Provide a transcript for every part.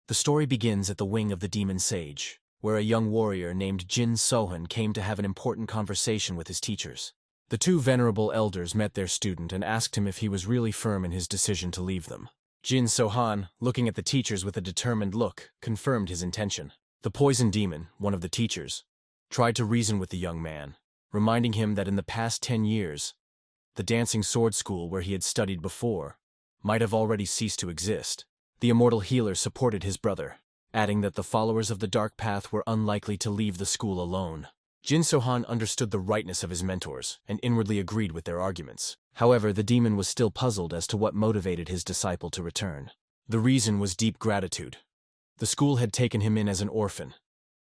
The story begins at the wing of the Demon Sage, where a young warrior named Jin Sohan came to have an important conversation with his teachers. The two venerable elders met their student and asked him if he was really firm in his decision to leave them. Jin Sohan, looking at the teachers with a determined look, confirmed his intention. The poison demon, one of the teachers, tried to reason with the young man, reminding him that in the past 10 years, the dancing sword school where he had studied before might have already ceased to exist. The immortal healer supported his brother, adding that the followers of the dark path were unlikely to leave the school alone. Jin Sohan understood the rightness of his mentors and inwardly agreed with their arguments. However, the demon was still puzzled as to what motivated his disciple to return. The reason was deep gratitude. The school had taken him in as an orphan,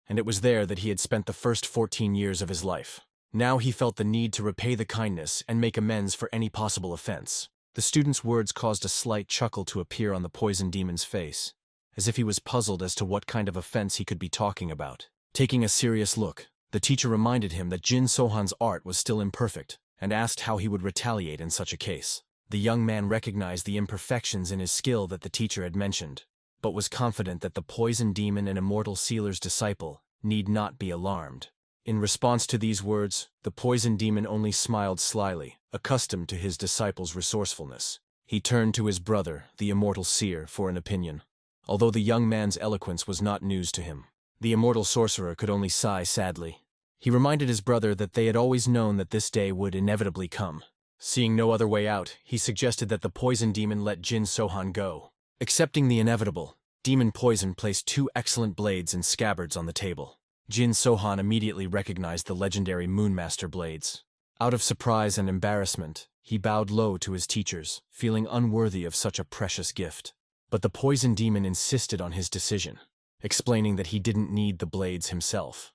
and it was there that he had spent the first 14 years of his life. Now he felt the need to repay the kindness and make amends for any possible offense. The student's words caused a slight chuckle to appear on the poison demon's face, as if he was puzzled as to what kind of offense he could be talking about. Taking a serious look, the teacher reminded him that Jin Sohan's art was still imperfect and asked how he would retaliate in such a case. The young man recognized the imperfections in his skill that the teacher had mentioned, but was confident that the poison demon and immortal sealer's disciple need not be alarmed. In response to these words, the poison demon only smiled slyly, accustomed to his disciple's resourcefulness. He turned to his brother, the immortal seer, for an opinion. Although the young man's eloquence was not news to him, the immortal sorcerer could only sigh sadly. He reminded his brother that they had always known that this day would inevitably come. Seeing no other way out, he suggested that the poison demon let Jin Sohan go. Accepting the inevitable, Demon Poison placed 2 excellent blades and scabbards on the table. Jin Sohan immediately recognized the legendary Moonmaster blades. Out of surprise and embarrassment, he bowed low to his teachers, feeling unworthy of such a precious gift. But the poison demon insisted on his decision, explaining that he didn't need the blades himself,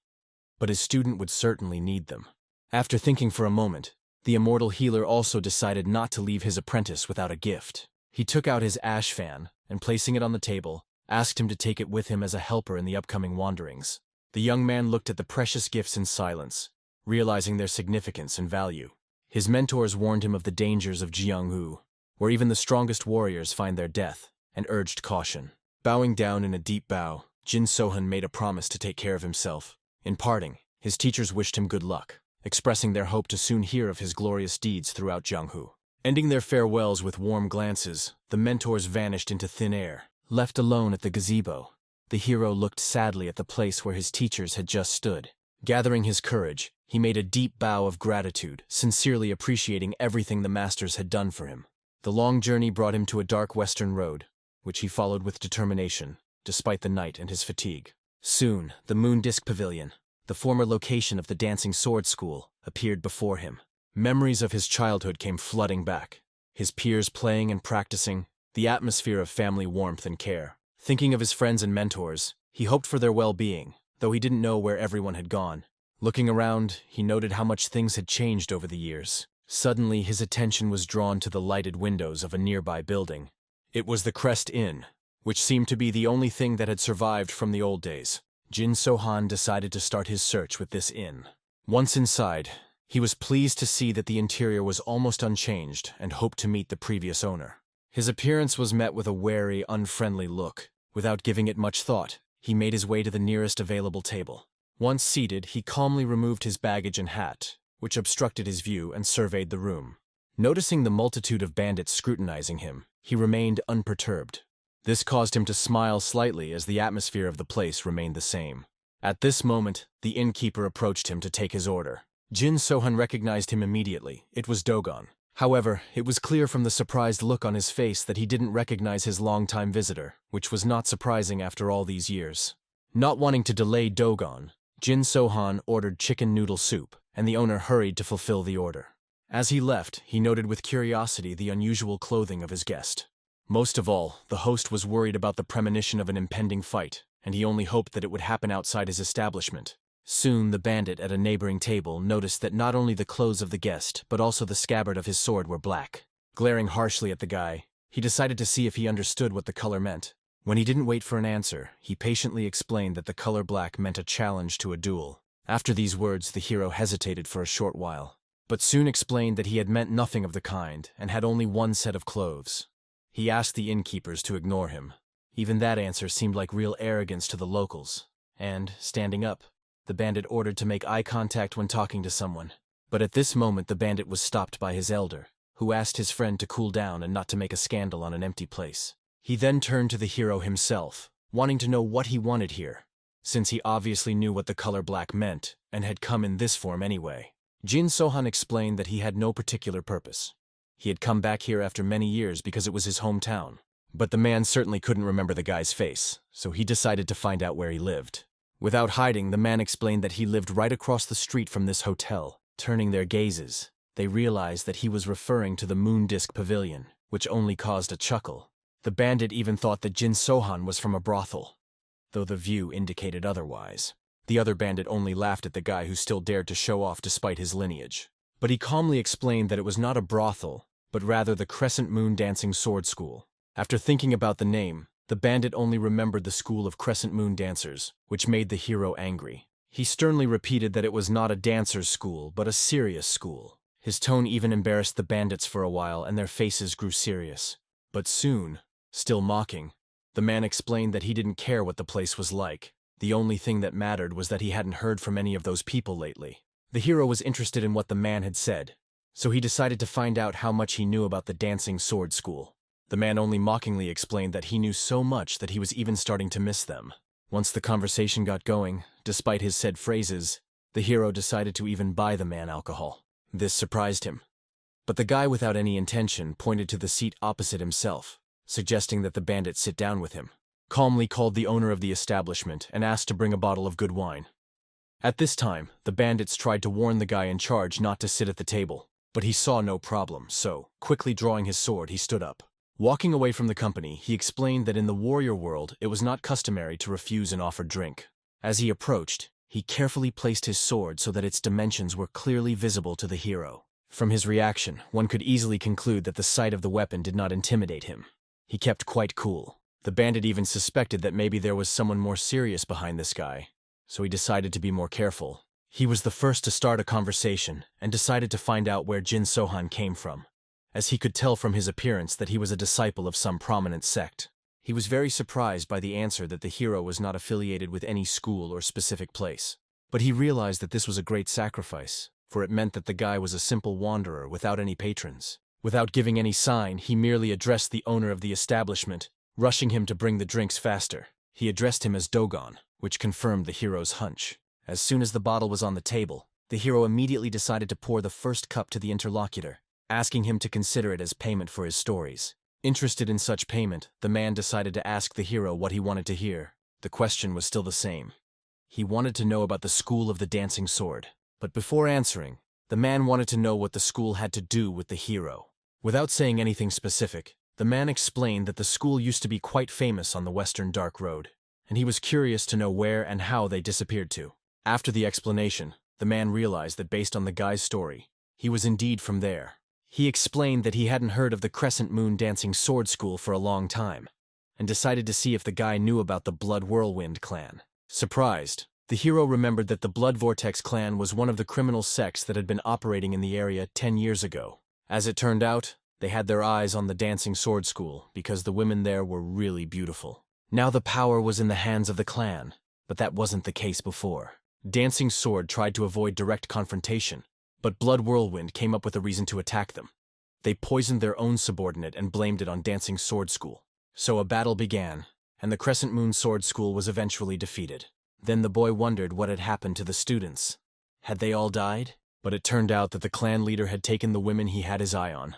but his student would certainly need them. After thinking for a moment, the immortal healer also decided not to leave his apprentice without a gift. He took out his ash fan and, placing it on the table, asked him to take it with him as a helper in the upcoming wanderings. The young man looked at the precious gifts in silence, realizing their significance and value. His mentors warned him of the dangers of Jianghu, where even the strongest warriors find their death, and urged caution. Bowing down in a deep bow, Jin Sohan made a promise to take care of himself. In parting, his teachers wished him good luck, expressing their hope to soon hear of his glorious deeds throughout Jianghu. Ending their farewells with warm glances, the mentors vanished into thin air. Left alone at the gazebo, the hero looked sadly at the place where his teachers had just stood. Gathering his courage, he made a deep bow of gratitude, sincerely appreciating everything the masters had done for him. The long journey brought him to a dark western road, which he followed with determination, despite the night and his fatigue. Soon, the Moon Disk Pavilion, the former location of the Dancing Sword School, appeared before him. Memories of his childhood came flooding back, his peers playing and practicing, the atmosphere of family warmth and care. Thinking of his friends and mentors, he hoped for their well-being, though he didn't know where everyone had gone. Looking around, he noted how much things had changed over the years. Suddenly, his attention was drawn to the lighted windows of a nearby building. It was the Crest Inn, which seemed to be the only thing that had survived from the old days. Jin Sohan decided to start his search with this inn. Once inside, he was pleased to see that the interior was almost unchanged and hoped to meet the previous owner. His appearance was met with a wary, unfriendly look. Without giving it much thought, he made his way to the nearest available table. Once seated, he calmly removed his baggage and hat, which obstructed his view, and surveyed the room. Noticing the multitude of bandits scrutinizing him, he remained unperturbed. This caused him to smile slightly as the atmosphere of the place remained the same. At this moment, the innkeeper approached him to take his order. Jin Sohan recognized him immediately. It was Dogon. However, it was clear from the surprised look on his face that he didn't recognize his longtime visitor, which was not surprising after all these years. Not wanting to delay Dogon, Jin Sohan ordered chicken noodle soup, and the owner hurried to fulfill the order. As he left, he noted with curiosity the unusual clothing of his guest. Most of all, the host was worried about the premonition of an impending fight, and he only hoped that it would happen outside his establishment. Soon, the bandit at a neighboring table noticed that not only the clothes of the guest, but also the scabbard of his sword were black. Glaring harshly at the guy, he decided to see if he understood what the color meant. When he didn't wait for an answer, he patiently explained that the color black meant a challenge to a duel. After these words, the hero hesitated for a short while, but soon explained that he had meant nothing of the kind and had only one set of clothes. He asked the innkeepers to ignore him. Even that answer seemed like real arrogance to the locals. And, standing up, the bandit ordered to make eye contact when talking to someone. But at this moment the bandit was stopped by his elder, who asked his friend to cool down and not to make a scandal on an empty place. He then turned to the hero himself, wanting to know what he wanted here, since he obviously knew what the color black meant and had come in this form anyway. Jin Sohan explained that he had no particular purpose. He had come back here after many years because it was his hometown. But the man certainly couldn't remember the guy's face, so he decided to find out where he lived. Without hiding, the man explained that he lived right across the street from this hotel. Turning their gazes, they realized that he was referring to the Moon Disc Pavilion, which only caused a chuckle. The bandit even thought that Jin Sohan was from a brothel, though the view indicated otherwise. The other bandit only laughed at the guy who still dared to show off despite his lineage. But he calmly explained that it was not a brothel, but rather the Crescent Moon Dancing Sword School. After thinking about the name, the bandit only remembered the school of Crescent Moon dancers, which made the hero angry. He sternly repeated that it was not a dancer's school, but a serious school. His tone even embarrassed the bandits for a while, and their faces grew serious. But soon, still mocking, the man explained that he didn't care what the place was like. The only thing that mattered was that he hadn't heard from any of those people lately. The hero was interested in what the man had said, so he decided to find out how much he knew about the dancing sword school. The man only mockingly explained that he knew so much that he was even starting to miss them. Once the conversation got going, despite his said phrases, the hero decided to even buy the man alcohol. This surprised him. But the guy without any intention pointed to the seat opposite himself, suggesting that the bandit sit down with him. Calmly called the owner of the establishment and asked to bring a bottle of good wine. At this time, the bandits tried to warn the guy in charge not to sit at the table, but he saw no problem, so, quickly drawing his sword, he stood up. Walking away from the company, he explained that in the warrior world it was not customary to refuse an offered drink. As he approached, he carefully placed his sword so that its dimensions were clearly visible to the hero. From his reaction, one could easily conclude that the sight of the weapon did not intimidate him. He kept quite cool. The bandit even suspected that maybe there was someone more serious behind this guy, so he decided to be more careful. He was the first to start a conversation and decided to find out where Jin Sohan came from, as he could tell from his appearance that he was a disciple of some prominent sect. He was very surprised by the answer that the hero was not affiliated with any school or specific place. But he realized that this was a great sacrifice, for it meant that the guy was a simple wanderer without any patrons. Without giving any sign, he merely addressed the owner of the establishment, rushing him to bring the drinks faster. He addressed him as Dogon, which confirmed the hero's hunch. As soon as the bottle was on the table, the hero immediately decided to pour the first cup to the interlocutor, asking him to consider it as payment for his stories. Interested in such payment, the man decided to ask the hero what he wanted to hear. The question was still the same. He wanted to know about the school of the dancing sword. But before answering, the man wanted to know what the school had to do with the hero. Without saying anything specific, the man explained that the school used to be quite famous on the Western Dark Road, and he was curious to know where and how they disappeared to. After the explanation, the man realized that based on the guy's story, he was indeed from there. He explained that he hadn't heard of the Crescent Moon Dancing Sword School for a long time, and decided to see if the guy knew about the Blood Whirlwind clan. Surprised, the hero remembered that the Blood Vortex clan was one of the criminal sects that had been operating in the area 10 years ago. As it turned out, they had their eyes on the Dancing Sword School because the women there were really beautiful. Now the power was in the hands of the clan, but that wasn't the case before. Dancing Sword tried to avoid direct confrontation, but Blood Whirlwind came up with a reason to attack them. They poisoned their own subordinate and blamed it on Dancing Sword School. So a battle began, and the Crescent Moon Sword School was eventually defeated. Then the boy wondered what had happened to the students. Had they all died? But it turned out that the clan leader had taken the women he had his eye on,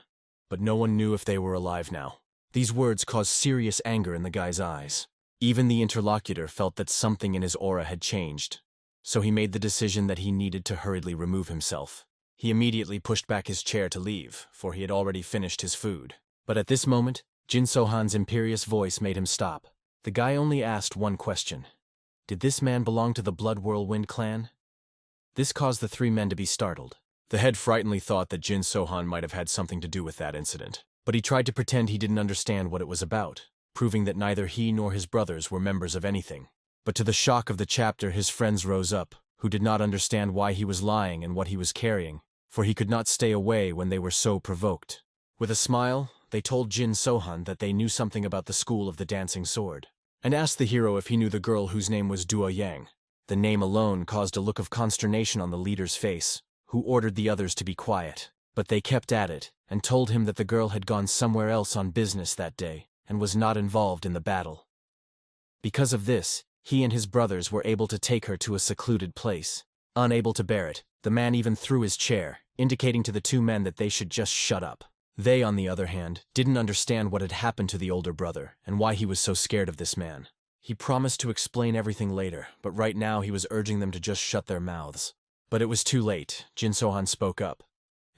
but no one knew if they were alive now. These words caused serious anger in the guy's eyes. Even the interlocutor felt that something in his aura had changed, so he made the decision that he needed to hurriedly remove himself. He immediately pushed back his chair to leave, for he had already finished his food. But at this moment, Jin Sohan's imperious voice made him stop. The guy only asked one question. Did this man belong to the Blood Whirlwind clan? This caused the three men to be startled. The head frighteningly thought that Jin Sohan might have had something to do with that incident, but he tried to pretend he didn't understand what it was about, proving that neither he nor his brothers were members of anything. But to the shock of the chapter, his friends rose up, who did not understand why he was lying and what he was carrying, for he could not stay away when they were so provoked. With a smile, they told Jin Sohan that they knew something about the School of the Dancing Sword, and asked the hero if he knew the girl whose name was Duo Yang. The name alone caused a look of consternation on the leader's face, who ordered the others to be quiet. But they kept at it, and told him that the girl had gone somewhere else on business that day, and was not involved in the battle. Because of this, he and his brothers were able to take her to a secluded place. Unable to bear it, the man even threw his chair, indicating to the two men that they should just shut up. They, on the other hand, didn't understand what had happened to the older brother, and why he was so scared of this man. He promised to explain everything later, but right now he was urging them to just shut their mouths. But it was too late. Jin Sohan spoke up,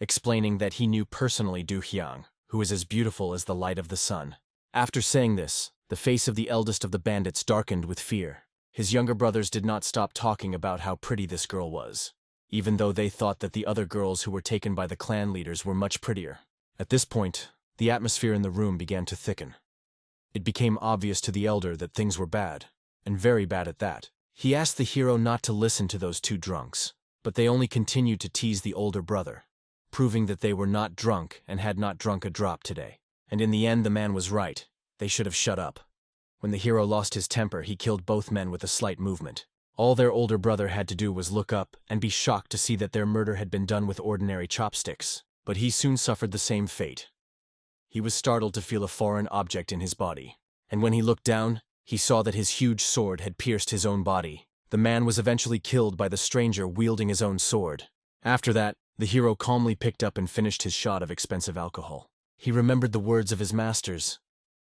explaining that he knew personally Du Hyang, who is as beautiful as the light of the sun. After saying this, the face of the eldest of the bandits darkened with fear. His younger brothers did not stop talking about how pretty this girl was, even though they thought that the other girls who were taken by the clan leaders were much prettier. At this point, the atmosphere in the room began to thicken. It became obvious to the elder that things were bad, and very bad at that. He asked the hero not to listen to those two drunks, but they only continued to tease the older brother, proving that they were not drunk and had not drunk a drop today. And in the end, the man was right. They should have shut up. When the hero lost his temper, he killed both men with a slight movement. All their older brother had to do was look up and be shocked to see that their murder had been done with ordinary chopsticks. But he soon suffered the same fate. He was startled to feel a foreign object in his body, and when he looked down, he saw that his huge sword had pierced his own body. The man was eventually killed by the stranger wielding his own sword. After that, the hero calmly picked up and finished his shot of expensive alcohol. He remembered the words of his masters.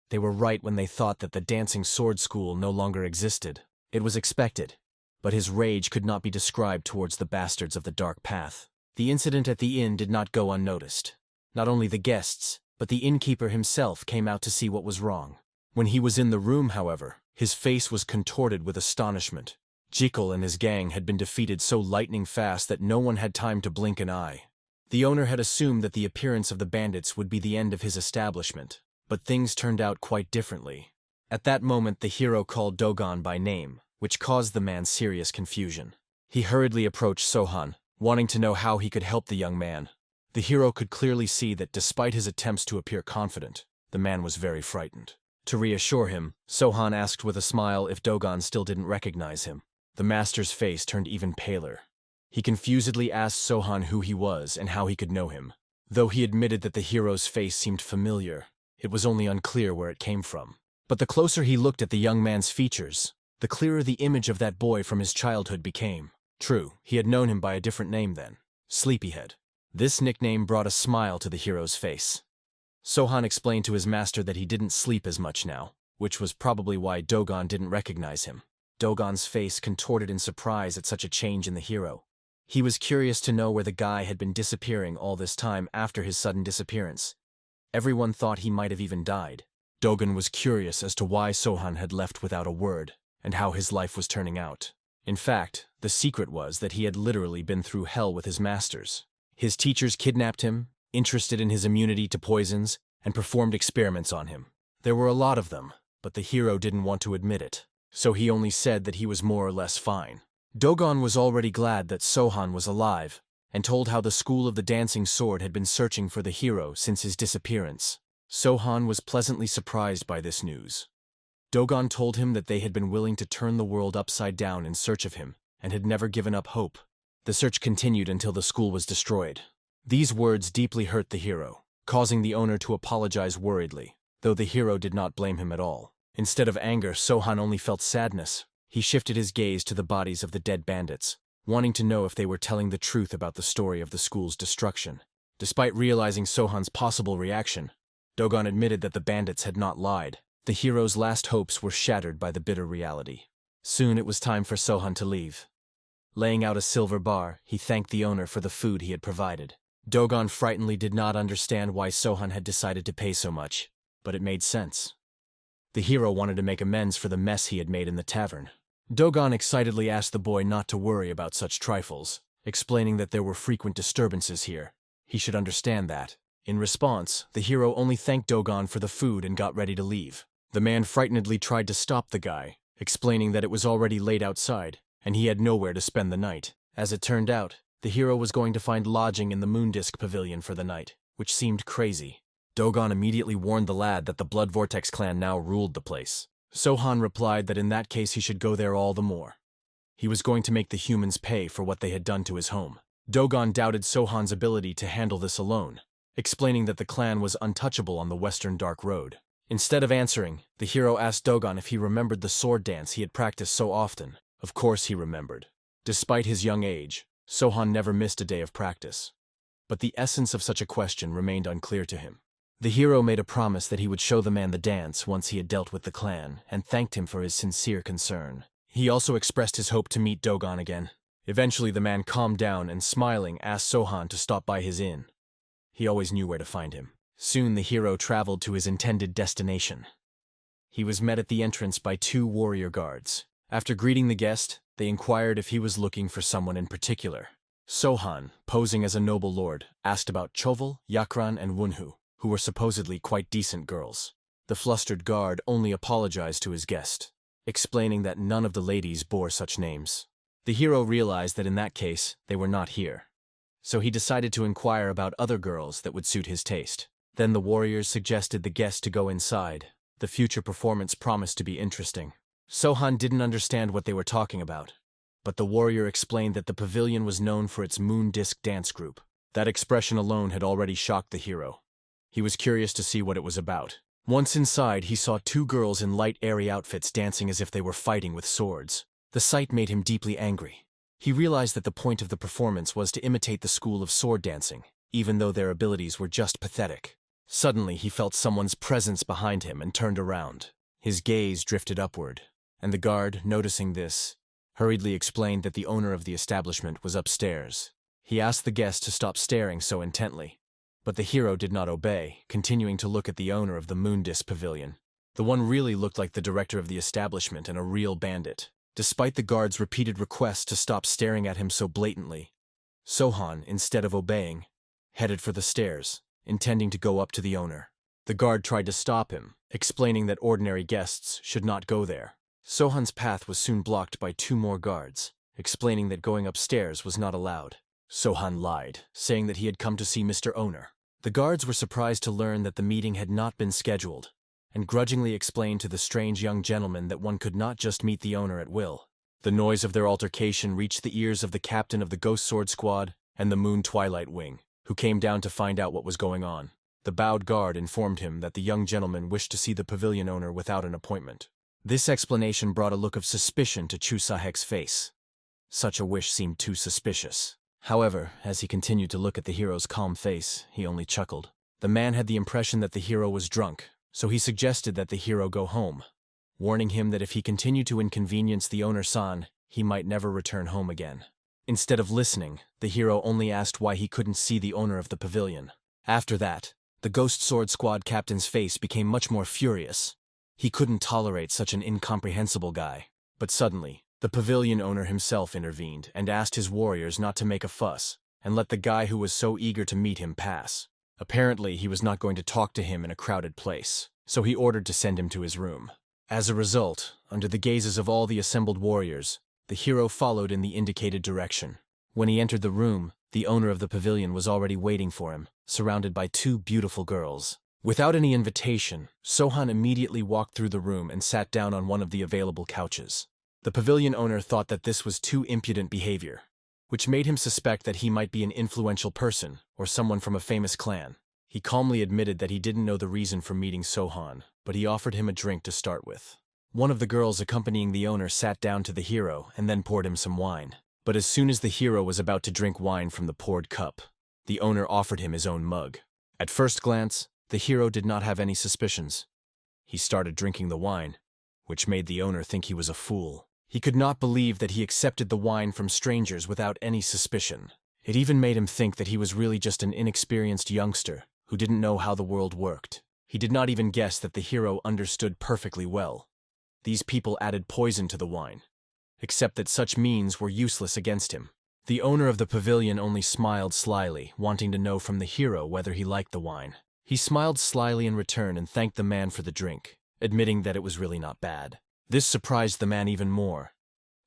They were right when they thought that the dancing sword school no longer existed. It was expected, but his rage could not be described towards the bastards of the dark path. The incident at the inn did not go unnoticed. Not only the guests, but the innkeeper himself came out to see what was wrong. When he was in the room, however, his face was contorted with astonishment. Jekyll and his gang had been defeated so lightning fast that no one had time to blink an eye. The owner had assumed that the appearance of the bandits would be the end of his establishment, but things turned out quite differently. At that moment, the hero called Dogon by name, which caused the man serious confusion. He hurriedly approached Sohan, wanting to know how he could help the young man. The hero could clearly see that despite his attempts to appear confident, the man was very frightened. To reassure him, Sohan asked with a smile if Dogon still didn't recognize him. The master's face turned even paler. He confusedly asked Sohan who he was and how he could know him. Though he admitted that the hero's face seemed familiar, it was only unclear where it came from. But the closer he looked at the young man's features, the clearer the image of that boy from his childhood became. True, he had known him by a different name then, Sleepyhead. This nickname brought a smile to the hero's face. Sohan explained to his master that he didn't sleep as much now, which was probably why Dogon didn't recognize him. Dogon's face contorted in surprise at such a change in the hero. He was curious to know where the guy had been disappearing all this time after his sudden disappearance. Everyone thought he might have even died. Dogon was curious as to why Sohan had left without a word, and how his life was turning out. In fact, the secret was that he had literally been through hell with his masters. His teachers kidnapped him, interested in his immunity to poisons, and performed experiments on him. There were a lot of them, but the hero didn't want to admit it, so he only said that he was more or less fine. Dogon was already glad that Sohan was alive, and told how the School of the Dancing Sword had been searching for the hero since his disappearance. Sohan was pleasantly surprised by this news. Dogon told him that they had been willing to turn the world upside down in search of him, and had never given up hope. The search continued until the school was destroyed. These words deeply hurt the hero, causing the owner to apologize worriedly, though the hero did not blame him at all. Instead of anger, Sohan only felt sadness. He shifted his gaze to the bodies of the dead bandits, wanting to know if they were telling the truth about the story of the school's destruction. Despite realizing Sohan's possible reaction, Dogon admitted that the bandits had not lied. The hero's last hopes were shattered by the bitter reality. Soon it was time for Sohan to leave. Laying out a silver bar, he thanked the owner for the food he had provided. Dogon frighteningly did not understand why Sohan had decided to pay so much, but it made sense. The hero wanted to make amends for the mess he had made in the tavern. Dogon excitedly asked the boy not to worry about such trifles, explaining that there were frequent disturbances here. He should understand that. In response, the hero only thanked Dogon for the food and got ready to leave. The man frightenedly tried to stop the guy, explaining that it was already late outside, and he had nowhere to spend the night. As it turned out, the hero was going to find lodging in the Moondisk Pavilion for the night, which seemed crazy. Dogon immediately warned the lad that the Blood Vortex clan now ruled the place. Sohan replied that in that case he should go there all the more. He was going to make the humans pay for what they had done to his home. Dogon doubted Sohan's ability to handle this alone, explaining that the clan was untouchable on the Western Dark Road. Instead of answering, the hero asked Dogon if he remembered the sword dance he had practiced so often. Of course he remembered. Despite his young age, Sohan never missed a day of practice. But the essence of such a question remained unclear to him. The hero made a promise that he would show the man the dance once he had dealt with the clan, and thanked him for his sincere concern. He also expressed his hope to meet Dogon again. Eventually the man calmed down and, smiling, asked Sohan to stop by his inn. He always knew where to find him. Soon the hero traveled to his intended destination. He was met at the entrance by 2 warrior guards. After greeting the guest, they inquired if he was looking for someone in particular. Sohan, posing as a noble lord, asked about Chovel, Yakran, and Wunhu, who were supposedly quite decent girls. The flustered guard only apologized to his guest, explaining that none of the ladies bore such names. The hero realized that in that case, they were not here. So he decided to inquire about other girls that would suit his taste. Then the warriors suggested the guest to go inside. The future performance promised to be interesting. Sohan didn't understand what they were talking about, but the warrior explained that the pavilion was known for its moon disc dance group. That expression alone had already shocked the hero. He was curious to see what it was about. Once inside, he saw 2 girls in light, airy outfits dancing as if they were fighting with swords. The sight made him deeply angry. He realized that the point of the performance was to imitate the school of sword dancing, even though their abilities were just pathetic. Suddenly, he felt someone's presence behind him and turned around. His gaze drifted upward, and the guard, noticing this, hurriedly explained that the owner of the establishment was upstairs. He asked the guest to stop staring so intently, but the hero did not obey, continuing to look at the owner of the Moondisc Pavilion. The one really looked like the director of the establishment and a real bandit. Despite the guard's repeated requests to stop staring at him so blatantly, Sohan, instead of obeying, headed for the stairs, intending to go up to the owner. The guard tried to stop him, explaining that ordinary guests should not go there. Sohan's path was soon blocked by 2 more guards, explaining that going upstairs was not allowed. Sohan lied, saying that he had come to see Mr. Owner. The guards were surprised to learn that the meeting had not been scheduled, and grudgingly explained to the strange young gentleman that one could not just meet the owner at will. The noise of their altercation reached the ears of the captain of the Ghost Sword Squad and the Moon Twilight Wing, who came down to find out what was going on. The bowed guard informed him that the young gentleman wished to see the pavilion owner without an appointment. This explanation brought a look of suspicion to Chu Sahek's face. Such a wish seemed too suspicious. However, as he continued to look at the hero's calm face, he only chuckled. The man had the impression that the hero was drunk, so he suggested that the hero go home, warning him that if he continued to inconvenience the owner-san, he might never return home again. Instead of listening, the hero only asked why he couldn't see the owner of the pavilion. After that, the Ghost Sword Squad captain's face became much more furious. He couldn't tolerate such an incomprehensible guy. But suddenly, the pavilion owner himself intervened and asked his warriors not to make a fuss and let the guy who was so eager to meet him pass. Apparently, he was not going to talk to him in a crowded place, so he ordered to send him to his room. As a result, under the gazes of all the assembled warriors, the hero followed in the indicated direction. When he entered the room, the owner of the pavilion was already waiting for him, surrounded by 2 beautiful girls. Without any invitation, Sohan immediately walked through the room and sat down on one of the available couches. The pavilion owner thought that this was too impudent behavior, which made him suspect that he might be an influential person or someone from a famous clan. He calmly admitted that he didn't know the reason for meeting Sohan, but he offered him a drink to start with. One of the girls accompanying the owner sat down to the hero and then poured him some wine. But as soon as the hero was about to drink wine from the poured cup, the owner offered him his own mug. At first glance, the hero did not have any suspicions. He started drinking the wine, which made the owner think he was a fool. He could not believe that he accepted the wine from strangers without any suspicion. It even made him think that he was really just an inexperienced youngster who didn't know how the world worked. He did not even guess that the hero understood perfectly well. These people added poison to the wine, except that such means were useless against him. The owner of the pavilion only smiled slyly, wanting to know from the hero whether he liked the wine. He smiled slyly in return and thanked the man for the drink, admitting that it was really not bad. This surprised the man even more.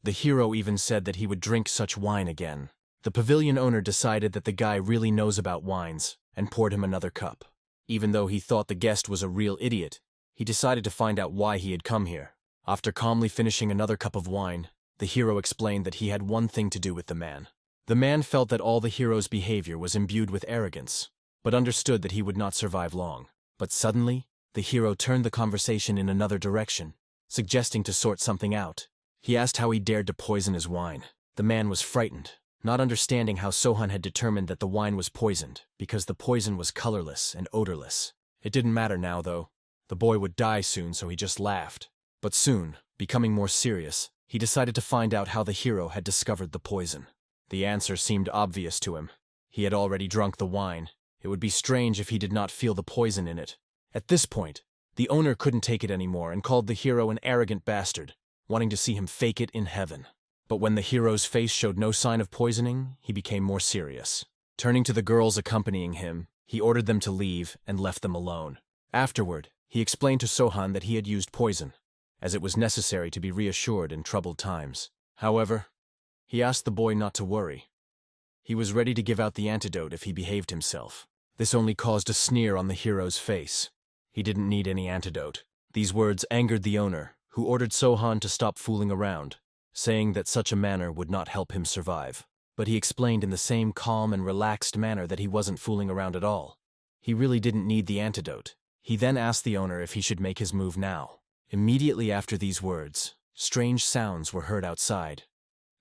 The hero even said that he would drink such wine again. The pavilion owner decided that the guy really knows about wines and poured him another cup. Even though he thought the guest was a real idiot, he decided to find out why he had come here. After calmly finishing another cup of wine, the hero explained that he had one thing to do with the man. The man felt that all the hero's behavior was imbued with arrogance, but understood that he would not survive long. But suddenly, the hero turned the conversation in another direction, suggesting to sort something out. He asked how he dared to poison his wine. The man was frightened, not understanding how Sohan had determined that the wine was poisoned, because the poison was colorless and odorless. It didn't matter now, though. The boy would die soon, so he just laughed. But soon, becoming more serious, he decided to find out how the hero had discovered the poison. The answer seemed obvious to him. He had already drunk the wine. It would be strange if he did not feel the poison in it. At this point, the owner couldn't take it anymore and called the hero an arrogant bastard, wanting to see him fake it in heaven. But when the hero's face showed no sign of poisoning, he became more serious. Turning to the girls accompanying him, he ordered them to leave and left them alone. Afterward, he explained to Sohan that he had used poison, as it was necessary to be reassured in troubled times. However, he asked the boy not to worry. He was ready to give out the antidote if he behaved himself. This only caused a sneer on the hero's face. He didn't need any antidote. These words angered the owner, who ordered Sohan to stop fooling around, saying that such a manner would not help him survive. But he explained in the same calm and relaxed manner that he wasn't fooling around at all. He really didn't need the antidote. He then asked the owner if he should make his move now. Immediately after these words, strange sounds were heard outside.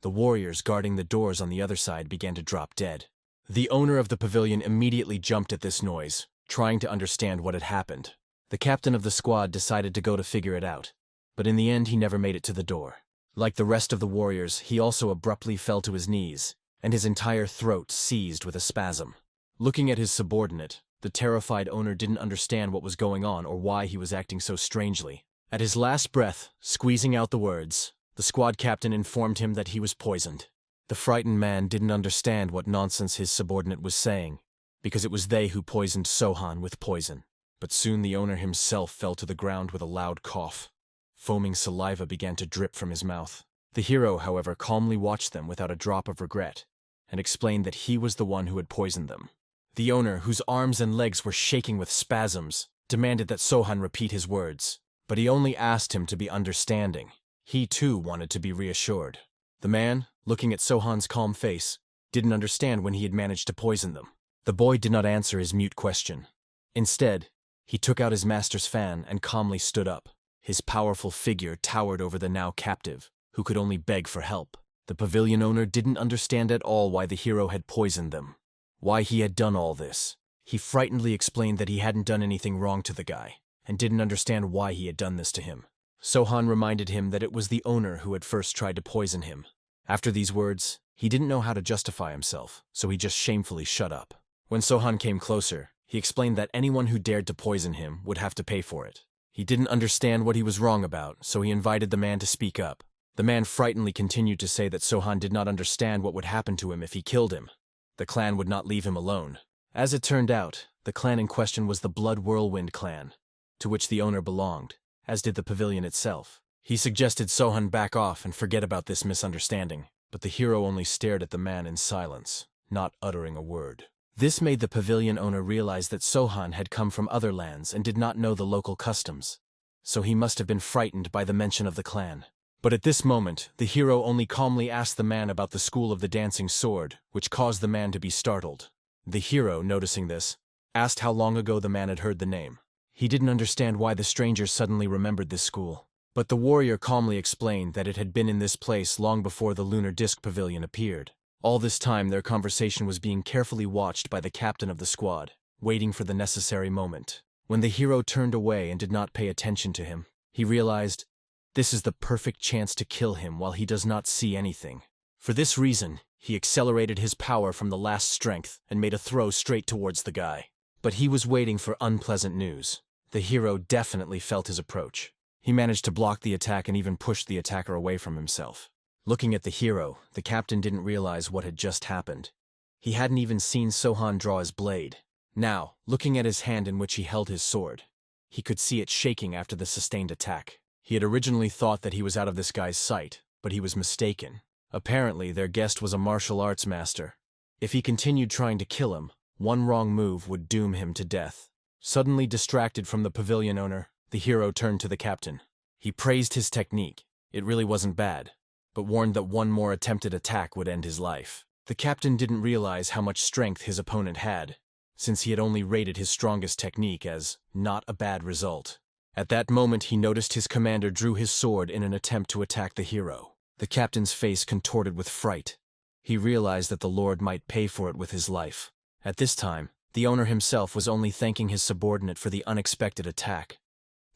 The warriors guarding the doors on the other side began to drop dead. The owner of the pavilion immediately jumped at this noise, trying to understand what had happened. The captain of the squad decided to go to figure it out, but in the end he never made it to the door. Like the rest of the warriors, he also abruptly fell to his knees, and his entire throat seized with a spasm. Looking at his subordinate, the terrified owner didn't understand what was going on or why he was acting so strangely. At his last breath, squeezing out the words, the squad captain informed him that he was poisoned. The frightened man didn't understand what nonsense his subordinate was saying, because it was they who poisoned Sohan with poison. But soon the owner himself fell to the ground with a loud cough. Foaming saliva began to drip from his mouth. The hero, however, calmly watched them without a drop of regret, and explained that he was the one who had poisoned them. The owner, whose arms and legs were shaking with spasms, demanded that Sohan repeat his words, but he only asked him to be understanding. He too wanted to be reassured. The man, looking at Sohan's calm face, didn't understand when he had managed to poison them. The boy did not answer his mute question. Instead, he took out his master's fan and calmly stood up. His powerful figure towered over the now captive, who could only beg for help. The pavilion owner didn't understand at all why the hero had poisoned them, why he had done all this. He frightenedly explained that he hadn't done anything wrong to the guy, and didn't understand why he had done this to him. Sohan reminded him that it was the owner who had first tried to poison him. After these words, he didn't know how to justify himself, so he just shamefully shut up. When Sohan came closer, he explained that anyone who dared to poison him would have to pay for it. He didn't understand what he was wrong about, so he invited the man to speak up. The man frightenedly continued to say that Sohan did not understand what would happen to him if he killed him. The clan would not leave him alone. As it turned out, the clan in question was the Blood Whirlwind clan, to which the owner belonged, as did the pavilion itself. He suggested Sohan back off and forget about this misunderstanding, but the hero only stared at the man in silence, not uttering a word. This made the pavilion owner realize that Sohan had come from other lands and did not know the local customs, so he must have been frightened by the mention of the clan. But at this moment, the hero only calmly asked the man about the school of the dancing sword, which caused the man to be startled. The hero, noticing this, asked how long ago the man had heard the name. He didn't understand why the stranger suddenly remembered this school, but the warrior calmly explained that it had been in this place long before the lunar disc pavilion appeared. All this time, their conversation was being carefully watched by the captain of the squad, waiting for the necessary moment. When the hero turned away and did not pay attention to him, he realized, this is the perfect chance to kill him while he does not see anything. For this reason, he accelerated his power from the last strength and made a throw straight towards the guy. But he was waiting for unpleasant news. The hero definitely felt his approach. He managed to block the attack and even pushed the attacker away from himself. Looking at the hero, the captain didn't realize what had just happened. He hadn't even seen Sohan draw his blade. Now, looking at his hand in which he held his sword, he could see it shaking after the sustained attack. He had originally thought that he was out of this guy's sight, but he was mistaken. Apparently, their guest was a martial arts master. If he continued trying to kill him, one wrong move would doom him to death. Suddenly distracted from the pavilion owner, the hero turned to the captain. He praised his technique. It really wasn't bad, but warned that one more attempted attack would end his life. The captain didn't realize how much strength his opponent had, since he had only rated his strongest technique as not a bad result. At that moment, he noticed his commander drew his sword in an attempt to attack the hero. The captain's face contorted with fright. He realized that the lord might pay for it with his life. At this time, the owner himself was only thanking his subordinate for the unexpected attack.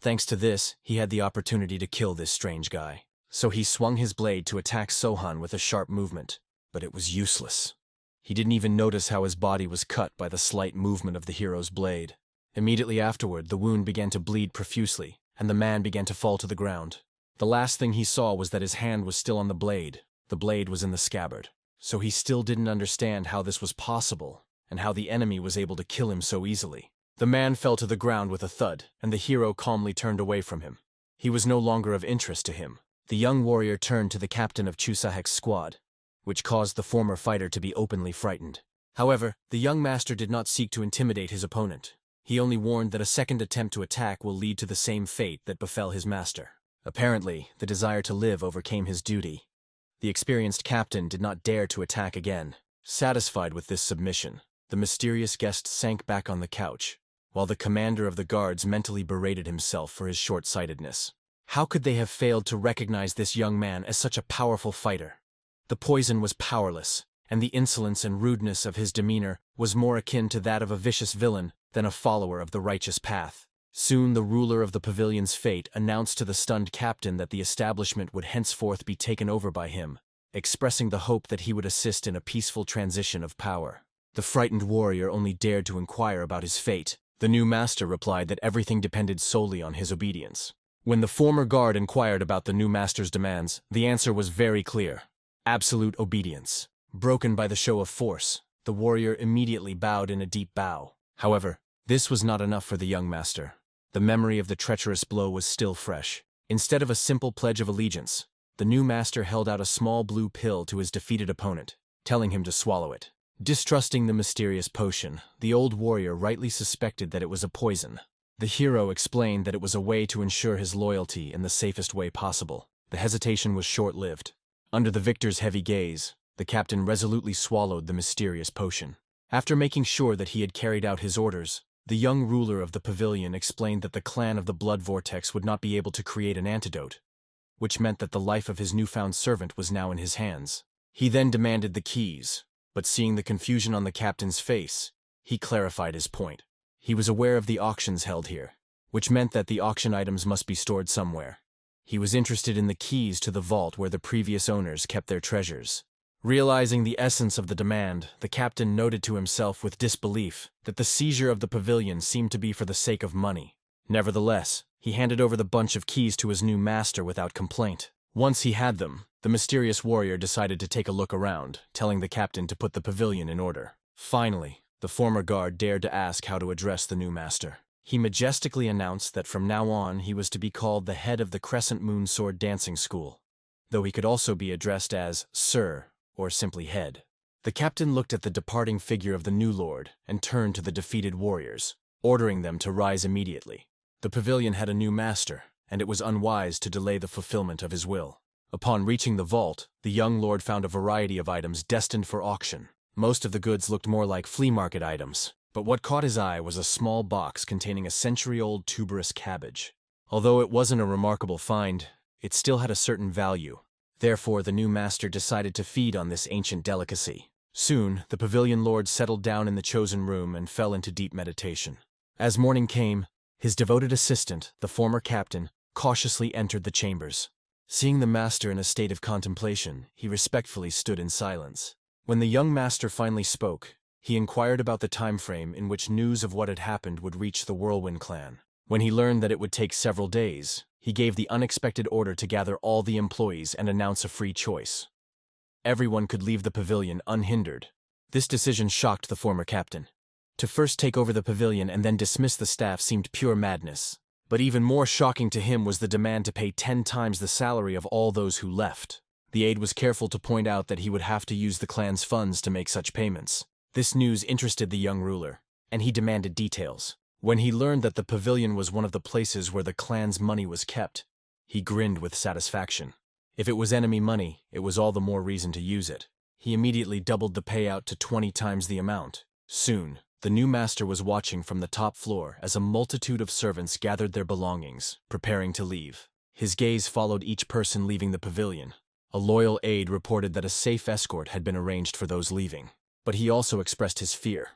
Thanks to this, he had the opportunity to kill this strange guy. So he swung his blade to attack Sohan with a sharp movement, but it was useless. He didn't even notice how his body was cut by the slight movement of the hero's blade. Immediately afterward, the wound began to bleed profusely, and the man began to fall to the ground. The last thing he saw was that his hand was still on the blade. The blade was in the scabbard. So he still didn't understand how this was possible, and how the enemy was able to kill him so easily. The man fell to the ground with a thud, and the hero calmly turned away from him. He was no longer of interest to him. The young warrior turned to the captain of Chusahek's squad, which caused the former fighter to be openly frightened. However, the young master did not seek to intimidate his opponent. He only warned that a second attempt to attack will lead to the same fate that befell his master. Apparently, the desire to live overcame his duty. The experienced captain did not dare to attack again. Satisfied with this submission, the mysterious guest sank back on the couch, while the commander of the guards mentally berated himself for his short-sightedness. How could they have failed to recognize this young man as such a powerful fighter? The poison was powerless, and the insolence and rudeness of his demeanor was more akin to that of a vicious villain than a follower of the righteous path. Soon the ruler of the pavilion's fate announced to the stunned captain that the establishment would henceforth be taken over by him, expressing the hope that he would assist in a peaceful transition of power. The frightened warrior only dared to inquire about his fate. The new master replied that everything depended solely on his obedience. When the former guard inquired about the new master's demands, the answer was very clear: absolute obedience. Broken by the show of force, the warrior immediately bowed in a deep bow. However, this was not enough for the young master. The memory of the treacherous blow was still fresh. Instead of a simple pledge of allegiance, the new master held out a small blue pill to his defeated opponent, telling him to swallow it. Distrusting the mysterious potion, the old warrior rightly suspected that it was a poison. The hero explained that it was a way to ensure his loyalty in the safest way possible. The hesitation was short-lived. Under the victor's heavy gaze, the captain resolutely swallowed the mysterious potion. After making sure that he had carried out his orders, the young ruler of the pavilion explained that the clan of the Blood Vortex would not be able to create an antidote, which meant that the life of his newfound servant was now in his hands. He then demanded the keys, but seeing the confusion on the captain's face, he clarified his point. He was aware of the auctions held here, which meant that the auction items must be stored somewhere. He was interested in the keys to the vault where the previous owners kept their treasures. Realizing the essence of the demand, the captain noted to himself with disbelief that the seizure of the pavilion seemed to be for the sake of money. Nevertheless, he handed over the bunch of keys to his new master without complaint. Once he had them, the mysterious warrior decided to take a look around, telling the captain to put the pavilion in order. Finally, the former guard dared to ask how to address the new master. He majestically announced that from now on he was to be called the head of the Crescent Moon Sword Dancing School, though he could also be addressed as Sir or simply Head. The captain looked at the departing figure of the new lord and turned to the defeated warriors, ordering them to rise immediately. The pavilion had a new master, and it was unwise to delay the fulfillment of his will. Upon reaching the vault, the young lord found a variety of items destined for auction. Most of the goods looked more like flea market items, but what caught his eye was a small box containing a century-old tuberous cabbage. Although it wasn't a remarkable find, it still had a certain value. Therefore, the new master decided to feed on this ancient delicacy. Soon, the pavilion lord settled down in the chosen room and fell into deep meditation. As morning came, his devoted assistant, the former captain, cautiously entered the chambers. Seeing the master in a state of contemplation, he respectfully stood in silence. When the young master finally spoke, he inquired about the time frame in which news of what had happened would reach the Whirlwind clan. When he learned that it would take several days, he gave the unexpected order to gather all the employees and announce a free choice. Everyone could leave the pavilion unhindered. This decision shocked the former captain. To first take over the pavilion and then dismiss the staff seemed pure madness. But even more shocking to him was the demand to pay 10 times the salary of all those who left. The aide was careful to point out that he would have to use the clan's funds to make such payments. This news interested the young ruler, and he demanded details. When he learned that the pavilion was one of the places where the clan's money was kept, he grinned with satisfaction. If it was enemy money, it was all the more reason to use it. He immediately doubled the payout to 20 times the amount. Soon, the new master was watching from the top floor as a multitude of servants gathered their belongings, preparing to leave. His gaze followed each person leaving the pavilion. A loyal aide reported that a safe escort had been arranged for those leaving. But he also expressed his fear.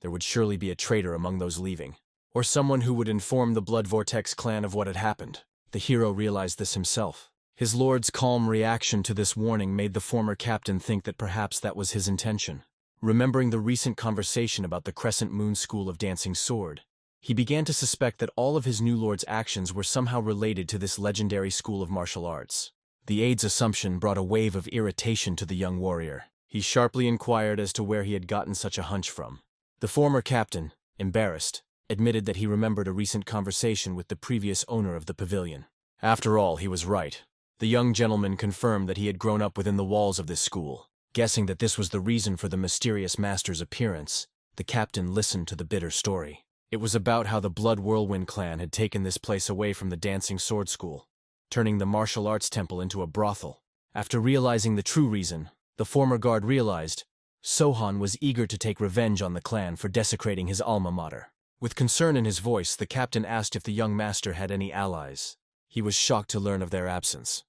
There would surely be a traitor among those leaving, or someone who would inform the Blood Vortex clan of what had happened. The hero realized this himself. His lord's calm reaction to this warning made the former captain think that perhaps that was his intention. Remembering the recent conversation about the Crescent Moon School of Dancing Sword, he began to suspect that all of his new lord's actions were somehow related to this legendary school of martial arts. The aide's assumption brought a wave of irritation to the young warrior. He sharply inquired as to where he had gotten such a hunch from. The former captain, embarrassed, admitted that he remembered a recent conversation with the previous owner of the pavilion. After all, he was right. The young gentleman confirmed that he had grown up within the walls of this school. Guessing that this was the reason for the mysterious master's appearance, the captain listened to the bitter story. It was about how the Blood Whirlwind clan had taken this place away from the Dancing Sword School, turning the martial arts temple into a brothel. After realizing the true reason, the former guard realized Sohan was eager to take revenge on the clan for desecrating his alma mater. With concern in his voice, the captain asked if the young master had any allies. He was shocked to learn of their absence.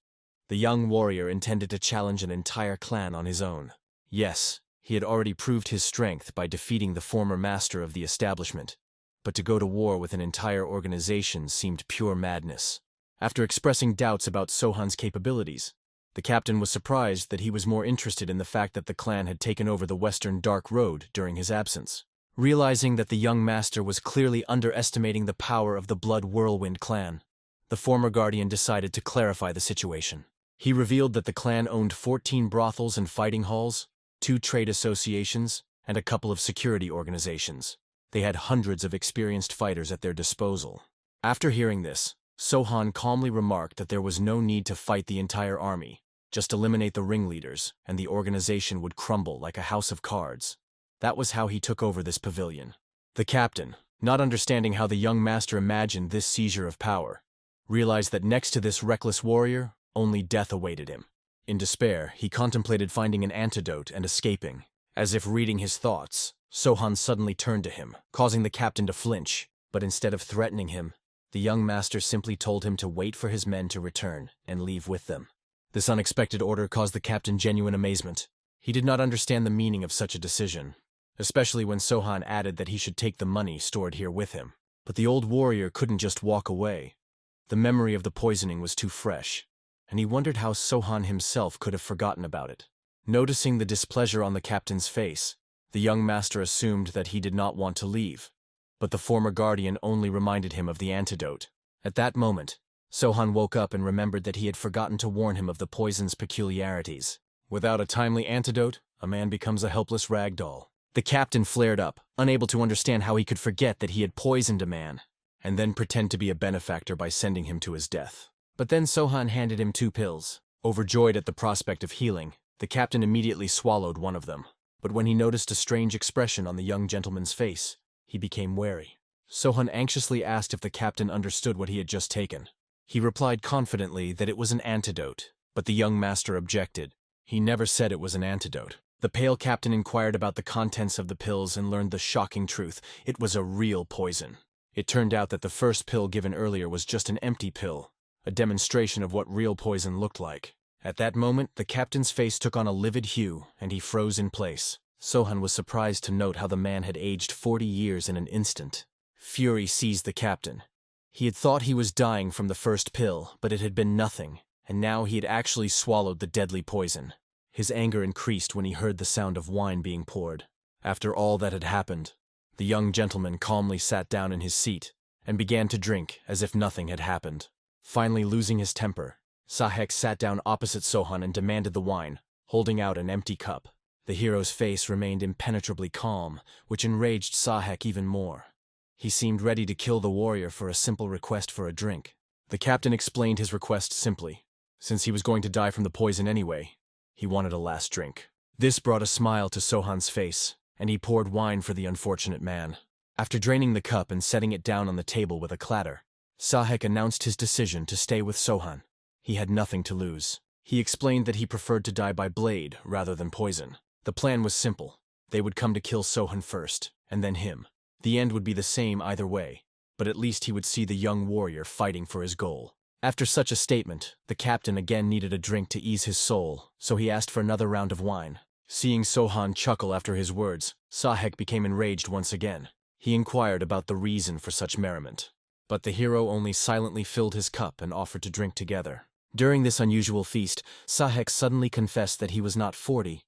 The young warrior intended to challenge an entire clan on his own. Yes, he had already proved his strength by defeating the former master of the establishment, but to go to war with an entire organization seemed pure madness. After expressing doubts about Sohan's capabilities, the captain was surprised that he was more interested in the fact that the clan had taken over the Western Dark Road during his absence. Realizing that the young master was clearly underestimating the power of the Blood Whirlwind clan, the former guardian decided to clarify the situation. He revealed that the clan owned 14 brothels and fighting halls, 2 trade associations, and a couple of security organizations. They had hundreds of experienced fighters at their disposal. After hearing this, Sohan calmly remarked that there was no need to fight the entire army. Just eliminate the ringleaders, and the organization would crumble like a house of cards. That was how he took over this pavilion. The captain, not understanding how the young master imagined this seizure of power, realized that next to this reckless warrior, only death awaited him. In despair, he contemplated finding an antidote and escaping. As if reading his thoughts, Sohan suddenly turned to him, causing the captain to flinch. But instead of threatening him, the young master simply told him to wait for his men to return and leave with them. This unexpected order caused the captain genuine amazement. He did not understand the meaning of such a decision, especially when Sohan added that he should take the money stored here with him. But the old warrior couldn't just walk away. The memory of the poisoning was too fresh, and he wondered how Sohan himself could have forgotten about it. Noticing the displeasure on the captain's face, the young master assumed that he did not want to leave. But the former guardian only reminded him of the antidote. At that moment, Sohan woke up and remembered that he had forgotten to warn him of the poison's peculiarities. Without a timely antidote, a man becomes a helpless rag doll. The captain flared up, unable to understand how he could forget that he had poisoned a man, and then pretend to be a benefactor by sending him to his death. But then Sohan handed him 2 pills. Overjoyed at the prospect of healing, the captain immediately swallowed one of them. But when he noticed a strange expression on the young gentleman's face, he became wary. Sohan anxiously asked if the captain understood what he had just taken. He replied confidently that it was an antidote, but the young master objected. He never said it was an antidote. The pale captain inquired about the contents of the pills and learned the shocking truth. It was a real poison. It turned out that the first pill given earlier was just an empty pill, a demonstration of what real poison looked like. At that moment, the captain's face took on a livid hue, and he froze in place. Sohan was surprised to note how the man had aged 40 years in an instant. Fury seized the captain. He had thought he was dying from the first pill, but it had been nothing, and now he had actually swallowed the deadly poison. His anger increased when he heard the sound of wine being poured. After all that had happened, the young gentleman calmly sat down in his seat and began to drink as if nothing had happened. Finally losing his temper, Sahek sat down opposite Sohan and demanded the wine, holding out an empty cup. The hero's face remained impenetrably calm, which enraged Sahek even more. He seemed ready to kill the warrior for a simple request for a drink. The captain explained his request simply. Since he was going to die from the poison anyway, he wanted a last drink. This brought a smile to Sohan's face, and he poured wine for the unfortunate man. After draining the cup and setting it down on the table with a clatter, Sahek announced his decision to stay with Sohan. He had nothing to lose. He explained that he preferred to die by blade rather than poison. The plan was simple. They would come to kill Sohan first, and then him. The end would be the same either way, but at least he would see the young warrior fighting for his goal. After such a statement, the captain again needed a drink to ease his soul, so he asked for another round of wine. Seeing Sohan chuckle after his words, Sahek became enraged once again. He inquired about the reason for such merriment, but the hero only silently filled his cup and offered to drink together. During this unusual feast, Sahek suddenly confessed that he was not 40,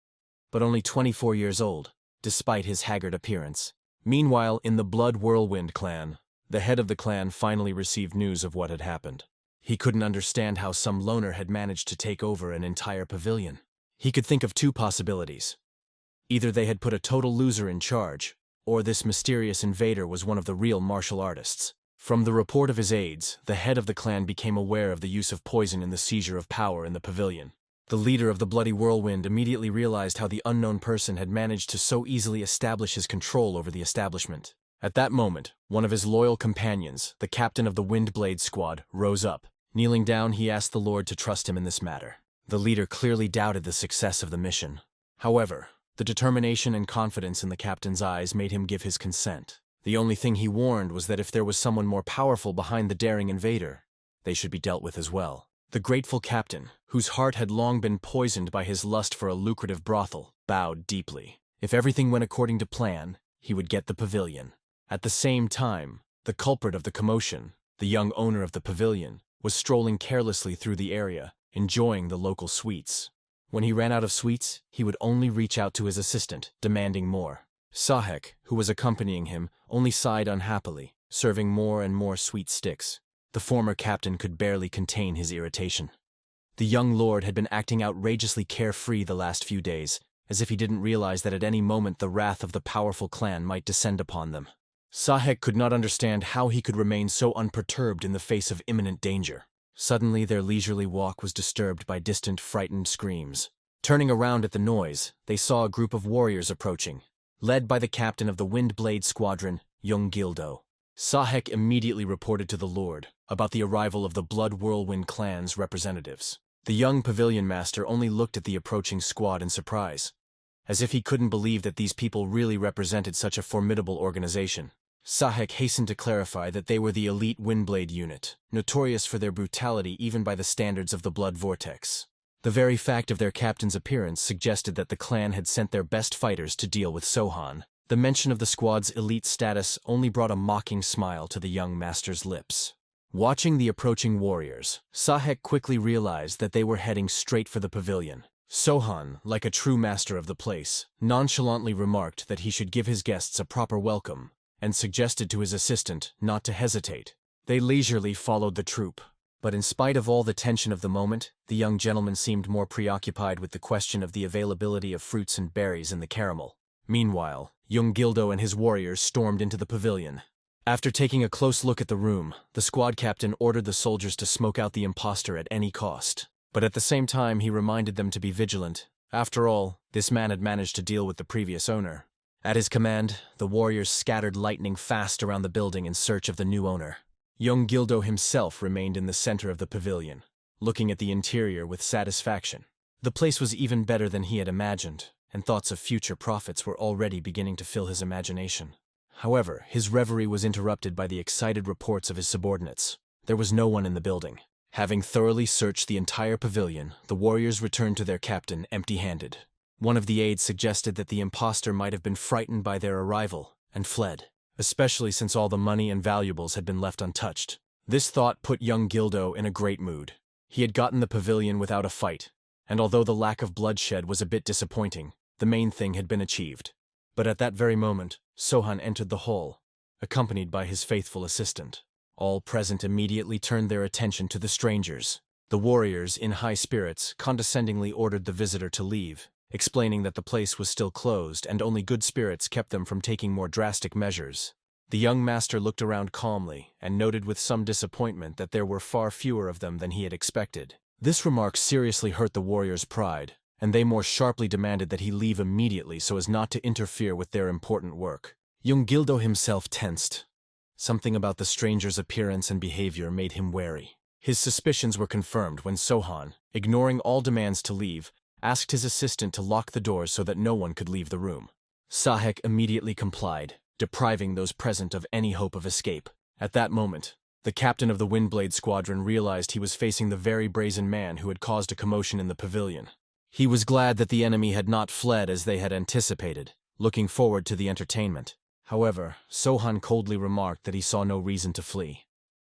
but only 24 years old, despite his haggard appearance. Meanwhile, in the Blood Whirlwind clan, the head of the clan finally received news of what had happened. He couldn't understand how some loner had managed to take over an entire pavilion. He could think of two possibilities. Either they had put a total loser in charge, or this mysterious invader was one of the real martial artists. From the report of his aides, the head of the clan became aware of the use of poison in the seizure of power in the pavilion. The leader of the Bloody Whirlwind immediately realized how the unknown person had managed to so easily establish his control over the establishment. At that moment, one of his loyal companions, the captain of the Windblade squad, rose up. Kneeling down, he asked the Lord to trust him in this matter. The leader clearly doubted the success of the mission. However, the determination and confidence in the captain's eyes made him give his consent. The only thing he warned was that if there was someone more powerful behind the daring invader, they should be dealt with as well. The grateful captain, whose heart had long been poisoned by his lust for a lucrative brothel, bowed deeply. If everything went according to plan, he would get the pavilion. At the same time, the culprit of the commotion, the young owner of the pavilion, was strolling carelessly through the area, enjoying the local sweets. When he ran out of sweets, he would only reach out to his assistant, demanding more. Sahek, who was accompanying him, only sighed unhappily, serving more and more sweet sticks. The former captain could barely contain his irritation. The young lord had been acting outrageously carefree the last few days, as if he didn't realize that at any moment the wrath of the powerful clan might descend upon them. Sahek could not understand how he could remain so unperturbed in the face of imminent danger. Suddenly their leisurely walk was disturbed by distant, frightened screams. Turning around at the noise, they saw a group of warriors approaching, led by the captain of the Windblade squadron, young Gildo. Sahek immediately reported to the Lord about the arrival of the Blood Whirlwind clan's representatives. The young pavilion master only looked at the approaching squad in surprise, as if he couldn't believe that these people really represented such a formidable organization. Sahek hastened to clarify that they were the elite Windblade unit, notorious for their brutality even by the standards of the Blood Vortex. The very fact of their captain's appearance suggested that the clan had sent their best fighters to deal with Sohan. The mention of the squad's elite status only brought a mocking smile to the young master's lips. Watching the approaching warriors, Sahek quickly realized that they were heading straight for the pavilion. Sohan, like a true master of the place, nonchalantly remarked that he should give his guests a proper welcome, and suggested to his assistant not to hesitate. They leisurely followed the troop, but in spite of all the tension of the moment, the young gentleman seemed more preoccupied with the question of the availability of fruits and berries in the caramel. Meanwhile, young Gildo and his warriors stormed into the pavilion. After taking a close look at the room, the squad captain ordered the soldiers to smoke out the impostor at any cost. But at the same time, he reminded them to be vigilant. After all, this man had managed to deal with the previous owner. At his command, the warriors scattered lightning fast around the building in search of the new owner. Young Gildo himself remained in the center of the pavilion, looking at the interior with satisfaction. The place was even better than he had imagined, and thoughts of future profits were already beginning to fill his imagination. However, his reverie was interrupted by the excited reports of his subordinates. There was no one in the building. Having thoroughly searched the entire pavilion, the warriors returned to their captain empty-handed. One of the aides suggested that the impostor might have been frightened by their arrival and fled, especially since all the money and valuables had been left untouched. This thought put young Gildo in a great mood. He had gotten the pavilion without a fight, and although the lack of bloodshed was a bit disappointing, the main thing had been achieved. But at that very moment, Sohan entered the hall, accompanied by his faithful assistant. All present immediately turned their attention to the strangers. The warriors, in high spirits, condescendingly ordered the visitor to leave, explaining that the place was still closed and only good spirits kept them from taking more drastic measures. The young master looked around calmly and noted with some disappointment that there were far fewer of them than he had expected. This remark seriously hurt the warriors' pride, and they more sharply demanded that he leave immediately so as not to interfere with their important work. Young Gildo himself tensed. Something about the stranger's appearance and behavior made him wary. His suspicions were confirmed when Sohan, ignoring all demands to leave, asked his assistant to lock the doors so that no one could leave the room. Sahek immediately complied, depriving those present of any hope of escape. At that moment, the captain of the Windblade Squadron realized he was facing the very brazen man who had caused a commotion in the pavilion. He was glad that the enemy had not fled as they had anticipated, looking forward to the entertainment. However, Sohan coldly remarked that he saw no reason to flee.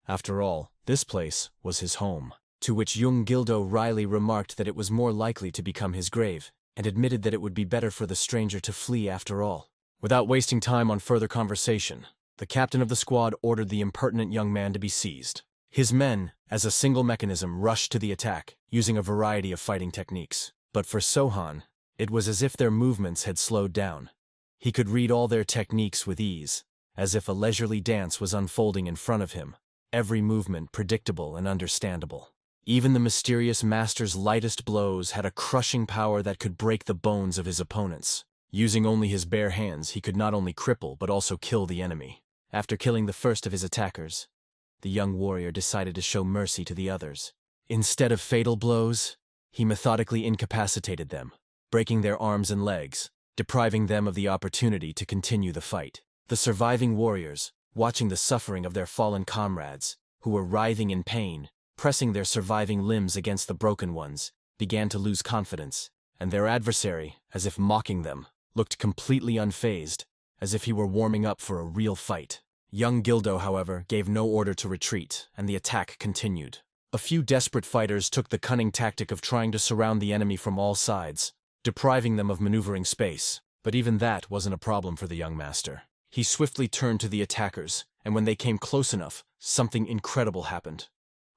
After all, this place was his home. To which young Gildo wryly remarked that it was more likely to become his grave, and admitted that it would be better for the stranger to flee after all. Without wasting time on further conversation, the captain of the squad ordered the impertinent young man to be seized. His men, as a single mechanism, rushed to the attack, using a variety of fighting techniques. But for Sohan, it was as if their movements had slowed down. He could read all their techniques with ease, as if a leisurely dance was unfolding in front of him, every movement predictable and understandable. Even the mysterious master's lightest blows had a crushing power that could break the bones of his opponents. Using only his bare hands, he could not only cripple but also kill the enemy. After killing the first of his attackers, the young warrior decided to show mercy to the others. Instead of fatal blows, he methodically incapacitated them, breaking their arms and legs, depriving them of the opportunity to continue the fight. The surviving warriors, watching the suffering of their fallen comrades, who were writhing in pain, pressing their surviving limbs against the broken ones, began to lose confidence, and their adversary, as if mocking them, looked completely unfazed, as if he were warming up for a real fight. Young Gildo, however, gave no order to retreat, and the attack continued. A few desperate fighters took the cunning tactic of trying to surround the enemy from all sides, depriving them of maneuvering space. But even that wasn't a problem for the young master. He swiftly turned to the attackers, and when they came close enough, something incredible happened.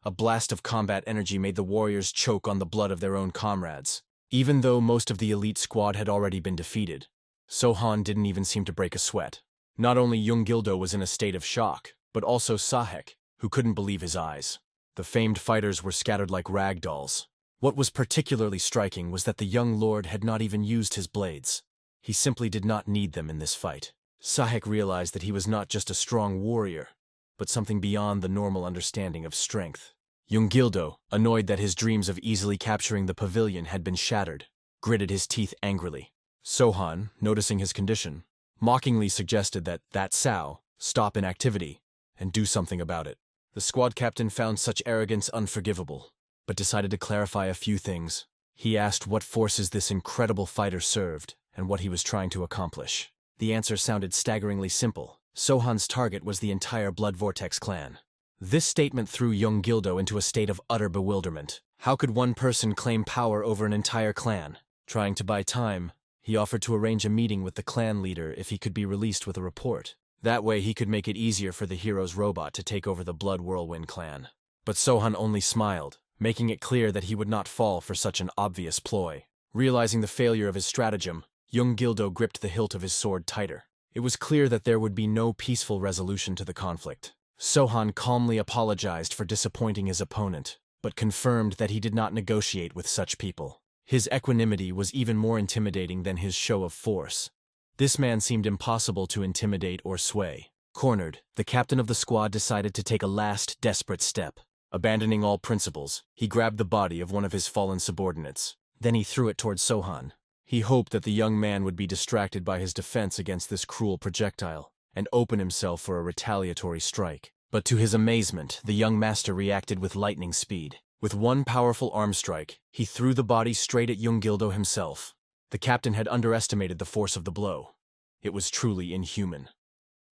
A blast of combat energy made the warriors choke on the blood of their own comrades. Even though most of the elite squad had already been defeated, Sohan didn't even seem to break a sweat. Not only young Gildo was in a state of shock, but also Sahek, who couldn't believe his eyes. The famed fighters were scattered like rag dolls. What was particularly striking was that the young lord had not even used his blades. He simply did not need them in this fight. Sahek realized that he was not just a strong warrior, but something beyond the normal understanding of strength. Young Gildo, annoyed that his dreams of easily capturing the pavilion had been shattered, gritted his teeth angrily. Sohan, noticing his condition, mockingly suggested that sow stop inactivity and do something about it. The squad captain found such arrogance unforgivable, but decided to clarify a few things. He asked what forces this incredible fighter served and what he was trying to accomplish. The answer sounded staggeringly simple. Sohan's target was the entire Blood Vortex clan. This statement threw young Gildo into a state of utter bewilderment. How could one person claim power over an entire clan? Trying to buy time, he offered to arrange a meeting with the clan leader if he could be released with a report. That way he could make it easier for the hero's robot to take over the Blood Whirlwind clan. But Sohan only smiled, making it clear that he would not fall for such an obvious ploy. Realizing the failure of his stratagem, young Gildo gripped the hilt of his sword tighter. It was clear that there would be no peaceful resolution to the conflict. Sohan calmly apologized for disappointing his opponent, but confirmed that he did not negotiate with such people. His equanimity was even more intimidating than his show of force. This man seemed impossible to intimidate or sway. Cornered, the captain of the squad decided to take a last, desperate step. Abandoning all principles, he grabbed the body of one of his fallen subordinates. Then he threw it towards Sohan. He hoped that the young man would be distracted by his defense against this cruel projectile, and open himself for a retaliatory strike. But to his amazement, the young master reacted with lightning speed. With one powerful arm strike, he threw the body straight at young Gildo himself. The captain had underestimated the force of the blow. It was truly inhuman.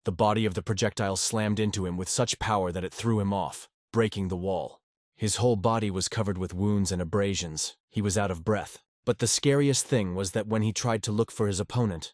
The body of the projectile slammed into him with such power that it threw him off, breaking the wall. His whole body was covered with wounds and abrasions. He was out of breath. But the scariest thing was that when he tried to look for his opponent,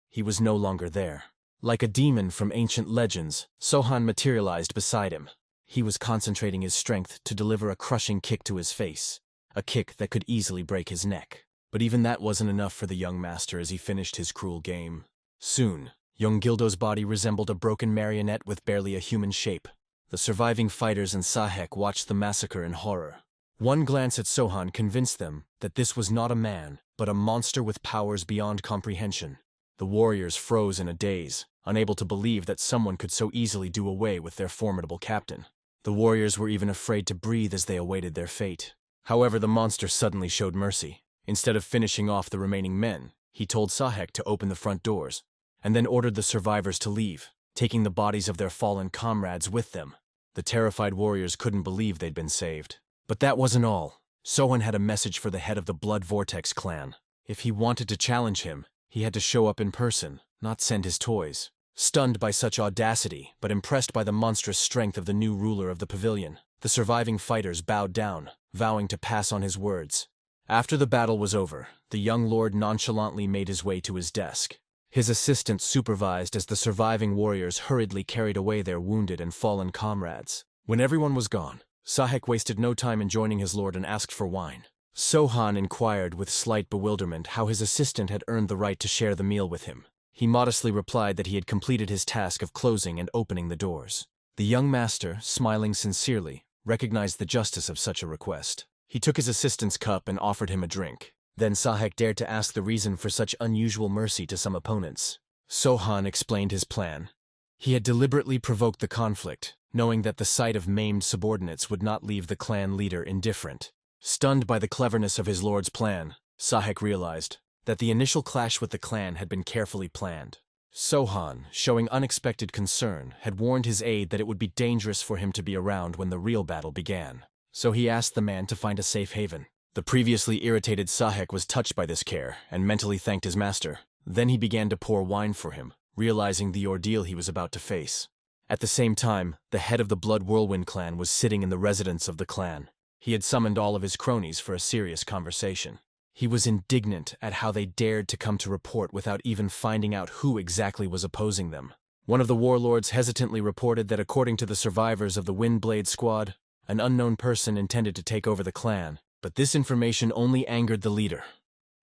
he was no longer there. Like a demon from ancient legends, Sohan materialized beside him. He was concentrating his strength to deliver a crushing kick to his face, a kick that could easily break his neck. But even that wasn't enough for the young master as he finished his cruel game. Soon, young Gildo's body resembled a broken marionette with barely a human shape. The surviving fighters and Sahek watched the massacre in horror. One glance at Sohan convinced them that this was not a man, but a monster with powers beyond comprehension. The warriors froze in a daze, unable to believe that someone could so easily do away with their formidable captain. The warriors were even afraid to breathe as they awaited their fate. However, the monster suddenly showed mercy. Instead of finishing off the remaining men, he told Sahek to open the front doors, and then ordered the survivors to leave, taking the bodies of their fallen comrades with them. The terrified warriors couldn't believe they'd been saved. But that wasn't all. Sohan had a message for the head of the Blood Vortex clan. If he wanted to challenge him, he had to show up in person, not send his toys. Stunned by such audacity, but impressed by the monstrous strength of the new ruler of the pavilion, the surviving fighters bowed down, vowing to pass on his words. After the battle was over, the young lord nonchalantly made his way to his desk. His assistant supervised as the surviving warriors hurriedly carried away their wounded and fallen comrades. When everyone was gone, Sahek wasted no time in joining his lord and asked for wine. Sohan inquired with slight bewilderment how his assistant had earned the right to share the meal with him. He modestly replied that he had completed his task of closing and opening the doors. The young master, smiling sincerely, recognized the justice of such a request. He took his assistant's cup and offered him a drink. Then Sahek dared to ask the reason for such unusual mercy to some opponents. Sohan explained his plan. He had deliberately provoked the conflict, knowing that the sight of maimed subordinates would not leave the clan leader indifferent. Stunned by the cleverness of his lord's plan, Sahek realized that the initial clash with the clan had been carefully planned. Sohan, showing unexpected concern, had warned his aide that it would be dangerous for him to be around when the real battle began. So he asked the man to find a safe haven. The previously irritated Sahek was touched by this care and mentally thanked his master. Then he began to pour wine for him, realizing the ordeal he was about to face. At the same time, the head of the Blood Whirlwind clan was sitting in the residence of the clan. He had summoned all of his cronies for a serious conversation. He was indignant at how they dared to come to report without even finding out who exactly was opposing them. One of the warlords hesitantly reported that according to the survivors of the Windblade squad, an unknown person intended to take over the clan, but this information only angered the leader.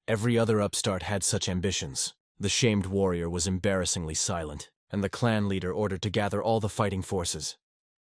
Every other upstart had such ambitions. The shamed warrior was embarrassingly silent, and the clan leader ordered to gather all the fighting forces.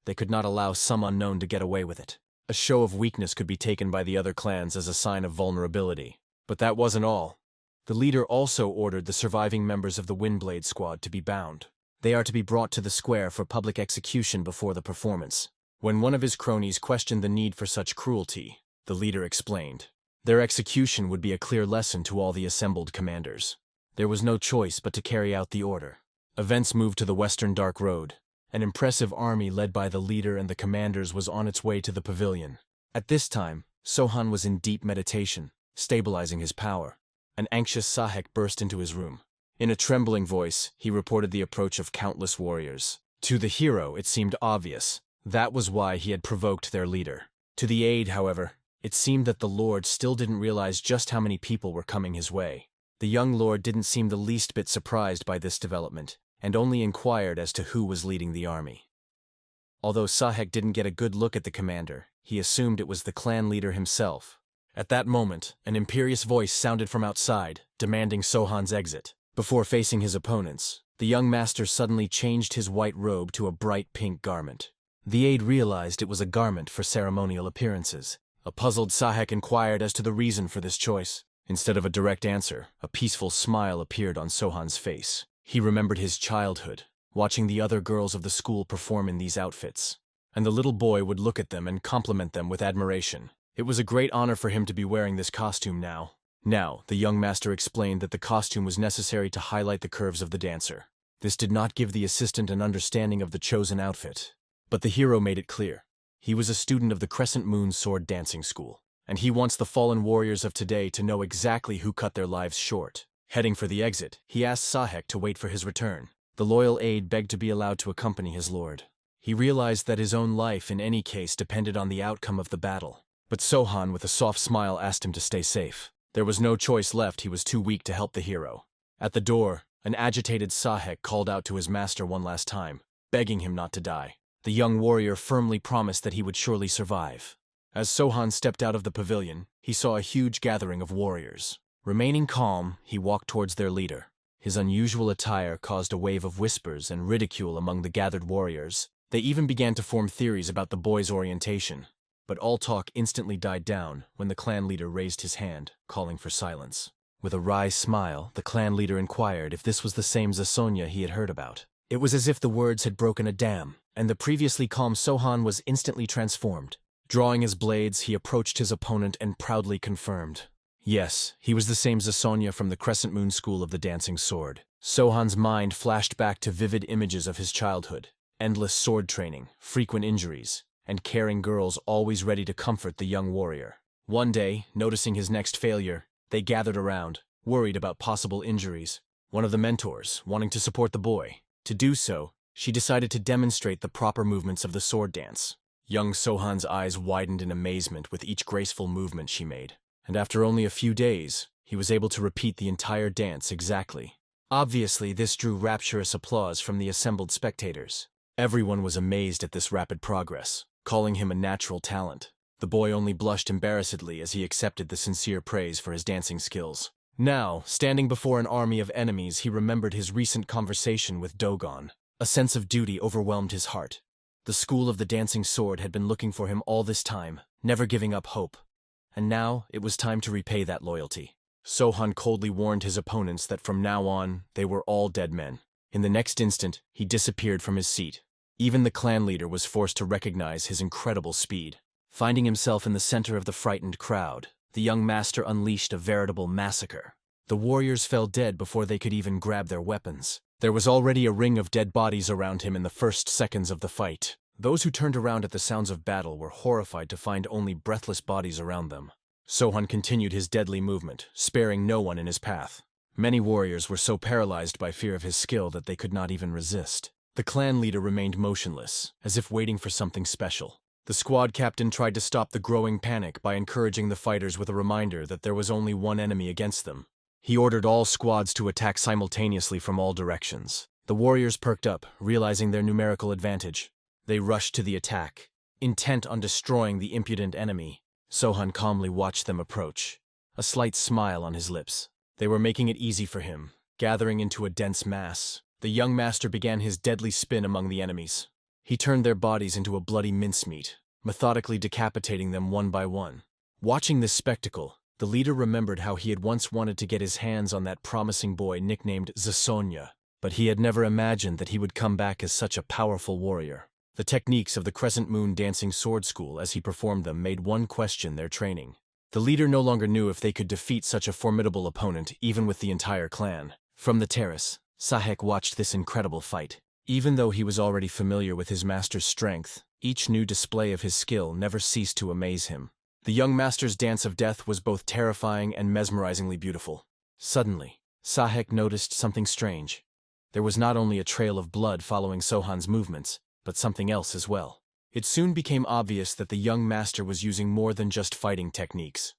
They could not allow some unknown to get away with it. A show of weakness could be taken by the other clans as a sign of vulnerability. But that wasn't all. The leader also ordered the surviving members of the Windblade squad to be bound. They are to be brought to the square for public execution before the performance. When one of his cronies questioned the need for such cruelty, the leader explained. Their execution would be a clear lesson to all the assembled commanders. There was no choice but to carry out the order. Events moved to the Western Dark Road. An impressive army led by the leader and the commanders was on its way to the pavilion. At this time, Sohan was in deep meditation, stabilizing his power. An anxious Sahek burst into his room. In a trembling voice, he reported the approach of countless warriors. To the hero, it seemed obvious. That was why he had provoked their leader. To the aide, however, it seemed that the lord still didn't realize just how many people were coming his way. The young lord didn't seem the least bit surprised by this development, and only inquired as to who was leading the army. Although Sahek didn't get a good look at the commander, he assumed it was the clan leader himself. At that moment, an imperious voice sounded from outside, demanding Sohan's exit. Before facing his opponents, the young master suddenly changed his white robe to a bright pink garment. The aide realized it was a garment for ceremonial appearances. A puzzled Sahek inquired as to the reason for this choice. Instead of a direct answer, a peaceful smile appeared on Sohan's face. He remembered his childhood, watching the other girls of the school perform in these outfits. And the little boy would look at them and compliment them with admiration. It was a great honor for him to be wearing this costume now. Now, the young master explained that the costume was necessary to highlight the curves of the dancer. This did not give the assistant an understanding of the chosen outfit. But the hero made it clear. He was a student of the Crescent Moon Sword Dancing School, and he wants the fallen warriors of today to know exactly who cut their lives short. Heading for the exit, he asked Sahek to wait for his return. The loyal aide begged to be allowed to accompany his lord. He realized that his own life in any case depended on the outcome of the battle. But Sohan with a soft smile asked him to stay safe. There was no choice left, he was too weak to help the hero. At the door, an agitated Sahek called out to his master one last time, begging him not to die. The young warrior firmly promised that he would surely survive. As Sohan stepped out of the pavilion, he saw a huge gathering of warriors. Remaining calm, he walked towards their leader. His unusual attire caused a wave of whispers and ridicule among the gathered warriors. They even began to form theories about the boy's orientation. But all talk instantly died down when the clan leader raised his hand, calling for silence. With a wry smile, the clan leader inquired if this was the same Zasonya he had heard about. It was as if the words had broken a dam, and the previously calm Sohan was instantly transformed. Drawing his blades, he approached his opponent and proudly confirmed. Yes, he was the same Zasonya from the Crescent Moon School of the Dancing Sword. Sohan's mind flashed back to vivid images of his childhood. Endless sword training, frequent injuries, and caring girls always ready to comfort the young warrior. One day, noticing his next failure, they gathered around, worried about possible injuries. One of the mentors, wanting to support the boy. To do so, she decided to demonstrate the proper movements of the sword dance. Young Sohan's eyes widened in amazement with each graceful movement she made. And after only a few days, he was able to repeat the entire dance exactly. Obviously, this drew rapturous applause from the assembled spectators. Everyone was amazed at this rapid progress, calling him a natural talent. The boy only blushed embarrassedly as he accepted the sincere praise for his dancing skills. Now, standing before an army of enemies, he remembered his recent conversation with Dogon. A sense of duty overwhelmed his heart. The school of the dancing sword had been looking for him all this time, never giving up hope. And now, it was time to repay that loyalty. Sohan coldly warned his opponents that from now on, they were all dead men. In the next instant, he disappeared from his seat. Even the clan leader was forced to recognize his incredible speed. Finding himself in the center of the frightened crowd, the young master unleashed a veritable massacre. The warriors fell dead before they could even grab their weapons. There was already a ring of dead bodies around him in the first seconds of the fight. Those who turned around at the sounds of battle were horrified to find only breathless bodies around them. Sohan continued his deadly movement, sparing no one in his path. Many warriors were so paralyzed by fear of his skill that they could not even resist. The clan leader remained motionless, as if waiting for something special. The squad captain tried to stop the growing panic by encouraging the fighters with a reminder that there was only one enemy against them. He ordered all squads to attack simultaneously from all directions. The warriors perked up, realizing their numerical advantage. They rushed to the attack, intent on destroying the impudent enemy. Sohan calmly watched them approach, a slight smile on his lips. They were making it easy for him, gathering into a dense mass. The young master began his deadly spin among the enemies. He turned their bodies into a bloody mincemeat, methodically decapitating them one by one. Watching this spectacle, the leader remembered how he had once wanted to get his hands on that promising boy nicknamed Zasonya, but he had never imagined that he would come back as such a powerful warrior. The techniques of the Crescent Moon Dancing Sword School as he performed them made one question their training. The leader no longer knew if they could defeat such a formidable opponent, even with the entire clan. From the terrace, Sahek watched this incredible fight. Even though he was already familiar with his master's strength, each new display of his skill never ceased to amaze him. The young master's dance of death was both terrifying and mesmerizingly beautiful. Suddenly, Sahek noticed something strange. There was not only a trail of blood following Sohan's movements, but something else as well. It soon became obvious that the young master was using more than just fighting techniques.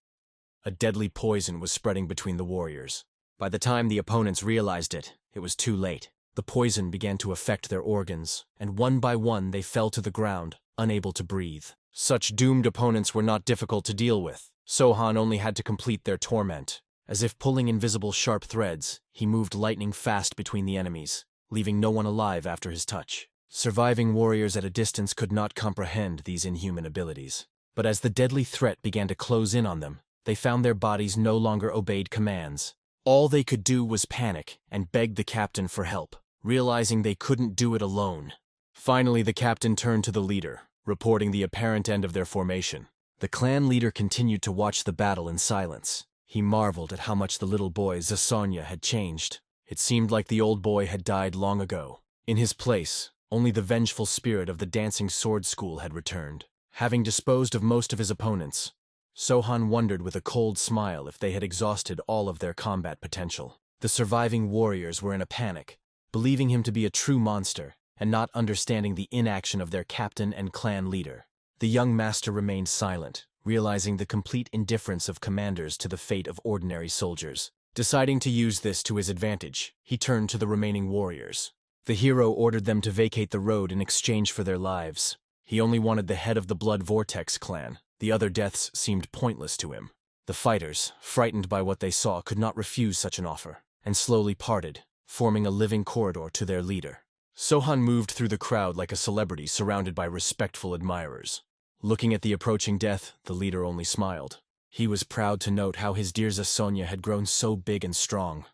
A deadly poison was spreading between the warriors. By the time the opponents realized it, it was too late. The poison began to affect their organs, and one by one they fell to the ground, unable to breathe. Such doomed opponents were not difficult to deal with. Sohan only had to complete their torment. As if pulling invisible sharp threads, he moved lightning fast between the enemies, leaving no one alive after his touch. Surviving warriors at a distance could not comprehend these inhuman abilities. But as the deadly threat began to close in on them, they found their bodies no longer obeyed commands. All they could do was panic and beg the captain for help, realizing they couldn't do it alone. Finally, the captain turned to the leader, reporting the apparent end of their formation. The clan leader continued to watch the battle in silence. He marveled at how much the little boy Zasonya had changed. It seemed like the old boy had died long ago. In his place, only the vengeful spirit of the dancing sword school had returned. Having disposed of most of his opponents, Sohan wondered with a cold smile if they had exhausted all of their combat potential. The surviving warriors were in a panic, believing him to be a true monster, and not understanding the inaction of their captain and clan leader. The young master remained silent, realizing the complete indifference of commanders to the fate of ordinary soldiers. Deciding to use this to his advantage, he turned to the remaining warriors. The hero ordered them to vacate the road in exchange for their lives. He only wanted the head of the Blood Vortex clan. The other deaths seemed pointless to him. The fighters, frightened by what they saw, could not refuse such an offer, and slowly parted, forming a living corridor to their leader. Sohan moved through the crowd like a celebrity surrounded by respectful admirers. Looking at the approaching death, the leader only smiled. He was proud to note how his dear Sonia had grown so big and strong.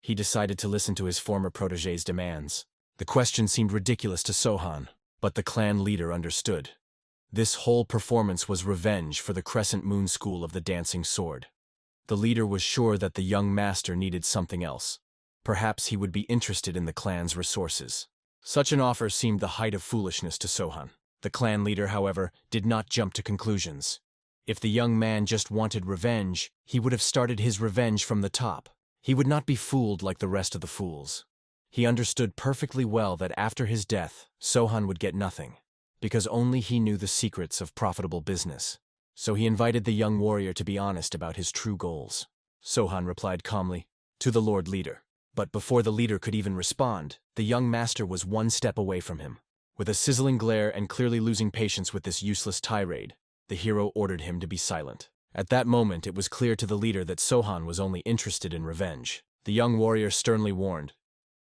He decided to listen to his former protégé's demands. The question seemed ridiculous to Sohan, but the clan leader understood. This whole performance was revenge for the Crescent Moon School of the Dancing Sword. The leader was sure that the young master needed something else. Perhaps he would be interested in the clan's resources. Such an offer seemed the height of foolishness to Sohan. The clan leader, however, did not jump to conclusions. If the young man just wanted revenge, he would have started his revenge from the top. He would not be fooled like the rest of the fools. He understood perfectly well that after his death, Sohan would get nothing, because only he knew the secrets of profitable business. So he invited the young warrior to be honest about his true goals. Sohan replied calmly, "To the Lord Leader." But before the leader could even respond, the young master was one step away from him. With a sizzling glare and clearly losing patience with this useless tirade, the hero ordered him to be silent. At that moment, it was clear to the leader that Sohan was only interested in revenge. The young warrior sternly warned,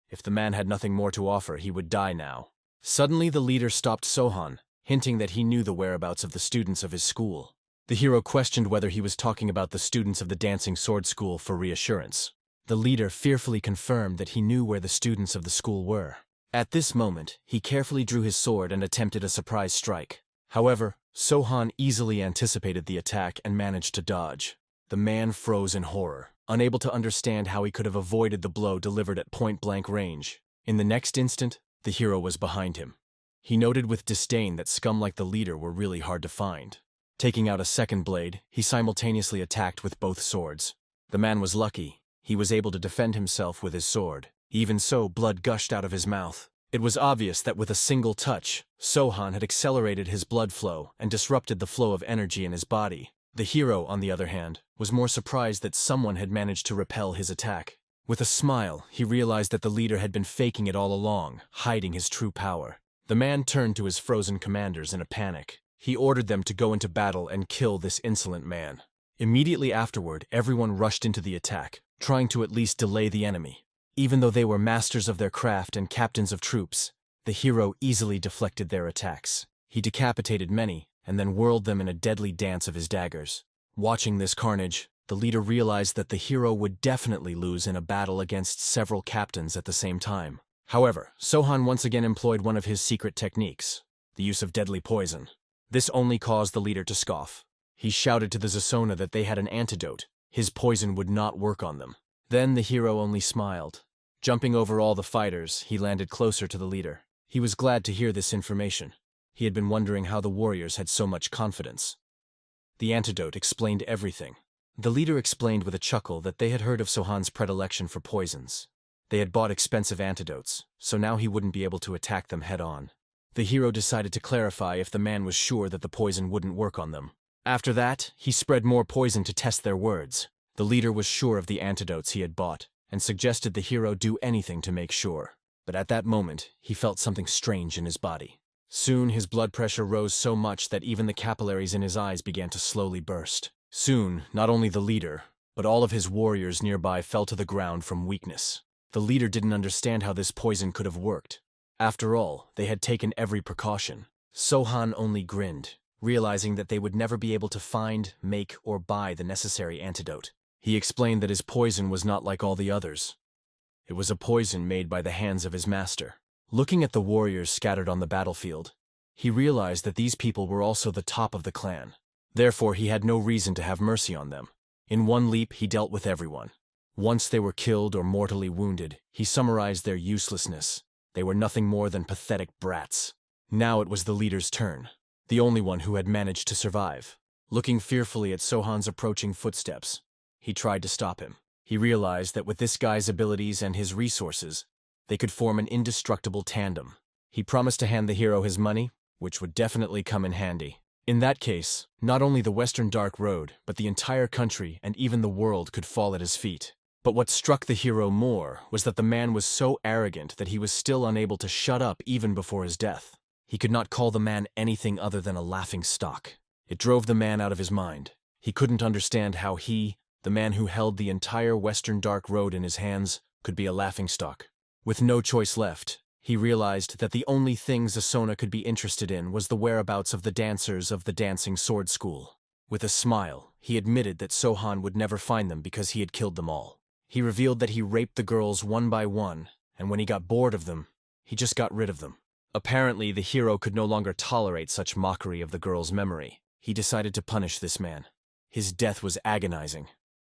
if the man had nothing more to offer, he would die now. Suddenly, the leader stopped Sohan, hinting that he knew the whereabouts of the students of his school. The hero questioned whether he was talking about the students of the Dancing Sword School for reassurance. The leader fearfully confirmed that he knew where the students of the school were. At this moment, he carefully drew his sword and attempted a surprise strike. However, Sohan easily anticipated the attack and managed to dodge. The man froze in horror, unable to understand how he could have avoided the blow delivered at point-blank range. In the next instant, the hero was behind him. He noted with disdain that scum like the leader were really hard to find. Taking out a second blade, he simultaneously attacked with both swords. The man was lucky. He was able to defend himself with his sword. Even so, blood gushed out of his mouth. It was obvious that with a single touch, Sohan had accelerated his blood flow and disrupted the flow of energy in his body. The hero, on the other hand, was more surprised that someone had managed to repel his attack. With a smile, he realized that the leader had been faking it all along, hiding his true power. The man turned to his frozen commanders in a panic. He ordered them to go into battle and kill this insolent man. Immediately afterward, everyone rushed into the attack, trying to at least delay the enemy. Even though they were masters of their craft and captains of troops, the hero easily deflected their attacks. He decapitated many, and then whirled them in a deadly dance of his daggers. Watching this carnage, the leader realized that the hero would definitely lose in a battle against several captains at the same time. However, Sohan once again employed one of his secret techniques, the use of deadly poison. This only caused the leader to scoff. He shouted to the Zasona that they had an antidote. His poison would not work on them. Then the hero only smiled. Jumping over all the fighters, he landed closer to the leader. He was glad to hear this information. He had been wondering how the warriors had so much confidence. The antidote explained everything. The leader explained with a chuckle that they had heard of Sohan's predilection for poisons. They had bought expensive antidotes, so now he wouldn't be able to attack them head-on. The hero decided to clarify if the man was sure that the poison wouldn't work on them. After that, he spread more poison to test their words. The leader was sure of the antidotes he had bought, and suggested the hero do anything to make sure. But at that moment, he felt something strange in his body. Soon his blood pressure rose so much that even the capillaries in his eyes began to slowly burst. Soon, not only the leader, but all of his warriors nearby fell to the ground from weakness. The leader didn't understand how this poison could have worked. After all, they had taken every precaution. Sohan only grinned, realizing that they would never be able to find, make, or buy the necessary antidote. He explained that his poison was not like all the others. It was a poison made by the hands of his master. Looking at the warriors scattered on the battlefield, he realized that these people were also the top of the clan. Therefore, he had no reason to have mercy on them. In one leap, he dealt with everyone. Once they were killed or mortally wounded, he summarized their uselessness. They were nothing more than pathetic brats. Now it was the leader's turn, the only one who had managed to survive. Looking fearfully at Sohan's approaching footsteps, he tried to stop him. He realized that with this guy's abilities and his resources, they could form an indestructible tandem. He promised to hand the hero his money, which would definitely come in handy. In that case, not only the Western Dark Road, but the entire country and even the world could fall at his feet. But what struck the hero more was that the man was so arrogant that he was still unable to shut up even before his death. He could not call the man anything other than a laughingstock. It drove the man out of his mind. He couldn't understand how he, the man who held the entire Western Dark Road in his hands, could be a laughingstock. With no choice left, he realized that the only thing Zasona could be interested in was the whereabouts of the dancers of the Dancing Sword School. With a smile, he admitted that Sohan would never find them because he had killed them all. He revealed that he raped the girls one by one, and when he got bored of them, he just got rid of them. Apparently, the hero could no longer tolerate such mockery of the girl's memory. He decided to punish this man. His death was agonizing.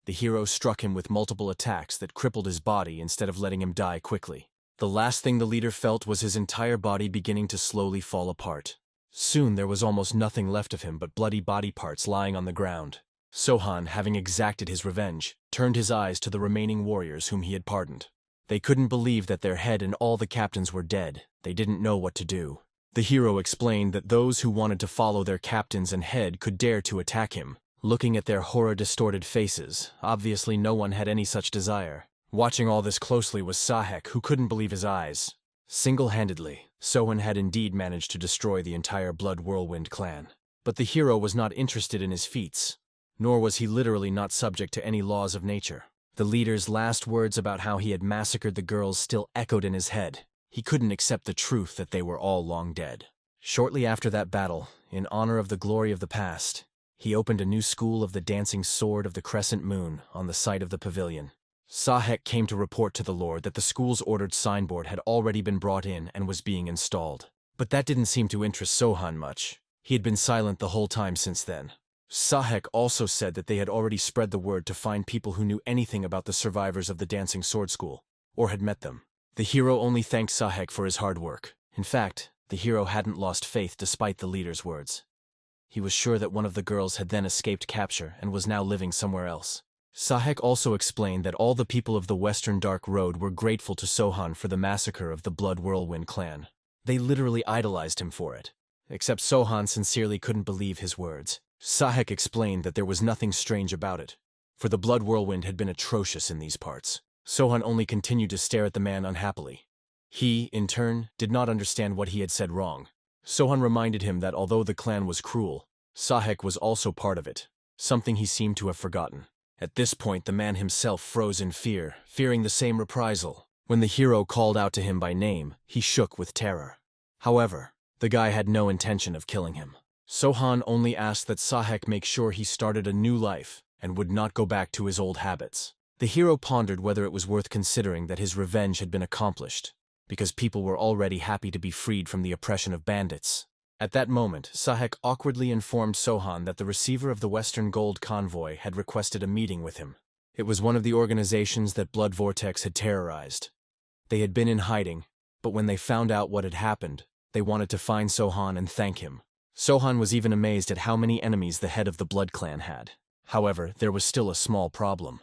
The hero struck him with multiple attacks that crippled his body instead of letting him die quickly. The last thing the leader felt was his entire body beginning to slowly fall apart. Soon there was almost nothing left of him but bloody body parts lying on the ground. Sohan, having exacted his revenge, turned his eyes to the remaining warriors whom he had pardoned. They couldn't believe that their head and all the captains were dead. They didn't know what to do. The hero explained that those who wanted to follow their captains and head could dare to attack him. Looking at their horror-distorted faces, obviously no one had any such desire. Watching all this closely was Sahek, who couldn't believe his eyes. Single-handedly, Sohan had indeed managed to destroy the entire Blood Whirlwind clan. But the hero was not interested in his feats, nor was he literally not subject to any laws of nature. The leader's last words about how he had massacred the girls still echoed in his head. He couldn't accept the truth that they were all long dead. Shortly after that battle, in honor of the glory of the past, he opened a new school of the Dancing Sword of the Crescent Moon on the site of the pavilion. Sahek came to report to the Lord that the school's ordered signboard had already been brought in and was being installed. But that didn't seem to interest Sohan much. He had been silent the whole time since then. Sahek also said that they had already spread the word to find people who knew anything about the survivors of the Dancing Sword School, or had met them. The hero only thanked Sahek for his hard work. In fact, the hero hadn't lost faith despite the leader's words. He was sure that one of the girls had then escaped capture and was now living somewhere else. Sahek also explained that all the people of the Western Dark Road were grateful to Sohan for the massacre of the Blood Whirlwind clan. They literally idolized him for it. Except Sohan sincerely couldn't believe his words. Sahek explained that there was nothing strange about it, for the Blood Whirlwind had been atrocious in these parts. Sohan only continued to stare at the man unhappily. He, in turn, did not understand what he had said wrong. Sohan reminded him that although the clan was cruel, Sahek was also part of it, something he seemed to have forgotten. At this point, the man himself froze in fear, fearing the same reprisal. When the hero called out to him by name, he shook with terror. However, the guy had no intention of killing him. Sohan only asked that Sahek make sure he started a new life and would not go back to his old habits. The hero pondered whether it was worth considering that his revenge had been accomplished, because people were already happy to be freed from the oppression of bandits. At that moment, Sahek awkwardly informed Sohan that the receiver of the Western Gold Convoy had requested a meeting with him. It was one of the organizations that Blood Vortex had terrorized. They had been in hiding, but when they found out what had happened, they wanted to find Sohan and thank him. Sohan was even amazed at how many enemies the head of the Blood Clan had. However, there was still a small problem.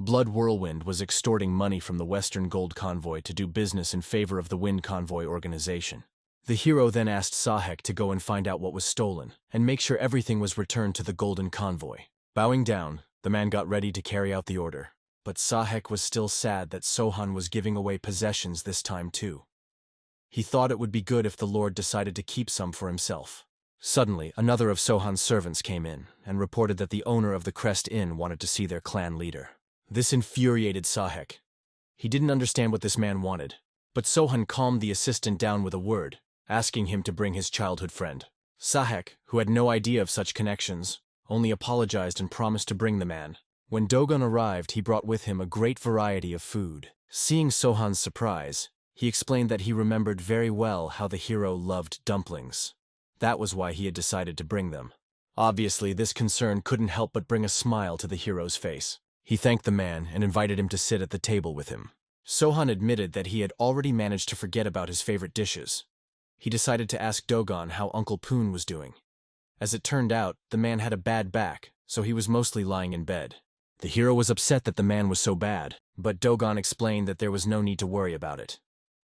Blood Whirlwind was extorting money from the Western Gold Convoy to do business in favor of the Wind Convoy organization. The hero then asked Sahek to go and find out what was stolen, and make sure everything was returned to the Golden Convoy. Bowing down, the man got ready to carry out the order. But Sahek was still sad that Sohan was giving away possessions this time too. He thought it would be good if the Lord decided to keep some for himself. Suddenly, another of Sohan's servants came in, and reported that the owner of the Crest Inn wanted to see their clan leader. This infuriated Sahek. He didn't understand what this man wanted, but Sohan calmed the assistant down with a word, asking him to bring his childhood friend. Sahek, who had no idea of such connections, only apologized and promised to bring the man. When Dogon arrived, he brought with him a great variety of food. Seeing Sohan's surprise, he explained that he remembered very well how the hero loved dumplings. That was why he had decided to bring them. Obviously, this concern couldn't help but bring a smile to the hero's face. He thanked the man and invited him to sit at the table with him. Sohan admitted that he had already managed to forget about his favorite dishes. He decided to ask Dogon how Uncle Poon was doing. As it turned out, the man had a bad back, so he was mostly lying in bed. The hero was upset that the man was so bad, but Dogon explained that there was no need to worry about it.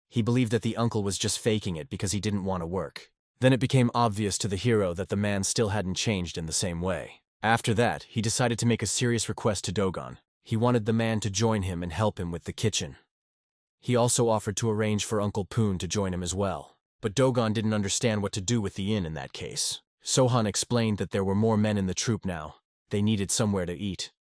He believed that the uncle was just faking it because he didn't want to work. Then it became obvious to the hero that the man still hadn't changed in the same way. After that, he decided to make a serious request to Dogon. He wanted the man to join him and help him with the kitchen. He also offered to arrange for Uncle Poon to join him as well. But Dogon didn't understand what to do with the inn in that case. Sohan explained that there were more men in the troop now. They needed somewhere to eat.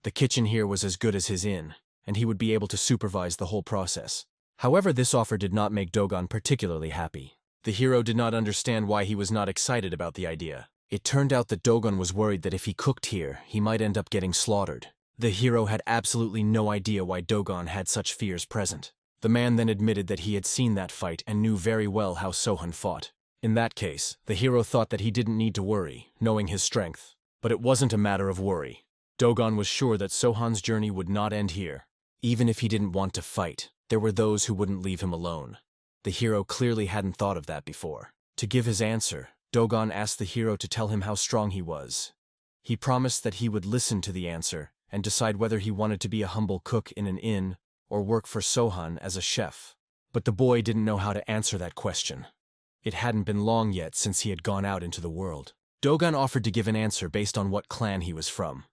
The kitchen here was as good as his inn, and he would be able to supervise the whole process. However, this offer did not make Dogon particularly happy. The hero did not understand why he was not excited about the idea. It turned out that Dogon was worried that if he cooked here, he might end up getting slaughtered. The hero had absolutely no idea why Dogon had such fears present. The man then admitted that he had seen that fight and knew very well how Sohan fought. In that case, the hero thought that he didn't need to worry, knowing his strength. But it wasn't a matter of worry. Dogon was sure that Sohan's journey would not end here. Even if he didn't want to fight, there were those who wouldn't leave him alone. The hero clearly hadn't thought of that before. To give his answer, Dogon asked the hero to tell him how strong he was. He promised that he would listen to the answer and decide whether he wanted to be a humble cook in an inn or work for Sohan as a chef. But the boy didn't know how to answer that question. It hadn't been long yet since he had gone out into the world. Dogon offered to give an answer based on what clan he was from.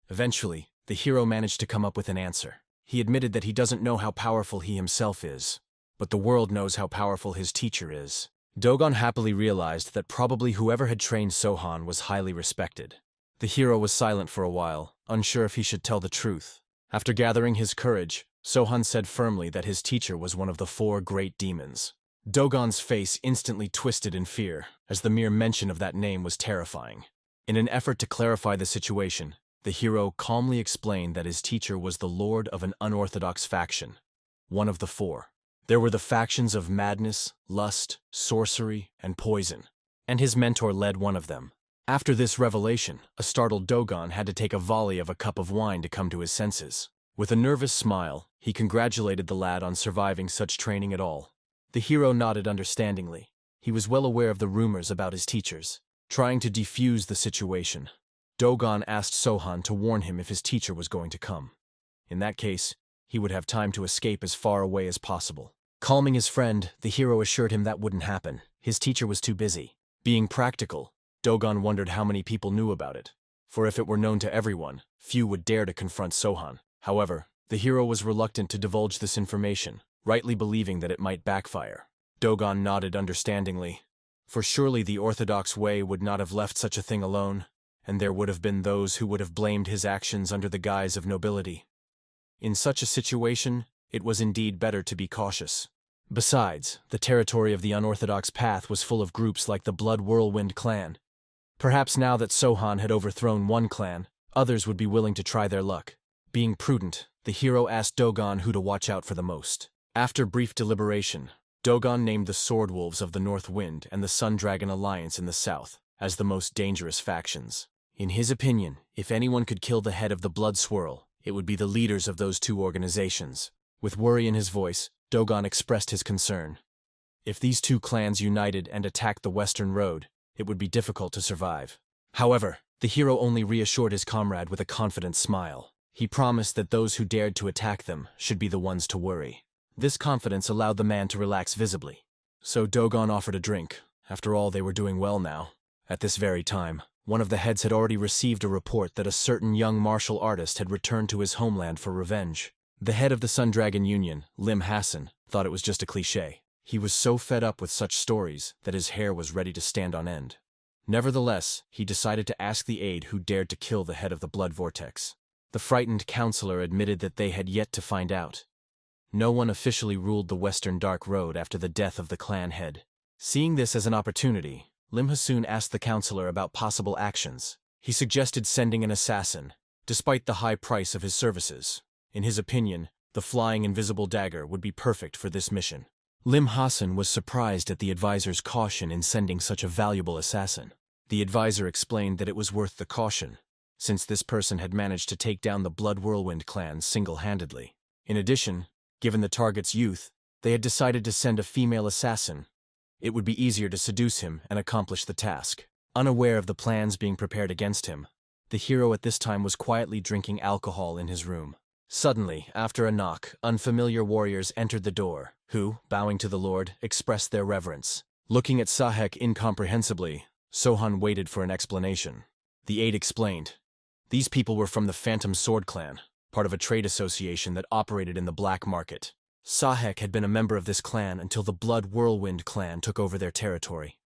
Eventually, the hero managed to come up with an answer. He admitted that he doesn't know how powerful he himself is, but the world knows how powerful his teacher is. Dogon happily realized that probably whoever had trained Sohan was highly respected. The hero was silent for a while, unsure if he should tell the truth. After gathering his courage, Sohan said firmly that his teacher was one of the 4 great demons. Dogon's face instantly twisted in fear, as the mere mention of that name was terrifying. In an effort to clarify the situation, the hero calmly explained that his teacher was the lord of an unorthodox faction, one of the 4. There were the factions of madness, lust, sorcery, and poison, and his mentor led one of them. After this revelation, a startled Dogon had to take a volley of a cup of wine to come to his senses. With a nervous smile, he congratulated the lad on surviving such training at all. The hero nodded understandingly. He was well aware of the rumors about his teachers. Trying to defuse the situation, Dogon asked Sohan to warn him if his teacher was going to come. In that case, he would have time to escape as far away as possible. Calming his friend, the hero assured him that wouldn't happen. His teacher was too busy. Being practical, Dogon wondered how many people knew about it. For if it were known to everyone, few would dare to confront Sohan. However, the hero was reluctant to divulge this information, rightly believing that it might backfire. Dogon nodded understandingly. For surely the orthodox way would not have left such a thing alone, and there would have been those who would have blamed his actions under the guise of nobility. In such a situation, it was indeed better to be cautious. Besides, the territory of the unorthodox path was full of groups like the Blood Whirlwind clan. Perhaps now that Sohan had overthrown one clan, others would be willing to try their luck. Being prudent, the hero asked Dogon who to watch out for the most. After brief deliberation, Dogon named the Sword Wolves of the North Wind and the Sun Dragon Alliance in the south as the most dangerous factions. In his opinion, if anyone could kill the head of the Blood Swirl, it would be the leaders of those 2 organizations. With worry in his voice, Dogon expressed his concern. If these 2 clans united and attacked the Western Road, it would be difficult to survive. However, the hero only reassured his comrade with a confident smile. He promised that those who dared to attack them should be the ones to worry. This confidence allowed the man to relax visibly. So Dogon offered a drink. After all, they were doing well now. At this very time, one of the heads had already received a report that a certain young martial artist had returned to his homeland for revenge. The head of the Sun Dragon Union, Lim Hassan, thought it was just a cliché. He was so fed up with such stories that his hair was ready to stand on end. Nevertheless, he decided to ask the aide who dared to kill the head of the Blood Vortex. The frightened counselor admitted that they had yet to find out. No one officially ruled the Western Dark Road after the death of the clan head. Seeing this as an opportunity, Lim Hassan asked the counselor about possible actions. He suggested sending an assassin, despite the high price of his services. In his opinion, the flying invisible dagger would be perfect for this mission. Lim Hassan was surprised at the advisor's caution in sending such a valuable assassin. The advisor explained that it was worth the caution, since this person had managed to take down the Blood Whirlwind clan single-handedly. In addition, given the target's youth, they had decided to send a female assassin. It would be easier to seduce him and accomplish the task. Unaware of the plans being prepared against him, the hero at this time was quietly drinking alcohol in his room. Suddenly, after a knock, unfamiliar warriors entered the door, who, bowing to the Lord, expressed their reverence. Looking at Sahek incomprehensibly, Sohan waited for an explanation. The aide explained. These people were from the Phantom Sword Clan, part of a trade association that operated in the black market. Sahek had been a member of this clan until the Blood Whirlwind clan took over their territory.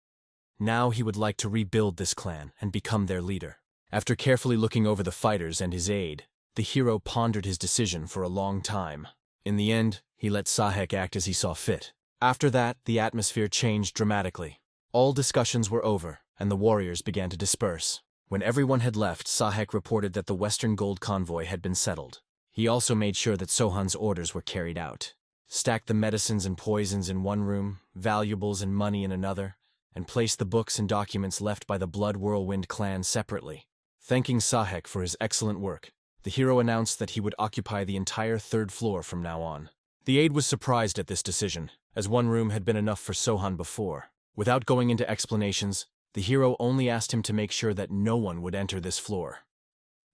Now he would like to rebuild this clan and become their leader. After carefully looking over the fighters and his aide, the hero pondered his decision for a long time. In the end, he let Sahek act as he saw fit. After that, the atmosphere changed dramatically. All discussions were over, and the warriors began to disperse. When everyone had left, Sahek reported that the Western Gold convoy had been settled. He also made sure that Sohan's orders were carried out. Stacked the medicines and poisons in one room, valuables and money in another, and placed the books and documents left by the Blood Whirlwind clan separately. Thanking Sahek for his excellent work, the hero announced that he would occupy the entire third floor from now on. The aide was surprised at this decision, as one room had been enough for Sohan before. Without going into explanations, the hero only asked him to make sure that no one would enter this floor.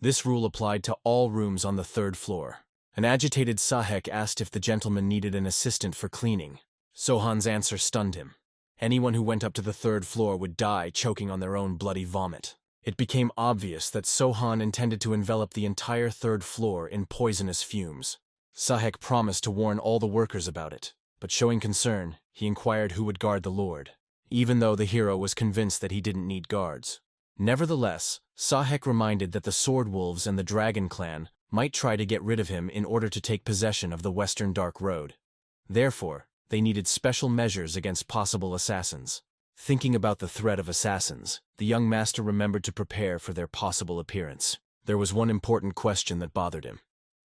This rule applied to all rooms on the third floor. An agitated Sahek asked if the gentleman needed an assistant for cleaning. Sohan's answer stunned him. Anyone who went up to the third floor would die choking on their own bloody vomit. It became obvious that Sohan intended to envelop the entire third floor in poisonous fumes. Sahek promised to warn all the workers about it, but showing concern, he inquired who would guard the Lord, even though the hero was convinced that he didn't need guards. Nevertheless, Sahek reminded that the Sword Wolves and the Dragon Clan might try to get rid of him in order to take possession of the Western Dark Road. Therefore, they needed special measures against possible assassins. Thinking about the threat of assassins, the young master remembered to prepare for their possible appearance. There was one important question that bothered him.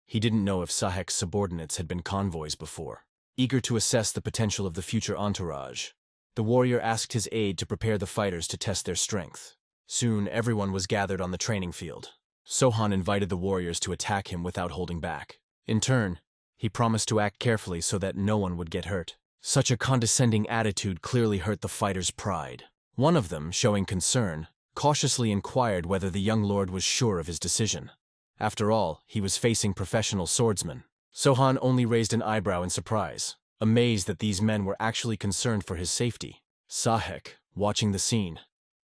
He didn't know if Sahek's subordinates had been convoys before. Eager to assess the potential of the future entourage, the warrior asked his aide to prepare the fighters to test their strength. Soon, everyone was gathered on the training field. Sohan invited the warriors to attack him without holding back. In turn, he promised to act carefully so that no one would get hurt. Such a condescending attitude clearly hurt the fighters' pride. One of them, showing concern, cautiously inquired whether the young lord was sure of his decision. After all, he was facing professional swordsmen. Sohan only raised an eyebrow in surprise, amazed that these men were actually concerned for his safety. Sahek, watching the scene,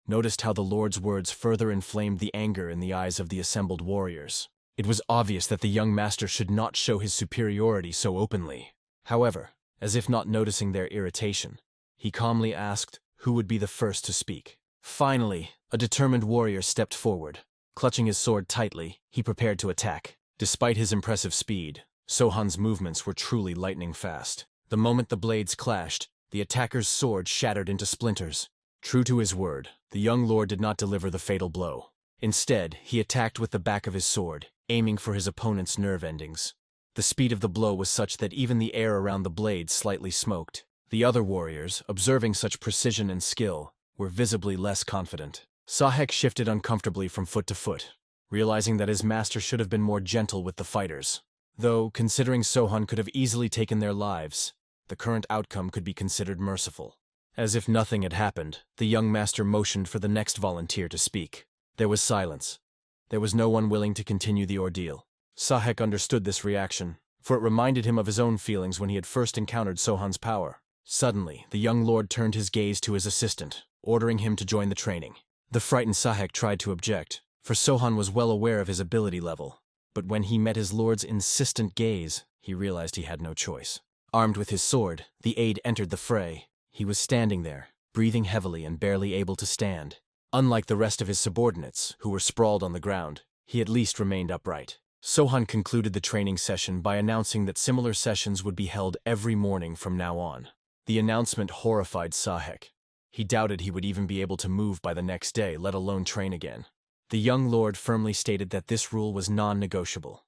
noticed how the Lord's words further inflamed the anger in the eyes of the assembled warriors. It was obvious that the young master should not show his superiority so openly. However, as if not noticing their irritation, he calmly asked who would be the first to speak. Finally, a determined warrior stepped forward. Clutching his sword tightly, he prepared to attack. Despite his impressive speed, Sohan's movements were truly lightning fast. The moment the blades clashed, the attacker's sword shattered into splinters. True to his word, the young lord did not deliver the fatal blow. Instead, he attacked with the back of his sword, aiming for his opponent's nerve endings. The speed of the blow was such that even the air around the blade slightly smoked. The other warriors, observing such precision and skill, were visibly less confident. Sahek shifted uncomfortably from foot to foot, realizing that his master should have been more gentle with the fighters. Though, considering Sohan could have easily taken their lives, the current outcome could be considered merciful. As if nothing had happened, the young master motioned for the next volunteer to speak. There was silence. There was no one willing to continue the ordeal. Sahek understood this reaction, for it reminded him of his own feelings when he had first encountered Sohan's power. Suddenly, the young lord turned his gaze to his assistant, ordering him to join the training. The frightened Sahek tried to object, for Sohan was well aware of his ability level. But when he met his lord's insistent gaze, he realized he had no choice. Armed with his sword, the aide entered the fray. He was standing there, breathing heavily and barely able to stand. Unlike the rest of his subordinates, who were sprawled on the ground, he at least remained upright. Sohan concluded the training session by announcing that similar sessions would be held every morning from now on. The announcement horrified Sahek. He doubted he would even be able to move by the next day, let alone train again. The young lord firmly stated that this rule was non-negotiable.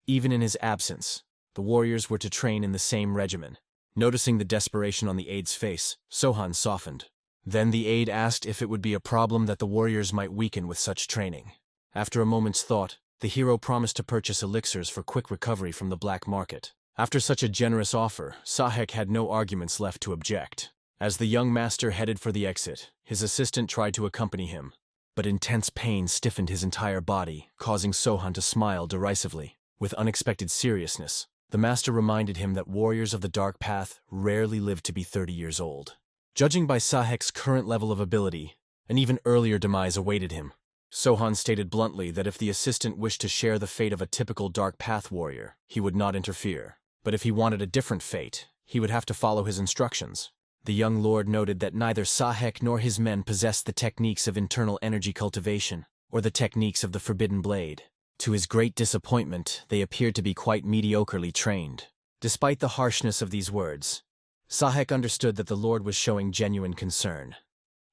Even in his absence, the warriors were to train in the same regimen. Noticing the desperation on the aide's face, Sohan softened. Then the aide asked if it would be a problem that the warriors might weaken with such training. After a moment's thought, the hero promised to purchase elixirs for quick recovery from the black market. After such a generous offer, Sahek had no arguments left to object. As the young master headed for the exit, his assistant tried to accompany him, but intense pain stiffened his entire body, causing Sohan to smile derisively. With unexpected seriousness, the master reminded him that warriors of the Dark Path rarely lived to be 30 years old. Judging by Sahek's current level of ability, an even earlier demise awaited him. Sohan stated bluntly that if the assistant wished to share the fate of a typical Dark Path warrior, he would not interfere. But if he wanted a different fate, he would have to follow his instructions. The young lord noted that neither Sahek nor his men possessed the techniques of internal energy cultivation, or the techniques of the Forbidden Blade. To his great disappointment, they appeared to be quite mediocrely trained. Despite the harshness of these words, Sahek understood that the lord was showing genuine concern.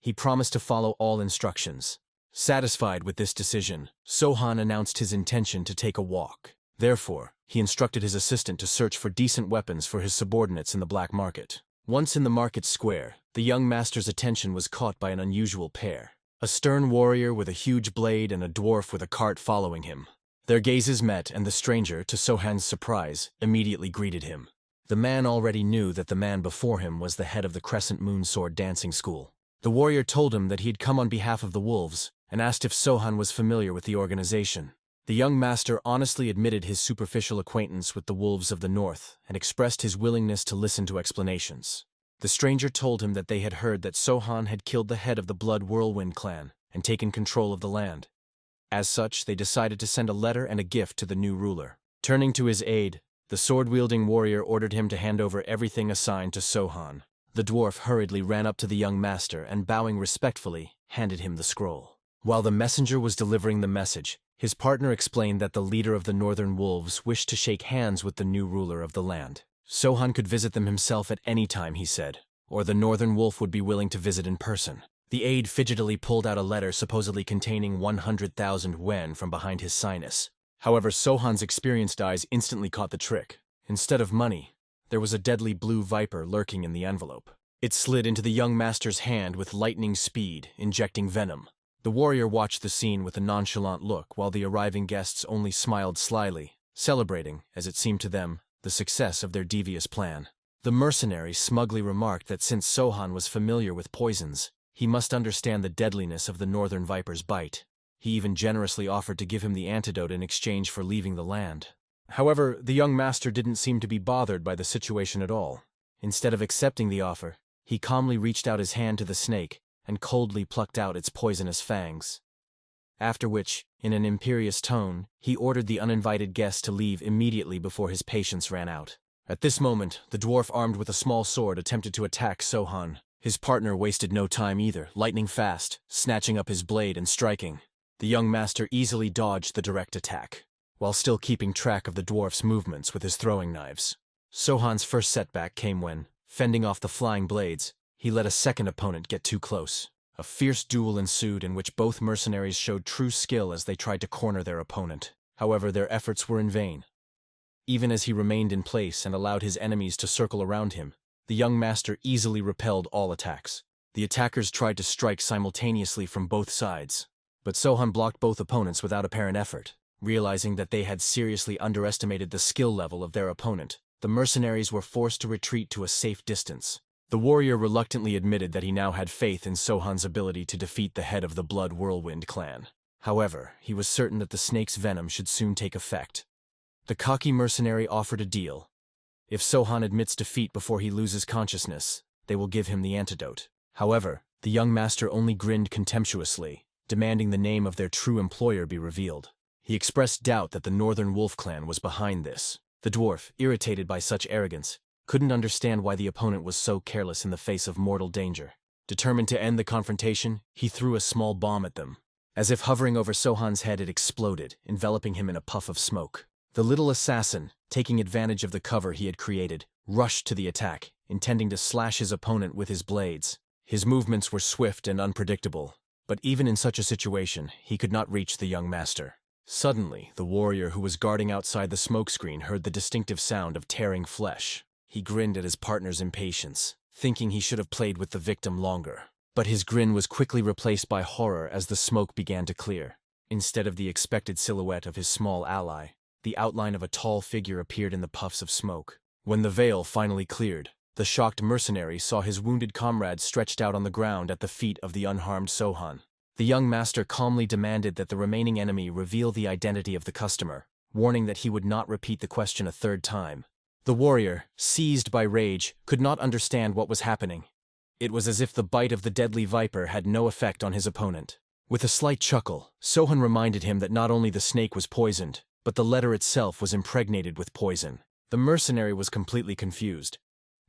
He promised to follow all instructions. Satisfied with this decision, Sohan announced his intention to take a walk. Therefore, he instructed his assistant to search for decent weapons for his subordinates in the black market. Once in the market square, the young master's attention was caught by an unusual pair. A stern warrior with a huge blade and a dwarf with a cart following him. Their gazes met, and the stranger, to Sohan's surprise, immediately greeted him. The man already knew that the man before him was the head of the Crescent Moon Sword Dancing School. The warrior told him that he had come on behalf of the wolves, and asked if Sohan was familiar with the organization. The young master honestly admitted his superficial acquaintance with the wolves of the north, and expressed his willingness to listen to explanations. The stranger told him that they had heard that Sohan had killed the head of the Blood Whirlwind clan, and taken control of the land. As such, they decided to send a letter and a gift to the new ruler. Turning to his aide, the sword-wielding warrior ordered him to hand over everything assigned to Sohan. The dwarf hurriedly ran up to the young master and, bowing respectfully, handed him the scroll. While the messenger was delivering the message, his partner explained that the leader of the northern wolves wished to shake hands with the new ruler of the land. Sohan could visit them himself at any time, he said, or the northern wolf would be willing to visit in person. The aide fidgetily pulled out a letter supposedly containing 100,000 wen from behind his sinus. However, Sohan's experienced eyes instantly caught the trick. Instead of money, there was a deadly blue viper lurking in the envelope. It slid into the young master's hand with lightning speed, injecting venom. The warrior watched the scene with a nonchalant look, while the arriving guests only smiled slyly, celebrating, as it seemed to them, the success of their devious plan. The mercenary smugly remarked that since Sohan was familiar with poisons, he must understand the deadliness of the northern viper's bite. He even generously offered to give him the antidote in exchange for leaving the land. However, the young master didn't seem to be bothered by the situation at all. Instead of accepting the offer, he calmly reached out his hand to the snake and coldly plucked out its poisonous fangs. After which, in an imperious tone, he ordered the uninvited guest to leave immediately before his patience ran out. At this moment, the dwarf armed with a small sword attempted to attack Sohan. His partner wasted no time either, lightning fast, snatching up his blade and striking. The young master easily dodged the direct attack, while still keeping track of the dwarf's movements with his throwing knives. Sohan's first setback came when, fending off the flying blades, he let a second opponent get too close. A fierce duel ensued in which both mercenaries showed true skill as they tried to corner their opponent. However, their efforts were in vain. Even as he remained in place and allowed his enemies to circle around him, the young master easily repelled all attacks. The attackers tried to strike simultaneously from both sides, but Sohan blocked both opponents without apparent effort. Realizing that they had seriously underestimated the skill level of their opponent, the mercenaries were forced to retreat to a safe distance. The warrior reluctantly admitted that he now had faith in Sohan's ability to defeat the head of the Blood Whirlwind clan. However, he was certain that the snake's venom should soon take effect. The cocky mercenary offered a deal. If Sohan admits defeat before he loses consciousness, they will give him the antidote. However, the young master only grinned contemptuously, demanding the name of their true employer be revealed. He expressed doubt that the Northern Wolf clan was behind this. The dwarf, irritated by such arrogance, couldn't understand why the opponent was so careless in the face of mortal danger. Determined to end the confrontation, he threw a small bomb at them. As if hovering over Sohan's head, it exploded, enveloping him in a puff of smoke. The little assassin, taking advantage of the cover he had created, rushed to the attack, intending to slash his opponent with his blades. His movements were swift and unpredictable, but even in such a situation, he could not reach the young master. Suddenly, the warrior who was guarding outside the smokescreen heard the distinctive sound of tearing flesh. He grinned at his partner's impatience, thinking he should have played with the victim longer. But his grin was quickly replaced by horror as the smoke began to clear. Instead of the expected silhouette of his small ally, the outline of a tall figure appeared in the puffs of smoke. When the veil finally cleared, the shocked mercenary saw his wounded comrade stretched out on the ground at the feet of the unharmed Sohan. The young master calmly demanded that the remaining enemy reveal the identity of the customer, warning that he would not repeat the question a third time. The warrior, seized by rage, could not understand what was happening. It was as if the bite of the deadly viper had no effect on his opponent. With a slight chuckle, Sohan reminded him that not only the snake was poisoned, but the letter itself was impregnated with poison. The mercenary was completely confused.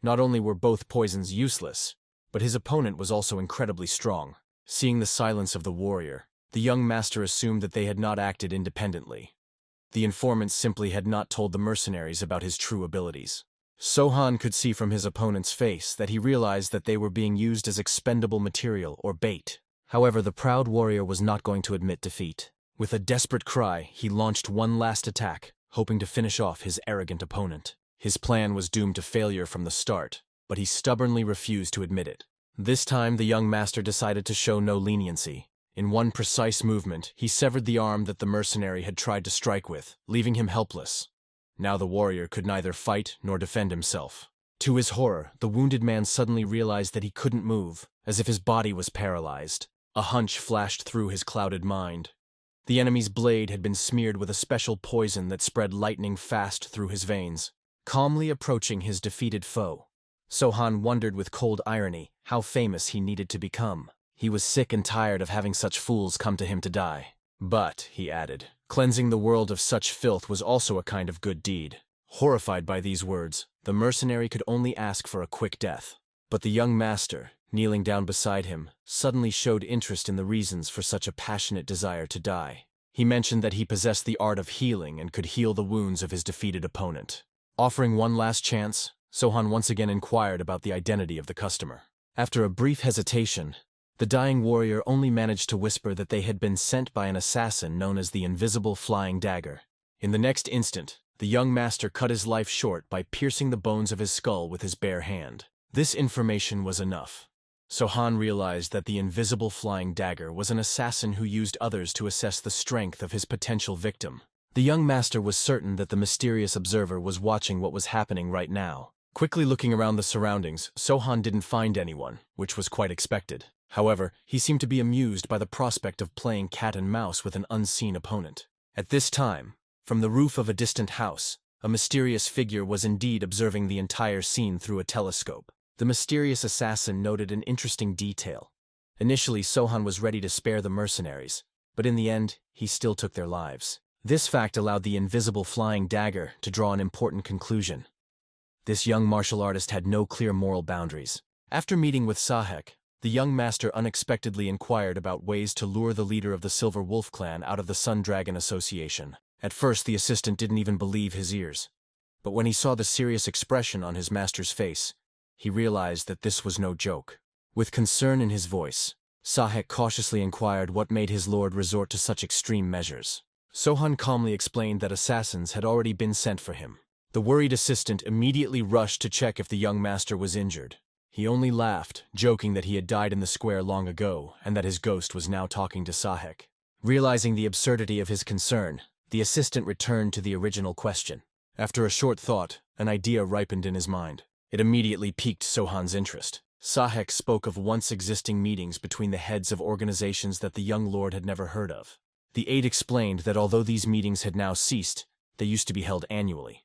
Not only were both poisons useless, but his opponent was also incredibly strong. Seeing the silence of the warrior, the young master assumed that they had not acted independently. The informant simply had not told the mercenaries about his true abilities. Sohan could see from his opponent's face that he realized that they were being used as expendable material or bait. However, the proud warrior was not going to admit defeat. With a desperate cry, he launched one last attack, hoping to finish off his arrogant opponent. His plan was doomed to failure from the start, but he stubbornly refused to admit it. This time, the young master decided to show no leniency. In one precise movement, he severed the arm that the mercenary had tried to strike with, leaving him helpless. Now the warrior could neither fight nor defend himself. To his horror, the wounded man suddenly realized that he couldn't move, as if his body was paralyzed. A hunch flashed through his clouded mind. The enemy's blade had been smeared with a special poison that spread lightning fast through his veins. Calmly approaching his defeated foe, Sohan wondered with cold irony how famous he needed to become. He was sick and tired of having such fools come to him to die. But, he added, cleansing the world of such filth was also a kind of good deed. Horrified by these words, the mercenary could only ask for a quick death. But the young master, kneeling down beside him, suddenly showed interest in the reasons for such a passionate desire to die. He mentioned that he possessed the art of healing and could heal the wounds of his defeated opponent. Offering one last chance, Sohan once again inquired about the identity of the customer. After a brief hesitation, the dying warrior only managed to whisper that they had been sent by an assassin known as the Invisible Flying Dagger. In the next instant, the young master cut his life short by piercing the bones of his skull with his bare hand. This information was enough. Sohan realized that the Invisible Flying Dagger was an assassin who used others to assess the strength of his potential victim. The young master was certain that the mysterious observer was watching what was happening right now. Quickly looking around the surroundings, Sohan didn't find anyone, which was quite expected. However, he seemed to be amused by the prospect of playing cat and mouse with an unseen opponent. At this time, from the roof of a distant house, a mysterious figure was indeed observing the entire scene through a telescope. The mysterious assassin noted an interesting detail. Initially, Sohan was ready to spare the mercenaries, but in the end, he still took their lives. This fact allowed the Invisible Flying Dagger to draw an important conclusion. This young martial artist had no clear moral boundaries. After meeting with Sahek, the young master unexpectedly inquired about ways to lure the leader of the Silver Wolf clan out of the Sun Dragon Association. At first, the assistant didn't even believe his ears. But when he saw the serious expression on his master's face, he realized that this was no joke. With concern in his voice, Sahek cautiously inquired what made his lord resort to such extreme measures. Sohan calmly explained that assassins had already been sent for him. The worried assistant immediately rushed to check if the young master was injured. He only laughed, joking that he had died in the square long ago and that his ghost was now talking to Sahek. Realizing the absurdity of his concern, the assistant returned to the original question. After a short thought, an idea ripened in his mind. It immediately piqued Sohan's interest. Sahek spoke of once existing meetings between the heads of organizations that the young lord had never heard of. The aide explained that although these meetings had now ceased, they used to be held annually.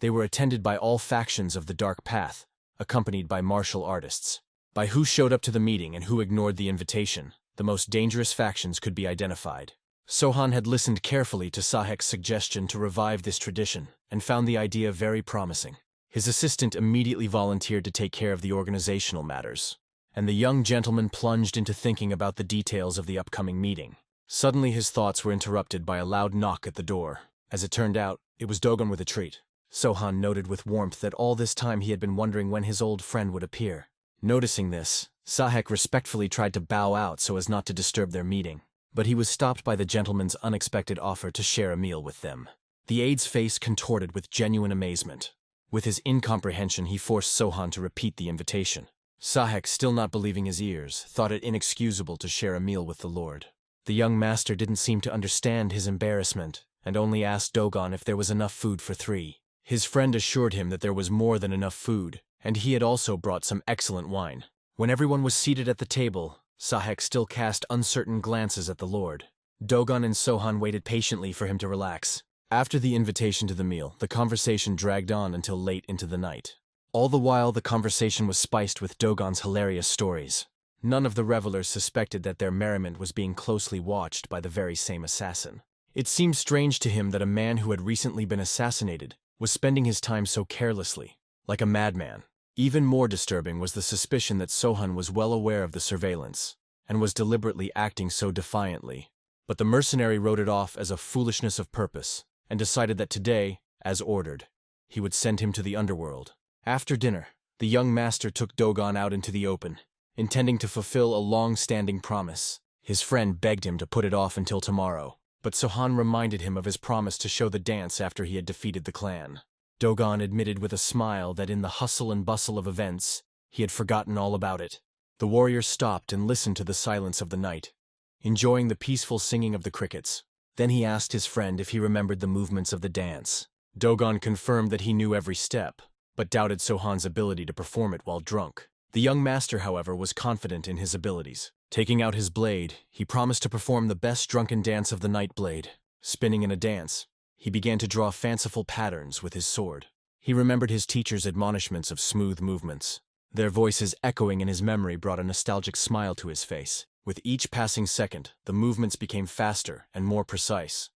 They were attended by all factions of the Dark Path, accompanied by martial artists. By who showed up to the meeting and who ignored the invitation, the most dangerous factions could be identified. Sohan had listened carefully to Sahek's suggestion to revive this tradition and found the idea very promising. His assistant immediately volunteered to take care of the organizational matters, and the young gentleman plunged into thinking about the details of the upcoming meeting. Suddenly his thoughts were interrupted by a loud knock at the door. As it turned out, it was Dogon with a treat. Sohan noted with warmth that all this time he had been wondering when his old friend would appear. Noticing this, Sahek respectfully tried to bow out so as not to disturb their meeting, but he was stopped by the gentleman's unexpected offer to share a meal with them. The aide's face contorted with genuine amazement. With his incomprehension, he forced Sohan to repeat the invitation. Sahek, still not believing his ears, thought it inexcusable to share a meal with the lord. The young master didn't seem to understand his embarrassment, and only asked Dogon if there was enough food for 3. His friend assured him that there was more than enough food, and he had also brought some excellent wine. When everyone was seated at the table, Sahek still cast uncertain glances at the lord. Dogon and Sohan waited patiently for him to relax. After the invitation to the meal, the conversation dragged on until late into the night. All the while, the conversation was spiced with Dogon's hilarious stories. None of the revelers suspected that their merriment was being closely watched by the very same assassin. It seemed strange to him that a man who had recently been assassinated was spending his time so carelessly, like a madman. Even more disturbing was the suspicion that Sohan was well aware of the surveillance, and was deliberately acting so defiantly. But the mercenary wrote it off as a foolishness of purpose, and decided that today, as ordered, he would send him to the underworld. After dinner, the young master took Dogon out into the open, intending to fulfill a long-standing promise. His friend begged him to put it off until tomorrow, but Sohan reminded him of his promise to show the dance after he had defeated the clan. Dogon admitted with a smile that in the hustle and bustle of events, he had forgotten all about it. The warrior stopped and listened to the silence of the night, enjoying the peaceful singing of the crickets. Then he asked his friend if he remembered the movements of the dance. Dogon confirmed that he knew every step, but doubted Sohan's ability to perform it while drunk. The young master, however, was confident in his abilities. Taking out his blade, he promised to perform the best drunken dance of the night blade. Spinning in a dance, he began to draw fanciful patterns with his sword. He remembered his teacher's admonishments of smooth movements. Their voices echoing in his memory brought a nostalgic smile to his face. With each passing second, the movements became faster and more precise.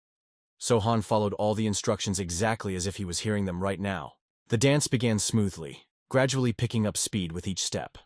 Sohan followed all the instructions exactly as if he was hearing them right now. The dance began smoothly, gradually picking up speed with each step.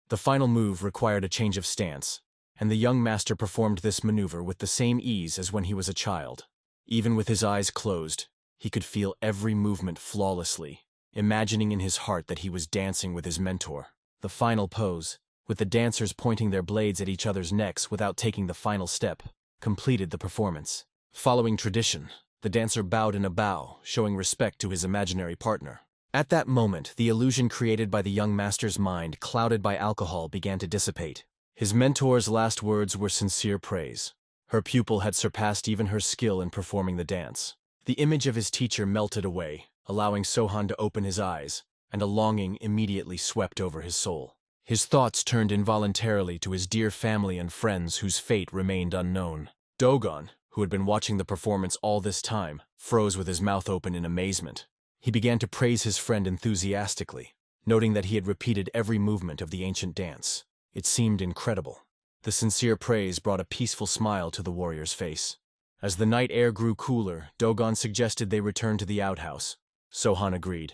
The final move required a change of stance, and the young master performed this maneuver with the same ease as when he was a child. Even with his eyes closed, he could feel every movement flawlessly, imagining in his heart that he was dancing with his mentor. The final pose, with the dancers pointing their blades at each other's necks without taking the final step, completed the performance. Following tradition, the dancer bowed in a bow, showing respect to his imaginary partner. At that moment, the illusion created by the young master's mind, clouded by alcohol, began to dissipate. His mentor's last words were sincere praise. Her pupil had surpassed even her skill in performing the dance. The image of his teacher melted away, allowing Sohan to open his eyes, and a longing immediately swept over his soul. His thoughts turned involuntarily to his dear family and friends whose fate remained unknown. Dogon, who had been watching the performance all this time, froze with his mouth open in amazement. He began to praise his friend enthusiastically, noting that he had repeated every movement of the ancient dance. It seemed incredible. The sincere praise brought a peaceful smile to the warrior's face. As the night air grew cooler, Dogon suggested they return to the outhouse. Sohan agreed,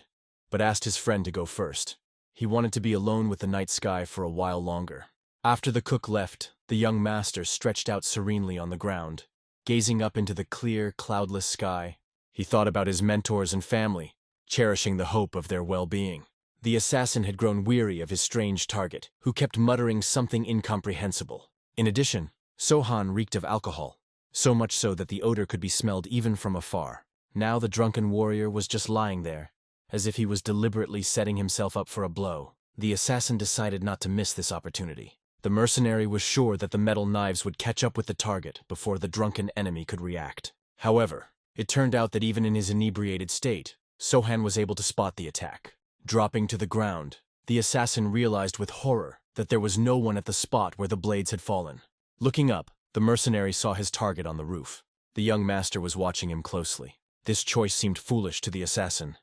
but asked his friend to go first. He wanted to be alone with the night sky for a while longer. After the cook left, the young master stretched out serenely on the ground, gazing up into the clear, cloudless sky. He thought about his mentors and family, cherishing the hope of their well-being. The assassin had grown weary of his strange target, who kept muttering something incomprehensible. In addition, Sohan reeked of alcohol, so much so that the odor could be smelled even from afar. Now the drunken warrior was just lying there, as if he was deliberately setting himself up for a blow. The assassin decided not to miss this opportunity. The mercenary was sure that the metal knives would catch up with the target before the drunken enemy could react. However, it turned out that even in his inebriated state, Sohan was able to spot the attack. Dropping to the ground, the assassin realized with horror that there was no one at the spot where the blades had fallen. Looking up, the mercenary saw his target on the roof. The young master was watching him closely. This choice seemed foolish to the assassin.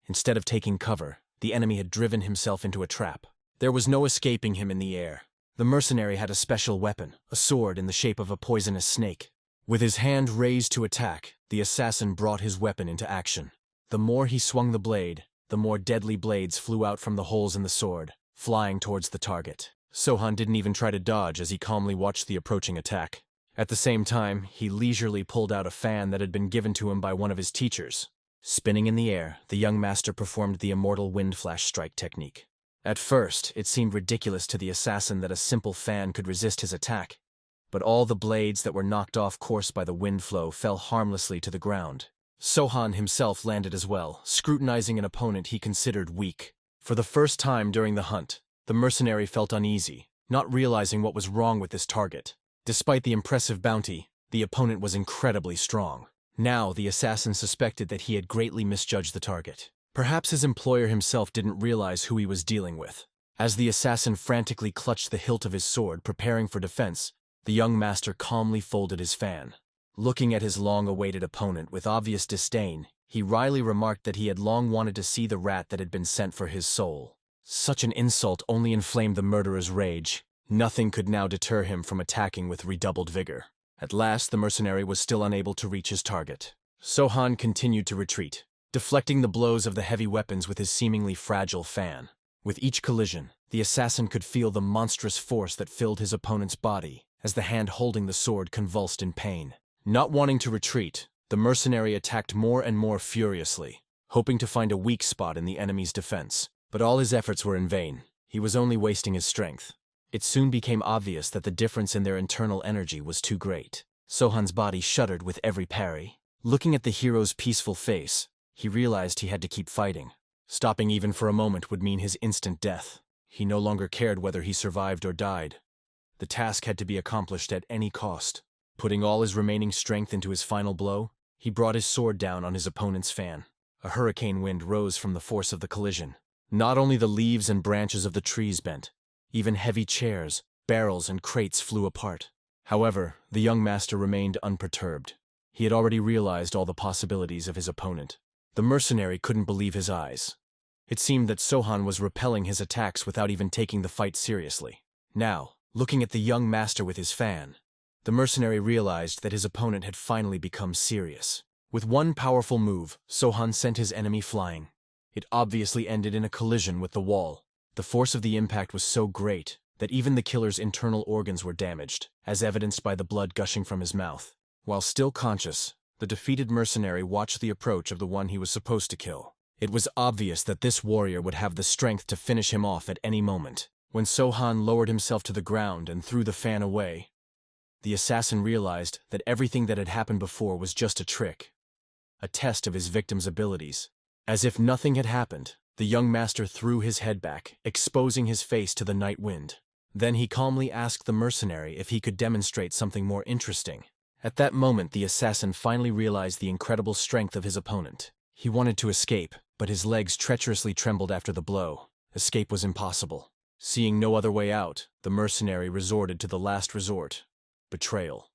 Instead of taking cover, the enemy had driven himself into a trap. There was no escaping him in the air. The mercenary had a special weapon, a sword in the shape of a poisonous snake. With his hand raised to attack, the assassin brought his weapon into action. The more he swung the blade, the more deadly blades flew out from the holes in the sword, flying towards the target. Sohan didn't even try to dodge as he calmly watched the approaching attack. At the same time, he leisurely pulled out a fan that had been given to him by one of his teachers. Spinning in the air, the young master performed the immortal wind flash strike technique. At first, it seemed ridiculous to the assassin that a simple fan could resist his attack, but all the blades that were knocked off course by the wind flow fell harmlessly to the ground. Sohan himself landed as well, scrutinizing an opponent he considered weak. For the first time during the hunt, the mercenary felt uneasy, not realizing what was wrong with his target. Despite the impressive bounty, the opponent was incredibly strong. Now, the assassin suspected that he had greatly misjudged the target. Perhaps his employer himself didn't realize who he was dealing with. As the assassin frantically clutched the hilt of his sword, preparing for defense, the young master calmly folded his fan. Looking at his long-awaited opponent with obvious disdain, he wryly remarked that he had long wanted to see the rat that had been sent for his soul. Such an insult only inflamed the murderer's rage. Nothing could now deter him from attacking with redoubled vigor. At last, the mercenary was still unable to reach his target. Sohan continued to retreat, deflecting the blows of the heavy weapons with his seemingly fragile fan. With each collision, the assassin could feel the monstrous force that filled his opponent's body, as the hand holding the sword convulsed in pain. Not wanting to retreat, the mercenary attacked more and more furiously, hoping to find a weak spot in the enemy's defense. But all his efforts were in vain. He was only wasting his strength. It soon became obvious that the difference in their internal energy was too great. Sohan's body shuddered with every parry. Looking at the hero's peaceful face, he realized he had to keep fighting. Stopping even for a moment would mean his instant death. He no longer cared whether he survived or died. The task had to be accomplished at any cost. Putting all his remaining strength into his final blow, he brought his sword down on his opponent's fan. A hurricane wind rose from the force of the collision. Not only the leaves and branches of the trees bent, even heavy chairs, barrels, and crates flew apart. However, the young master remained unperturbed. He had already realized all the possibilities of his opponent. The mercenary couldn't believe his eyes. It seemed that Sohan was repelling his attacks without even taking the fight seriously. Now, looking at the young master with his fan, the mercenary realized that his opponent had finally become serious. With one powerful move, Sohan sent his enemy flying. It obviously ended in a collision with the wall. The force of the impact was so great that even the killer's internal organs were damaged, as evidenced by the blood gushing from his mouth. While still conscious, the defeated mercenary watched the approach of the one he was supposed to kill. It was obvious that this warrior would have the strength to finish him off at any moment. When Sohan lowered himself to the ground and threw the fan away, the assassin realized that everything that had happened before was just a trick, a test of his victim's abilities. As if nothing had happened, the young master threw his head back, exposing his face to the night wind. Then he calmly asked the mercenary if he could demonstrate something more interesting. At that moment, the assassin finally realized the incredible strength of his opponent. He wanted to escape, but his legs treacherously trembled after the blow. Escape was impossible. Seeing no other way out, the mercenary resorted to the last resort: betrayal.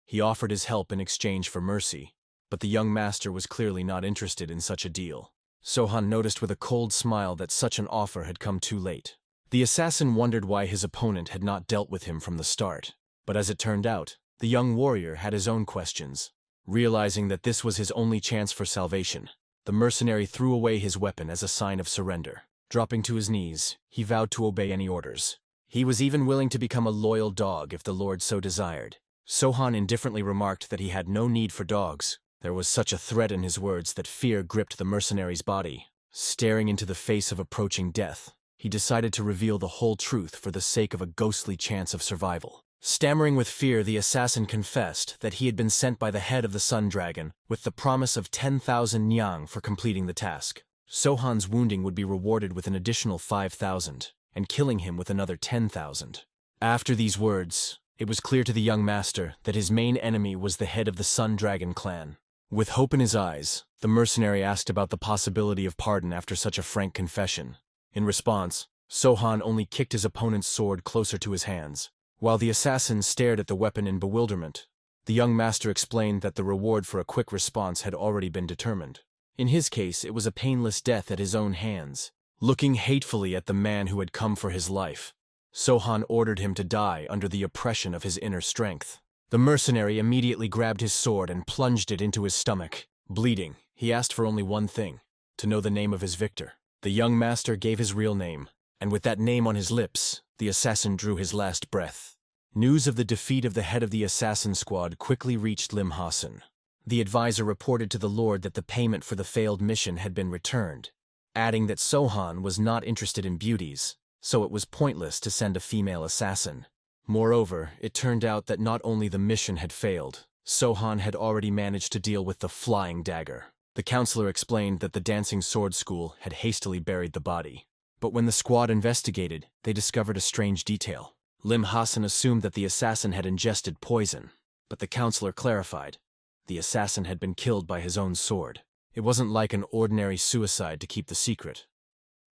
He offered his help in exchange for mercy, but the young master was clearly not interested in such a deal. Sohan noticed with a cold smile that such an offer had come too late. The assassin wondered why his opponent had not dealt with him from the start, but as it turned out, the young warrior had his own questions. Realizing that this was his only chance for salvation, the mercenary threw away his weapon as a sign of surrender. Dropping to his knees, he vowed to obey any orders. He was even willing to become a loyal dog if the Lord so desired. Sohan indifferently remarked that he had no need for dogs. There was such a threat in his words that fear gripped the mercenary's body. Staring into the face of approaching death, he decided to reveal the whole truth for the sake of a ghostly chance of survival. Stammering with fear, the assassin confessed that he had been sent by the head of the Sun Dragon with the promise of 10,000 nyang for completing the task. Sohan's wounding would be rewarded with an additional 5,000, and killing him with another 10,000. After these words, it was clear to the young master that his main enemy was the head of the Sun Dragon clan. With hope in his eyes, the mercenary asked about the possibility of pardon after such a frank confession. In response, Sohan only kicked his opponent's sword closer to his hands. While the assassin stared at the weapon in bewilderment, the young master explained that the reward for a quick response had already been determined. In his case, it was a painless death at his own hands. Looking hatefully at the man who had come for his life, Sohan ordered him to die under the oppression of his inner strength. The mercenary immediately grabbed his sword and plunged it into his stomach. Bleeding, he asked for only one thing: to know the name of his victor. The young master gave his real name, and with that name on his lips, the assassin drew his last breath. News of the defeat of the head of the assassin squad quickly reached Lim Hassan. The advisor reported to the Lord that the payment for the failed mission had been returned, adding that Sohan was not interested in beauties, so it was pointless to send a female assassin. Moreover, it turned out that not only the mission had failed, Sohan had already managed to deal with the flying dagger. The counselor explained that the dancing sword school had hastily buried the body. But when the squad investigated, they discovered a strange detail. Lim Hassan assumed that the assassin had ingested poison, but the counselor clarified: the assassin had been killed by his own sword. It wasn't like an ordinary suicide to keep the secret.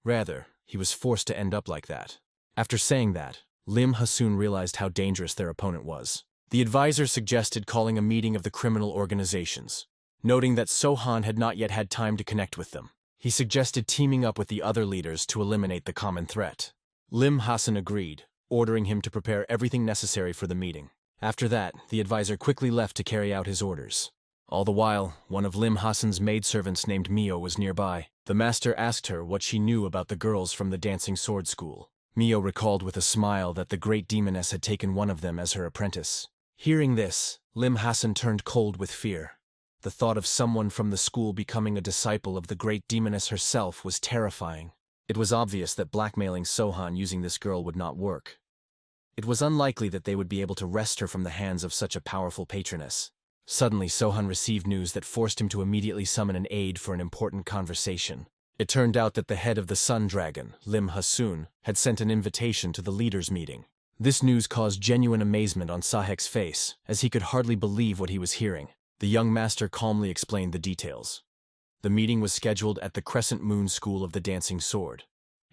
Rather, he was forced to end up like that. After saying that, Lim Hassan realized how dangerous their opponent was. The advisor suggested calling a meeting of the criminal organizations. Noting that Sohan had not yet had time to connect with them, he suggested teaming up with the other leaders to eliminate the common threat. Lim Hassan agreed, ordering him to prepare everything necessary for the meeting. After that, the advisor quickly left to carry out his orders. All the while, one of Lim Hassan's maidservants named Mio was nearby. The master asked her what she knew about the girls from the dancing sword school. Mio recalled with a smile that the great demoness had taken one of them as her apprentice. Hearing this, Lim Hassan turned cold with fear. The thought of someone from the school becoming a disciple of the great demoness herself was terrifying. It was obvious that blackmailing Sohan using this girl would not work. It was unlikely that they would be able to wrest her from the hands of such a powerful patroness. Suddenly, Sohan received news that forced him to immediately summon an aide for an important conversation. It turned out that the head of the Sun Dragon, Lim Hasun, had sent an invitation to the leaders' meeting. This news caused genuine amazement on Sahek's face, as he could hardly believe what he was hearing. The young master calmly explained the details. The meeting was scheduled at the Crescent Moon School of the Dancing Sword,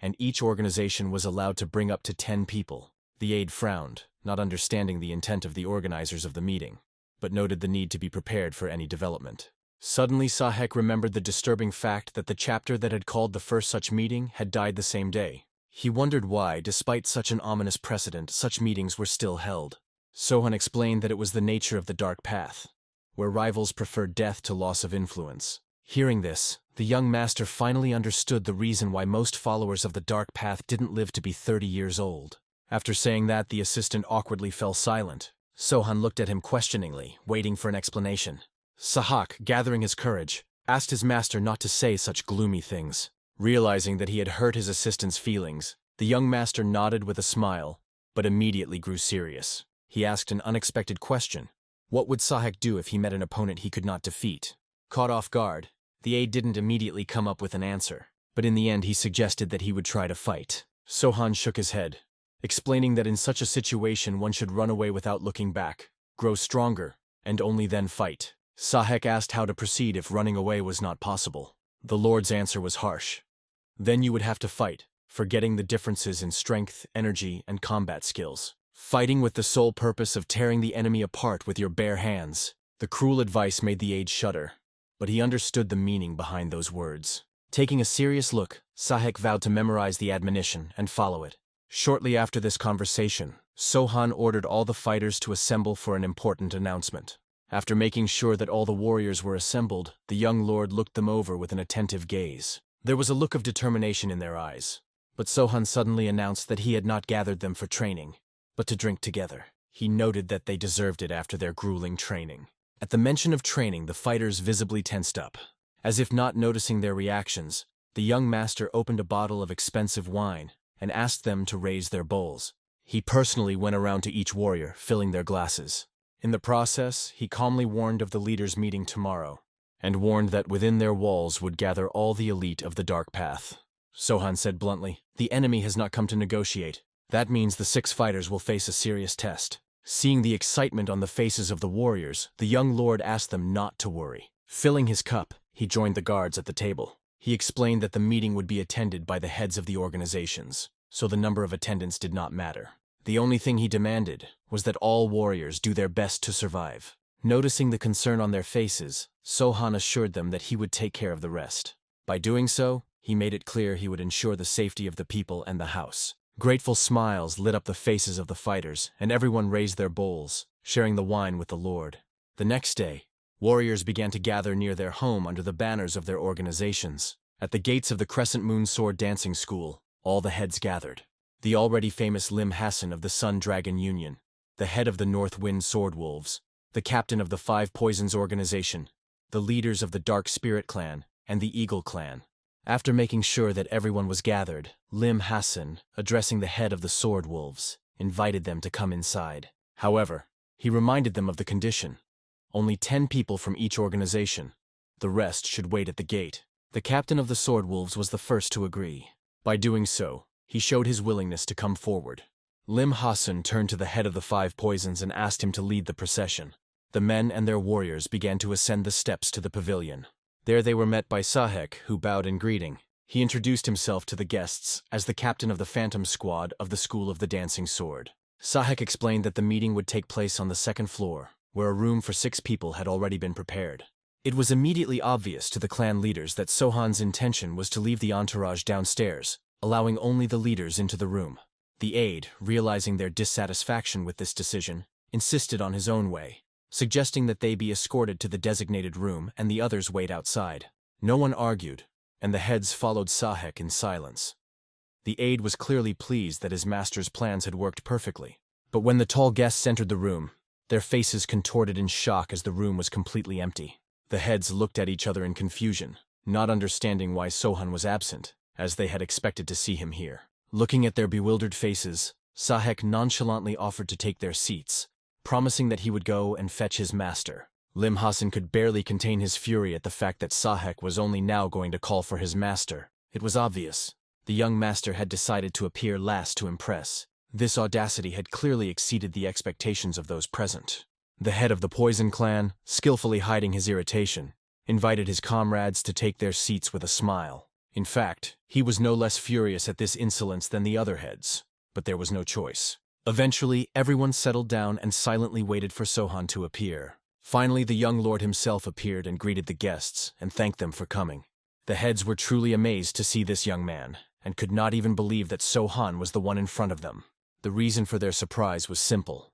and each organization was allowed to bring up to 10 people. The aide frowned, not understanding the intent of the organizers of the meeting, but noted the need to be prepared for any development. Suddenly, Sahek remembered the disturbing fact that the chapter that had called the first such meeting had died the same day. He wondered why, despite such an ominous precedent, such meetings were still held. Sohan explained that it was the nature of the Dark Path, where rivals preferred death to loss of influence. Hearing this, the young master finally understood the reason why most followers of the Dark Path didn't live to be 30 years old. After saying that, the assistant awkwardly fell silent. Sohan looked at him questioningly, waiting for an explanation. Sahak, gathering his courage, asked his master not to say such gloomy things. Realizing that he had hurt his assistant's feelings, the young master nodded with a smile, but immediately grew serious. He asked an unexpected question. What would Sahak do if he met an opponent he could not defeat? Caught off guard, the aide didn't immediately come up with an answer, but in the end he suggested that he would try to fight. Sohan shook his head, explaining that in such a situation one should run away without looking back, grow stronger, and only then fight. Sahek asked how to proceed if running away was not possible. The Lord's answer was harsh. Then you would have to fight, forgetting the differences in strength, energy, and combat skills. Fighting with the sole purpose of tearing the enemy apart with your bare hands. The cruel advice made the aide shudder, but he understood the meaning behind those words. Taking a serious look, Sahek vowed to memorize the admonition and follow it. Shortly after this conversation, Sohan ordered all the fighters to assemble for an important announcement. After making sure that all the warriors were assembled, the young lord looked them over with an attentive gaze. There was a look of determination in their eyes, but Sohan suddenly announced that he had not gathered them for training, but to drink together. He noted that they deserved it after their grueling training. At the mention of training, the fighters visibly tensed up. As if not noticing their reactions, the young master opened a bottle of expensive wine and asked them to raise their bowls. He personally went around to each warrior, filling their glasses. In the process, he calmly warned of the leaders' meeting tomorrow, and warned that within their walls would gather all the elite of the Dark Path. Sohan said bluntly, "The enemy has not come to negotiate. That means the 6 fighters will face a serious test." Seeing the excitement on the faces of the warriors, the young lord asked them not to worry. Filling his cup, he joined the guards at the table. He explained that the meeting would be attended by the heads of the organizations, so the number of attendants did not matter. The only thing he demanded was that all warriors do their best to survive. Noticing the concern on their faces, Sohan assured them that he would take care of the rest. By doing so, he made it clear he would ensure the safety of the people and the house. Grateful smiles lit up the faces of the fighters, and everyone raised their bowls, sharing the wine with the Lord. The next day, warriors began to gather near their home under the banners of their organizations. At the gates of the Crescent Moon Sword Dancing School, all the heads gathered. The already famous Lim Hassan of the Sun Dragon Union, the head of the North Wind Sword Wolves, the captain of the 5 Poisons organization, the leaders of the Dark Spirit Clan, and the Eagle Clan. After making sure that everyone was gathered, Lim Hassan, addressing the head of the Sword Wolves, invited them to come inside. However, he reminded them of the condition. Only 10 people from each organization. The rest should wait at the gate. The captain of the Sword Wolves was the first to agree. By doing so, he showed his willingness to come forward. Lim Hassan turned to the head of the 5 Poisons and asked him to lead the procession. The men and their warriors began to ascend the steps to the pavilion. There they were met by Sahek, who bowed in greeting. He introduced himself to the guests as the captain of the Phantom Squad of the School of the Dancing Sword. Sahek explained that the meeting would take place on the 2nd floor, where a room for 6 people had already been prepared. It was immediately obvious to the clan leaders that Sohan's intention was to leave the entourage downstairs, allowing only the leaders into the room. The aide, realizing their dissatisfaction with this decision, insisted on his own way, suggesting that they be escorted to the designated room and the others wait outside. No one argued, and the heads followed Sahek in silence. The aide was clearly pleased that his master's plans had worked perfectly. But when the tall guests entered the room, their faces contorted in shock as the room was completely empty. The heads looked at each other in confusion, not understanding why Sohan was absent. as they had expected to see him here. Looking at their bewildered faces, Sahek nonchalantly offered to take their seats, promising that he would go and fetch his master. Lim Hassan could barely contain his fury at the fact that Sahek was only now going to call for his master. It was obvious. The young master had decided to appear last to impress. This audacity had clearly exceeded the expectations of those present. The head of the Poison clan, skillfully hiding his irritation, invited his comrades to take their seats with a smile. In fact, he was no less furious at this insolence than the other heads, but there was no choice. Eventually, everyone settled down and silently waited for Sohan to appear. Finally, the young lord himself appeared and greeted the guests and thanked them for coming. The heads were truly amazed to see this young man, and could not even believe that Sohan was the one in front of them. The reason for their surprise was simple.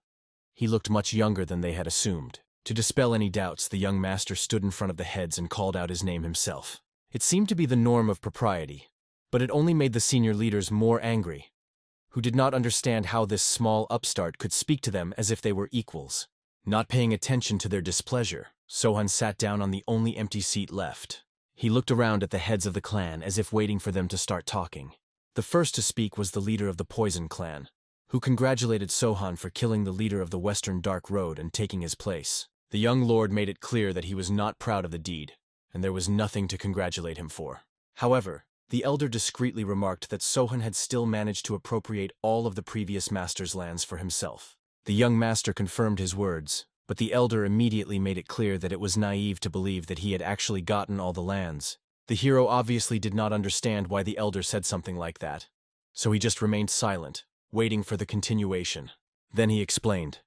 He looked much younger than they had assumed. To dispel any doubts, the young master stood in front of the heads and called out his name himself. It seemed to be the norm of propriety, but it only made the senior leaders more angry, who did not understand how this small upstart could speak to them as if they were equals. Not paying attention to their displeasure, Sohan sat down on the only empty seat left. He looked around at the heads of the clan as if waiting for them to start talking. The first to speak was the leader of the Poison clan, who congratulated Sohan for killing the leader of the Western Dark Road and taking his place. The young lord made it clear that he was not proud of the deed, and there was nothing to congratulate him for. However, the elder discreetly remarked that Sohan had still managed to appropriate all of the previous master's lands for himself. The young master confirmed his words, but the elder immediately made it clear that it was naive to believe that he had actually gotten all the lands. The hero obviously did not understand why the elder said something like that, so he just remained silent, waiting for the continuation. Then he explained,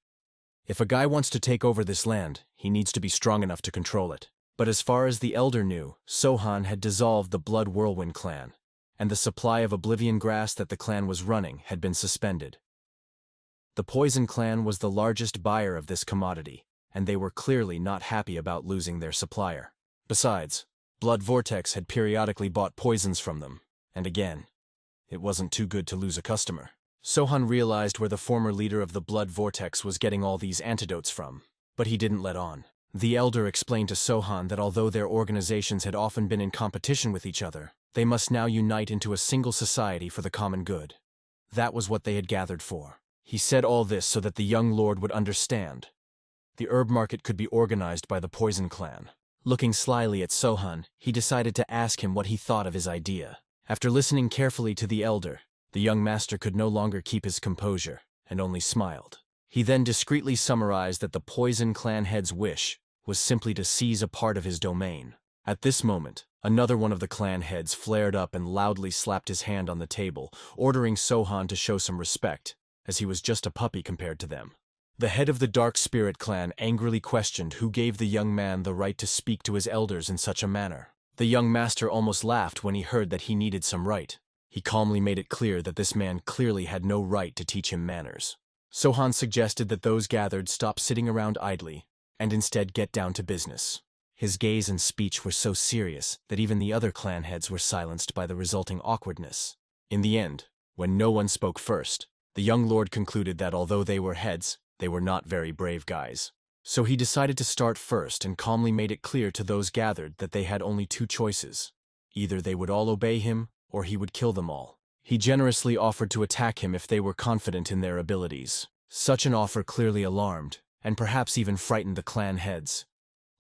"If a guy wants to take over this land, he needs to be strong enough to control it." But as far as the elder knew, Sohan had dissolved the Blood Whirlwind clan, and the supply of Oblivion grass that the clan was running had been suspended. The Poison clan was the largest buyer of this commodity, and they were clearly not happy about losing their supplier. Besides, Blood Vortex had periodically bought poisons from them, and again, it wasn't too good to lose a customer. Sohan realized where the former leader of the Blood Vortex was getting all these antidotes from, but he didn't let on. The elder explained to Sohan that although their organizations had often been in competition with each other, they must now unite into a single society for the common good. That was what they had gathered for. He said all this so that the young lord would understand. The herb market could be organized by the Poison clan. Looking slyly at Sohan, he decided to ask him what he thought of his idea. After listening carefully to the elder, the young master could no longer keep his composure, and only smiled. He then discreetly summarized that the Poison clan head's wish was simply to seize a part of his domain. At this moment, another one of the clan heads flared up and loudly slapped his hand on the table, ordering Sohan to show some respect, as he was just a puppy compared to them. The head of the Dark Spirit clan angrily questioned who gave the young man the right to speak to his elders in such a manner. The young master almost laughed when he heard that he needed some right. He calmly made it clear that this man clearly had no right to teach him manners. Sohan suggested that those gathered stop sitting around idly, and instead get down to business. His gaze and speech were so serious that even the other clan heads were silenced by the resulting awkwardness. In the end, when no one spoke first, the young lord concluded that although they were heads, they were not very brave guys. So he decided to start first and calmly made it clear to those gathered that they had only two choices. Either they would all obey him, or he would kill them all. He generously offered to attack him if they were confident in their abilities. Such an offer clearly alarmed, and perhaps even frightened the clan heads.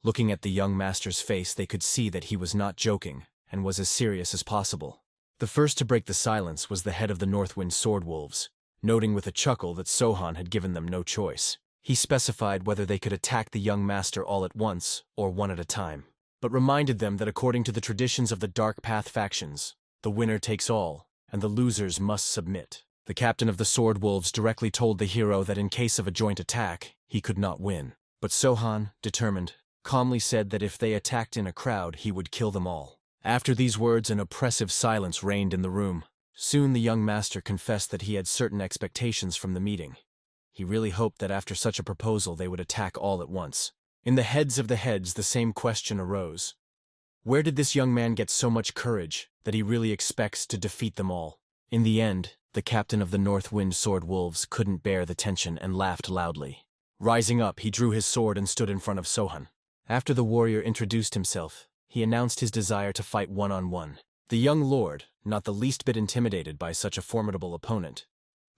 Looking at the young master's face, they could see that he was not joking, and was as serious as possible. The first to break the silence was the head of the Northwind Swordwolves, noting with a chuckle that Sohan had given them no choice. He specified whether they could attack the young master all at once, or one at a time, but reminded them that according to the traditions of the Dark Path factions, the winner takes all, and the losers must submit. The captain of the Swordwolves directly told the hero that in case of a joint attack, he could not win. But Sohan, determined, calmly said that if they attacked in a crowd, he would kill them all. After these words, an oppressive silence reigned in the room. Soon the young master confessed that he had certain expectations from the meeting. He really hoped that after such a proposal they would attack all at once. In the heads of the heads, the same question arose. Where did this young man get so much courage that he really expects to defeat them all? In the end, the captain of the Northwind Swordwolves couldn't bear the tension and laughed loudly. Rising up, he drew his sword and stood in front of Sohan. After the warrior introduced himself, he announced his desire to fight one-on-one. The young lord, not the least bit intimidated by such a formidable opponent,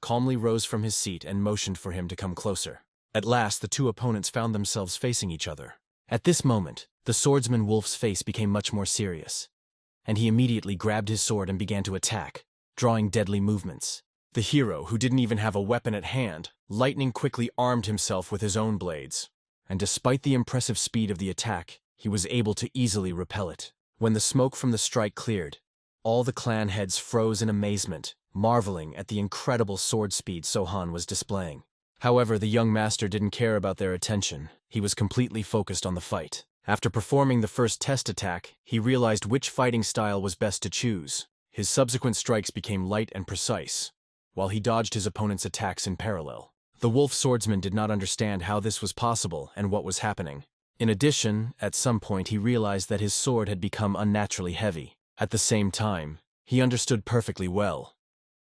calmly rose from his seat and motioned for him to come closer. At last, the two opponents found themselves facing each other. At this moment, the swordsman Wolf's face became much more serious, and he immediately grabbed his sword and began to attack, drawing deadly movements. The hero, who didn't even have a weapon at hand, lightning quickly armed himself with his own blades, and despite the impressive speed of the attack, he was able to easily repel it. When the smoke from the strike cleared, all the clan heads froze in amazement, marveling at the incredible sword speed Sohan was displaying. However, the young master didn't care about their attention. He was completely focused on the fight. After performing the first test attack, he realized which fighting style was best to choose. His subsequent strikes became light and precise, while he dodged his opponent's attacks in parallel. The wolf swordsman did not understand how this was possible and what was happening. In addition, at some point he realized that his sword had become unnaturally heavy. At the same time, he understood perfectly well.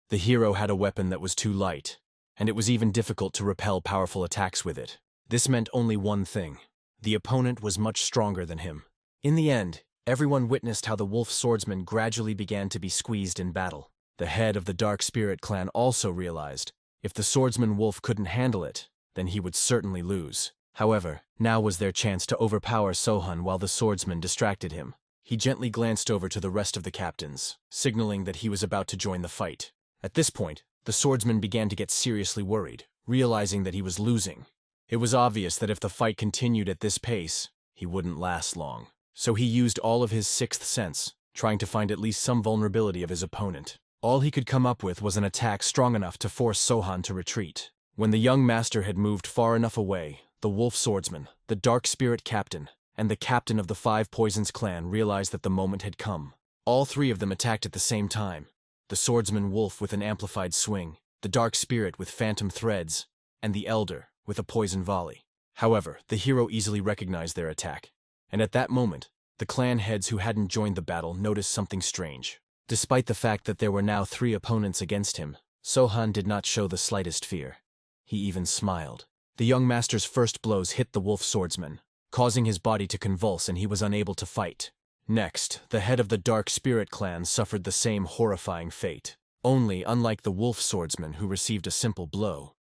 The hero had a weapon that was too light, and it was even difficult to repel powerful attacks with it. This meant only one thing: the opponent was much stronger than him. In the end, everyone witnessed how the wolf swordsman gradually began to be squeezed in battle. The head of the Dark Spirit clan also realized if the swordsman wolf couldn't handle it, then he would certainly lose. However, now was their chance to overpower Sohan while the swordsman distracted him. He gently glanced over to the rest of the captains, signaling that he was about to join the fight. At this point, the swordsman began to get seriously worried, realizing that he was losing. It was obvious that if the fight continued at this pace, he wouldn't last long. So he used all of his sixth sense, trying to find at least some vulnerability of his opponent. All he could come up with was an attack strong enough to force Sohan to retreat. When the young master had moved far enough away, the wolf swordsman, the Dark Spirit captain, and the captain of the Five Poisons clan realized that the moment had come. All three of them attacked at the same time. The swordsman wolf with an amplified swing, the Dark Spirit with phantom threads, and the elder with a poison volley. However, the hero easily recognized their attack, and at that moment, the clan heads who hadn't joined the battle noticed something strange. Despite the fact that there were now three opponents against him, Sohan did not show the slightest fear. He even smiled. The young master's first blows hit the wolf swordsman, causing his body to convulse and he was unable to fight. Next, the head of the Dark Spirit clan suffered the same horrifying fate. Only, unlike the wolf swordsman who received a simple blow,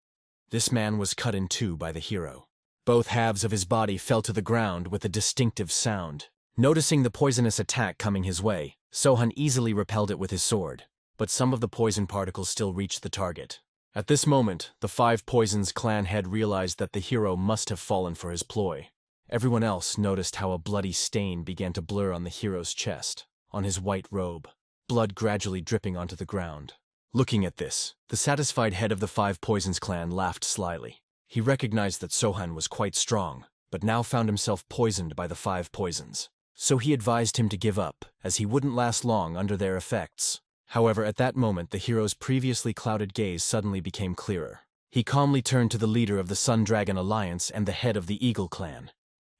this man was cut in two by the hero. Both halves of his body fell to the ground with a distinctive sound. Noticing the poisonous attack coming his way, Sohan easily repelled it with his sword, but some of the poison particles still reached the target. At this moment, the Five Poisons clan head realized that the hero must have fallen for his ploy. Everyone else noticed how a bloody stain began to blur on the hero's chest, on his white robe, blood gradually dripping onto the ground. Looking at this, the satisfied head of the Five Poisons clan laughed slyly. He recognized that Sohan was quite strong, but now found himself poisoned by the Five Poisons. So he advised him to give up, as he wouldn't last long under their effects. However, at that moment, the hero's previously clouded gaze suddenly became clearer. He calmly turned to the leader of the Sun Dragon Alliance and the head of the Eagle clan,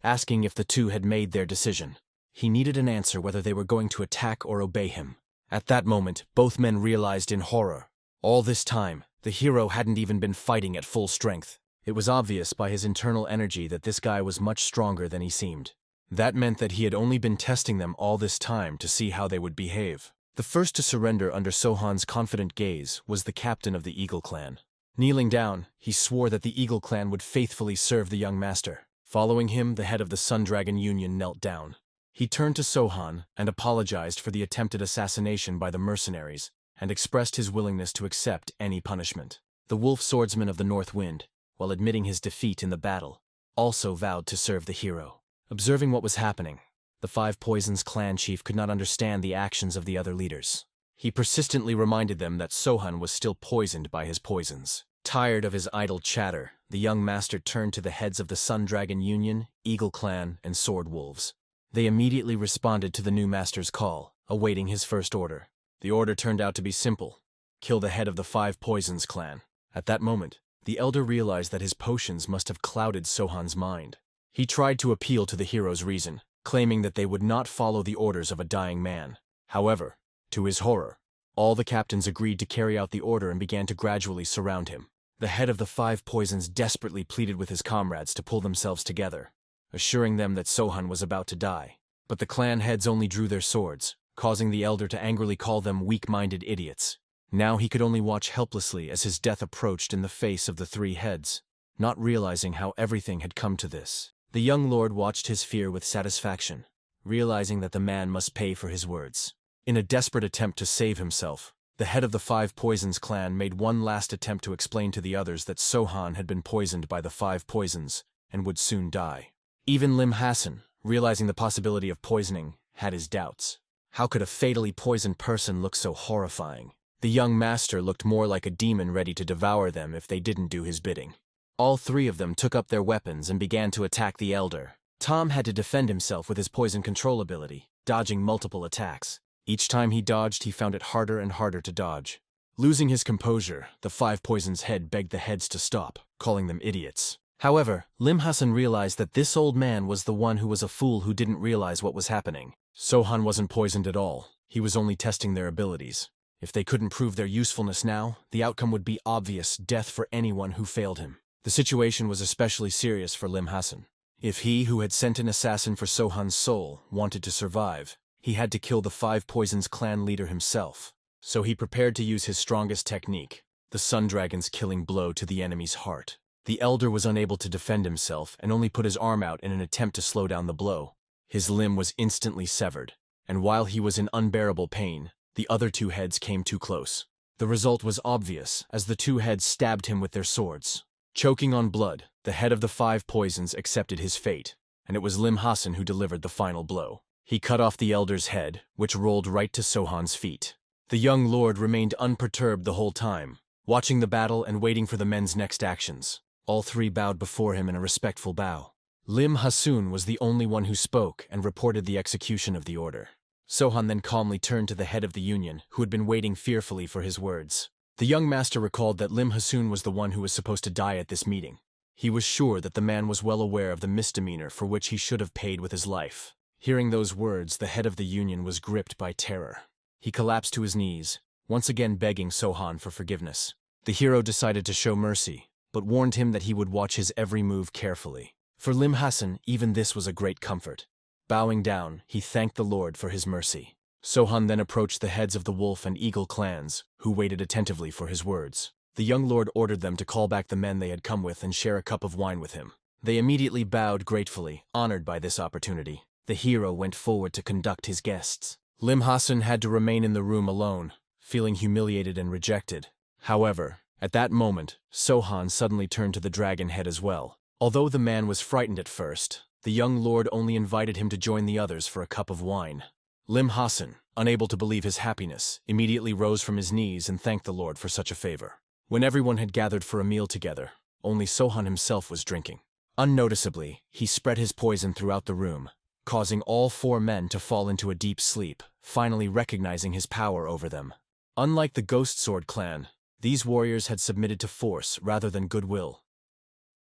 asking if the two had made their decision. He needed an answer whether they were going to attack or obey him. At that moment, both men realized in horror. All this time, the hero hadn't even been fighting at full strength. It was obvious by his internal energy that this guy was much stronger than he seemed. That meant that he had only been testing them all this time to see how they would behave. The first to surrender under Sohan's confident gaze was the captain of the Eagle clan. Kneeling down, he swore that the Eagle clan would faithfully serve the young master. Following him, the head of the Sun Dragon Union knelt down. He turned to Sohan and apologized for the attempted assassination by the mercenaries and expressed his willingness to accept any punishment. The wolf swordsman of the North Wind, while admitting his defeat in the battle, also vowed to serve the hero. Observing what was happening, the Five Poisons clan chief could not understand the actions of the other leaders. He persistently reminded them that Sohan was still poisoned by his poisons. Tired of his idle chatter, the young master turned to the heads of the Sun Dragon Union, Eagle Clan, and Sword Wolves. They immediately responded to the new master's call, awaiting his first order. The order turned out to be simple: kill the head of the Five Poisons clan. At that moment, the elder realized that his potions must have clouded Sohan's mind. He tried to appeal to the hero's reason, claiming that they would not follow the orders of a dying man. However, to his horror, all the captains agreed to carry out the order and began to gradually surround him. The head of the Five Poisons desperately pleaded with his comrades to pull themselves together, assuring them that Sohan was about to die. But the clan heads only drew their swords, causing the elder to angrily call them weak-minded idiots. Now he could only watch helplessly as his death approached in the face of the three heads, not realizing how everything had come to this. The young lord watched his fear with satisfaction, realizing that the man must pay for his words. In a desperate attempt to save himself, the head of the Five Poisons clan made one last attempt to explain to the others that Sohan had been poisoned by the Five Poisons and would soon die. Even Lim Hassan, realizing the possibility of poisoning, had his doubts. How could a fatally poisoned person look so horrifying? The young master looked more like a demon ready to devour them if they didn't do his bidding. All three of them took up their weapons and began to attack the elder. Tom had to defend himself with his poison control ability, dodging multiple attacks. Each time he dodged, he found it harder and harder to dodge. Losing his composure, the Five Poisons' head begged the heads to stop, calling them idiots. However, Lim Hassan realized that this old man was the one who was a fool who didn't realize what was happening. Sohan wasn't poisoned at all. He was only testing their abilities. If they couldn't prove their usefulness now, the outcome would be obvious: death for anyone who failed him. The situation was especially serious for Lim Hassan. If he, who had sent an assassin for Sohan's soul, wanted to survive, he had to kill the Five Poisons clan leader himself. So he prepared to use his strongest technique, the Sun Dragon's killing blow to the enemy's heart. The elder was unable to defend himself and only put his arm out in an attempt to slow down the blow. His limb was instantly severed, and while he was in unbearable pain, the other two heads came too close. The result was obvious, as the two heads stabbed him with their swords. Choking on blood, the head of the Five Poisons accepted his fate, and it was Lim Hassan who delivered the final blow. He cut off the elder's head, which rolled right to Sohan's feet. The young lord remained unperturbed the whole time, watching the battle and waiting for the men's next actions. All three bowed before him in a respectful bow. Lim Hassan was the only one who spoke and reported the execution of the order. Sohan then calmly turned to the head of the union, who had been waiting fearfully for his words. The young master recalled that Lim Hassan was the one who was supposed to die at this meeting. He was sure that the man was well aware of the misdemeanor for which he should have paid with his life. Hearing those words, the head of the union was gripped by terror. He collapsed to his knees, once again begging Sohan for forgiveness. The hero decided to show mercy, but warned him that he would watch his every move carefully. For Lim Hassan, even this was a great comfort. Bowing down, he thanked the Lord for his mercy. Sohan then approached the heads of the Wolf and Eagle clans, who waited attentively for his words. The young lord ordered them to call back the men they had come with and share a cup of wine with him. They immediately bowed gratefully, honored by this opportunity. The hero went forward to conduct his guests. Lim Hassan had to remain in the room alone, feeling humiliated and rejected. However, at that moment, Sohan suddenly turned to the dragon head as well. Although the man was frightened at first, the young lord only invited him to join the others for a cup of wine. Lim Hassan, unable to believe his happiness, immediately rose from his knees and thanked the Lord for such a favor. When everyone had gathered for a meal together, only Sohan himself was drinking. Unnoticeably, he spread his poison throughout the room, causing all four men to fall into a deep sleep, finally recognizing his power over them. Unlike the Ghost Sword clan, these warriors had submitted to force rather than goodwill.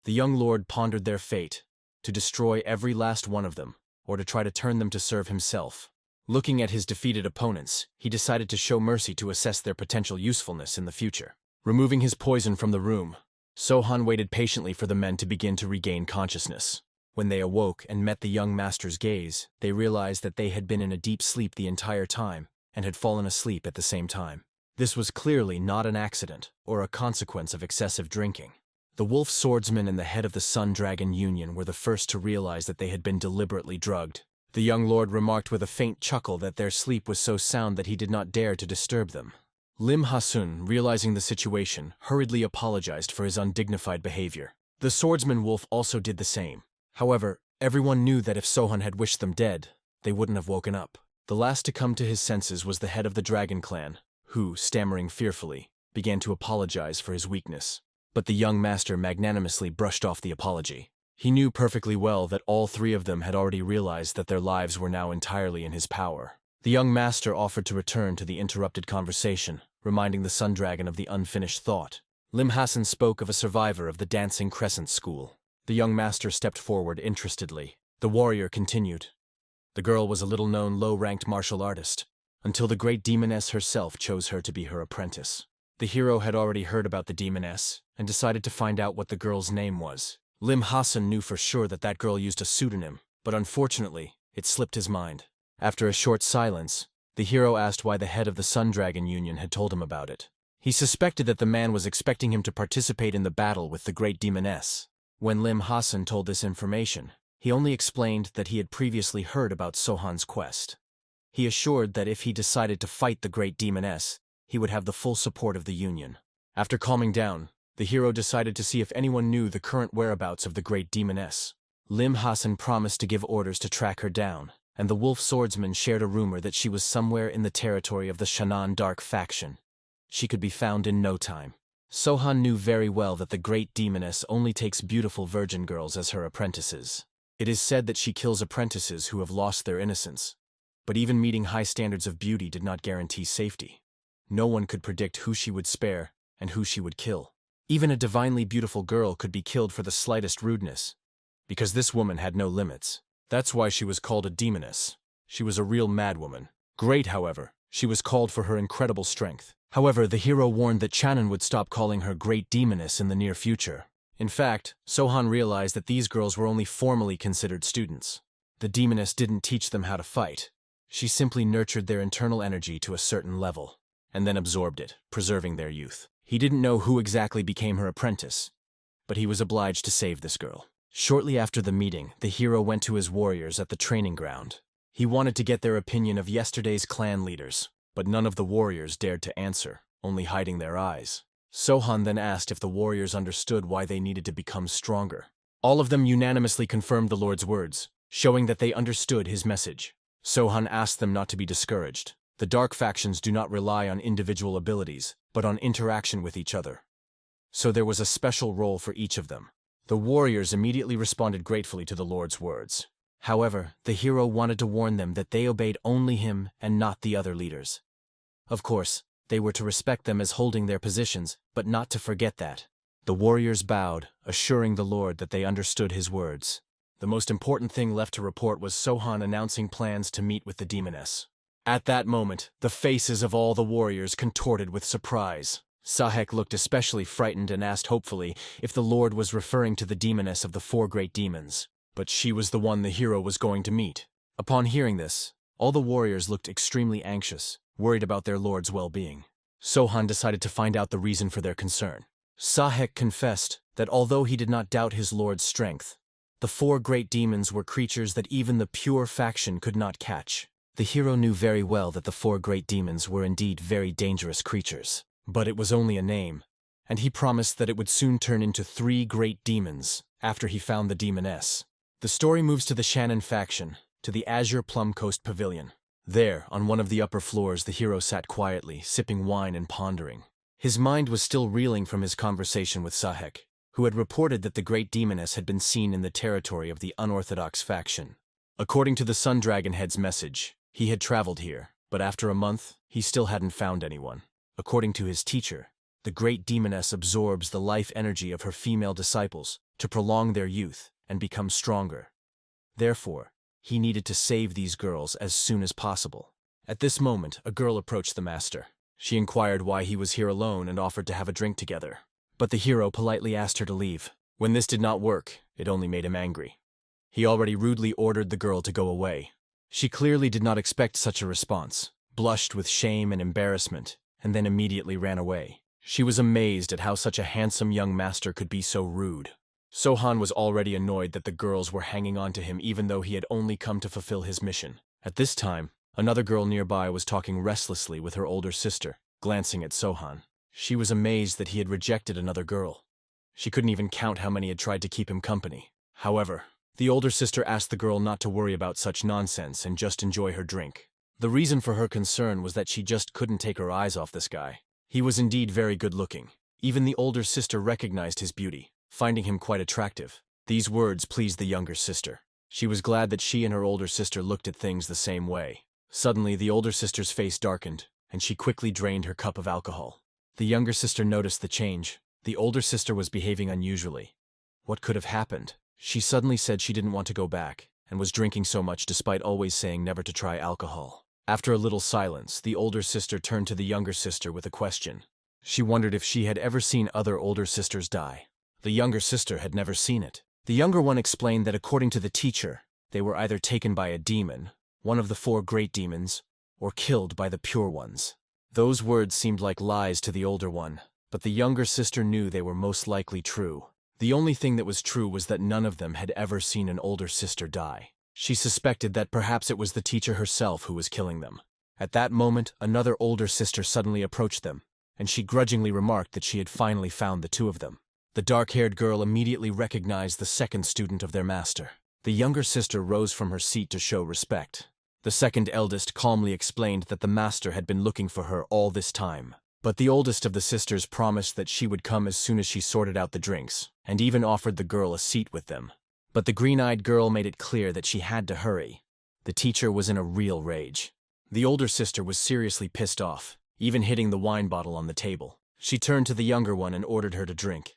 The young lord pondered their fate, to destroy every last one of them, or to try to turn them to serve himself. Looking at his defeated opponents, he decided to show mercy to assess their potential usefulness in the future. Removing his poison from the room, Sohan waited patiently for the men to begin to regain consciousness. When they awoke and met the young master's gaze, they realized that they had been in a deep sleep the entire time and had fallen asleep at the same time. This was clearly not an accident or a consequence of excessive drinking. The wolf swordsman and the head of the Sun Dragon Union were the first to realize that they had been deliberately drugged. The young lord remarked with a faint chuckle that their sleep was so sound that he did not dare to disturb them. Lim Hassan, realizing the situation, hurriedly apologized for his undignified behavior. The swordsman wolf also did the same. However, everyone knew that if Sohan had wished them dead, they wouldn't have woken up. The last to come to his senses was the head of the dragon clan, who, stammering fearfully, began to apologize for his weakness. But the young master magnanimously brushed off the apology. He knew perfectly well that all three of them had already realized that their lives were now entirely in his power. The young master offered to return to the interrupted conversation, reminding the Sun Dragon of the unfinished thought. Lim Hassan spoke of a survivor of the Dancing Crescent School. The young master stepped forward interestedly. The warrior continued. The girl was a little-known, low-ranked martial artist, until the great demoness herself chose her to be her apprentice. The hero had already heard about the demoness, and decided to find out what the girl's name was. Lim Hassan knew for sure that that girl used a pseudonym, but unfortunately, it slipped his mind. After a short silence, The hero asked why the head of the Sun Dragon Union had told him about it. He suspected that the man was expecting him to participate in the battle with the great demoness. When Lim Hassan told this information, he only explained that he had previously heard about Sohan's quest. He assured that if he decided to fight the great demoness, he would have the full support of the Union. After calming down, the hero decided to see if anyone knew the current whereabouts of the great demoness. Lim Hassan promised to give orders to track her down, and the wolf swordsman shared a rumor that she was somewhere in the territory of the Shannon Dark faction. She could be found in no time. Sohan knew very well that the great demoness only takes beautiful virgin girls as her apprentices. It is said that she kills apprentices who have lost their innocence. But even meeting high standards of beauty did not guarantee safety. No one could predict who she would spare and who she would kill. Even a divinely beautiful girl could be killed for the slightest rudeness, because this woman had no limits. That's why she was called a demoness. She was a real madwoman. Great, however, she was called for her incredible strength. However, the hero warned that Channon would stop calling her great demoness in the near future. In fact, Sohan realized that these girls were only formally considered students. The demoness didn't teach them how to fight. She simply nurtured their internal energy to a certain level, and then absorbed it, preserving their youth. He didn't know who exactly became her apprentice, but he was obliged to save this girl. Shortly after the meeting, the hero went to his warriors at the training ground. He wanted to get their opinion of yesterday's clan leaders, but none of the warriors dared to answer, only hiding their eyes. Sohan then asked if the warriors understood why they needed to become stronger. All of them unanimously confirmed the Lord's words, showing that they understood his message. Sohan asked them not to be discouraged. The dark factions do not rely on individual abilities, but on interaction with each other. So there was a special role for each of them. The warriors immediately responded gratefully to the Lord's words. However, the hero wanted to warn them that they obeyed only him and not the other leaders. Of course, they were to respect them as holding their positions, but not to forget that. The warriors bowed, assuring the Lord that they understood his words. The most important thing left to report was Sohan announcing plans to meet with the demoness. At that moment, the faces of all the warriors contorted with surprise. Sahek looked especially frightened and asked hopefully if the Lord was referring to the demoness of the four great demons. But she was the one the hero was going to meet. Upon hearing this, all the warriors looked extremely anxious, worried about their Lord's well-being. Sohan decided to find out the reason for their concern. Sahek confessed that although he did not doubt his Lord's strength, the four great demons were creatures that even the pure faction could not catch. The hero knew very well that the four great demons were indeed very dangerous creatures. But it was only a name, and he promised that it would soon turn into 3 great demons after he found the demoness. The story moves to the Shannon faction, to the Azure Plum Coast Pavilion. There, on one of the upper floors, the hero sat quietly, sipping wine and pondering. His mind was still reeling from his conversation with Sahek, who had reported that the great demoness had been seen in the territory of the unorthodox faction. According to the Sun Dragon Head's message, he had traveled here, but after a month, he still hadn't found anyone. According to his teacher, the great demoness absorbs the life energy of her female disciples to prolong their youth and become stronger. Therefore, he needed to save these girls as soon as possible. At this moment, a girl approached the master. She inquired why he was here alone and offered to have a drink together. But the hero politely asked her to leave. When this did not work, it only made him angry. He already rudely ordered the girl to go away. She clearly did not expect such a response, blushed with shame and embarrassment, and then immediately ran away. She was amazed at how such a handsome young master could be so rude. Sohan was already annoyed that the girls were hanging on to him even though he had only come to fulfill his mission. At this time, another girl nearby was talking restlessly with her older sister, glancing at Sohan. She was amazed that he had rejected another girl. She couldn't even count how many had tried to keep him company. However, the older sister asked the girl not to worry about such nonsense and just enjoy her drink. The reason for her concern was that she just couldn't take her eyes off this guy. He was indeed very good-looking. Even the older sister recognized his beauty, finding him quite attractive. These words pleased the younger sister. She was glad that she and her older sister looked at things the same way. Suddenly, the older sister's face darkened, and she quickly drained her cup of alcohol. The younger sister noticed the change. The older sister was behaving unusually. What could have happened? She suddenly said she didn't want to go back, and was drinking so much despite always saying never to try alcohol. After a little silence, the older sister turned to the younger sister with a question. She wondered if she had ever seen other older sisters die. The younger sister had never seen it. The younger one explained that according to the teacher, they were either taken by a demon, one of the 4 great demons, or killed by the pure ones. Those words seemed like lies to the older one, but the younger sister knew they were most likely true. The only thing that was true was that none of them had ever seen an older sister die. She suspected that perhaps it was the teacher herself who was killing them. At that moment, another older sister suddenly approached them, and she grudgingly remarked that she had finally found the two of them. The dark-haired girl immediately recognized the second student of their master. The younger sister rose from her seat to show respect. The second eldest calmly explained that the master had been looking for her all this time. But the oldest of the sisters promised that she would come as soon as she sorted out the drinks, and even offered the girl a seat with them. But the green-eyed girl made it clear that she had to hurry. The teacher was in a real rage. The older sister was seriously pissed off, even hitting the wine bottle on the table. She turned to the younger one and ordered her to drink,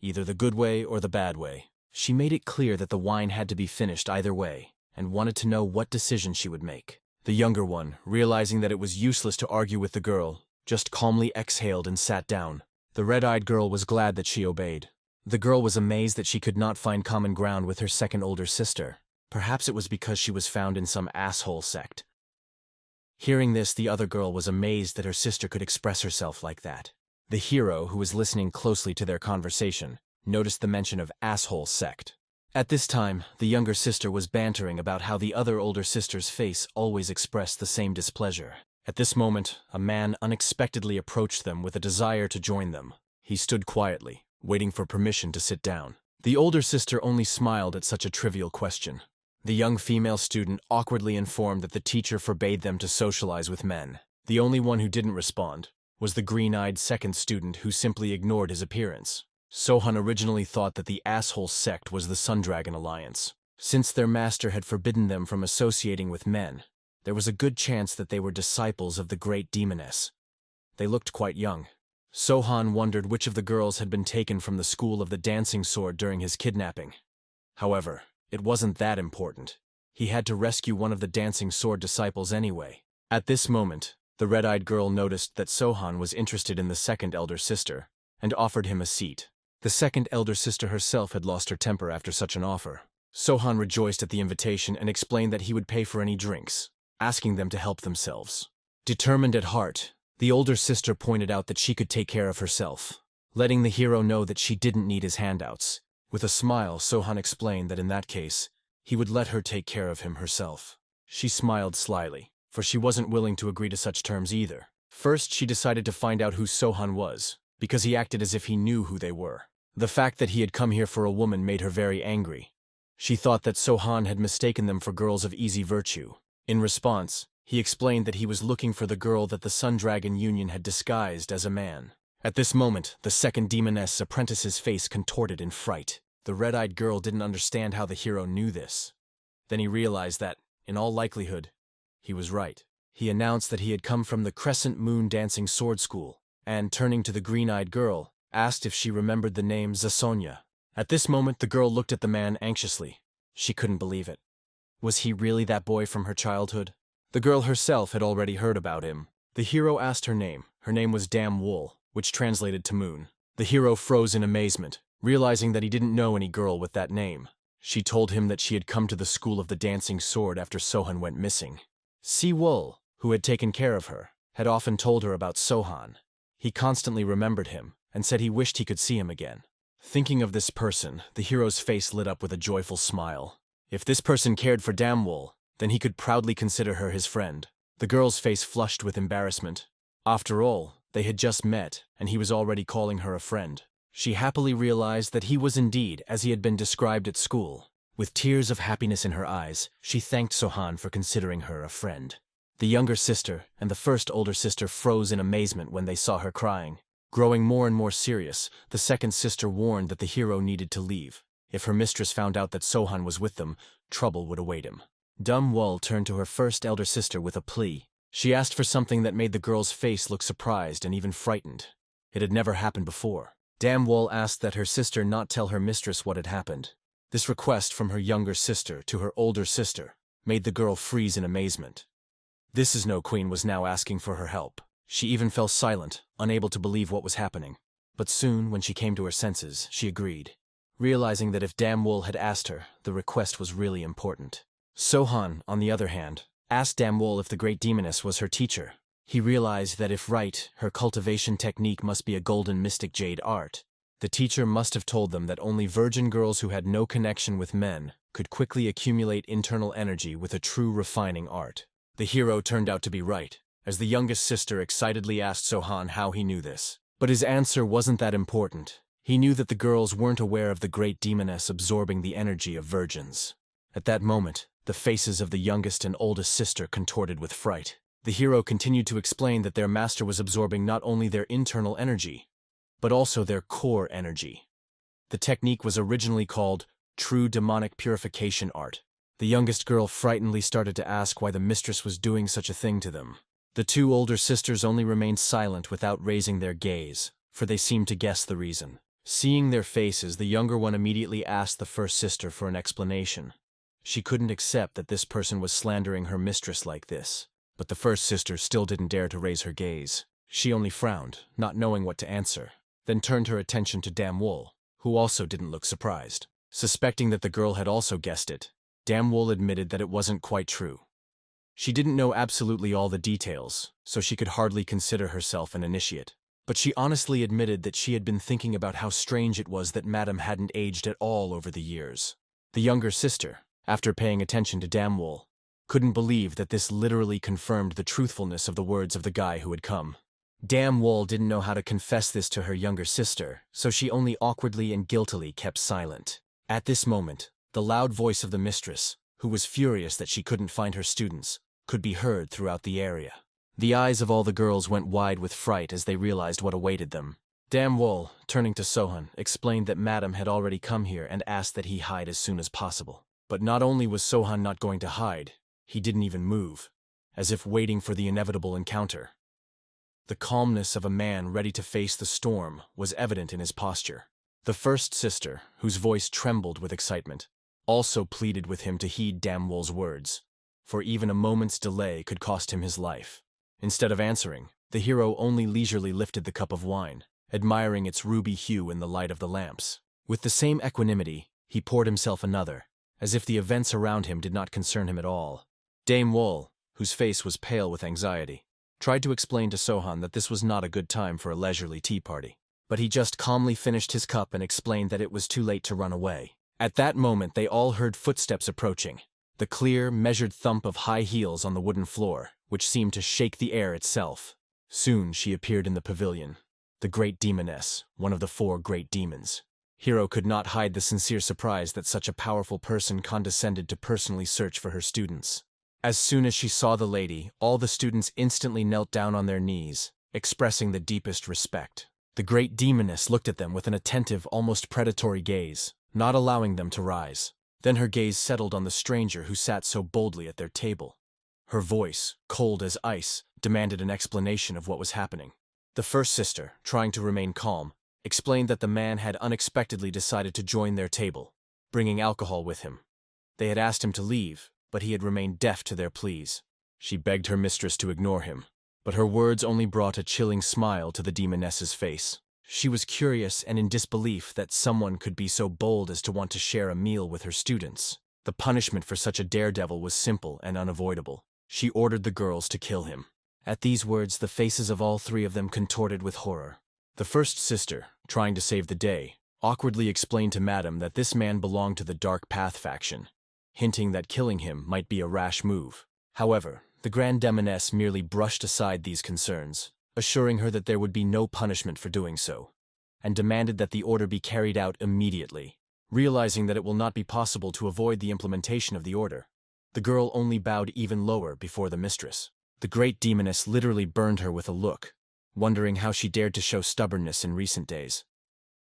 either the good way or the bad way. She made it clear that the wine had to be finished either way, and wanted to know what decision she would make. The younger one, realizing that it was useless to argue with the girl, just calmly exhaled and sat down. The red-eyed girl was glad that she obeyed. The girl was amazed that she could not find common ground with her second older sister. Perhaps it was because she was found in some asshole sect. Hearing this, the other girl was amazed that her sister could express herself like that. The hero, who was listening closely to their conversation, noticed the mention of asshole sect. At this time, the younger sister was bantering about how the other older sister's face always expressed the same displeasure. At this moment, a man unexpectedly approached them with a desire to join them. He stood quietly, waiting for permission to sit down. The older sister only smiled at such a trivial question. The young female student awkwardly informed that the teacher forbade them to socialize with men. The only one who didn't respond was the green-eyed second student, who simply ignored his appearance. Sohan originally thought that the asshole sect was the Sundragon Alliance. Since their master had forbidden them from associating with men, there was a good chance that they were disciples of the great demoness. They looked quite young. Sohan wondered which of the girls had been taken from the school of the dancing sword during his kidnapping. However, it wasn't that important. He had to rescue one of the dancing sword disciples anyway. At this moment, the red-eyed girl noticed that Sohan was interested in the second elder sister, and offered him a seat. The second elder sister herself had lost her temper after such an offer. Sohan rejoiced at the invitation and explained that he would pay for any drinks, asking them to help themselves. Determined at heart, the older sister pointed out that she could take care of herself, letting the hero know that she didn't need his handouts. With a smile, Sohan explained that in that case, he would let her take care of him herself. She smiled slyly, for she wasn't willing to agree to such terms either. First, she decided to find out who Sohan was, because he acted as if he knew who they were. The fact that he had come here for a woman made her very angry. She thought that Sohan had mistaken them for girls of easy virtue. In response, he explained that he was looking for the girl that the Sundragon Union had disguised as a man. At this moment, the second demoness apprentice's face contorted in fright. The red-eyed girl didn't understand how the hero knew this. Then he realized that, in all likelihood, he was right. He announced that he had come from the Crescent Moon Dancing Sword School, and, turning to the green-eyed girl, asked if she remembered the name Zasonia. At this moment, the girl looked at the man anxiously. She couldn't believe it. Was he really that boy from her childhood? The girl herself had already heard about him. The hero asked her name. Her name was Damn Wool, which translated to moon. The hero froze in amazement, realizing that he didn't know any girl with that name. She told him that she had come to the school of the dancing sword after Sohan went missing. Si Wool, who had taken care of her, had often told her about Sohan. He constantly remembered him, and said he wished he could see him again. Thinking of this person, the hero's face lit up with a joyful smile. If this person cared for Damwool, then he could proudly consider her his friend. The girl's face flushed with embarrassment. After all, they had just met, and he was already calling her a friend. She happily realized that he was indeed as he had been described at school. With tears of happiness in her eyes, she thanked Sohan for considering her a friend. The younger sister and the first older sister froze in amazement when they saw her crying. Growing more and more serious, the second sister warned that the hero needed to leave. If her mistress found out that Sohan was with them, trouble would await him. Dum Wul turned to her first elder sister with a plea. She asked for something that made the girl's face look surprised and even frightened. It had never happened before. Dam Wul asked that her sister not tell her mistress what had happened. This request from her younger sister to her older sister made the girl freeze in amazement. This is no queen was now asking for her help. She even fell silent, unable to believe what was happening. But soon, when she came to her senses, she agreed, realizing that if Dam Wul had asked her, the request was really important. Sohan, on the other hand, asked Damwol if the great demoness was her teacher. He realized that if right, her cultivation technique must be a golden mystic jade art. The teacher must have told them that only virgin girls who had no connection with men could quickly accumulate internal energy with a true refining art. The hero turned out to be right, as the youngest sister excitedly asked Sohan how he knew this. But his answer wasn't that important. He knew that the girls weren't aware of the great demoness absorbing the energy of virgins. At that moment, the faces of the youngest and oldest sister contorted with fright. The hero continued to explain that their master was absorbing not only their internal energy, but also their core energy. The technique was originally called True Demonic Purification Art. The youngest girl frightenedly started to ask why the mistress was doing such a thing to them. The two older sisters only remained silent without raising their gaze, for they seemed to guess the reason. Seeing their faces, the younger one immediately asked the first sister for an explanation. She couldn't accept that this person was slandering her mistress like this. But the first sister still didn't dare to raise her gaze. She only frowned, not knowing what to answer, then turned her attention to Damwol, who also didn't look surprised. Suspecting that the girl had also guessed it, Damwol admitted that it wasn't quite true. She didn't know absolutely all the details, so she could hardly consider herself an initiate. But she honestly admitted that she had been thinking about how strange it was that Madam hadn't aged at all over the years. The younger sister, after paying attention to Damwol, couldn't believe that this literally confirmed the truthfulness of the words of the guy who had come. Damwol didn't know how to confess this to her younger sister, so she only awkwardly and guiltily kept silent. At this moment, the loud voice of the mistress, who was furious that she couldn't find her students, could be heard throughout the area. The eyes of all the girls went wide with fright as they realized what awaited them. Damwol, turning to Sohan, explained that Madam had already come here and asked that he hide as soon as possible. But not only was Sohan not going to hide, he didn't even move, as if waiting for the inevitable encounter. The calmness of a man ready to face the storm was evident in his posture. The first sister, whose voice trembled with excitement, also pleaded with him to heed Damwol's words, for even a moment's delay could cost him his life. Instead of answering, the hero only leisurely lifted the cup of wine, admiring its ruby hue in the light of the lamps. With the same equanimity, he poured himself another, as if the events around him did not concern him at all. Damwol, whose face was pale with anxiety, tried to explain to Sohan that this was not a good time for a leisurely tea party. But he just calmly finished his cup and explained that it was too late to run away. At that moment they all heard footsteps approaching, the clear, measured thump of high heels on the wooden floor, which seemed to shake the air itself. Soon she appeared in the pavilion, the great demoness, one of the 4 great demons. Hero could not hide the sincere surprise that such a powerful person condescended to personally search for her students. As soon as she saw the lady, all the students instantly knelt down on their knees, expressing the deepest respect. The great demoness looked at them with an attentive, almost predatory gaze, not allowing them to rise. Then her gaze settled on the stranger who sat so boldly at their table. Her voice, cold as ice, demanded an explanation of what was happening. The first sister, trying to remain calm, explained that the man had unexpectedly decided to join their table, bringing alcohol with him. They had asked him to leave, but he had remained deaf to their pleas. She begged her mistress to ignore him, but her words only brought a chilling smile to the demoness's face. She was curious and in disbelief that someone could be so bold as to want to share a meal with her students. The punishment for such a daredevil was simple and unavoidable. She ordered the girls to kill him. At these words, the faces of all 3 of them contorted with horror. The first sister, trying to save the day, awkwardly explained to Madam that this man belonged to the Dark Path faction, hinting that killing him might be a rash move. However, the Grand Demoness merely brushed aside these concerns, assuring her that there would be no punishment for doing so, and demanded that the order be carried out immediately. Realizing that it will not be possible to avoid the implementation of the order, the girl only bowed even lower before the mistress. The great demoness literally burned her with a look, wondering how she dared to show stubbornness in recent days.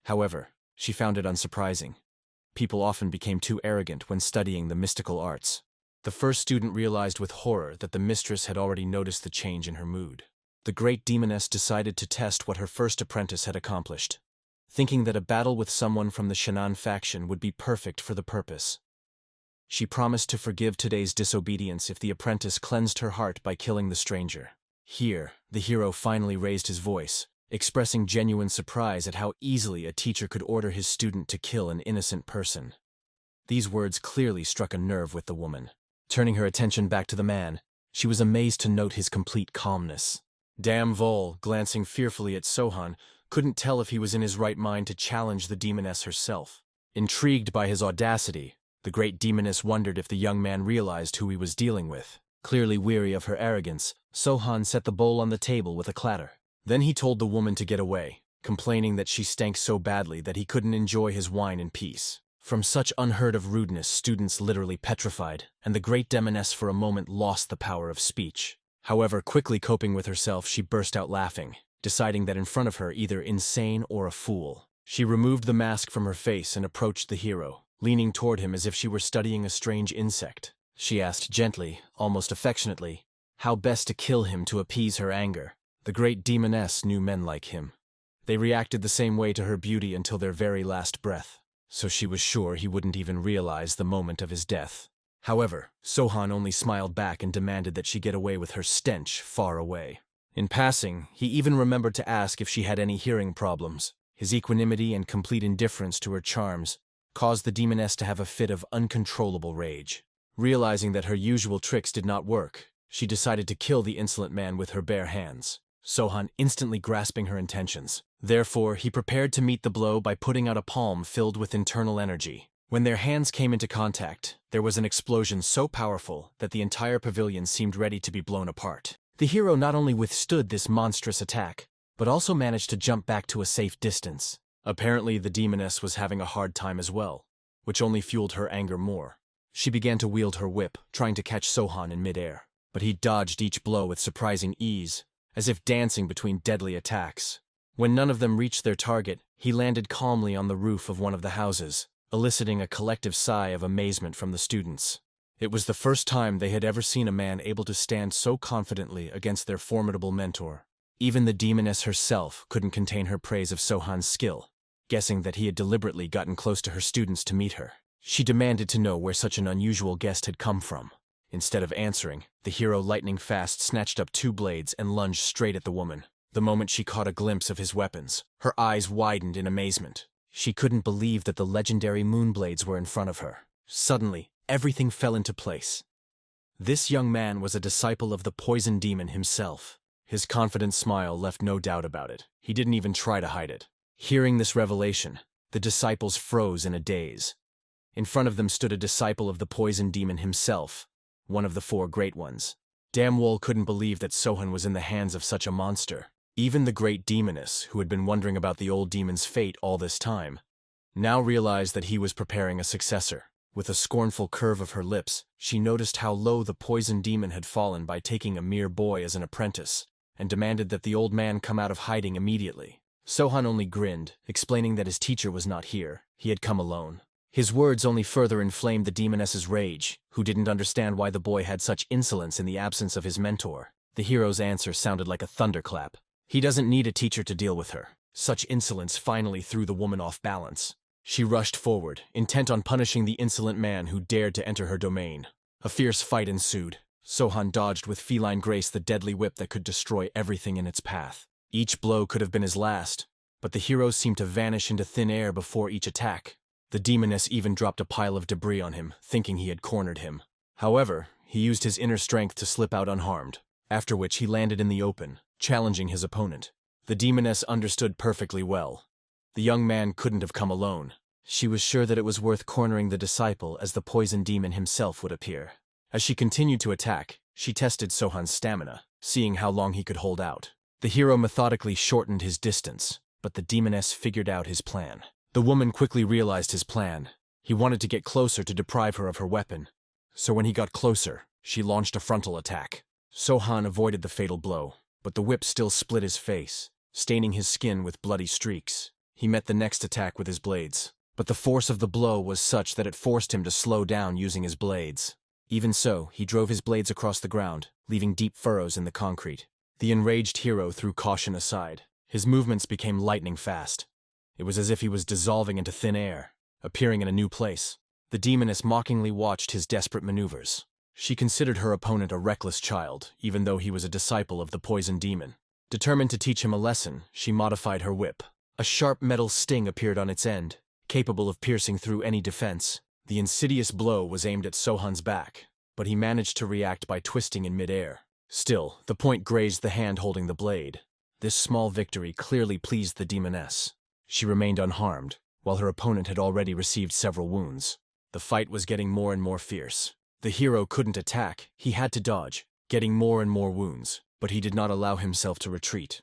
However, she found it unsurprising. People often became too arrogant when studying the mystical arts. The first student realized with horror that the mistress had already noticed the change in her mood. The great demoness decided to test what her first apprentice had accomplished, thinking that a battle with someone from the Shannon faction would be perfect for the purpose. She promised to forgive today's disobedience if the apprentice cleansed her heart by killing the stranger. Here, the hero finally raised his voice, expressing genuine surprise at how easily a teacher could order his student to kill an innocent person. These words clearly struck a nerve with the woman. Turning her attention back to the man, She was amazed to note his complete calmness. Damn Vol, glancing fearfully at Sohan, couldn't tell if he was in his right mind to challenge the demoness herself. Intrigued by his audacity, the great demoness wondered if the young man realized who he was dealing with. Clearly weary of her arrogance, Sohan set the bowl on the table with a clatter. Then he told the woman to get away, complaining that she stank so badly that he couldn't enjoy his wine in peace. From such unheard-of rudeness, students literally petrified, and the great demoness for a moment lost the power of speech. However, quickly coping with herself, she burst out laughing, deciding that in front of her either insane or a fool. She removed the mask from her face and approached the hero, leaning toward him as if she were studying a strange insect. She asked gently, almost affectionately, how best to kill him to appease her anger. The great demoness knew men like him. They reacted the same way to her beauty until their very last breath, so she was sure he wouldn't even realize the moment of his death. However, Sohan only smiled back and demanded that she get away with her stench far away. In passing, he even remembered to ask if she had any hearing problems. His equanimity and complete indifference to her charms caused the demoness to have a fit of uncontrollable rage. Realizing that her usual tricks did not work, she decided to kill the insolent man with her bare hands, Sohan instantly grasping her intentions. Therefore, he prepared to meet the blow by putting out a palm filled with internal energy. When their hands came into contact, there was an explosion so powerful that the entire pavilion seemed ready to be blown apart. The hero not only withstood this monstrous attack, but also managed to jump back to a safe distance. Apparently, the demoness was having a hard time as well, which only fueled her anger more. She began to wield her whip, trying to catch Sohan in midair, but he dodged each blow with surprising ease, as if dancing between deadly attacks. When none of them reached their target, he landed calmly on the roof of one of the houses, eliciting a collective sigh of amazement from the students. It was the first time they had ever seen a man able to stand so confidently against their formidable mentor. Even the demoness herself couldn't contain her praise of Sohan's skill, guessing that he had deliberately gotten close to her students to meet her. She demanded to know where such an unusual guest had come from. Instead of answering, the hero lightning fast snatched up 2 blades and lunged straight at the woman. The moment she caught a glimpse of his weapons, her eyes widened in amazement. She couldn't believe that the legendary moonblades were in front of her. Suddenly, everything fell into place. This young man was a disciple of the poison demon himself. His confident smile left no doubt about it. He didn't even try to hide it. Hearing this revelation, the disciples froze in a daze. In front of them stood a disciple of the poison demon himself, one of the 4 great ones. Damwol couldn't believe that Sohan was in the hands of such a monster. Even the great demoness, who had been wondering about the old demon's fate all this time, now realized that he was preparing a successor. With a scornful curve of her lips, she noticed how low the poison demon had fallen by taking a mere boy as an apprentice, and demanded that the old man come out of hiding immediately. Sohan only grinned, explaining that his teacher was not here. He had come alone. His words only further inflamed the demoness's rage, who didn't understand why the boy had such insolence in the absence of his mentor. The hero's answer sounded like a thunderclap. He doesn't need a teacher to deal with her. Such insolence finally threw the woman off balance. She rushed forward, intent on punishing the insolent man who dared to enter her domain. A fierce fight ensued. Sohan dodged with feline grace the deadly whip that could destroy everything in its path. Each blow could have been his last, but the hero seemed to vanish into thin air before each attack. The demoness even dropped a pile of debris on him, thinking he had cornered him. However, he used his inner strength to slip out unharmed, after which he landed in the open, challenging his opponent. The demoness understood perfectly well. The young man couldn't have come alone. She was sure that it was worth cornering the disciple, as the poison demon himself would appear. As she continued to attack, she tested Sohan's stamina, seeing how long he could hold out. The hero methodically shortened his distance, but the demoness figured out his plan. The woman quickly realized his plan. He wanted to get closer to deprive her of her weapon. So when he got closer, she launched a frontal attack. Sohan avoided the fatal blow, but the whip still split his face, staining his skin with bloody streaks. He met the next attack with his blades, but the force of the blow was such that it forced him to slow down using his blades. Even so, he drove his blades across the ground, leaving deep furrows in the concrete. The enraged hero threw caution aside. His movements became lightning fast. It was as if he was dissolving into thin air, appearing in a new place. The demoness mockingly watched his desperate maneuvers. She considered her opponent a reckless child, even though he was a disciple of the poison demon. Determined to teach him a lesson, she modified her whip. A sharp metal sting appeared on its end, capable of piercing through any defense. The insidious blow was aimed at Sohan's back, but he managed to react by twisting in midair. Still, the point grazed the hand holding the blade. This small victory clearly pleased the demoness. She remained unharmed, while her opponent had already received several wounds. The fight was getting more and more fierce. The hero couldn't attack, he had to dodge, getting more and more wounds, but he did not allow himself to retreat.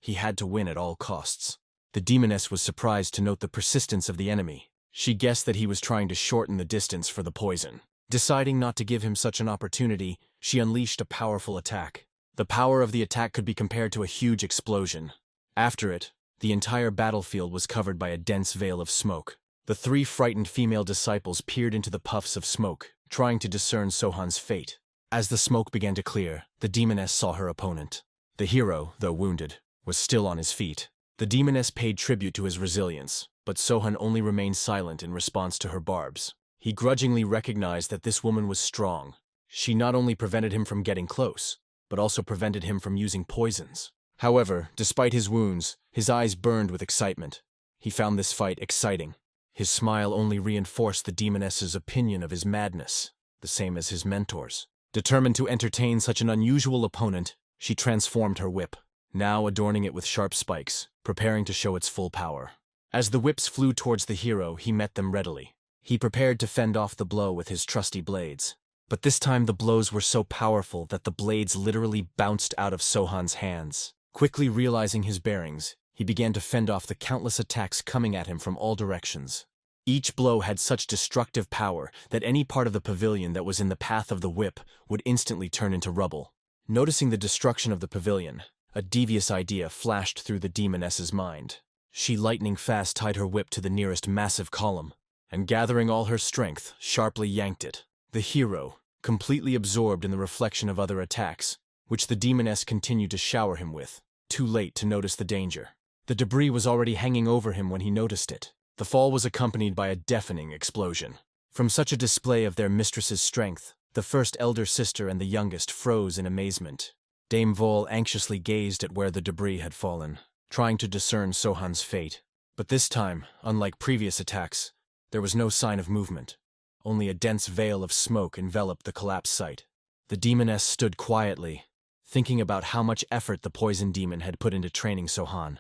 He had to win at all costs. The demoness was surprised to note the persistence of the enemy. She guessed that he was trying to shorten the distance for the poison. Deciding not to give him such an opportunity, she unleashed a powerful attack. The power of the attack could be compared to a huge explosion. After it, the entire battlefield was covered by a dense veil of smoke. The three frightened female disciples peered into the puffs of smoke, trying to discern Sohan's fate. As the smoke began to clear, the demoness saw her opponent. The hero, though wounded, was still on his feet. The demoness paid tribute to his resilience, but Sohan only remained silent in response to her barbs. He grudgingly recognized that this woman was strong. She not only prevented him from getting close, but also prevented him from using poisons. However, despite his wounds, his eyes burned with excitement. He found this fight exciting. His smile only reinforced the demoness's opinion of his madness, the same as his mentor's. Determined to entertain such an unusual opponent, she transformed her whip, now adorning it with sharp spikes, preparing to show its full power. As the whips flew towards the hero, he met them readily. He prepared to fend off the blow with his trusty blades. But this time the blows were so powerful that the blades literally bounced out of Sohan's hands. Quickly realizing his bearings, he began to fend off the countless attacks coming at him from all directions. Each blow had such destructive power that any part of the pavilion that was in the path of the whip would instantly turn into rubble. Noticing the destruction of the pavilion, a devious idea flashed through the demoness's mind. She lightning fast tied her whip to the nearest massive column, and gathering all her strength, sharply yanked it. The hero, completely absorbed in the reflection of other attacks, which the demoness continued to shower him with, too late to notice the danger. The debris was already hanging over him when he noticed it. The fall was accompanied by a deafening explosion. From such a display of their mistress's strength, the first elder sister and the youngest froze in amazement. Dame Vol anxiously gazed at where the debris had fallen, trying to discern Sohan's fate. But this time, unlike previous attacks, there was no sign of movement. Only a dense veil of smoke enveloped the collapsed site. The demoness stood quietly, thinking about how much effort the poison demon had put into training Sohan,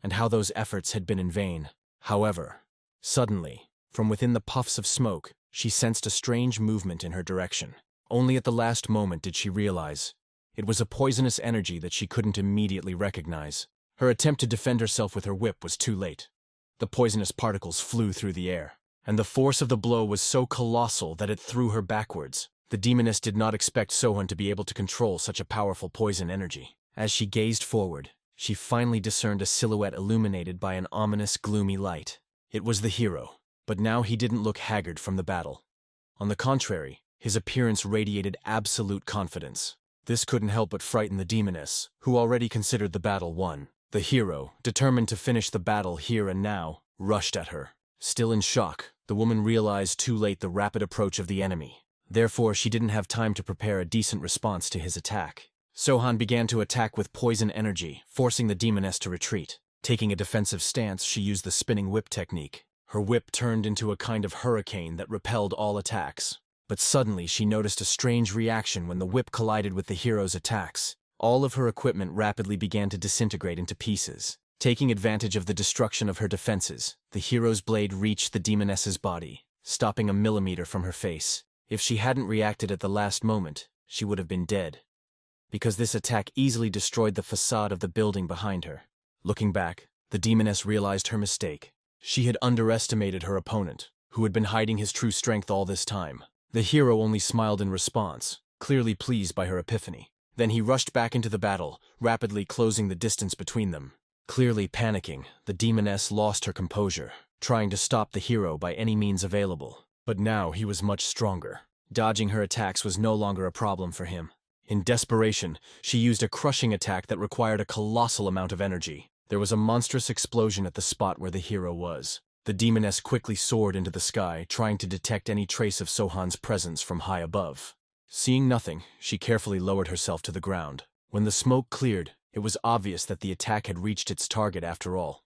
and how those efforts had been in vain. However, suddenly, from within the puffs of smoke, she sensed a strange movement in her direction. Only at the last moment did she realize it was a poisonous energy that she couldn't immediately recognize. Her attempt to defend herself with her whip was too late. The poisonous particles flew through the air, and the force of the blow was so colossal that it threw her backwards. The demoness did not expect Sohan to be able to control such a powerful poison energy. As she gazed forward, she finally discerned a silhouette illuminated by an ominous, gloomy light. It was the hero, but now he didn't look haggard from the battle. On the contrary, his appearance radiated absolute confidence. This couldn't help but frighten the demoness, who already considered the battle won. The hero, determined to finish the battle here and now, rushed at her. Still in shock, the woman realized too late the rapid approach of the enemy. Therefore, she didn't have time to prepare a decent response to his attack. Sohan began to attack with poison energy, forcing the demoness to retreat. Taking a defensive stance, she used the spinning whip technique. Her whip turned into a kind of hurricane that repelled all attacks. But suddenly, she noticed a strange reaction when the whip collided with the hero's attacks. All of her equipment rapidly began to disintegrate into pieces. Taking advantage of the destruction of her defenses, the hero's blade reached the demoness's body, stopping a millimeter from her face. If she hadn't reacted at the last moment, she would have been dead, because this attack easily destroyed the facade of the building behind her. Looking back, the demoness realized her mistake. She had underestimated her opponent, who had been hiding his true strength all this time. The hero only smiled in response, clearly pleased by her epiphany. Then he rushed back into the battle, rapidly closing the distance between them. Clearly panicking, the demoness lost her composure, trying to stop the hero by any means available. But now he was much stronger. Dodging her attacks was no longer a problem for him. In desperation, she used a crushing attack that required a colossal amount of energy. There was a monstrous explosion at the spot where the hero was. The demoness quickly soared into the sky, trying to detect any trace of Sohan's presence from high above. Seeing nothing, she carefully lowered herself to the ground. When the smoke cleared, it was obvious that the attack had reached its target after all.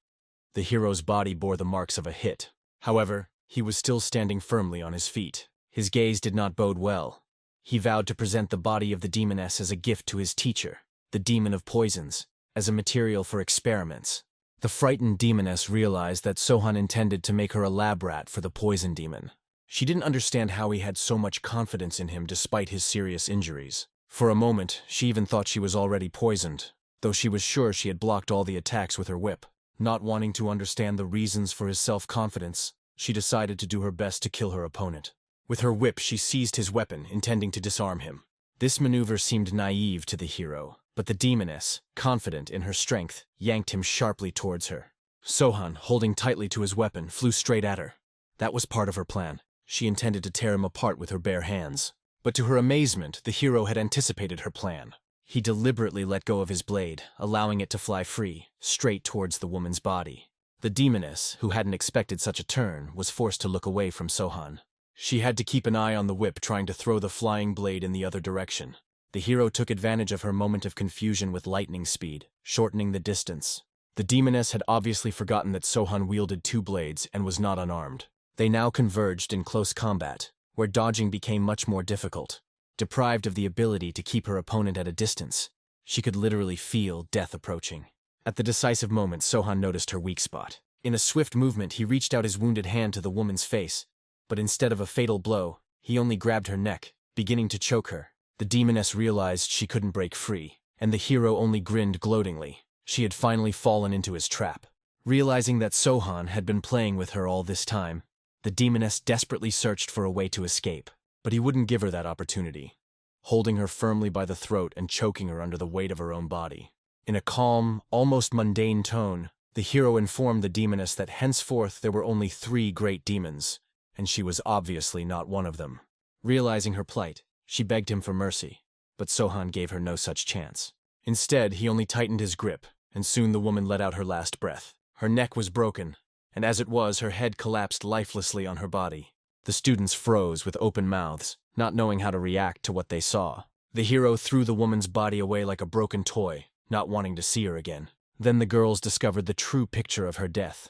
The hero's body bore the marks of a hit. However, he was still standing firmly on his feet. His gaze did not bode well. He vowed to present the body of the demoness as a gift to his teacher, the demon of poisons, as a material for experiments. The frightened demoness realized that Sohan intended to make her a lab rat for the poison demon. She didn't understand how he had so much confidence in him despite his serious injuries. For a moment, she even thought she was already poisoned, though she was sure she had blocked all the attacks with her whip. Not wanting to understand the reasons for his self-confidence, she decided to do her best to kill her opponent. With her whip, she seized his weapon, intending to disarm him. This maneuver seemed naive to the hero, but the demoness, confident in her strength, yanked him sharply towards her. Sohan, holding tightly to his weapon, flew straight at her. That was part of her plan. She intended to tear him apart with her bare hands. But to her amazement, the hero had anticipated her plan. He deliberately let go of his blade, allowing it to fly free, straight towards the woman's body. The demoness, who hadn't expected such a turn, was forced to look away from Sohan. She had to keep an eye on the whip, trying to throw the flying blade in the other direction. The hero took advantage of her moment of confusion with lightning speed, shortening the distance. The demoness had obviously forgotten that Sohan wielded two blades and was not unarmed. They now converged in close combat, where dodging became much more difficult. Deprived of the ability to keep her opponent at a distance, she could literally feel death approaching. At the decisive moment, Sohan noticed her weak spot. In a swift movement, he reached out his wounded hand to the woman's face, but instead of a fatal blow, he only grabbed her neck, beginning to choke her. The demoness realized she couldn't break free, and the hero only grinned gloatingly. She had finally fallen into his trap. Realizing that Sohan had been playing with her all this time, the demoness desperately searched for a way to escape, but he wouldn't give her that opportunity, holding her firmly by the throat and choking her under the weight of her own body. In a calm, almost mundane tone, the hero informed the demoness that henceforth there were only 3 great demons, and she was obviously not one of them. Realizing her plight, she begged him for mercy, but Sohan gave her no such chance. Instead, he only tightened his grip, and soon the woman let out her last breath. Her neck was broken, and as it was, her head collapsed lifelessly on her body. The students froze with open mouths, not knowing how to react to what they saw. The hero threw the woman's body away like a broken toy, not wanting to see her again. Then the girls discovered the true picture of her death.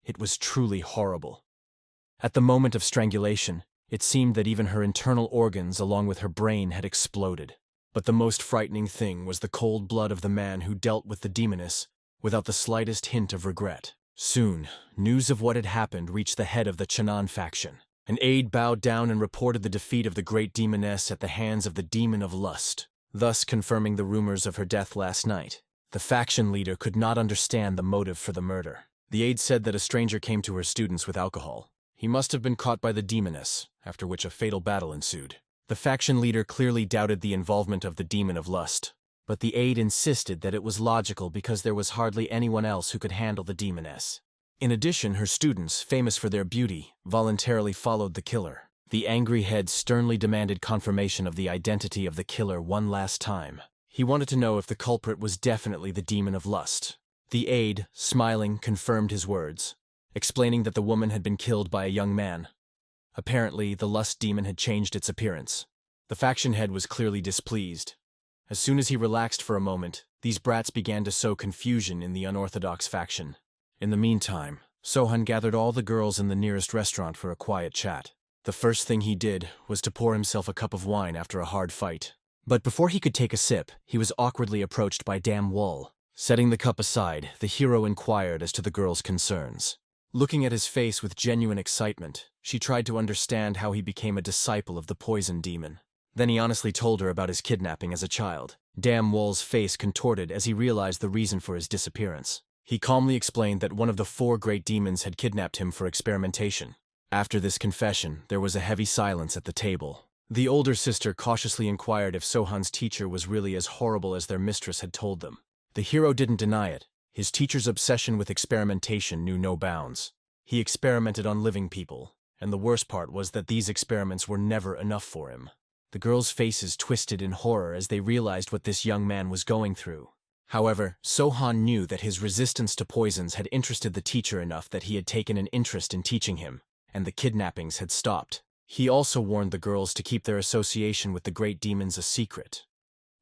It was truly horrible. At the moment of strangulation, it seemed that even her internal organs along with her brain had exploded. But the most frightening thing was the cold blood of the man who dealt with the demoness without the slightest hint of regret. Soon, news of what had happened reached the head of the Chanan faction. An aide bowed down and reported the defeat of the great demoness at the hands of the demon of lust, thus confirming the rumors of her death last night. The faction leader could not understand the motive for the murder. The aide said that a stranger came to her students with alcohol. He must have been caught by the demoness, after which a fatal battle ensued. The faction leader clearly doubted the involvement of the demon of lust, but the aide insisted that it was logical because there was hardly anyone else who could handle the demoness. In addition, her students, famous for their beauty, voluntarily followed the killer. The angry head sternly demanded confirmation of the identity of the killer one last time. He wanted to know if the culprit was definitely the demon of lust. The aide, smiling, confirmed his words, explaining that the woman had been killed by a young man. Apparently, the lust demon had changed its appearance. The faction head was clearly displeased. As soon as he relaxed for a moment, these brats began to sow confusion in the unorthodox faction. In the meantime, Sohan gathered all the girls in the nearest restaurant for a quiet chat. The first thing he did was to pour himself a cup of wine after a hard fight. But before he could take a sip, he was awkwardly approached by Dame Wool. Setting the cup aside, the hero inquired as to the girl's concerns. Looking at his face with genuine excitement, she tried to understand how he became a disciple of the poison demon. Then he honestly told her about his kidnapping as a child. Dame Wool's face contorted as he realized the reason for his disappearance. He calmly explained that one of the 4 great demons had kidnapped him for experimentation. After this confession, there was a heavy silence at the table. The older sister cautiously inquired if Sohan's teacher was really as horrible as their mistress had told them. The hero didn't deny it. His teacher's obsession with experimentation knew no bounds. He experimented on living people, and the worst part was that these experiments were never enough for him. The girls' faces twisted in horror as they realized what this young man was going through. However, Sohan knew that his resistance to poisons had interested the teacher enough that he had taken an interest in teaching him, and the kidnappings had stopped. He also warned the girls to keep their association with the great demons a secret.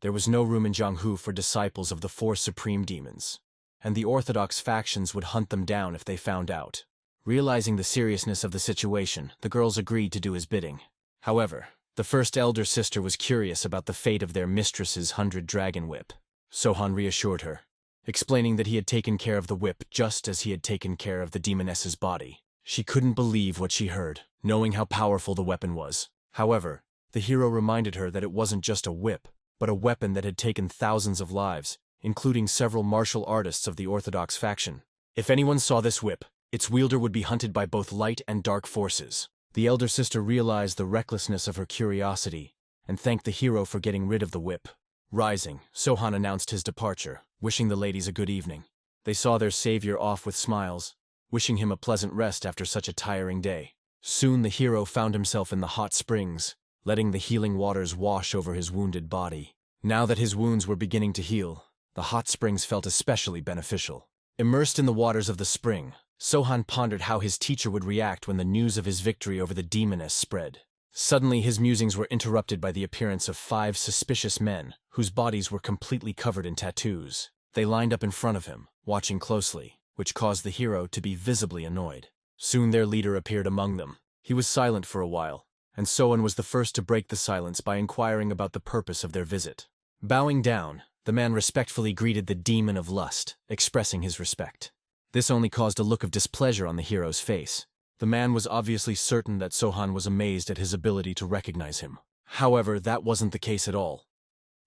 There was no room in Jianghu for disciples of the 4 supreme demons, and the orthodox factions would hunt them down if they found out. Realizing the seriousness of the situation, the girls agreed to do his bidding. However, The first elder sister was curious about the fate of their mistress's 100-dragon whip. Sohan reassured her, explaining that he had taken care of the whip just as he had taken care of the demoness's body. She couldn't believe what she heard, knowing how powerful the weapon was. However, the hero reminded her that it wasn't just a whip, but a weapon that had taken thousands of lives, including several martial artists of the Orthodox faction. If anyone saw this whip, its wielder would be hunted by both light and dark forces. The elder sister realized the recklessness of her curiosity and thanked the hero for getting rid of the whip. Rising, Sohan announced his departure, wishing the ladies a good evening. They saw their savior off with smiles, wishing him a pleasant rest after such a tiring day. Soon the hero found himself in the hot springs, letting the healing waters wash over his wounded body. Now that his wounds were beginning to heal, the hot springs felt especially beneficial. Immersed in the waters of the spring, Sohan pondered how his teacher would react when the news of his victory over the demoness spread. Suddenly his musings were interrupted by the appearance of 5 suspicious men, whose bodies were completely covered in tattoos. They lined up in front of him, watching closely, which caused the hero to be visibly annoyed. Soon their leader appeared among them. He was silent for a while, and Sohan was the first to break the silence by inquiring about the purpose of their visit. Bowing down, the man respectfully greeted the demon of lust, expressing his respect. This only caused a look of displeasure on the hero's face. The man was obviously certain that Sohan was amazed at his ability to recognize him. However, that wasn't the case at all.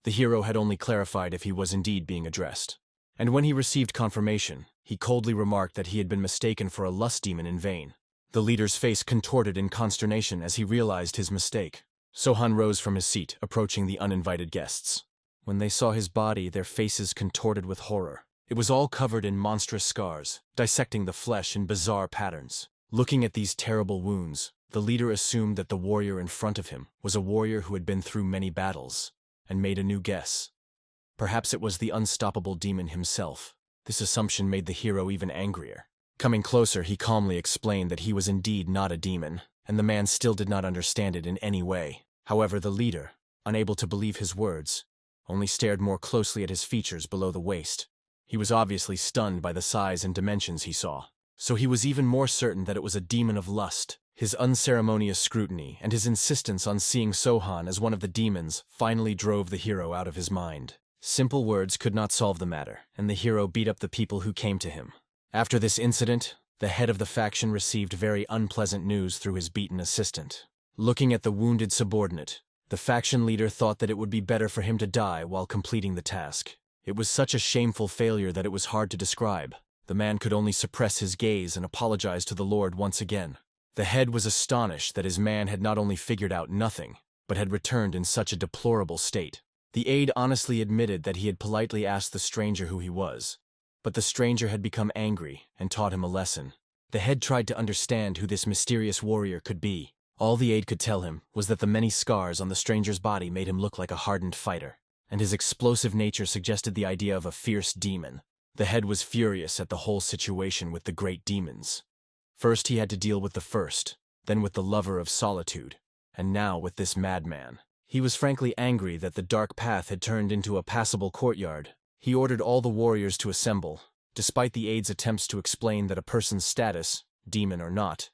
The hero had only clarified if he was indeed being addressed. And when he received confirmation, he coldly remarked that he had been mistaken for a lust demon in vain. The leader's face contorted in consternation as he realized his mistake. Sohan rose from his seat, approaching the uninvited guests. When they saw his body, their faces contorted with horror. It was all covered in monstrous scars, dissecting the flesh in bizarre patterns. Looking at these terrible wounds, the leader assumed that the warrior in front of him was a warrior who had been through many battles, and made a new guess. Perhaps it was the unstoppable demon himself. This assumption made the hero even angrier. Coming closer, he calmly explained that he was indeed not a demon, and the man still did not understand it in any way. However, the leader, unable to believe his words, only stared more closely at his features below the waist. He was obviously stunned by the size and dimensions he saw. So he was even more certain that it was a demon of lust. His unceremonious scrutiny and his insistence on seeing Sohan as one of the demons finally drove the hero out of his mind. Simple words could not solve the matter, and the hero beat up the people who came to him. After this incident, the head of the faction received very unpleasant news through his beaten assistant. Looking at the wounded subordinate, the faction leader thought that it would be better for him to die while completing the task. It was such a shameful failure that it was hard to describe. The man could only suppress his gaze and apologize to the Lord once again. The head was astonished that his man had not only figured out nothing, but had returned in such a deplorable state. The aide honestly admitted that he had politely asked the stranger who he was, but the stranger had become angry and taught him a lesson. The head tried to understand who this mysterious warrior could be. All the aide could tell him was that the many scars on the stranger's body made him look like a hardened fighter, and his explosive nature suggested the idea of a fierce demon. The head was furious at the whole situation with the great demons. First he had to deal with the first, then with the lover of solitude, and now with this madman. He was frankly angry that the dark path had turned into a passable courtyard. He ordered all the warriors to assemble, despite the aide's attempts to explain that a person's status, demon or not,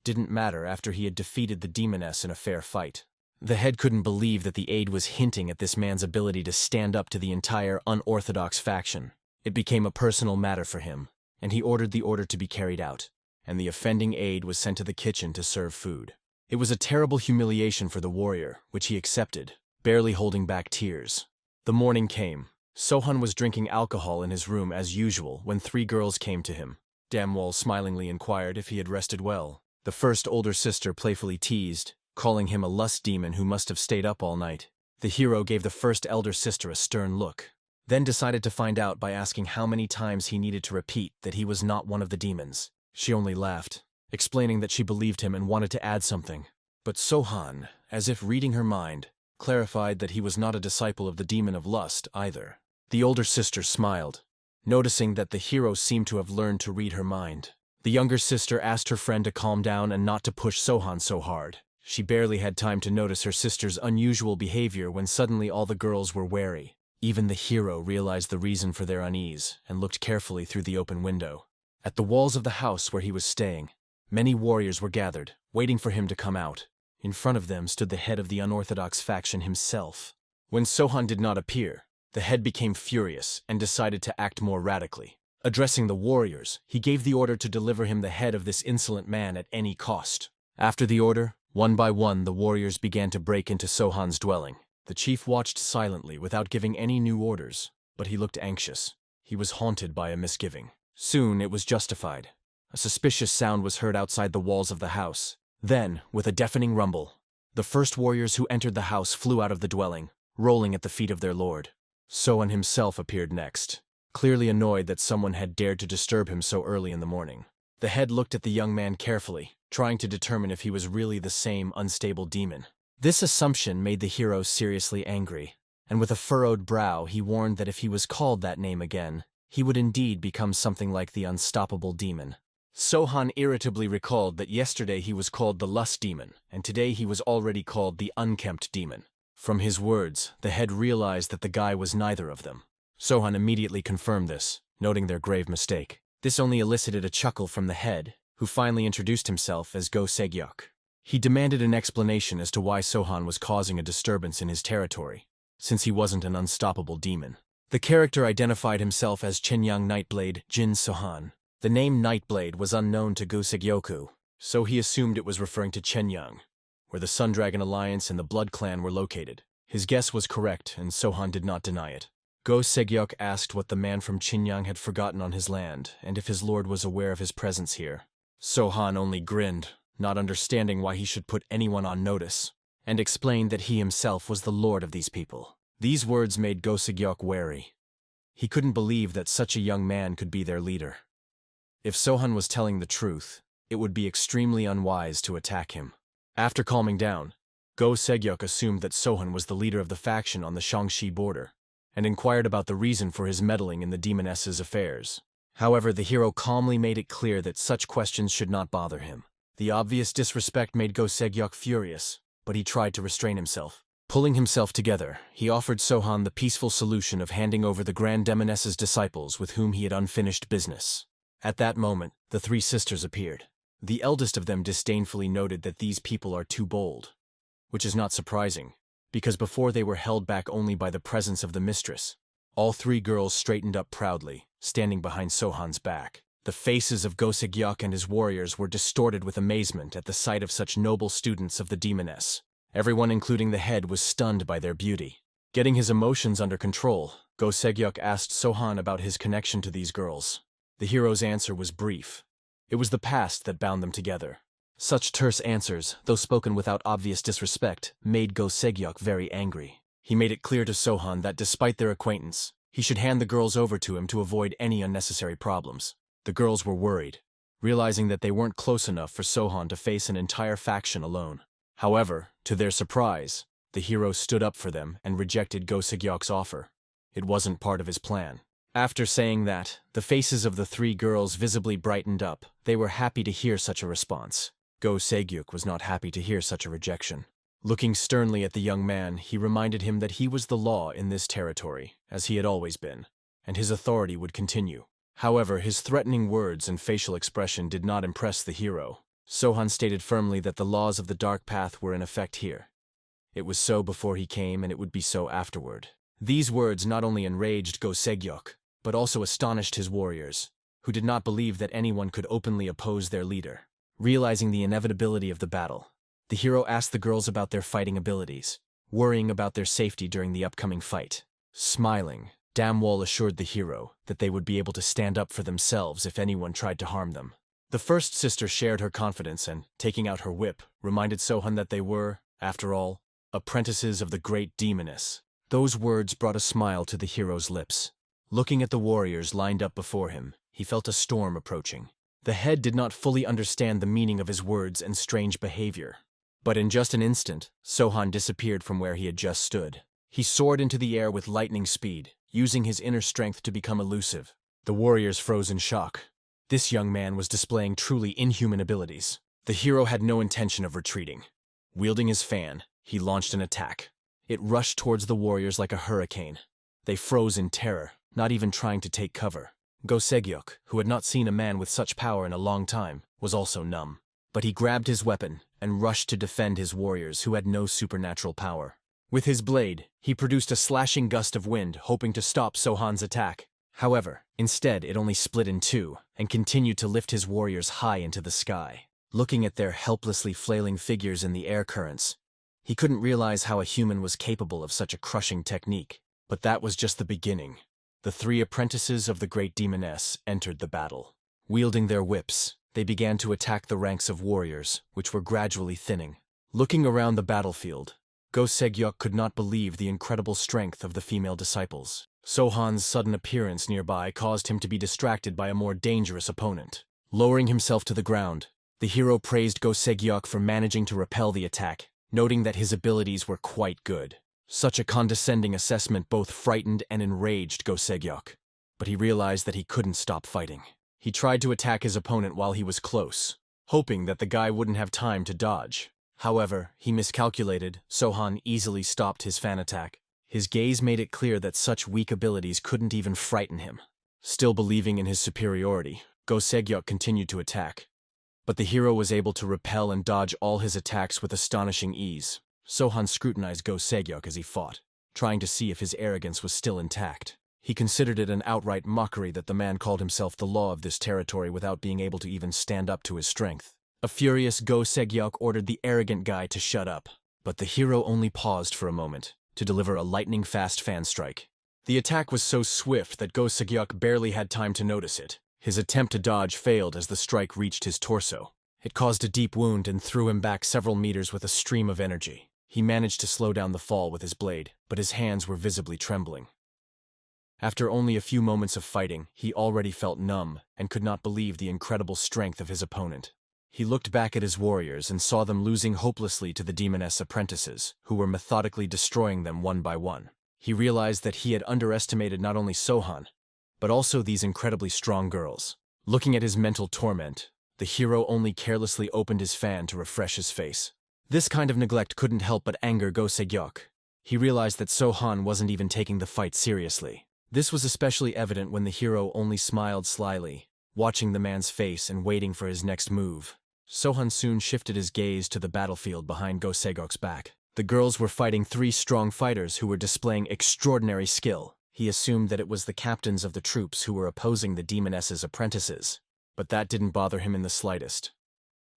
didn't matter after he had defeated the demoness in a fair fight. The head couldn't believe that the aide was hinting at this man's ability to stand up to the entire unorthodox faction. It became a personal matter for him, and he ordered the order to be carried out, and the offending aide was sent to the kitchen to serve food. It was a terrible humiliation for the warrior, which he accepted, barely holding back tears. The morning came. Sohan was drinking alcohol in his room as usual when 3 girls came to him. Damwall smilingly inquired if he had rested well. The first older sister playfully teased, calling him a lust demon who must have stayed up all night. The hero gave the first elder sister a stern look, then decided to find out by asking how many times he needed to repeat that he was not one of the demons. She only laughed, explaining that she believed him and wanted to add something. But Sohan, as if reading her mind, clarified that he was not a disciple of the demon of lust either. The older sister smiled, noticing that the hero seemed to have learned to read her mind. The younger sister asked her friend to calm down and not to push Sohan so hard. She barely had time to notice her sister's unusual behavior when suddenly all the girls were wary. Even the hero realized the reason for their unease and looked carefully through the open window. At the walls of the house where he was staying, many warriors were gathered, waiting for him to come out. In front of them stood the head of the unorthodox faction himself. When Sohan did not appear, the head became furious and decided to act more radically. Addressing the warriors, he gave the order to deliver him the head of this insolent man at any cost. After the order, one by one the warriors began to break into Sohan's dwelling. The chief watched silently without giving any new orders, but he looked anxious. He was haunted by a misgiving. Soon it was justified. A suspicious sound was heard outside the walls of the house. Then, with a deafening rumble, the first warriors who entered the house flew out of the dwelling, rolling at the feet of their lord. Sohan himself appeared next, clearly annoyed that someone had dared to disturb him so early in the morning. The head looked at the young man carefully, trying to determine if he was really the same unstable demon. This assumption made the hero seriously angry, and with a furrowed brow he warned that if he was called that name again, he would indeed become something like the unstoppable demon. Sohan irritably recalled that yesterday he was called the Lust Demon, and today he was already called the Unkempt Demon. From his words, the head realized that the guy was neither of them. Sohan immediately confirmed this, noting their grave mistake. This only elicited a chuckle from the head, who finally introduced himself as Go Segyok. He demanded an explanation as to why Sohan was causing a disturbance in his territory, since he wasn't an unstoppable demon. The character identified himself as Chenyang Nightblade Jin Sohan. The name Nightblade was unknown to Go Segyoku, so he assumed it was referring to Chenyang, where the Sun Dragon Alliance and the Blood Clan were located. His guess was correct, and Sohan did not deny it. Go Segyok asked what the man from Chenyang had forgotten on his land, and if his lord was aware of his presence here. Sohan only grinned, not understanding why he should put anyone on notice, and explained that he himself was the lord of these people. These words made Go Segyok wary. He couldn't believe that such a young man could be their leader. If Sohan was telling the truth, it would be extremely unwise to attack him. After calming down, Go Segyok assumed that Sohan was the leader of the faction on the Shaanxi border, and inquired about the reason for his meddling in the demoness's affairs. However, the hero calmly made it clear that such questions should not bother him. The obvious disrespect made Go Segyok furious, but he tried to restrain himself. Pulling himself together, he offered Sohan the peaceful solution of handing over the Grand Demoness's disciples with whom he had unfinished business. At that moment, the three sisters appeared. The eldest of them disdainfully noted that these people are too bold, which is not surprising, because before they were held back only by the presence of the mistress. All three girls straightened up proudly, standing behind Sohan's back. The faces of Go Segyok and his warriors were distorted with amazement at the sight of such noble students of the demoness. Everyone, including the head, was stunned by their beauty. Getting his emotions under control, Go Segyok asked Sohan about his connection to these girls. The hero's answer was brief. It was the past that bound them together. Such terse answers, though spoken without obvious disrespect, made Go Segyok very angry. He made it clear to Sohan that despite their acquaintance, he should hand the girls over to him to avoid any unnecessary problems. The girls were worried, realizing that they weren't close enough for Sohan to face an entire faction alone. However, to their surprise, the hero stood up for them and rejected Go Segyok's offer. It wasn't part of his plan. After saying that, the faces of the three girls visibly brightened up. They were happy to hear such a response. Go Segyok was not happy to hear such a rejection. Looking sternly at the young man, he reminded him that he was the law in this territory, as he had always been, and his authority would continue. However, his threatening words and facial expression did not impress the hero. Sohan stated firmly that the laws of the Dark Path were in effect here. It was so before he came, and it would be so afterward. These words not only enraged Go Segyok, but also astonished his warriors, who did not believe that anyone could openly oppose their leader. Realizing the inevitability of the battle, the hero asked the girls about their fighting abilities, worrying about their safety during the upcoming fight. Smiling, Damwall assured the hero that they would be able to stand up for themselves if anyone tried to harm them. The first sister shared her confidence and, taking out her whip, reminded Sohan that they were, after all, apprentices of the great demoness. Those words brought a smile to the hero's lips. Looking at the warriors lined up before him, he felt a storm approaching. The head did not fully understand the meaning of his words and strange behavior. But in just an instant, Sohan disappeared from where he had just stood. He soared into the air with lightning speed, using his inner strength to become elusive. The warriors froze in shock. This young man was displaying truly inhuman abilities. The hero had no intention of retreating. Wielding his fan, he launched an attack. It rushed towards the warriors like a hurricane. They froze in terror, not even trying to take cover. Go Segyok, who had not seen a man with such power in a long time, was also numb. But he grabbed his weapon and rushed to defend his warriors who had no supernatural power. With his blade, he produced a slashing gust of wind, hoping to stop Sohan's attack. However, instead it only split in two, and continued to lift his warriors high into the sky. Looking at their helplessly flailing figures in the air currents, he couldn't realize how a human was capable of such a crushing technique. But that was just the beginning. The three apprentices of the great demoness entered the battle. Wielding their whips, they began to attack the ranks of warriors, which were gradually thinning. Looking around the battlefield, Go Segyok could not believe the incredible strength of the female disciples. Sohan's sudden appearance nearby caused him to be distracted by a more dangerous opponent. Lowering himself to the ground, the hero praised Go Segyok for managing to repel the attack, noting that his abilities were quite good. Such a condescending assessment both frightened and enraged Go Segyok, but he realized that he couldn't stop fighting. He tried to attack his opponent while he was close, hoping that the guy wouldn't have time to dodge. However, he miscalculated. Sohan easily stopped his fan attack. His gaze made it clear that such weak abilities couldn't even frighten him. Still believing in his superiority, Go Segyok continued to attack. But the hero was able to repel and dodge all his attacks with astonishing ease. Sohan scrutinized Go Segyok as he fought, trying to see if his arrogance was still intact. He considered it an outright mockery that the man called himself the law of this territory without being able to even stand up to his strength. A furious Go Segyok ordered the arrogant guy to shut up, but the hero only paused for a moment to deliver a lightning-fast fan strike. The attack was so swift that Go Segyok barely had time to notice it. His attempt to dodge failed as the strike reached his torso. It caused a deep wound and threw him back several meters with a stream of energy. He managed to slow down the fall with his blade, but his hands were visibly trembling. After only a few moments of fighting, he already felt numb and could not believe the incredible strength of his opponent. He looked back at his warriors and saw them losing hopelessly to the demoness apprentices, who were methodically destroying them one by one. He realized that he had underestimated not only Sohan, but also these incredibly strong girls. Looking at his mental torment, the hero only carelessly opened his fan to refresh his face. This kind of neglect couldn't help but anger Go Segyok. He realized that Sohan wasn't even taking the fight seriously. This was especially evident when the hero only smiled slyly, watching the man's face and waiting for his next move. Sohan soon shifted his gaze to the battlefield behind Go Segyok's back. The girls were fighting three strong fighters who were displaying extraordinary skill. He assumed that it was the captains of the troops who were opposing the demoness's apprentices, but that didn't bother him in the slightest.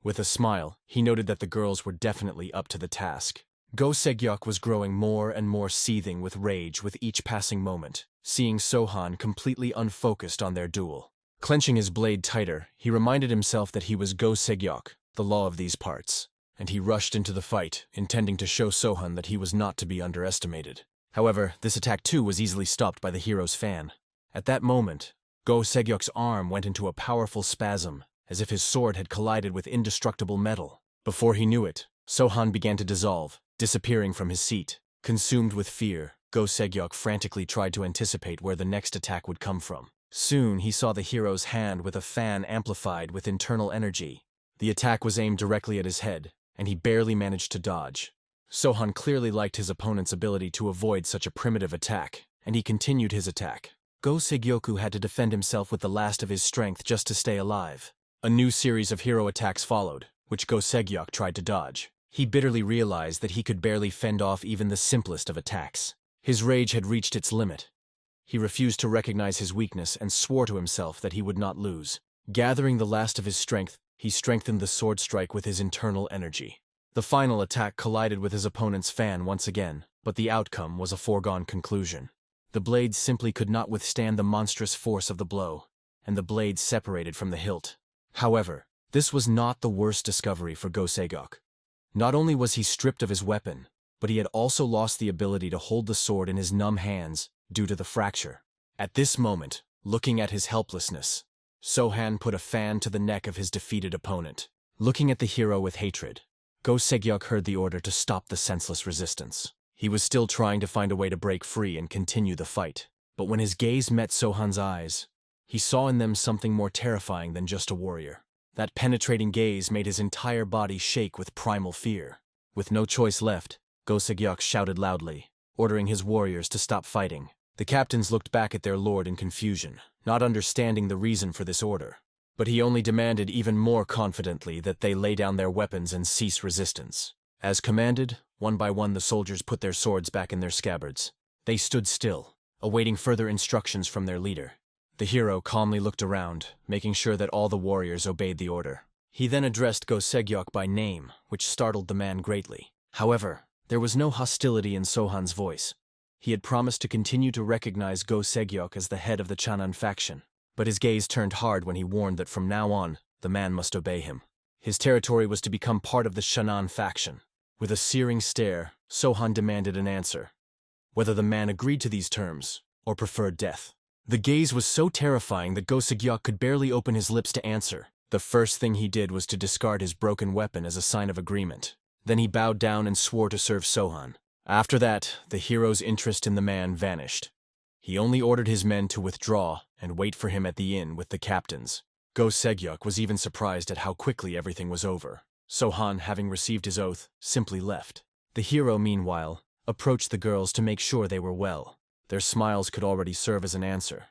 With a smile, he noted that the girls were definitely up to the task. Go Segyok was growing more and more seething with rage with each passing moment, seeing Sohan completely unfocused on their duel. Clenching his blade tighter, he reminded himself that he was Go Segyok, the law of these parts, and he rushed into the fight, intending to show Sohan that he was not to be underestimated. However, this attack too was easily stopped by the hero's fan. At that moment, Go Segyok's arm went into a powerful spasm, as if his sword had collided with indestructible metal. Before he knew it, Sohan began to dissolve, disappearing from his seat. Consumed with fear, Go Segyok frantically tried to anticipate where the next attack would come from. Soon he saw the hero's hand with a fan amplified with internal energy. The attack was aimed directly at his head, and he barely managed to dodge. Sohan clearly liked his opponent's ability to avoid such a primitive attack, and he continued his attack. Go Segyoku had to defend himself with the last of his strength just to stay alive. A new series of hero attacks followed, which Go Segyok tried to dodge. He bitterly realized that he could barely fend off even the simplest of attacks. His rage had reached its limit. He refused to recognize his weakness and swore to himself that he would not lose. Gathering the last of his strength, he strengthened the sword strike with his internal energy. The final attack collided with his opponent's fan once again, but the outcome was a foregone conclusion. The blade simply could not withstand the monstrous force of the blow, and the blade separated from the hilt. However, this was not the worst discovery for Go Segyok. Not only was he stripped of his weapon, but he had also lost the ability to hold the sword in his numb hands due to the fracture. At this moment, looking at his helplessness, Sohan put a fan to the neck of his defeated opponent. Looking at the hero with hatred, Go Segyok heard the order to stop the senseless resistance. He was still trying to find a way to break free and continue the fight. But when his gaze met Sohan's eyes, he saw in them something more terrifying than just a warrior. That penetrating gaze made his entire body shake with primal fear. With no choice left, Go Segyok shouted loudly, ordering his warriors to stop fighting. The captains looked back at their lord in confusion, not understanding the reason for this order. but he only demanded even more confidently that they lay down their weapons and cease resistance. As commanded, one by one the soldiers put their swords back in their scabbards. They stood still, awaiting further instructions from their leader. The hero calmly looked around, making sure that all the warriors obeyed the order. He then addressed Go Segyok by name, which startled the man greatly. However, there was no hostility in Sohan's voice. He had promised to continue to recognize Go Segyok as the head of the Channan faction, but his gaze turned hard when he warned that from now on, the man must obey him. His territory was to become part of the Channan faction. With a searing stare, Sohan demanded an answer, whether the man agreed to these terms or preferred death. The gaze was so terrifying that Go Segyok could barely open his lips to answer. The first thing he did was to discard his broken weapon as a sign of agreement. Then he bowed down and swore to serve Sohan. After that, the hero's interest in the man vanished. He only ordered his men to withdraw and wait for him at the inn with the captains. Go Segyok was even surprised at how quickly everything was over. Sohan, having received his oath, simply left. The hero, meanwhile, approached the girls to make sure they were well. Their smiles could already serve as an answer,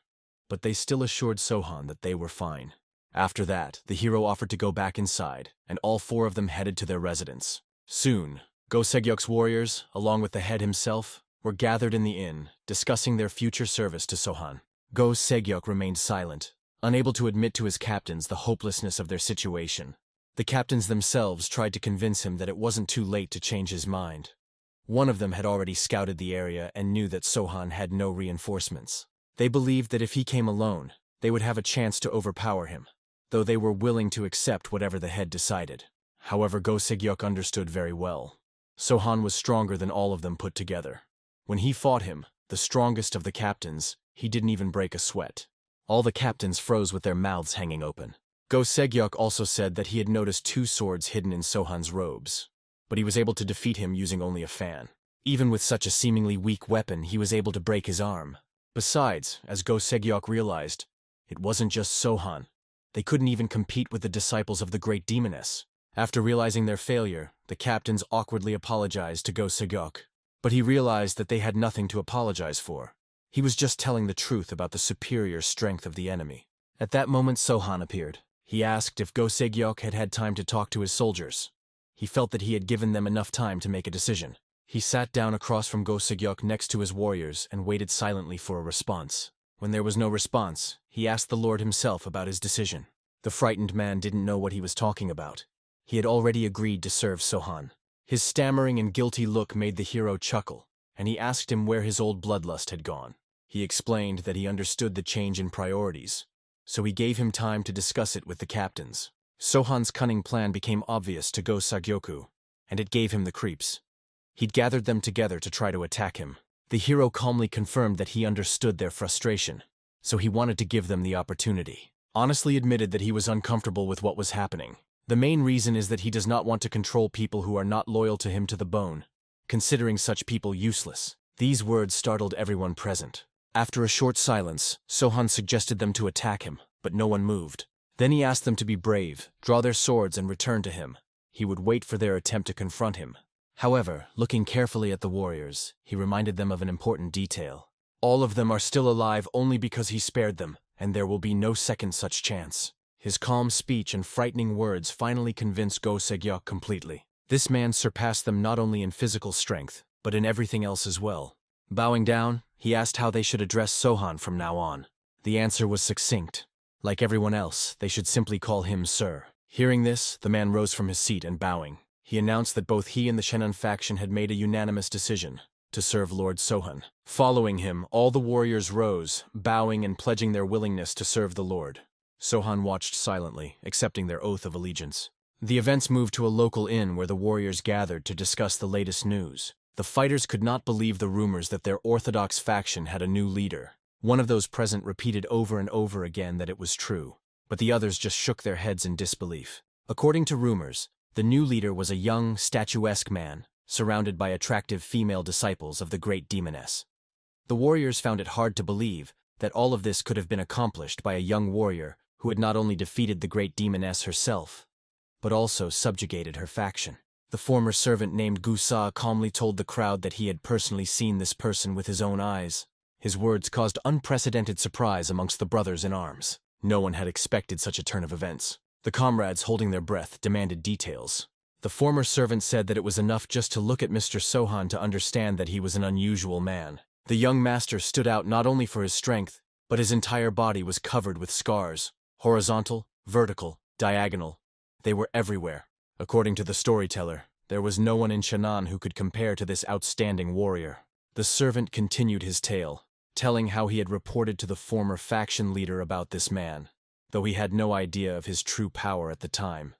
but they still assured Sohan that they were fine. After that, the hero offered to go back inside, and all four of them headed to their residence. Soon, Go Segyok's warriors, along with the head himself, were gathered in the inn, discussing their future service to Sohan. Go Segyok remained silent, unable to admit to his captains the hopelessness of their situation. The captains themselves tried to convince him that it wasn't too late to change his mind. One of them had already scouted the area and knew that Sohan had no reinforcements. They believed that if he came alone, they would have a chance to overpower him, though they were willing to accept whatever the head decided. However, Go Segyok understood very well. Sohan was stronger than all of them put together. When he fought him, the strongest of the captains, he didn't even break a sweat. All the captains froze with their mouths hanging open. Go Segyok also said that he had noticed two swords hidden in Sohan's robes, but he was able to defeat him using only a fan. Even with such a seemingly weak weapon, he was able to break his arm. Besides, as Go Segyok realized, it wasn't just Sohan. They couldn't even compete with the disciples of the Great Demoness. After realizing their failure, the captains awkwardly apologized to Go Segyok, but he realized that they had nothing to apologize for. He was just telling the truth about the superior strength of the enemy. At that moment, Sohan appeared. He asked if Go Segyok had had time to talk to his soldiers. He felt that he had given them enough time to make a decision. He sat down across from Go Segyok next to his warriors and waited silently for a response. When there was no response, he asked the Lord himself about his decision. The frightened man didn't know what he was talking about. He had already agreed to serve Sohan. His stammering and guilty look made the hero chuckle, and he asked him where his old bloodlust had gone. He explained that he understood the change in priorities, so he gave him time to discuss it with the captains. Sohan's cunning plan became obvious to Go Segyok, and it gave him the creeps. He'd gathered them together to try to attack him. The hero calmly confirmed that he understood their frustration, so he wanted to give them the opportunity. Honestly admitted that he was uncomfortable with what was happening. The main reason is that he does not want to control people who are not loyal to him to the bone, considering such people useless. These words startled everyone present. After a short silence, Sohan suggested them to attack him, but no one moved. Then he asked them to be brave, draw their swords and return to him. He would wait for their attempt to confront him. However, looking carefully at the warriors, he reminded them of an important detail. All of them are still alive only because he spared them, and there will be no second such chance. His calm speech and frightening words finally convinced Go Segyok completely. This man surpassed them not only in physical strength, but in everything else as well. Bowing down, he asked how they should address Sohan from now on. The answer was succinct. Like everyone else, they should simply call him Sir. Hearing this, the man rose from his seat and bowing. He announced that both he and the Channan faction had made a unanimous decision to serve Lord Sohan. Following him, all the warriors rose, bowing and pledging their willingness to serve the Lord. Sohan watched silently, accepting their oath of allegiance. The events moved to a local inn where the warriors gathered to discuss the latest news. The fighters could not believe the rumors that their orthodox faction had a new leader. One of those present repeated over and over again that it was true, but the others just shook their heads in disbelief. According to rumors, the new leader was a young, statuesque man, surrounded by attractive female disciples of the Great Demoness. The warriors found it hard to believe that all of this could have been accomplished by a young warrior who had not only defeated the Great Demoness herself, but also subjugated her faction. The former servant named Gusa calmly told the crowd that he had personally seen this person with his own eyes. His words caused unprecedented surprise amongst the brothers in arms. No one had expected such a turn of events. The comrades, holding their breath, demanded details. The former servant said that it was enough just to look at Mr. Sohan to understand that he was an unusual man. The young master stood out not only for his strength, but his entire body was covered with scars. Horizontal, vertical, diagonal. They were everywhere. According to the storyteller, there was no one in Shannon who could compare to this outstanding warrior. The servant continued his tale, telling how he had reported to the former faction leader about this man, though he had no idea of his true power at the time.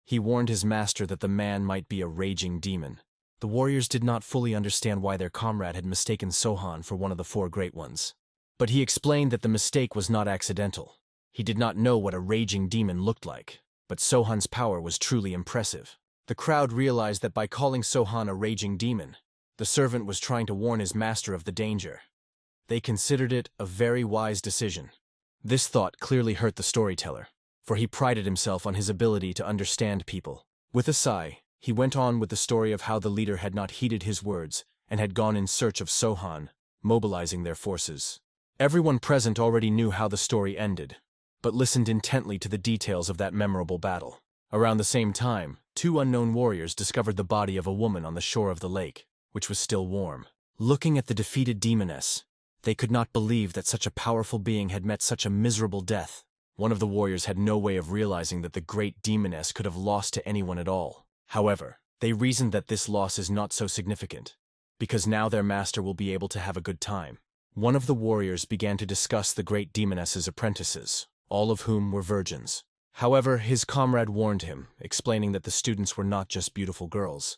He warned his master that the man might be a raging demon. The warriors did not fully understand why their comrade had mistaken Sohan for one of the four great ones. But he explained that the mistake was not accidental. He did not know what a raging demon looked like, but Sohan's power was truly impressive. The crowd realized that by calling Sohan a raging demon, the servant was trying to warn his master of the danger. They considered it a very wise decision. This thought clearly hurt the storyteller, for he prided himself on his ability to understand people. With a sigh, he went on with the story of how the leader had not heeded his words and had gone in search of Sohan, mobilizing their forces. Everyone present already knew how the story ended, but listened intently to the details of that memorable battle. Around the same time, two unknown warriors discovered the body of a woman on the shore of the lake, which was still warm. Looking at the defeated demoness, they could not believe that such a powerful being had met such a miserable death. One of the warriors had no way of realizing that the great demoness could have lost to anyone at all. However, they reasoned that this loss is not so significant, because now their master will be able to have a good time. One of the warriors began to discuss the great demoness's apprentices, all of whom were virgins. However, his comrade warned him, explaining that the students were not just beautiful girls.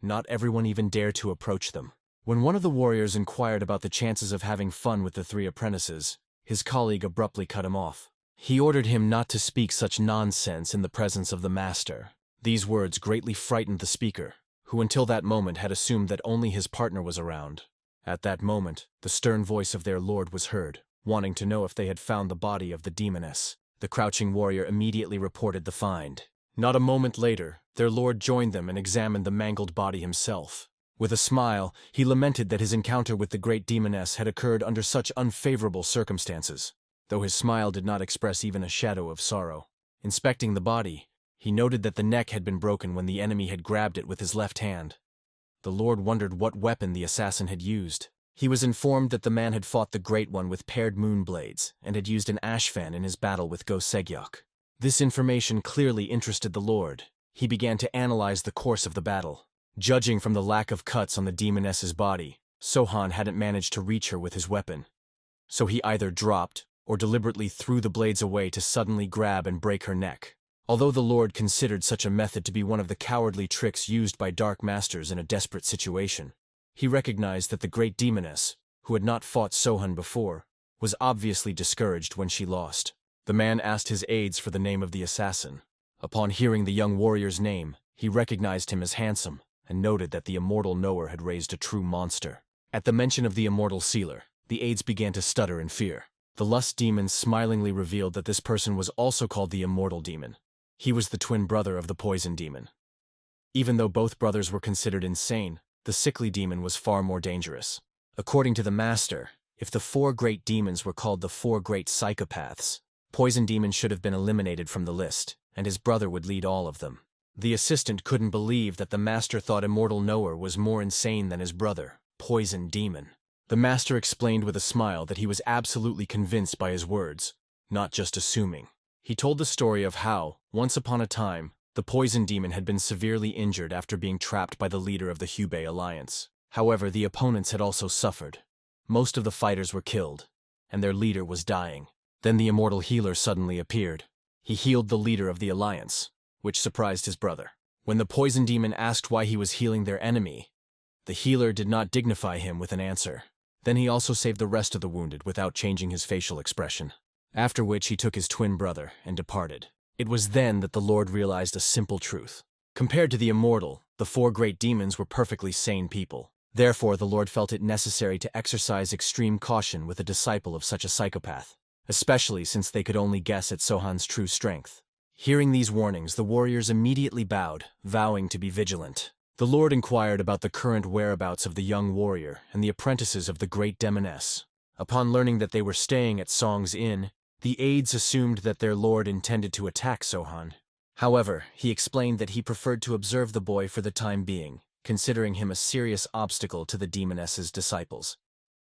Not everyone even dared to approach them. When one of the warriors inquired about the chances of having fun with the three apprentices, his colleague abruptly cut him off. He ordered him not to speak such nonsense in the presence of the master. These words greatly frightened the speaker, who until that moment had assumed that only his partner was around. At that moment, the stern voice of their lord was heard, wanting to know if they had found the body of the demoness. The crouching warrior immediately reported the find. Not a moment later, their lord joined them and examined the mangled body himself. With a smile, he lamented that his encounter with the great demoness had occurred under such unfavorable circumstances, though his smile did not express even a shadow of sorrow. Inspecting the body, he noted that the neck had been broken when the enemy had grabbed it with his left hand. The lord wondered what weapon the assassin had used. He was informed that the man had fought the Great One with paired moon blades and had used an ash fan in his battle with Go Segyok. This information clearly interested the lord. He began to analyze the course of the battle. Judging from the lack of cuts on the demoness's body, Sohan hadn't managed to reach her with his weapon. So he either dropped or deliberately threw the blades away to suddenly grab and break her neck. Although the lord considered such a method to be one of the cowardly tricks used by dark masters in a desperate situation, he recognized that the great demoness, who had not fought Sohan before, was obviously discouraged when she lost. The man asked his aides for the name of the assassin. Upon hearing the young warrior's name, he recognized him as handsome, and noted that the immortal knower had raised a true monster. At the mention of the immortal sealer, the aides began to stutter in fear. The lust demon smilingly revealed that this person was also called the immortal demon. He was the twin brother of the poison demon. Even though both brothers were considered insane, the sickly demon was far more dangerous. According to the master, if the four great demons were called the four great psychopaths, poison demon should have been eliminated from the list, and his brother would lead all of them. The assistant couldn't believe that the master thought immortal knower was more insane than his brother, poison demon. The master explained with a smile that he was absolutely convinced by his words, not just assuming. He told the story of how, once upon a time, the poison demon had been severely injured after being trapped by the leader of the Hubei alliance. However, the opponents had also suffered. Most of the fighters were killed, and their leader was dying. Then the immortal healer suddenly appeared. He healed the leader of the alliance, which surprised his brother. When the poison demon asked why he was healing their enemy, the healer did not dignify him with an answer. Then he also saved the rest of the wounded without changing his facial expression. After which he took his twin brother and departed. It was then that the Lord realized a simple truth. Compared to the immortal, the four great demons were perfectly sane people. Therefore, the Lord felt it necessary to exercise extreme caution with a disciple of such a psychopath, especially since they could only guess at Sohan's true strength. Hearing these warnings, the warriors immediately bowed, vowing to be vigilant. The Lord inquired about the current whereabouts of the young warrior and the apprentices of the great demoness. Upon learning that they were staying at Song's Inn, The aides assumed that their lord intended to attack Sohan. However, he explained that he preferred to observe the boy for the time being, considering him a serious obstacle to the demoness's disciples.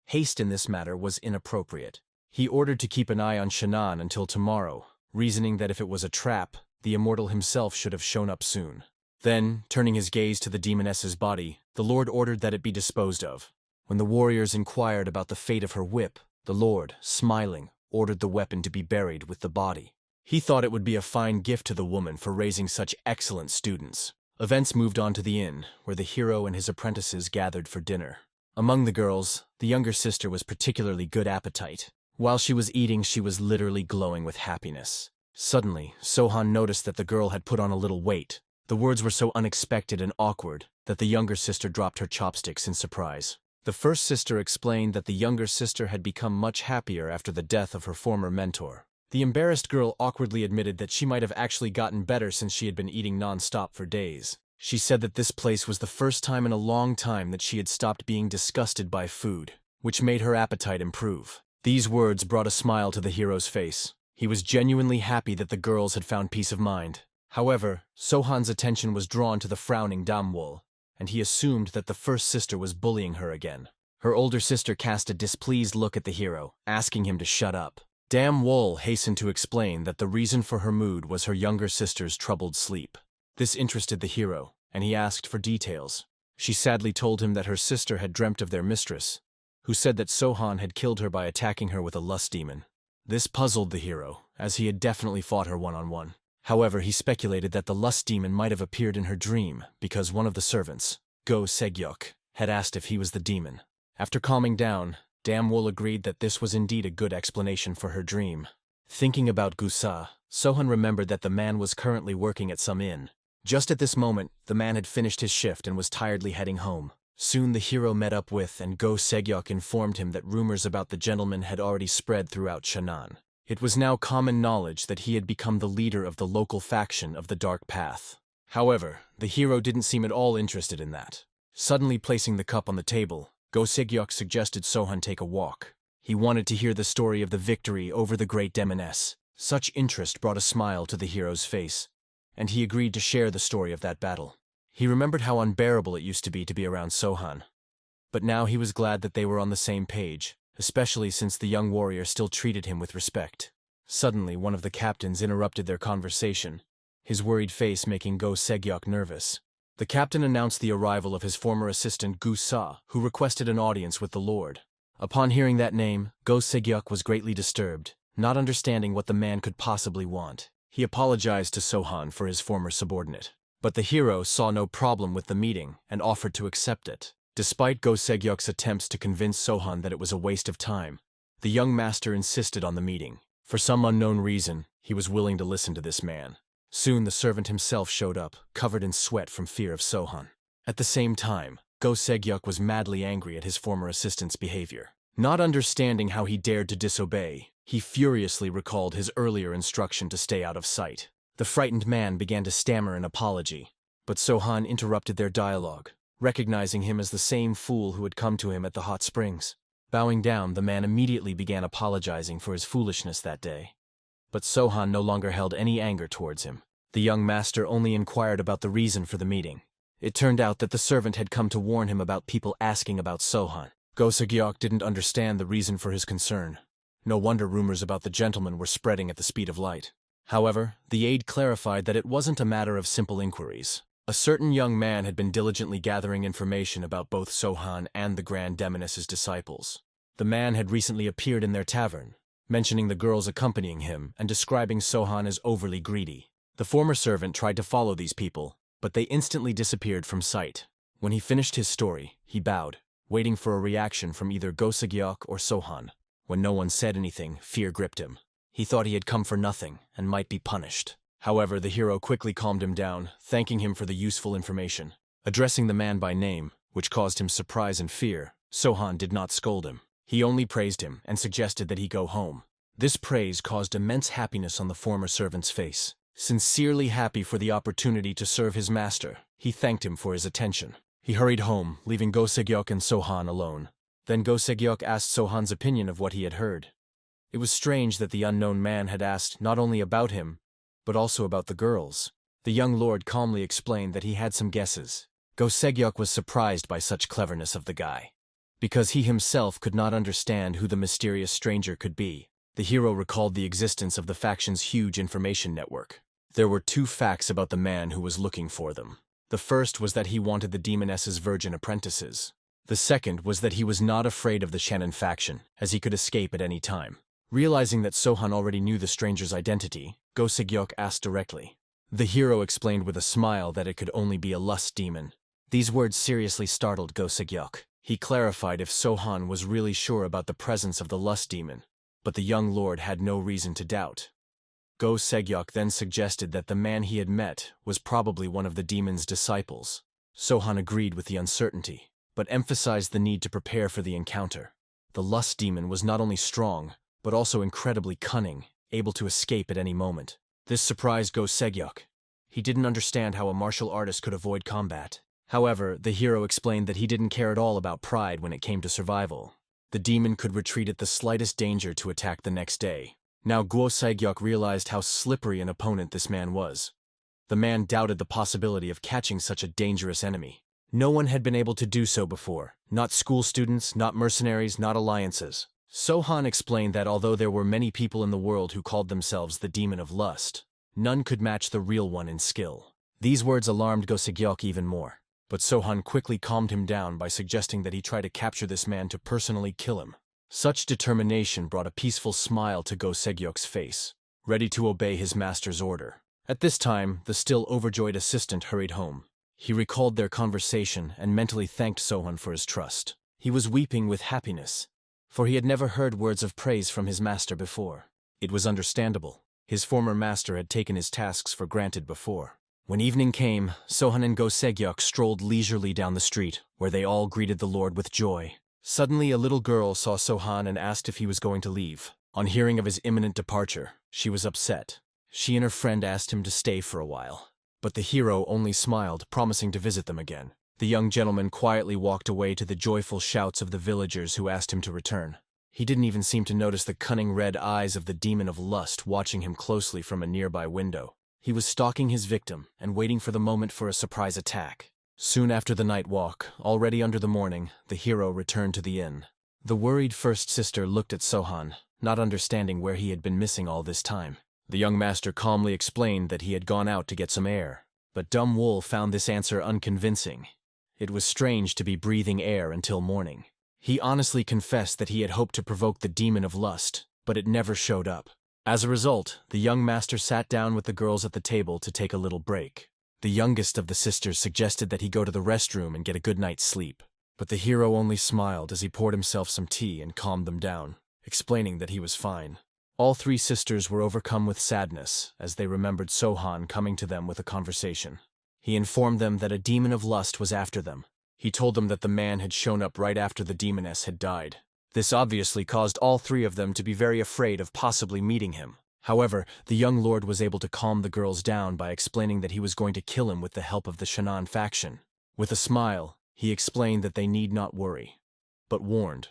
Haste in this matter was inappropriate. He ordered to keep an eye on Shannon until tomorrow, reasoning that if it was a trap, the immortal himself should have shown up soon. Then, turning his gaze to the demoness's body, the Lord ordered that it be disposed of. When the warriors inquired about the fate of her whip, the Lord, smiling, ordered the weapon to be buried with the body. He thought it would be a fine gift to the woman for raising such excellent students. Events moved on to the inn, where the hero and his apprentices gathered for dinner. Among the girls, the younger sister was particularly good appetite. While she was eating, she was literally glowing with happiness. Suddenly, Sohan noticed that the girl had put on a little weight. The words were so unexpected and awkward that the younger sister dropped her chopsticks in surprise. The first sister explained that the younger sister had become much happier after the death of her former mentor. The embarrassed girl awkwardly admitted that she might have actually gotten better since she had been eating non-stop for days. She said that this place was the first time in a long time that she had stopped being disgusted by food, which made her appetite improve. These words brought a smile to the hero's face. He was genuinely happy that the girls had found peace of mind. However, Sohan's attention was drawn to the frowning Damwol, and he assumed that the first sister was bullying her again. Her older sister cast a displeased look at the hero, asking him to shut up. Damwol hastened to explain that the reason for her mood was her younger sister's troubled sleep. This interested the hero, and he asked for details. She sadly told him that her sister had dreamt of their mistress, who said that Sohan had killed her by attacking her with a lust demon. This puzzled the hero, as he had definitely fought her one-on-one. However, he speculated that the lust demon might have appeared in her dream because one of the servants, Go Segyok, had asked if he was the demon. After calming down, Damwol agreed that this was indeed a good explanation for her dream. Thinking about Gusa, Sohan remembered that the man was currently working at some inn. Just at this moment, the man had finished his shift and was tiredly heading home. Soon the hero met up with and Go Segyok informed him that rumors about the gentleman had already spread throughout Shannon. It was now common knowledge that he had become the leader of the local faction of the Dark Path. However, the hero didn't seem at all interested in that. Suddenly placing the cup on the table, Go Segyok suggested Sohan take a walk. He wanted to hear the story of the victory over the great demoness. Such interest brought a smile to the hero's face, and he agreed to share the story of that battle. He remembered how unbearable it used to be around Sohan. But now he was glad that they were on the same page, especially since the young warrior still treated him with respect. Suddenly, one of the captains interrupted their conversation, his worried face making Go Segyok nervous. The captain announced the arrival of his former assistant Gusa, who requested an audience with the Lord. Upon hearing that name, Go Segyok was greatly disturbed, not understanding what the man could possibly want. He apologized to Sohan for his former subordinate. But the hero saw no problem with the meeting and offered to accept it. Despite Go Segyok's attempts to convince Sohan that it was a waste of time, the young master insisted on the meeting. For some unknown reason, he was willing to listen to this man. Soon the servant himself showed up, covered in sweat from fear of Sohan. At the same time, Go Segyok was madly angry at his former assistant's behavior. Not understanding how he dared to disobey, he furiously recalled his earlier instruction to stay out of sight. The frightened man began to stammer an apology, but Sohan interrupted their dialogue, recognizing him as the same fool who had come to him at the hot springs. Bowing down, the man immediately began apologizing for his foolishness that day. But Sohan no longer held any anger towards him. The young master only inquired about the reason for the meeting. It turned out that the servant had come to warn him about people asking about Sohan. Go Segyok didn't understand the reason for his concern. No wonder rumors about the gentleman were spreading at the speed of light. However, the aide clarified that it wasn't a matter of simple inquiries. A certain young man had been diligently gathering information about both Sohan and the Grand Demoness's disciples. The man had recently appeared in their tavern, mentioning the girls accompanying him and describing Sohan as overly greedy. The former servant tried to follow these people, but they instantly disappeared from sight. When he finished his story, he bowed, waiting for a reaction from either Go Segyok or Sohan. When no one said anything, fear gripped him. He thought he had come for nothing and might be punished. However, the hero quickly calmed him down, thanking him for the useful information. Addressing the man by name, which caused him surprise and fear, Sohan did not scold him. He only praised him and suggested that he go home. This praise caused immense happiness on the former servant's face. Sincerely happy for the opportunity to serve his master, he thanked him for his attention. He hurried home, leaving Go Segyok and Sohan alone. Then Go Segyok asked Sohan's opinion of what he had heard. It was strange that the unknown man had asked not only about him, but also about the girls. The young lord calmly explained that he had some guesses. Go Segyok was surprised by such cleverness of the guy, because he himself could not understand who the mysterious stranger could be. The hero recalled the existence of the faction's huge information network. There were 2 facts about the man who was looking for them. The first was that he wanted the demoness's virgin apprentices. The second was that he was not afraid of the Shannon faction, as he could escape at any time. Realizing that Sohan already knew the stranger's identity, Go Segyok asked directly. The hero explained with a smile that it could only be a lust demon. These words seriously startled Go Segyok. He clarified if Sohan was really sure about the presence of the lust demon, but the young lord had no reason to doubt. Go Segyok then suggested that the man he had met was probably one of the demon's disciples. Sohan agreed with the uncertainty, but emphasized the need to prepare for the encounter. The lust demon was not only strong, but also incredibly cunning, able to escape at any moment. This surprised Go Segyok. He didn't understand how a martial artist could avoid combat. However, the hero explained that he didn't care at all about pride when it came to survival. The demon could retreat at the slightest danger to attack the next day. Now Go Segyok realized how slippery an opponent this man was. The man doubted the possibility of catching such a dangerous enemy. No one had been able to do so before. Not school students, not mercenaries, not alliances. Sohan explained that although there were many people in the world who called themselves the demon of lust, none could match the real one in skill. These words alarmed Go Segyok even more, but Sohan quickly calmed him down by suggesting that he try to capture this man to personally kill him. Such determination brought a peaceful smile to Go Segyok's face, ready to obey his master's order. At this time, the still overjoyed assistant hurried home. He recalled their conversation and mentally thanked Sohan for his trust. He was weeping with happiness, for he had never heard words of praise from his master before. It was understandable. His former master had taken his tasks for granted before. When evening came, Sohan and Go Segyok strolled leisurely down the street, where they all greeted the Lord with joy. Suddenly, a little girl saw Sohan and asked if he was going to leave. On hearing of his imminent departure, she was upset. She and her friend asked him to stay for a while, but the hero only smiled, promising to visit them again. The young gentleman quietly walked away to the joyful shouts of the villagers who asked him to return. He didn't even seem to notice the cunning red eyes of the demon of lust watching him closely from a nearby window. He was stalking his victim and waiting for the moment for a surprise attack. Soon after the night walk, already under the morning, the hero returned to the inn. The worried first sister looked at Sohan, not understanding where he had been missing all this time. The young master calmly explained that he had gone out to get some air, but Dumb Wool found this answer unconvincing. It was strange to be breathing air until morning. He honestly confessed that he had hoped to provoke the demon of lust, but it never showed up. As a result, the young master sat down with the girls at the table to take a little break. The youngest of the sisters suggested that he go to the restroom and get a good night's sleep, but the hero only smiled as he poured himself some tea and calmed them down, explaining that he was fine. All 3 sisters were overcome with sadness as they remembered Sohan coming to them with a conversation. He informed them that a demon of lust was after them. He told them that the man had shown up right after the demoness had died. This obviously caused all 3 of them to be very afraid of possibly meeting him. However, the young lord was able to calm the girls down by explaining that he was going to kill him with the help of the Shannon faction. With a smile, he explained that they need not worry, but warned,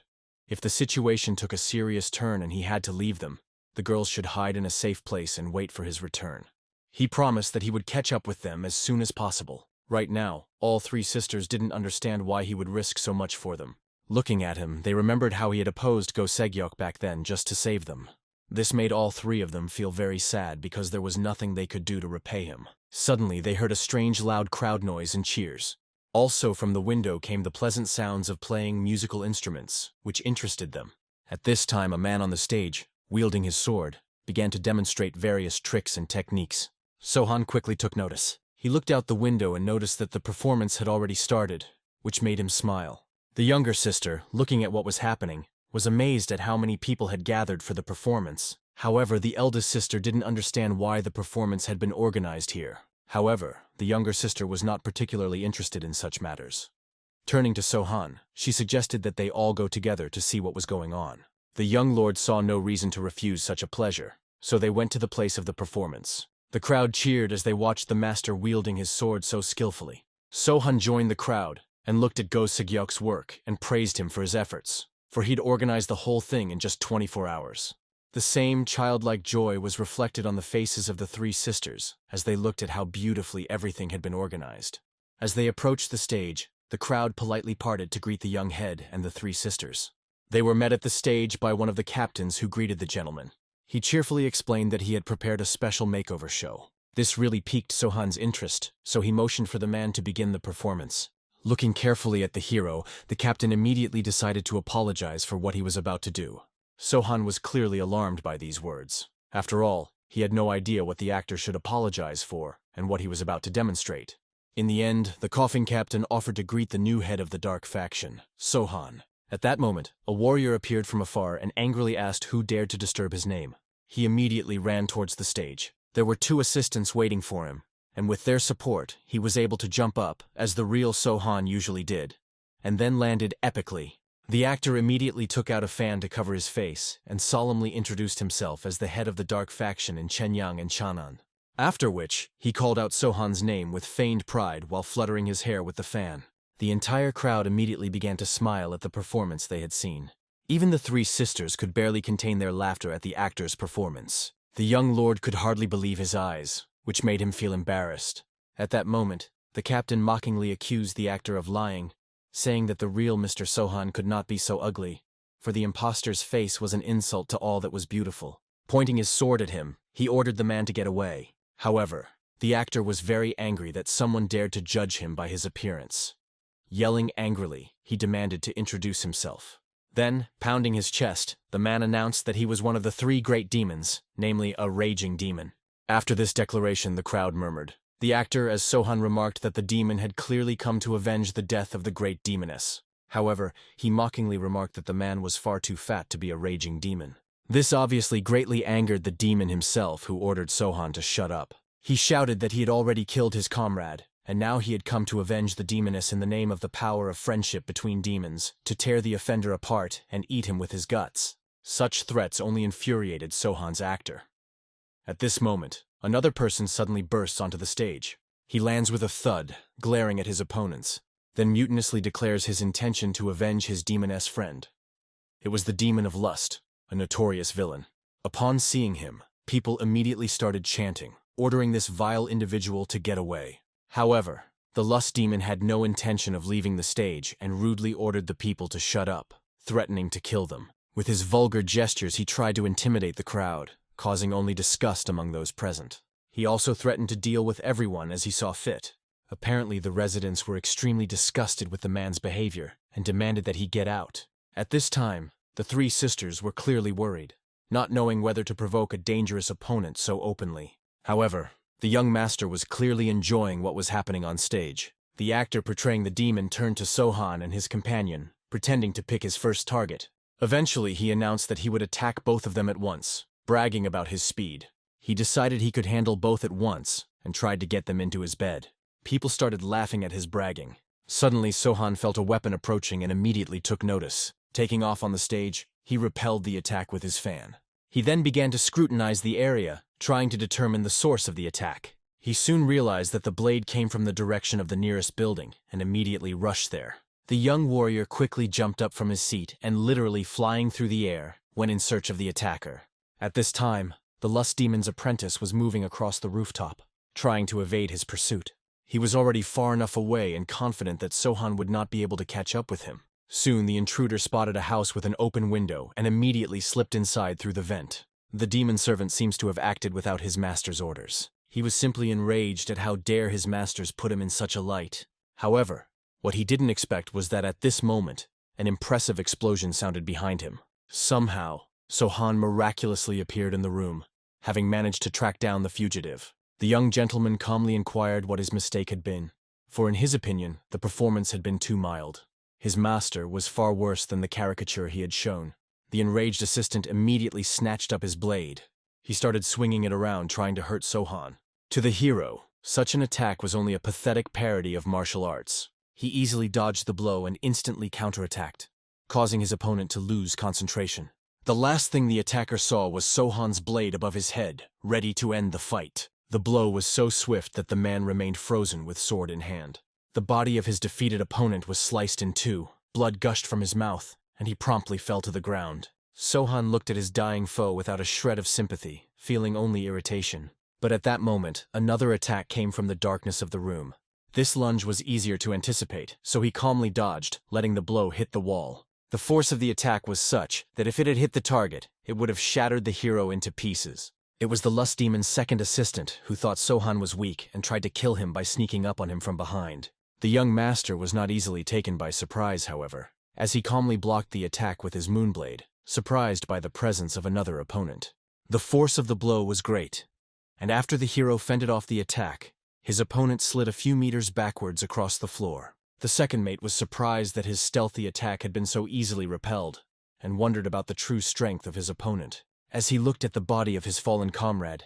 if the situation took a serious turn and he had to leave them, the girls should hide in a safe place and wait for his return. He promised that he would catch up with them as soon as possible. Right now, all 3 sisters didn't understand why he would risk so much for them. Looking at him, they remembered how he had opposed Go Segyok back then just to save them. This made all 3 of them feel very sad because there was nothing they could do to repay him. Suddenly, they heard a strange loud crowd noise and cheers. Also from the window came the pleasant sounds of playing musical instruments, which interested them. At this time, a man on the stage, wielding his sword, began to demonstrate various tricks and techniques. Sohan quickly took notice. He looked out the window and noticed that the performance had already started, which made him smile. The younger sister, looking at what was happening, was amazed at how many people had gathered for the performance. However, the eldest sister didn't understand why the performance had been organized here. However, the younger sister was not particularly interested in such matters. Turning to Sohan, she suggested that they all go together to see what was going on. The young lord saw no reason to refuse such a pleasure, so they went to the place of the performance. The crowd cheered as they watched the master wielding his sword so skillfully. Sohan joined the crowd and looked at Go Segyok's work and praised him for his efforts, for he'd organized the whole thing in just 24 hours. The same childlike joy was reflected on the faces of the three sisters as they looked at how beautifully everything had been organized. As they approached the stage, the crowd politely parted to greet the young head and the three sisters. They were met at the stage by one of the captains who greeted the gentleman. He cheerfully explained that he had prepared a special makeover show. This really piqued Sohan's interest, so he motioned for the man to begin the performance. Looking carefully at the hero, the captain immediately decided to apologize for what he was about to do. Sohan was clearly alarmed by these words. After all, he had no idea what the actor should apologize for and what he was about to demonstrate. In the end, the coughing captain offered to greet the new head of the dark faction, Sohan. At that moment, a warrior appeared from afar and angrily asked who dared to disturb his name. He immediately ran towards the stage. There were two assistants waiting for him, and with their support, he was able to jump up, as the real Sohan usually did, and then landed epically. The actor immediately took out a fan to cover his face and solemnly introduced himself as the head of the dark faction in Chenyang and Chanan. After which, he called out Sohan's name with feigned pride while fluttering his hair with the fan. The entire crowd immediately began to smile at the performance they had seen. Even the three sisters could barely contain their laughter at the actor's performance. The young lord could hardly believe his eyes, which made him feel embarrassed. At that moment, the captain mockingly accused the actor of lying, saying that the real Mr. Sohan could not be so ugly, for the impostor's face was an insult to all that was beautiful. Pointing his sword at him, he ordered the man to get away. However, the actor was very angry that someone dared to judge him by his appearance. Yelling angrily, he demanded to introduce himself. Then, pounding his chest, the man announced that he was one of the three great demons, namely a raging demon. After this declaration, the crowd murmured. The actor, as Sohan remarked that the demon had clearly come to avenge the death of the great demoness. However, he mockingly remarked that the man was far too fat to be a raging demon. This obviously greatly angered the demon himself, who ordered Sohan to shut up. He shouted that he had already killed his comrade, and now he had come to avenge the demoness in the name of the power of friendship between demons, to tear the offender apart and eat him with his guts. Such threats only infuriated Sohan's actor. At this moment, another person suddenly bursts onto the stage. He lands with a thud, glaring at his opponents, then mutinously declares his intention to avenge his demoness friend. It was the demon of lust, a notorious villain. Upon seeing him, people immediately started chanting, ordering this vile individual to get away. However, the lust demon had no intention of leaving the stage and rudely ordered the people to shut up, threatening to kill them. With his vulgar gestures, he tried to intimidate the crowd, causing only disgust among those present. He also threatened to deal with everyone as he saw fit. Apparently, the residents were extremely disgusted with the man's behavior and demanded that he get out. At this time, the three sisters were clearly worried, not knowing whether to provoke a dangerous opponent so openly. However, the young master was clearly enjoying what was happening on stage. The actor portraying the demon turned to Sohan and his companion, pretending to pick his first target. Eventually, he announced that he would attack both of them at once, bragging about his speed. He decided he could handle both at once and tried to get them into his bed. People started laughing at his bragging. Suddenly, Sohan felt a weapon approaching and immediately took notice. Taking off on the stage, he repelled the attack with his fan. He then began to scrutinize the area, trying to determine the source of the attack. He soon realized that the blade came from the direction of the nearest building and immediately rushed there. The young warrior quickly jumped up from his seat and literally flying through the air went in search of the attacker. At this time, the lust demon's apprentice was moving across the rooftop, trying to evade his pursuit. He was already far enough away and confident that Sohan would not be able to catch up with him. Soon the intruder spotted a house with an open window and immediately slipped inside through the vent. The demon servant seems to have acted without his master's orders. He was simply enraged at how dare his masters put him in such a light. However, what he didn't expect was that at this moment, an impressive explosion sounded behind him. Somehow, Sohan miraculously appeared in the room, having managed to track down the fugitive. The young gentleman calmly inquired what his mistake had been, for in his opinion, the performance had been too mild. His master was far worse than the caricature he had shown. The enraged assistant immediately snatched up his blade. He started swinging it around, trying to hurt Sohan. To the hero, such an attack was only a pathetic parody of martial arts. He easily dodged the blow and instantly counterattacked, causing his opponent to lose concentration. The last thing the attacker saw was Sohan's blade above his head, ready to end the fight. The blow was so swift that the man remained frozen with sword in hand. The body of his defeated opponent was sliced in two, blood gushed from his mouth, and he promptly fell to the ground. Sohan looked at his dying foe without a shred of sympathy, feeling only irritation. But at that moment, another attack came from the darkness of the room. This lunge was easier to anticipate, so he calmly dodged, letting the blow hit the wall. The force of the attack was such that if it had hit the target, it would have shattered the hero into pieces. It was the lust demon's second assistant who thought Sohan was weak and tried to kill him by sneaking up on him from behind. The young master was not easily taken by surprise, however, as he calmly blocked the attack with his moonblade, surprised by the presence of another opponent. The force of the blow was great, and after the hero fended off the attack, his opponent slid a few meters backwards across the floor. The second mate was surprised that his stealthy attack had been so easily repelled, and wondered about the true strength of his opponent. As he looked at the body of his fallen comrade,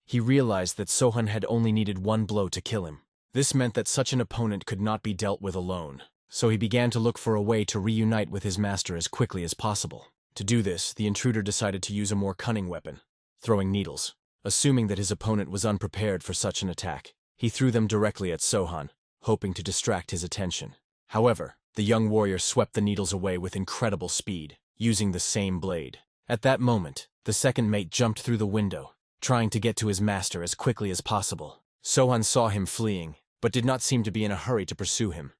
he realized that Sohan had only needed one blow to kill him. This meant that such an opponent could not be dealt with alone, so he began to look for a way to reunite with his master as quickly as possible. To do this, the intruder decided to use a more cunning weapon, throwing needles. Assuming that his opponent was unprepared for such an attack, he threw them directly at Sohan, hoping to distract his attention. However, the young warrior swept the needles away with incredible speed, using the same blade. At that moment, the second mate jumped through the window, trying to get to his master as quickly as possible. Sohan saw him fleeing, but did not seem to be in a hurry to pursue him.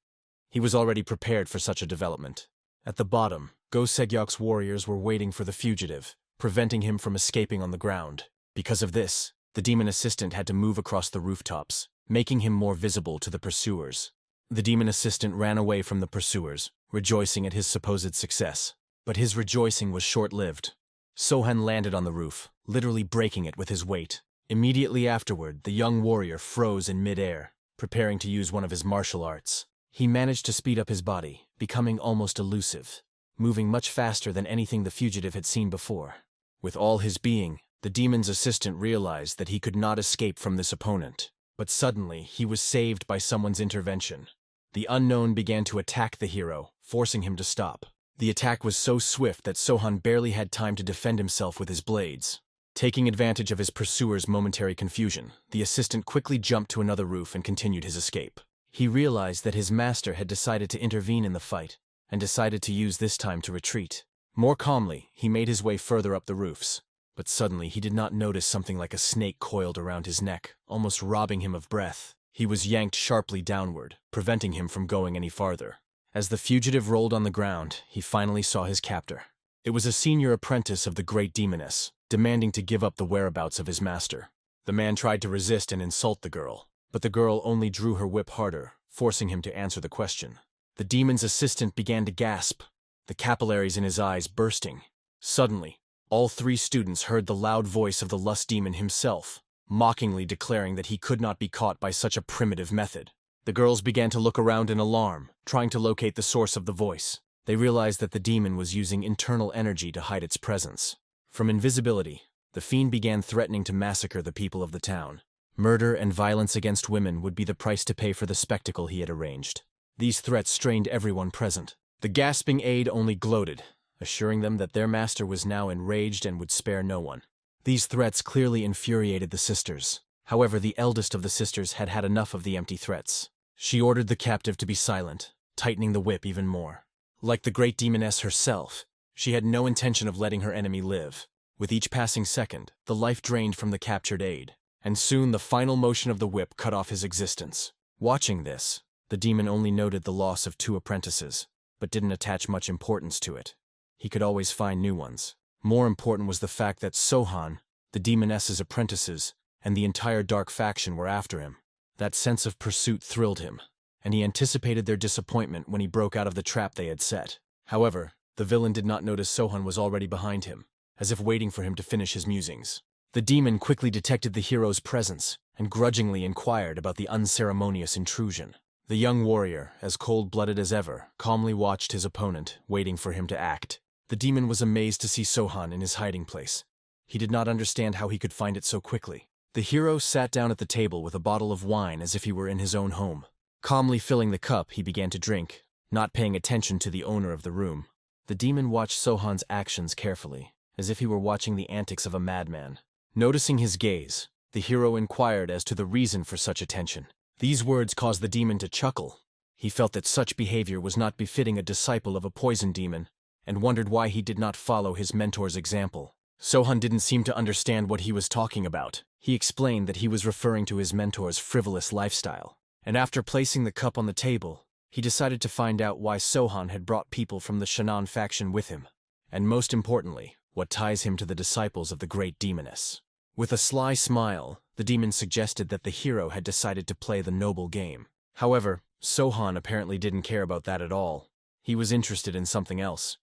He was already prepared for such a development. At the bottom, Go Segyok's warriors were waiting for the fugitive, preventing him from escaping on the ground. Because of this, the demon assistant had to move across the rooftops, making him more visible to the pursuers. The demon assistant ran away from the pursuers, rejoicing at his supposed success. But his rejoicing was short-lived. Sohan landed on the roof, literally breaking it with his weight. Immediately afterward, the young warrior froze in mid-air, preparing to use one of his martial arts. He managed to speed up his body, becoming almost elusive, moving much faster than anything the fugitive had seen before. With all his being, the demon's assistant realized that he could not escape from this opponent. But suddenly, he was saved by someone's intervention. The unknown began to attack the hero, forcing him to stop. The attack was so swift that Sohan barely had time to defend himself with his blades. Taking advantage of his pursuer's momentary confusion, the assistant quickly jumped to another roof and continued his escape. He realized that his master had decided to intervene in the fight, and decided to use this time to retreat. More calmly, he made his way further up the roofs. But suddenly he did not notice something like a snake coiled around his neck, almost robbing him of breath. He was yanked sharply downward, preventing him from going any farther. As the fugitive rolled on the ground, he finally saw his captor. It was a senior apprentice of the great demoness, demanding to give up the whereabouts of his master. The man tried to resist and insult the girl, but the girl only drew her whip harder, forcing him to answer the question. The demon's assistant began to gasp, the capillaries in his eyes bursting. Suddenly, all three students heard the loud voice of the lust demon himself, mockingly declaring that he could not be caught by such a primitive method. The girls began to look around in alarm, trying to locate the source of the voice. They realized that the demon was using internal energy to hide its presence. From invisibility, the fiend began threatening to massacre the people of the town. Murder and violence against women would be the price to pay for the spectacle he had arranged. These threats strained everyone present. The gasping aide only gloated, assuring them that their master was now enraged and would spare no one. These threats clearly infuriated the sisters. However, the eldest of the sisters had had enough of the empty threats. She ordered the captive to be silent, tightening the whip even more. Like the great demoness herself, she had no intention of letting her enemy live. With each passing second, the life drained from the captured aide, and soon the final motion of the whip cut off his existence. Watching this, the demon only noted the loss of 2 apprentices, but didn't attach much importance to it. He could always find new ones. More important was the fact that Sohan, the demoness's apprentices, and the entire dark faction were after him. That sense of pursuit thrilled him, and he anticipated their disappointment when he broke out of the trap they had set. However, the villain did not notice Sohan was already behind him, as if waiting for him to finish his musings. The demon quickly detected the hero's presence and grudgingly inquired about the unceremonious intrusion. The young warrior, as cold-blooded as ever, calmly watched his opponent, waiting for him to act. The demon was amazed to see Sohan in his hiding place. He did not understand how he could find it so quickly. The hero sat down at the table with a bottle of wine as if he were in his own home. Calmly filling the cup, he began to drink, not paying attention to the owner of the room. The demon watched Sohan's actions carefully, as if he were watching the antics of a madman. Noticing his gaze, the hero inquired as to the reason for such attention. These words caused the demon to chuckle. He felt that such behavior was not befitting a disciple of a poison demon, and wondered why he did not follow his mentor's example. Sohan didn't seem to understand what he was talking about. He explained that he was referring to his mentor's frivolous lifestyle. And after placing the cup on the table, he decided to find out why Sohan had brought people from the Shannon faction with him. And most importantly, what ties him to the disciples of the great demoness. With a sly smile, the demon suggested that the hero had decided to play the noble game. However, Sohan apparently didn't care about that at all. He was interested in something else.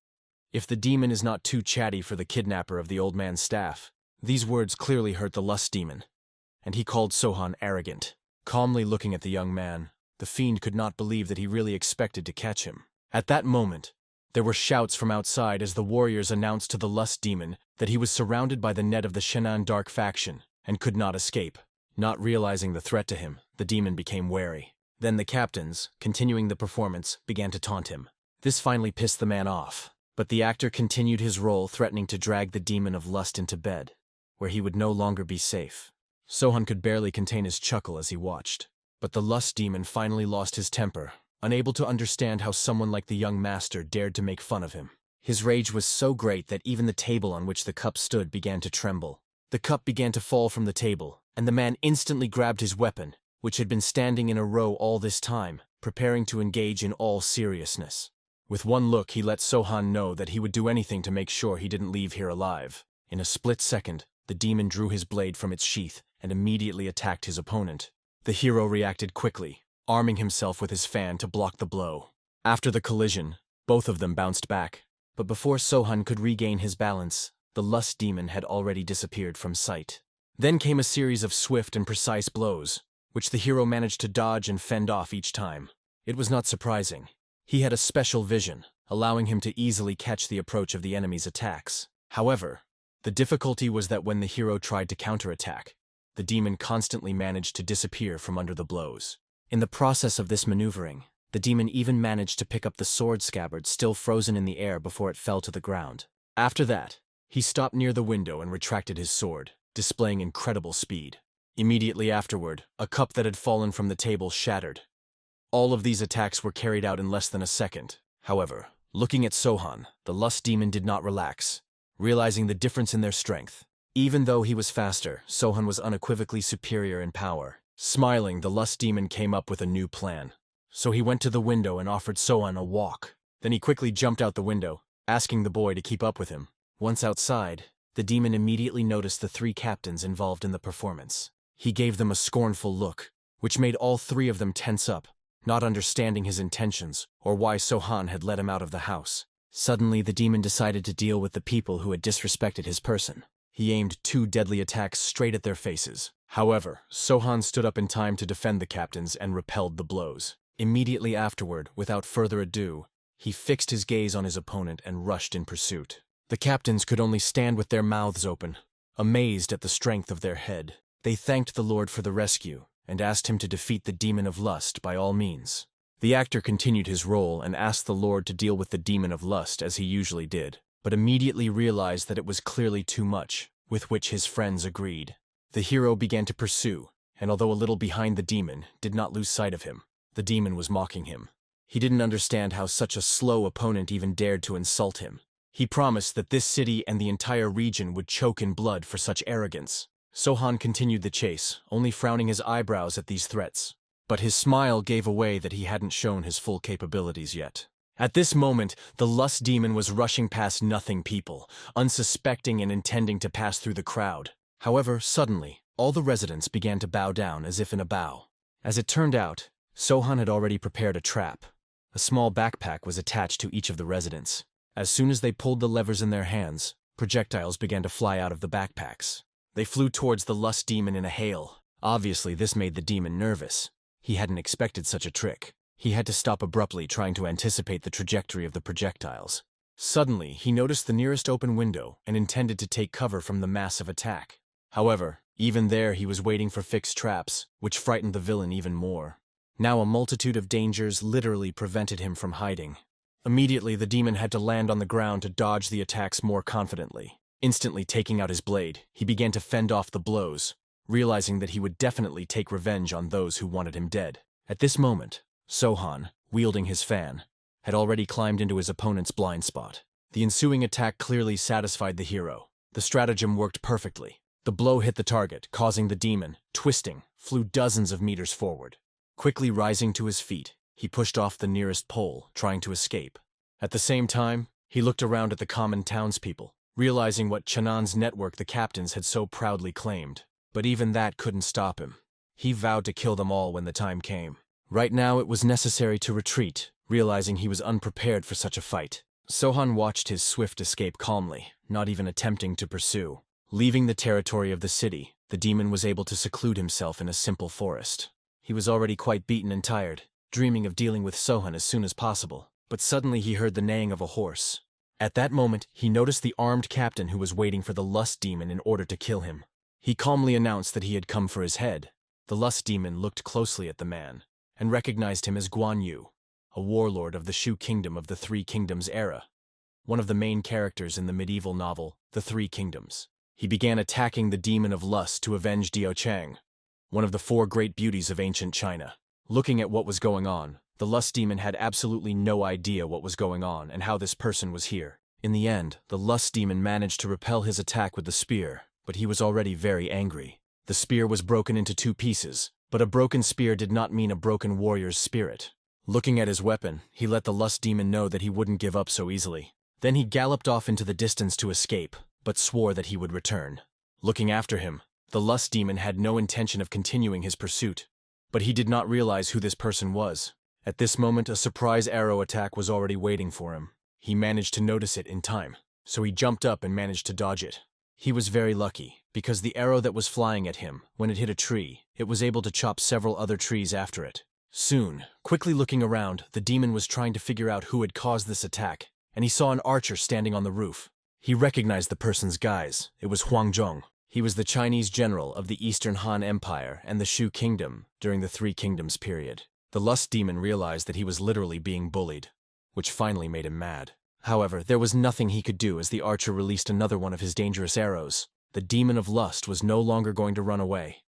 If the demon is not too chatty for the kidnapper of the old man's staff. These words clearly hurt the lust demon, and he called Sohan arrogant. Calmly looking at the young man, the fiend could not believe that he really expected to catch him. At that moment, there were shouts from outside as the warriors announced to the lust demon that he was surrounded by the net of the Shannon Dark faction and could not escape. Not realizing the threat to him, the demon became wary. Then the captains, continuing the performance, began to taunt him. This finally pissed the man off, but the actor continued his role, threatening to drag the demon of lust into bed, where he would no longer be safe. Sohan could barely contain his chuckle as he watched. But the lust demon finally lost his temper, unable to understand how someone like the young master dared to make fun of him. His rage was so great that even the table on which the cup stood began to tremble. The cup began to fall from the table, and the man instantly grabbed his weapon, which had been standing in a row all this time, preparing to engage in all seriousness. With one look, he let Sohan know that he would do anything to make sure he didn't leave here alive. In a split second, the demon drew his blade from its sheath and immediately attacked his opponent. The hero reacted quickly, arming himself with his fan to block the blow. After the collision, both of them bounced back, but before Sohan could regain his balance, the lust demon had already disappeared from sight. Then came a series of swift and precise blows, which the hero managed to dodge and fend off each time. It was not surprising. He had a special vision, allowing him to easily catch the approach of the enemy's attacks. However, the difficulty was that when the hero tried to counterattack, the demon constantly managed to disappear from under the blows. In the process of this maneuvering, the demon even managed to pick up the sword scabbard still frozen in the air before it fell to the ground. After that, he stopped near the window and retracted his sword, displaying incredible speed. Immediately afterward, a cup that had fallen from the table shattered. All of these attacks were carried out in less than a second. However, looking at Sohan, the lust demon did not relax, realizing the difference in their strength. Even though he was faster, Sohan was unequivocally superior in power. Smiling, the lust demon came up with a new plan. So he went to the window and offered Sohan a walk. Then he quickly jumped out the window, asking the boy to keep up with him. Once outside, the demon immediately noticed the three captains involved in the performance. He gave them a scornful look, which made all three of them tense up, not understanding his intentions or why Sohan had let him out of the house. Suddenly, the demon decided to deal with the people who had disrespected his person. He aimed 2 deadly attacks straight at their faces. However, Sohan stood up in time to defend the captains and repelled the blows. Immediately afterward, without further ado, he fixed his gaze on his opponent and rushed in pursuit. The captains could only stand with their mouths open, amazed at the strength of their head. They thanked the Lord for the rescue and asked him to defeat the demon of lust by all means. The actor continued his role and asked the Lord to deal with the demon of lust as he usually did, but immediately realized that it was clearly too much, with which his friends agreed. The hero began to pursue, and although a little behind the demon, did not lose sight of him. The demon was mocking him. He didn't understand how such a slow opponent even dared to insult him. He promised that this city and the entire region would choke in blood for such arrogance. Sohan continued the chase, only frowning his eyebrows at these threats. But his smile gave away that he hadn't shown his full capabilities yet. At this moment, the lust demon was rushing past nothing people, unsuspecting and intending to pass through the crowd. However, suddenly, all the residents began to bow down as if in a bow. As it turned out, Sohan had already prepared a trap. A small backpack was attached to each of the residents. As soon as they pulled the levers in their hands, projectiles began to fly out of the backpacks. They flew towards the lust demon in a hail. Obviously, this made the demon nervous. He hadn't expected such a trick. He had to stop abruptly, trying to anticipate the trajectory of the projectiles. Suddenly, he noticed the nearest open window and intended to take cover from the massive attack. However, even there he was waiting for fixed traps, which frightened the villain even more. Now a multitude of dangers literally prevented him from hiding. Immediately, the demon had to land on the ground to dodge the attacks more confidently. Instantly taking out his blade, he began to fend off the blows, realizing that he would definitely take revenge on those who wanted him dead. At this moment, Sohan, wielding his fan, had already climbed into his opponent's blind spot. The ensuing attack clearly satisfied the hero. The stratagem worked perfectly. The blow hit the target, causing the demon, twisting, flew dozens of meters forward. Quickly rising to his feet, he pushed off the nearest pole, trying to escape. At the same time, he looked around at the common townspeople, realizing what Chanan's network the captains had so proudly claimed. But even that couldn't stop him. He vowed to kill them all when the time came. Right now it was necessary to retreat, realizing he was unprepared for such a fight. Sohan watched his swift escape calmly, not even attempting to pursue. Leaving the territory of the city, the demon was able to seclude himself in a simple forest. He was already quite beaten and tired, dreaming of dealing with Sohan as soon as possible. But suddenly he heard the neighing of a horse. At that moment, he noticed the armed captain who was waiting for the lust demon in order to kill him. He calmly announced that he had come for his head. The lust demon looked closely at the man, and recognized him as Guan Yu, a warlord of the Shu Kingdom of the Three Kingdoms era, one of the main characters in the medieval novel, The Three Kingdoms. He began attacking the demon of lust to avenge Diao Chang, one of the four great beauties of ancient China. Looking at what was going on, the lust demon had absolutely no idea what was going on and how this person was here. In the end, the lust demon managed to repel his attack with the spear, but he was already very angry. The spear was broken into two pieces, but a broken spear did not mean a broken warrior's spirit. Looking at his weapon, he let the lust demon know that he wouldn't give up so easily. Then he galloped off into the distance to escape, but swore that he would return. Looking after him, the lust demon had no intention of continuing his pursuit. But he did not realize who this person was. At this moment, a surprise arrow attack was already waiting for him. He managed to notice it in time, so he jumped up and managed to dodge it. He was very lucky, because the arrow that was flying at him, when it hit a tree, it was able to chop several other trees after it. Soon, quickly looking around, the demon was trying to figure out who had caused this attack, and he saw an archer standing on the roof. He recognized the person's guise. It was Huang Zhong. He was the Chinese general of the Eastern Han Empire and the Shu Kingdom during the Three Kingdoms period. The lust demon realized that he was literally being bullied, which finally made him mad. However, there was nothing he could do as the archer released another one of his dangerous arrows. The demon of lust was no longer going to run away.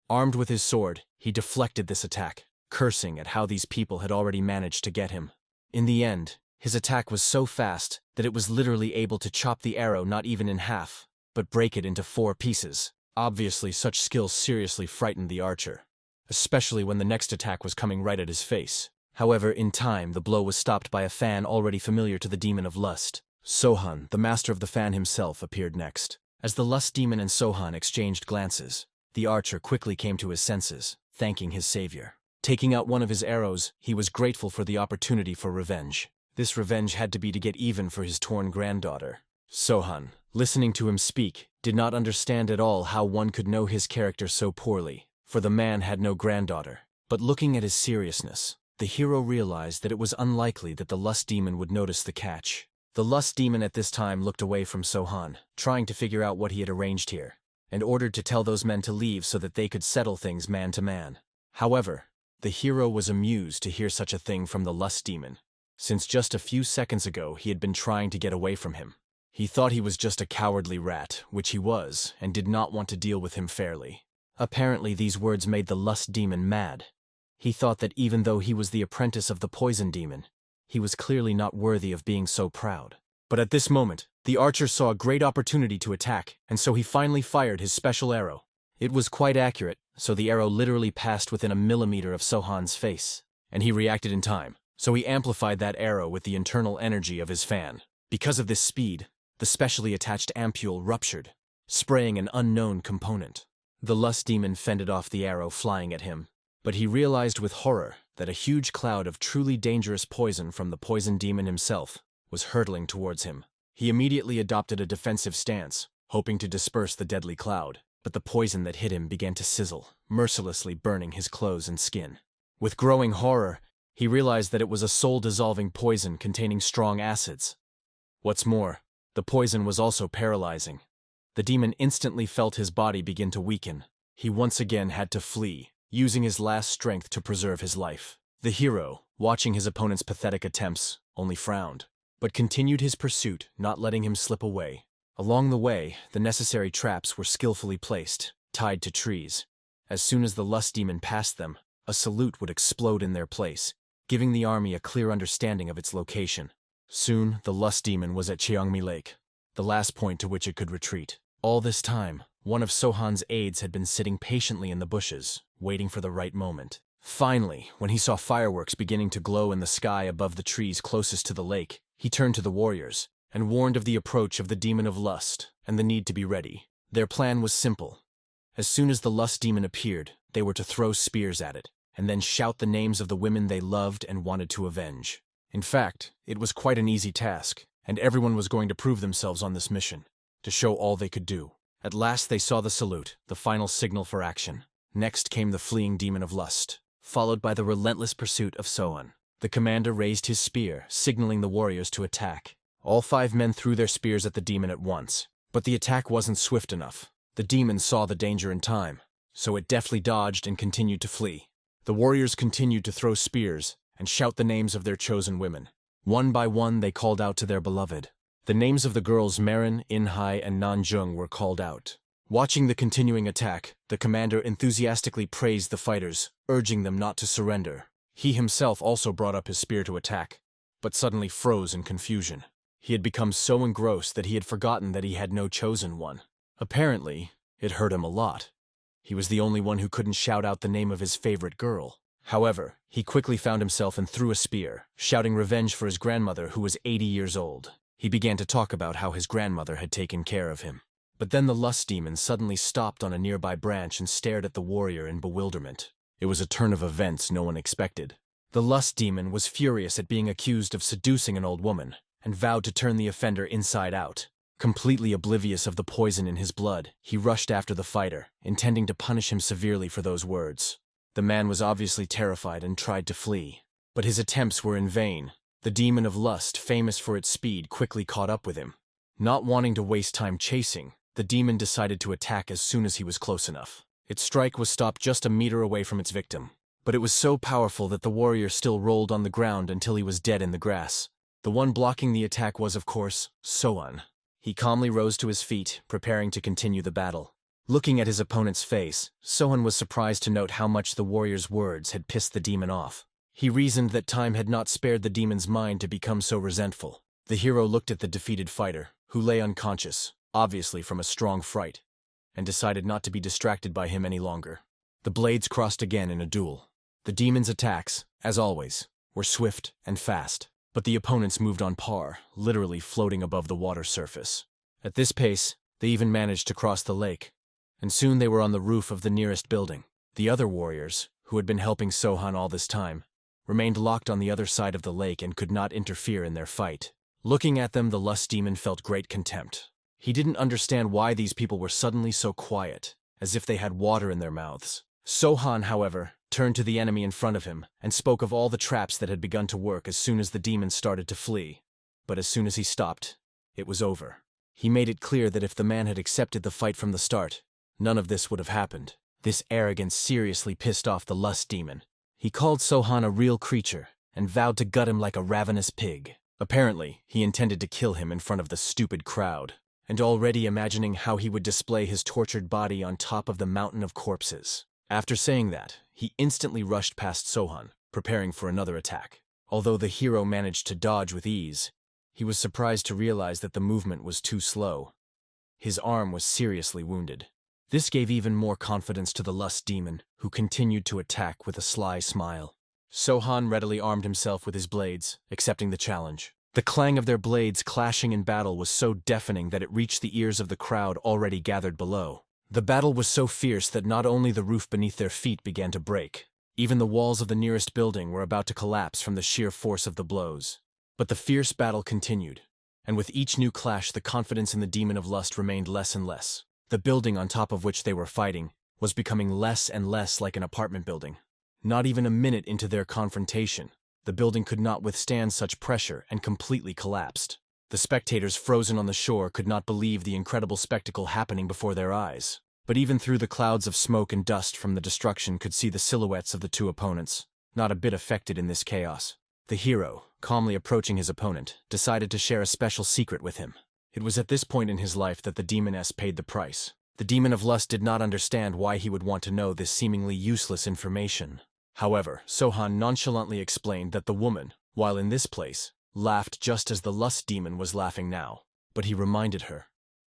Armed with his sword, he deflected this attack, cursing at how these people had already managed to get him. In the end, his attack was so fast that it was literally able to chop the arrow not even in half, but break it into 4 pieces. Obviously, such skill seriously frightened the archer, especially when the next attack was coming right at his face. However, in time, the blow was stopped by a fan already familiar to the demon of lust. Sohan, the master of the fan himself, appeared next. As the lust demon and Sohan exchanged glances, the archer quickly came to his senses, thanking his savior. Taking out one of his arrows, he was grateful for the opportunity for revenge. This revenge had to be to get even for his torn granddaughter. Sohan, listening to him speak, did not understand at all how one could know his character so poorly, for the man had no granddaughter. But looking at his seriousness, the hero realized that it was unlikely that the lust demon would notice the catch. The lust demon at this time looked away from Sohan, trying to figure out what he had arranged here, and ordered to tell those men to leave so that they could settle things man to man. However, the hero was amused to hear such a thing from the lust demon, since just a few seconds ago he had been trying to get away from him. He thought he was just a cowardly rat, which he was, and did not want to deal with him fairly. Apparently these words made the lust demon mad. He thought that even though he was the apprentice of the poison demon, he was clearly not worthy of being so proud. But at this moment, the archer saw a great opportunity to attack, and so he finally fired his special arrow. It was quite accurate, so the arrow literally passed within a millimeter of Sohan's face, and he reacted in time, so he amplified that arrow with the internal energy of his fan. Because of this speed, the specially attached ampule ruptured, spraying an unknown component. The lust demon fended off the arrow flying at him, but he realized with horror that a huge cloud of truly dangerous poison from the poison demon himself was hurtling towards him. He immediately adopted a defensive stance, hoping to disperse the deadly cloud, but the poison that hit him began to sizzle, mercilessly burning his clothes and skin. With growing horror, he realized that it was a soul-dissolving poison containing strong acids. What's more, the poison was also paralyzing. The demon instantly felt his body begin to weaken. He once again had to flee, using his last strength to preserve his life. The hero, watching his opponent's pathetic attempts, only frowned, but continued his pursuit, not letting him slip away. Along the way, the necessary traps were skillfully placed, tied to trees. As soon as the lust demon passed them, a salute would explode in their place, giving the army a clear understanding of its location. Soon, the lust demon was at Cheongmi Lake, the last point to which it could retreat. All this time, one of Sohan's aides had been sitting patiently in the bushes, waiting for the right moment. Finally, when he saw fireworks beginning to glow in the sky above the trees closest to the lake, he turned to the warriors and warned of the approach of the demon of lust and the need to be ready. Their plan was simple. As soon as the lust demon appeared, they were to throw spears at it, and then shout the names of the women they loved and wanted to avenge. In fact, it was quite an easy task, and everyone was going to prove themselves on this mission, to show all they could do. At last they saw the salute, the final signal for action. Next came the fleeing demon of lust, followed by the relentless pursuit of Sohan. The commander raised his spear, signaling the warriors to attack. All 5 men threw their spears at the demon at once, but the attack wasn't swift enough. The demon saw the danger in time, so it deftly dodged and continued to flee. The warriors continued to throw spears and shout the names of their chosen women. One by one they called out to their beloved. The names of the girls Marin, Inhai, and Nanjung were called out. Watching the continuing attack, the commander enthusiastically praised the fighters, urging them not to surrender. He himself also brought up his spear to attack, but suddenly froze in confusion. He had become so engrossed that he had forgotten that he had no chosen one. Apparently, it hurt him a lot. He was the only one who couldn't shout out the name of his favorite girl. However, he quickly found himself and threw a spear, shouting revenge for his grandmother who was 80 years old. He began to talk about how his grandmother had taken care of him. But then the lust demon suddenly stopped on a nearby branch and stared at the warrior in bewilderment. It was a turn of events no one expected. The lust demon was furious at being accused of seducing an old woman, and vowed to turn the offender inside out. Completely oblivious of the poison in his blood, he rushed after the fighter, intending to punish him severely for those words. The man was obviously terrified and tried to flee, but his attempts were in vain. The demon of lust, famous for its speed, quickly caught up with him. Not wanting to waste time chasing, the demon decided to attack as soon as he was close enough. Its strike was stopped just a meter away from its victim, but it was so powerful that the warrior still rolled on the ground until he was dead in the grass. The one blocking the attack was, of course, Sohan. He calmly rose to his feet, preparing to continue the battle. Looking at his opponent's face, Sohan was surprised to note how much the warrior's words had pissed the demon off. He reasoned that time had not spared the demon's mind to become so resentful. The hero looked at the defeated fighter, who lay unconscious, obviously from a strong fright, and decided not to be distracted by him any longer. The blades crossed again in a duel. The demon's attacks, as always, were swift and fast, but the opponents moved on par, literally floating above the water surface. At this pace, they even managed to cross the lake, and soon they were on the roof of the nearest building. The other warriors, who had been helping Sohan all this time, remained locked on the other side of the lake and could not interfere in their fight. Looking at them, the lust demon felt great contempt. He didn't understand why these people were suddenly so quiet, as if they had water in their mouths. Sohan, however, turned to the enemy in front of him and spoke of all the traps that had begun to work as soon as the demon started to flee. But as soon as he stopped, it was over. He made it clear that if the man had accepted the fight from the start, none of this would have happened. This arrogance seriously pissed off the lust demon. He called Sohan a real creature and vowed to gut him like a ravenous pig. Apparently, he intended to kill him in front of the stupid crowd, and already imagining how he would display his tortured body on top of the mountain of corpses. After saying that, he instantly rushed past Sohan, preparing for another attack. Although the hero managed to dodge with ease, he was surprised to realize that the movement was too slow. His arm was seriously wounded. This gave even more confidence to the lust demon, who continued to attack with a sly smile. Sohan readily armed himself with his blades, accepting the challenge. The clang of their blades clashing in battle was so deafening that it reached the ears of the crowd already gathered below. The battle was so fierce that not only the roof beneath their feet began to break, even the walls of the nearest building were about to collapse from the sheer force of the blows. But the fierce battle continued, and with each new clash the confidence in the demon of lust remained less and less. The building on top of which they were fighting was becoming less and less like an apartment building. Not even a minute into their confrontation, the building could not withstand such pressure and completely collapsed. The spectators frozen on the shore could not believe the incredible spectacle happening before their eyes. But even through the clouds of smoke and dust from the destruction could see the silhouettes of the two opponents, not a bit affected in this chaos. The hero, calmly approaching his opponent, decided to share a special secret with him. It was at this point in his life that the demoness paid the price. The demon of lust did not understand why he would want to know this seemingly useless information. However, Sohan nonchalantly explained that the woman, while in this place, laughed just as the lust demon was laughing now. But he reminded her.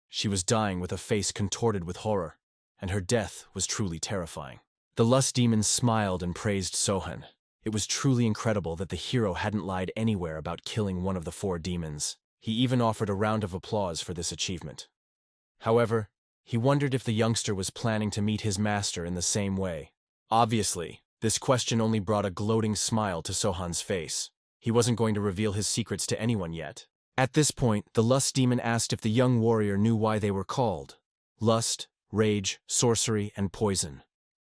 She was dying with a face contorted with horror, and her death was truly terrifying. The lust demon smiled and praised Sohan. It was truly incredible that the hero hadn't lied anywhere about killing one of the 4 demons. He even offered a round of applause for this achievement. However, he wondered if the youngster was planning to meet his master in the same way. Obviously, this question only brought a gloating smile to Sohan's face. He wasn't going to reveal his secrets to anyone yet. At this point, the lust demon asked if the young warrior knew why they were called. Lust, rage, sorcery, and poison.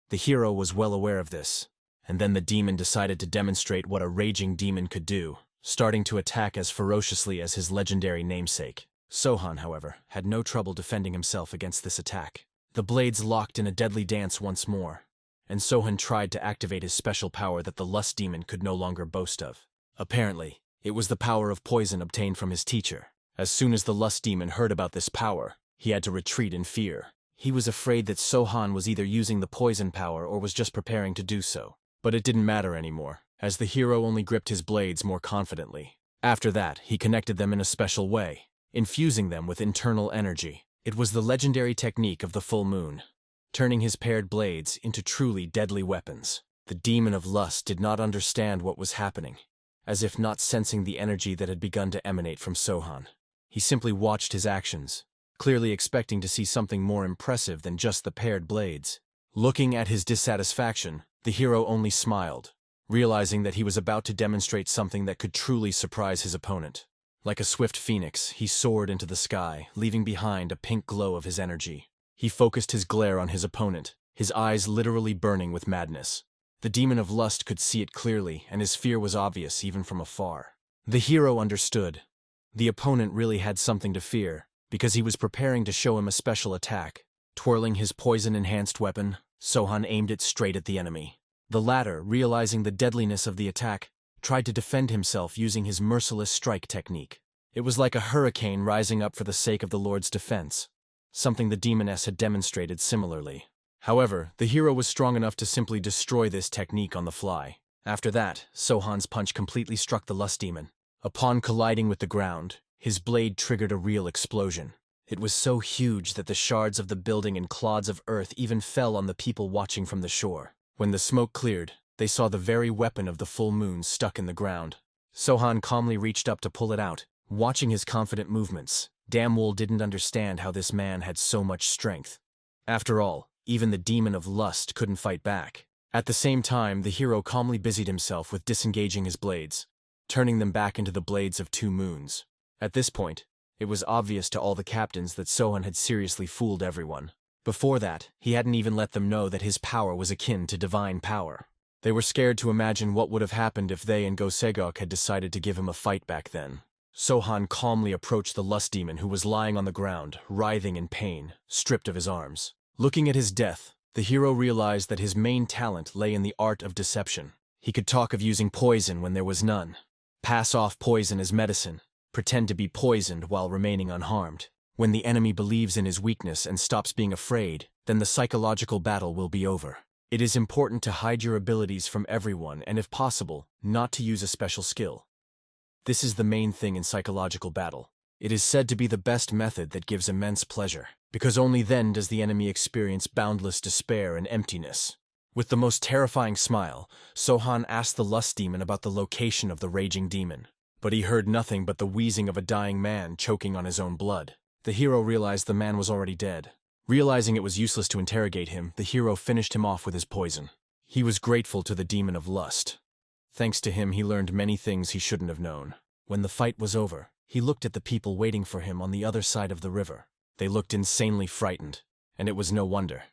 The hero was well aware of this. And then the demon decided to demonstrate what a raging demon could do, starting to attack as ferociously as his legendary namesake. Sohan, however, had no trouble defending himself against this attack. The blades locked in a deadly dance once more, and Sohan tried to activate his special power that the lust demon could no longer boast of. Apparently, it was the power of poison obtained from his teacher. As soon as the lust demon heard about this power, he had to retreat in fear. He was afraid that Sohan was either using the poison power or was just preparing to do so. But it didn't matter anymore, as the hero only gripped his blades more confidently. After that, he connected them in a special way, infusing them with internal energy. It was the legendary technique of the full moon, turning his paired blades into truly deadly weapons. The demon of lust did not understand what was happening, as if not sensing the energy that had begun to emanate from Sohan. He simply watched his actions, clearly expecting to see something more impressive than just the paired blades. Looking at his dissatisfaction, the hero only smiled, realizing that he was about to demonstrate something that could truly surprise his opponent. Like a swift phoenix, he soared into the sky, leaving behind a pink glow of his energy. He focused his glare on his opponent, his eyes literally burning with madness. The demon of lust could see it clearly, and his fear was obvious even from afar. The hero understood. The opponent really had something to fear, because he was preparing to show him a special attack. Twirling his poison-enhanced weapon, Sohan aimed it straight at the enemy. The latter, realizing the deadliness of the attack, tried to defend himself using his merciless strike technique. It was like a hurricane rising up for the sake of the Lord's defense, something the demoness had demonstrated similarly. However, the hero was strong enough to simply destroy this technique on the fly. After that, Sohan's punch completely struck the lust demon. Upon colliding with the ground, his blade triggered a real explosion. It was so huge that the shards of the building and clods of earth even fell on the people watching from the shore. When the smoke cleared, they saw the very weapon of the full moon stuck in the ground. Sohan calmly reached up to pull it out, watching his confident movements. Damwol didn't understand how this man had so much strength. After all, even the demon of lust couldn't fight back. At the same time, the hero calmly busied himself with disengaging his blades, turning them back into the blades of 2 moons. At this point, it was obvious to all the captains that Sohan had seriously fooled everyone. Before that, he hadn't even let them know that his power was akin to divine power. They were scared to imagine what would have happened if they and Gosegok had decided to give him a fight back then. Sohan calmly approached the lust demon who was lying on the ground, writhing in pain, stripped of his arms. Looking at his death, the hero realized that his main talent lay in the art of deception. He could talk of using poison when there was none, pass off poison as medicine, pretend to be poisoned while remaining unharmed. When the enemy believes in his weakness and stops being afraid, then the psychological battle will be over. It is important to hide your abilities from everyone and, if possible, not to use a special skill. This is the main thing in psychological battle. It is said to be the best method that gives immense pleasure, because only then does the enemy experience boundless despair and emptiness. With the most terrifying smile, Sohan asked the lust demon about the location of the raging demon. But he heard nothing but the wheezing of a dying man choking on his own blood. The hero realized the man was already dead. Realizing it was useless to interrogate him, the hero finished him off with his poison. He was grateful to the demon of lust. Thanks to him, he learned many things he shouldn't have known. When the fight was over, he looked at the people waiting for him on the other side of the river. They looked insanely frightened, and it was no wonder.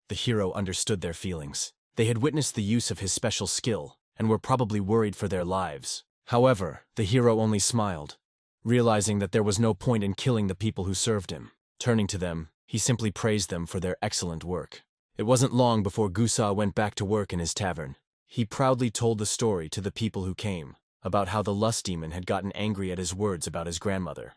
The hero understood their feelings. They had witnessed the use of his special skill, and were probably worried for their lives. However, the hero only smiled, realizing that there was no point in killing the people who served him. Turning to them, he simply praised them for their excellent work. It wasn't long before Gusa went back to work in his tavern. He proudly told the story to the people who came, about how the lust demon had gotten angry at his words about his grandmother.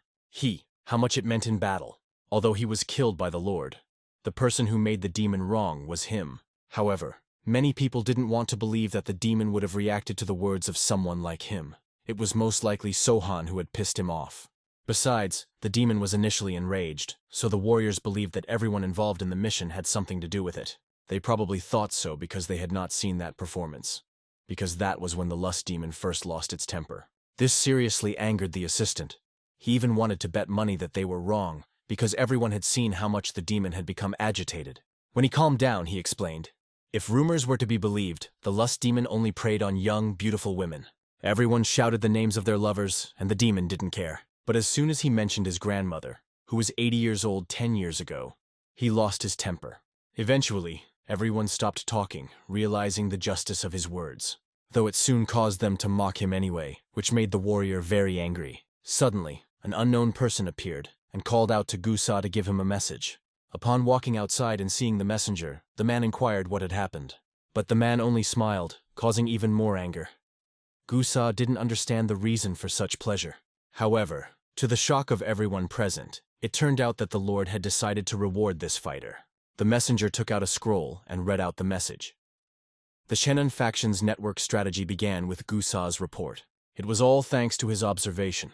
How much it meant in battle. Although he was killed by the Lord, the person who made the demon wrong was him. However, many people didn't want to believe that the demon would have reacted to the words of someone like him. It was most likely Sohan who had pissed him off. Besides, the demon was initially enraged, so the warriors believed that everyone involved in the mission had something to do with it. They probably thought so because they had not seen that performance. Because that was when the lust demon first lost its temper. This seriously angered the assistant. He even wanted to bet money that they were wrong, because everyone had seen how much the demon had become agitated. When he calmed down, he explained, if rumors were to be believed, the lust demon only preyed on young, beautiful women. Everyone shouted the names of their lovers, and the demon didn't care. But as soon as he mentioned his grandmother, who was 80 years old 10 years ago, he lost his temper. Eventually, everyone stopped talking, realizing the justice of his words. Though it soon caused them to mock him anyway, which made the warrior very angry. Suddenly, an unknown person appeared and called out to Gusa to give him a message. Upon walking outside and seeing the messenger, the man inquired what had happened. But the man only smiled, causing even more anger. Gusa didn't understand the reason for such pleasure. However, to the shock of everyone present, it turned out that the Lord had decided to reward this fighter. The messenger took out a scroll and read out the message. The Shannon faction's network strategy began with Gusa's report. It was all thanks to his observation.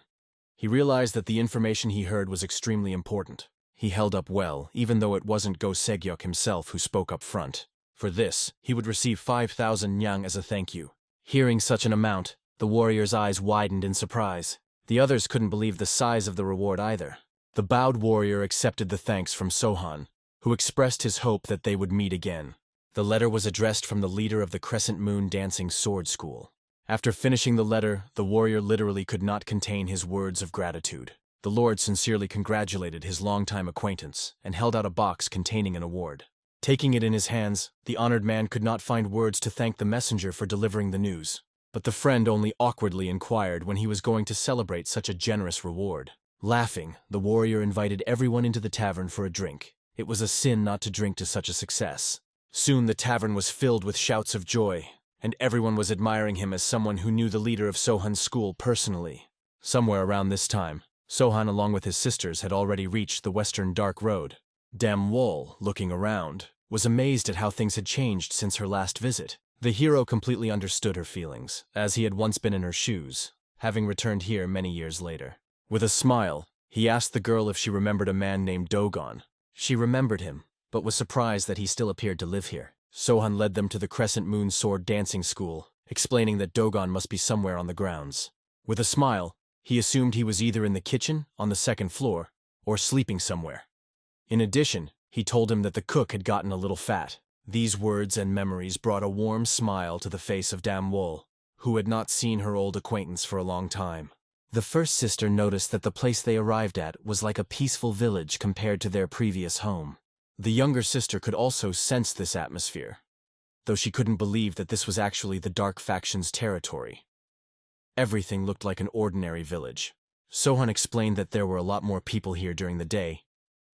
He realized that the information he heard was extremely important. He held up well, even though it wasn't Go Segyok himself who spoke up front. For this, he would receive 5,000 nyang as a thank you. Hearing such an amount, the warrior's eyes widened in surprise. The others couldn't believe the size of the reward either. The bowed warrior accepted the thanks from Sohan, who expressed his hope that they would meet again. The letter was addressed from the leader of the Crescent Moon Dancing Sword School. After finishing the letter, the warrior literally could not contain his words of gratitude. The Lord sincerely congratulated his longtime acquaintance and held out a box containing an award. Taking it in his hands, the honored man could not find words to thank the messenger for delivering the news. But the friend only awkwardly inquired when he was going to celebrate such a generous reward. Laughing, the warrior invited everyone into the tavern for a drink. It was a sin not to drink to such a success. Soon the tavern was filled with shouts of joy, and everyone was admiring him as someone who knew the leader of Sohan's school personally. Somewhere around this time, Sohan along with his sisters had already reached the western dark road. Dam Wol, looking around, was amazed at how things had changed since her last visit. The hero completely understood her feelings, as he had once been in her shoes, having returned here many years later. With a smile, he asked the girl if she remembered a man named Dogon. She remembered him, but was surprised that he still appeared to live here. Sohan led them to the Crescent Moon Sword Dancing School, explaining that Dogon must be somewhere on the grounds. With a smile, he assumed he was either in the kitchen, on the second floor, or sleeping somewhere. In addition, he told him that the cook had gotten a little fat. These words and memories brought a warm smile to the face of Dam Wol, who had not seen her old acquaintance for a long time. The first sister noticed that the place they arrived at was like a peaceful village compared to their previous home. The younger sister could also sense this atmosphere, though she couldn't believe that this was actually the Dark Faction's territory. Everything looked like an ordinary village. Sohan explained that there were a lot more people here during the day,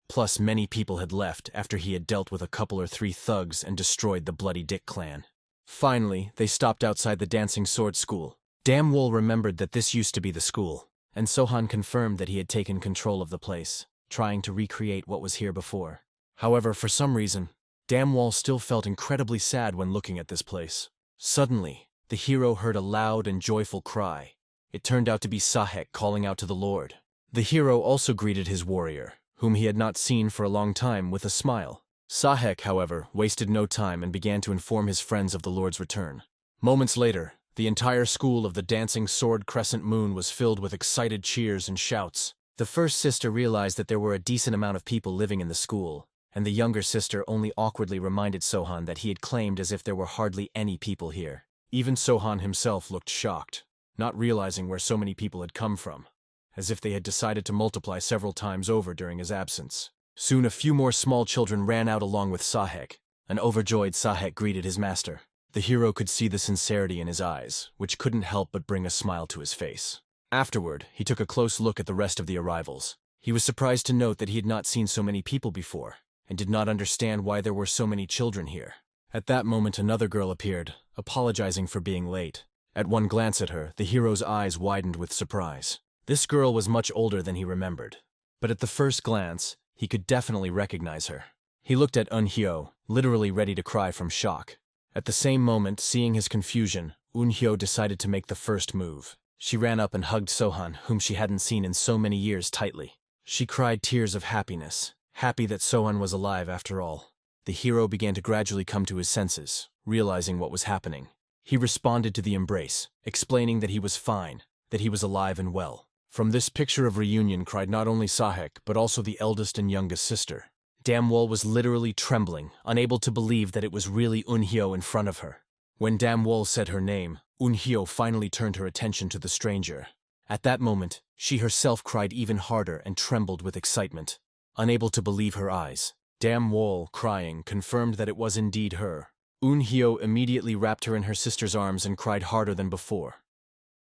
plus many people had left after he had dealt with a couple or three thugs and destroyed the Bloody Dick clan. Finally, they stopped outside the Dancing Sword School. Dam Wol remembered that this used to be the school, and Sohan confirmed that he had taken control of the place, trying to recreate what was here before. However, for some reason, Dam Wol still felt incredibly sad when looking at this place. Suddenly, the hero heard a loud and joyful cry. It turned out to be Sahek calling out to the Lord. The hero also greeted his warrior, whom he had not seen for a long time, with a smile. Sahek, however, wasted no time and began to inform his friends of the Lord's return. Moments later, the entire school of the Dancing Sword Crescent Moon was filled with excited cheers and shouts. The first sister realized that there were a decent amount of people living in the school, and the younger sister only awkwardly reminded Sohan that he had claimed as if there were hardly any people here. Even Sohan himself looked shocked, not realizing where so many people had come from, as if they had decided to multiply several times over during his absence. Soon a few more small children ran out along with Sahek. An overjoyed Sahek greeted his master. The hero could see the sincerity in his eyes, which couldn't help but bring a smile to his face. Afterward, he took a close look at the rest of the arrivals. He was surprised to note that he had not seen so many people before, and did not understand why there were so many children here. At that moment, another girl appeared, apologizing for being late. At one glance at her, the hero's eyes widened with surprise. This girl was much older than he remembered, but at the first glance, he could definitely recognize her. He looked at Eun-hyo, literally ready to cry from shock. At the same moment, seeing his confusion, Eun-hyo decided to make the first move. She ran up and hugged Sohan, whom she hadn't seen in so many years, tightly. She cried tears of happiness, happy that Sohan was alive after all. The hero began to gradually come to his senses, realizing what was happening. He responded to the embrace, explaining that he was fine, that he was alive and well. From this picture of reunion cried not only Sahek, but also the eldest and youngest sister. Damwol was literally trembling, unable to believe that it was really Eunhyo in front of her. When Damwol said her name, Eunhyo finally turned her attention to the stranger. At that moment, she herself cried even harder and trembled with excitement. Unable to believe her eyes, Damwol, crying, confirmed that it was indeed her. Eunhyo immediately wrapped her in her sister's arms and cried harder than before.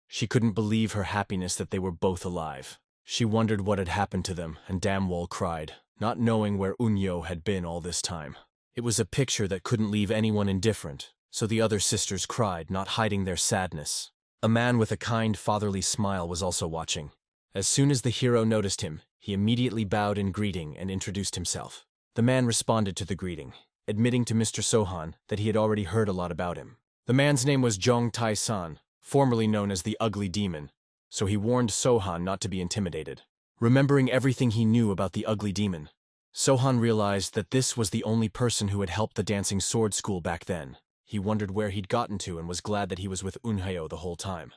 She couldn't believe her happiness that they were both alive. She wondered what had happened to them, and Damwol cried, not knowing where Eunhyo had been all this time. It was a picture that couldn't leave anyone indifferent, so the other sisters cried, not hiding their sadness. A man with a kind, fatherly smile was also watching. As soon as the hero noticed him, he immediately bowed in greeting and introduced himself. The man responded to the greeting, admitting to Mr. Sohan that he had already heard a lot about him. The man's name was Jong Tai-san, formerly known as the Ugly Demon, so he warned Sohan not to be intimidated. Remembering everything he knew about the Ugly Demon, Sohan realized that this was the only person who had helped the dancing sword school back then. He wondered where he'd gotten to and was glad that he was with Eunhyo the whole time.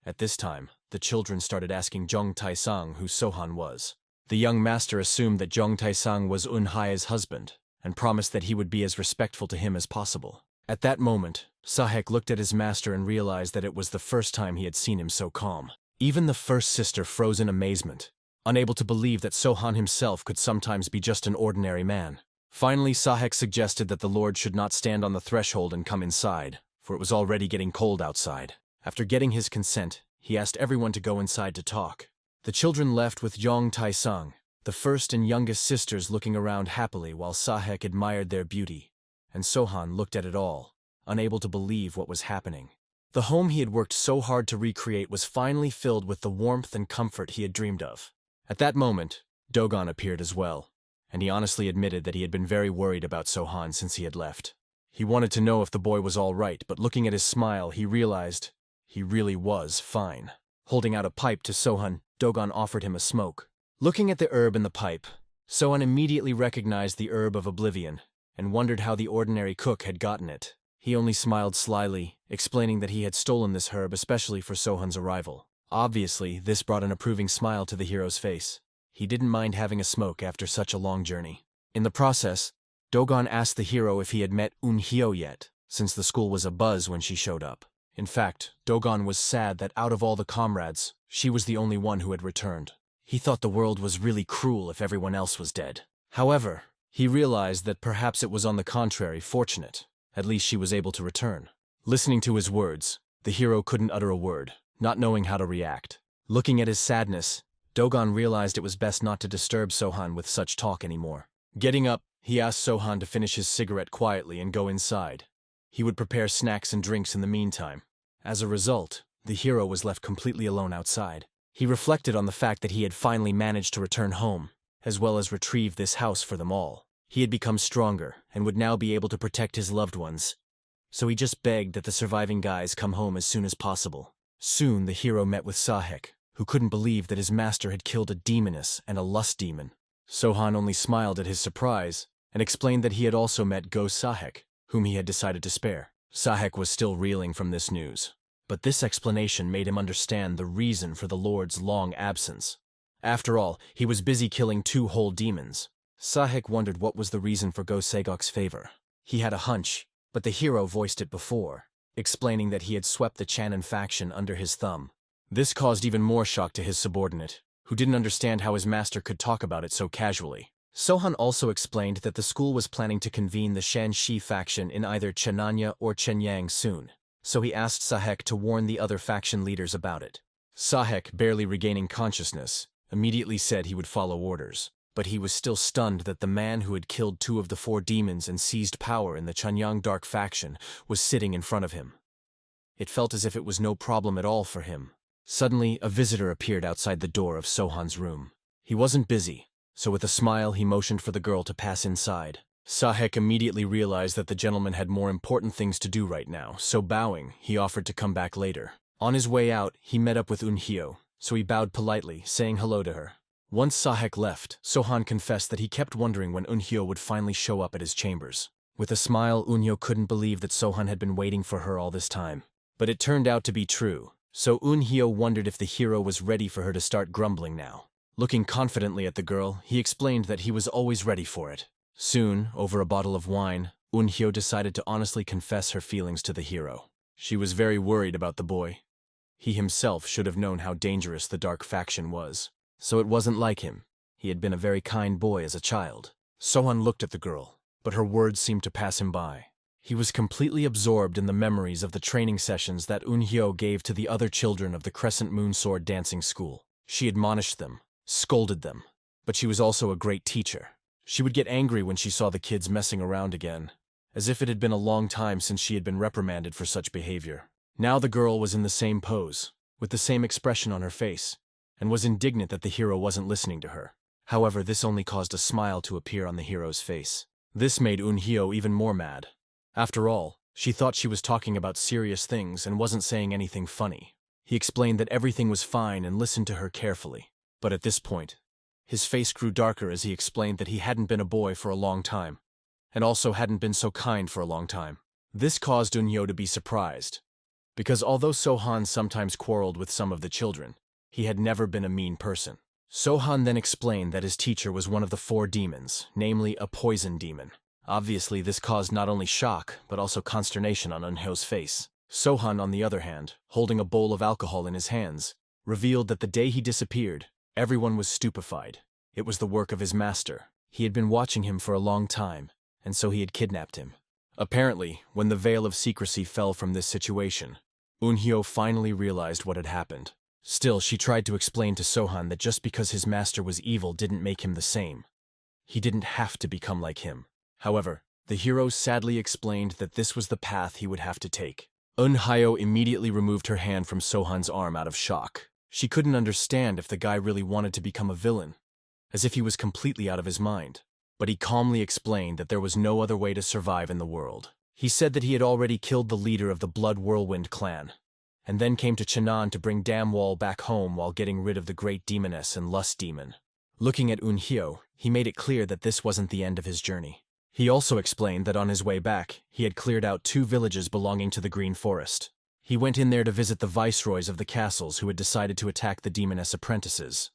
At this time, the children started asking Jong Tai-sang who Sohan was. The young master assumed that Jong Tai-sang was Eunhye's husband, and promised that he would be as respectful to him as possible. At that moment, Sahek looked at his master and realized that it was the first time he had seen him so calm. Even the first sister froze in amazement, unable to believe that Sohan himself could sometimes be just an ordinary man. Finally, Sahek suggested that the Lord should not stand on the threshold and come inside, for it was already getting cold outside. After getting his consent, he asked everyone to go inside to talk. The children left with Jong Tai-sang, the first and youngest sisters, looking around happily while Sahek admired their beauty, and Sohan looked at it all, unable to believe what was happening. The home he had worked so hard to recreate was finally filled with the warmth and comfort he had dreamed of. At that moment, Dogon appeared as well, and he honestly admitted that he had been very worried about Sohan since he had left. He wanted to know if the boy was all right, but looking at his smile, he realized he really was fine. Holding out a pipe to Sohan, Dogon offered him a smoke. Looking at the herb in the pipe, Sohan immediately recognized the herb of oblivion and wondered how the ordinary cook had gotten it. He only smiled slyly, explaining that he had stolen this herb especially for Sohan's arrival. Obviously, this brought an approving smile to the hero's face. He didn't mind having a smoke after such a long journey. In the process, Dogon asked the hero if he had met Eunhyo yet, since the school was abuzz when she showed up. In fact, Dogon was sad that out of all the comrades, she was the only one who had returned. He thought the world was really cruel if everyone else was dead. However, he realized that perhaps it was on the contrary fortunate. At least she was able to return. Listening to his words, the hero couldn't utter a word, not knowing how to react. Looking at his sadness, Dogon realized it was best not to disturb Sohan with such talk anymore. Getting up, he asked Sohan to finish his cigarette quietly and go inside. He would prepare snacks and drinks in the meantime. As a result, the hero was left completely alone outside. He reflected on the fact that he had finally managed to return home, as well as retrieve this house for them all. He had become stronger and would now be able to protect his loved ones. So he just begged that the surviving guys come home as soon as possible. Soon the hero met with Sahek, who couldn't believe that his master had killed a demoness and a lust demon. Sohan only smiled at his surprise and explained that he had also met Ghost Sahek, whom he had decided to spare. Sahek was still reeling from this news, but this explanation made him understand the reason for the Lord's long absence. After all, he was busy killing 2 whole demons. Sahek wondered what was the reason for Go Segok's favor. He had a hunch, but the hero voiced it before, explaining that he had swept the Channon faction under his thumb. This caused even more shock to his subordinate, who didn't understand how his master could talk about it so casually. Sohan also explained that the school was planning to convene the Shanxi faction in either Chenanya or Chenyang soon, so he asked Sahek to warn the other faction leaders about it. Sahek, barely regaining consciousness, immediately said he would follow orders, but he was still stunned that the man who had killed 2 of the 4 demons and seized power in the Chenyang Dark faction was sitting in front of him. It felt as if it was no problem at all for him. Suddenly, a visitor appeared outside the door of Sohan's room. He wasn't busy, so with a smile he motioned for the girl to pass inside. Sahek immediately realized that the gentleman had more important things to do right now, so bowing, he offered to come back later. On his way out, he met up with Eunhyo, so he bowed politely, saying hello to her. Once Sahek left, Sohan confessed that he kept wondering when Eunhyo would finally show up at his chambers. With a smile, Eunhyo couldn't believe that Sohan had been waiting for her all this time. But it turned out to be true, so Eunhyo wondered if the hero was ready for her to start grumbling now. Looking confidently at the girl, he explained that he was always ready for it. Soon, over a bottle of wine, Eunhyo decided to honestly confess her feelings to the hero. She was very worried about the boy. He himself should have known how dangerous the dark faction was. So it wasn't like him. He had been a very kind boy as a child. Sohan looked at the girl, but her words seemed to pass him by. He was completely absorbed in the memories of the training sessions that Eunhyo gave to the other children of the Crescent Moon Sword dancing school. She admonished them, scolded them, but she was also a great teacher. She would get angry when she saw the kids messing around again, as if it had been a long time since she had been reprimanded for such behavior. Now the girl was in the same pose, with the same expression on her face, and was indignant that the hero wasn't listening to her. However, this only caused a smile to appear on the hero's face. This made Eunhyo even more mad. After all, she thought she was talking about serious things and wasn't saying anything funny. He explained that everything was fine and listened to her carefully. But at this point, his face grew darker as he explained that he hadn't been a boy for a long time, and also hadn't been so kind for a long time. This caused Eunhyo to be surprised, because although Sohan sometimes quarreled with some of the children, he had never been a mean person. Sohan then explained that his teacher was one of the 4 demons, namely a poison demon. Obviously, this caused not only shock, but also consternation on Eunhyo's face. Sohan, on the other hand, holding a bowl of alcohol in his hands, revealed that the day he disappeared, everyone was stupefied. It was the work of his master. He had been watching him for a long time, and so he had kidnapped him. Apparently, when the veil of secrecy fell from this situation, Eunhyo finally realized what had happened. Still, she tried to explain to Sohan that just because his master was evil didn't make him the same. He didn't have to become like him. However, the hero sadly explained that this was the path he would have to take. Eunhyo immediately removed her hand from Sohan's arm out of shock. She couldn't understand if the guy really wanted to become a villain, as if he was completely out of his mind. But he calmly explained that there was no other way to survive in the world. He said that he had already killed the leader of the Blood Whirlwind clan, and then came to Cheonan to bring Damwall back home while getting rid of the Great Demoness and Lust Demon. Looking at Eunhyo, he made it clear that this wasn't the end of his journey. He also explained that on his way back, he had cleared out 2 villages belonging to the Green Forest. He went in there to visit the viceroys of the castles who had decided to attack the Demoness apprentices.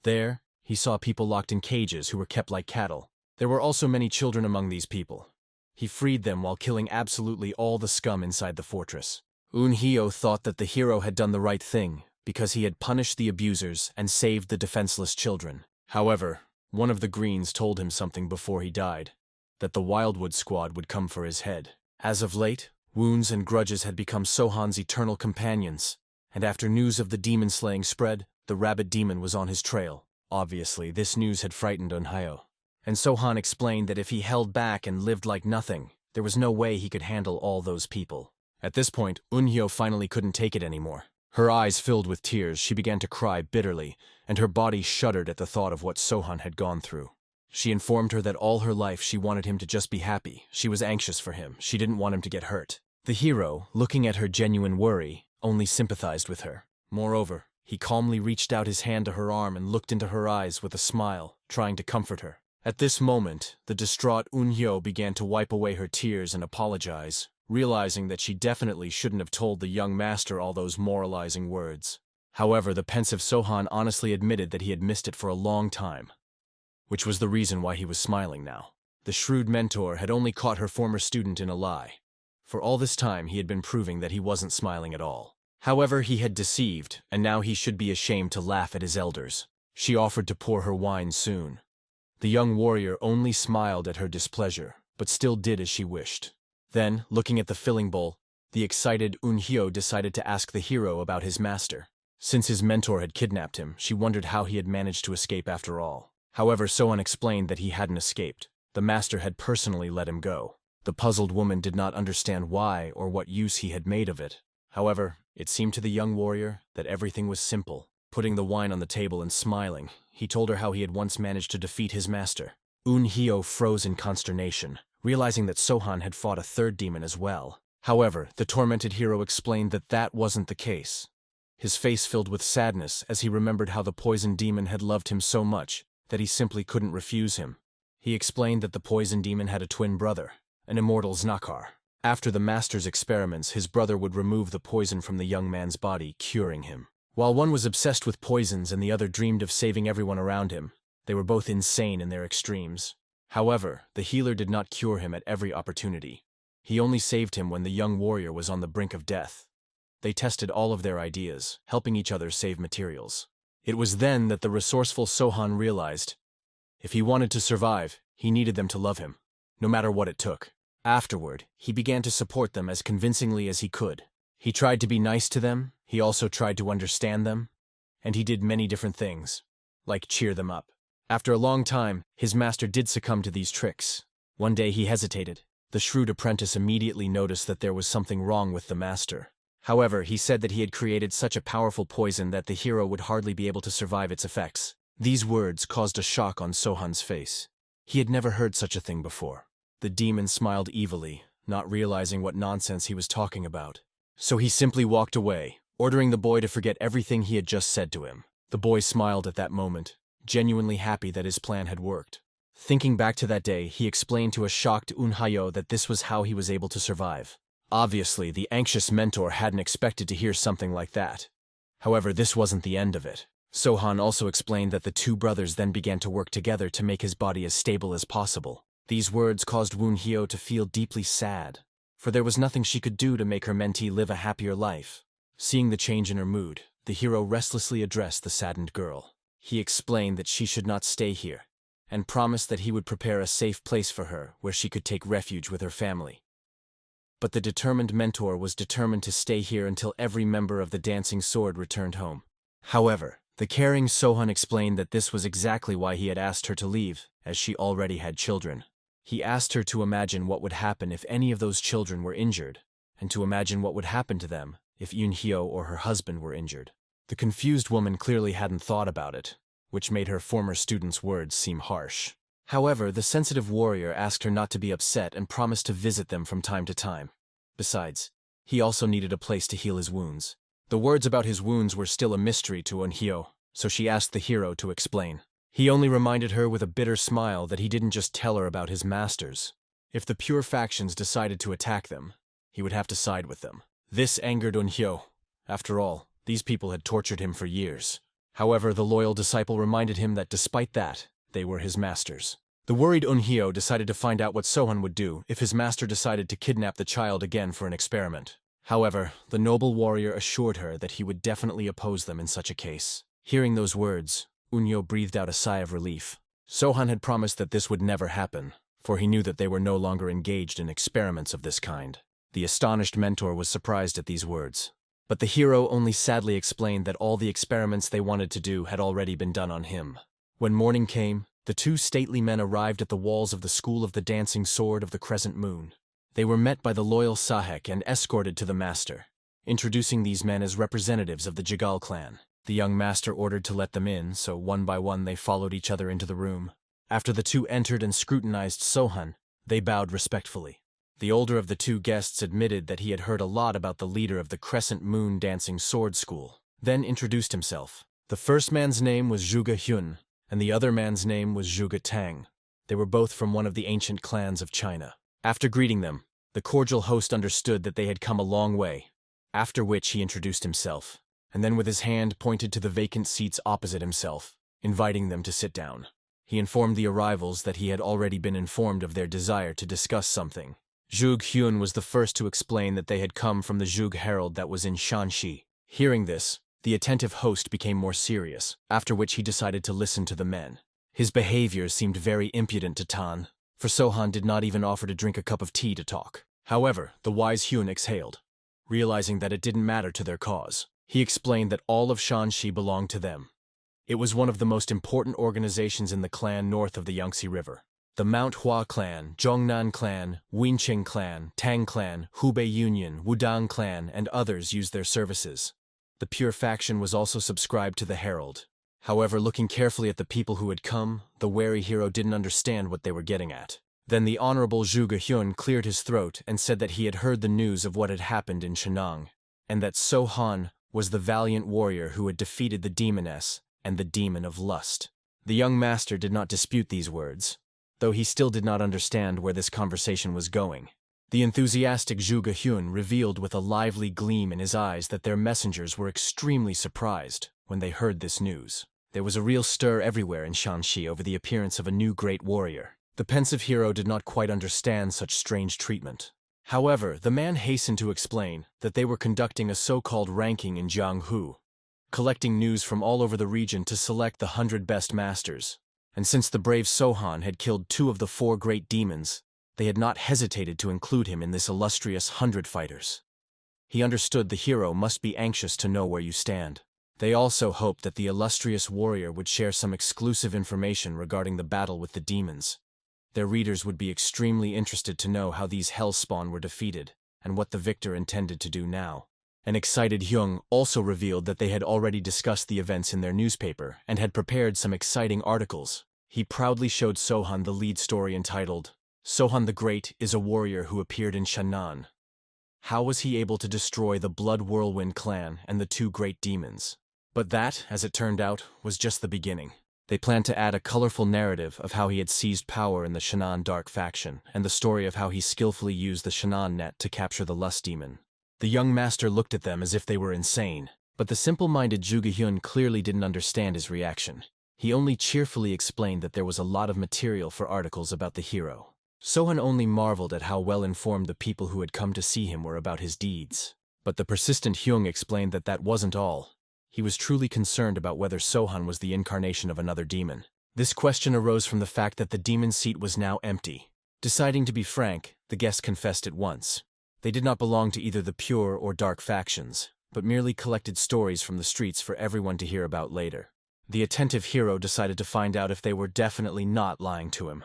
There, he saw people locked in cages who were kept like cattle. There were also many children among these people. He freed them while killing absolutely all the scum inside the fortress. Eunhyo thought that the hero had done the right thing because he had punished the abusers and saved the defenseless children. However, one of the Greens told him something before he died, that the Wildwood Squad would come for his head. As of late, wounds and grudges had become Sohan's eternal companions, and after news of the demon slaying spread, the Rabbit Demon was on his trail. Obviously, this news had frightened Eunhyo, and Sohan explained that if he held back and lived like nothing, there was no way he could handle all those people. At this point, Eunhyo finally couldn't take it anymore. Her eyes filled with tears, she began to cry bitterly, and her body shuddered at the thought of what Sohan had gone through. She informed her that all her life she wanted him to just be happy. She was anxious for him. She didn't want him to get hurt. The hero, looking at her genuine worry, only sympathized with her. Moreover, he calmly reached out his hand to her arm and looked into her eyes with a smile, trying to comfort her. At this moment, the distraught Eunhyo began to wipe away her tears and apologize, realizing that she definitely shouldn't have told the young master all those moralizing words. However, the pensive Sohan honestly admitted that he had missed it for a long time, which was the reason why he was smiling now. The shrewd mentor had only caught her former student in a lie. For all this time, he had been proving that he wasn't smiling at all. However, he had deceived, and now he should be ashamed to laugh at his elders. She offered to pour her wine soon. The young warrior only smiled at her displeasure, but still did as she wished. Then, looking at the filling bowl, the excited Eunhyo decided to ask the hero about his master. Since his mentor had kidnapped him, she wondered how he had managed to escape after all. However, Sohan explained that he hadn't escaped. The master had personally let him go. The puzzled woman did not understand why or what use he had made of it. However, it seemed to the young warrior that everything was simple. Putting the wine on the table and smiling, he told her how he had once managed to defeat his master. Eunhyo froze in consternation, realizing that Sohan had fought a 3rd demon as well. However, the tormented hero explained that that wasn't the case. His face filled with sadness as he remembered how the poison demon had loved him so much that he simply couldn't refuse him. He explained that the poison demon had a twin brother, an immortal Znakar. After the master's experiments, his brother would remove the poison from the young man's body, curing him. While one was obsessed with poisons and the other dreamed of saving everyone around him, they were both insane in their extremes. However, the healer did not cure him at every opportunity. He only saved him when the young warrior was on the brink of death. They tested all of their ideas, helping each other save materials. It was then that the resourceful Sohan realized, if he wanted to survive, he needed them to love him, no matter what it took. Afterward, he began to support them as convincingly as he could. He tried to be nice to them, he also tried to understand them, and he did many different things, like cheer them up. After a long time, his master did succumb to these tricks. One day he hesitated. The shrewd apprentice immediately noticed that there was something wrong with the master. However, he said that he had created such a powerful poison that the hero would hardly be able to survive its effects. These words caused a shock on Sohan's face. He had never heard such a thing before. The demon smiled evilly, not realizing what nonsense he was talking about. So he simply walked away, ordering the boy to forget everything he had just said to him. The boy smiled at that moment, genuinely happy that his plan had worked. Thinking back to that day, he explained to a shocked Unhayo that this was how he was able to survive. Obviously, the anxious mentor hadn't expected to hear something like that. However, this wasn't the end of it. Sohan also explained that the two brothers then began to work together to make his body as stable as possible. These words caused Woonhyo to feel deeply sad, for there was nothing she could do to make her mentee live a happier life. Seeing the change in her mood, the hero restlessly addressed the saddened girl. He explained that she should not stay here, and promised that he would prepare a safe place for her where she could take refuge with her family. But the determined mentor was determined to stay here until every member of the Dancing Sword returned home. However, the caring Sohan explained that this was exactly why he had asked her to leave, as she already had children. He asked her to imagine what would happen if any of those children were injured, and to imagine what would happen to them if Yoonhyo or her husband were injured. The confused woman clearly hadn't thought about it, which made her former student's words seem harsh. However, the sensitive warrior asked her not to be upset and promised to visit them from time to time. Besides, he also needed a place to heal his wounds. The words about his wounds were still a mystery to Unhyo, so she asked the hero to explain. He only reminded her with a bitter smile that he didn't just tell her about his masters. If the pure factions decided to attack them, he would have to side with them. This angered Unhyo. After all, these people had tortured him for years. However, the loyal disciple reminded him that despite that, they were his masters. The worried Unhyo decided to find out what Sohan would do if his master decided to kidnap the child again for an experiment. However, the noble warrior assured her that he would definitely oppose them in such a case. Hearing those words, Unhyo breathed out a sigh of relief. Sohan had promised that this would never happen, for he knew that they were no longer engaged in experiments of this kind. The astonished mentor was surprised at these words. But the hero only sadly explained that all the experiments they wanted to do had already been done on him. When morning came, the two stately men arrived at the walls of the School of the Dancing Sword of the Crescent Moon. They were met by the loyal Sahek and escorted to the master, introducing these men as representatives of the Jagal clan. The young master ordered to let them in, so one by one they followed each other into the room. After the two entered and scrutinized Sohan, they bowed respectfully. The older of the two guests admitted that he had heard a lot about the leader of the Crescent Moon Dancing Sword School, then introduced himself. The first man's name was Zhuge Hyun, and the other man's name was Zhuge Tang. They were both from one of the ancient clans of China. After greeting them, the cordial host understood that they had come a long way, after which he introduced himself, and then with his hand pointed to the vacant seats opposite himself, inviting them to sit down. He informed the arrivals that he had already been informed of their desire to discuss something. Zhuge Hyun was the first to explain that they had come from the Zhuge Herald that was in Shanxi. Hearing this, the attentive host became more serious, after which he decided to listen to the men. His behavior seemed very impudent to Tan, for Sohan did not even offer to drink a cup of tea to talk. However, the wise Hyun exhaled, realizing that it didn't matter to their cause. He explained that all of Shanxi belonged to them. It was one of the most important organizations in the clan north of the Yangtze River. The ManHua clan, Zhongnan clan, Winqing clan, Tang clan, Hubei Union, Wudang clan, and others used their services. The pure faction was also subscribed to the Herald. However, looking carefully at the people who had come, the wary hero didn't understand what they were getting at. Then the Honorable Zhuge Hyun cleared his throat and said that he had heard the news of what had happened in Shenang, and that So-han was the valiant warrior who had defeated the demoness and the demon of lust. The young master did not dispute these words, though he still did not understand where this conversation was going. The enthusiastic Zhuge Hyun revealed with a lively gleam in his eyes that their messengers were extremely surprised when they heard this news. There was a real stir everywhere in Shanxi over the appearance of a new great warrior. The pensive hero did not quite understand such strange treatment. However, the man hastened to explain that they were conducting a so-called ranking in Jianghu, collecting news from all over the region to select the 100 best masters. And since the brave So-han had killed 2 of the 4 great demons, they had not hesitated to include him in this illustrious 100 fighters. He understood the hero must be anxious to know where you stand. They also hoped that the illustrious warrior would share some exclusive information regarding the battle with the demons. Their readers would be extremely interested to know how these hellspawn were defeated, and what the victor intended to do now. An excited Hyung also revealed that they had already discussed the events in their newspaper and had prepared some exciting articles. He proudly showed So-han the lead story entitled, So-han the Great is a warrior who appeared in Shannan. How was he able to destroy the Blood Whirlwind clan and the 2 great demons? But that, as it turned out, was just the beginning. They planned to add a colorful narrative of how he had seized power in the Shannan Dark faction, and the story of how he skillfully used the Shannan net to capture the lust demon. The young master looked at them as if they were insane, but the simple-minded Zhuge Hyun clearly didn't understand his reaction. He only cheerfully explained that there was a lot of material for articles about the hero. So-han only marveled at how well-informed the people who had come to see him were about his deeds. But the persistent Hyung explained that that wasn't all. He was truly concerned about whether So-han was the incarnation of another demon. This question arose from the fact that the demon seat was now empty. Deciding to be frank, the guest confessed at once. They did not belong to either the pure or dark factions, but merely collected stories from the streets for everyone to hear about later. The attentive hero decided to find out if they were definitely not lying to him,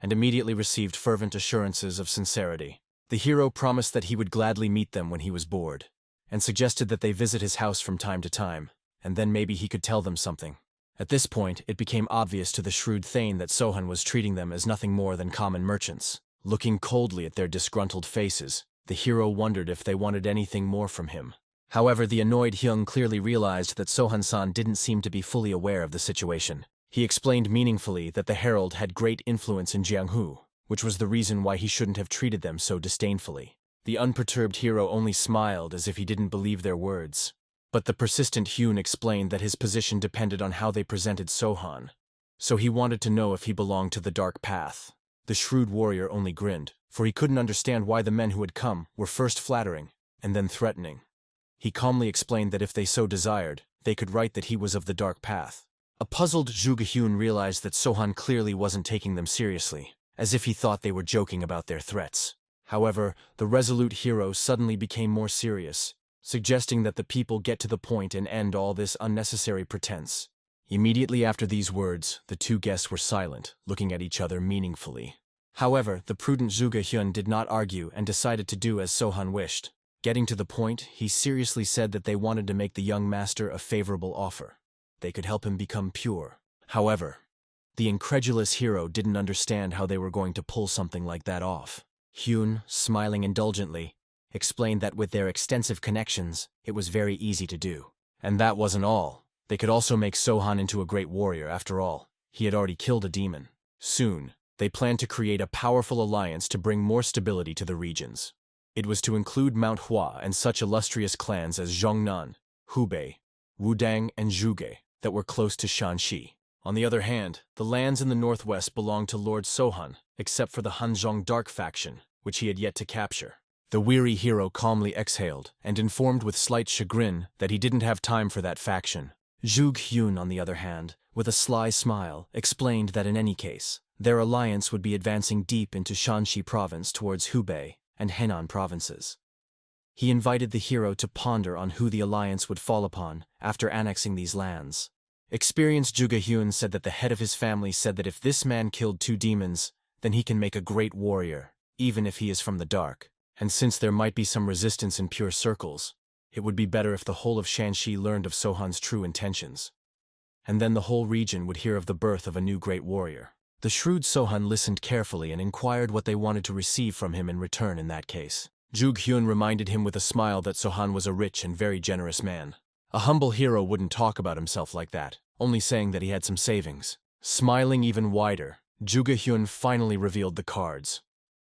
and immediately received fervent assurances of sincerity. The hero promised that he would gladly meet them when he was bored, and suggested that they visit his house from time to time, and then maybe he could tell them something. At this point, it became obvious to the shrewd Thane that So-han was treating them as nothing more than common merchants. Looking coldly at their disgruntled faces, the hero wondered if they wanted anything more from him. However, the annoyed Hyung clearly realized that So-han-san didn't seem to be fully aware of the situation. He explained meaningfully that the herald had great influence in Jianghu, which was the reason why he shouldn't have treated them so disdainfully. The unperturbed hero only smiled as if he didn't believe their words. But the persistent Hyun explained that his position depended on how they presented So-han, so he wanted to know if he belonged to the dark path. The shrewd warrior only grinned, for he couldn't understand why the men who had come were first flattering and then threatening. He calmly explained that if they so desired, they could write that he was of the dark path. A puzzled Zhuge Hyun realized that So-han clearly wasn't taking them seriously, as if he thought they were joking about their threats. However, the resolute hero suddenly became more serious, suggesting that the people get to the point and end all this unnecessary pretense. Immediately after these words, the 2 guests were silent, looking at each other meaningfully. However, the prudent Zhuge Hyun did not argue and decided to do as So-han wished. Getting to the point, he seriously said that they wanted to make the young master a favorable offer. They could help him become pure. However, the incredulous hero didn't understand how they were going to pull something like that off. Hyun, smiling indulgently, explained that with their extensive connections, it was very easy to do. And that wasn't all. They could also make So-han into a great warrior after all. He had already killed a demon. Soon, they planned to create a powerful alliance to bring more stability to the regions. It was to include Manhwa and such illustrious clans as Zhongnan, Hubei, Wudang, and Zhuge that were close to Shanxi. On the other hand, the lands in the northwest belonged to Lord So-han, except for the Hanzhong Dark faction, which he had yet to capture. The weary hero calmly exhaled and informed with slight chagrin that he didn't have time for that faction. Zhuge Hyun, on the other hand, with a sly smile, explained that in any case, their alliance would be advancing deep into Shanxi province towards Hubei and Henan provinces. He invited the hero to ponder on who the alliance would fall upon after annexing these lands. Experienced Zhuge Hyun said that the head of his family said that if this man killed 2 demons, then he can make a great warrior, even if he is from the dark. And since there might be some resistance in pure circles, it would be better if the whole of Shanxi learned of So-han's true intentions. And then the whole region would hear of the birth of a new great warrior. The shrewd Sohan listened carefully and inquired what they wanted to receive from him in return in that case. Jug-hyun reminded him with a smile that Sohan was a rich and very generous man. A humble hero wouldn't talk about himself like that, only saying that he had some savings. Smiling even wider, Jug-hyun finally revealed the cards.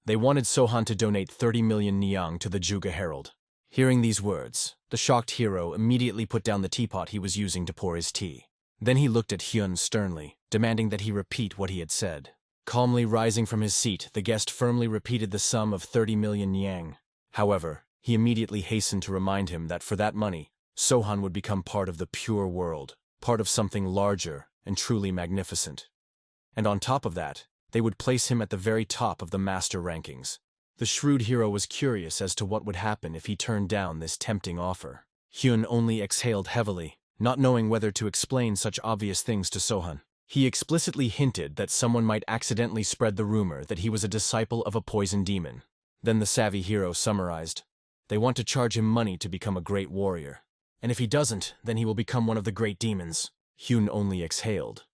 They wanted Sohan to donate 30 million nyang to the Juga Herald. Hearing these words, the shocked hero immediately put down the teapot he was using to pour his tea. Then he looked at Hyun sternly, demanding that he repeat what he had said. Calmly rising from his seat, the guest firmly repeated the sum of 30 million nyang. However, he immediately hastened to remind him that for that money, Sohan would become part of the pure world, part of something larger and truly magnificent. And on top of that, they would place him at the very top of the master rankings. The shrewd hero was curious as to what would happen if he turned down this tempting offer. Hyun only exhaled heavily, not knowing whether to explain such obvious things to Sohan. He explicitly hinted that someone might accidentally spread the rumor that he was a disciple of a poison demon. Then the savvy hero summarized, "They want to charge him money to become a great warrior. And if he doesn't, then he will become one of the great demons." Hyun only exhaled.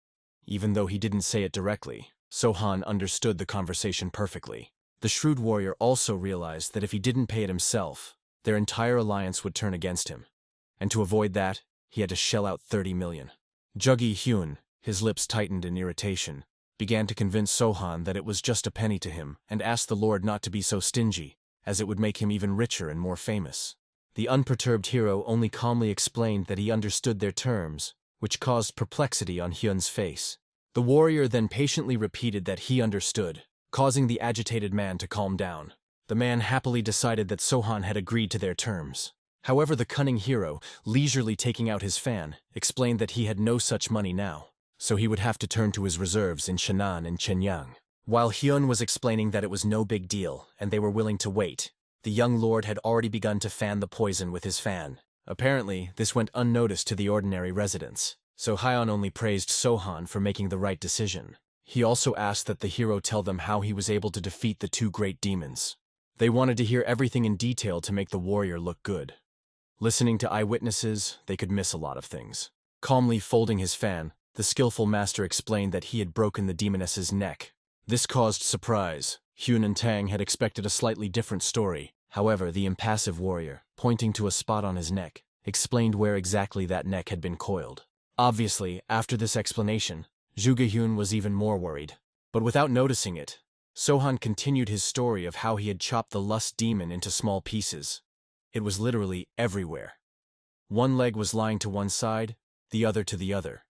Even though he didn't say it directly, Sohan understood the conversation perfectly. The shrewd warrior also realized that if he didn't pay it himself, their entire alliance would turn against him. And to avoid that, he had to shell out 30 million. Jug-hyun, his lips tightened in irritation, began to convince Sohan that it was just a penny to him and asked the Lord not to be so stingy, as it would make him even richer and more famous. The unperturbed hero only calmly explained that he understood their terms, which caused perplexity on Hyun's face. The warrior then patiently repeated that he understood, causing the agitated man to calm down. The man happily decided that Sohan had agreed to their terms. However, the cunning hero, leisurely taking out his fan, explained that he had no such money now, so he would have to turn to his reserves in Cheonan and Chenyang. While Hyun was explaining that it was no big deal and they were willing to wait, the young lord had already begun to fan the poison with his fan. Apparently, this went unnoticed to the ordinary residents, so Hyun only praised Sohan for making the right decision. He also asked that the hero tell them how he was able to defeat the two great demons. They wanted to hear everything in detail to make the warrior look good. Listening to eyewitnesses, they could miss a lot of things. Calmly folding his fan, the skillful master explained that he had broken the demoness's neck. This caused surprise. Hyun and Tang had expected a slightly different story. However, the impassive warrior, pointing to a spot on his neck, explained where exactly that neck had been coiled. Obviously, after this explanation, Jug-hyun was even more worried. But without noticing it, Sohan continued his story of how he had chopped the lust demon into small pieces. It was literally everywhere. One leg was lying to one side, the other to the other.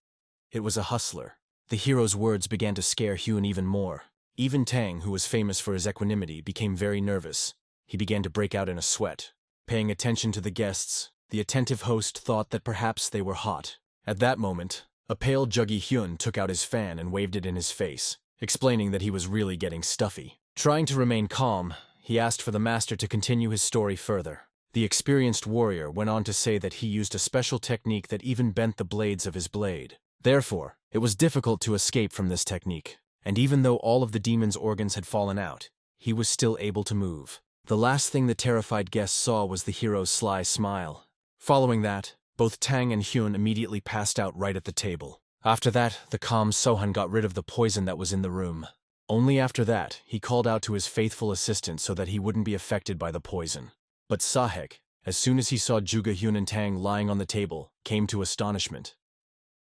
It was a hustler. The hero's words began to scare Hyun even more. Even Tang, who was famous for his equanimity, became very nervous. He began to break out in a sweat. Paying attention to the guests, the attentive host thought that perhaps they were hot. At that moment, a pale Jug-hyun took out his fan and waved it in his face, explaining that he was really getting stuffy. Trying to remain calm, he asked for the master to continue his story further. The experienced warrior went on to say that he used a special technique that even bent the blades of his blade. Therefore, it was difficult to escape from this technique, and even though all of the demon's organs had fallen out, he was still able to move. The last thing the terrified guests saw was the hero's sly smile. Following that, both Tang and Hyun immediately passed out right at the table. After that, the calm Sohan got rid of the poison that was in the room. Only after that, he called out to his faithful assistant so that he wouldn't be affected by the poison. But Sahek, as soon as he saw Jug-hyun and Tang lying on the table, came to astonishment.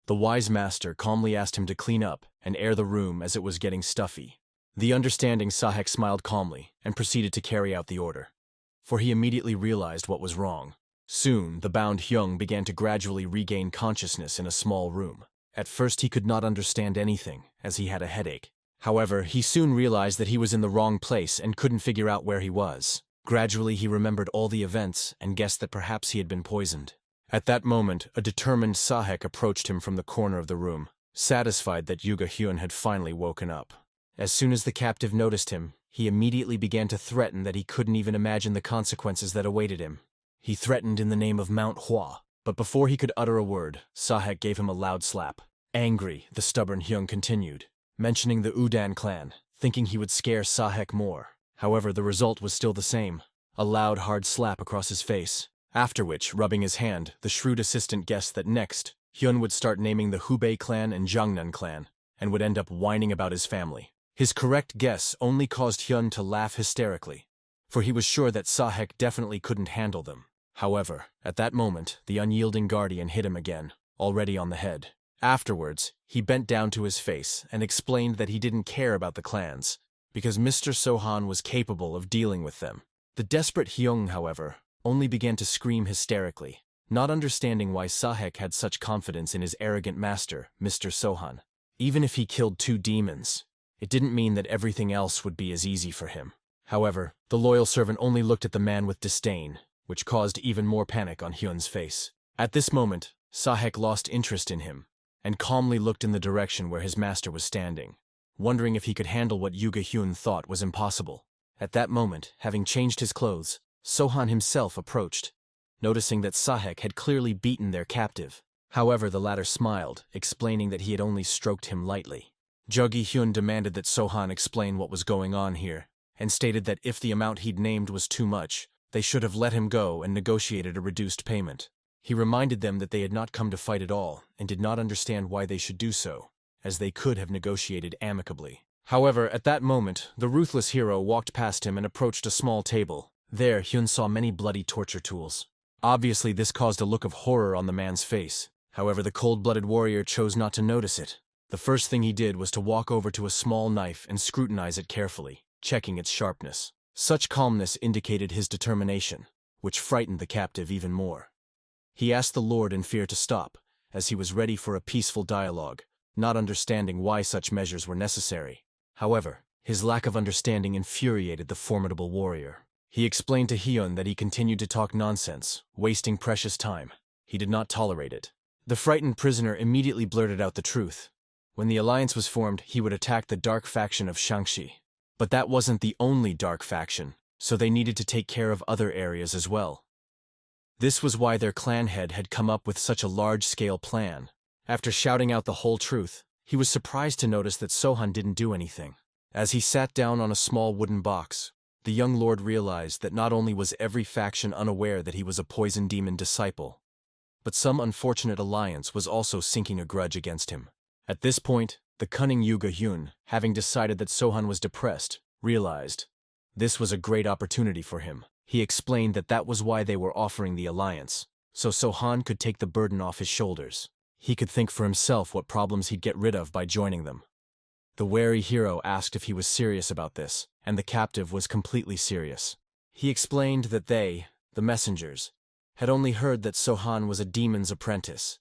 The wise master calmly asked him to clean up and air the room as it was getting stuffy. The understanding Sahek smiled calmly and proceeded to carry out the order, for he immediately realized what was wrong. Soon, the bound Hyung began to gradually regain consciousness in a small room. At first he could not understand anything, as he had a headache. However, he soon realized that he was in the wrong place and couldn't figure out where he was. Gradually he remembered all the events and guessed that perhaps he had been poisoned. At that moment, a determined Sahek approached him from the corner of the room, satisfied that Jug-hyun had finally woken up. As soon as the captive noticed him, he immediately began to threaten that he couldn't even imagine the consequences that awaited him. He threatened in the name of MANHUA, but before he could utter a word, Sahek gave him a loud slap. Angry, the stubborn Hyung continued, mentioning the Udan clan, thinking he would scare Sahek more. However, the result was still the same, a loud, hard slap across his face. After which, rubbing his hand, the shrewd assistant guessed that next, Hyun would start naming the Hubei clan and Jiangnan clan, and would end up whining about his family. His correct guess only caused Hyun to laugh hysterically, for he was sure that Sahek definitely couldn't handle them. However, at that moment, the unyielding guardian hit him again, already on the head. Afterwards, he bent down to his face and explained that he didn't care about the clans, because Mr. Sohan was capable of dealing with them. The desperate Hyung, however, only began to scream hysterically, not understanding why Sahek had such confidence in his arrogant master, Mr. Sohan. Even if he killed 2 demons, it didn't mean that everything else would be as easy for him. However, the loyal servant only looked at the man with disdain, which caused even more panic on Hyun's face. At this moment, Sahek lost interest in him, and calmly looked in the direction where his master was standing, wondering if he could handle what Yuga Hyun thought was impossible. At that moment, having changed his clothes, Sohan himself approached, noticing that Sahek had clearly beaten their captive. However, the latter smiled, explaining that he had only stroked him lightly. Juggi Hyun demanded that Sohan explain what was going on here, and stated that if the amount he'd named was too much, they should have let him go and negotiated a reduced payment. He reminded them that they had not come to fight at all, and did not understand why they should do so, as they could have negotiated amicably. However, at that moment, the ruthless hero walked past him and approached a small table. There, Hyun saw many bloody torture tools. Obviously, this caused a look of horror on the man's face. However, the cold-blooded warrior chose not to notice it. The first thing he did was to walk over to a small knife and scrutinize it carefully, checking its sharpness. Such calmness indicated his determination, which frightened the captive even more. He asked the Lord in fear to stop, as he was ready for a peaceful dialogue, not understanding why such measures were necessary. However, his lack of understanding infuriated the formidable warrior. He explained to Hyun that he continued to talk nonsense, wasting precious time. He did not tolerate it. The frightened prisoner immediately blurted out the truth. When the alliance was formed, he would attack the dark faction of Shangxi. But that wasn't the only dark faction, so they needed to take care of other areas as well. This was why their clan head had come up with such a large-scale plan. After shouting out the whole truth, he was surprised to notice that Sohan didn't do anything. As he sat down on a small wooden box, the young lord realized that not only was every faction unaware that he was a poison demon disciple, but some unfortunate alliance was also sinking a grudge against him. At this point, the cunning Yuga Hyun, having decided that Sohan was depressed, realized this was a great opportunity for him. He explained that that was why they were offering the alliance, so Sohan could take the burden off his shoulders. He could think for himself what problems he'd get rid of by joining them. The wary hero asked if he was serious about this, and the captive was completely serious. He explained that they, the messengers, had only heard that Sohan was a demon's apprentice,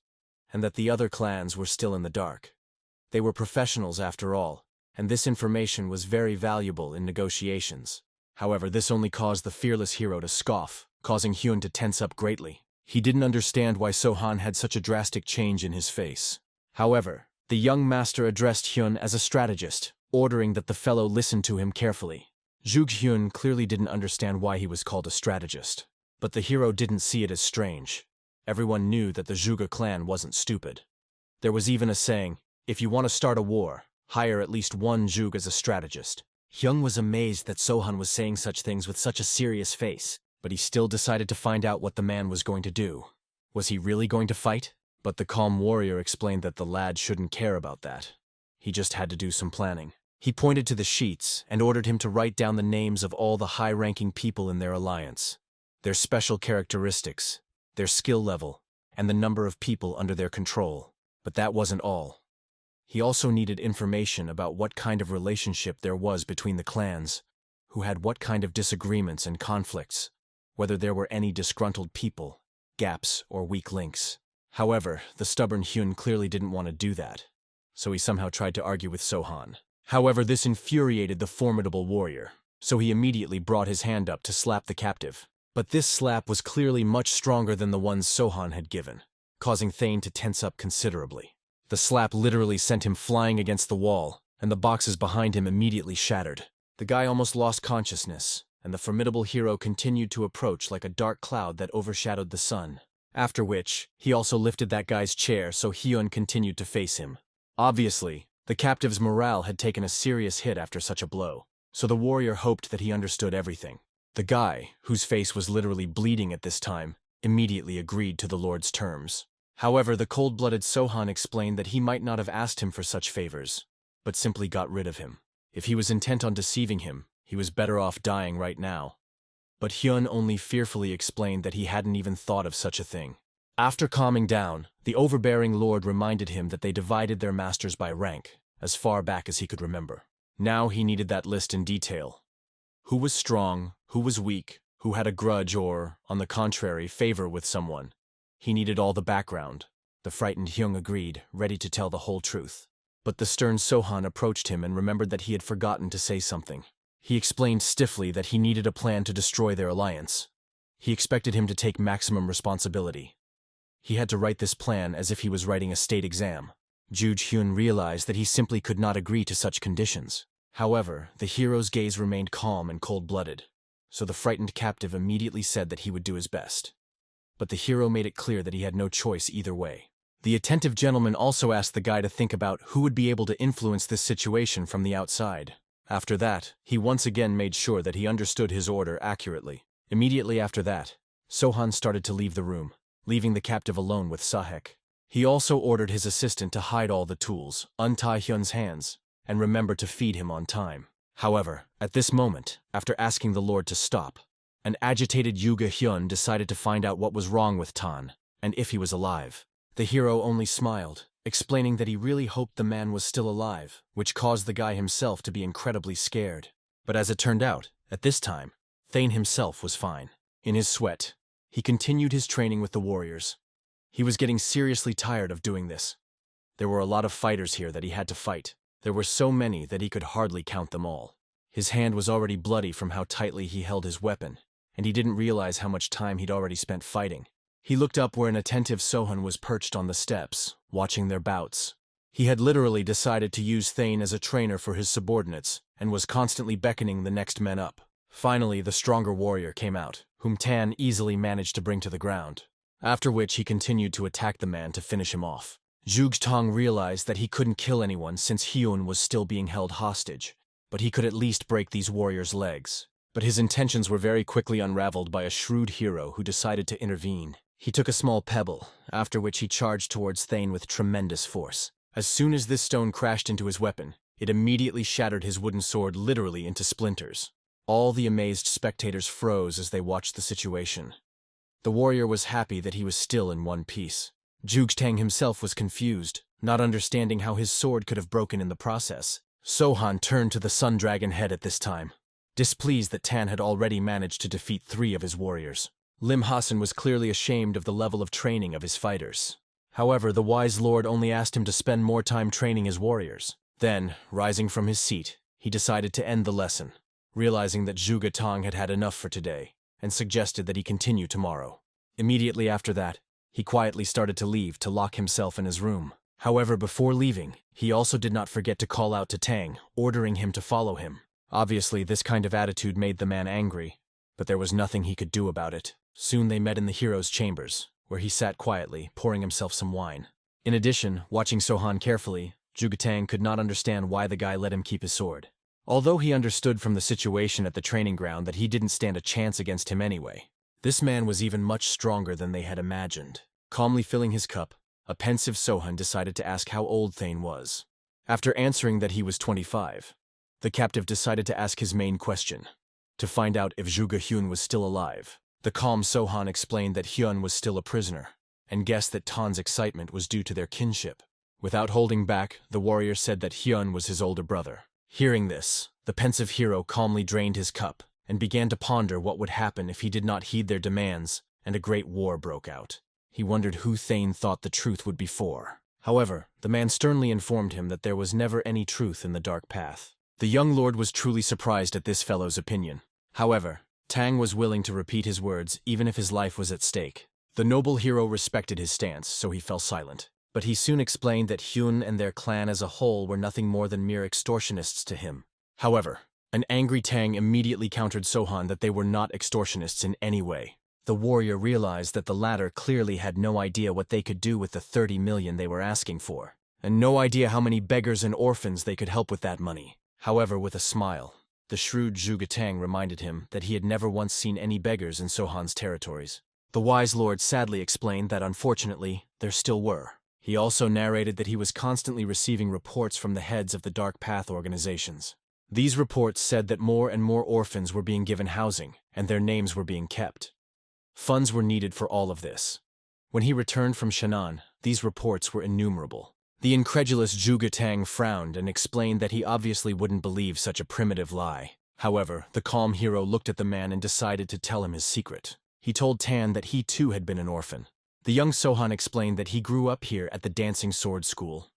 and that the other clans were still in the dark. They were professionals after all, and this information was very valuable in negotiations. However, this only caused the fearless hero to scoff, causing Hyun to tense up greatly. He didn't understand why Sohan had such a drastic change in his face. However, the young master addressed Hyun as a strategist, ordering that the fellow listen to him carefully. Zhuge Hyun clearly didn't understand why he was called a strategist, but the hero didn't see it as strange. Everyone knew that the Zhuge clan wasn't stupid. There was even a saying, if you want to start a war, hire at least one Zhuge as a strategist. Hyun was amazed that Sohan was saying such things with such a serious face, but he still decided to find out what the man was going to do. Was he really going to fight? But the calm warrior explained that the lad shouldn't care about that. He just had to do some planning. He pointed to the sheets and ordered him to write down the names of all the high-ranking people in their alliance, their special characteristics, their skill level, and the number of people under their control. But that wasn't all. He also needed information about what kind of relationship there was between the clans, who had what kind of disagreements and conflicts, whether there were any disgruntled people, gaps, or weak links. However, the stubborn Hyun clearly didn't want to do that, so he somehow tried to argue with Sohan. However, this infuriated the formidable warrior, so he immediately brought his hand up to slap the captive. But this slap was clearly much stronger than the ones Sohan had given, causing Thane to tense up considerably. The slap literally sent him flying against the wall, and the boxes behind him immediately shattered. The guy almost lost consciousness, and the formidable hero continued to approach like a dark cloud that overshadowed the sun. After which, he also lifted that guy's chair so Hyun continued to face him. Obviously, the captive's morale had taken a serious hit after such a blow, so the warrior hoped that he understood everything. The guy, whose face was literally bleeding at this time, immediately agreed to the Lord's terms. However, the cold-blooded Sohan explained that he might not have asked him for such favors, but simply got rid of him. If he was intent on deceiving him, he was better off dying right now. But Hyun only fearfully explained that he hadn't even thought of such a thing. After calming down, the overbearing lord reminded him that they divided their masters by rank, as far back as he could remember. Now he needed that list in detail. Who was strong, who was weak, who had a grudge or, on the contrary, favor with someone. He needed all the background. The frightened Hyung agreed, ready to tell the whole truth. But the stern Sohan approached him and remembered that he had forgotten to say something. He explained stiffly that he needed a plan to destroy their alliance. He expected him to take maximum responsibility. He had to write this plan as if he was writing a state exam. Ju Hyun realized that he simply could not agree to such conditions. However, the hero's gaze remained calm and cold-blooded, so the frightened captive immediately said that he would do his best. But the hero made it clear that he had no choice either way. The attentive gentleman also asked the guy to think about who would be able to influence this situation from the outside. After that, he once again made sure that he understood his order accurately. Immediately after that, Sohan started to leave the room, leaving the captive alone with Sahek. He also ordered his assistant to hide all the tools, untie Hyun's hands, and remember to feed him on time. However, at this moment, after asking the Lord to stop, an agitated Yuga Hyun decided to find out what was wrong with Tan, and if he was alive. The hero only smiled, explaining that he really hoped the man was still alive, which caused the guy himself to be incredibly scared. But as it turned out, at this time, Thane himself was fine. In his sweat, he continued his training with the warriors. He was getting seriously tired of doing this. There were a lot of fighters here that he had to fight. There were so many that he could hardly count them all. His hand was already bloody from how tightly he held his weapon, and he didn't realize how much time he'd already spent fighting. He looked up where an attentive Sohan was perched on the steps, watching their bouts. He had literally decided to use Thane as a trainer for his subordinates, and was constantly beckoning the next men up. Finally, the stronger warrior came out, whom Tan easily managed to bring to the ground, after which he continued to attack the man to finish him off. Zhuge Tong realized that he couldn't kill anyone since Hyun was still being held hostage, but he could at least break these warriors' legs. But his intentions were very quickly unraveled by a shrewd hero who decided to intervene. He took a small pebble, after which he charged towards Thane with tremendous force. As soon as this stone crashed into his weapon, it immediately shattered his wooden sword literally into splinters. All the amazed spectators froze as they watched the situation. The warrior was happy that he was still in one piece. Zhuge Tang himself was confused, not understanding how his sword could have broken in the process. Sohan turned to the Sun Dragon head at this time, displeased that Tan had already managed to defeat 3 of his warriors. Lim Hasan was clearly ashamed of the level of training of his fighters. However, the wise lord only asked him to spend more time training his warriors. Then, rising from his seat, he decided to end the lesson, realizing that Zhuge Tang had had enough for today, and suggested that he continue tomorrow. Immediately after that, he quietly started to leave to lock himself in his room. However, before leaving, he also did not forget to call out to Tang, ordering him to follow him. Obviously, this kind of attitude made the man angry, but there was nothing he could do about it. Soon they met in the hero's chambers, where he sat quietly, pouring himself some wine. In addition, watching Sohan carefully, Zhuge Tang could not understand why the guy let him keep his sword. Although he understood from the situation at the training ground that he didn't stand a chance against him anyway. This man was even much stronger than they had imagined. Calmly filling his cup, a pensive Sohan decided to ask how old Thane was. After answering that he was 25, the captive decided to ask his main question, to find out if Zhuge Hyun was still alive. The calm Sohan explained that Hyun was still a prisoner, and guessed that Tan's excitement was due to their kinship. Without holding back, the warrior said that Hyun was his older brother. Hearing this, the pensive hero calmly drained his cup, and began to ponder what would happen if he did not heed their demands, and a great war broke out. He wondered who Thane thought the truth would be for. However, the man sternly informed him that there was never any truth in the dark path. The young lord was truly surprised at this fellow's opinion. However, Tang was willing to repeat his words even if his life was at stake. The noble hero respected his stance, so he fell silent. But he soon explained that Hyun and their clan as a whole were nothing more than mere extortionists to him. However, an angry Tang immediately countered Sohan that they were not extortionists in any way. The warrior realized that the latter clearly had no idea what they could do with the 30 million they were asking for, and no idea how many beggars and orphans they could help with that money. However, with a smile, the shrewd Zhuge Tang reminded him that he had never once seen any beggars in Sohan's territories. The wise lord sadly explained that unfortunately, there still were. He also narrated that he was constantly receiving reports from the heads of the Dark Path organizations. These reports said that more and more orphans were being given housing, and their names were being kept. Funds were needed for all of this. When he returned from Shannon, these reports were innumerable. The incredulous Zhuge Tang frowned and explained that he obviously wouldn't believe such a primitive lie. However, the calm hero looked at the man and decided to tell him his secret. He told Tan that he too had been an orphan. The young Sohan explained that he grew up here at the Dancing Sword School.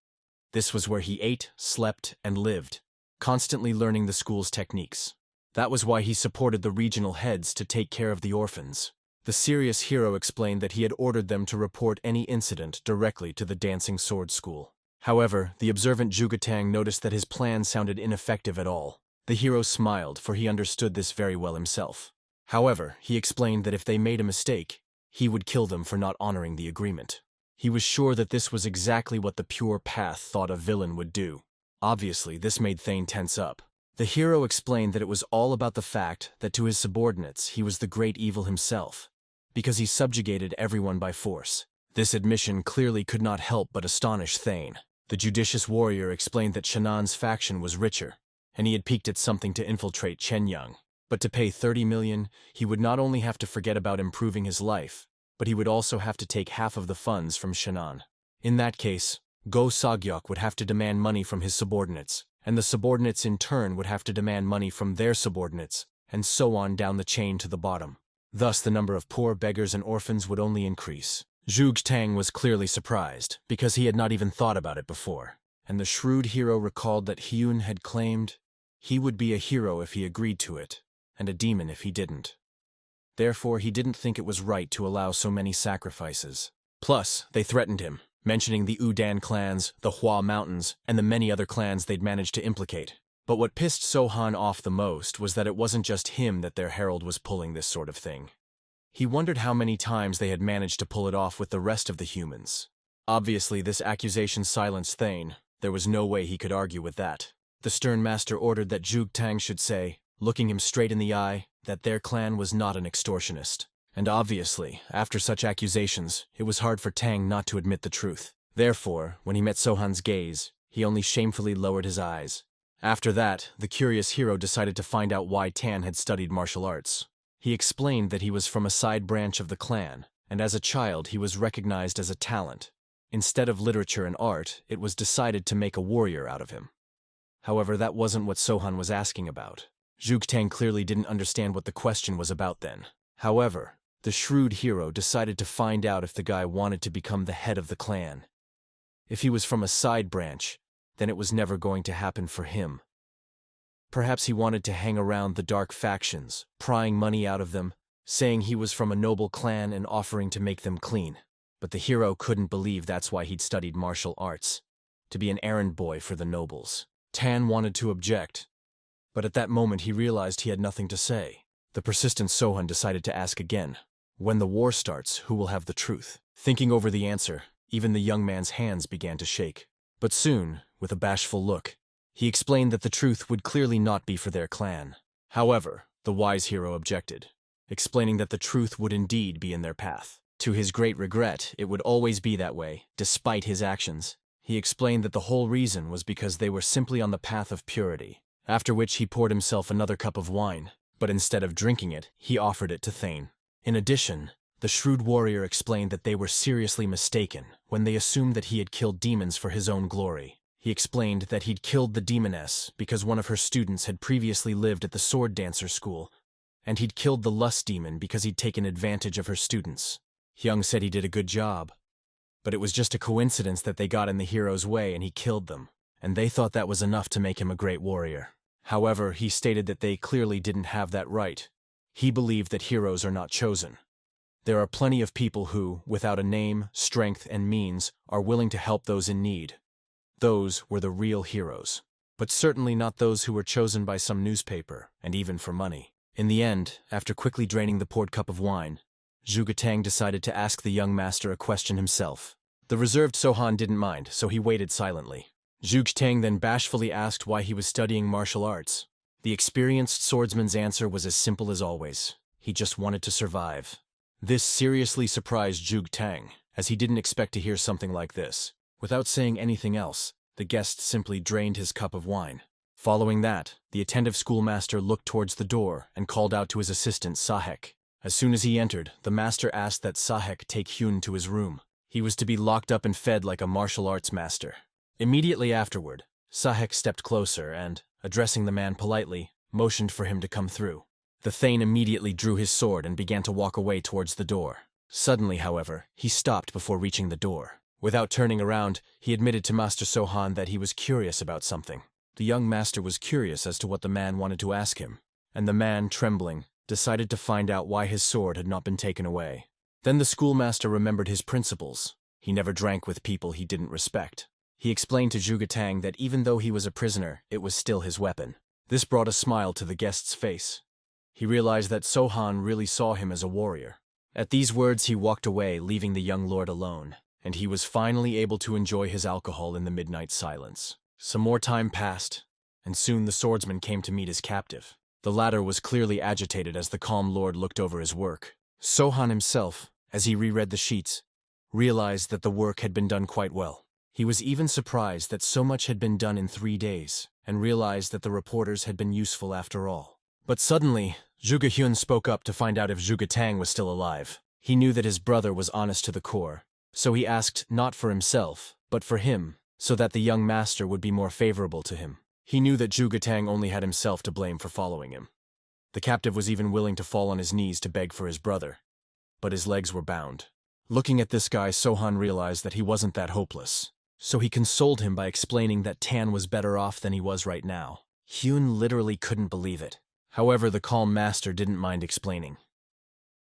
This was where he ate, slept, and lived, constantly learning the school's techniques. That was why he supported the regional heads to take care of the orphans. The serious hero explained that he had ordered them to report any incident directly to the Dancing Sword School. However, the observant Zhuge Tang noticed that his plan sounded ineffective at all. The hero smiled, for he understood this very well himself. However, he explained that if they made a mistake, he would kill them for not honoring the agreement. He was sure that this was exactly what the Pure Path thought a villain would do. Obviously, this made Thane tense up. The hero explained that it was all about the fact that to his subordinates he was the great evil himself, because he subjugated everyone by force. This admission clearly could not help but astonish Thane. The judicious warrior explained that Shannon's faction was richer, and he had peaked at something to infiltrate Chenyang. But to pay 30 million, he would not only have to forget about improving his life, but he would also have to take half of the funds from Shannon. In that case, Go Sagyok would have to demand money from his subordinates, and the subordinates in turn would have to demand money from their subordinates, and so on down the chain to the bottom. Thus the number of poor beggars and orphans would only increase. Zhuge Tang was clearly surprised, because he had not even thought about it before, and the shrewd hero recalled that Hyun had claimed he would be a hero if he agreed to it, and a demon if he didn't. Therefore, he didn't think it was right to allow so many sacrifices. Plus, they threatened him, mentioning the Udan clans, the Hua Mountains, and the many other clans they'd managed to implicate. But what pissed Sohan off the most was that it wasn't just him that their herald was pulling this sort of thing. He wondered how many times they had managed to pull it off with the rest of the humans. Obviously, this accusation silenced Thane. There was no way he could argue with that. The stern master ordered that Zhuge Tang should say, looking him straight in the eye, that their clan was not an extortionist. And obviously, after such accusations, it was hard for Tang not to admit the truth. Therefore, when he met Sohan's gaze, he only shamefully lowered his eyes. After that, the curious hero decided to find out why Tan had studied martial arts. He explained that he was from a side branch of the clan, and as a child he was recognized as a talent. Instead of literature and art, it was decided to make a warrior out of him. However, that wasn't what Sohan was asking about. Zhuge Tang clearly didn't understand what the question was about then. However, the shrewd hero decided to find out if the guy wanted to become the head of the clan. If he was from a side branch, then it was never going to happen for him. Perhaps he wanted to hang around the dark factions, prying money out of them, saying he was from a noble clan and offering to make them clean. But the hero couldn't believe that's why he'd studied martial arts, to be an errand boy for the nobles. Tan wanted to object, but at that moment he realized he had nothing to say. The persistent Sohan decided to ask again. When the war starts, who will have the truth? Thinking over the answer, even the young man's hands began to shake. But soon, with a bashful look, he explained that the truth would clearly not be for their clan. However, the wise hero objected, explaining that the truth would indeed be in their path. To his great regret, it would always be that way, despite his actions. He explained that the whole reason was because they were simply on the path of purity, after which he poured himself another cup of wine, but instead of drinking it, he offered it to Thane. In addition, the shrewd warrior explained that they were seriously mistaken when they assumed that he had killed demons for his own glory. He explained that he'd killed the demoness because one of her students had previously lived at the sword dancer school, and he'd killed the lust demon because he'd taken advantage of her students. Hyung said he did a good job, but it was just a coincidence that they got in the hero's way and he killed them, and they thought that was enough to make him a great warrior. However, he stated that they clearly didn't have that right. He believed that heroes are not chosen. There are plenty of people who, without a name, strength, and means, are willing to help those in need. Those were the real heroes, but certainly not those who were chosen by some newspaper, and even for money. In the end, after quickly draining the poured cup of wine, Zhuge Tang decided to ask the young master a question himself. The reserved Sohan didn't mind, so he waited silently. Zhuge Tang then bashfully asked why he was studying martial arts. The experienced swordsman's answer was as simple as always. He just wanted to survive. This seriously surprised Zhuge Tang, as he didn't expect to hear something like this. Without saying anything else, the guest simply drained his cup of wine. Following that, the attentive schoolmaster looked towards the door and called out to his assistant Sahek. As soon as he entered, the master asked that Sahek take Hyun to his room. He was to be locked up and fed like a martial arts master. Immediately afterward, Sahek stepped closer and, addressing the man politely, motioned for him to come through. The Thane immediately drew his sword and began to walk away towards the door. Suddenly, however, he stopped before reaching the door. Without turning around, he admitted to Master Sohan that he was curious about something. The young master was curious as to what the man wanted to ask him, and the man, trembling, decided to find out why his sword had not been taken away. Then the schoolmaster remembered his principles. He never drank with people he didn't respect. He explained to Zhuge Tang that even though he was a prisoner, it was still his weapon. This brought a smile to the guest's face. He realized that Sohan really saw him as a warrior. At these words he walked away, leaving the young lord alone, and he was finally able to enjoy his alcohol in the midnight silence. Some more time passed, and soon the swordsman came to meet his captive. The latter was clearly agitated as the calm lord looked over his work. Sohan himself, as he reread the sheets, realized that the work had been done quite well. He was even surprised that so much had been done in 3 days, and realized that the reporters had been useful after all. But suddenly, Zhuge Hyun spoke up to find out if Zhuge Tang was still alive. He knew that his brother was honest to the core, so he asked not for himself, but for him, so that the young master would be more favorable to him. He knew that Zhuge Tang only had himself to blame for following him. The captive was even willing to fall on his knees to beg for his brother, but his legs were bound. Looking at this guy, Sohan realized that he wasn't that hopeless, so he consoled him by explaining that Tan was better off than he was right now. Hyun literally couldn't believe it. However, the calm master didn't mind explaining.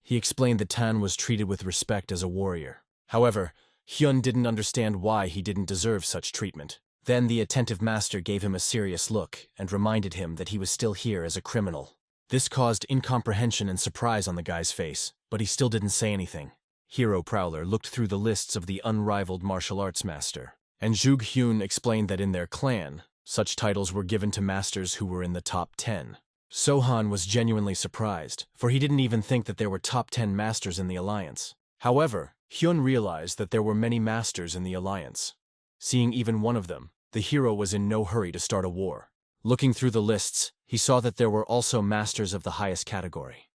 He explained that Tan was treated with respect as a warrior. However, Hyun didn't understand why he didn't deserve such treatment. Then the attentive master gave him a serious look and reminded him that he was still here as a criminal. This caused incomprehension and surprise on the guy's face, but he still didn't say anything. Hero Prowler looked through the lists of the unrivaled martial arts master, and Zhuge Hyun explained that in their clan, such titles were given to masters who were in the top 10. Sohan was genuinely surprised, for he didn't even think that there were top 10 masters in the alliance. However, Hyun realized that there were many masters in the alliance. Seeing even one of them, the hero was in no hurry to start a war. Looking through the lists, he saw that there were also masters of the highest category.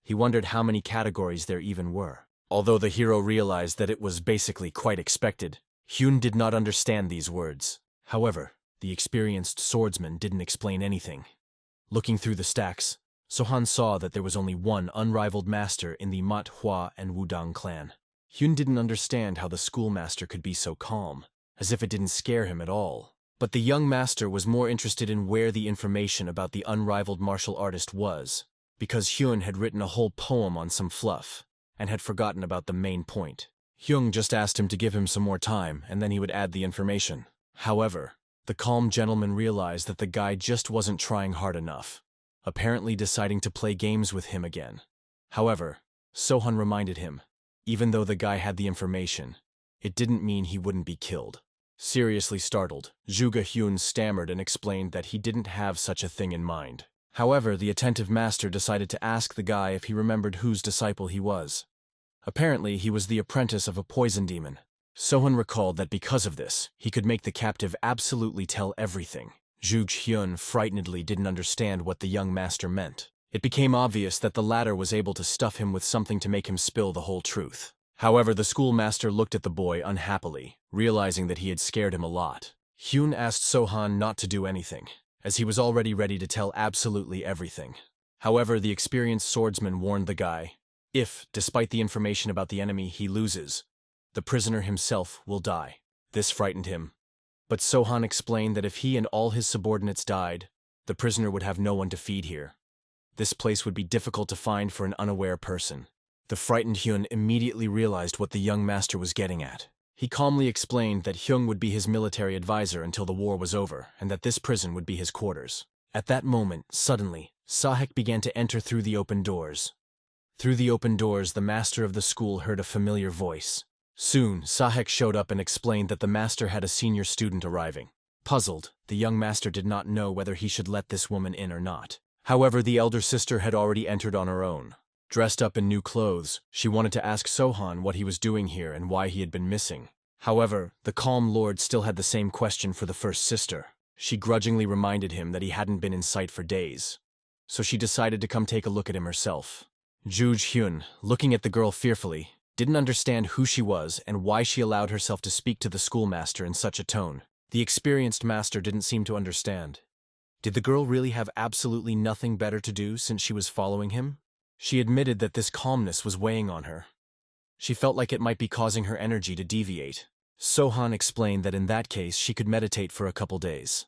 He wondered how many categories there even were. Although the hero realized that it was basically quite expected, Hyun did not understand these words. However, the experienced swordsman didn't explain anything. Looking through the stacks, Sohan saw that there was only one unrivaled master in the Manhwa and Wudang clan. Hyun didn't understand how the schoolmaster could be so calm, as if it didn't scare him at all. But the young master was more interested in where the information about the unrivaled martial artist was, because Hyun had written a whole poem on some fluff, and had forgotten about the main point. Hyun just asked him to give him some more time, and then he would add the information. However, the calm gentleman realized that the guy just wasn't trying hard enough, apparently deciding to play games with him again. However, Sohan reminded him, even though the guy had the information, it didn't mean he wouldn't be killed. Seriously startled, Zhuge Hyun stammered and explained that he didn't have such a thing in mind. However, the attentive master decided to ask the guy if he remembered whose disciple he was. Apparently, he was the apprentice of a poison demon. Sohan recalled that because of this, he could make the captive absolutely tell everything. Zhuge Hyun frightenedly didn't understand what the young master meant. It became obvious that the latter was able to stuff him with something to make him spill the whole truth. However, the schoolmaster looked at the boy unhappily, realizing that he had scared him a lot. Hyun asked Sohan not to do anything, as he was already ready to tell absolutely everything. However, the experienced swordsman warned the guy, if, despite the information about the enemy, he loses, the prisoner himself will die. This frightened him. But Sohan explained that if he and all his subordinates died, the prisoner would have no one to feed here. This place would be difficult to find for an unaware person. The frightened Hyun immediately realized what the young master was getting at. He calmly explained that Hyung would be his military advisor until the war was over, and that this prison would be his quarters. At that moment, suddenly, Sahek began to enter through the open doors. Through the open doors, the master of the school heard a familiar voice. Soon, Sahek showed up and explained that the master had a senior student arriving. Puzzled, the young master did not know whether he should let this woman in or not. However, the elder sister had already entered on her own. Dressed up in new clothes, she wanted to ask Sohan what he was doing here and why he had been missing. However, the calm lord still had the same question for the first sister. She grudgingly reminded him that he hadn't been in sight for days. So she decided to come take a look at him herself. Ju Hyun, looking at the girl fearfully, didn't understand who she was and why she allowed herself to speak to the schoolmaster in such a tone. The experienced master didn't seem to understand. Did the girl really have absolutely nothing better to do since she was following him? She admitted that this calmness was weighing on her. She felt like it might be causing her energy to deviate. Sohan explained that in that case she could meditate for a couple days.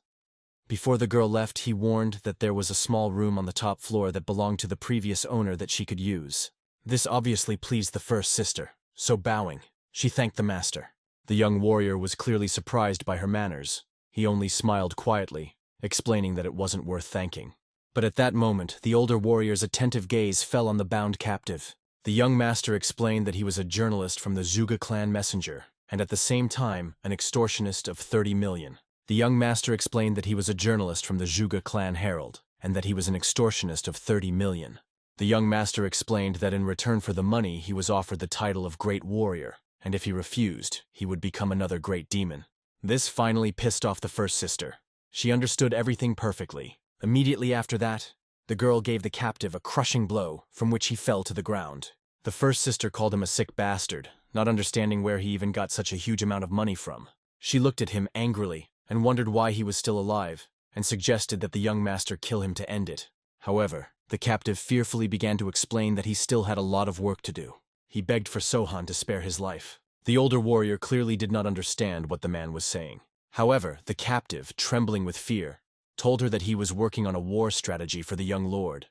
Before the girl left, he warned that there was a small room on the top floor that belonged to the previous owner that she could use. This obviously pleased the first sister, so bowing, she thanked the master. The young warrior was clearly surprised by her manners. He only smiled quietly, explaining that it wasn't worth thanking. But at that moment, the older warrior's attentive gaze fell on the bound captive. The young master explained that he was a journalist from the Zhuge clan Messenger, and at the same time, an extortionist of 30 million. The young master explained that he was a journalist from the Zhuge clan Herald, and that he was an extortionist of 30 million. The young master explained that in return for the money he was offered the title of Great Warrior, and if he refused, he would become another great demon. This finally pissed off the first sister. She understood everything perfectly. Immediately after that, the girl gave the captive a crushing blow, from which he fell to the ground. The first sister called him a sick bastard, not understanding where he even got such a huge amount of money from. She looked at him angrily, and wondered why he was still alive, and suggested that the young master kill him to end it. However, the captive fearfully began to explain that he still had a lot of work to do. He begged for Sohan to spare his life. The older warrior clearly did not understand what the man was saying. However, the captive, trembling with fear, told her that he was working on a war strategy for the young lord.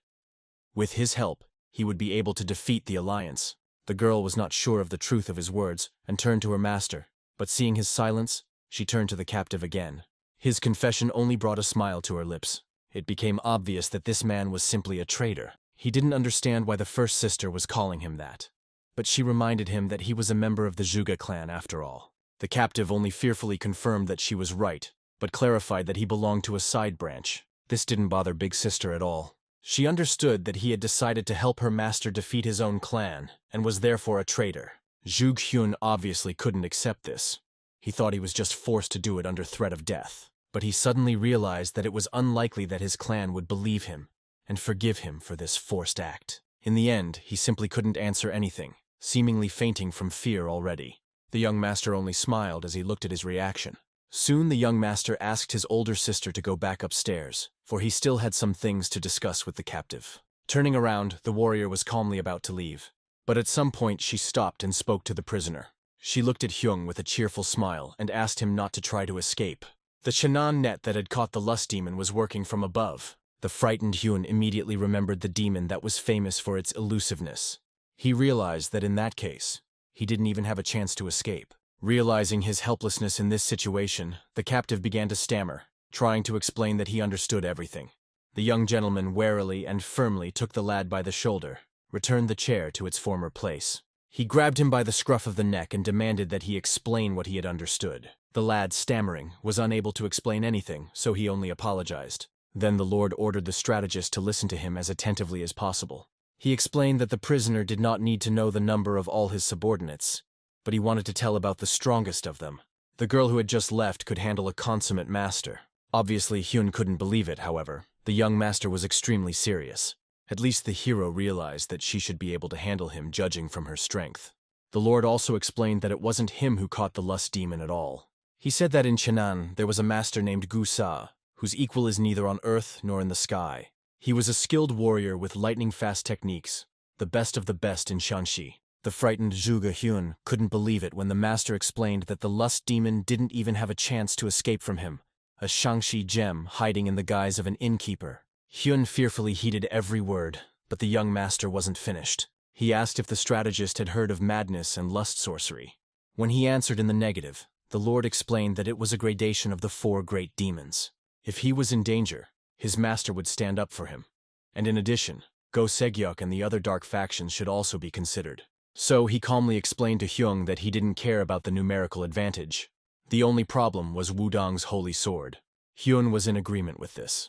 With his help, he would be able to defeat the alliance. The girl was not sure of the truth of his words and turned to her master, but seeing his silence, she turned to the captive again. His confession only brought a smile to her lips. It became obvious that this man was simply a traitor. He didn't understand why the first sister was calling him that. But she reminded him that he was a member of the Zhuge clan after all. The captive only fearfully confirmed that she was right, but clarified that he belonged to a side branch. This didn't bother Big Sister at all. She understood that he had decided to help her master defeat his own clan, and was therefore a traitor. Zhuge Hyun obviously couldn't accept this. He thought he was just forced to do it under threat of death. But he suddenly realized that it was unlikely that his clan would believe him and forgive him for this forced act. In the end, he simply couldn't answer anything, seemingly fainting from fear already. The young master only smiled as he looked at his reaction. Soon the young master asked his older sister to go back upstairs, for he still had some things to discuss with the captive. Turning around, the warrior was calmly about to leave. But at some point she stopped and spoke to the prisoner. She looked at Hyung with a cheerful smile and asked him not to try to escape. The Shannon net that had caught the lust demon was working from above. The frightened Hyun immediately remembered the demon that was famous for its elusiveness. He realized that in that case, he didn't even have a chance to escape. Realizing his helplessness in this situation, the captive began to stammer, trying to explain that he understood everything. The young gentleman warily and firmly took the lad by the shoulder, returned the chair to its former place. He grabbed him by the scruff of the neck and demanded that he explain what he had understood. The lad, stammering, was unable to explain anything, so he only apologized. Then the lord ordered the strategist to listen to him as attentively as possible. He explained that the prisoner did not need to know the number of all his subordinates, but he wanted to tell about the strongest of them. The girl who had just left could handle a consummate master. Obviously, Hyun couldn't believe it, however. The young master was extremely serious. At least the hero realized that she should be able to handle him judging from her strength. The lord also explained that it wasn't him who caught the lust demon at all. He said that in Chenan there was a master named Gu Sa, whose equal is neither on earth nor in the sky. He was a skilled warrior with lightning-fast techniques, the best of the best in Shanxi. The frightened Zhuge Hyun couldn't believe it when the master explained that the lust demon didn't even have a chance to escape from him, a Shangxi gem hiding in the guise of an innkeeper. Hyun fearfully heeded every word, but the young master wasn't finished. He asked if the strategist had heard of madness and lust sorcery. When he answered in the negative, the lord explained that it was a gradation of the 4 great demons. If he was in danger, his master would stand up for him. And in addition, Go Segyuk and the other dark factions should also be considered. So he calmly explained to Hyung that he didn't care about the numerical advantage. The only problem was Wudong's holy sword. Hyun was in agreement with this.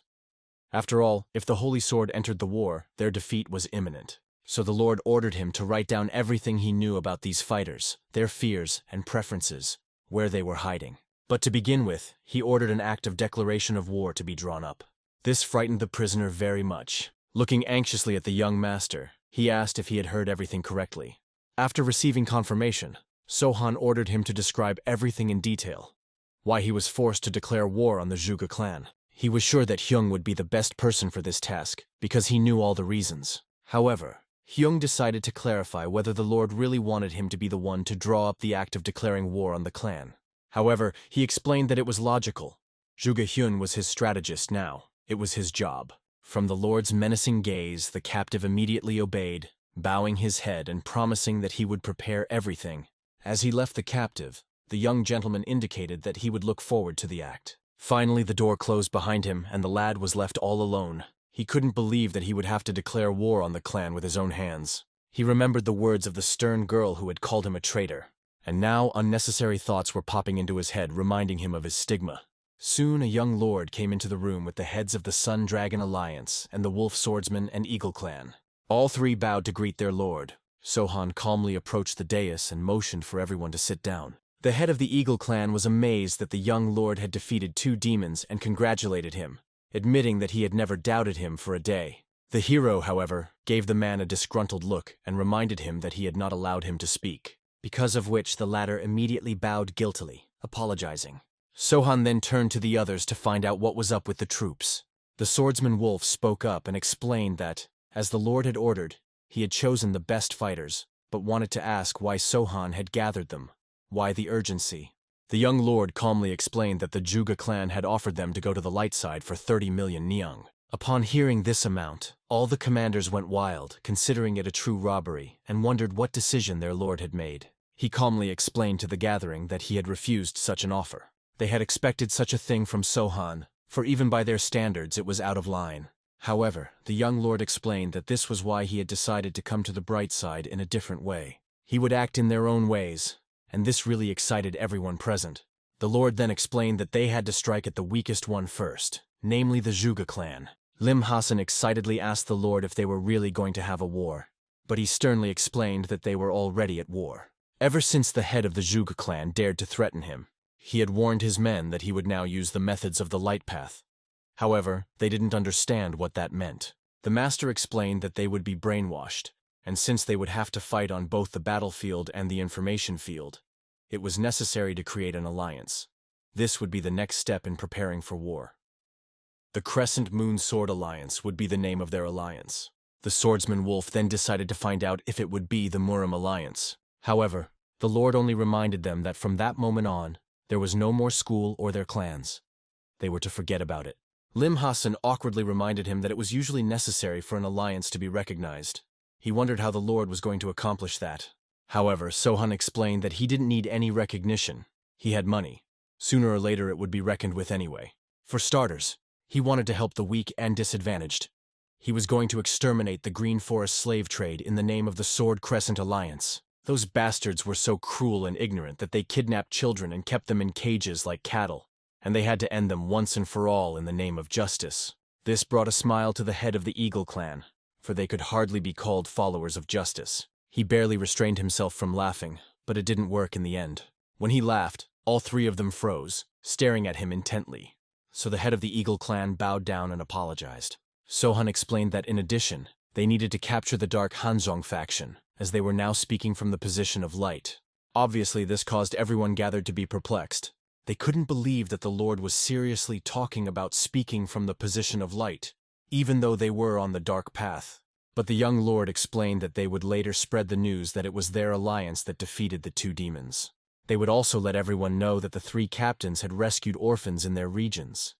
After all, if the holy sword entered the war, their defeat was imminent. So the Lord ordered him to write down everything he knew about these fighters, their fears and preferences, where they were hiding. But to begin with, he ordered an act of declaration of war to be drawn up. This frightened the prisoner very much. Looking anxiously at the young master, he asked if he had heard everything correctly. After receiving confirmation, Sohan ordered him to describe everything in detail. Why he was forced to declare war on the Zhuge clan. He was sure that Hyung would be the best person for this task, because he knew all the reasons. However, Hyung decided to clarify whether the Lord really wanted him to be the one to draw up the act of declaring war on the clan. However, he explained that it was logical. Zhuge Hyun was his strategist now. It was his job. From the Lord's menacing gaze, the captive immediately obeyed, bowing his head and promising that he would prepare everything. As he left the captive, the young gentleman indicated that he would look forward to the act. Finally, the door closed behind him, and the lad was left all alone. He couldn't believe that he would have to declare war on the clan with his own hands. He remembered the words of the stern girl who had called him a traitor. And now unnecessary thoughts were popping into his head, reminding him of his stigma. Soon a young lord came into the room with the heads of the Sun Dragon Alliance and the Wolf Swordsman and Eagle clan. All three bowed to greet their lord. Sohan calmly approached the dais and motioned for everyone to sit down. The head of the Eagle clan was amazed that the young lord had defeated 2 demons and congratulated him, admitting that he had never doubted him for a day. The hero, however, gave the man a disgruntled look and reminded him that he had not allowed him to speak, because of which the latter immediately bowed guiltily, apologizing. Sohan then turned to the others to find out what was up with the troops. The swordsman Wolf spoke up and explained that, as the Lord had ordered, he had chosen the best fighters, but wanted to ask why Sohan had gathered them. Why the urgency? The young lord calmly explained that the Zhuge clan had offered them to go to the light side for 30 million niang. Upon hearing this amount, all the commanders went wild, considering it a true robbery, and wondered what decision their lord had made. He calmly explained to the gathering that he had refused such an offer. They had expected such a thing from Sohan, for even by their standards it was out of line. However, the young lord explained that this was why he had decided to come to the bright side in a different way. He would act in their own ways, and this really excited everyone present. The lord then explained that they had to strike at the weakest one first, namely the Zhuge clan. Lim Hassan excitedly asked the lord if they were really going to have a war, but he sternly explained that they were already at war. Ever since the head of the Zhuge clan dared to threaten him, he had warned his men that he would now use the methods of the light path. However, they didn't understand what that meant. The master explained that they would be brainwashed, and since they would have to fight on both the battlefield and the information field, it was necessary to create an alliance. This would be the next step in preparing for war. The Crescent Moon Sword Alliance would be the name of their alliance. The swordsman Wolf then decided to find out if it would be the Murim Alliance. However, the Lord only reminded them that from that moment on, there was no more school or their clans. They were to forget about it. Lim Hassan awkwardly reminded him that it was usually necessary for an alliance to be recognized. He wondered how the Lord was going to accomplish that. However, Sohan explained that he didn't need any recognition. He had money. Sooner or later it would be reckoned with anyway. For starters, he wanted to help the weak and disadvantaged. He was going to exterminate the Green Forest slave trade in the name of the Sword Crescent Alliance. Those bastards were so cruel and ignorant that they kidnapped children and kept them in cages like cattle, and they had to end them once and for all in the name of justice. This brought a smile to the head of the Eagle clan, for they could hardly be called followers of justice. He barely restrained himself from laughing, but it didn't work in the end. When he laughed, all 3 of them froze, staring at him intently. So the head of the Eagle clan bowed down and apologized. Sohan explained that in addition, they needed to capture the Dark Hanzhong faction, as they were now speaking from the position of light. Obviously, this caused everyone gathered to be perplexed. They couldn't believe that the Lord was seriously talking about speaking from the position of light, even though they were on the dark path. But the young lord explained that they would later spread the news that it was their alliance that defeated the 2 demons. They would also let everyone know that the 3 captains had rescued orphans in their regions.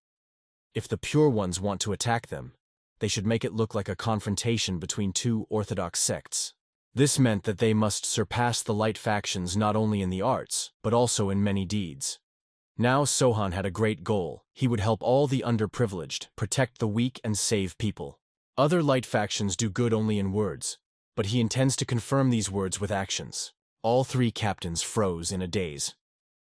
If the pure ones want to attack them, they should make it look like a confrontation between 2 orthodox sects. This meant that they must surpass the light factions not only in the arts, but also in many deeds. Now Sohan had a great goal. He would help all the underprivileged, protect the weak, and save people. Other light factions do good only in words, but he intends to confirm these words with actions. All 3 captains froze in a daze.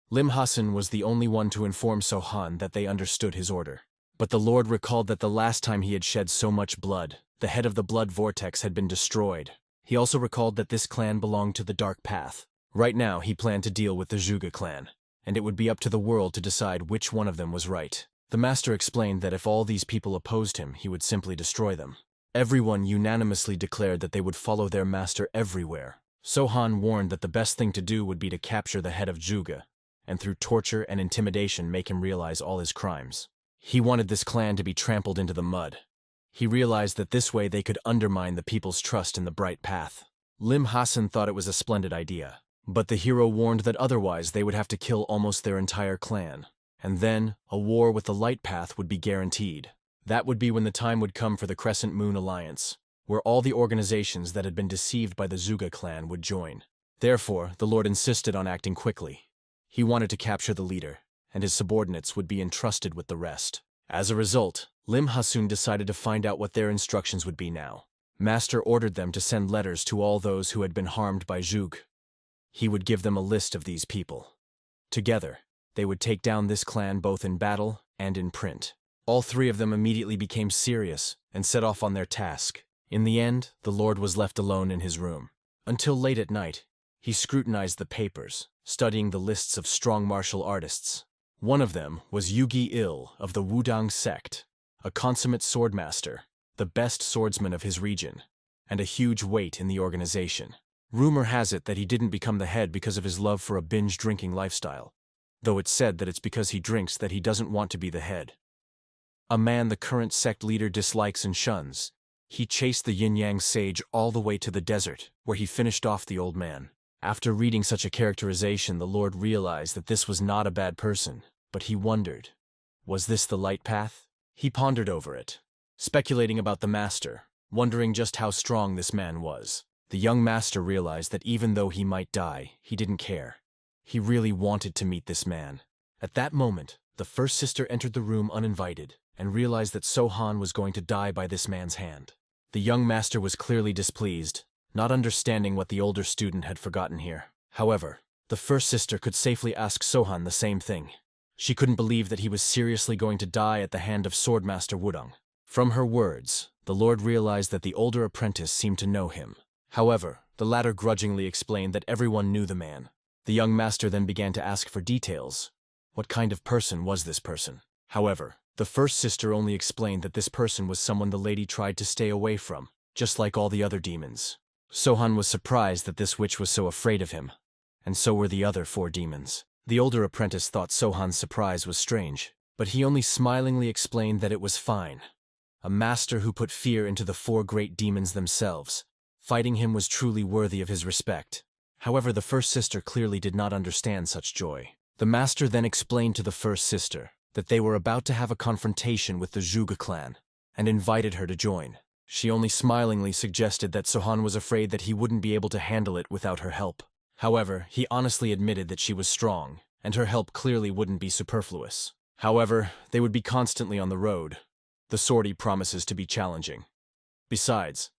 Lim Hassan was the only one to inform Sohan that they understood his order. But the Lord recalled that the last time he had shed so much blood, the head of the blood vortex had been destroyed. He also recalled that this clan belonged to the Dark Path. Right now, he planned to deal with the Zhuge clan, and it would be up to the world to decide which one of them was right. The master explained that if all these people opposed him, he would simply destroy them. Everyone unanimously declared that they would follow their master everywhere. Sohan warned that the best thing to do would be to capture the head of Zhuge, and through torture and intimidation make him realize all his crimes. He wanted this clan to be trampled into the mud. He realized that this way they could undermine the people's trust in the bright path. Lim Hassan thought it was a splendid idea, but the hero warned that otherwise they would have to kill almost their entire clan. And then, a war with the light path would be guaranteed. That would be when the time would come for the Crescent Moon Alliance, where all the organizations that had been deceived by the Zhuge clan would join. Therefore, the Lord insisted on acting quickly. He wanted to capture the leader, and his subordinates would be entrusted with the rest. As a result, Lim Hassan decided to find out what their instructions would be now. Master ordered them to send letters to all those who had been harmed by Zhuge. He would give them a list of these people. Together, they would take down this clan both in battle and in print. All three of them immediately became serious and set off on their task. In the end, the Lord was left alone in his room. Until late at night, he scrutinized the papers, studying the lists of strong martial artists. One of them was Yugi-il of the Wudang sect, a consummate swordmaster, the best swordsman of his region, and a huge weight in the organization. Rumor has it that he didn't become the head because of his love for a binge-drinking lifestyle, though it's said that it's because he drinks that he doesn't want to be the head. A man the current sect leader dislikes and shuns, he chased the yin-yang sage all the way to the desert, where he finished off the old man. After reading such a characterization, the Lord realized that this was not a bad person, but he wondered, was this the light path? He pondered over it, speculating about the master, wondering just how strong this man was. The young master realized that even though he might die, he didn't care. He really wanted to meet this man. At that moment, the first sister entered the room uninvited and realized that Sohan was going to die by this man's hand. The young master was clearly displeased, not understanding what the older student had forgotten here. However, the first sister could safely ask Sohan the same thing. She couldn't believe that he was seriously going to die at the hand of Swordmaster Wudong. From her words, the Lord realized that the older apprentice seemed to know him. However, the latter grudgingly explained that everyone knew the man. The young master then began to ask for details. What kind of person was this person? However, the first sister only explained that this person was someone the lady tried to stay away from, just like all the other demons. Sohan was surprised that this witch was so afraid of him, and so were the other 4 demons. The older apprentice thought Sohan's surprise was strange, but he only smilingly explained that it was fine. A master who put fear into the 4 great demons themselves. Fighting him was truly worthy of his respect. However, the first sister clearly did not understand such joy. The master then explained to the first sister that they were about to have a confrontation with the Zhuge clan, and invited her to join. She only smilingly suggested that Sohan was afraid that he wouldn't be able to handle it without her help. However, he honestly admitted that she was strong, and her help clearly wouldn't be superfluous. However, they would be constantly on the road. The sortie promises to be challenging. Besides,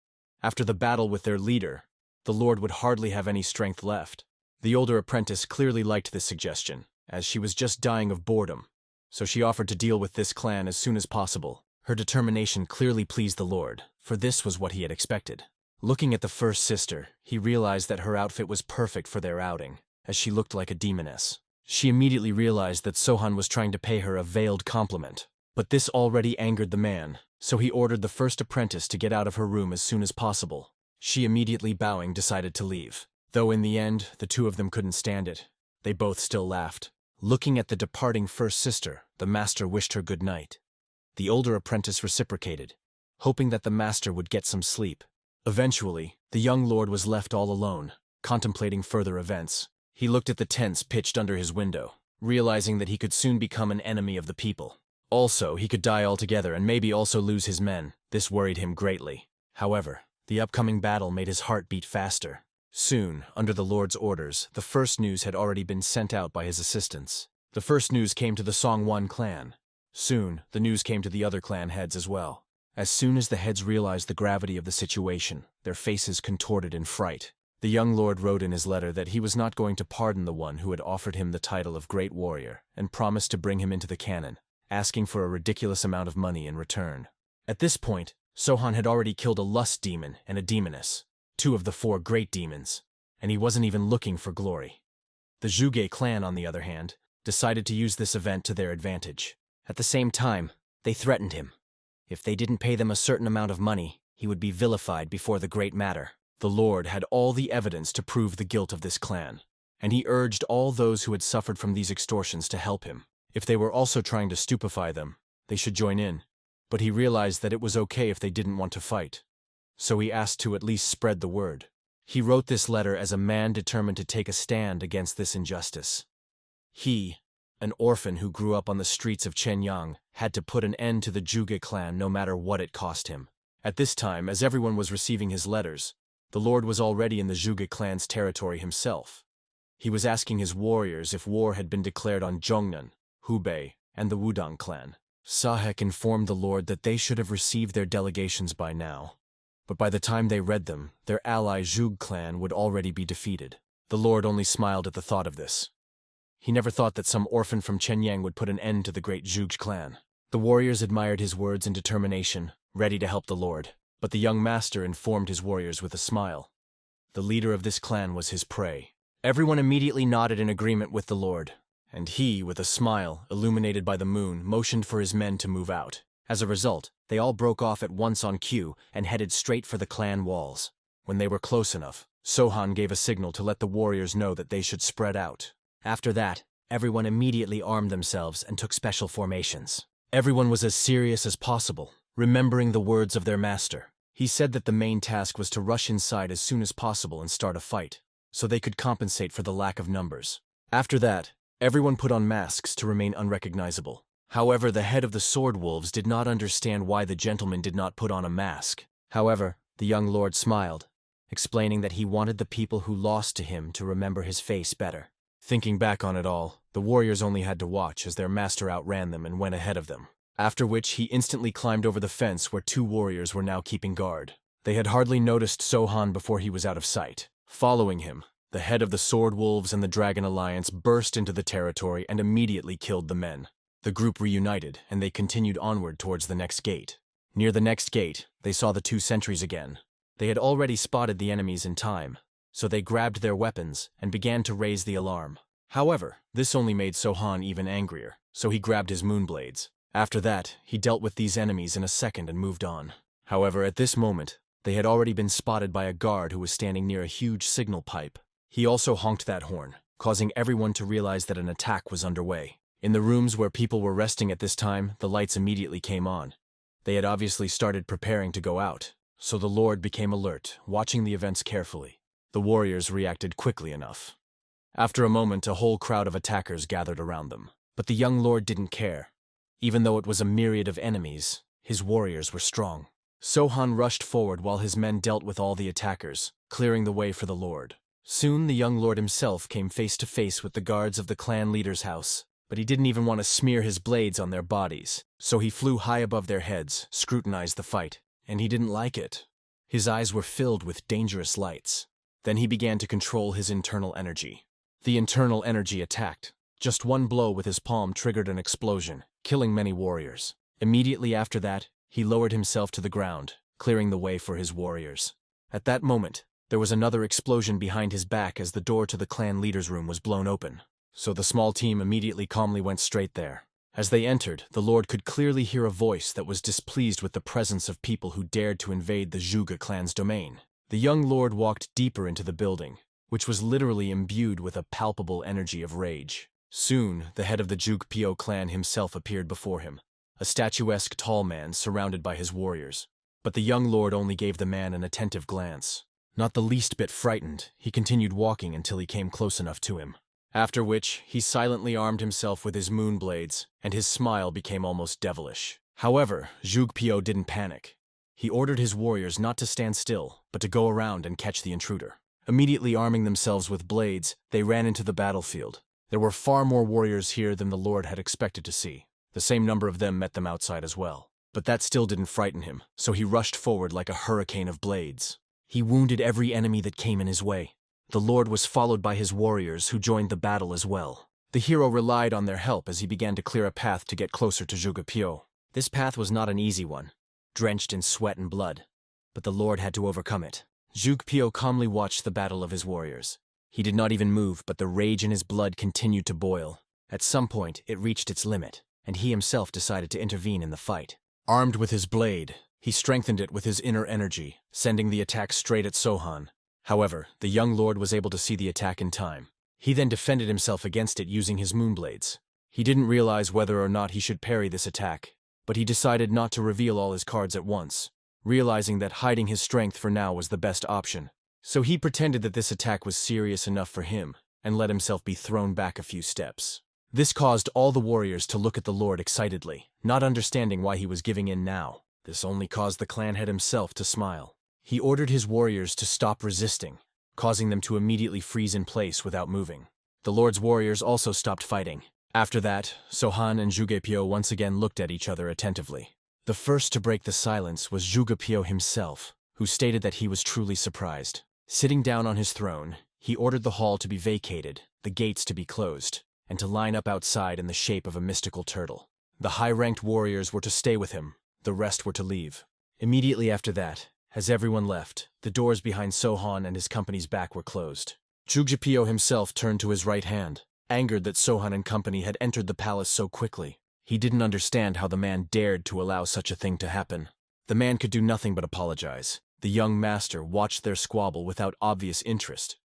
after the battle with their leader, the Lord would hardly have any strength left. The older apprentice clearly liked this suggestion, as she was just dying of boredom, so she offered to deal with this clan as soon as possible. Her determination clearly pleased the Lord, for this was what he had expected. Looking at the first sister, he realized that her outfit was perfect for their outing, as she looked like a demoness. She immediately realized that Sohan was trying to pay her a veiled compliment, but this already angered the man, so he ordered the first apprentice to get out of her room as soon as possible. She immediately bowing decided to leave. Though in the end, the 2 of them couldn't stand it. They both still laughed. Looking at the departing first sister, the master wished her good night. The older apprentice reciprocated, hoping that the master would get some sleep. Eventually, the young lord was left all alone, contemplating further events. He looked at the tents pitched under his window, realizing that he could soon become an enemy of the people. Also, he could die altogether and maybe also lose his men. This worried him greatly. However, the upcoming battle made his heart beat faster. Soon, under the Lord's orders, the first news had already been sent out by his assistants. The first news came to the Songwon clan. Soon, the news came to the other clan heads as well. As soon as the heads realized the gravity of the situation, their faces contorted in fright. The young lord wrote in his letter that he was not going to pardon the one who had offered him the title of Great Warrior and promised to bring him into the canon, asking for a ridiculous amount of money in return. At this point, Sohan had already killed a lust demon and a demoness. two of the four great demons, and he wasn't even looking for glory. The Zhuge clan, on the other hand, decided to use this event to their advantage. At the same time, they threatened him. If they didn't pay them a certain amount of money, he would be vilified before the great matter. The Lord had all the evidence to prove the guilt of this clan, and he urged all those who had suffered from these extortions to help him. If they were also trying to stupefy them, they should join in. But he realized that it was okay if they didn't want to fight. So he asked to at least spread the word. He wrote this letter as a man determined to take a stand against this injustice. He, an orphan who grew up on the streets of Chenyang, had to put an end to the Zhuge clan no matter what it cost him. At this time, as everyone was receiving his letters, the Lord was already in the Zhuge clan's territory himself. He was asking his warriors if war had been declared on Zhongnan, Hubei, and the Wudang clan. Sahek informed the Lord that they should have received their delegations by now. But by the time they read them, their ally Zhuge clan would already be defeated. The Lord only smiled at the thought of this. He never thought that some orphan from Chenyang would put an end to the great Zhuge clan. The warriors admired his words and determination, ready to help the Lord. But the young master informed his warriors with a smile. The leader of this clan was his prey. Everyone immediately nodded in agreement with the Lord, and he, with a smile, illuminated by the moon, motioned for his men to move out. As a result, they all broke off at once on cue and headed straight for the clan walls. When they were close enough, Sohan gave a signal to let the warriors know that they should spread out. After that, everyone immediately armed themselves and took special formations. Everyone was as serious as possible, remembering the words of their master. He said that the main task was to rush inside as soon as possible and start a fight, so they could compensate for the lack of numbers. After that, everyone put on masks to remain unrecognizable. However, the head of the sword wolves did not understand why the gentleman did not put on a mask. However, the young lord smiled, explaining that he wanted the people who lost to him to remember his face better. Thinking back on it all, the warriors only had to watch as their master outran them and went ahead of them. After which, he instantly climbed over the fence where two warriors were now keeping guard. They had hardly noticed Sohan before he was out of sight. Following him, the head of the Sword Wolves and the Dragon Alliance burst into the territory and immediately killed the men. The group reunited, and they continued onward towards the next gate. Near the next gate, they saw the two sentries again. They had already spotted the enemies in time, so they grabbed their weapons and began to raise the alarm. However, this only made Sohan even angrier, so he grabbed his moonblades. After that, he dealt with these enemies in a second and moved on. However, at this moment, they had already been spotted by a guard who was standing near a huge signal pipe. He also honked that horn, causing everyone to realize that an attack was underway. In the rooms where people were resting at this time, the lights immediately came on. They had obviously started preparing to go out, so the Lord became alert, watching the events carefully. The warriors reacted quickly enough. After a moment, a whole crowd of attackers gathered around them. But the young lord didn't care. Even though it was a myriad of enemies, his warriors were strong. Sohan rushed forward while his men dealt with all the attackers, clearing the way for the Lord. Soon the young lord himself came face to face with the guards of the clan leader's house, but he didn't even want to smear his blades on their bodies, so he flew high above their heads, scrutinized the fight, and he didn't like it. His eyes were filled with dangerous lights. Then he began to control his internal energy. The internal energy attacked. Just one blow with his palm triggered an explosion, killing many warriors. Immediately after that, he lowered himself to the ground, clearing the way for his warriors. At that moment, there was another explosion behind his back as the door to the clan leader's room was blown open. So the small team immediately calmly went straight there. As they entered, the Lord could clearly hear a voice that was displeased with the presence of people who dared to invade the Zhuge clan's domain. The young lord walked deeper into the building, which was literally imbued with a palpable energy of rage. Soon, the head of the Zhuge clan himself appeared before him, a statuesque tall man surrounded by his warriors. But the young lord only gave the man an attentive glance. Not the least bit frightened, he continued walking until he came close enough to him. After which, he silently armed himself with his moon blades, and his smile became almost devilish. However, Zhuge didn't panic. He ordered his warriors not to stand still, but to go around and catch the intruder. Immediately arming themselves with blades, they ran into the battlefield. There were far more warriors here than the Lord had expected to see. The same number of them met them outside as well. But that still didn't frighten him, so he rushed forward like a hurricane of blades. He wounded every enemy that came in his way. The Lord was followed by his warriors who joined the battle as well. The hero relied on their help as he began to clear a path to get closer to Zhuge. This path was not an easy one, drenched in sweat and blood, but the Lord had to overcome it. Pyo calmly watched the battle of his warriors. He did not even move, but the rage in his blood continued to boil. At some point, it reached its limit, and he himself decided to intervene in the fight. Armed with his blade, he strengthened it with his inner energy, sending the attack straight at Sohan. However, the young lord was able to see the attack in time. He then defended himself against it using his moonblades. He didn't realize whether or not he should parry this attack, but he decided not to reveal all his cards at once, realizing that hiding his strength for now was the best option. So he pretended that this attack was serious enough for him, and let himself be thrown back a few steps. This caused all the warriors to look at the lord excitedly, not understanding why he was giving in now. This only caused the clan head himself to smile. He ordered his warriors to stop resisting, causing them to immediately freeze in place without moving. The lord's warriors also stopped fighting. After that, Sohan and Pyo once again looked at each other attentively. The first to break the silence was Pyo himself, who stated that he was truly surprised. Sitting down on his throne, he ordered the hall to be vacated, the gates to be closed, and to line up outside in the shape of a mystical turtle. The high-ranked warriors were to stay with him, the rest were to leave. Immediately after that, as everyone left, the doors behind Sohan and his company's back were closed. Pyo himself turned to his right hand, angered that Sohan and company had entered the palace so quickly. He didn't understand how the man dared to allow such a thing to happen. The man could do nothing but apologize. The young master watched their squabble without obvious interest.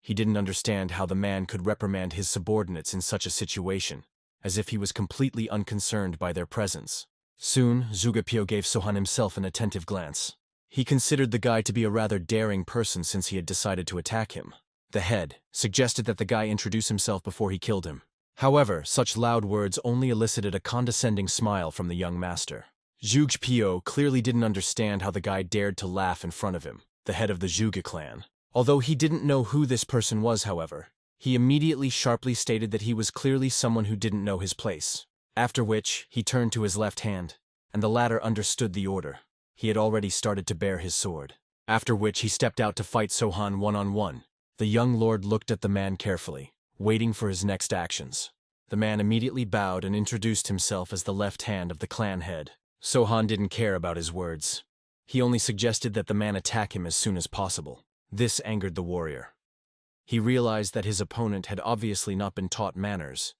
He didn't understand how the man could reprimand his subordinates in such a situation, as if he was completely unconcerned by their presence. Soon, Pyo gave Sohan himself an attentive glance. He considered the guy to be a rather daring person since he had decided to attack him. The head suggested that the guy introduce himself before he killed him. However, such loud words only elicited a condescending smile from the young master. Pyo clearly didn't understand how the guy dared to laugh in front of him, the head of the Zhuge clan. Although he didn't know who this person was, however, he immediately sharply stated that he was clearly someone who didn't know his place. After which, he turned to his left hand, and the latter understood the order. He had already started to bare his sword. After which, he stepped out to fight Sohan one-on-one. The young lord looked at the man carefully, waiting for his next actions. The man immediately bowed and introduced himself as the left hand of the clan head. Sohan didn't care about his words. He only suggested that the man attack him as soon as possible. This angered the warrior. He realized that his opponent had obviously not been taught manners,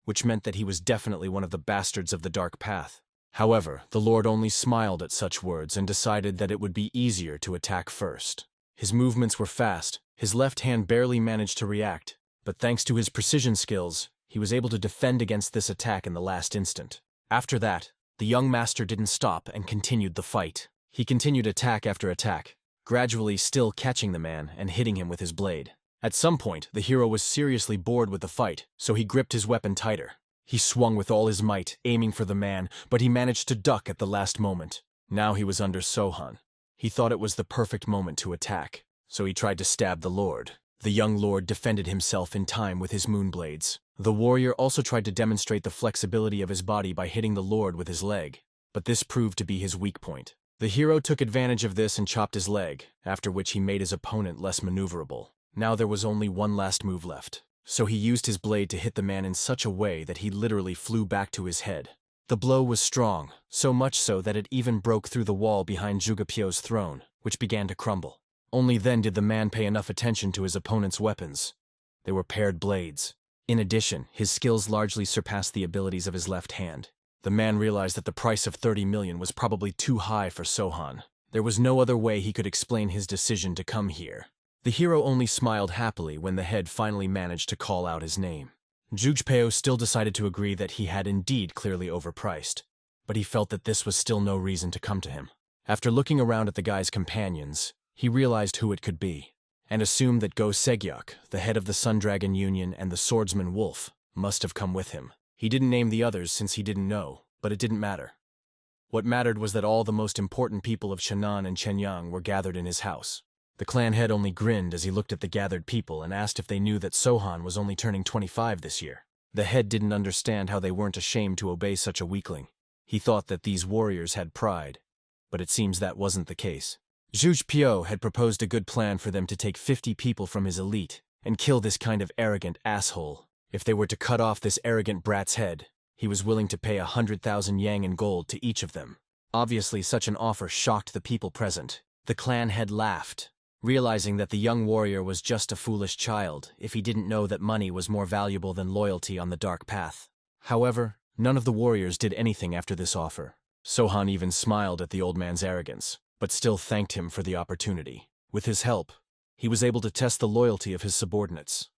which meant that he was definitely one of the bastards of the dark path. However, the lord only smiled at such words and decided that it would be easier to attack first. His movements were fast. His left hand barely managed to react, but thanks to his precision skills, he was able to defend against this attack in the last instant. After that, the young master didn't stop and continued the fight. He continued attack after attack, gradually still catching the man and hitting him with his blade. At some point, the hero was seriously bored with the fight, so he gripped his weapon tighter. He swung with all his might, aiming for the man, but he managed to duck at the last moment. Now he was under Sohan. He thought it was the perfect moment to attack, so he tried to stab the lord. The young lord defended himself in time with his moonblades. The warrior also tried to demonstrate the flexibility of his body by hitting the lord with his leg, but this proved to be his weak point. The hero took advantage of this and chopped his leg, after which he made his opponent less maneuverable. Now there was only one last move left, so he used his blade to hit the man in such a way that he literally flew back to his head. The blow was strong, so much so that it even broke through the wall behind Pyo's throne, which began to crumble. Only then did the man pay enough attention to his opponent's weapons. They were paired blades. In addition, his skills largely surpassed the abilities of his left hand. The man realized that the price of 30 million was probably too high for Sohan. There was no other way he could explain his decision to come here. The hero only smiled happily when the head finally managed to call out his name. Pyo still decided to agree that he had indeed clearly overpriced, but he felt that this was still no reason to come to him. After looking around at the guy's companions, he realized who it could be, and assumed that Go Segyok, the head of the Sun Dragon Union and the swordsman Wolf, must have come with him. He didn't name the others since he didn't know, but it didn't matter. What mattered was that all the most important people of Chenan and Chenyang were gathered in his house. The clan head only grinned as he looked at the gathered people and asked if they knew that Sohan was only turning 25 this year. The head didn't understand how they weren't ashamed to obey such a weakling. He thought that these warriors had pride, but it seems that wasn't the case. Pyo had proposed a good plan for them to take 50 people from his elite and kill this kind of arrogant asshole. If they were to cut off this arrogant brat's head, he was willing to pay 100,000 yang in gold to each of them. Obviously, such an offer shocked the people present. The clan head laughed, realizing that the young warrior was just a foolish child if he didn't know that money was more valuable than loyalty on the dark path. However, none of the warriors did anything after this offer. Sohan even smiled at the old man's arrogance, but still thanked him for the opportunity. With his help, he was able to test the loyalty of his subordinates.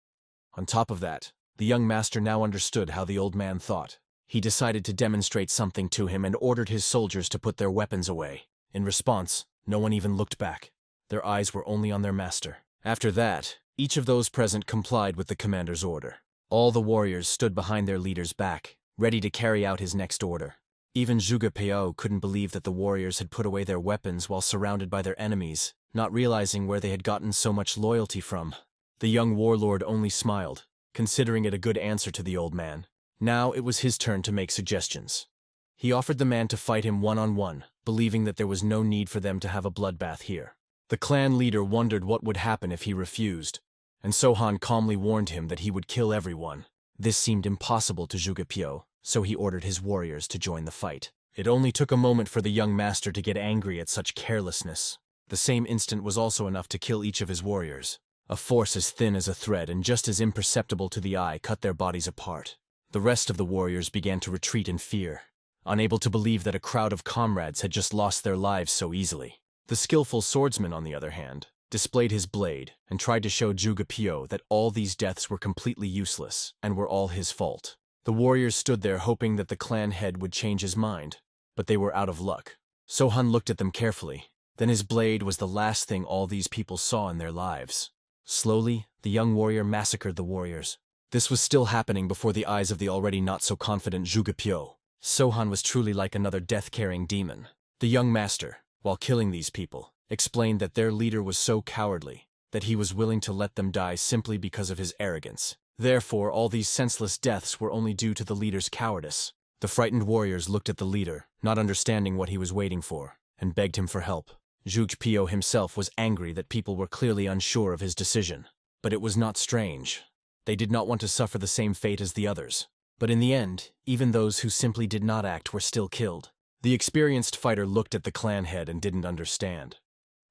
On top of that, the young master now understood how the old man thought. He decided to demonstrate something to him and ordered his soldiers to put their weapons away. In response, no one even looked back. Their eyes were only on their master. After that, each of those present complied with the commander's order. All the warriors stood behind their leader's back, ready to carry out his next order. Even Zhuge Piao couldn't believe that the warriors had put away their weapons while surrounded by their enemies, not realizing where they had gotten so much loyalty from. The young warlord only smiled, considering it a good answer to the old man. Now it was his turn to make suggestions. He offered the man to fight him one-on-one, believing that there was no need for them to have a bloodbath here. The clan leader wondered what would happen if he refused, and Sohan calmly warned him that he would kill everyone. This seemed impossible to Zhuge Piao, so he ordered his warriors to join the fight. It only took a moment for the young master to get angry at such carelessness. The same instant was also enough to kill each of his warriors. A force as thin as a thread and just as imperceptible to the eye cut their bodies apart. The rest of the warriors began to retreat in fear, unable to believe that a crowd of comrades had just lost their lives so easily. The skillful swordsman, on the other hand, displayed his blade and tried to show Zhuge Piao that all these deaths were completely useless and were all his fault. The warriors stood there hoping that the clan head would change his mind, but they were out of luck. Sohan looked at them carefully. Then his blade was the last thing all these people saw in their lives. Slowly, the young warrior massacred the warriors. This was still happening before the eyes of the already not-so-confident Zhuge Piao. Sohan was truly like another death-carrying demon. The young master, while killing these people, explained that their leader was so cowardly that he was willing to let them die simply because of his arrogance. Therefore, all these senseless deaths were only due to the leader's cowardice. The frightened warriors looked at the leader, not understanding what he was waiting for, and begged him for help. Zhuge Piao himself was angry that people were clearly unsure of his decision. But it was not strange. They did not want to suffer the same fate as the others. But in the end, even those who simply did not act were still killed. The experienced fighter looked at the clan head and didn't understand.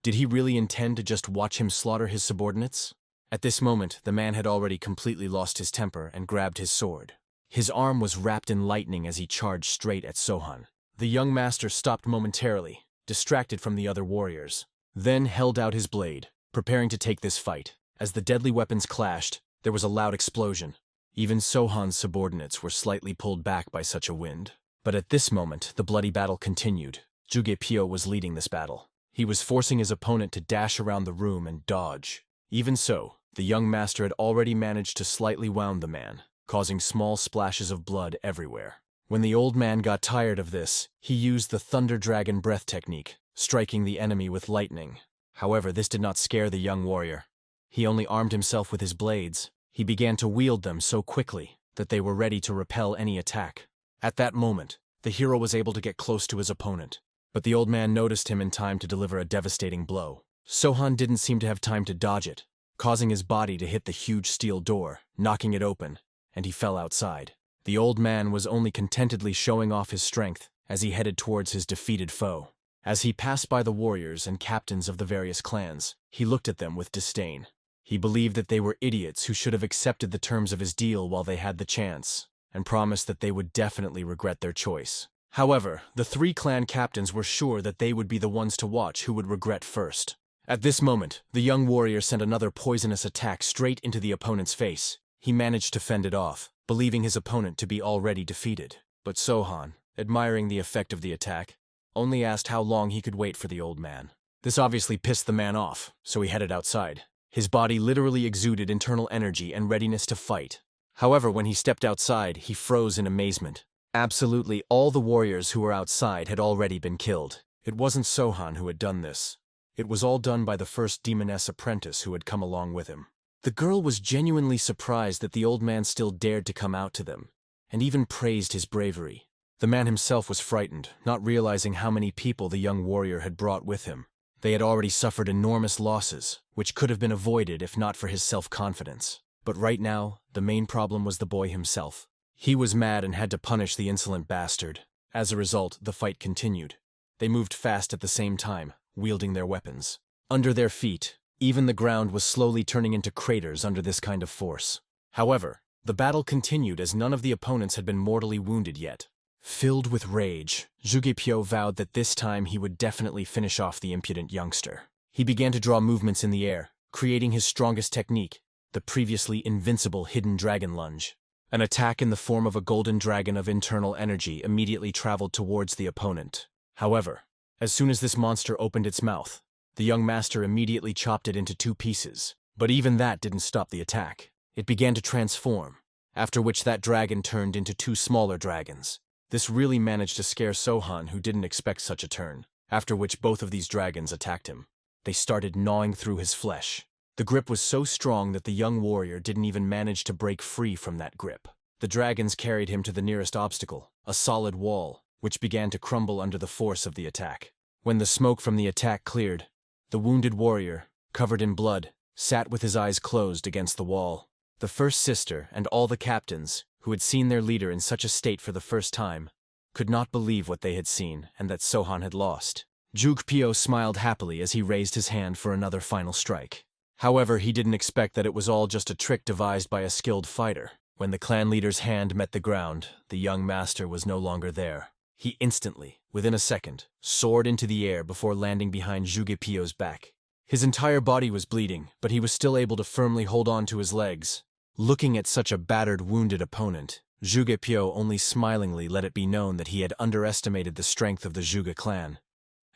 Did he really intend to just watch him slaughter his subordinates? At this moment, the man had already completely lost his temper and grabbed his sword. His arm was wrapped in lightning as he charged straight at Sohan. The young master stopped momentarily, distracted from the other warriors, then held out his blade, preparing to take this fight. As the deadly weapons clashed, there was a loud explosion. Even Sohan's subordinates were slightly pulled back by such a wind. But at this moment, the bloody battle continued. Zhuge Piao was leading this battle. He was forcing his opponent to dash around the room and dodge. Even so, the young master had already managed to slightly wound the man, causing small splashes of blood everywhere. When the old man got tired of this, he used the Thunder Dragon Breath technique, striking the enemy with lightning. However, this did not scare the young warrior. He only armed himself with his blades. He began to wield them so quickly that they were ready to repel any attack. At that moment, the hero was able to get close to his opponent, but the old man noticed him in time to deliver a devastating blow. Sohan didn't seem to have time to dodge it, causing his body to hit the huge steel door, knocking it open, and he fell outside. The old man was only contentedly showing off his strength as he headed towards his defeated foe. As he passed by the warriors and captains of the various clans, he looked at them with disdain. He believed that they were idiots who should have accepted the terms of his deal while they had the chance, and promised that they would definitely regret their choice. However, the three clan captains were sure that they would be the ones to watch who would regret first. At this moment, the young warrior sent another poisonous attack straight into the opponent's face. He managed to fend it off, believing his opponent to be already defeated. But Sohan, admiring the effect of the attack, only asked how long he could wait for the old man. This obviously pissed the man off, so he headed outside. His body literally exuded internal energy and readiness to fight. However, when he stepped outside, he froze in amazement. Absolutely all the warriors who were outside had already been killed. It wasn't Sohan who had done this. It was all done by the first demoness apprentice who had come along with him. The girl was genuinely surprised that the old man still dared to come out to them, and even praised his bravery. The man himself was frightened, not realizing how many people the young warrior had brought with him. They had already suffered enormous losses, which could have been avoided if not for his self-confidence. But right now, the main problem was the boy himself. He was mad and had to punish the insolent bastard. As a result, the fight continued. They moved fast at the same time, wielding their weapons. Under their feet, Even the ground was slowly turning into craters under this kind of force. However, the battle continued as none of the opponents had been mortally wounded yet. Filled with rage, Zhuge vowed that this time he would definitely finish off the impudent youngster. He began to draw movements in the air, creating his strongest technique, the previously invincible hidden dragon lunge. An attack in the form of a golden dragon of internal energy immediately traveled towards the opponent. However, as soon as this monster opened its mouth, the young master immediately chopped it into 2 pieces. But even that didn't stop the attack. It began to transform, after which that dragon turned into 2 smaller dragons. This really managed to scare Sohan, who didn't expect such a turn, after which both of these dragons attacked him. They started gnawing through his flesh. The grip was so strong that the young warrior didn't even manage to break free from that grip. The dragons carried him to the nearest obstacle, a solid wall, which began to crumble under the force of the attack. When the smoke from the attack cleared, the wounded warrior, covered in blood, sat with his eyes closed against the wall. The first sister and all the captains, who had seen their leader in such a state for the first time, could not believe what they had seen and that Sohan had lost. Zhuge smiled happily as he raised his hand for another final strike. However, he didn't expect that it was all just a trick devised by a skilled fighter. When the clan leader's hand met the ground, the young master was no longer there. He instantly, within a second, soared into the air before landing behind Zhuge back. His entire body was bleeding, but he was still able to firmly hold on to his legs. Looking at such a battered, wounded opponent, Zhuge only smilingly let it be known that he had underestimated the strength of the Zhuge clan,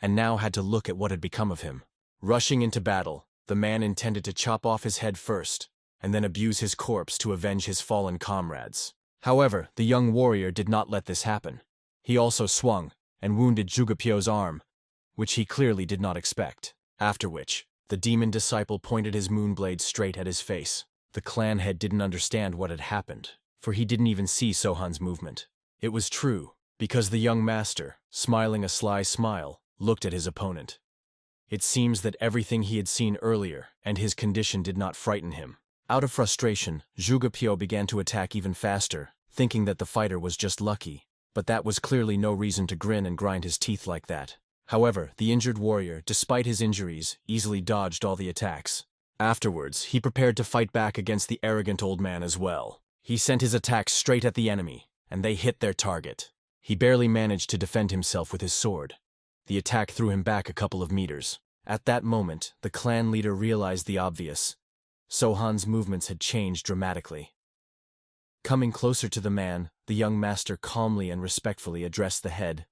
and now had to look at what had become of him. Rushing into battle, the man intended to chop off his head first, and then abuse his corpse to avenge his fallen comrades. However, the young warrior did not let this happen. He also swung and wounded Zhuge arm, which he clearly did not expect. After which, the demon disciple pointed his moonblade straight at his face. The clan head didn't understand what had happened, for he didn't even see Sohan's movement. It was true, because the young master, smiling a sly smile, looked at his opponent. It seems that everything he had seen earlier and his condition did not frighten him. Out of frustration, Zhuge began to attack even faster, thinking that the fighter was just lucky, but that was clearly no reason to grin and grind his teeth like that. However, the injured warrior, despite his injuries, easily dodged all the attacks. Afterwards, he prepared to fight back against the arrogant old man as well. He sent his attacks straight at the enemy, and they hit their target. He barely managed to defend himself with his sword. The attack threw him back a couple of meters. At that moment, the clan leader realized the obvious. Sohan's movements had changed dramatically. Coming closer to the man, the young master calmly and respectfully addressed the head,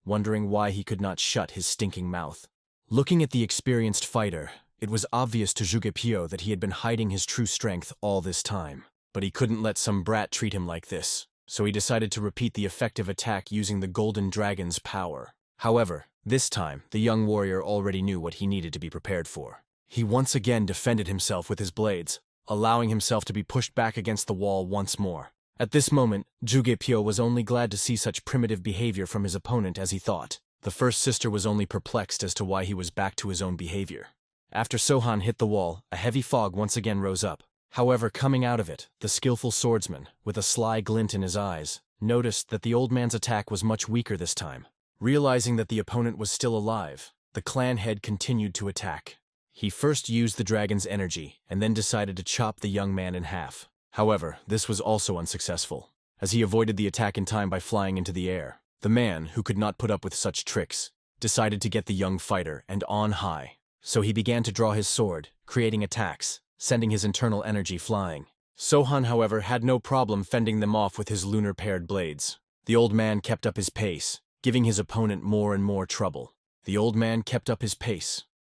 wondering why he could not shut his stinking mouth. Looking at the experienced fighter, it was obvious to Zhuge that he had been hiding his true strength all this time. But he couldn't let some brat treat him like this, so he decided to repeat the effective attack using the golden dragon's power. However, this time, the young warrior already knew what he needed to be prepared for. He once again defended himself with his blades, allowing himself to be pushed back against the wall once more. At this moment, Zhuge was only glad to see such primitive behavior from his opponent as he thought. The first sister was only perplexed as to why he was back to his own behavior. After Sohan hit the wall, a heavy fog once again rose up. However, coming out of it, the skillful swordsman, with a sly glint in his eyes, noticed that the old man's attack was much weaker this time. Realizing that the opponent was still alive, the clan head continued to attack. He first used the dragon's energy, and then decided to chop the young man in half. However, this was also unsuccessful, as he avoided the attack in time by flying into the air. The man, who could not put up with such tricks, decided to get the young fighter and on high. So he began to draw his sword, creating attacks, sending his internal energy flying. Sohan, however, had no problem fending them off with his lunar-paired blades. The old man kept up his pace, giving his opponent more and more trouble.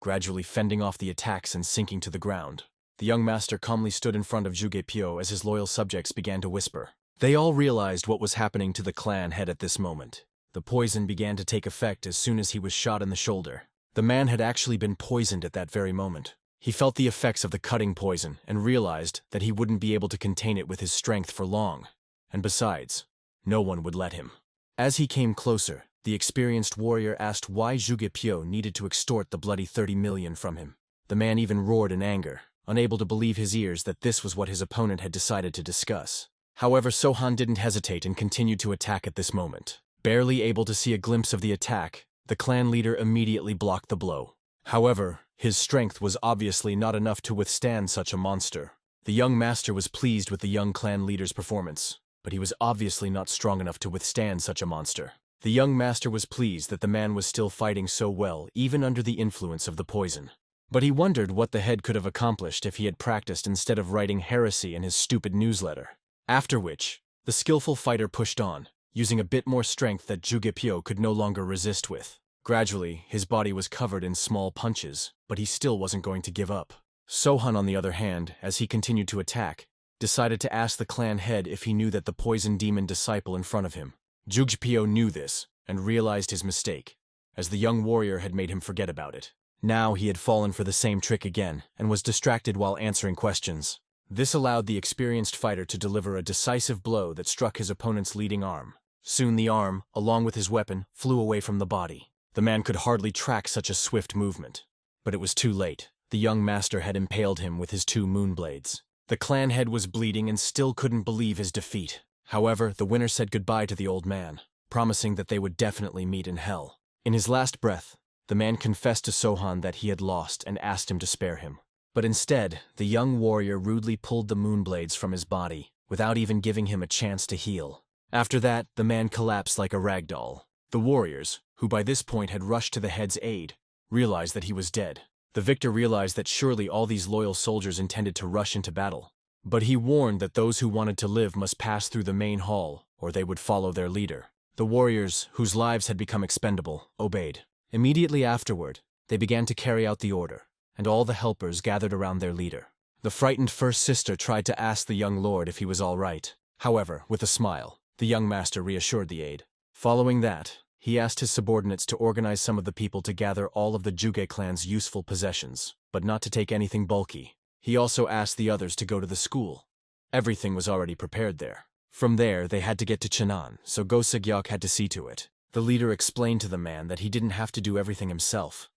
Gradually fending off the attacks and sinking to the ground. The young master calmly stood in front of Zhuge as his loyal subjects began to whisper. They all realized what was happening to the clan head at this moment. The poison began to take effect as soon as he was shot in the shoulder. The man had actually been poisoned at that very moment. He felt the effects of the cutting poison and realized that he wouldn't be able to contain it with his strength for long. And besides, no one would let him. As he came closer, the experienced warrior asked why Zhuge needed to extort the bloody 30 million from him. The man even roared in anger, unable to believe his ears that this was what his opponent had decided to discuss. However, Sohan didn't hesitate and continued to attack at this moment. Barely able to see a glimpse of the attack, the clan leader immediately blocked the blow. However, His strength was obviously not enough to withstand such a monster. The young master was pleased with the young clan leader's performance, but he was obviously not strong enough to withstand such a monster. The young master was pleased that the man was still fighting so well, even under the influence of the poison. But he wondered what the head could have accomplished if he had practiced instead of writing heresy in his stupid newsletter. After which, the skillful fighter pushed on, using a bit more strength that Jugepyo could no longer resist with. Gradually, his body was covered in small punches, but he still wasn't going to give up. Sohan, on the other hand, as he continued to attack, decided to ask the clan head if he knew that the poison demon disciple in front of him. Jugepyo knew this, and realized his mistake, as the young warrior had made him forget about it. Now he had fallen for the same trick again, and was distracted while answering questions. This allowed the experienced fighter to deliver a decisive blow that struck his opponent's leading arm. Soon the arm, along with his weapon, flew away from the body. The man could hardly track such a swift movement. But it was too late. The young master had impaled him with his 2 moonblades. The clan head was bleeding and still couldn't believe his defeat. However, the winner said goodbye to the old man, promising that they would definitely meet in hell. In his last breath, the man confessed to Sohan that he had lost and asked him to spare him. But instead, the young warrior rudely pulled the moonblades from his body, without even giving him a chance to heal. After that, the man collapsed like a rag doll. The warriors, who by this point had rushed to the head's aid, realized that he was dead. The victor realized that surely all these loyal soldiers intended to rush into battle. But he warned that those who wanted to live must pass through the main hall, or they would follow their leader. The warriors, whose lives had become expendable, obeyed. Immediately afterward, they began to carry out the order, and all the helpers gathered around their leader. The frightened first sister tried to ask the young lord if he was all right. However, with a smile, the young master reassured the aide. Following that, he asked his subordinates to organize some of the people to gather all of the Juge clan's useful possessions, but not to take anything bulky. He also asked the others to go to the school. Everything was already prepared there. From there, they had to get to Cheonan, so Go Seogyeok had to see to it. The leader explained to the man that he didn't have to do everything himself.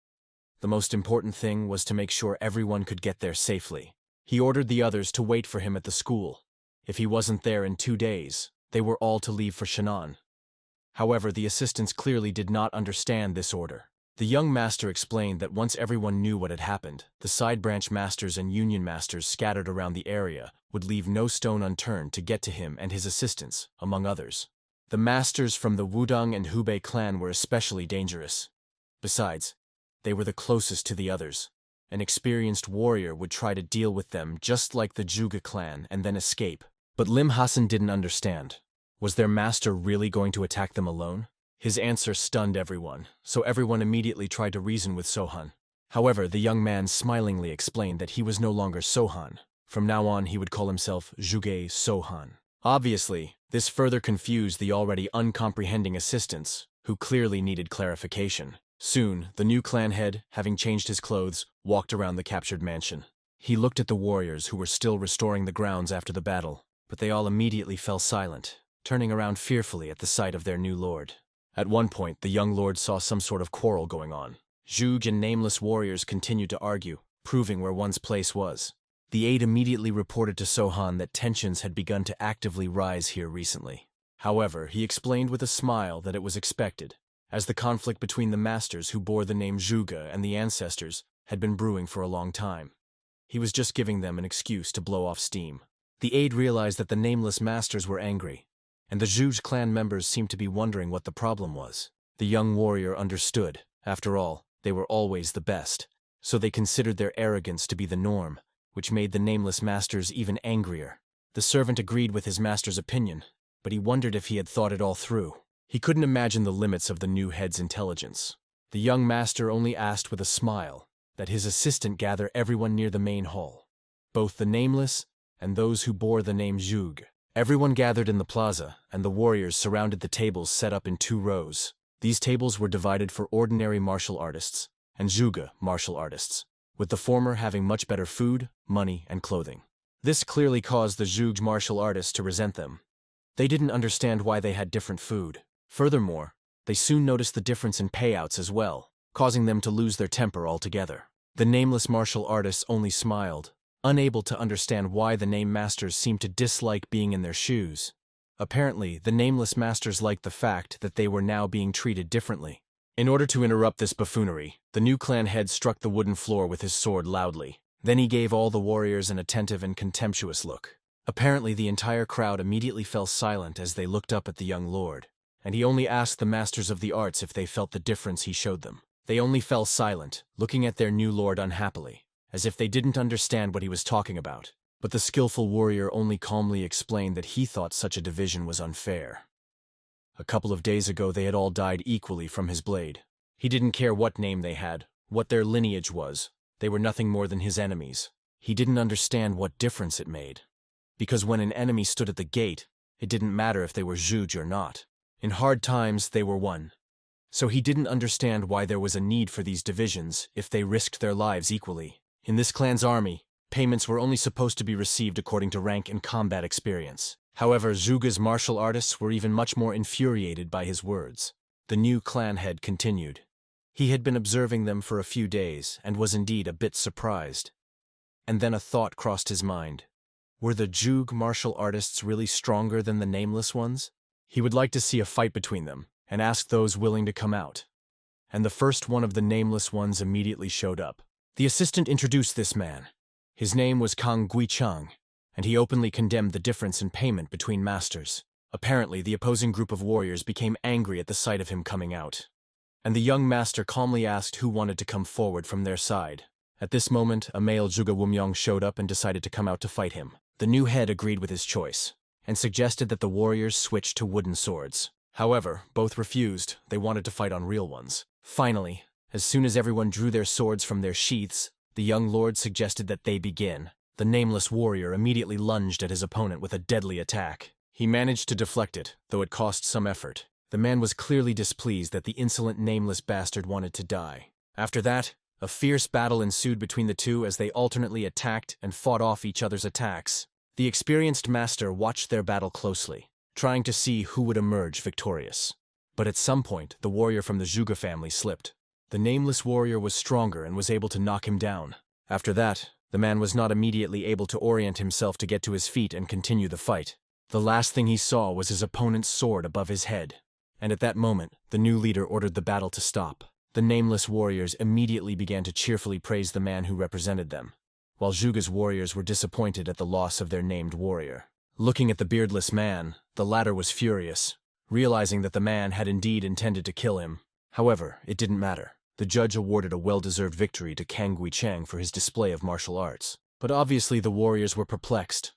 The most important thing was to make sure everyone could get there safely. He ordered the others to wait for him at the school. If he wasn't there in 2 days, they were all to leave for Cheonan. However, the assistants clearly did not understand this order. The young master explained that once everyone knew what had happened, the side branch masters and union masters scattered around the area would leave no stone unturned to get to him and his assistants, among others. The masters from the Wudang and Hubei clan were especially dangerous. Besides, they were the closest to the others. An experienced warrior would try to deal with them just like the Zhuge clan and then escape. But Lim Hassan didn't understand. Was their master really going to attack them alone? His answer stunned everyone, so everyone immediately tried to reason with Sohan. However, the young man smilingly explained that he was no longer Sohan. From now on, he would call himself Zhuge Sohan. Obviously, this further confused the already uncomprehending assistants, who clearly needed clarification. Soon, the new clan head, having changed his clothes, walked around the captured mansion. He looked at the warriors who were still restoring the grounds after the battle, but they all immediately fell silent, turning around fearfully at the sight of their new lord. At one point, the young lord saw some sort of quarrel going on. Zhuge and nameless warriors continued to argue, proving where one's place was. The aide immediately reported to Sohan that tensions had begun to actively rise here recently. However, he explained with a smile that it was expected, as the conflict between the masters who bore the name Zhuge and the ancestors had been brewing for a long time. He was just giving them an excuse to blow off steam. The aide realized that the nameless masters were angry, and the Zhuge clan members seemed to be wondering what the problem was. The young warrior understood. After all, they were always the best, so they considered their arrogance to be the norm, which made the nameless masters even angrier. The servant agreed with his master's opinion, but he wondered if he had thought it all through. He couldn't imagine the limits of the new head's intelligence. The young master only asked with a smile that his assistant gather everyone near the main hall, both the nameless and those who bore the name Zhuge. Everyone gathered in the plaza, and the warriors surrounded the tables set up in 2 rows. These tables were divided for ordinary martial artists and Zhuge martial artists, with the former having much better food, money, and clothing. This clearly caused the Zhuge martial artists to resent them. They didn't understand why they had different food. Furthermore, they soon noticed the difference in payouts as well, causing them to lose their temper altogether. The nameless martial artists only smiled, unable to understand why the name masters seemed to dislike being in their shoes. Apparently, the nameless masters liked the fact that they were now being treated differently. In order to interrupt this buffoonery, the new clan head struck the wooden floor with his sword loudly. Then he gave all the warriors an attentive and contemptuous look. Apparently, the entire crowd immediately fell silent as they looked up at the young lord, and he only asked the masters of the arts if they felt the difference he showed them. They only fell silent, looking at their new lord unhappily, as if they didn't understand what he was talking about. But the skillful warrior only calmly explained that he thought such a division was unfair. A couple of days ago they had all died equally from his blade. He didn't care what name they had, what their lineage was. They were nothing more than his enemies. He didn't understand what difference it made. Because when an enemy stood at the gate, it didn't matter if they were Zhuge or not. In hard times, they were one. So he didn't understand why there was a need for these divisions if they risked their lives equally. In this clan's army, payments were only supposed to be received according to rank and combat experience. However, Zhuge's martial artists were even much more infuriated by his words. The new clan head continued. He had been observing them for a few days and was indeed a bit surprised. And then a thought crossed his mind. Were the Zhuge martial artists really stronger than the nameless ones? He would like to see a fight between them, and ask those willing to come out. And the first one of the nameless ones immediately showed up. The assistant introduced this man. His name was Kang Guichang, and he openly condemned the difference in payment between masters. Apparently, the opposing group of warriors became angry at the sight of him coming out. And the young master calmly asked who wanted to come forward from their side. At this moment, a male Zhuge Wumyong showed up and decided to come out to fight him. The new head agreed with his choice, and suggested that the warriors switch to wooden swords. However, both refused. They wanted to fight on real ones. Finally, as soon as everyone drew their swords from their sheaths, the young lord suggested that they begin. The nameless warrior immediately lunged at his opponent with a deadly attack. He managed to deflect it, though it cost some effort. The man was clearly displeased that the insolent nameless bastard wanted to die. After that, a fierce battle ensued between the two as they alternately attacked and fought off each other's attacks. The experienced master watched their battle closely, trying to see who would emerge victorious. But at some point, the warrior from the Zhuge family slipped. The nameless warrior was stronger and was able to knock him down. After that, the man was not immediately able to orient himself to get to his feet and continue the fight. The last thing he saw was his opponent's sword above his head. And at that moment, the new leader ordered the battle to stop. The nameless warriors immediately began to cheerfully praise the man who represented them, while Zhuge's warriors were disappointed at the loss of their named warrior. Looking at the beardless man, the latter was furious, realizing that the man had indeed intended to kill him. However, it didn't matter. The judge awarded a well-deserved victory to Kang Guichang for his display of martial arts. But obviously the warriors were perplexed.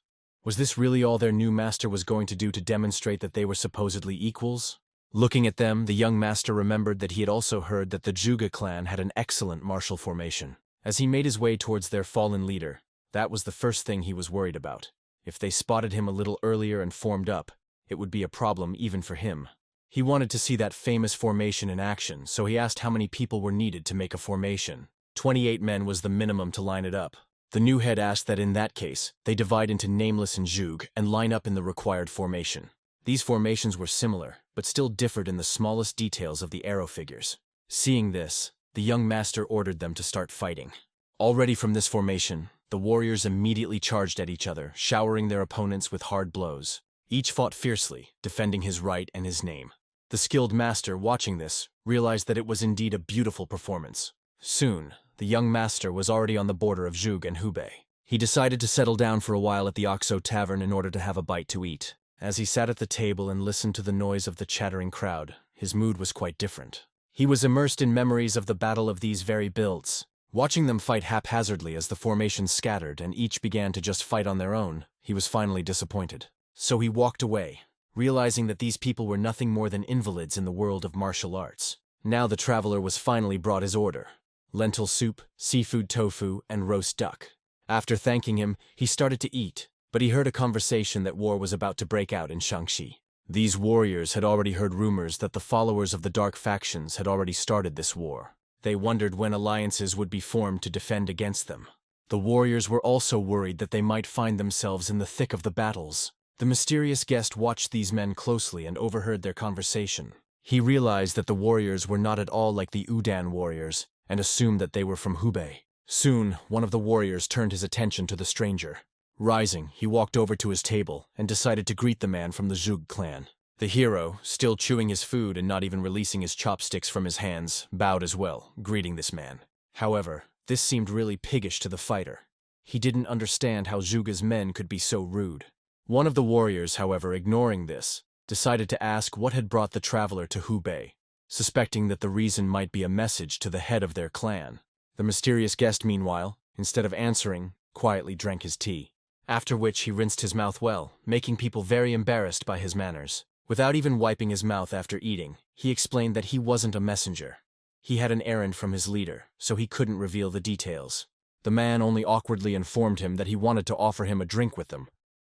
Was this really all their new master was going to do to demonstrate that they were supposedly equals? Looking at them, the young master remembered that he had also heard that the Zhuge clan had an excellent martial formation. As he made his way towards their fallen leader, that was the first thing he was worried about. If they spotted him a little earlier and formed up, it would be a problem even for him. He wanted to see that famous formation in action, so he asked how many people were needed to make a formation. 28 men was the minimum to line it up. The new head asked that in that case, they divide into nameless and Zhuge and line up in the required formation. These formations were similar, but still differed in the smallest details of the arrow figures. Seeing this, the young master ordered them to start fighting. Already from this formation, the warriors immediately charged at each other, showering their opponents with hard blows. Each fought fiercely, defending his right and his name. The skilled master, watching this, realized that it was indeed a beautiful performance. Soon, the young master was already on the border of Zhuge and Hubei. He decided to settle down for a while at the Oxo Tavern in order to have a bite to eat. As he sat at the table and listened to the noise of the chattering crowd, his mood was quite different. He was immersed in memories of the battle of these very builds. Watching them fight haphazardly as the formations scattered and each began to just fight on their own, he was finally disappointed. So he walked away, realizing that these people were nothing more than invalids in the world of martial arts. Now the traveler was finally brought his order: lentil soup, seafood tofu, and roast duck. After thanking him, he started to eat, but he heard a conversation that war was about to break out in Shangxi. These warriors had already heard rumors that the followers of the dark factions had already started this war. They wondered when alliances would be formed to defend against them. The warriors were also worried that they might find themselves in the thick of the battles. The mysterious guest watched these men closely and overheard their conversation. He realized that the warriors were not at all like the Udan warriors, and assumed that they were from Hubei. Soon, one of the warriors turned his attention to the stranger. Rising, he walked over to his table and decided to greet the man from the Zhuge clan. The hero, still chewing his food and not even releasing his chopsticks from his hands, bowed as well, greeting this man. However, this seemed really piggish to the fighter. He didn't understand how Zhuge's men could be so rude. One of the warriors, however, ignoring this, decided to ask what had brought the traveler to Hubei, suspecting that the reason might be a message to the head of their clan. The mysterious guest, meanwhile, instead of answering, quietly drank his tea. After which he rinsed his mouth well, making people very embarrassed by his manners. Without even wiping his mouth after eating, he explained that he wasn't a messenger. He had an errand from his leader, so he couldn't reveal the details. The man only awkwardly informed him that he wanted to offer him a drink with them,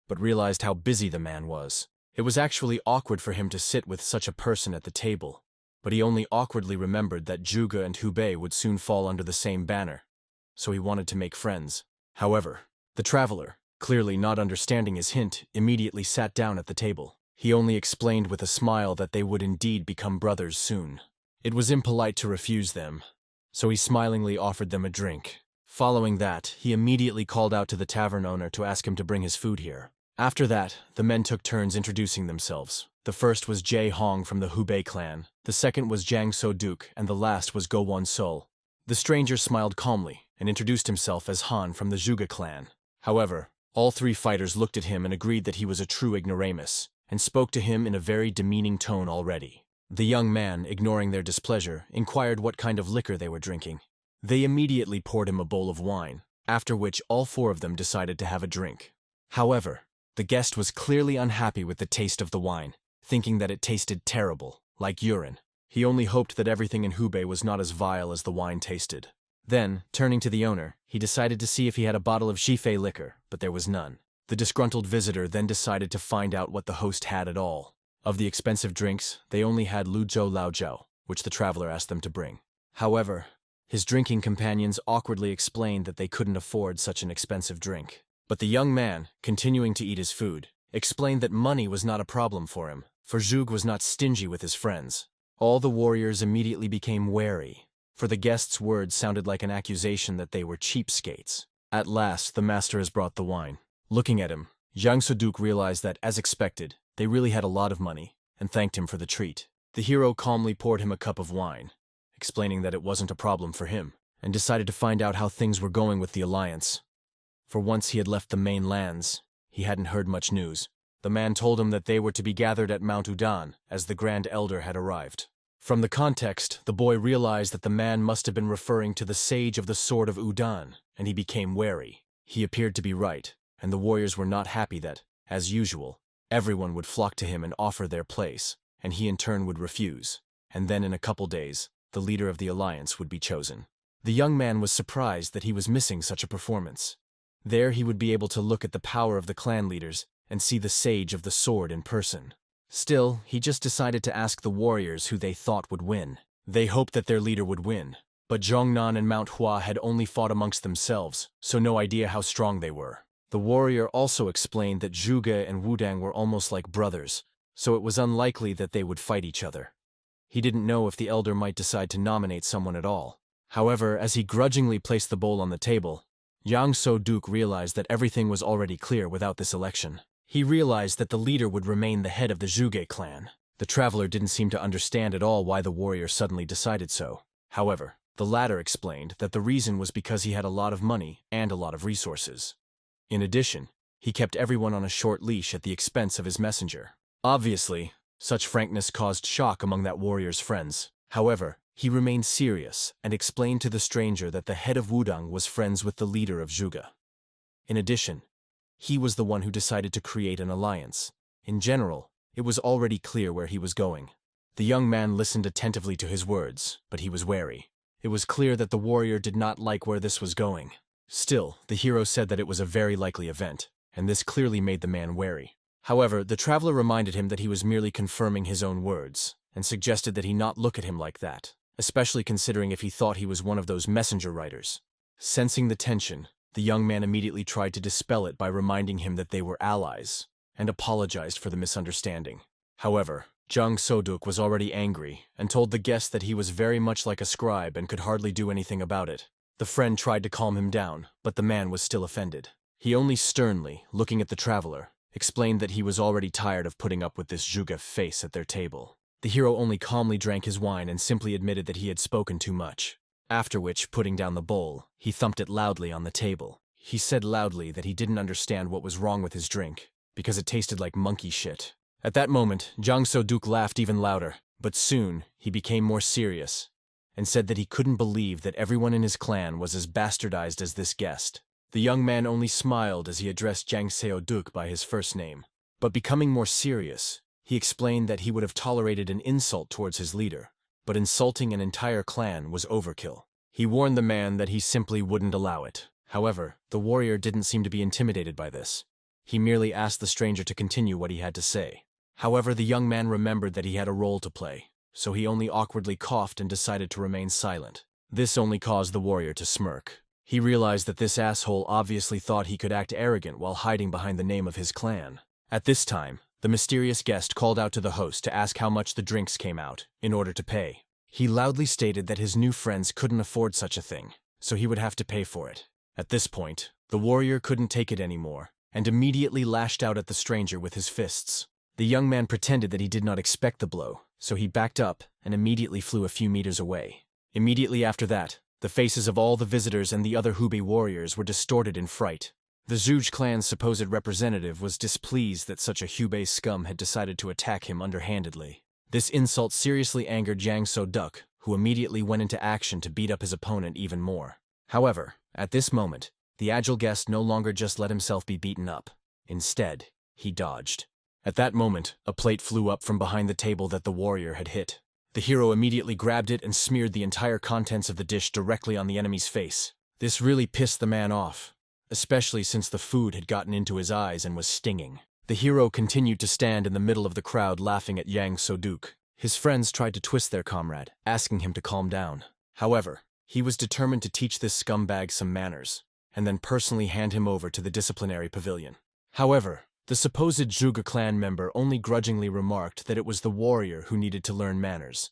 but realized how busy the man was. It was actually awkward for him to sit with such a person at the table, but he only awkwardly remembered that Zhuge and Hubei would soon fall under the same banner, so he wanted to make friends. However, the traveler, clearly not understanding his hint, immediately sat down at the table. He only explained with a smile that they would indeed become brothers soon. It was impolite to refuse them, so he smilingly offered them a drink. Following that, he immediately called out to the tavern owner to ask him to bring his food here. After that, the men took turns introducing themselves. The first was Jie Hong from the Hubei clan, the second was Jiang So-duk, and the last was Go Won-sol. The stranger smiled calmly and introduced himself as Han from the Zhuge clan. However, all three fighters looked at him and agreed that he was a true ignoramus, and spoke to him in a very demeaning tone already. The young man, ignoring their displeasure, inquired what kind of liquor they were drinking. They immediately poured him a bowl of wine, after which all four of them decided to have a drink. However, the guest was clearly unhappy with the taste of the wine, thinking that it tasted terrible, like urine. He only hoped that everything in Hubei was not as vile as the wine tasted. Then, turning to the owner, he decided to see if he had a bottle of Shifei liquor, but there was none. The disgruntled visitor then decided to find out what the host had at all. Of the expensive drinks, they only had Luzhou Laojiao, which the traveler asked them to bring. However, his drinking companions awkwardly explained that they couldn't afford such an expensive drink. But the young man, continuing to eat his food, explained that money was not a problem for him, for Zhuge was not stingy with his friends. All the warriors immediately became wary, for the guest's words sounded like an accusation that they were cheapskates. At last, the master has brought the wine. Looking at him, Jiang So-duk realized that, as expected, they really had a lot of money, and thanked him for the treat. The hero calmly poured him a cup of wine, explaining that it wasn't a problem for him, and decided to find out how things were going with the alliance. For once he had left the main lands, he hadn't heard much news. The man told him that they were to be gathered at Mount Udan, as the Grand Elder had arrived. From the context, the boy realized that the man must have been referring to the Sage of the Sword of Udan, and he became wary. He appeared to be right, and the warriors were not happy that, as usual, everyone would flock to him and offer their place, and he in turn would refuse. And then in a couple days, the leader of the alliance would be chosen. The young man was surprised that he was missing such a performance. There he would be able to look at the power of the clan leaders and see the Sage of the Sword in person. Still, he just decided to ask the warriors who they thought would win. They hoped that their leader would win, but Zhongnan and MANHUA had only fought amongst themselves, so no idea how strong they were. The warrior also explained that Zhuge and Wudang were almost like brothers, so it was unlikely that they would fight each other. He didn't know if the elder might decide to nominate someone at all. However, as he grudgingly placed the bowl on the table, Jiang So-duk realized that everything was already clear without this election. He realized that the leader would remain the head of the Zhuge clan. The traveler didn't seem to understand at all why the warrior suddenly decided so. However, the latter explained that the reason was because he had a lot of money and a lot of resources. In addition, he kept everyone on a short leash at the expense of his messenger. Obviously, such frankness caused shock among that warrior's friends. However, he remained serious and explained to the stranger that the head of Wudang was friends with the leader of Zhuge. In addition, he was the one who decided to create an alliance. In general, it was already clear where he was going. The young man listened attentively to his words, but he was wary. It was clear that the warrior did not like where this was going. Still, the hero said that it was a very likely event, and this clearly made the man wary. However, the traveler reminded him that he was merely confirming his own words, and suggested that he not look at him like that, especially considering if he thought he was one of those messenger riders. Sensing the tension, the young man immediately tried to dispel it by reminding him that they were allies, and apologized for the misunderstanding. However, Jiang So-duk was already angry, and told the guest that he was very much like a scribe and could hardly do anything about it. The friend tried to calm him down, but the man was still offended. He only sternly, looking at the traveler, explained that he was already tired of putting up with this Zhuge face at their table. The hero only calmly drank his wine and simply admitted that he had spoken too much. After which, putting down the bowl, he thumped it loudly on the table. He said loudly that he didn't understand what was wrong with his drink, because it tasted like monkey shit. At that moment, Jang So-duk laughed even louder, but soon he became more serious, and said that he couldn't believe that everyone in his clan was as bastardized as this guest. The young man only smiled as he addressed Jang So-duk by his first name, but becoming more serious, he explained that he would have tolerated an insult towards his leader, but insulting an entire clan was overkill. He warned the man that he simply wouldn't allow it. However, the warrior didn't seem to be intimidated by this. He merely asked the stranger to continue what he had to say. However, the young man remembered that he had a role to play, so he only awkwardly coughed and decided to remain silent. This only caused the warrior to smirk. He realized that this asshole obviously thought he could act arrogant while hiding behind the name of his clan. At this time, the mysterious guest called out to the host to ask how much the drinks came out, in order to pay. He loudly stated that his new friends couldn't afford such a thing, so he would have to pay for it. At this point, the warrior couldn't take it anymore, and immediately lashed out at the stranger with his fists. The young man pretended that he did not expect the blow, so he backed up and immediately flew a few meters away. Immediately after that, the faces of all the visitors and the other Hubei warriors were distorted in fright. The Zhuge clan's supposed representative was displeased that such a Hubei scum had decided to attack him underhandedly. This insult seriously angered Jang So-duk, who immediately went into action to beat up his opponent even more. However, at this moment, the agile guest no longer just let himself be beaten up. Instead, he dodged. At that moment, a plate flew up from behind the table that the warrior had hit. The hero immediately grabbed it and smeared the entire contents of the dish directly on the enemy's face. This really pissed the man off, especially since the food had gotten into his eyes and was stinging. The hero continued to stand in the middle of the crowd laughing at Jang So-duk. His friends tried to twist their comrade, asking him to calm down. However, he was determined to teach this scumbag some manners, and then personally hand him over to the disciplinary pavilion. However, the supposed Zhuge clan member only grudgingly remarked that it was the warrior who needed to learn manners,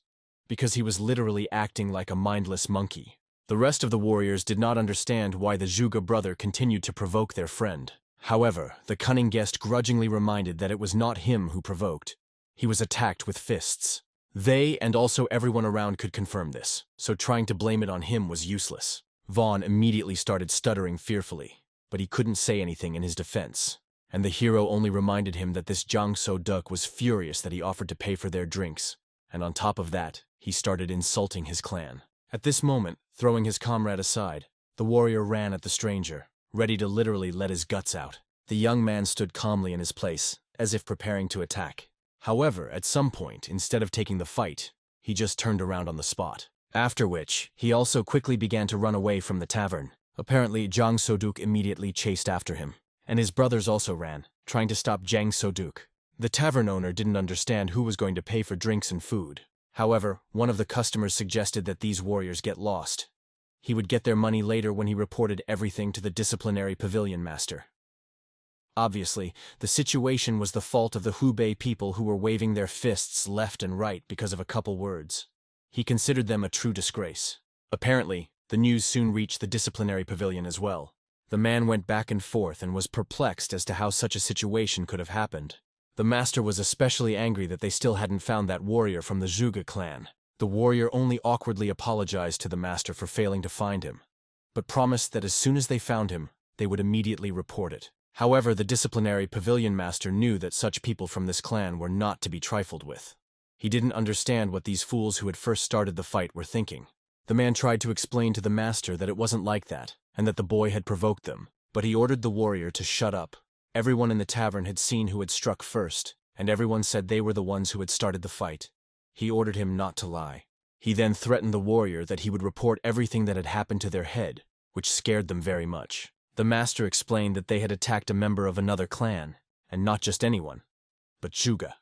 because he was literally acting like a mindless monkey. The rest of the warriors did not understand why the Zhuge brother continued to provoke their friend. However, the cunning guest grudgingly reminded that it was not him who provoked. He was attacked with fists. They and also everyone around could confirm this, so trying to blame it on him was useless. Vaughn immediately started stuttering fearfully, but he couldn't say anything in his defense. And the hero only reminded him that this Jang So-duk was furious that he offered to pay for their drinks, and on top of that, he started insulting his clan. At this moment, throwing his comrade aside, the warrior ran at the stranger, ready to literally let his guts out. The young man stood calmly in his place, as if preparing to attack. However, at some point, instead of taking the fight, he just turned around on the spot. After which, he also quickly began to run away from the tavern. Apparently, Jang So-duk immediately chased after him, and his brothers also ran, trying to stop Jang So-duk. The tavern owner didn't understand who was going to pay for drinks and food. However, one of the customers suggested that these warriors get lost. He would get their money later when he reported everything to the disciplinary pavilion master. Obviously, the situation was the fault of the Hubei people who were waving their fists left and right because of a couple words. He considered them a true disgrace. Apparently, the news soon reached the disciplinary pavilion as well. The man went back and forth and was perplexed as to how such a situation could have happened. The master was especially angry that they still hadn't found that warrior from the Zhuge clan. The warrior only awkwardly apologized to the master for failing to find him, but promised that as soon as they found him, they would immediately report it. However, the disciplinary pavilion master knew that such people from this clan were not to be trifled with. He didn't understand what these fools who had first started the fight were thinking. The man tried to explain to the master that it wasn't like that, and that the boy had provoked them, but he ordered the warrior to shut up. Everyone in the tavern had seen who had struck first, and everyone said they were the ones who had started the fight. He ordered him not to lie. He then threatened the warrior that he would report everything that had happened to their head, which scared them very much. The master explained that they had attacked a member of another clan, and not just anyone, but Zhuge.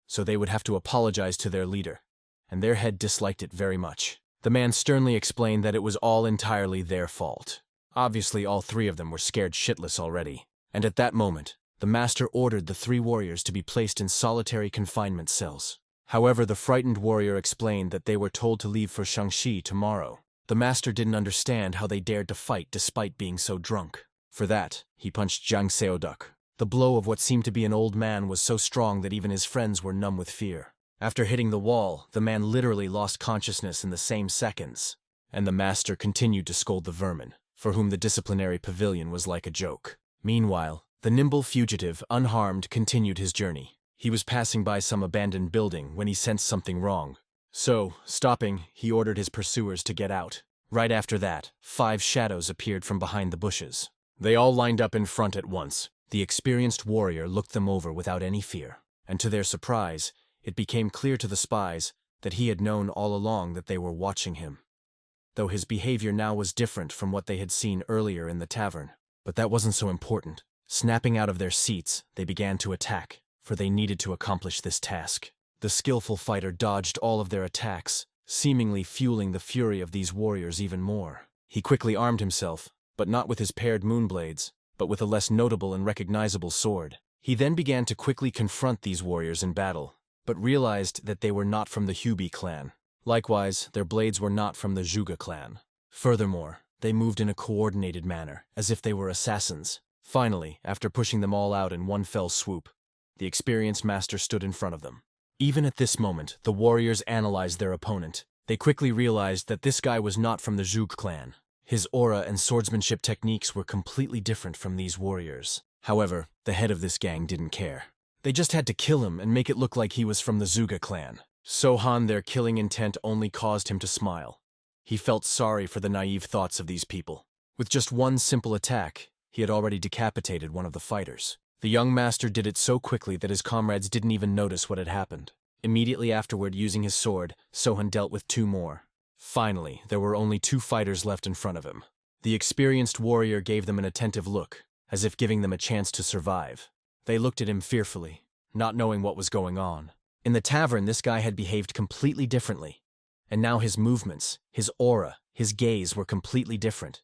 So they would have to apologize to their leader, and their head disliked it very much. The man sternly explained that it was all entirely their fault. Obviously, all three of them were scared shitless already, and at that moment, the master ordered the three warriors to be placed in solitary confinement cells. However, the frightened warrior explained that they were told to leave for Shangxi tomorrow. The master didn't understand how they dared to fight despite being so drunk. For that, he punched Jang So-duk. The blow of what seemed to be an old man was so strong that even his friends were numb with fear. After hitting the wall, the man literally lost consciousness in the same seconds, and the master continued to scold the vermin, for whom the disciplinary pavilion was like a joke. Meanwhile, the nimble fugitive, unharmed, continued his journey. He was passing by some abandoned building when he sensed something wrong. So, stopping, he ordered his pursuers to get out. Right after that, 5 shadows appeared from behind the bushes. They all lined up in front at once. The experienced warrior looked them over without any fear, and to their surprise, it became clear to the spies that he had known all along that they were watching him. Though his behavior now was different from what they had seen earlier in the tavern. But that wasn't so important. Snapping out of their seats, they began to attack, for they needed to accomplish this task. The skillful fighter dodged all of their attacks, seemingly fueling the fury of these warriors even more. He quickly armed himself, but not with his paired moonblades, but with a less notable and recognizable sword. He then began to quickly confront these warriors in battle, but realized that they were not from the Hubi clan. Likewise, their blades were not from the Zhuge clan. Furthermore, they moved in a coordinated manner, as if they were assassins. Finally, after pushing them all out in one fell swoop, the experienced master stood in front of them. Even at this moment, the warriors analyzed their opponent. They quickly realized that this guy was not from the Zhuge clan. His aura and swordsmanship techniques were completely different from these warriors. However, the head of this gang didn't care. They just had to kill him and make it look like he was from the Zhuge clan. Sohan, their killing intent only caused him to smile. He felt sorry for the naive thoughts of these people. With just one simple attack, he had already decapitated one of the fighters. The young master did it so quickly that his comrades didn't even notice what had happened. Immediately afterward, using his sword, Sohan dealt with 2 more. Finally, there were only 2 fighters left in front of him. The experienced warrior gave them an attentive look, as if giving them a chance to survive. They looked at him fearfully, not knowing what was going on. In the tavern, this guy had behaved completely differently, and now his movements, his aura, his gaze were completely different.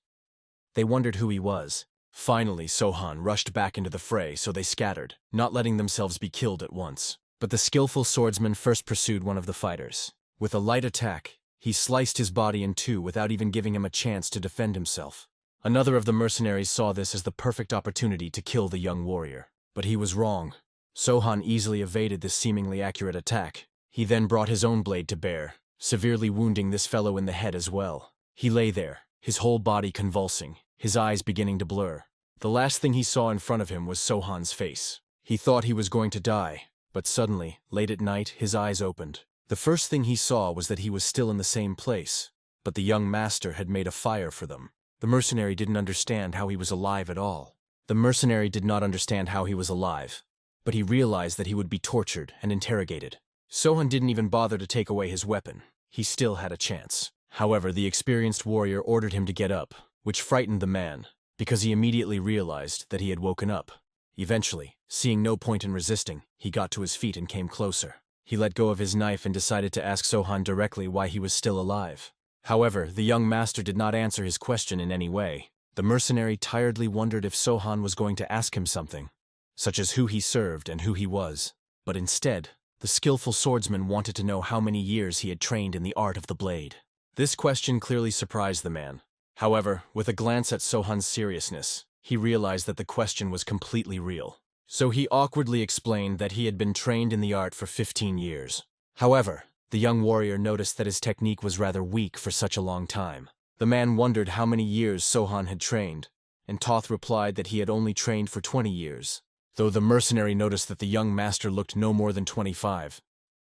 They wondered who he was. Finally, Sohan rushed back into the fray, so they scattered, not letting themselves be killed at once. But the skillful swordsman first pursued one of the fighters. With a light attack, he sliced his body in 2 without even giving him a chance to defend himself. Another of the mercenaries saw this as the perfect opportunity to kill the young warrior. But he was wrong. Sohan easily evaded this seemingly accurate attack. He then brought his own blade to bear, severely wounding this fellow in the head as well. He lay there, his whole body convulsing, his eyes beginning to blur. The last thing he saw in front of him was Sohan's face. He thought he was going to die, but suddenly, late at night, his eyes opened. The first thing he saw was that he was still in the same place, but the young master had made a fire for them. The mercenary didn't understand how he was alive at all. The mercenary did not understand how he was alive, but he realized that he would be tortured and interrogated. Sohan didn't even bother to take away his weapon. He still had a chance. However, the experienced warrior ordered him to get up, which frightened the man, because he immediately realized that he had woken up. Eventually, seeing no point in resisting, he got to his feet and came closer. He let go of his knife and decided to ask Sohan directly why he was still alive. However, the young master did not answer his question in any way. The mercenary tiredly wondered if Sohan was going to ask him something, such as who he served and who he was. But instead, the skillful swordsman wanted to know how many years he had trained in the art of the blade. This question clearly surprised the man. However, with a glance at Sohan's seriousness, he realized that the question was completely real. So he awkwardly explained that he had been trained in the art for 15 years. However, the young warrior noticed that his technique was rather weak for such a long time. The man wondered how many years Sohan had trained, and Toth replied that he had only trained for 20 years, though the mercenary noticed that the young master looked no more than 25,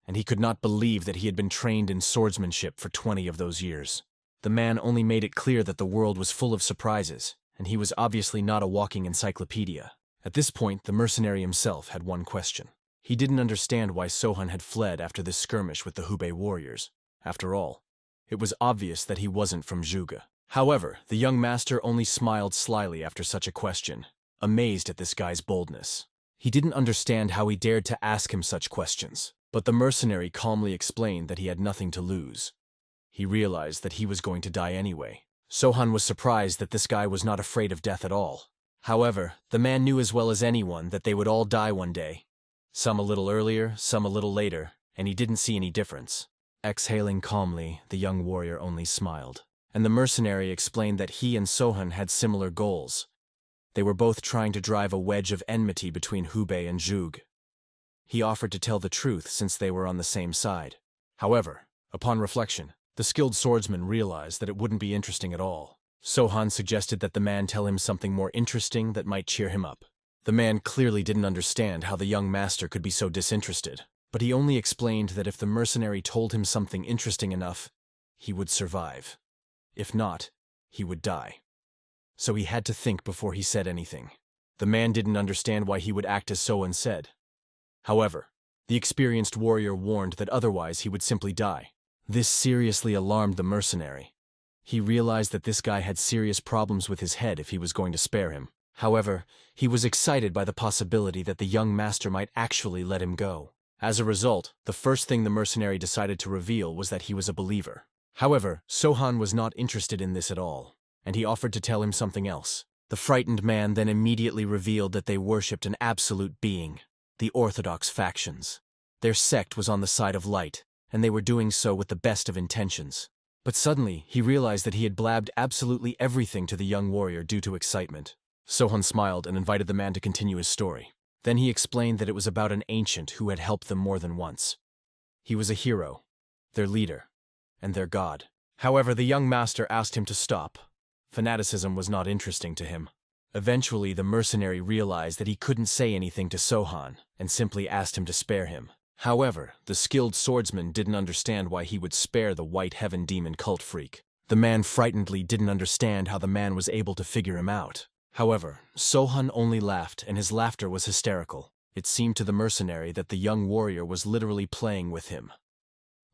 and he could not believe that he had been trained in swordsmanship for 20 of those years. The man only made it clear that the world was full of surprises, and he was obviously not a walking encyclopedia. At this point, the mercenary himself had one question. He didn't understand why Sohan had fled after this skirmish with the Hubei warriors. After all, it was obvious that he wasn't from Zhuge. However, the young master only smiled slyly after such a question, amazed at this guy's boldness. He didn't understand how he dared to ask him such questions, but the mercenary calmly explained that he had nothing to lose. He realized that he was going to die anyway. Sohan was surprised that this guy was not afraid of death at all. However, the man knew as well as anyone that they would all die one day. Some a little earlier, some a little later, and he didn't see any difference. Exhaling calmly, the young warrior only smiled. And the mercenary explained that he and Sohan had similar goals. They were both trying to drive a wedge of enmity between Hubei and Zhuge. He offered to tell the truth since they were on the same side. However, upon reflection, the skilled swordsman realized that it wouldn't be interesting at all. Sohan suggested that the man tell him something more interesting that might cheer him up. The man clearly didn't understand how the young master could be so disinterested, but he only explained that if the mercenary told him something interesting enough, he would survive. If not, he would die. So he had to think before he said anything. The man didn't understand why he would act as Sohan said. However, the experienced warrior warned that otherwise he would simply die. This seriously alarmed the mercenary. He realized that this guy had serious problems with his head if he was going to spare him. However, he was excited by the possibility that the young master might actually let him go. As a result, the first thing the mercenary decided to reveal was that he was a believer. However, Sohan was not interested in this at all, and he offered to tell him something else. The frightened man then immediately revealed that they worshipped an absolute being, the Orthodox factions. Their sect was on the side of light, and they were doing so with the best of intentions. But suddenly, he realized that he had blabbed absolutely everything to the young warrior due to excitement. Sohan smiled and invited the man to continue his story. Then he explained that it was about an ancient who had helped them more than once. He was a hero, their leader, and their god. However, the young master asked him to stop. Fanaticism was not interesting to him. Eventually, the mercenary realized that he couldn't say anything to Sohan and simply asked him to spare him. However, the skilled swordsman didn't understand why he would spare the White Heaven demon cult freak. The man frightenedly didn't understand how the man was able to figure him out. However, Sohan only laughed, and his laughter was hysterical. It seemed to the mercenary that the young warrior was literally playing with him.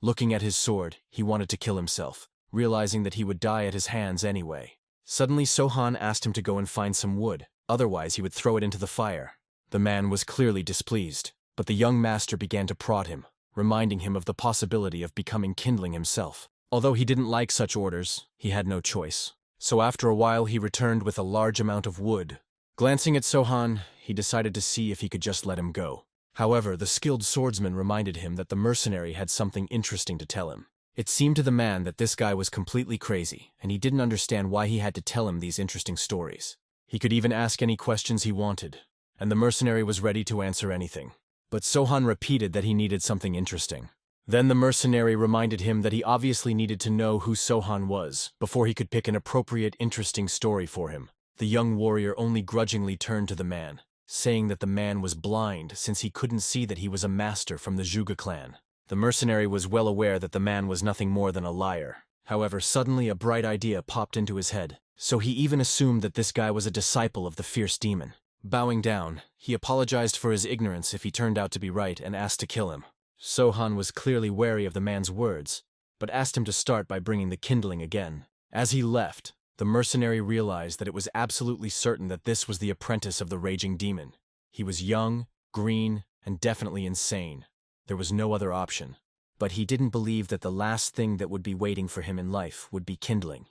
Looking at his sword, he wanted to kill himself, realizing that he would die at his hands anyway. Suddenly, Sohan asked him to go and find some wood, otherwise he would throw it into the fire. The man was clearly displeased, but the young master began to prod him, reminding him of the possibility of becoming kindling himself. Although he didn't like such orders, he had no choice. So after a while he returned with a large amount of wood. Glancing at Sohan, he decided to see if he could just let him go. However, the skilled swordsman reminded him that the mercenary had something interesting to tell him. It seemed to the man that this guy was completely crazy, and he didn't understand why he had to tell him these interesting stories. He could even ask any questions he wanted, and the mercenary was ready to answer anything. But Sohan repeated that he needed something interesting. Then the mercenary reminded him that he obviously needed to know who Sohan was before he could pick an appropriate, interesting story for him. The young warrior only grudgingly turned to the man, saying that the man was blind since he couldn't see that he was a master from the Zhuge clan. The mercenary was well aware that the man was nothing more than a liar. However, suddenly a bright idea popped into his head, so he even assumed that this guy was a disciple of the fierce demon. Bowing down, he apologized for his ignorance if he turned out to be right and asked to kill him. Sohan was clearly wary of the man's words, but asked him to start by bringing the kindling again. As he left, the mercenary realized that it was absolutely certain that this was the apprentice of the raging demon. He was young, green, and definitely insane. There was no other option. But he didn't believe that the last thing that would be waiting for him in life would be kindling.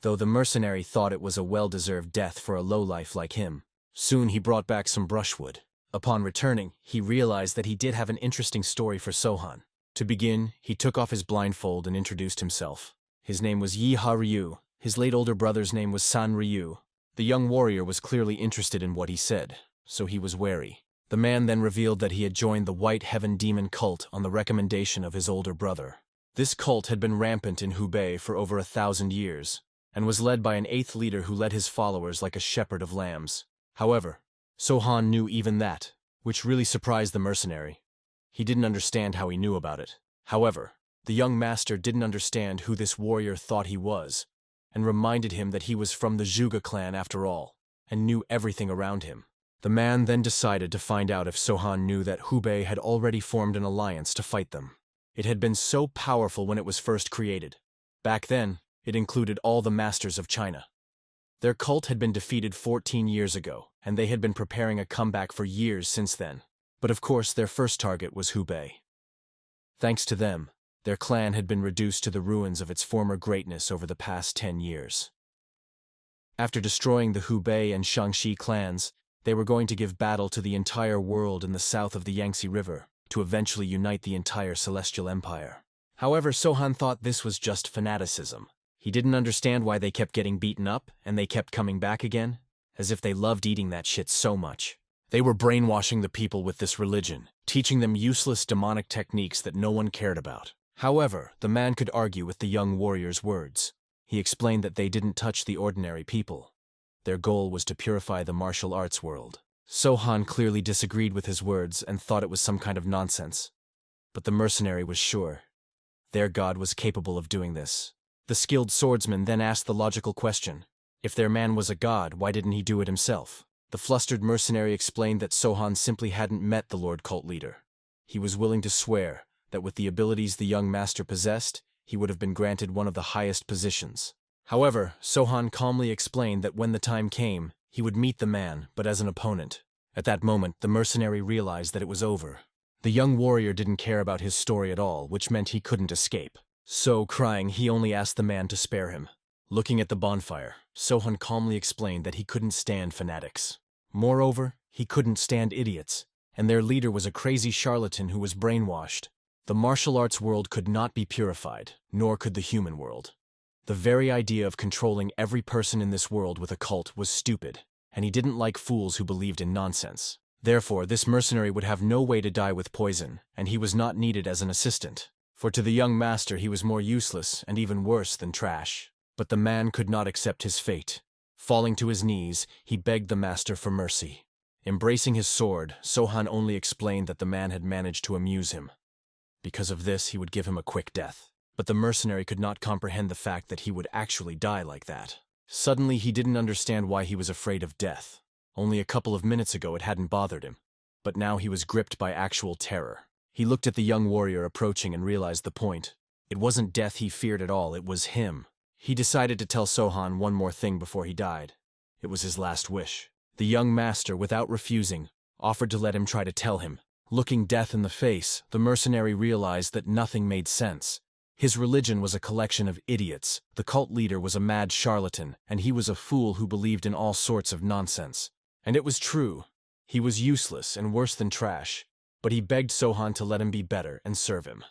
Though the mercenary thought it was a well-deserved death for a lowlife like him, soon he brought back some brushwood. Upon returning, he realized that he did have an interesting story for Sohan. To begin, he took off his blindfold and introduced himself. His name was Yi Ha Ryu. His late older brother's name was San Ryu. The young warrior was clearly interested in what he said, so he was wary. The man then revealed that he had joined the White Heaven Demon cult on the recommendation of his older brother. This cult had been rampant in Hubei for over 1,000 years, and was led by an 8th leader who led his followers like a shepherd of lambs. However, Sohan knew even that, which really surprised the mercenary. He didn't understand how he knew about it. However, the young master didn't understand who this warrior thought he was, and reminded him that he was from the Zhuge clan after all, and knew everything around him. The man then decided to find out if Sohan knew that Hubei had already formed an alliance to fight them. It had been so powerful when it was first created. Back then, it included all the masters of China. Their cult had been defeated 14 years ago, and they had been preparing a comeback for years since then. But of course, their first target was Hubei. Thanks to them, their clan had been reduced to the ruins of its former greatness over the past 10 years. After destroying the Hubei and Shangxi clans, they were going to give battle to the entire world in the south of the Yangtze River, to eventually unite the entire Celestial Empire. However, Sohan thought this was just fanaticism. He didn't understand why they kept getting beaten up, and they kept coming back again. as if they loved eating that shit so much. They were brainwashing the people with this religion, teaching them useless demonic techniques that no one cared about. However, the man could argue with the young warrior's words. He explained that they didn't touch the ordinary people. Their goal was to purify the martial arts world. Sohan clearly disagreed with his words and thought it was some kind of nonsense. But the mercenary was sure. Their god was capable of doing this. The skilled swordsman then asked the logical question. If their man was a god, why didn't he do it himself? The flustered mercenary explained that Sohan simply hadn't met the Lord Cult leader. He was willing to swear that with the abilities the young master possessed, he would have been granted one of the highest positions. However, Sohan calmly explained that when the time came, he would meet the man, but as an opponent. At that moment, the mercenary realized that it was over. The young warrior didn't care about his story at all, which meant he couldn't escape. So, crying, he only asked the man to spare him. Looking at the bonfire, Sohan calmly explained that he couldn't stand fanatics. Moreover, he couldn't stand idiots, and their leader was a crazy charlatan who was brainwashed. The martial arts world could not be purified, nor could the human world. The very idea of controlling every person in this world with a cult was stupid, and he didn't like fools who believed in nonsense. Therefore, this mercenary would have no way to die with poison, and he was not needed as an assistant. For to the young master he was more useless and even worse than trash. But the man could not accept his fate. Falling to his knees, he begged the master for mercy. Embracing his sword, Sohan only explained that the man had managed to amuse him. Because of this, he would give him a quick death. But the mercenary could not comprehend the fact that he would actually die like that. Suddenly, he didn't understand why he was afraid of death. Only a couple of minutes ago it hadn't bothered him. But now he was gripped by actual terror. He looked at the young warrior approaching and realized the point. It wasn't death he feared at all, it was him. He decided to tell Sohan one more thing before he died. It was his last wish. The young master, without refusing, offered to let him try to tell him. Looking death in the face, the mercenary realized that nothing made sense. His religion was a collection of idiots, the cult leader was a mad charlatan, and he was a fool who believed in all sorts of nonsense. And it was true. He was useless and worse than trash, but he begged Sohan to let him be better and serve him.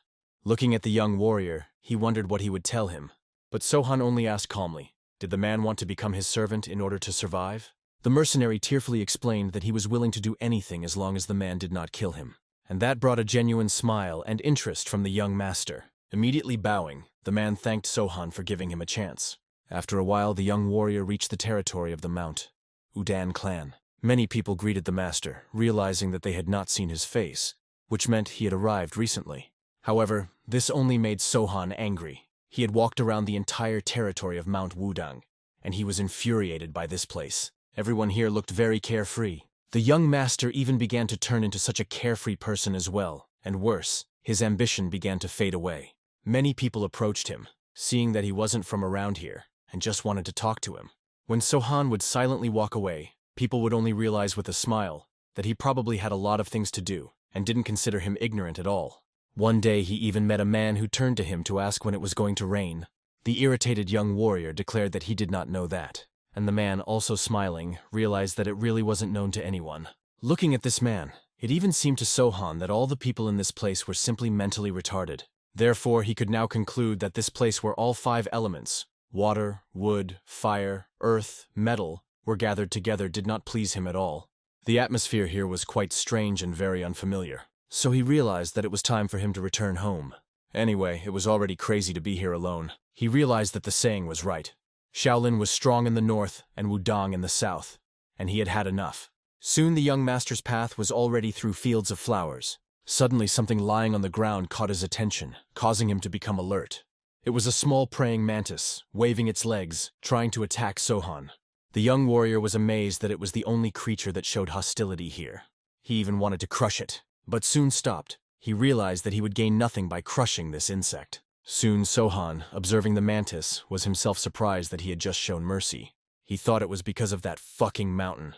Looking at the young warrior, he wondered what he would tell him. But Sohan only asked calmly, did the man want to become his servant in order to survive? The mercenary tearfully explained that he was willing to do anything as long as the man did not kill him. And that brought a genuine smile and interest from the young master. Immediately bowing, the man thanked Sohan for giving him a chance. After a while, the young warrior reached the territory of the Mount Udan clan. Many people greeted the master, realizing that they had not seen his face, which meant he had arrived recently. However, this only made Sohan angry. He had walked around the entire territory of Mount Wudang, and he was infuriated by this place. Everyone here looked very carefree. The young master even began to turn into such a carefree person as well, and worse, his ambition began to fade away. Many people approached him, seeing that he wasn't from around here, and just wanted to talk to him. When Sohan would silently walk away, people would only realize with a smile that he probably had a lot of things to do, and didn't consider him ignorant at all. One day he even met a man who turned to him to ask when it was going to rain. The irritated young warrior declared that he did not know that, and the man, also smiling, realized that it really wasn't known to anyone. Looking at this man, it even seemed to Sohan that all the people in this place were simply mentally retarded. Therefore, he could now conclude that this place where all 5 elements, water, wood, fire, earth, metal, were gathered together did not please him at all. The atmosphere here was quite strange and very unfamiliar. So he realized that it was time for him to return home. Anyway, it was already crazy to be here alone. He realized that the saying was right. Shaolin was strong in the north and Wudang in the south, and he had had enough. Soon the young master's path was already through fields of flowers. Suddenly something lying on the ground caught his attention, causing him to become alert. It was a small praying mantis, waving its legs, trying to attack Sohan. The young warrior was amazed that it was the only creature that showed hostility here. He even wanted to crush it, but soon stopped. He realized that he would gain nothing by crushing this insect. Soon Sohan, observing the mantis, was himself surprised that he had just shown mercy. He thought it was because of that fucking mountain.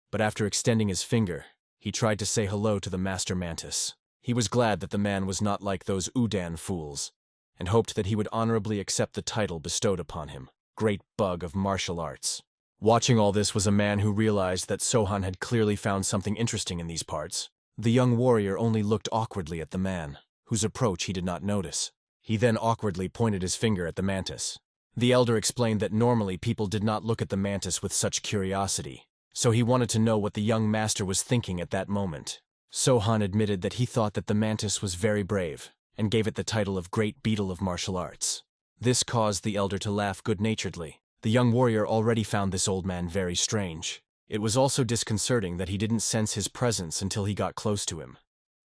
But after extending his finger, he tried to say hello to the master mantis. He was glad that the man was not like those Udan fools, and hoped that he would honorably accept the title bestowed upon him, Great Bug of Martial Arts. Watching all this was a man who realized that Sohan had clearly found something interesting in these parts. The young warrior only looked awkwardly at the man, whose approach he did not notice. He then awkwardly pointed his finger at the mantis. The elder explained that normally people did not look at the mantis with such curiosity, so he wanted to know what the young master was thinking at that moment. Sohan admitted that he thought that the mantis was very brave, and gave it the title of Great Beetle of Martial Arts. This caused the elder to laugh good-naturedly. The young warrior already found this old man very strange. It was also disconcerting that he didn't sense his presence until he got close to him.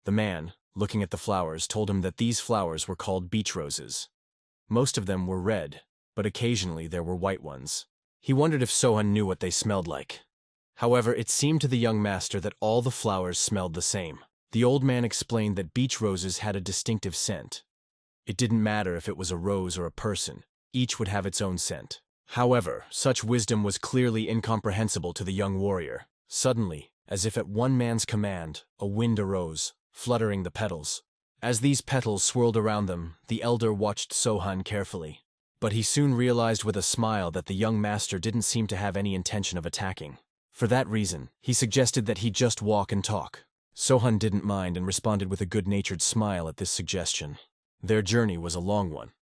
The man, looking at the flowers, told him that these flowers were called beach roses. Most of them were red, but occasionally there were white ones. He wondered if Sohan knew what they smelled like. However, it seemed to the young master that all the flowers smelled the same. The old man explained that beach roses had a distinctive scent. It didn't matter if it was a rose or a person, each would have its own scent. However, such wisdom was clearly incomprehensible to the young warrior. Suddenly, as if at one man's command, a wind arose, fluttering the petals. As these petals swirled around them, the elder watched Sohan carefully. But he soon realized with a smile that the young master didn't seem to have any intention of attacking. For that reason, he suggested that he just walk and talk. Sohan didn't mind and responded with a good-natured smile at this suggestion. Their journey was a long one.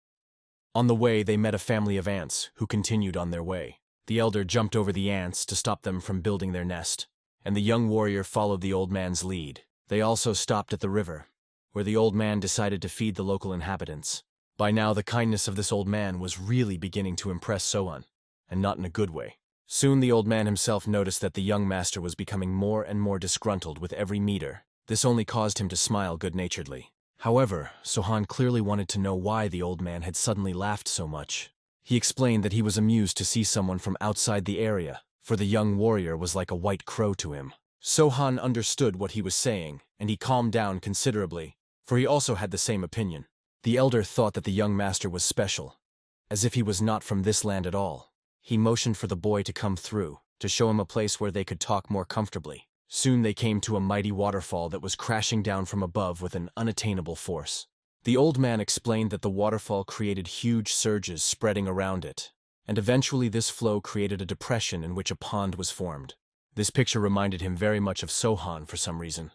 On the way, they met a family of ants who continued on their way. The elder jumped over the ants to stop them from building their nest, and the young warrior followed the old man's lead. They also stopped at the river, where the old man decided to feed the local inhabitants. By now, the kindness of this old man was really beginning to impress Sohan, and not in a good way. Soon the old man himself noticed that the young master was becoming more and more disgruntled with every meter. This only caused him to smile good-naturedly. However, Sohan clearly wanted to know why the old man had suddenly laughed so much. He explained that he was amused to see someone from outside the area, for the young warrior was like a white crow to him. Sohan understood what he was saying, and he calmed down considerably, for he also had the same opinion. The elder thought that the young master was special, as if he was not from this land at all. He motioned for the boy to come through, to show him a place where they could talk more comfortably. Soon they came to a mighty waterfall that was crashing down from above with an unattainable force. The old man explained that the waterfall created huge surges spreading around it, and eventually this flow created a depression in which a pond was formed. This picture reminded him very much of Sohan for some reason.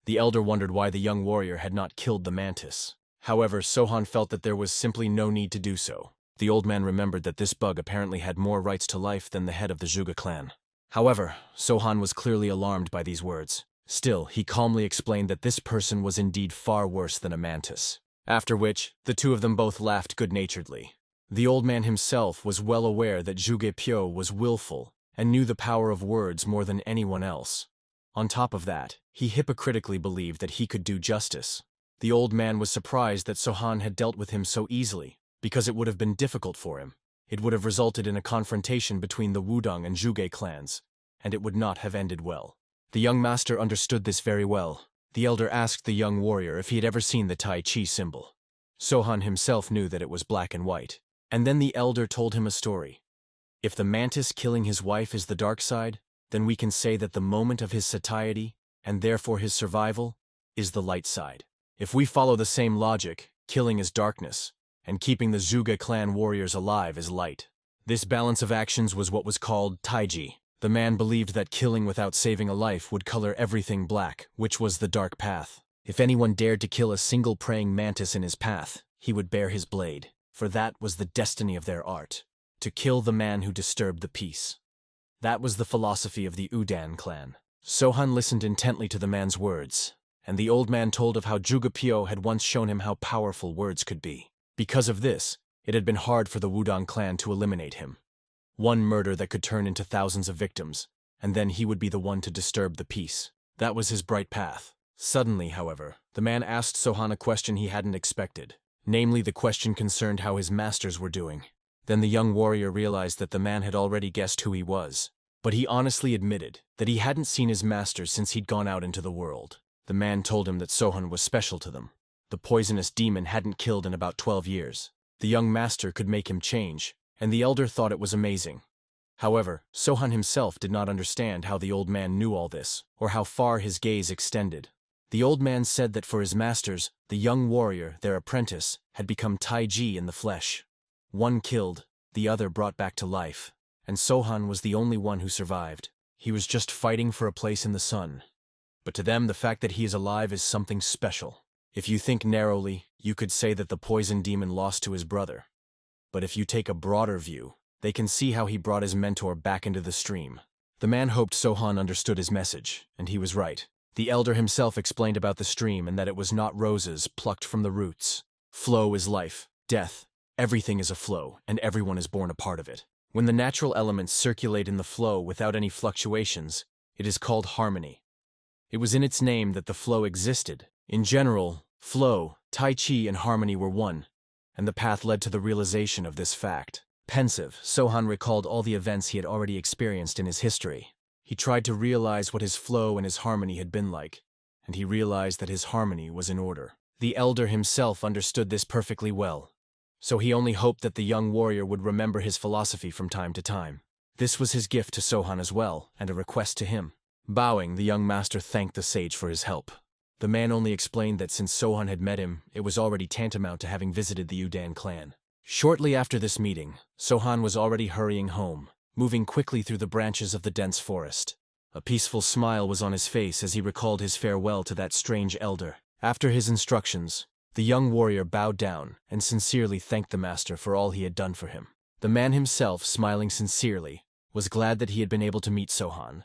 The elder wondered why the young warrior had not killed the mantis. However, Sohan felt that there was simply no need to do so. The old man remembered that this bug apparently had more rights to life than the head of the Zhuge clan. However, Sohan was clearly alarmed by these words. Still, he calmly explained that this person was indeed far worse than a mantis. After which, the two of them both laughed good-naturedly. The old man himself was well aware that Zhuge Pyo was willful and knew the power of words more than anyone else. On top of that, he hypocritically believed that he could do justice. The old man was surprised that Sohan had dealt with him so easily, because it would have been difficult for him. It would have resulted in a confrontation between the Wudong and Zhuge clans, and it would not have ended well. The young master understood this very well. The elder asked the young warrior if he had ever seen the Tai Chi symbol. Sohan himself knew that it was black and white. And then the elder told him a story. If the mantis killing his wife is the dark side, then we can say that the moment of his satiety, and therefore his survival, is the light side. If we follow the same logic, killing is darkness, and keeping the Zhuge clan warriors alive is light. This balance of actions was what was called Taiji. The man believed that killing without saving a life would color everything black, which was the dark path. If anyone dared to kill a single praying mantis in his path, he would bear his blade, for that was the destiny of their art, to kill the man who disturbed the peace. That was the philosophy of the Udan clan. Sohan listened intently to the man's words, and the old man told of how Zhuge Pyo had once shown him how powerful words could be. Because of this, it had been hard for the Wudong clan to eliminate him. One murder that could turn into thousands of victims, and then he would be the one to disturb the peace. That was his bright path. Suddenly, however, the man asked Sohan a question he hadn't expected. Namely, the question concerned how his masters were doing. Then the young warrior realized that the man had already guessed who he was. But he honestly admitted that he hadn't seen his masters since he'd gone out into the world. The man told him that Sohan was special to them. The poisonous demon hadn't killed in about 12 years. The young master could make him change, and the elder thought it was amazing. However, Sohan himself did not understand how the old man knew all this, or how far his gaze extended. The old man said that for his masters, the young warrior, their apprentice, had become Taiji in the flesh. One killed, the other brought back to life, and Sohan was the only one who survived. He was just fighting for a place in the sun. But to them, the fact that he is alive is something special. If you think narrowly, you could say that the poison demon lost to his brother. But if you take a broader view, they can see how he brought his mentor back into the stream. The man hoped Sohan understood his message, and he was right. The elder himself explained about the stream and that it was not roses plucked from the roots. Flow is life, death. Everything is a flow, and everyone is born a part of it. When the natural elements circulate in the flow without any fluctuations, it is called harmony. It was in its name that the flow existed. In general, flow, Tai Chi, and harmony were one, and the path led to the realization of this fact. Pensive, Sohan recalled all the events he had already experienced in his history. He tried to realize what his flow and his harmony had been like, and he realized that his harmony was in order. The elder himself understood this perfectly well, so he only hoped that the young warrior would remember his philosophy from time to time. This was his gift to Sohan as well, and a request to him. Bowing, the young master thanked the sage for his help. The man only explained that since Sohan had met him, it was already tantamount to having visited the Udan clan. Shortly after this meeting, Sohan was already hurrying home, moving quickly through the branches of the dense forest. A peaceful smile was on his face as he recalled his farewell to that strange elder. After his instructions, the young warrior bowed down and sincerely thanked the master for all he had done for him. The man himself, smiling sincerely, was glad that he had been able to meet Sohan,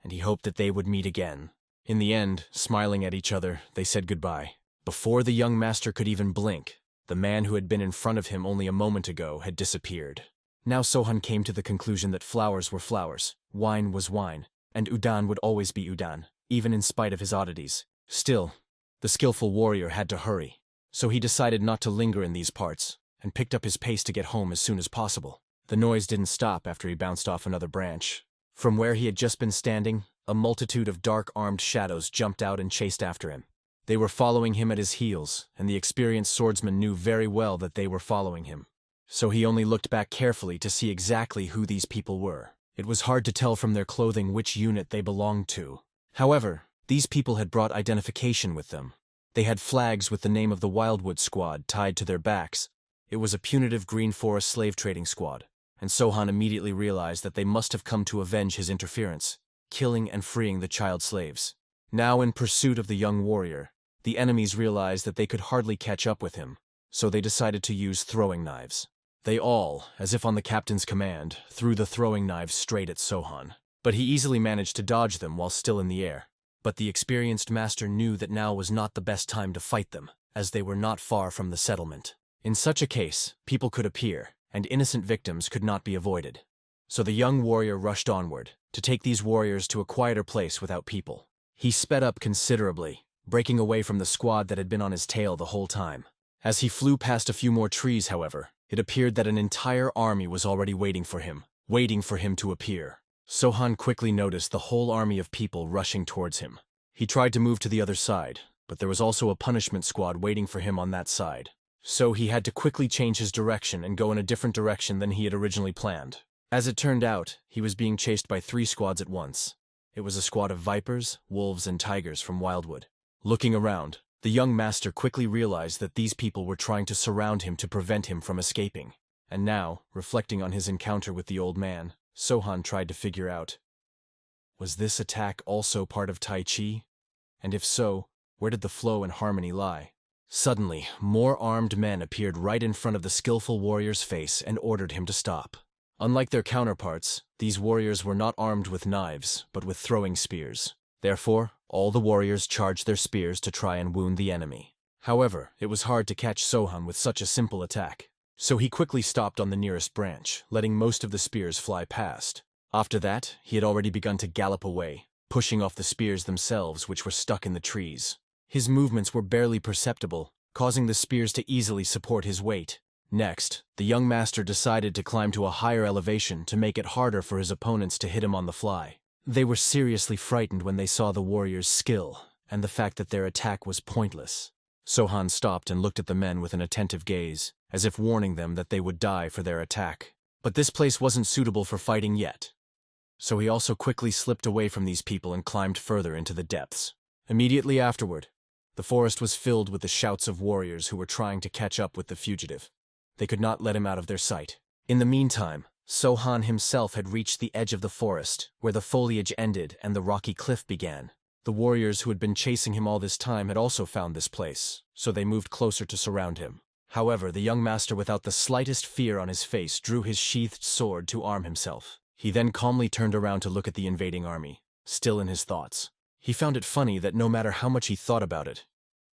and he hoped that they would meet again. In the end, smiling at each other, they said goodbye. Before the young master could even blink, the man who had been in front of him only a moment ago had disappeared. Now Sohan came to the conclusion that flowers were flowers, wine was wine, and Udan would always be Udan, even in spite of his oddities. Still, the skillful warrior had to hurry, so he decided not to linger in these parts, and picked up his pace to get home as soon as possible. The noise didn't stop after he bounced off another branch. From where he had just been standing, a multitude of dark-armed shadows jumped out and chased after him. They were following him at his heels, and the experienced swordsman knew very well that they were following him. So he only looked back carefully to see exactly who these people were. It was hard to tell from their clothing which unit they belonged to. However, these people had brought identification with them. They had flags with the name of the Wildwood Squad tied to their backs. It was a punitive Green Forest slave trading squad, and Sohan immediately realized that they must have come to avenge his interference, killing and freeing the child slaves. Now in pursuit of the young warrior, the enemies realized that they could hardly catch up with him, so they decided to use throwing knives. They all, as if on the captain's command, threw the throwing knives straight at Sohan. But he easily managed to dodge them while still in the air. But the experienced master knew that now was not the best time to fight them, as they were not far from the settlement. In such a case, people could appear, and innocent victims could not be avoided. So the young warrior rushed onward, to take these warriors to a quieter place without people. He sped up considerably, breaking away from the squad that had been on his tail the whole time. As he flew past a few more trees, however, it appeared that an entire army was already waiting for him to appear. Sohan quickly noticed the whole army of people rushing towards him. He tried to move to the other side, but there was also a punishment squad waiting for him on that side. So he had to quickly change his direction and go in a different direction than he had originally planned. As it turned out, he was being chased by 3 squads at once. It was a squad of vipers, wolves, and tigers from Wildwood. Looking around, the young master quickly realized that these people were trying to surround him to prevent him from escaping. And now, reflecting on his encounter with the old man, Sohan tried to figure out, was this attack also part of Tai Chi? And if so, where did the flow and harmony lie? Suddenly, more armed men appeared right in front of the skillful warrior's face and ordered him to stop. Unlike their counterparts, these warriors were not armed with knives, but with throwing spears. Therefore, all the warriors charged their spears to try and wound the enemy. However, it was hard to catch Sohan with such a simple attack. So he quickly stopped on the nearest branch, letting most of the spears fly past. After that, he had already begun to gallop away, pushing off the spears themselves which were stuck in the trees. His movements were barely perceptible, causing the spears to easily support his weight. Next, the young master decided to climb to a higher elevation to make it harder for his opponents to hit him on the fly. They were seriously frightened when they saw the warriors' skill, and the fact that their attack was pointless. Sohan stopped and looked at the men with an attentive gaze, as if warning them that they would die for their attack. But this place wasn't suitable for fighting yet. So he also quickly slipped away from these people and climbed further into the depths. Immediately afterward, the forest was filled with the shouts of warriors who were trying to catch up with the fugitive. They could not let him out of their sight. In the meantime, Sohan himself had reached the edge of the forest, where the foliage ended and the rocky cliff began. The warriors who had been chasing him all this time had also found this place, so they moved closer to surround him. However, the young master, without the slightest fear on his face, drew his sheathed sword to arm himself. He then calmly turned around to look at the invading army, still in his thoughts. He found it funny that no matter how much he thought about it,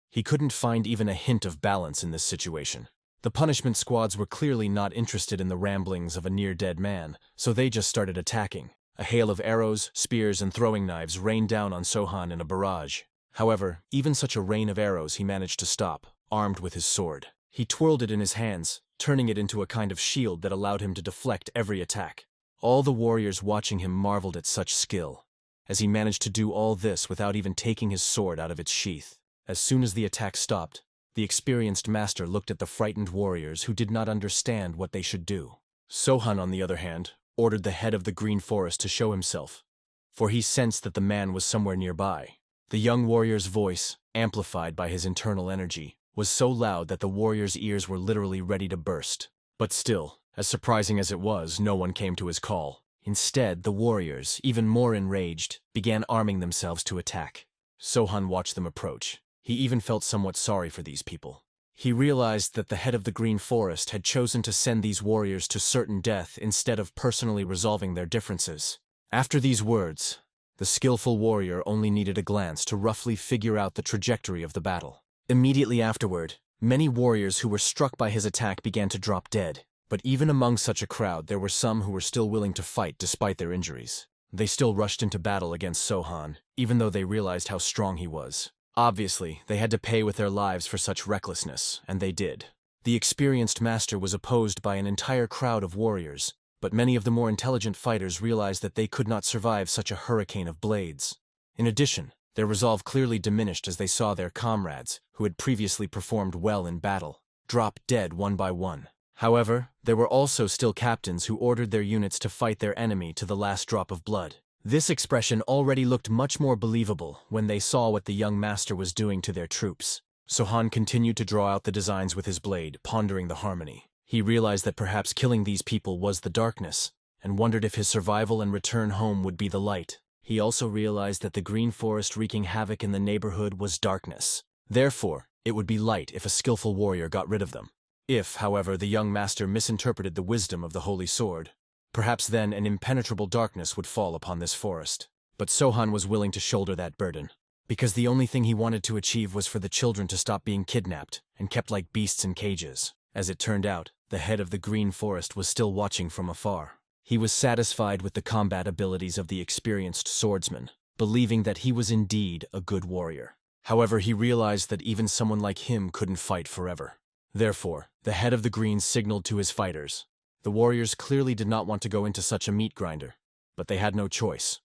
he couldn't find even a hint of balance in this situation. The punishment squads were clearly not interested in the ramblings of a near-dead man, so they just started attacking. A hail of arrows, spears, and throwing knives rained down on Sohan in a barrage. However, even such a rain of arrows he managed to stop, armed with his sword. He twirled it in his hands, turning it into a kind of shield that allowed him to deflect every attack. All the warriors watching him marveled at such skill, as he managed to do all this without even taking his sword out of its sheath. As soon as the attack stopped, the experienced master looked at the frightened warriors who did not understand what they should do. Sohan, on the other hand, ordered the head of the green forest to show himself, for he sensed that the man was somewhere nearby. The young warrior's voice, amplified by his internal energy, was so loud that the warrior's ears were literally ready to burst. But still, as surprising as it was, no one came to his call. Instead, the warriors, even more enraged, began arming themselves to attack. Sohan watched them approach. He even felt somewhat sorry for these people. He realized that the head of the Green Forest had chosen to send these warriors to certain death instead of personally resolving their differences. After these words, the skillful warrior only needed a glance to roughly figure out the trajectory of the battle. Immediately afterward, many warriors who were struck by his attack began to drop dead. But even among such a crowd, there were some who were still willing to fight despite their injuries. They still rushed into battle against Sohan, even though they realized how strong he was. Obviously, they had to pay with their lives for such recklessness, and they did. The experienced master was opposed by an entire crowd of warriors, but many of the more intelligent fighters realized that they could not survive such a hurricane of blades. In addition, their resolve clearly diminished as they saw their comrades, who had previously performed well in battle, drop dead one by one. However, there were also still captains who ordered their units to fight their enemy to the last drop of blood. This expression already looked much more believable when they saw what the young master was doing to their troops. Sohan continued to draw out the designs with his blade, pondering the harmony. He realized that perhaps killing these people was the darkness, and wondered if his survival and return home would be the light. He also realized that the green forest wreaking havoc in the neighborhood was darkness. Therefore, it would be light if a skillful warrior got rid of them. If, however, the young master misinterpreted the wisdom of the holy sword, perhaps then an impenetrable darkness would fall upon this forest. But Sohan was willing to shoulder that burden, because the only thing he wanted to achieve was for the children to stop being kidnapped and kept like beasts in cages. As it turned out, the head of the green forest was still watching from afar. He was satisfied with the combat abilities of the experienced swordsman, believing that he was indeed a good warrior. However, he realized that even someone like him couldn't fight forever. Therefore, the head of the Greens signaled to his fighters. The warriors clearly did not want to go into such a meat grinder, but they had no choice.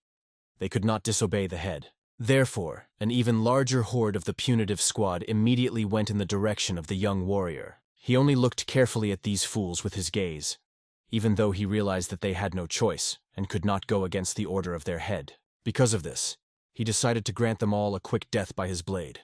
They could not disobey the head. Therefore, an even larger horde of the punitive squad immediately went in the direction of the young warrior. He only looked carefully at these fools with his gaze, even though he realized that they had no choice and could not go against the order of their head. Because of this, he decided to grant them all a quick death by his blade.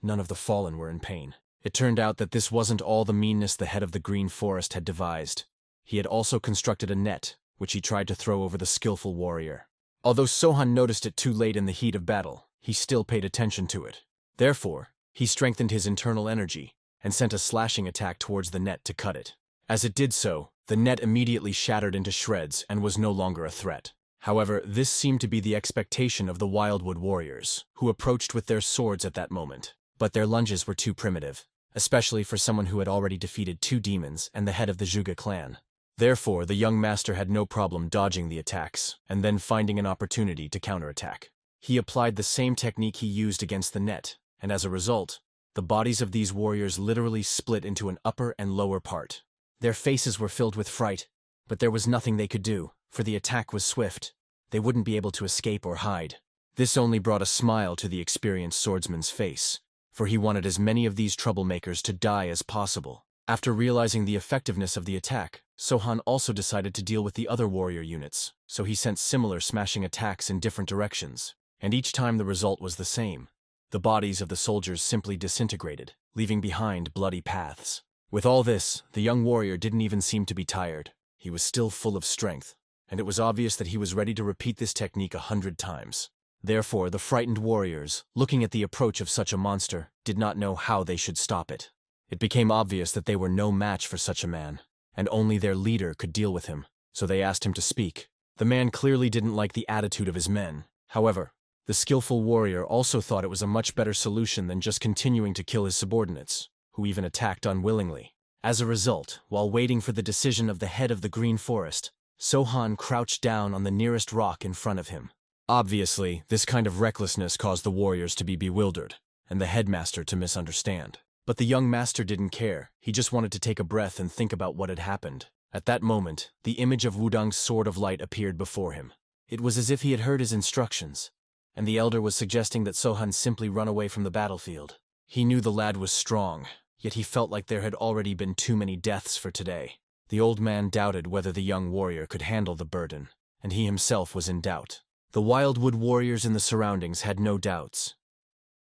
None of the fallen were in pain. It turned out that this wasn't all the meanness the head of the Green Forest had devised. He had also constructed a net, which he tried to throw over the skillful warrior. Although Sohan noticed it too late in the heat of battle, he still paid attention to it. Therefore, he strengthened his internal energy and sent a slashing attack towards the net to cut it. As it did so, the net immediately shattered into shreds and was no longer a threat. However, this seemed to be the expectation of the Wildwood warriors, who approached with their swords at that moment. But their lunges were too primitive, especially for someone who had already defeated 2 demons and the head of the Zhuge clan. Therefore, the young master had no problem dodging the attacks, and then finding an opportunity to counterattack. He applied the same technique he used against the net, and as a result, the bodies of these warriors literally split into an upper and lower part. Their faces were filled with fright, but there was nothing they could do, for the attack was swift. They wouldn't be able to escape or hide. This only brought a smile to the experienced swordsman's face, for he wanted as many of these troublemakers to die as possible. After realizing the effectiveness of the attack, Sohan also decided to deal with the other warrior units, so he sent similar smashing attacks in different directions, and each time the result was the same. The bodies of the soldiers simply disintegrated, leaving behind bloody paths. With all this, the young warrior didn't even seem to be tired. He was still full of strength, and it was obvious that he was ready to repeat this technique 100 times. Therefore, the frightened warriors, looking at the approach of such a monster, did not know how they should stop it. It became obvious that they were no match for such a man, and only their leader could deal with him, so they asked him to speak. The man clearly didn't like the attitude of his men. However, the skillful warrior also thought it was a much better solution than just continuing to kill his subordinates, who even attacked unwillingly. As a result, while waiting for the decision of the head of the Green Forest, Sohan crouched down on the nearest rock in front of him. Obviously, this kind of recklessness caused the warriors to be bewildered, and the headmaster to misunderstand. But the young master didn't care. He just wanted to take a breath and think about what had happened. At that moment, the image of Wudong's sword of light appeared before him. It was as if he had heard his instructions, and the elder was suggesting that Sohan simply run away from the battlefield. He knew the lad was strong, yet he felt like there had already been too many deaths for today. The old man doubted whether the young warrior could handle the burden, and he himself was in doubt. The wildwood warriors in the surroundings had no doubts.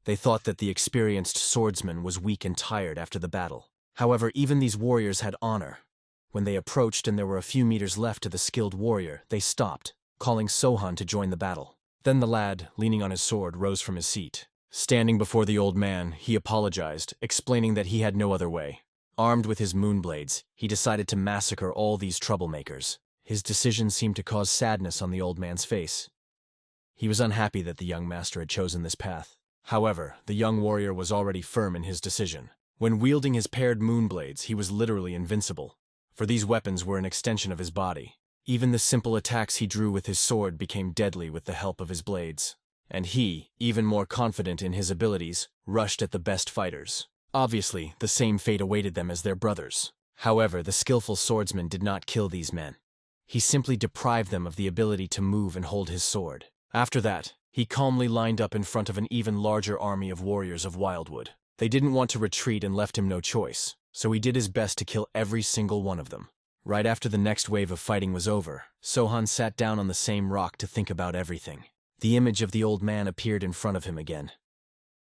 They thought that the experienced swordsman was weak and tired after the battle. However, even these warriors had honor. When they approached and there were a few meters left to the skilled warrior, they stopped, calling Sohan to join the battle. Then the lad, leaning on his sword, rose from his seat. Standing before the old man, he apologized, explaining that he had no other way. Armed with his moonblades, he decided to massacre all these troublemakers. His decision seemed to cause sadness on the old man's face. He was unhappy that the young master had chosen this path. However, the young warrior was already firm in his decision. When wielding his paired moonblades, he was literally invincible, for these weapons were an extension of his body. Even the simple attacks he drew with his sword became deadly with the help of his blades. And he, even more confident in his abilities, rushed at the best fighters. Obviously, the same fate awaited them as their brothers. However, the skillful swordsman did not kill these men. He simply deprived them of the ability to move and hold his sword. After that, he calmly lined up in front of an even larger army of warriors of Wildwood. They didn't want to retreat and left him no choice, so he did his best to kill every single one of them. Right after the next wave of fighting was over, Sohan sat down on the same rock to think about everything. The image of the old man appeared in front of him again.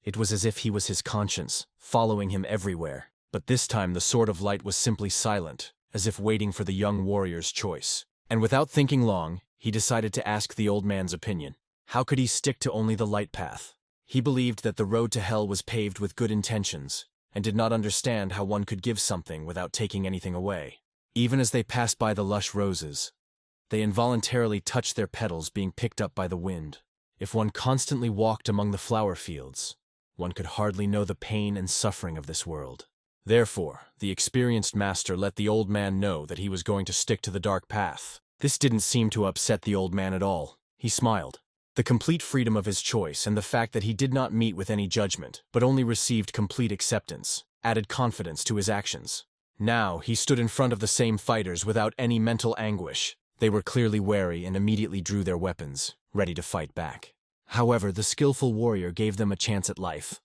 It was as if he was his conscience, following him everywhere. But this time the sword of light was simply silent, as if waiting for the young warrior's choice. And without thinking long, he decided to ask the old man's opinion. How could he stick to only the light path? He believed that the road to hell was paved with good intentions, and did not understand how one could give something without taking anything away. Even as they passed by the lush roses, they involuntarily touched their petals being picked up by the wind. If one constantly walked among the flower fields, one could hardly know the pain and suffering of this world. Therefore, the experienced master let the old man know that he was going to stick to the dark path. This didn't seem to upset the old man at all. He smiled. The complete freedom of his choice and the fact that he did not meet with any judgment, but only received complete acceptance, added confidence to his actions. Now, he stood in front of the same fighters without any mental anguish. They were clearly wary and immediately drew their weapons, ready to fight back. However, the skillful warrior gave them a chance at life,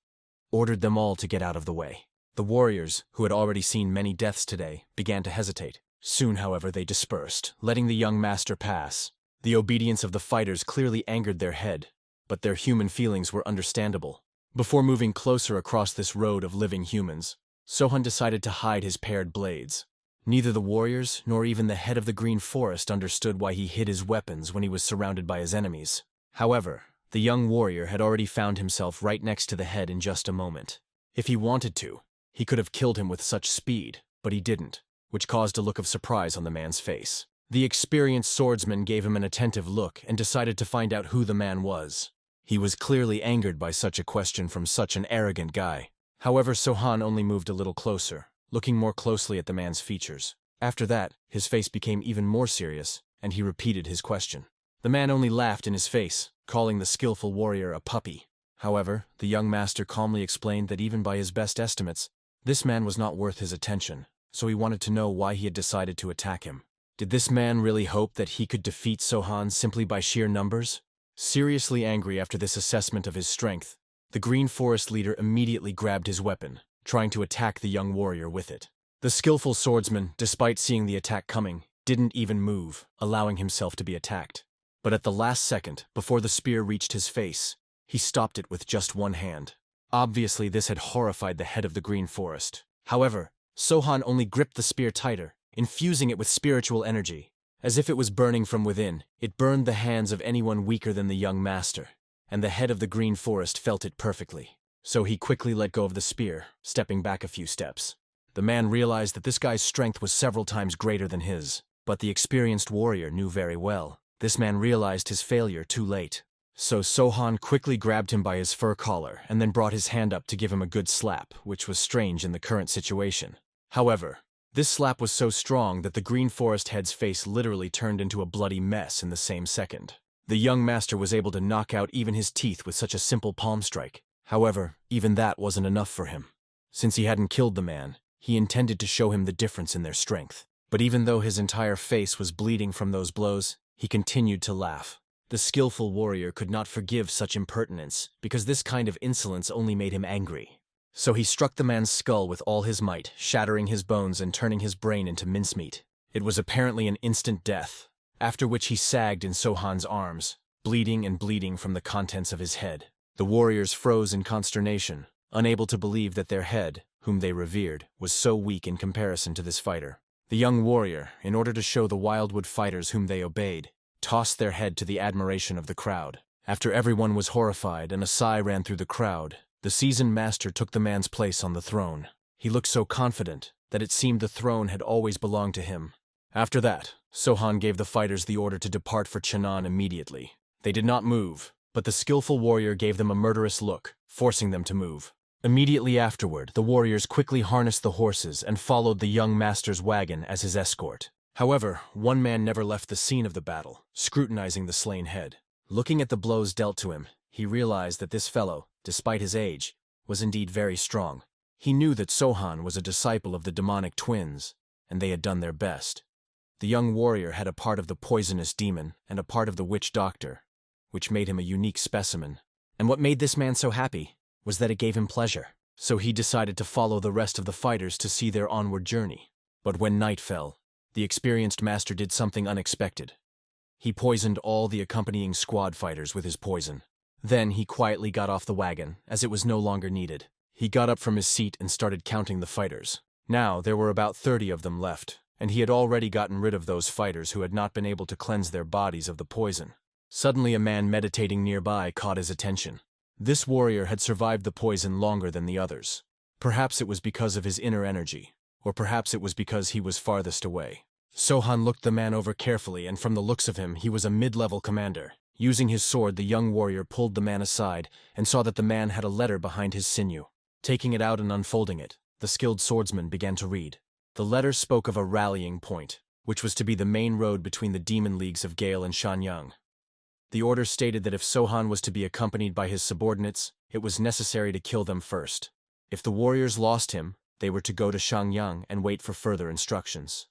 ordered them all to get out of the way. The warriors, who had already seen many deaths today, began to hesitate. Soon, however, they dispersed, letting the young master pass. The obedience of the fighters clearly angered their head, but their human feelings were understandable. Before moving closer across this road of living humans, Sohan decided to hide his paired blades. Neither the warriors nor even the head of the Green Forest understood why he hid his weapons when he was surrounded by his enemies. However, the young warrior had already found himself right next to the head in just a moment. If he wanted to, he could have killed him with such speed, but he didn't, which caused a look of surprise on the man's face. The experienced swordsman gave him an attentive look and decided to find out who the man was. He was clearly angered by such a question from such an arrogant guy. However, Sohan only moved a little closer, looking more closely at the man's features. After that, his face became even more serious, and he repeated his question. The man only laughed in his face, calling the skillful warrior a puppy. However, the young master calmly explained that even by his best estimates, this man was not worth his attention, so he wanted to know why he had decided to attack him. Did this man really hope that he could defeat Sohan simply by sheer numbers? Seriously angry after this assessment of his strength, the Green Forest leader immediately grabbed his weapon, trying to attack the young warrior with it. The skillful swordsman, despite seeing the attack coming, didn't even move, allowing himself to be attacked. But at the last second, before the spear reached his face, he stopped it with just one hand. Obviously, this had horrified the head of the Green Forest. However, Sohan only gripped the spear tighter, infusing it with spiritual energy. As if it was burning from within, it burned the hands of anyone weaker than the young master, and the head of the Green Forest felt it perfectly. So he quickly let go of the spear, stepping back a few steps. The man realized that this guy's strength was several times greater than his, but the experienced warrior knew very well This man realized his failure too late. So Sohan quickly grabbed him by his fur collar and then brought his hand up to give him a good slap, which was strange in the current situation. However, this slap was so strong that the Green Forest head's face literally turned into a bloody mess in the same second. The young master was able to knock out even his teeth with such a simple palm strike. However, even that wasn't enough for him. Since he hadn't killed the man, he intended to show him the difference in their strength. But even though his entire face was bleeding from those blows, he continued to laugh. The skillful warrior could not forgive such impertinence, because this kind of insolence only made him angry. So he struck the man's skull with all his might, shattering his bones and turning his brain into mincemeat. It was apparently an instant death, after which he sagged in Sohan's arms, bleeding from the contents of his head. The warriors froze in consternation, unable to believe that their head, whom they revered, was so weak in comparison to this fighter. The young warrior, in order to show the wildwood fighters whom they obeyed, tossed their head to the admiration of the crowd. After everyone was horrified and a sigh ran through the crowd, the seasoned master took the man's place on the throne. He looked so confident that it seemed the throne had always belonged to him. After that, Sohan gave the fighters the order to depart for Cheonan immediately. They did not move, but the skillful warrior gave them a murderous look, forcing them to move. Immediately afterward, the warriors quickly harnessed the horses and followed the young master's wagon as his escort. However, one man never left the scene of the battle, scrutinizing the slain head. Looking at the blows dealt to him, he realized that this fellow, despite his age, was indeed very strong. He knew that Sohan was a disciple of the demonic twins, and they had done their best. The young warrior had a part of the poisonous demon and a part of the witch doctor, which made him a unique specimen. And what made this man so happy was that it gave him pleasure. So he decided to follow the rest of the fighters to see their onward journey. But when night fell, the experienced master did something unexpected. He poisoned all the accompanying squad fighters with his poison. Then he quietly got off the wagon, as it was no longer needed. He got up from his seat and started counting the fighters. Now there were about 30 of them left, and he had already gotten rid of those fighters who had not been able to cleanse their bodies of the poison. Suddenly a man meditating nearby caught his attention. This warrior had survived the poison longer than the others. Perhaps it was because of his inner energy, or perhaps it was because he was farthest away. Sohan looked the man over carefully, and from the looks of him, he was a mid-level commander. Using his sword, the young warrior pulled the man aside and saw that the man had a letter behind his sinew. Taking it out and unfolding it, the skilled swordsman began to read. The letter spoke of a rallying point, which was to be the main road between the demon leagues of Gale and Shanyang. The order stated that if Sohan was to be accompanied by his subordinates, it was necessary to kill them first. If the warriors lost him, they were to go to Shanyang and wait for further instructions.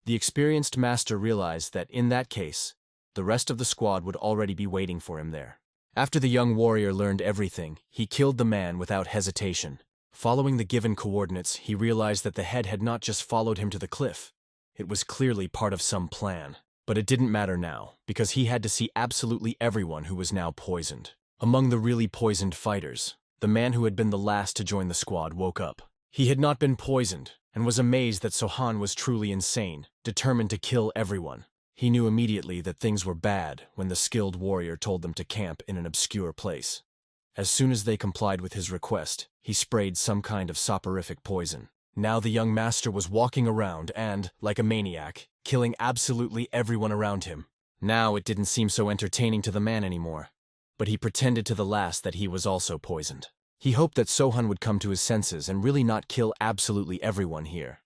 The experienced master realized that, in that case, the rest of the squad would already be waiting for him there. After the young warrior learned everything, he killed the man without hesitation. Following the given coordinates, he realized that the head had not just followed him to the cliff. It was clearly part of some plan. But it didn't matter now, because he had to see absolutely everyone who was now poisoned. Among the really poisoned fighters, the man who had been the last to join the squad woke up. He had not been poisoned, and was amazed that Sohan was truly insane, determined to kill everyone. He knew immediately that things were bad when the skilled warrior told them to camp in an obscure place. As soon as they complied with his request, he sprayed some kind of soporific poison. Now the young master was walking around and, like a maniac, killing absolutely everyone around him. Now it didn't seem so entertaining to the man anymore, but he pretended to the last that he was also poisoned. He hoped that Sohan would come to his senses and really not kill absolutely everyone here.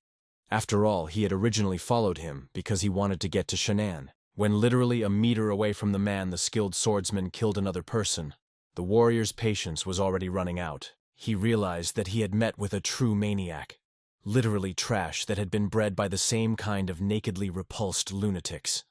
After all, he had originally followed him because he wanted to get to Cheonan. When literally a meter away from the man the skilled swordsman killed another person, the warrior's patience was already running out. He realized that he had met with a true maniac. Literally trash that had been bred by the same kind of nakedly repulsed lunatics.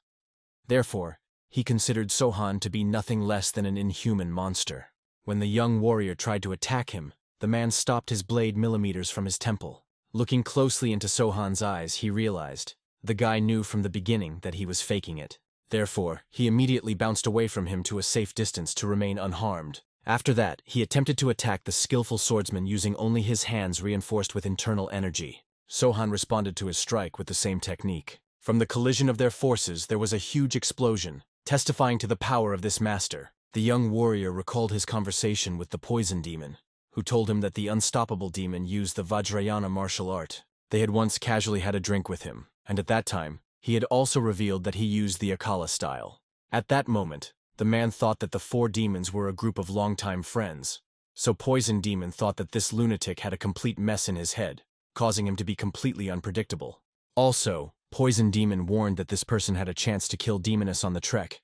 Therefore, he considered Sohan to be nothing less than an inhuman monster. When the young warrior tried to attack him, the man stopped his blade millimeters from his temple. Looking closely into Sohan's eyes, he realized the guy knew from the beginning that he was faking it. Therefore, he immediately bounced away from him to a safe distance to remain unharmed. After that, he attempted to attack the skillful swordsman using only his hands reinforced with internal energy. Sohan responded to his strike with the same technique. From the collision of their forces, there was a huge explosion, testifying to the power of this master. The young warrior recalled his conversation with the poison demon, who told him that the unstoppable demon used the Vajrayana martial art. They had once casually had a drink with him, and at that time, He had also revealed that he used the Akala style. At that moment, the man thought that the 4 demons were a group of longtime friends. So Poison Demon thought that this lunatic had a complete mess in his head, causing him to be completely unpredictable. Also, Poison Demon warned that this person had a chance to kill Demoness on the trek,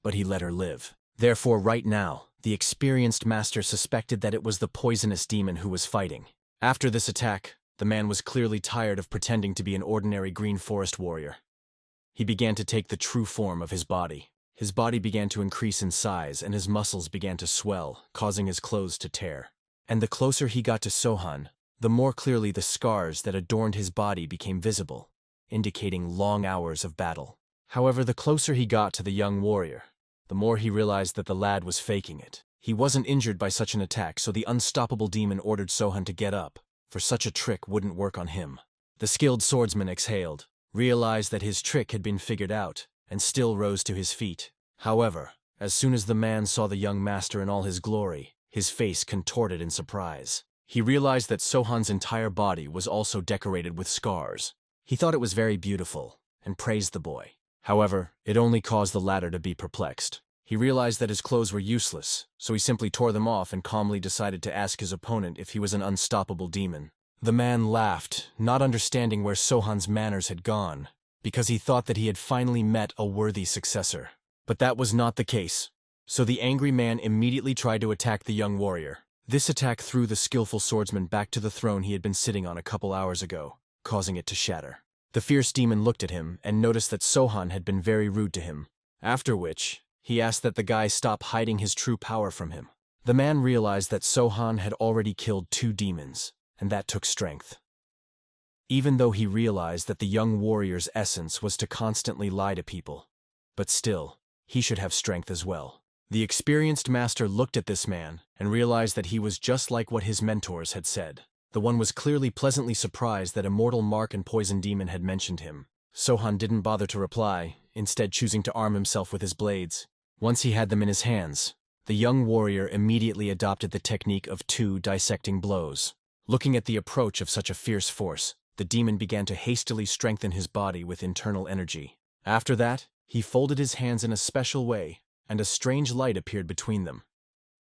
but he let her live. Therefore, right now, the experienced master suspected that it was the poisonous demon who was fighting. After this attack, the man was clearly tired of pretending to be an ordinary green forest warrior. He began to take the true form of his body. His body began to increase in size, and his muscles began to swell, causing his clothes to tear. And the closer he got to Sohan, the more clearly the scars that adorned his body became visible, indicating long hours of battle. However, the closer he got to the young warrior, the more he realized that the lad was faking it. He wasn't injured by such an attack, so the unstoppable demon ordered Sohan to get up, for such a trick wouldn't work on him. The skilled swordsman exhaled, realized that his trick had been figured out, and still rose to his feet. However, as soon as the man saw the young master in all his glory, his face contorted in surprise. He realized that Sohan's entire body was also decorated with scars. He thought it was very beautiful, and praised the boy. However, it only caused the latter to be perplexed. He realized that his clothes were useless, so he simply tore them off and calmly decided to ask his opponent if he was an unstoppable demon. The man laughed, not understanding where Sohan's manners had gone, because he thought that he had finally met a worthy successor. But that was not the case. So the angry man immediately tried to attack the young warrior. This attack threw the skillful swordsman back to the throne he had been sitting on a couple hours ago, causing it to shatter. The fierce demon looked at him and noticed that Sohan had been very rude to him, after which he asked that the guy stop hiding his true power from him. The man realized that Sohan had already killed 2 demons, and that took strength. Even though he realized that the young warrior's essence was to constantly lie to people, but still, he should have strength as well. The experienced master looked at this man and realized that he was just like what his mentors had said. The one was clearly pleasantly surprised that Immortal Mark and Poison Demon had mentioned him. Sohan didn't bother to reply, instead choosing to arm himself with his blades. Once he had them in his hands, the young warrior immediately adopted the technique of 2 dissecting blows. Looking at the approach of such a fierce force, the demon began to hastily strengthen his body with internal energy. After that, he folded his hands in a special way, and a strange light appeared between them.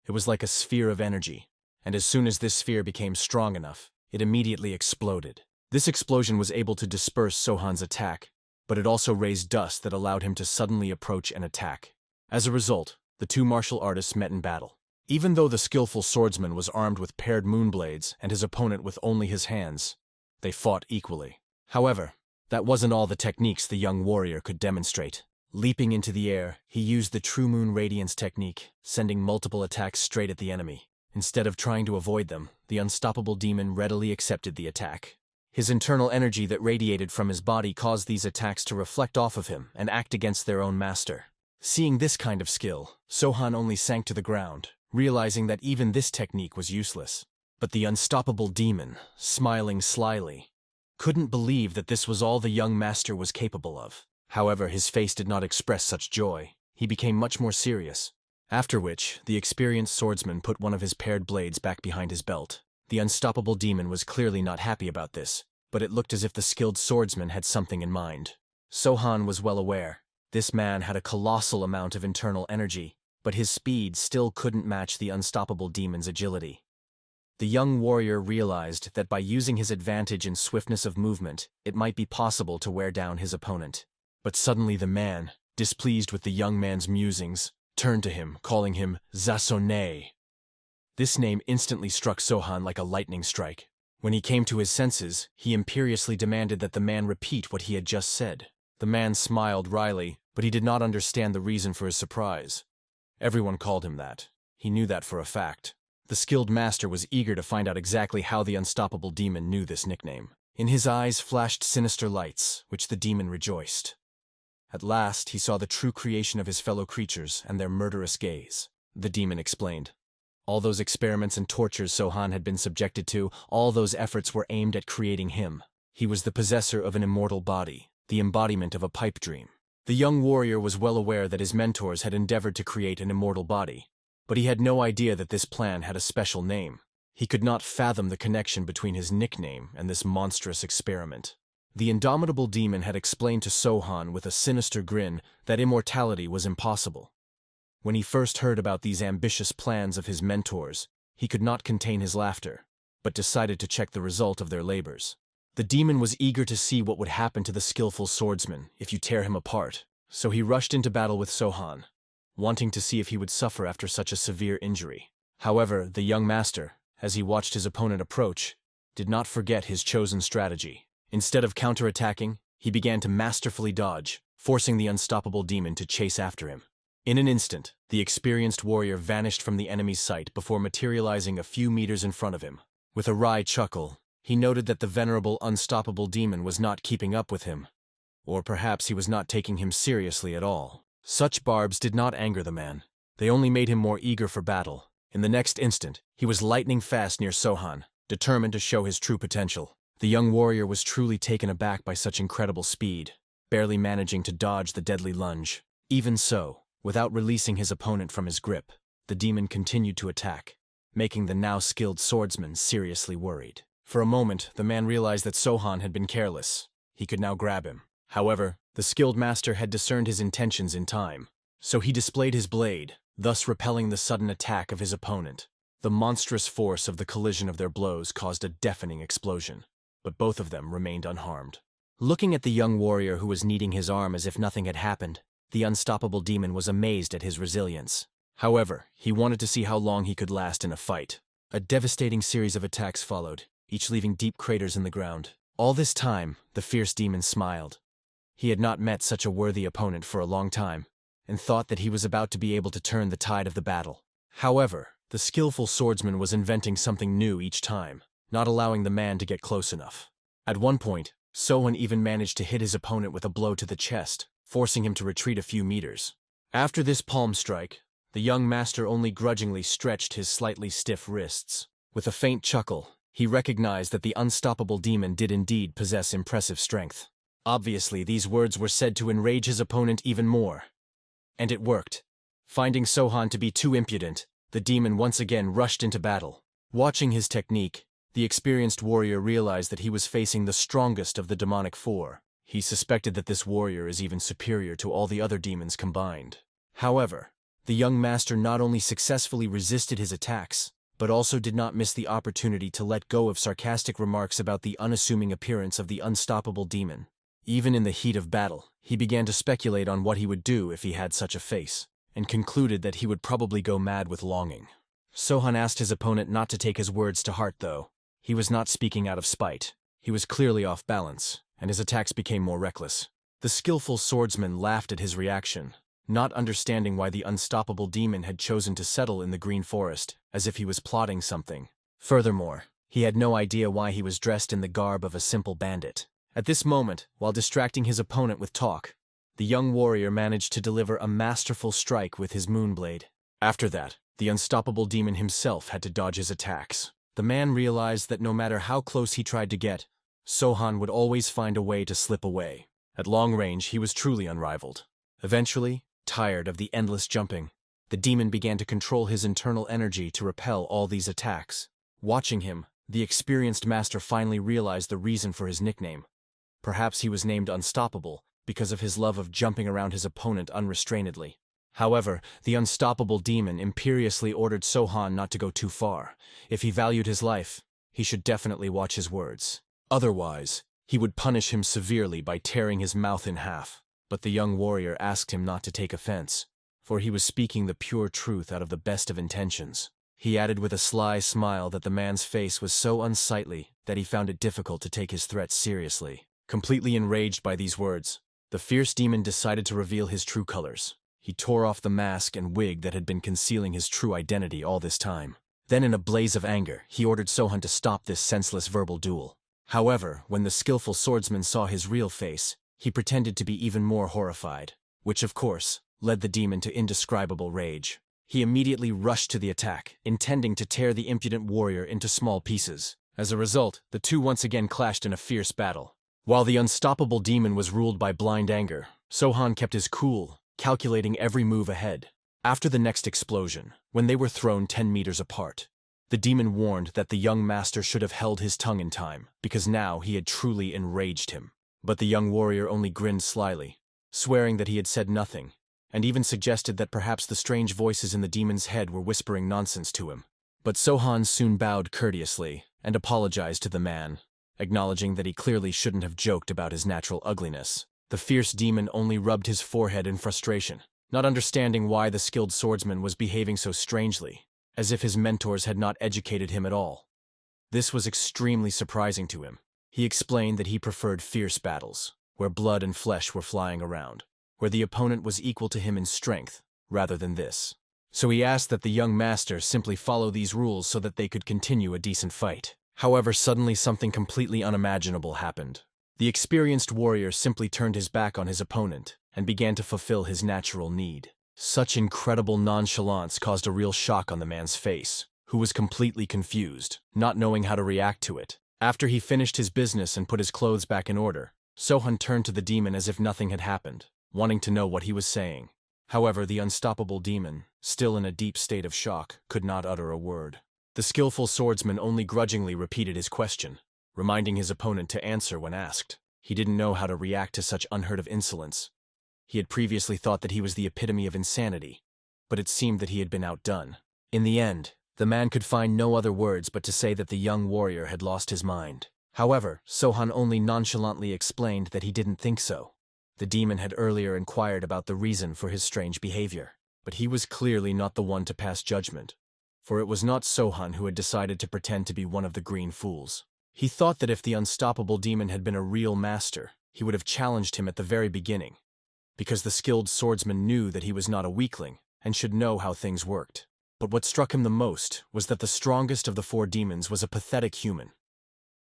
It was like a sphere of energy, and as soon as this sphere became strong enough, it immediately exploded. This explosion was able to disperse Sohan's attack, but it also raised dust that allowed him to suddenly approach and attack. As a result, the 2 martial artists met in battle. Even though the skillful swordsman was armed with paired moonblades and his opponent with only his hands, they fought equally. However, that wasn't all the techniques the young warrior could demonstrate. Leaping into the air, he used the True Moon Radiance technique, sending multiple attacks straight at the enemy. Instead of trying to avoid them, the unstoppable demon readily accepted the attack. His internal energy that radiated from his body caused these attacks to reflect off of him and act against their own master. Seeing this kind of skill, Sohan only sank to the ground, realizing that even this technique was useless. But the unstoppable demon, smiling slyly, couldn't believe that this was all the young master was capable of. However, his face did not express such joy. He became much more serious. After which, the experienced swordsman put one of his paired blades back behind his belt. The unstoppable demon was clearly not happy about this, but it looked as if the skilled swordsman had something in mind. Sohan was well aware. This man had a colossal amount of internal energy, but his speed still couldn't match the unstoppable demon's agility. The young warrior realized that by using his advantage in swiftness of movement, it might be possible to wear down his opponent. But suddenly the man, displeased with the young man's musings, turned to him, calling him Zasone. This name instantly struck Sohan like a lightning strike. When he came to his senses, he imperiously demanded that the man repeat what he had just said. The man smiled wryly, but he did not understand the reason for his surprise. Everyone called him that. He knew that for a fact. The skilled master was eager to find out exactly how the unstoppable demon knew this nickname. In his eyes flashed sinister lights, which the demon rejoiced. At last, he saw the true creation of his fellow creatures and their murderous gaze. The demon explained. All those experiments and tortures Sohan had been subjected to, all those efforts were aimed at creating him. He was the possessor of an immortal body, the embodiment of a pipe dream. The young warrior was well aware that his mentors had endeavored to create an immortal body, but he had no idea that this plan had a special name. He could not fathom the connection between his nickname and this monstrous experiment. The indomitable demon had explained to Sohan with a sinister grin that immortality was impossible. When he first heard about these ambitious plans of his mentors, he could not contain his laughter, but decided to check the result of their labors. The demon was eager to see what would happen to the skillful swordsman if you tear him apart, so he rushed into battle with Sohan, wanting to see if he would suffer after such a severe injury. However, the young master, as he watched his opponent approach, did not forget his chosen strategy. Instead of counterattacking, he began to masterfully dodge, forcing the unstoppable demon to chase after him. In an instant, the experienced warrior vanished from the enemy's sight before materializing a few meters in front of him. With a wry chuckle, he noted that the venerable, unstoppable demon was not keeping up with him. Or perhaps he was not taking him seriously at all. Such barbs did not anger the man. They only made him more eager for battle. In the next instant, he was lightning fast near Sohan, determined to show his true potential. The young warrior was truly taken aback by such incredible speed, barely managing to dodge the deadly lunge. Even so, without releasing his opponent from his grip, the demon continued to attack, making the now skilled swordsman seriously worried. For a moment, the man realized that Sohan had been careless. He could now grab him. However, the skilled master had discerned his intentions in time, so he displayed his blade, thus repelling the sudden attack of his opponent. The monstrous force of the collision of their blows caused a deafening explosion, but both of them remained unharmed. Looking at the young warrior who was kneading his arm as if nothing had happened, the unstoppable demon was amazed at his resilience. However, he wanted to see how long he could last in a fight. A devastating series of attacks followed, each leaving deep craters in the ground. All this time, the fierce demon smiled. He had not met such a worthy opponent for a long time, and thought that he was about to be able to turn the tide of the battle. However, the skillful swordsman was inventing something new each time, not allowing the man to get close enough. At one point, Sohan even managed to hit his opponent with a blow to the chest, forcing him to retreat a few meters. After this palm strike, the young master only grudgingly stretched his slightly stiff wrists. With a faint chuckle, he recognized that the unstoppable demon did indeed possess impressive strength. Obviously, these words were said to enrage his opponent even more. And it worked. Finding Sohan to be too impudent, the demon once again rushed into battle. Watching his technique, the experienced warrior realized that he was facing the strongest of the demonic four. He suspected that this warrior is even superior to all the other demons combined. However, the young master not only successfully resisted his attacks, but also did not miss the opportunity to let go of sarcastic remarks about the unassuming appearance of the unstoppable demon. Even in the heat of battle, he began to speculate on what he would do if he had such a face, and concluded that he would probably go mad with longing. Sohan asked his opponent not to take his words to heart, though. He was not speaking out of spite. He was clearly off balance, and his attacks became more reckless. The skillful swordsman laughed at his reaction, not understanding why the unstoppable demon had chosen to settle in the green forest, as if he was plotting something. Furthermore, he had no idea why he was dressed in the garb of a simple bandit. At this moment, while distracting his opponent with talk, the young warrior managed to deliver a masterful strike with his moonblade. After that, the unstoppable demon himself had to dodge his attacks. The man realized that no matter how close he tried to get, Sohan would always find a way to slip away. At long range, he was truly unrivaled. Eventually, tired of the endless jumping, the demon began to control his internal energy to repel all these attacks. Watching him, the experienced master finally realized the reason for his nickname. Perhaps he was named Unstoppable because of his love of jumping around his opponent unrestrainedly. However, the unstoppable demon imperiously ordered Sohan not to go too far. If he valued his life, he should definitely watch his words. Otherwise, he would punish him severely by tearing his mouth in half. But the young warrior asked him not to take offense, for he was speaking the pure truth out of the best of intentions. He added with a sly smile that the man's face was so unsightly that he found it difficult to take his threats seriously. Completely enraged by these words, the fierce demon decided to reveal his true colors. He tore off the mask and wig that had been concealing his true identity all this time. Then in a blaze of anger, he ordered Sohan to stop this senseless verbal duel. However, when the skillful swordsman saw his real face, he pretended to be even more horrified, which of course, led the demon to indescribable rage. He immediately rushed to the attack, intending to tear the impudent warrior into small pieces. As a result, the two once again clashed in a fierce battle. While the unstoppable demon was ruled by blind anger, Sohan kept his cool, calculating every move ahead. After the next explosion, when they were thrown 10 meters apart, the demon warned that the young master should have held his tongue in time, because now he had truly enraged him. But the young warrior only grinned slyly, swearing that he had said nothing, and even suggested that perhaps the strange voices in the demon's head were whispering nonsense to him. But Sohan soon bowed courteously and apologized to the man, acknowledging that he clearly shouldn't have joked about his natural ugliness. The fierce demon only rubbed his forehead in frustration, not understanding why the skilled swordsman was behaving so strangely, as if his mentors had not educated him at all. This was extremely surprising to him. He explained that he preferred fierce battles, where blood and flesh were flying around, where the opponent was equal to him in strength, rather than this. So he asked that the young master simply follow these rules so that they could continue a decent fight. However, suddenly something completely unimaginable happened. The experienced warrior simply turned his back on his opponent and began to fulfill his natural need. Such incredible nonchalance caused a real shock on the man's face, who was completely confused, not knowing how to react to it. After he finished his business and put his clothes back in order, Sohan turned to the demon as if nothing had happened, wanting to know what he was saying. However, the unstoppable demon, still in a deep state of shock, could not utter a word. The skillful swordsman only grudgingly repeated his question, reminding his opponent to answer when asked. He didn't know how to react to such unheard-of insolence. He had previously thought that he was the epitome of insanity, but it seemed that he had been outdone. In the end, the man could find no other words but to say that the young warrior had lost his mind. However, Sohan only nonchalantly explained that he didn't think so. The demon had earlier inquired about the reason for his strange behavior, but he was clearly not the one to pass judgment, for it was not Sohan who had decided to pretend to be one of the green fools. He thought that if the unstoppable demon had been a real master, he would have challenged him at the very beginning, because the skilled swordsman knew that he was not a weakling and should know how things worked. But what struck him the most was that the strongest of the four demons was a pathetic human.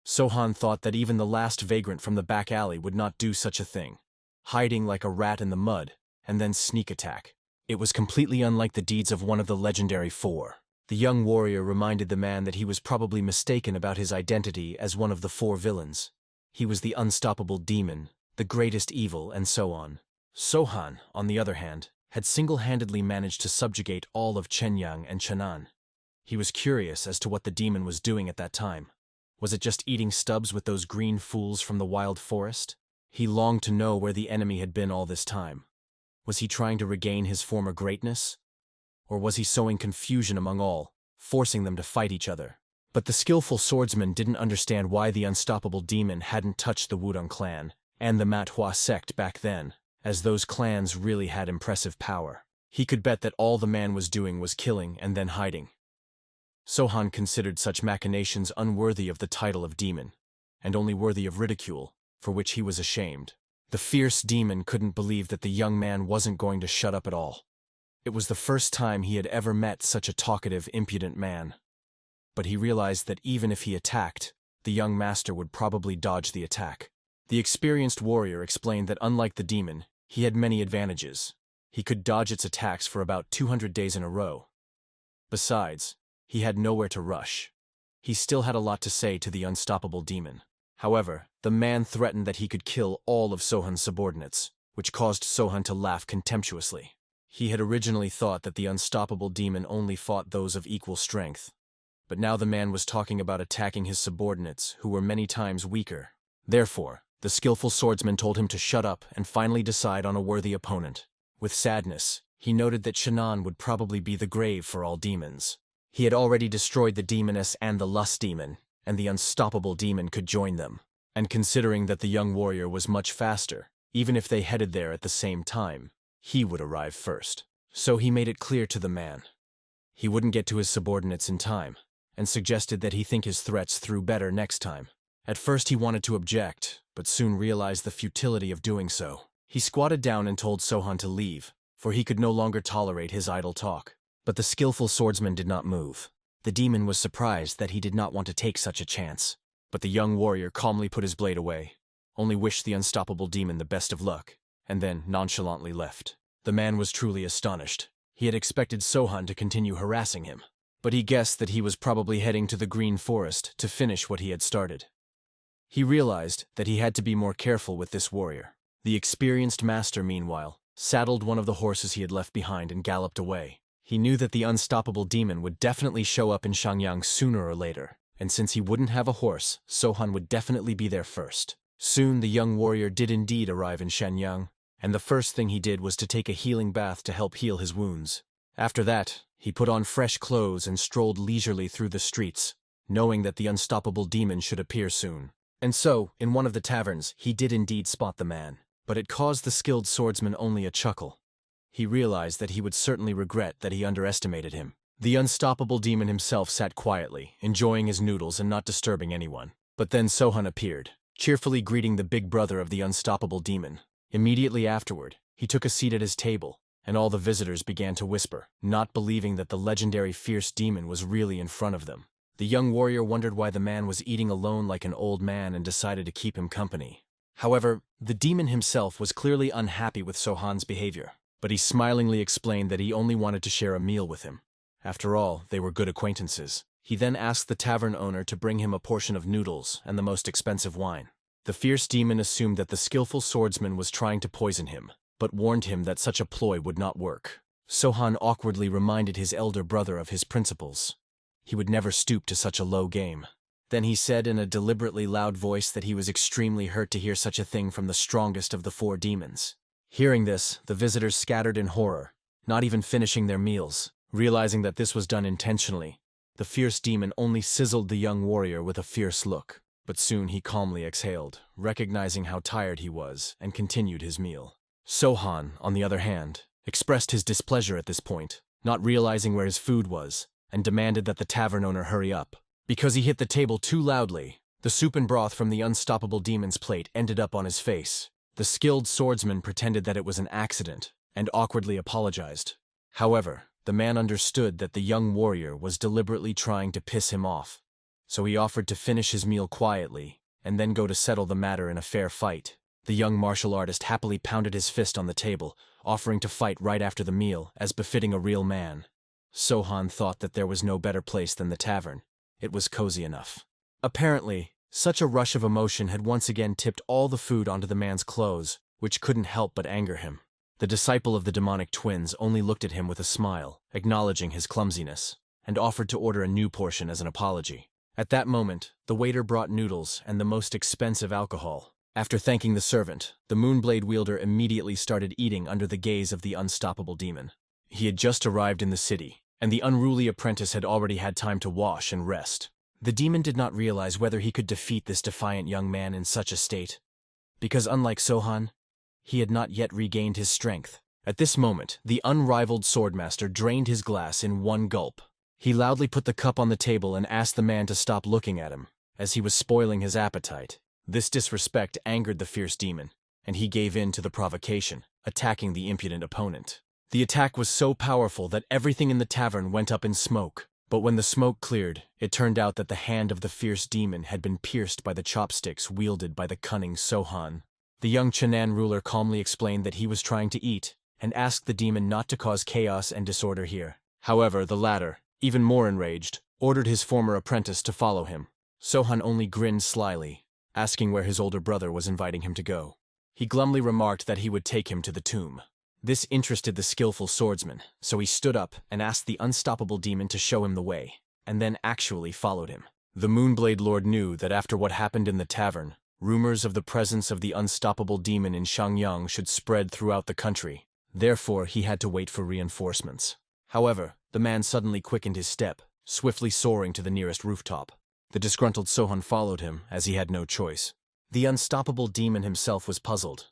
Sohan thought that even the last vagrant from the back alley would not do such a thing, hiding like a rat in the mud, and then sneak attack. It was completely unlike the deeds of one of the legendary four. The young warrior reminded the man that he was probably mistaken about his identity as one of the four villains. He was the unstoppable demon, the greatest evil, and so on. Sohan, on the other hand, had single-handedly managed to subjugate all of Chenyang and Chenan. He was curious as to what the demon was doing at that time. Was it just eating stubs with those green fools from the wild forest? He longed to know where the enemy had been all this time. Was he trying to regain his former greatness? Or was he sowing confusion among all, forcing them to fight each other? But the skillful swordsman didn't understand why the unstoppable demon hadn't touched the Wudong clan and the MANHWA sect back then, as those clans really had impressive power. He could bet that all the man was doing was killing and then hiding. Sohan considered such machinations unworthy of the title of demon, and only worthy of ridicule, for which he was ashamed. The fierce demon couldn't believe that the young man wasn't going to shut up at all. It was the first time he had ever met such a talkative, impudent man. But he realized that even if he attacked, the young master would probably dodge the attack. The experienced warrior explained that unlike the demon, he had many advantages. He could dodge its attacks for about 200 days in a row. Besides, he had nowhere to rush. He still had a lot to say to the unstoppable demon. However, the man threatened that he could kill all of Sohan's subordinates, which caused Sohan to laugh contemptuously. He had originally thought that the unstoppable demon only fought those of equal strength, but now the man was talking about attacking his subordinates, who were many times weaker. Therefore, the skillful swordsman told him to shut up and finally decide on a worthy opponent. With sadness, he noted that Chenan would probably be the grave for all demons. He had already destroyed the demoness and the lust demon, and the unstoppable demon could join them. And considering that the young warrior was much faster, even if they headed there at the same time, he would arrive first. So he made it clear to the man. He wouldn't get to his subordinates in time, and suggested that he think his threats through better next time. At first he wanted to object, but soon realized the futility of doing so. He squatted down and told Sohan to leave, for he could no longer tolerate his idle talk. But the skillful swordsman did not move. The demon was surprised that he did not want to take such a chance. But the young warrior calmly put his blade away, only wished the unstoppable demon the best of luck, and then nonchalantly left. The man was truly astonished. He had expected Sohan to continue harassing him, but he guessed that he was probably heading to the green forest to finish what he had started. He realized that he had to be more careful with this warrior. The experienced master, meanwhile, saddled one of the horses he had left behind and galloped away. He knew that the unstoppable demon would definitely show up in Shangyang sooner or later, and since he wouldn't have a horse, Sohan would definitely be there first. Soon the young warrior did indeed arrive in Shenyang, and the first thing he did was to take a healing bath to help heal his wounds. After that, he put on fresh clothes and strolled leisurely through the streets, knowing that the unstoppable demon should appear soon. And so, in one of the taverns, he did indeed spot the man, but it caused the skilled swordsman only a chuckle. He realized that he would certainly regret that he underestimated him. The unstoppable demon himself sat quietly, enjoying his noodles and not disturbing anyone. But then Sohan appeared, cheerfully greeting the big brother of the unstoppable demon. Immediately afterward, he took a seat at his table, and all the visitors began to whisper, not believing that the legendary fierce demon was really in front of them. The young warrior wondered why the man was eating alone like an old man and decided to keep him company. However, the demon himself was clearly unhappy with Sohan's behavior, but he smilingly explained that he only wanted to share a meal with him. After all, they were good acquaintances. He then asked the tavern owner to bring him a portion of noodles and the most expensive wine. The fierce demon assumed that the skillful swordsman was trying to poison him, but warned him that such a ploy would not work. Sohan awkwardly reminded his elder brother of his principles. He would never stoop to such a low game. Then he said in a deliberately loud voice that he was extremely hurt to hear such a thing from the strongest of the four demons. Hearing this, the visitors scattered in horror, not even finishing their meals. Realizing that this was done intentionally, the fierce demon only sizzled the young warrior with a fierce look. But soon he calmly exhaled, recognizing how tired he was, and continued his meal. Sohan, on the other hand, expressed his displeasure at this point, not realizing where his food was, and demanded that the tavern owner hurry up. Because he hit the table too loudly, the soup and broth from the unstoppable demon's plate ended up on his face. The skilled swordsman pretended that it was an accident, and awkwardly apologized. However, the man understood that the young warrior was deliberately trying to piss him off, so he offered to finish his meal quietly, and then go to settle the matter in a fair fight. The young martial artist happily pounded his fist on the table, offering to fight right after the meal, as befitting a real man. Sohan thought that there was no better place than the tavern. It was cozy enough. Apparently, such a rush of emotion had once again tipped all the food onto the man's clothes, which couldn't help but anger him. The disciple of the demonic twins only looked at him with a smile, acknowledging his clumsiness, and offered to order a new portion as an apology. At that moment, the waiter brought noodles and the most expensive alcohol. After thanking the servant, the Moonblade wielder immediately started eating under the gaze of the unstoppable demon. He had just arrived in the city, and the unruly apprentice had already had time to wash and rest. The demon did not realize whether he could defeat this defiant young man in such a state, because unlike Sohan, he had not yet regained his strength. At this moment, the unrivaled swordmaster drained his glass in one gulp. He loudly put the cup on the table and asked the man to stop looking at him, as he was spoiling his appetite. This disrespect angered the fierce demon, and he gave in to the provocation, attacking the impudent opponent. The attack was so powerful that everything in the tavern went up in smoke. But when the smoke cleared, it turned out that the hand of the fierce demon had been pierced by the chopsticks wielded by the cunning Sohan. The young Chenan ruler calmly explained that he was trying to eat, and asked the demon not to cause chaos and disorder here. However, the latter, even more enraged, ordered his former apprentice to follow him. Sohan only grinned slyly, asking where his older brother was inviting him to go. He glumly remarked that he would take him to the tomb. This interested the skillful swordsman, so he stood up and asked the unstoppable demon to show him the way, and then actually followed him. The Moonblade Lord knew that after what happened in the tavern, rumors of the presence of the unstoppable demon in Shenyang should spread throughout the country. Therefore, he had to wait for reinforcements. However, the man suddenly quickened his step, swiftly soaring to the nearest rooftop. The disgruntled Sohan followed him, as he had no choice. The unstoppable demon himself was puzzled.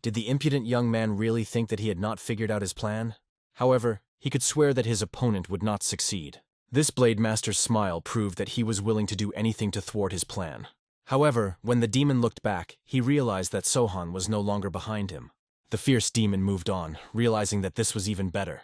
Did the impudent young man really think that he had not figured out his plan? However, he could swear that his opponent would not succeed. This Blade Master's smile proved that he was willing to do anything to thwart his plan. However, when the demon looked back, he realized that Sohan was no longer behind him. The fierce demon moved on, realizing that this was even better.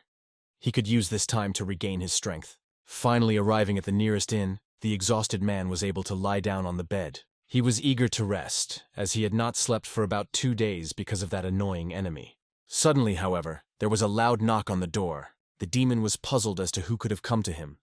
He could use this time to regain his strength. Finally arriving at the nearest inn, the exhausted man was able to lie down on the bed. He was eager to rest, as he had not slept for about 2 days because of that annoying enemy. Suddenly, however, there was a loud knock on the door. The demon was puzzled as to who could have come to him,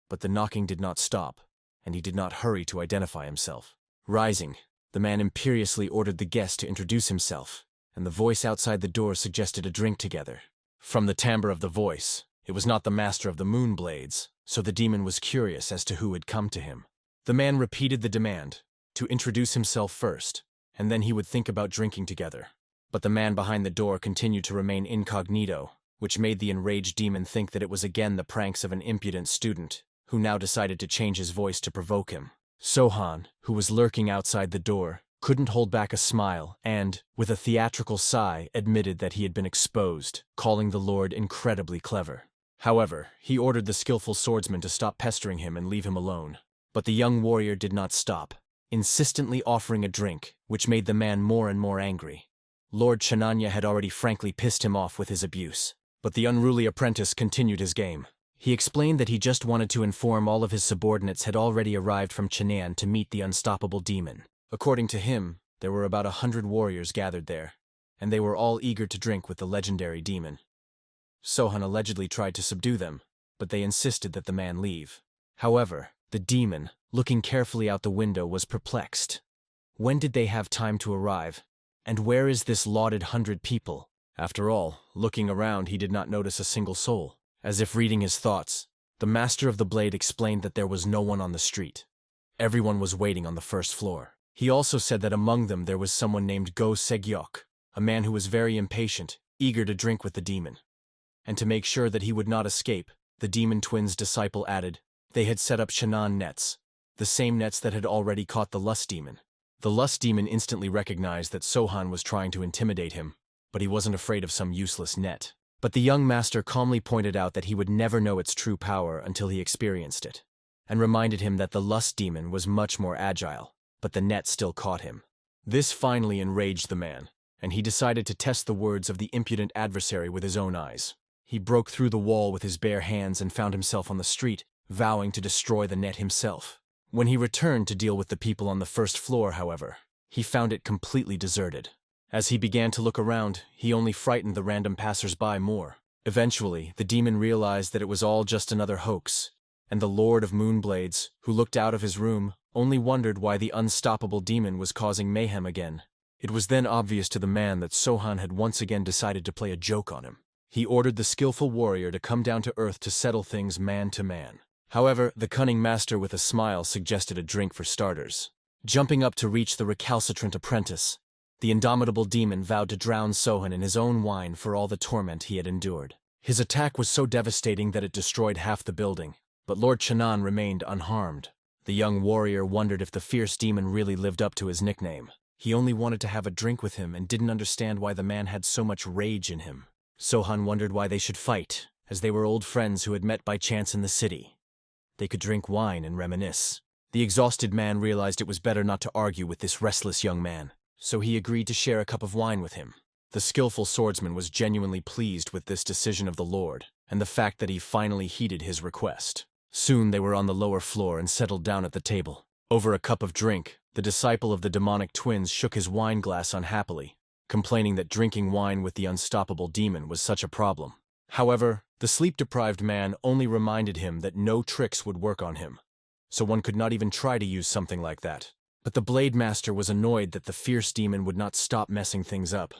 but the knocking did not stop, and he did not hurry to identify himself. Rising, the man imperiously ordered the guest to introduce himself, and the voice outside the door suggested a drink together. From the timbre of the voice, it was not the master of the Moonblades, so the demon was curious as to who had come to him. The man repeated the demand, to introduce himself first, and then he would think about drinking together. But the man behind the door continued to remain incognito, which made the enraged demon think that it was again the pranks of an impudent student, who now decided to change his voice to provoke him. Sohan, who was lurking outside the door, couldn't hold back a smile and, with a theatrical sigh, admitted that he had been exposed, calling the Lord incredibly clever. However, he ordered the skillful swordsman to stop pestering him and leave him alone. But the young warrior did not stop, insistently offering a drink, which made the man more and more angry. Lord Chananya had already frankly pissed him off with his abuse, but the unruly apprentice continued his game. He explained that he just wanted to inform all of his subordinates had already arrived from Chennai to meet the unstoppable demon. According to him, there were about 100 warriors gathered there, and they were all eager to drink with the legendary demon. Sohan allegedly tried to subdue them, but they insisted that the man leave. However, the demon, looking carefully out the window, was perplexed. When did they have time to arrive? And where is this lauded 100 people? After all, looking around, he did not notice a single soul. As if reading his thoughts, the master of the blade explained that there was no one on the street. Everyone was waiting on the first floor. He also said that among them there was someone named Go Segyok, a man who was very impatient, eager to drink with the demon. And to make sure that he would not escape, the demon twins' disciple added, they had set up Shannon nets, the same nets that had already caught the lust demon. The lust demon instantly recognized that Sohan was trying to intimidate him, but he wasn't afraid of some useless net. But the young master calmly pointed out that he would never know its true power until he experienced it, and reminded him that the lust demon was much more agile, but the net still caught him. This finally enraged the man, and he decided to test the words of the impudent adversary with his own eyes. He broke through the wall with his bare hands and found himself on the street, vowing to destroy the net himself. When he returned to deal with the people on the first floor, however, he found it completely deserted. As he began to look around, he only frightened the random passers-by more. Eventually, the demon realized that it was all just another hoax, and the Lord of Moonblades, who looked out of his room, only wondered why the unstoppable demon was causing mayhem again. It was then obvious to the man that Sohan had once again decided to play a joke on him. He ordered the skillful warrior to come down to earth to settle things man to man. However, the cunning master with a smile suggested a drink for starters. Jumping up to reach the recalcitrant apprentice, the indomitable demon vowed to drown Sohan in his own wine for all the torment he had endured. His attack was so devastating that it destroyed half the building, but Lord Channan remained unharmed. The young warrior wondered if the fierce demon really lived up to his nickname. He only wanted to have a drink with him and didn't understand why the man had so much rage in him. Sohan wondered why they should fight, as they were old friends who had met by chance in the city. They could drink wine and reminisce. The exhausted man realized it was better not to argue with this restless young man, so he agreed to share a cup of wine with him. The skillful swordsman was genuinely pleased with this decision of the Lord, and the fact that he finally heeded his request. Soon they were on the lower floor and settled down at the table. Over a cup of drink, the disciple of the demonic twins shook his wine glass unhappily, complaining that drinking wine with the unstoppable demon was such a problem. However, the sleep-deprived man only reminded him that no tricks would work on him, so one could not even try to use something like that. But the Blade Master was annoyed that the fierce demon would not stop messing things up.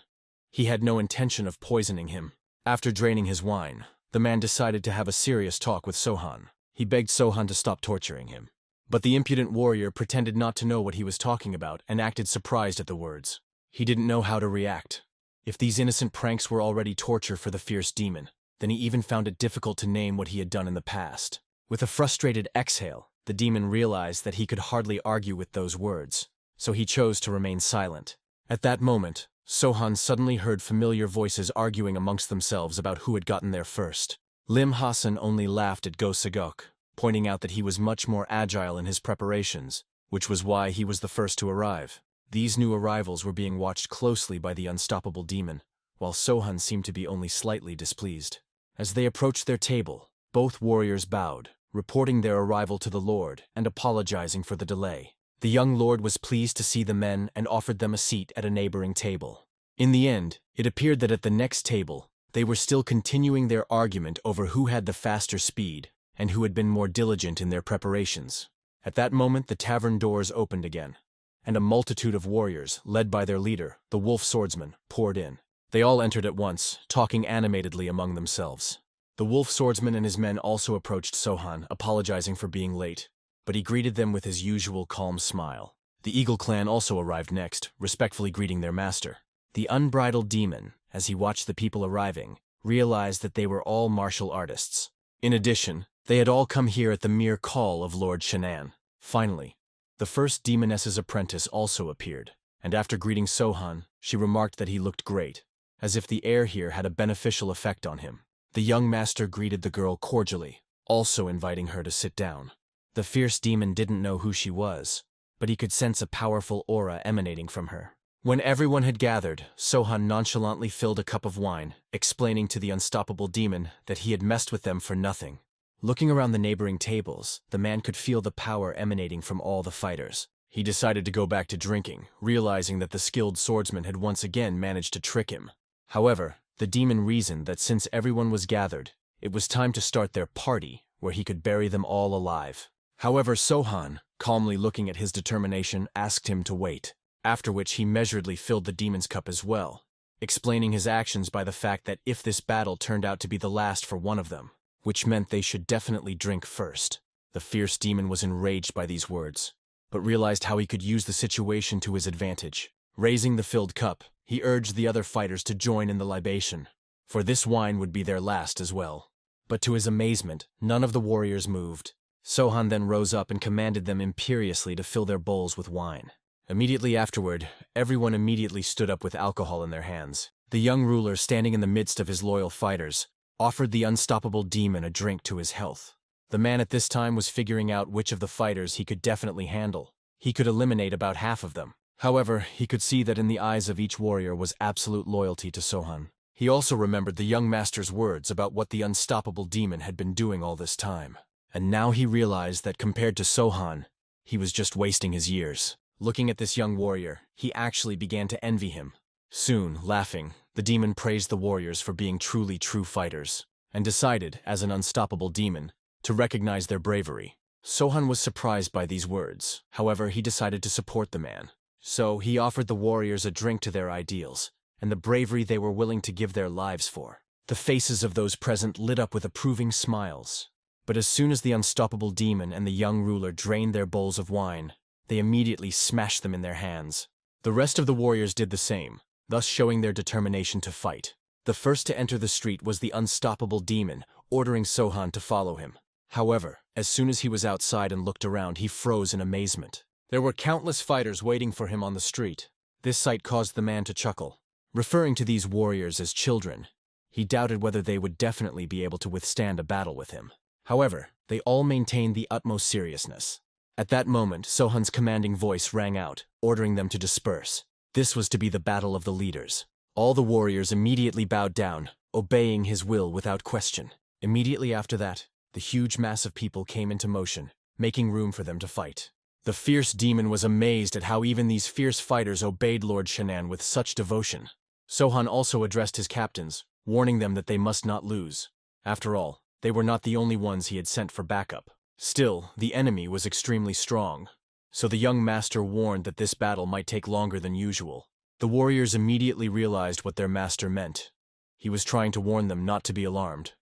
He had no intention of poisoning him. After draining his wine, the man decided to have a serious talk with Sohan. He begged Sohan to stop torturing him. But the impudent warrior pretended not to know what he was talking about and acted surprised at the words. He didn't know how to react. If these innocent pranks were already torture for the fierce demon, then he even found it difficult to name what he had done in the past. With a frustrated exhale, the demon realized that he could hardly argue with those words, so he chose to remain silent. At that moment, Sohan suddenly heard familiar voices arguing amongst themselves about who had gotten there first. Lim Hassan only laughed at Go Sagok, pointing out that he was much more agile in his preparations, which was why he was the first to arrive. These new arrivals were being watched closely by the unstoppable demon, while Sohan seemed to be only slightly displeased. As they approached their table, both warriors bowed, reporting their arrival to the Lord and apologizing for the delay. The young lord was pleased to see the men and offered them a seat at a neighboring table. In the end, it appeared that at the next table, they were still continuing their argument over who had the faster speed and who had been more diligent in their preparations. At that moment, the tavern doors opened again, and a multitude of warriors, led by their leader, the wolf swordsman, poured in. They all entered at once, talking animatedly among themselves. The wolf swordsman and his men also approached Sohan, apologizing for being late, but he greeted them with his usual calm smile. The Eagle clan also arrived next, respectfully greeting their master. The unbridled demon, as he watched the people arriving, realized that they were all martial artists. In addition, they had all come here at the mere call of Lord Shannon. Finally, the first demoness's apprentice also appeared, and after greeting Sohan, she remarked that he looked great, as if the air here had a beneficial effect on him. The young master greeted the girl cordially, also inviting her to sit down. The fierce demon didn't know who she was, but he could sense a powerful aura emanating from her. When everyone had gathered, Sohan nonchalantly filled a cup of wine, explaining to the unstoppable demon that he had messed with them for nothing. Looking around the neighboring tables, the man could feel the power emanating from all the fighters. He decided to go back to drinking, realizing that the skilled swordsman had once again managed to trick him. However, the demon reasoned that since everyone was gathered, it was time to start their party, where he could bury them all alive. However, Sohan, calmly looking at his determination, asked him to wait, after which he measuredly filled the demon's cup as well, explaining his actions by the fact that if this battle turned out to be the last for one of them, which meant they should definitely drink first. The fierce demon was enraged by these words, but realized how he could use the situation to his advantage. Raising the filled cup, he urged the other fighters to join in the libation, for this wine would be their last as well. But to his amazement, none of the warriors moved. Sohan then rose up and commanded them imperiously to fill their bowls with wine. Immediately afterward, everyone immediately stood up with alcohol in their hands. The young ruler, standing in the midst of his loyal fighters, offered the unstoppable demon a drink to his health. The man at this time was figuring out which of the fighters he could definitely handle. He could eliminate about half of them. However, he could see that in the eyes of each warrior was absolute loyalty to Sohan. He also remembered the young master's words about what the unstoppable demon had been doing all this time. And now he realized that compared to Sohan, he was just wasting his years. Looking at this young warrior, he actually began to envy him. Soon, laughing, the demon praised the warriors for being truly true fighters, and decided, as an unstoppable demon, to recognize their bravery. Sohan was surprised by these words. However, he decided to support the man. So he offered the warriors a drink to their ideals, and the bravery they were willing to give their lives for. The faces of those present lit up with approving smiles. But as soon as the unstoppable demon and the young ruler drained their bowls of wine, they immediately smashed them in their hands. The rest of the warriors did the same, thus showing their determination to fight. The first to enter the street was the unstoppable demon, ordering Sohan to follow him. However, as soon as he was outside and looked around, he froze in amazement. There were countless fighters waiting for him on the street. This sight caused the man to chuckle. Referring to these warriors as children, he doubted whether they would definitely be able to withstand a battle with him. However, they all maintained the utmost seriousness. At that moment, Sohan's commanding voice rang out, ordering them to disperse. This was to be the battle of the leaders. All the warriors immediately bowed down, obeying his will without question. Immediately after that, the huge mass of people came into motion, making room for them to fight. The fierce demon was amazed at how even these fierce fighters obeyed Lord Shannon with such devotion. Sohan also addressed his captains, warning them that they must not lose. After all, they were not the only ones he had sent for backup. Still, the enemy was extremely strong, so the young master warned that this battle might take longer than usual. The warriors immediately realized what their master meant. He was trying to warn them not to be alarmed.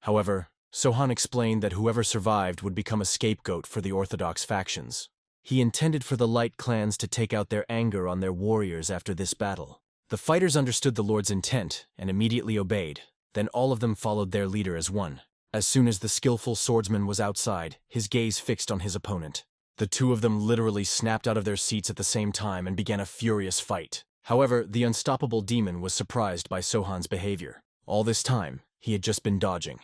However, Sohan explained that whoever survived would become a scapegoat for the orthodox factions. He intended for the light clans to take out their anger on their warriors after this battle. The fighters understood the Lord's intent and immediately obeyed. Then all of them followed their leader as one. As soon as the skillful swordsman was outside, his gaze fixed on his opponent. The two of them literally snapped out of their seats at the same time and began a furious fight. However, the unstoppable demon was surprised by Sohan's behavior. All this time, he had just been dodging.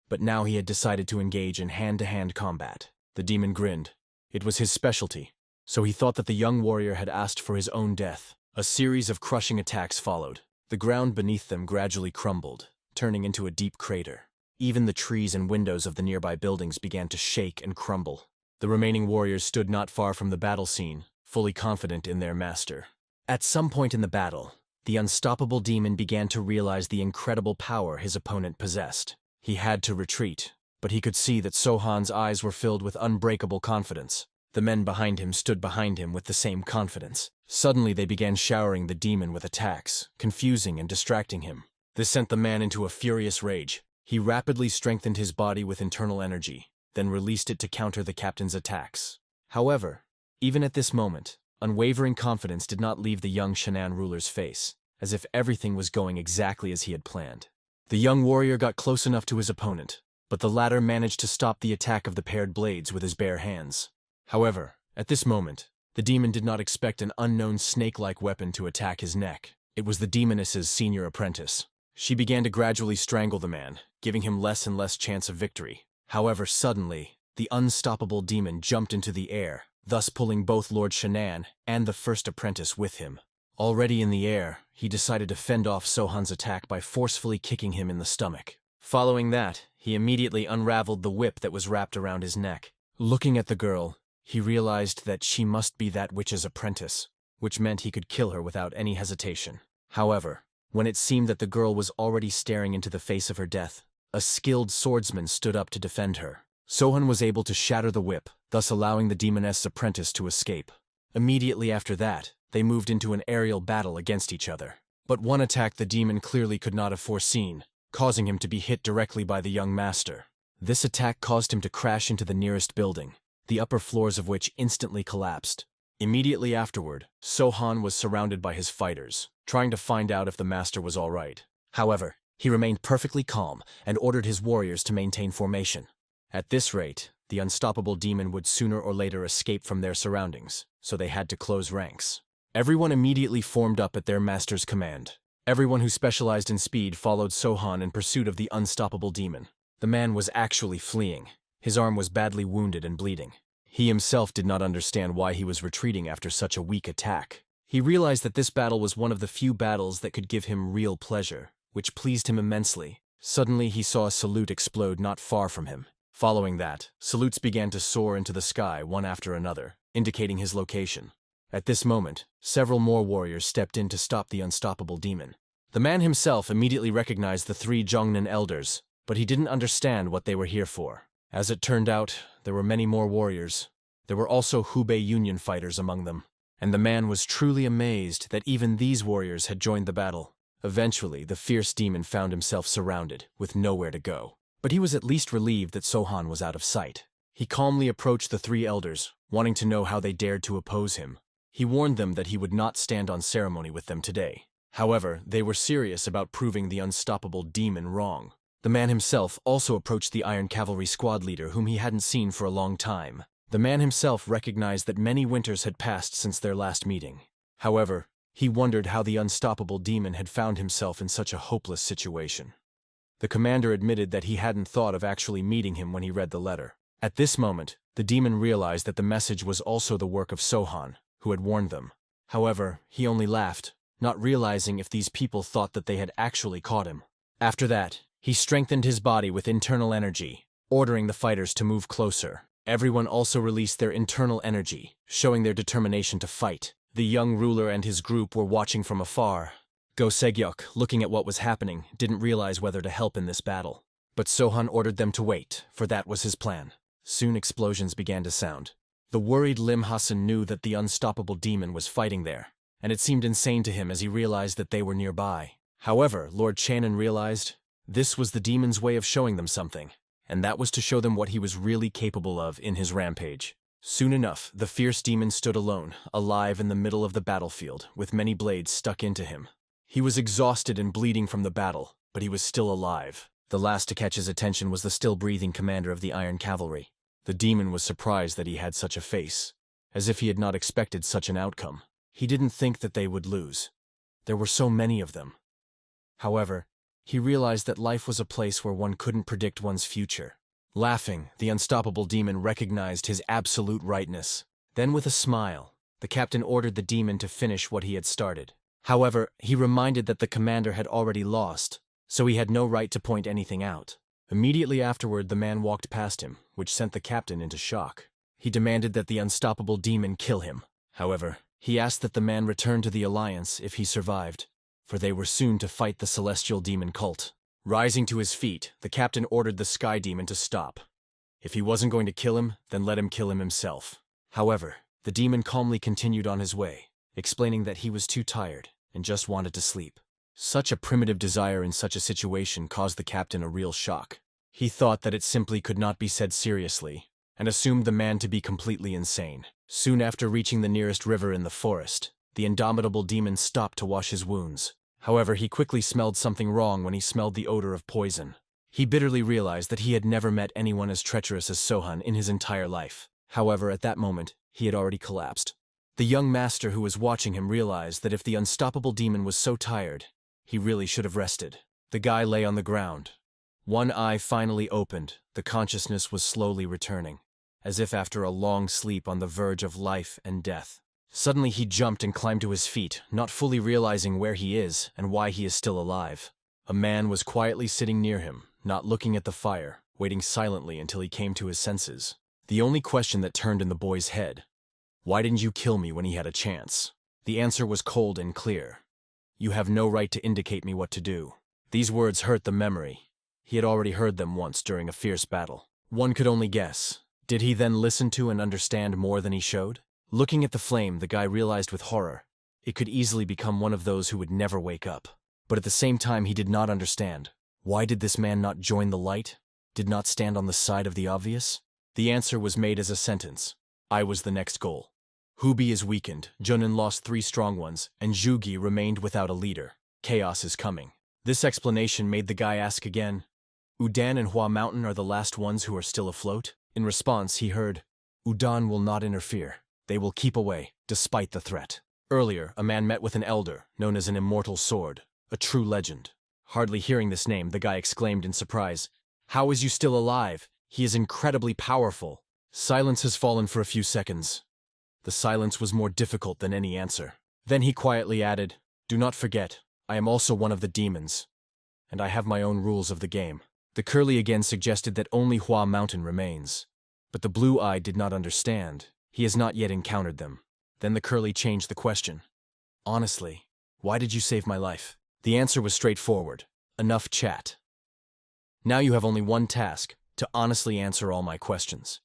But now he had decided to engage in hand-to-hand combat. The demon grinned. It was his specialty, so he thought that the young warrior had asked for his own death. A series of crushing attacks followed. The ground beneath them gradually crumbled, turning into a deep crater. Even the trees and windows of the nearby buildings began to shake and crumble. The remaining warriors stood not far from the battle scene, fully confident in their master. At some point in the battle, the unstoppable demon began to realize the incredible power his opponent possessed. He had to retreat, but he could see that Sohan's eyes were filled with unbreakable confidence. The men behind him stood behind him with the same confidence. Suddenly they began showering the demon with attacks, confusing and distracting him. This sent the man into a furious rage. He rapidly strengthened his body with internal energy, then released it to counter the captain's attacks. However, even at this moment, Unwavering confidence did not leave the young Shan'an ruler's face, as if everything was going exactly as he had planned. The young warrior got close enough to his opponent, but the latter managed to stop the attack of the paired blades with his bare hands. However, at this moment, the demon did not expect an unknown snake-like weapon to attack his neck. It was the demoness's senior apprentice. She began to gradually strangle the man, giving him less and less chance of victory. However, suddenly, the unstoppable demon jumped into the air, thus pulling both Lord Shan'an and the first apprentice with him. Already in the air, he decided to fend off Sohan's attack by forcefully kicking him in the stomach. Following that, he immediately unraveled the whip that was wrapped around his neck. Looking at the girl, he realized that she must be that witch's apprentice, which meant he could kill her without any hesitation. However, when it seemed that the girl was already staring into the face of her death, a skilled swordsman stood up to defend her. Sohan was able to shatter the whip, thus allowing the demoness's apprentice to escape. Immediately after that, they moved into an aerial battle against each other. But one attack the demon clearly could not have foreseen, causing him to be hit directly by the young master. This attack caused him to crash into the nearest building, the upper floors of which instantly collapsed. Immediately afterward, Sohan was surrounded by his fighters, trying to find out if the master was all right. However, he remained perfectly calm and ordered his warriors to maintain formation. At this rate, the unstoppable demon would sooner or later escape from their surroundings, so they had to close ranks. Everyone immediately formed up at their master's command. Everyone who specialized in speed followed Sohan in pursuit of the unstoppable demon. The man was actually fleeing. His arm was badly wounded and bleeding. He himself did not understand why he was retreating after such a weak attack. He realized that this battle was one of the few battles that could give him real pleasure, which pleased him immensely. Suddenly he saw a salute explode not far from him. Following that, salutes began to soar into the sky one after another, indicating his location. At this moment, several more warriors stepped in to stop the unstoppable demon. The man himself immediately recognized the three Zhongnan elders, but he didn't understand what they were here for. As it turned out, there were many more warriors. There were also Hubei Union fighters among them, and the man was truly amazed that even these warriors had joined the battle. Eventually, the fierce demon found himself surrounded, with nowhere to go. But he was at least relieved that Sohan was out of sight. He calmly approached the three elders, wanting to know how they dared to oppose him. He warned them that he would not stand on ceremony with them today. However, they were serious about proving the unstoppable demon wrong. The man himself also approached the Iron Cavalry squad leader whom he hadn't seen for a long time. The man himself recognized that many winters had passed since their last meeting. However, he wondered how the unstoppable demon had found himself in such a hopeless situation. The commander admitted that he hadn't thought of actually meeting him when he read the letter. At this moment, the demon realized that the message was also the work of Sohan, who had warned them. However, he only laughed, not realizing if these people thought that they had actually caught him. After that, he strengthened his body with internal energy, ordering the fighters to move closer. Everyone also released their internal energy, showing their determination to fight. The young ruler and his group were watching from afar. Go Segyok, looking at what was happening, didn't realize whether to help in this battle. But Sohan ordered them to wait, for that was his plan. Soon explosions began to sound. The worried Lim Hassan knew that the unstoppable demon was fighting there, and it seemed insane to him as he realized that they were nearby. However, Lord Channon realized this was the demon's way of showing them something, and that was to show them what he was really capable of in his rampage. Soon enough, the fierce demon stood alone, alive in the middle of the battlefield, with many blades stuck into him. He was exhausted and bleeding from the battle, but he was still alive. The last to catch his attention was the still-breathing commander of the Iron Cavalry. The demon was surprised that he had such a face, as if he had not expected such an outcome. He didn't think that they would lose. There were so many of them. However, he realized that life was a place where one couldn't predict one's future. Laughing, the unstoppable demon recognized his absolute rightness. Then with a smile, the captain ordered the demon to finish what he had started. However, he reminded that the commander had already lost, so he had no right to point anything out. Immediately afterward, the man walked past him, which sent the captain into shock. He demanded that the unstoppable demon kill him. However, he asked that the man return to the Alliance if he survived, for they were soon to fight the celestial demon cult. Rising to his feet, the captain ordered the sky demon to stop. If he wasn't going to kill him, then let him kill him himself. However, the demon calmly continued on his way, explaining that he was too tired and just wanted to sleep. Such a primitive desire in such a situation caused the captain a real shock. He thought that it simply could not be said seriously, and assumed the man to be completely insane. Soon after reaching the nearest river in the forest, the indomitable demon stopped to wash his wounds. However, he quickly smelled something wrong when he smelled the odor of poison. He bitterly realized that he had never met anyone as treacherous as Sohan in his entire life. However, at that moment, he had already collapsed. The young master who was watching him realized that if the unstoppable demon was so tired, he really should have rested. The guy lay on the ground. One eye finally opened, the consciousness was slowly returning, as if after a long sleep on the verge of life and death. Suddenly he jumped and climbed to his feet, not fully realizing where he is and why he is still alive. A man was quietly sitting near him, not looking at the fire, waiting silently until he came to his senses. The only question that turned in the boy's head: why didn't you kill me when he had a chance? The answer was cold and clear. You have no right to indicate me what to do. These words hurt the memory. He had already heard them once during a fierce battle. One could only guess. Did he then listen to and understand more than he showed? Looking at the flame, the guy realized with horror, it could easily become one of those who would never wake up. But at the same time, he did not understand. Why did this man not join the light? Did not stand on the side of the obvious? The answer was made as a sentence. I was the next goal. Hubi is weakened, Junin lost 3 strong ones, and Zhugi remained without a leader. Chaos is coming. This explanation made the guy ask again, Udan and Hua Mountain are the last ones who are still afloat? In response, he heard, Udan will not interfere. They will keep away, despite the threat. Earlier, a man met with an elder, known as an immortal sword, a true legend. Hardly hearing this name, the guy exclaimed in surprise, How is you still alive? He is incredibly powerful. Silence has fallen for a few seconds. The silence was more difficult than any answer. Then he quietly added, Do not forget, I am also one of the demons, and I have my own rules of the game. The curly again suggested that only Hua Mountain remains. But the blue-eyed did not understand. He has not yet encountered them. Then the curly changed the question. Honestly, why did you save my life? The answer was straightforward. Enough chat. Now you have only one task, to honestly answer all my questions.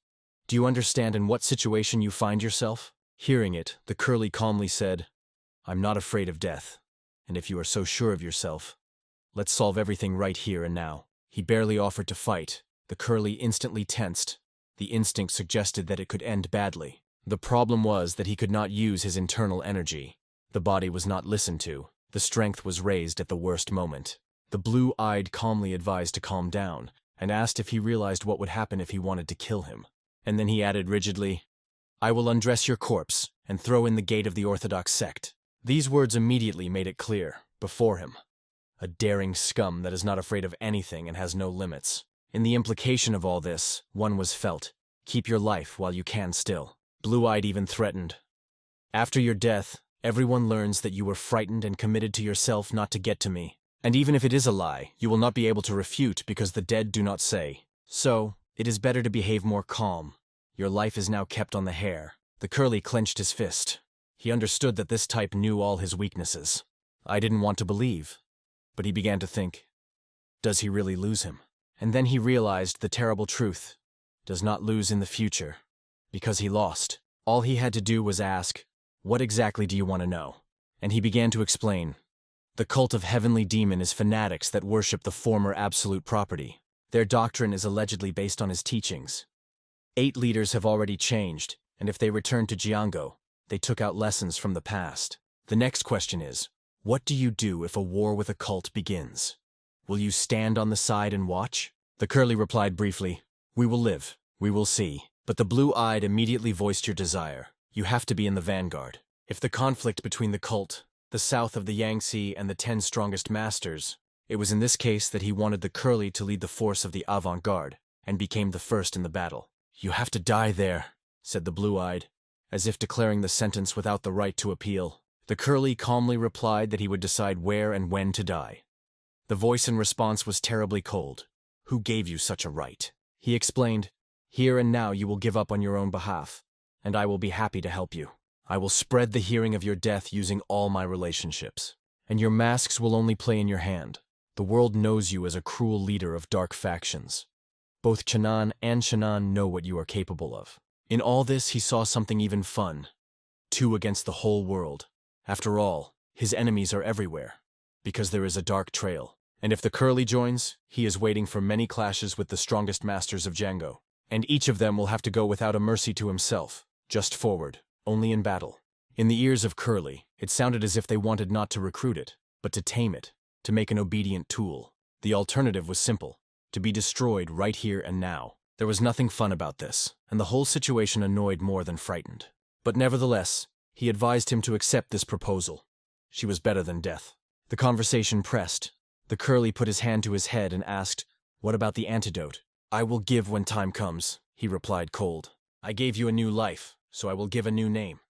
Do you understand in what situation you find yourself? Hearing it, the curly calmly said, I'm not afraid of death. And if you are so sure of yourself, let's solve everything right here and now. He barely offered to fight. The curly instantly tensed. The instinct suggested that it could end badly. The problem was that he could not use his internal energy. The body was not listened to. The strength was raised at the worst moment. The blue-eyed calmly advised to calm down, and asked if he realized what would happen if he wanted to kill him. And then he added rigidly, I will undress your corpse and throw in the gate of the Orthodox sect. These words immediately made it clear, before him. A daring scum that is not afraid of anything and has no limits. In the implication of all this, one was felt. Keep your life while you can still. Blue-eyed even threatened. After your death, everyone learns that you were frightened and committed to yourself not to get to me. And even if it is a lie, you will not be able to refute because the dead do not say. So, it is better to behave more calm. Your life is now kept on the hair. The curly clenched his fist. He understood that this type knew all his weaknesses. I didn't want to believe. But he began to think, does he really lose him? And then he realized the terrible truth. Does not lose in the future. Because he lost. All he had to do was ask, what exactly do you want to know? And he began to explain. The cult of Heavenly Demon is fanatics that worship the former absolute property. Their doctrine is allegedly based on his teachings. 8 leaders have already changed, and if they return to Jiango, they took out lessons from the past. The next question is, what do you do if a war with a cult begins? Will you stand on the side and watch? The curly replied briefly, we will live, we will see. But the blue-eyed immediately voiced your desire. You have to be in the vanguard. If the conflict between the cult, the south of the Yangtze, and the 10 strongest masters, it was in this case that he wanted the curly to lead the force of the avant-garde, and became the first in the battle. You have to die there, said the blue-eyed, as if declaring the sentence without the right to appeal. The curly calmly replied that he would decide where and when to die. The voice in response was terribly cold. Who gave you such a right? He explained, here and now you will give up on your own behalf, and I will be happy to help you. I will spread the hearing of your death using all my relationships. And your masks will only play in your hand. The world knows you as a cruel leader of dark factions. Both Chanan and Shannan know what you are capable of. In all this he saw something even fun. 2 against the whole world. After all, his enemies are everywhere, because there is a dark trail. And if the curly joins, he is waiting for many clashes with the strongest masters of Django. And each of them will have to go without a mercy to himself. Just forward, only in battle. In the ears of Curly, it sounded as if they wanted not to recruit it, but to tame it, to make an obedient tool. The alternative was simple: to be destroyed right here and now. There was nothing fun about this, and the whole situation annoyed more than frightened. But nevertheless, he advised him to accept this proposal. She was better than death. The conversation pressed. The Curly put his hand to his head and asked, "What about the antidote?" "I will give when time comes," he replied cold. "I gave you a new life, so I will give a new name.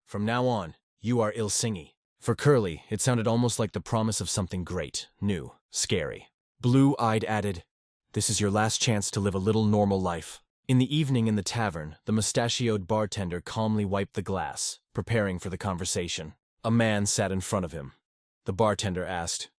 From now on, you are Ilsingi." For Curly, it sounded almost like the promise of something great, new, scary. Blue-eyed added, "This is your last chance to live a little normal life." In the evening in the tavern, the mustachioed bartender calmly wiped the glass, preparing for the conversation. A man sat in front of him. The bartender asked,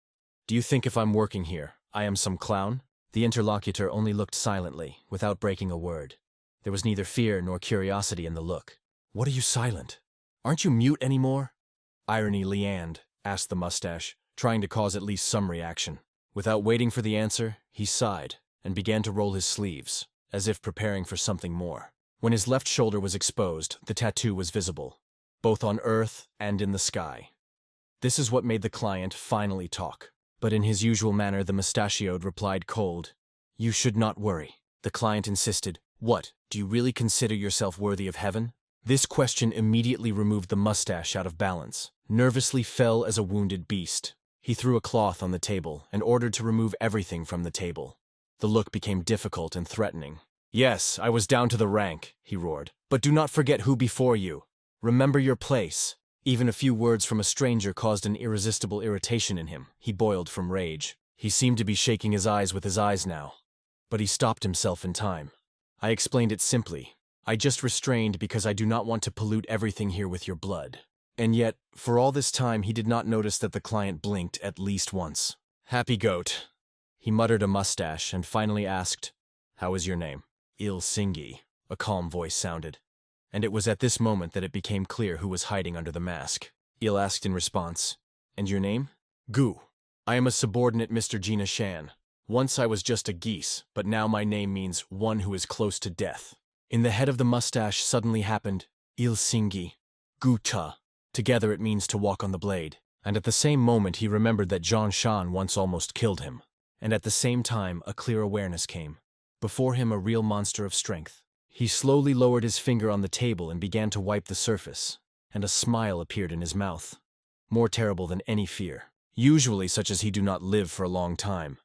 "Do you think if I'm working here, I am some clown?" The interlocutor only looked silently, without breaking a word. There was neither fear nor curiosity in the look. "What are you silent? Aren't you mute anymore?" "Irony, Leand?" asked the mustache, trying to cause at least some reaction. Without waiting for the answer, he sighed and began to roll his sleeves, as if preparing for something more. When his left shoulder was exposed, the tattoo was visible, both on earth and in the sky. This is what made the client finally talk. But in his usual manner, the mustachioed replied cold, "You should not worry." The client insisted, "What, do you really consider yourself worthy of heaven?" This question immediately removed the mustache out of balance, nervously fell as a wounded beast. He threw a cloth on the table and ordered to remove everything from the table. The look became difficult and threatening. "Yes, I was down to the rank," he roared, "but do not forget who before you. Remember your place." Even a few words from a stranger caused an irresistible irritation in him. He boiled from rage. He seemed to be shaking his eyes with his eyes now. But he stopped himself in time. "I explained it simply. I just restrained because I do not want to pollute everything here with your blood." And yet, for all this time, he did not notice that the client blinked at least once. "Happy goat." He muttered a mustache and finally asked, "How is your name?" "Ilsingi," a calm voice sounded. And it was at this moment that it became clear who was hiding under the mask. Il asked in response, "And your name?" "Gu. I am a subordinate Mr. Gina Shan. Once I was just a geese, but now my name means one who is close to death." In the head of the mustache suddenly happened, Ilsingi, Gu-cha. Together it means to walk on the blade. And at the same moment he remembered that John Shan once almost killed him. And at the same time a clear awareness came. Before him a real monster of strength. He slowly lowered his finger on the table and began to wipe the surface, and a smile appeared in his mouth, more terrible than any fear, usually such as he do not live for a long time.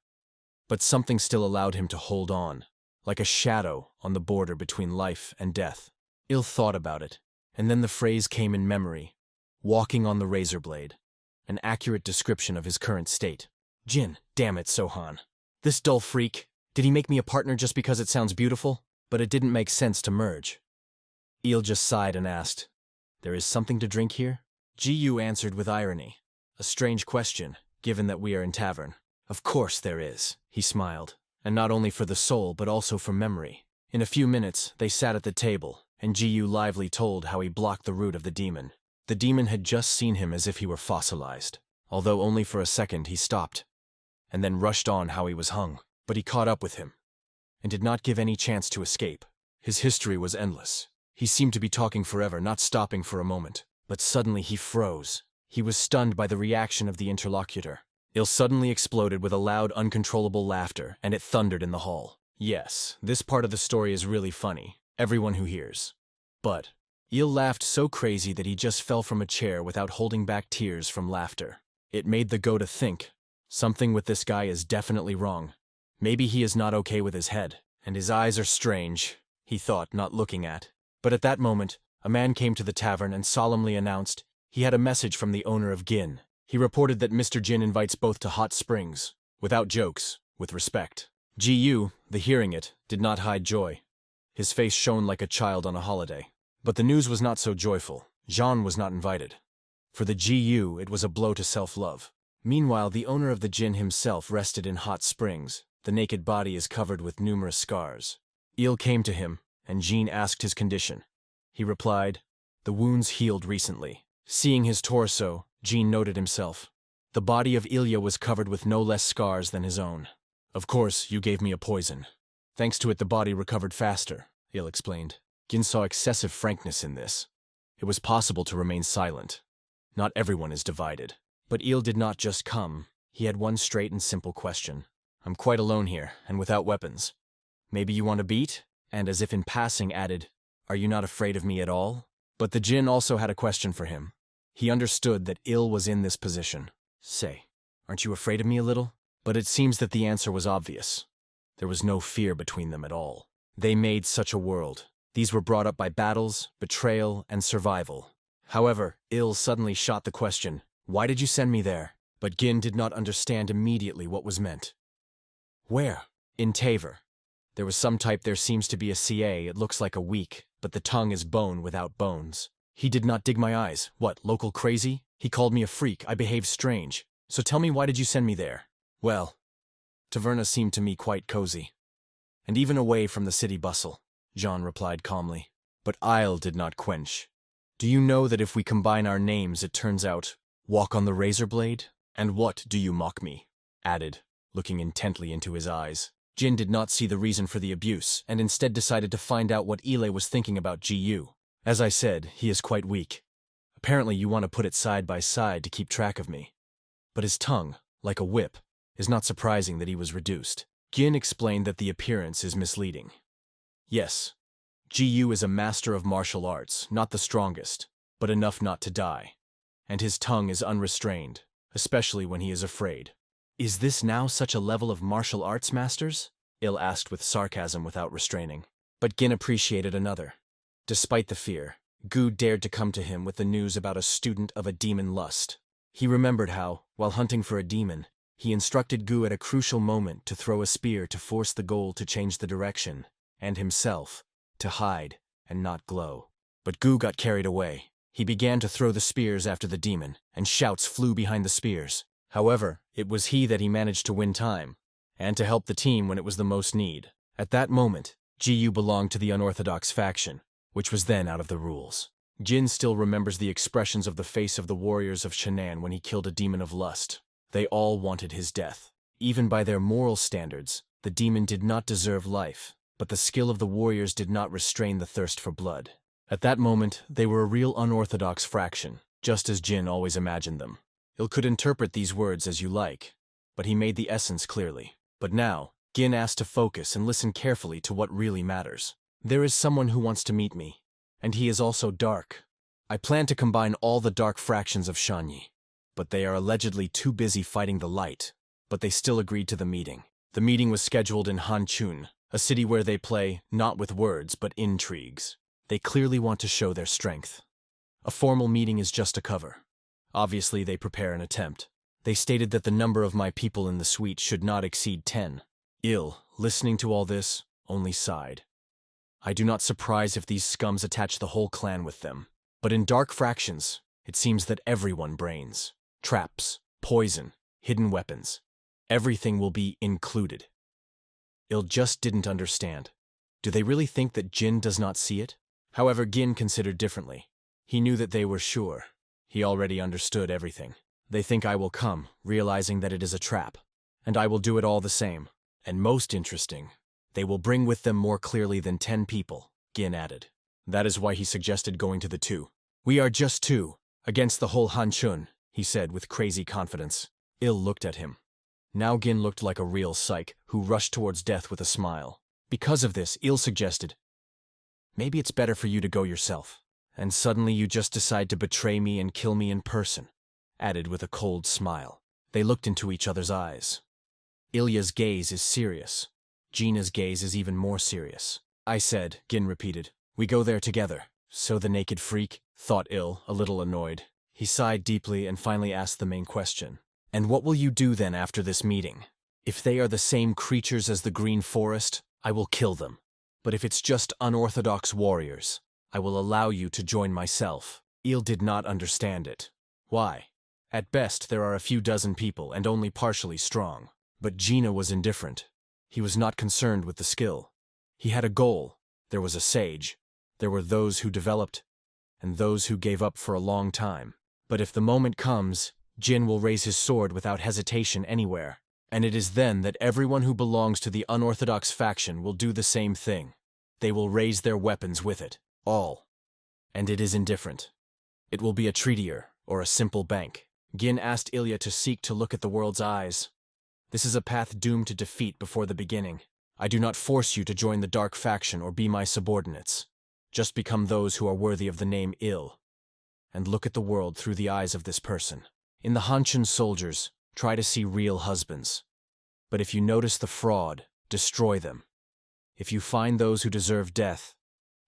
But something still allowed him to hold on, like a shadow on the border between life and death. Il thought about it, and then the phrase came in memory, "walking on the razor blade," an accurate description of his current state. Jin, damn it, Sohan. This dull freak, did he make me a partner just because it sounds beautiful? But it didn't make sense to merge. Il just sighed and asked, "There is something to drink here?" Gu answered with irony. "A strange question, given that we are in tavern." "Of course there is," he smiled, "and not only for the soul but also for memory." In a few minutes, they sat at the table, and Gu lively told how he blocked the root of the demon. The demon had just seen him as if he were fossilized, although only for a second he stopped, and then rushed on how he was hung. But he caught up with him, and did not give any chance to escape. His history was endless. He seemed to be talking forever, not stopping for a moment. But suddenly he froze. He was stunned by the reaction of the interlocutor. Il suddenly exploded with a loud, uncontrollable laughter, and it thundered in the hall. Yes, this part of the story is really funny, everyone who hears. But Il laughed so crazy that he just fell from a chair without holding back tears from laughter. It made the Goda think, something with this guy is definitely wrong. Maybe he is not okay with his head, and his eyes are strange, he thought, not looking at. But at that moment, a man came to the tavern and solemnly announced he had a message from the owner of Gin. He reported that Mr. Jin invites both to hot springs, without jokes, with respect. Gu, the hearing it, did not hide joy. His face shone like a child on a holiday. But the news was not so joyful. Jean was not invited. For the Gu, it was a blow to self-love. Meanwhile, the owner of the Jin himself rested in hot springs. The naked body is covered with numerous scars. Il came to him, and Jean asked his condition. He replied, "The wounds healed recently." Seeing his torso, Jean noted himself. The body of Ilya was covered with no less scars than his own. "Of course, you gave me a poison. Thanks to it the body recovered faster," Il explained. Gin saw excessive frankness in this. It was possible to remain silent. Not everyone is divided. But Il did not just come. He had one straight and simple question. I'm quite alone here, and without weapons. Maybe you want a beat? And as if in passing added, are you not afraid of me at all? But the Jinn also had a question for him. He understood that Il was in this position. Say, aren't you afraid of me a little? But it seems that the answer was obvious. There was no fear between them at all. They made such a world. These were brought up by battles, betrayal, and survival. However, Il suddenly shot the question, why did you send me there? But Gin did not understand immediately what was meant. Where? In Taver. There was some type there seems to be a CA, it looks like a weak, but the tongue is bone without bones. He did not dig my eyes. What, local crazy? He called me a freak, I behaved strange. So tell me, why did you send me there? Well, Taverna seemed to me quite cozy. And even away from the city bustle, John replied calmly. But Isle did not quench. Do you know that if we combine our names it turns out, walk on the razor blade? And what do you mock me? Added, looking intently into his eyes. Jin did not see the reason for the abuse, and instead decided to find out what Ile was thinking about GU. As I said, he is quite weak. Apparently you want to put it side by side to keep track of me. But his tongue, like a whip, is not surprising that he was reduced. Gin explained that the appearance is misleading. Yes, GU is a master of martial arts, not the strongest, but enough not to die. And his tongue is unrestrained, especially when he is afraid. Is this now such a level of martial arts masters? Il asked with sarcasm without restraining. But Gin appreciated another. Despite the fear, Gu dared to come to him with the news about a student of a demon lust. He remembered how, while hunting for a demon, he instructed Gu at a crucial moment to throw a spear to force the goal to change the direction, and himself, to hide and not glow. But Gu got carried away. He began to throw the spears after the demon, and shouts flew behind the spears. However, it was he that he managed to win time, and to help the team when it was the most need. At that moment, GU belonged to the unorthodox faction, which was then out of the rules. Jin still remembers the expressions of the face of the warriors of Shan'an when he killed a demon of lust. They all wanted his death. Even by their moral standards, the demon did not deserve life, but the skill of the warriors did not restrain the thirst for blood. At that moment, they were a real unorthodox fraction, just as Jin always imagined them. Il could interpret these words as you like, but he made the essence clearly. But now, Gin asked to focus and listen carefully to what really matters. There is someone who wants to meet me, and he is also dark. I plan to combine all the dark fractions of Shanyi, but they are allegedly too busy fighting the light, but they still agreed to the meeting. The meeting was scheduled in Hanchun, a city where they play, not with words, but intrigues. They clearly want to show their strength. A formal meeting is just a cover. Obviously, they prepare an attempt. They stated that the number of my people in the suite should not exceed 10. Il, listening to all this, only sighed. I do not surprise if these scums attach the whole clan with them. But in dark fractions, it seems that everyone brains. Traps, poison, hidden weapons. Everything will be included. Il just didn't understand. Do they really think that Jin does not see it? However, Gin considered differently. He knew that they were sure. He already understood everything. They think I will come, realizing that it is a trap. And I will do it all the same. And most interesting, they will bring with them more clearly than 10 people, Gin added. That is why he suggested going to the 2. We are just 2, against the whole Hanchun, he said with crazy confidence. Il looked at him. Now Gin looked like a real psych, who rushed towards death with a smile. Because of this, Il suggested, maybe it's better for you to go yourself. And suddenly you just decide to betray me and kill me in person, added with a cold smile. They looked into each other's eyes. Ilya's gaze is serious. Gina's gaze is even more serious. I said, Gin repeated, we go there together. So the naked freak, thought Il, a little annoyed. He sighed deeply and finally asked the main question. And what will you do then after this meeting? If they are the same creatures as the Green Forest, I will kill them. But if it's just unorthodox warriors, I will allow you to join myself. Il did not understand it. Why? At best, there are a few dozen people and only partially strong. But Gina was indifferent. He was not concerned with the skill. He had a goal. There was a sage. There were those who developed, and those who gave up for a long time. But if the moment comes, Jin will raise his sword without hesitation anywhere. And it is then that everyone who belongs to the unorthodox faction will do the same thing. They will raise their weapons with it. All. And it is indifferent. It will be a treatier or a simple bank. Gin asked Ilya to seek to look at the world's eyes. This is a path doomed to defeat before the beginning. I do not force you to join the dark faction or be my subordinates. Just become those who are worthy of the name Il. And look at the world through the eyes of this person. In the Hanshin soldiers, try to see real husbands. But if you notice the fraud, destroy them. If you find those who deserve death,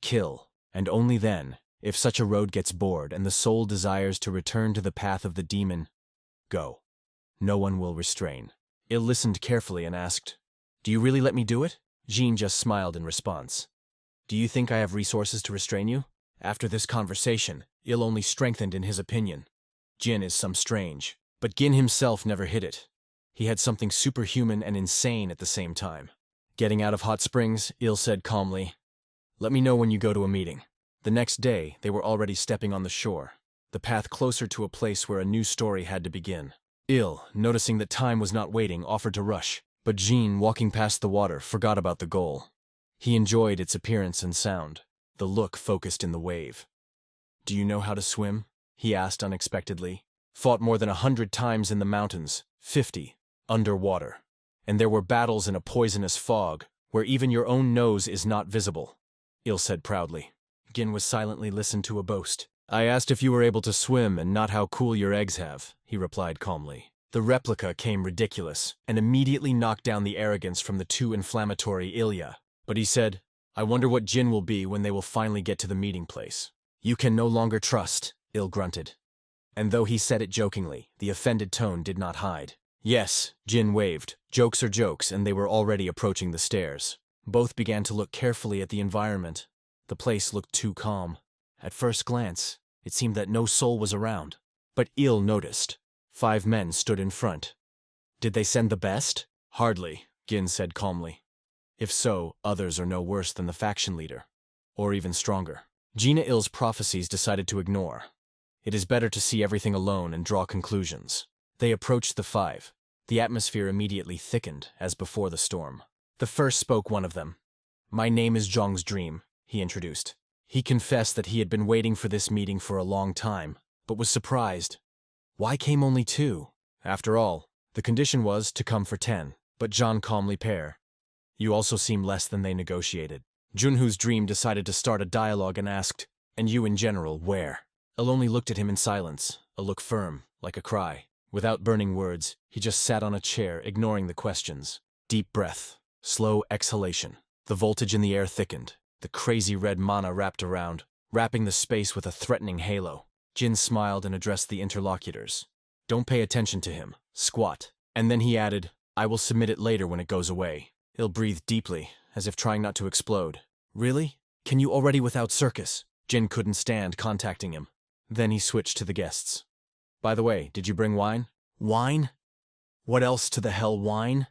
kill. And only then, if such a road gets bored and the soul desires to return to the path of the demon, go. No one will restrain. Il listened carefully and asked, "Do you really let me do it?" Jean just smiled in response. "Do you think I have resources to restrain you?" After this conversation, Il only strengthened in his opinion. Jin is some strange, but Gin himself never hid it. He had something superhuman and insane at the same time. Getting out of hot springs, Il said calmly, "Let me know when you go to a meeting." The next day, they were already stepping on the shore, the path closer to a place where a new story had to begin. Il, noticing that time was not waiting, offered to rush, but Jean, walking past the water, forgot about the goal. He enjoyed its appearance and sound, the look focused in the wave. "Do you know how to swim?" he asked unexpectedly. "Fought more than 100 times in the mountains, 50, underwater. And there were battles in a poisonous fog, where even your own nose is not visible," Il said proudly. Gin was silently listened to a boast. "I asked if you were able to swim and not how cool your eggs have," he replied calmly. The replica came ridiculous, and immediately knocked down the arrogance from the too inflammatory Ilya. But he said, "I wonder what Jin will be when they will finally get to the meeting place." "You can no longer trust," Il grunted. And though he said it jokingly, the offended tone did not hide. "Yes," Jin waved. "Jokes are jokes," and they were already approaching the stairs. Both began to look carefully at the environment. The place looked too calm. At first glance, it seemed that no soul was around. But Il noticed. 5 men stood in front. "Did they send the best?" "Hardly," Gin said calmly. "If so, others are no worse than the faction leader. Or even stronger." Gina Il's prophecies decided to ignore. It is better to see everything alone and draw conclusions. They approached the 5. The atmosphere immediately thickened, as before the storm. The first spoke one of them. "My name is Zhong's Dream," he introduced. He confessed that he had been waiting for this meeting for a long time, but was surprised. Why came only 2? After all, the condition was to come for 10, but Zhang calmly pair. "You also seem less than they negotiated." Junhu's Dream decided to start a dialogue and asked, "And you in general, where?" Il only looked at him in silence, a look firm, like a cry. Without burning words, he just sat on a chair, ignoring the questions. Deep breath, slow exhalation. The voltage in the air thickened. The crazy red mana wrapped around, wrapping the space with a threatening halo. Jin smiled and addressed the interlocutors. "Don't pay attention to him. Squat." And then he added, "I will submit it later when it goes away." Il breathed deeply, as if trying not to explode. "Really? Can you already without circus?" Jin couldn't stand contacting him. Then he switched to the guests. "By the way, did you bring wine?" "Wine? What else to the hell wine?"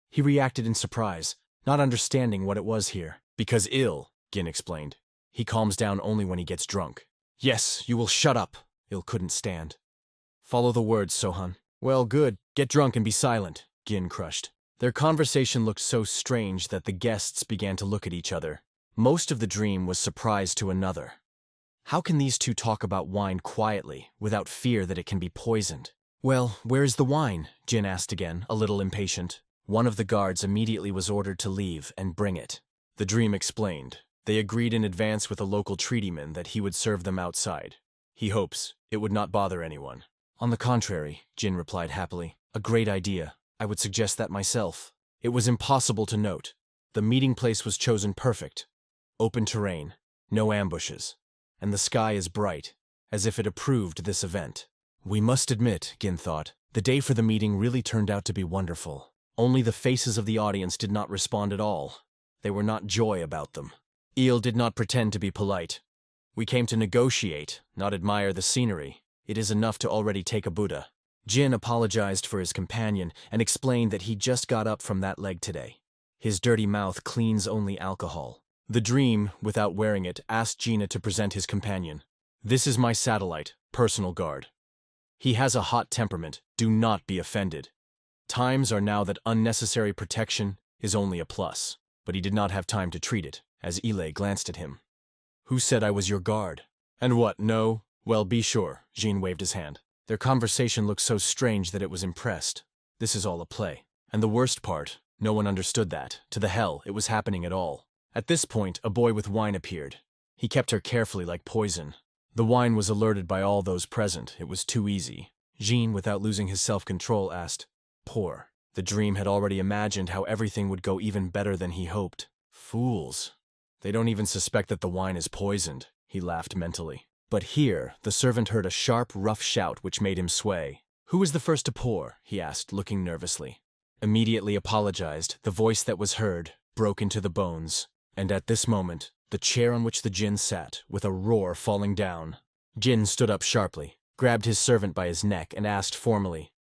He reacted in surprise, not understanding what it was here. "Because Il," Gin explained. "He calms down only when he gets drunk." "Yes, you will shut up," Il couldn't stand. "Follow the words, Sohan." "Well, good. Get drunk and be silent," Gin crushed. Their conversation looked so strange that the guests began to look at each other. Most of the dream was surprise to another. How can these two talk about wine quietly, without fear that it can be poisoned? "Well, where is the wine?" Jin asked again, a little impatient. One of the guards immediately was ordered to leave and bring it. The dream explained. They agreed in advance with a local treatyman that he would serve them outside. He hopes it would not bother anyone. "On the contrary," Jin replied happily. "A great idea. I would suggest that myself." It was impossible to note. The meeting place was chosen perfect. Open terrain, no ambushes, and the sky is bright, as if it approved this event. We must admit, Gin thought, the day for the meeting really turned out to be wonderful. Only the faces of the audience did not respond at all. They were not joy about them. Il did not pretend to be polite. "We came to negotiate, not admire the scenery. It is enough to already take a Buddha." Jin apologized for his companion and explained that he just got up from that leg today. His dirty mouth cleans only alcohol. The dream, without wearing it, asked Gina to present his companion. "This is my satellite, personal guard. He has a hot temperament. Do not be offended. Times are now that unnecessary protection is only a plus." But he did not have time to treat it, as Ile glanced at him. Who said I was your guard? And what, no? Well, be sure, Jin waved his hand. Their conversation looked so strange that it was impressed. This is all a play. And the worst part, no one understood that. To the hell, it was happening at all. At this point, a boy with wine appeared. He kept her carefully like poison. The wine was alerted by all those present. It was too easy. Jin, without losing his self-control, asked, "Pour." The dream had already imagined how everything would go even better than he hoped. Fools. They don't even suspect that the wine is poisoned, he laughed mentally. But here, the servant heard a sharp, rough shout which made him sway. Who was the first to pour? He asked, looking nervously. Immediately apologized, the voice that was heard broke into the bones. And at this moment, the chair on which the Jinn sat, with a roar falling down. Jin stood up sharply, grabbed his servant by his neck, and asked formally,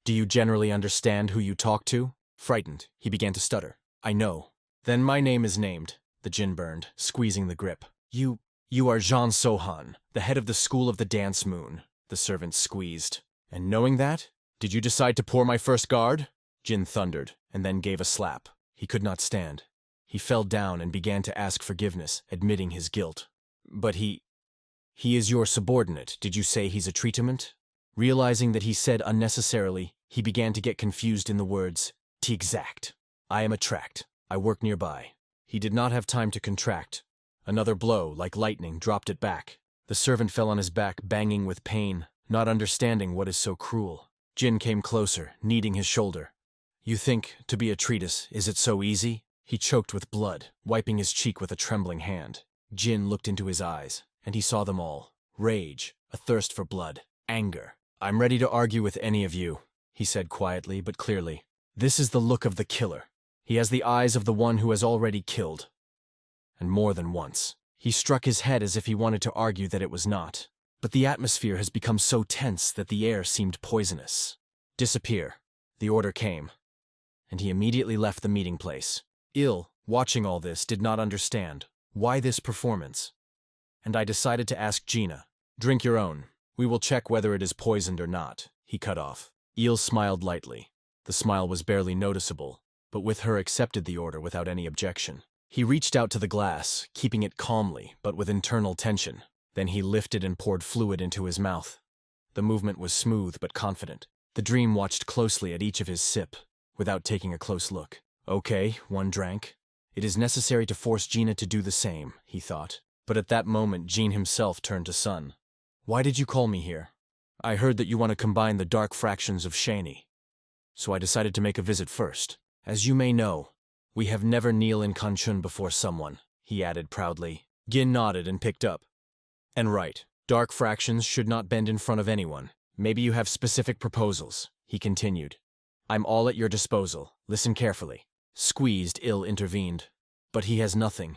"Do you generally understand who you talk to?" Frightened, he began to stutter. "I know." "Then my name is named," the Jin burned, squeezing the grip. You are Jean Sohan, the head of the School of the Dance Moon," the servant squeezed. "And knowing that, did you decide to pour my first guard?" Jin thundered, and then gave a slap. He could not stand. He fell down and began to ask forgiveness, admitting his guilt. "But he is your subordinate. Did you say he's a treatment?" Realizing that he said unnecessarily, he began to get confused in the words. "T-exact. I am a tract. I work nearby." He did not have time to contract. Another blow, like lightning, dropped it back. The servant fell on his back, banging with pain, not understanding what is so cruel. Jin came closer, kneading his shoulder. "You think, to be a treatise, is it so easy?" He choked with blood, wiping his cheek with a trembling hand. Jin looked into his eyes, and he saw them all. Rage, a thirst for blood, anger. "I'm ready to argue with any of you," he said quietly but clearly. "This is the look of the killer. He has the eyes of the one who has already killed. And more than once." He struck his head as if he wanted to argue that it was not. But the atmosphere has become so tense that the air seemed poisonous. "Disappear." The order came, and he immediately left the meeting place. Il, watching all this, did not understand. Why this performance? And I decided to ask Gina. "Drink your own. We will check whether it is poisoned or not," he cut off. Il smiled lightly. The smile was barely noticeable, but with her accepted the order without any objection. He reached out to the glass, keeping it calmly, but with internal tension. Then he lifted and poured fluid into his mouth. The movement was smooth but confident. The dream watched closely at each of his sip, without taking a close look. Okay, one drank. It is necessary to force Gina to do the same, he thought. But at that moment, Jean himself turned to Sun. "Why did you call me here?" "I heard that you want to combine the dark fractions of Shani. So I decided to make a visit first. As you may know, we have never kneel in Kanchun before someone," he added proudly. Gin nodded and picked up. "And right, dark fractions should not bend in front of anyone. Maybe you have specific proposals," he continued. "I'm all at your disposal. Listen carefully." Squeezed, Il intervened. "But he has nothing.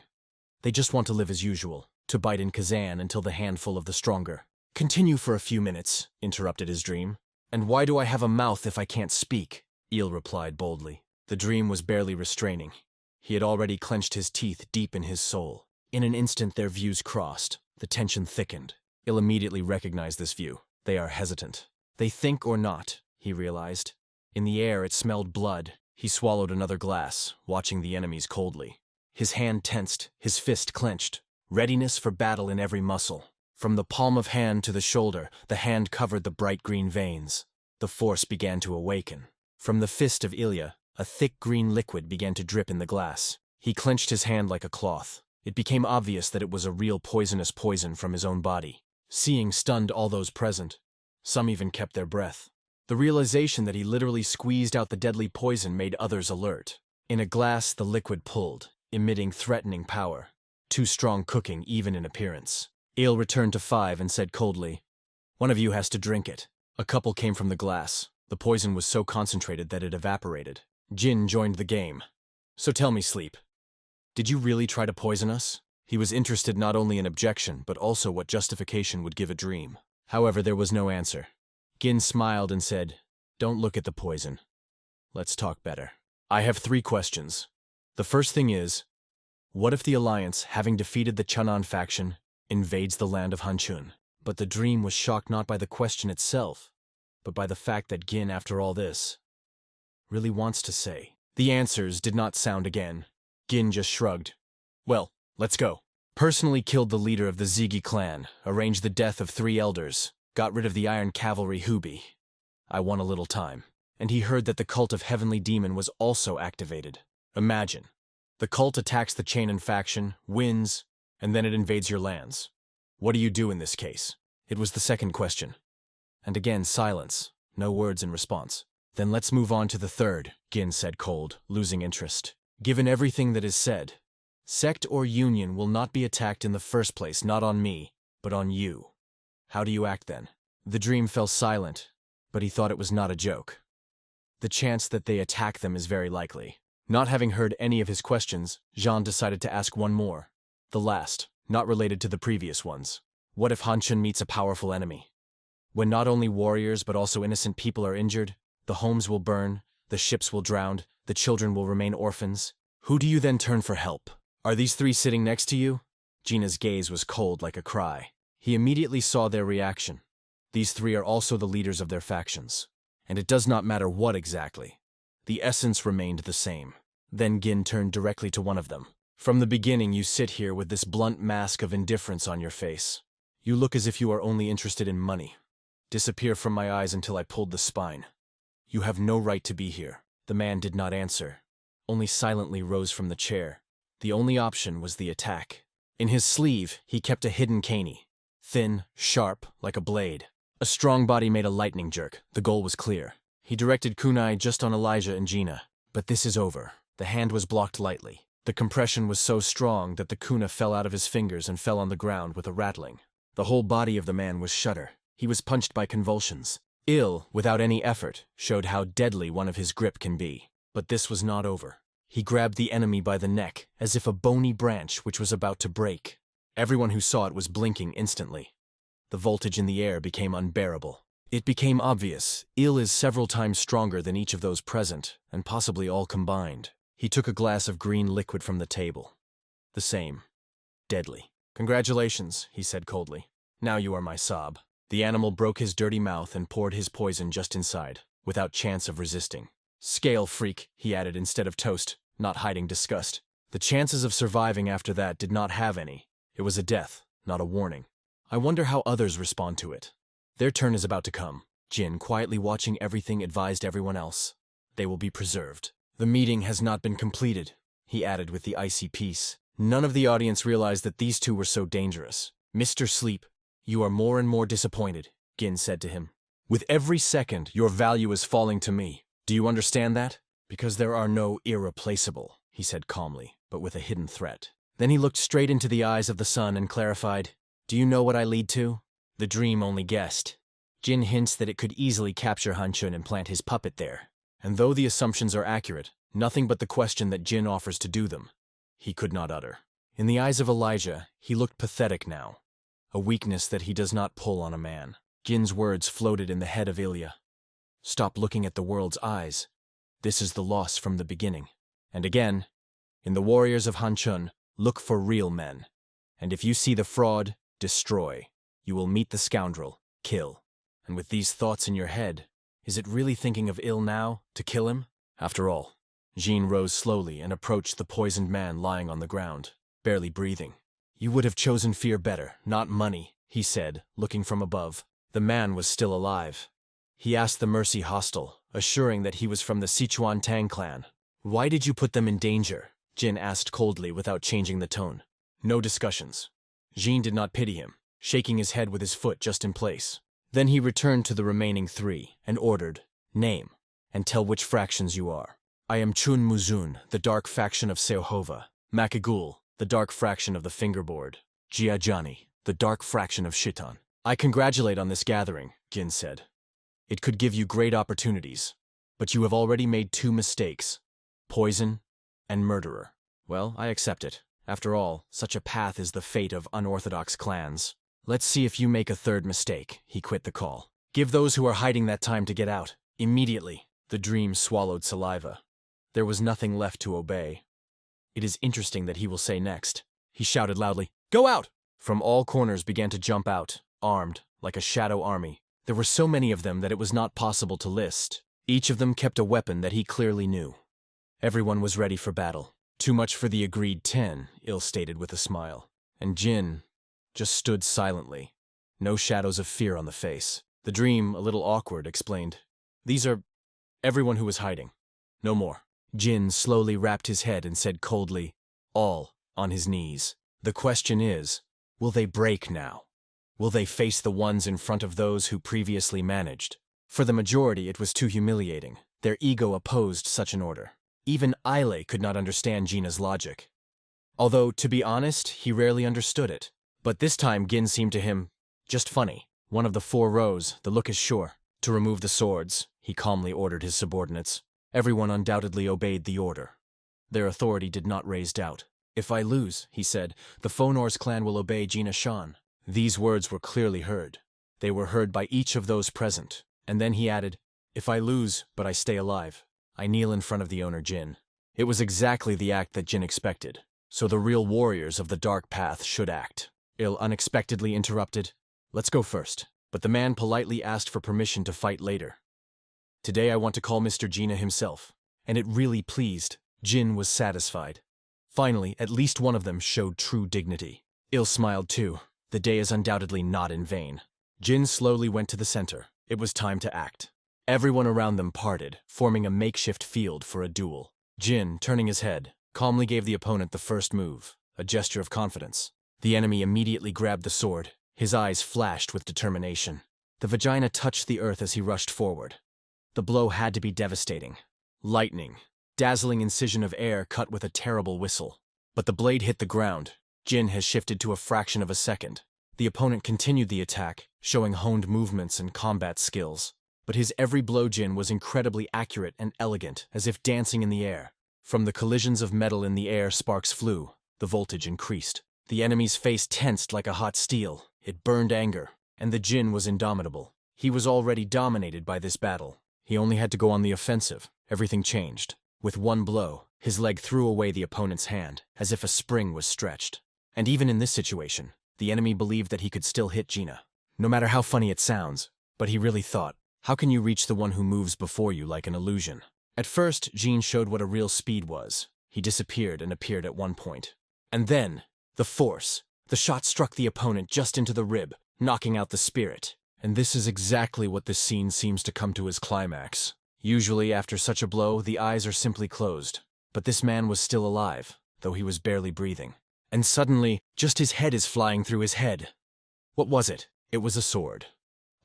They just want to live as usual, to bite in Kazan until the handful of the stronger." "Continue for a few minutes," interrupted his dream. "And why do I have a mouth if I can't speak?" Il replied boldly. The dream was barely restraining. He had already clenched his teeth deep in his soul. In an instant their views crossed. The tension thickened. Il immediately recognized this view. They are hesitant. They think or not, he realized. In the air it smelled blood. He swallowed another glass, watching the enemies coldly. His hand tensed, his fist clenched. Readiness for battle in every muscle. From the palm of hand to the shoulder, the hand covered the bright green veins. The force began to awaken. From the fist of Ilya, a thick green liquid began to drip in the glass. He clenched his hand like a cloth. It became obvious that it was a real poisonous poison from his own body. Seeing stunned all those present. Some even kept their breath. The realization that he literally squeezed out the deadly poison made others alert. In a glass, the liquid pulled, emitting threatening power. Too strong cooking, even in appearance. Ale returned to 5 and said coldly, "One of you has to drink it." A couple came from the glass. The poison was so concentrated that it evaporated. Jin joined the game. "So tell me, Sleep, did you really try to poison us?" He was interested not only in objection, but also what justification would give a dream. However, there was no answer. Gin smiled and said, "Don't look at the poison. Let's talk better. I have 3 questions. The first thing is, what if the Alliance, having defeated the Chanan faction, invades the land of Hanchun?" But the dream was shocked not by the question itself, but by the fact that Gin, after all this, really wants to say. The answers did not sound again. Gin just shrugged. Well, let's go. Personally killed the leader of the Zigi clan, arranged the death of 3 elders, got rid of the Iron Cavalry Hubi. I won a little time. And he heard that the cult of Heavenly Demon was also activated. Imagine. The cult attacks the Chainin faction, wins, and then it invades your lands. What do you do in this case? It was the second question. And again, silence. No words in response. Then let's move on to the third, Gin said cold, losing interest. Given everything that is said, sect or union will not be attacked in the first place, not on me, but on you. How do you act then? The dream fell silent, but he thought it was not a joke. The chance that they attack them is very likely. Not having heard any of his questions, Jean decided to ask one more. The last, not related to the previous ones. What if Hanchun meets a powerful enemy? When not only warriors but also innocent people are injured, the homes will burn, the ships will drown, the children will remain orphans. Who do you then turn for help? Are these 3 sitting next to you? Gina's gaze was cold like a cry. He immediately saw their reaction. These 3 are also the leaders of their factions. And it does not matter what exactly. The essence remained the same. Then Gin turned directly to one of them. From the beginning you sit here with this blunt mask of indifference on your face. You look as if you are only interested in money. Disappear from my eyes until I pulled the spine. You have no right to be here. The man did not answer, only silently rose from the chair. The only option was the attack. In his sleeve, he kept a hidden cane. Thin, sharp, like a blade. A strong body made a lightning jerk. The goal was clear. He directed kunai just on Elijah and Gina. But this is over. The hand was blocked lightly. The compression was so strong that the kuna fell out of his fingers and fell on the ground with a rattling. The whole body of the man was shudder. He was punched by convulsions. Ill, without any effort, showed how deadly one of his grip can be. But this was not over. He grabbed the enemy by the neck, as if a bony branch which was about to break. Everyone who saw it was blinking instantly. The voltage in the air became unbearable. It became obvious, Ill is several times stronger than each of those present, and possibly all combined. He took a glass of green liquid from the table. The same. Deadly. Congratulations, he said coldly. Now you are my sob. The animal broke his dirty mouth and poured his poison just inside, without chance of resisting. Scale freak, he added instead of toast, not hiding disgust. The chances of surviving after that did not have any. It was a death, not a warning. I wonder how others respond to it. Their turn is about to come. Jin, quietly watching everything, advised everyone else. They will be preserved. The meeting has not been completed, he added with the icy peace. None of the audience realized that these 2 were so dangerous. Mr. Sleep, you are more and more disappointed, Gin said to him. With every second, your value is falling to me. Do you understand that? Because there are no irreplaceable, he said calmly, but with a hidden threat. Then he looked straight into the eyes of the sun and clarified, Do you know what I lead to? The dream only guessed. Jin hints that it could easily capture Hanchun and plant his puppet there. And though the assumptions are accurate, nothing but the question that Jin offers to do them, he could not utter. In the eyes of Elijah, he looked pathetic now. A weakness that he does not pull on a man. Jin's words floated in the head of Ilya. Stop looking at the world's eyes. This is the loss from the beginning. And again, in the warriors of Hanchun, look for real men. And if you see the fraud, destroy. You will meet the scoundrel, kill. And with these thoughts in your head, is it really thinking of ill now, to kill him? After all, Jean rose slowly and approached the poisoned man lying on the ground, barely breathing. You would have chosen fear better, not money, he said, looking from above. The man was still alive. He asked the Mercy Hostel, assuring that he was from the Sichuan Tang clan. Why did you put them in danger? Jin asked coldly without changing the tone. No discussions. Jean did not pity him, shaking his head with his foot just in place. Then he returned to the remaining 3 and ordered, Name, and tell which fractions you are. I am Chun Muzun, the dark faction of Seohova. Makagul, the dark fraction of the fingerboard. Jiajani, the dark fraction of Shitan. I congratulate on this gathering, Jin said. It could give you great opportunities, but you have already made 2 mistakes. Poison and murderer. Well, I accept it. After all, such a path is the fate of unorthodox clans. Let's see if you make a 3rd mistake. He quit the call. Give those who are hiding that time to get out. Immediately. The dream swallowed saliva. There was nothing left to obey. It is interesting that he will say next. He shouted loudly, Go out! From all corners began to jump out, armed, like a shadow army. There were so many of them that it was not possible to list. Each of them kept a weapon that he clearly knew. Everyone was ready for battle. Too much for the agreed 10, Il stated with a smile. And Jin just stood silently, no shadows of fear on the face. The dream, a little awkward, explained, "These are everyone who was hiding. No more." Jin slowly wrapped his head and said coldly, all on his knees. "The question is, will they break now? Will they face the ones in front of those who previously managed?" For the majority, it was too humiliating. Their ego opposed such an order. Even Ile could not understand Gina's logic. Although, to be honest, he rarely understood it. But this time, Gin seemed to him just funny. One of the four rose, the look is sure. To remove the swords, he calmly ordered his subordinates. Everyone undoubtedly obeyed the order. Their authority did not raise doubt. "If I lose," he said, "the Fonor's clan will obey Gina Shan." These words were clearly heard. They were heard by each of those present. And then he added, "If I lose, but I stay alive, I kneel in front of the owner Jin." It was exactly the act that Jin expected. So the real warriors of the dark path should act. Il unexpectedly interrupted, "Let's go first." But the man politely asked for permission to fight later. "Today I want to call Mr. Gina himself." And it really pleased. Jin was satisfied. Finally, at least one of them showed true dignity. Il smiled too. The day is undoubtedly not in vain. Jin slowly went to the center. It was time to act. Everyone around them parted, forming a makeshift field for a duel. Jin, turning his head, calmly gave the opponent the first move, a gesture of confidence. The enemy immediately grabbed the sword. His eyes flashed with determination. The vagina touched the earth as he rushed forward. The blow had to be devastating. Lightning, dazzling incision of air cut with a terrible whistle. But the blade hit the ground. Jin has shifted to a fraction of a second. The opponent continued the attack, showing honed movements and combat skills. But his every blow Jin was incredibly accurate and elegant, as if dancing in the air. From the collisions of metal in the air, sparks flew. The voltage increased. The enemy's face tensed like a hot steel. It burned anger. And the Jin was indomitable. He was already dominated by this battle. He only had to go on the offensive. Everything changed. With one blow, his leg threw away the opponent's hand, as if a spring was stretched. And even in this situation, the enemy believed that he could still hit Gina. No matter how funny it sounds, but he really thought, how can you reach the one who moves before you like an illusion? At first, Jin showed what a real speed was. He disappeared and appeared at one point. And then, the force. The shot struck the opponent just into the rib, knocking out the spirit. And this is exactly what this scene seems to come to his climax. Usually, after such a blow, the eyes are simply closed. But this man was still alive, though he was barely breathing. And suddenly, just his head is flying through his head. What was it? It was a sword.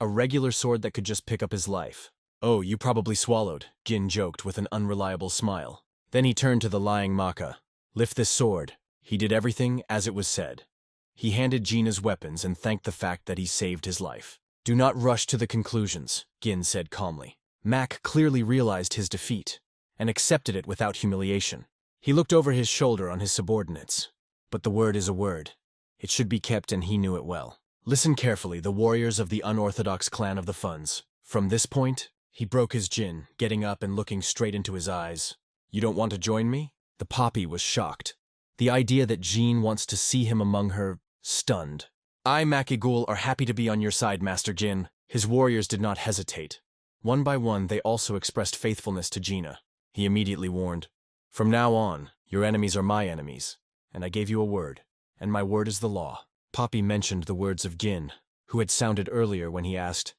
A regular sword that could just pick up his life. "Oh, you probably swallowed," Jin joked with an unreliable smile. Then he turned to the lying Maka. "Lift this sword." He did everything as it was said. He handed Gina's weapons and thanked the fact that he saved his life. "Do not rush to the conclusions," Gin said calmly. Mac clearly realized his defeat, and accepted it without humiliation. He looked over his shoulder on his subordinates. But the word is a word. It should be kept, and he knew it well. "Listen carefully, the warriors of the unorthodox clan of the Funds. From this point," he broke his Jin, getting up and looking straight into his eyes. "You don't want to join me?" The Poppy was shocked. The idea that Jean wants to see him among her stunned. "I, Makigul, are happy to be on your side, Master Jin." His warriors did not hesitate. One by one, they also expressed faithfulness to Gina. He immediately warned, "From now on, your enemies are my enemies, and I gave you a word, and my word is the law." Poppy mentioned the words of Gin, who had sounded earlier when he asked,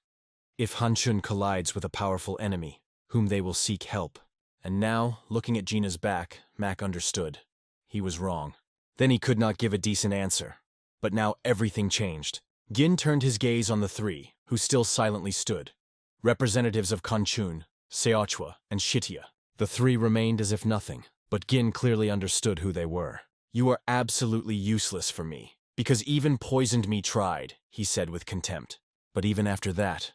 "If Hanchun collides with a powerful enemy, whom they will seek help." And now, looking at Gina's back, Mac understood. He was wrong. Then he could not give a decent answer. But now everything changed. Gin turned his gaze on the three, who still silently stood. Representatives of Kanchun, Seochwa, and Shitia. The three remained as if nothing, but Gin clearly understood who they were. "You are absolutely useless for me, because even poisoned me tried," he said with contempt. But even after that,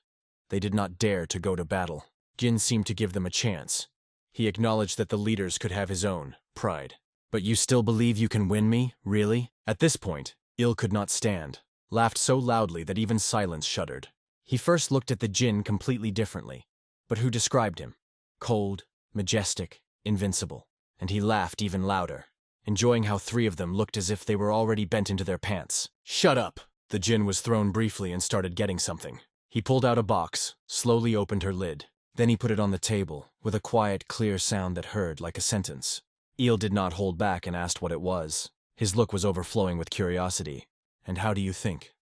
they did not dare to go to battle. Gin seemed to give them a chance. He acknowledged that the leaders could have his own pride. "But you still believe you can win me, really?" At this point, Il could not stand, laughed so loudly that even silence shuddered. He first looked at the Jin completely differently, but who described him? Cold, majestic, invincible. And he laughed even louder, enjoying how three of them looked as if they were already bent into their pants. "Shut up!" The Jin was thrown briefly and started getting something. He pulled out a box, slowly opened her lid. Then he put it on the table, with a quiet, clear sound that heard like a sentence. Il did not hold back and asked what it was. His look was overflowing with curiosity. And how do you think?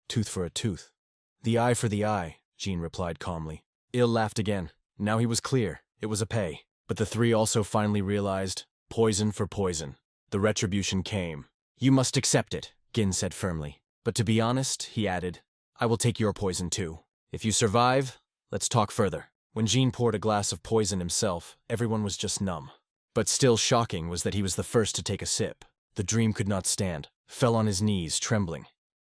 Tooth for a tooth. The eye for the eye, Jean replied calmly. Il laughed again. Now he was clear. It was a pay. But the three also finally realized, poison for poison. The retribution came. You must accept it, Gin said firmly. But to be honest, he added, I will take your poison too. If you survive, let's talk further. When Jean poured a glass of poison himself, everyone was just numb. But still shocking was that he was the first to take a sip. The dream could not stand, fell on his knees, trembling.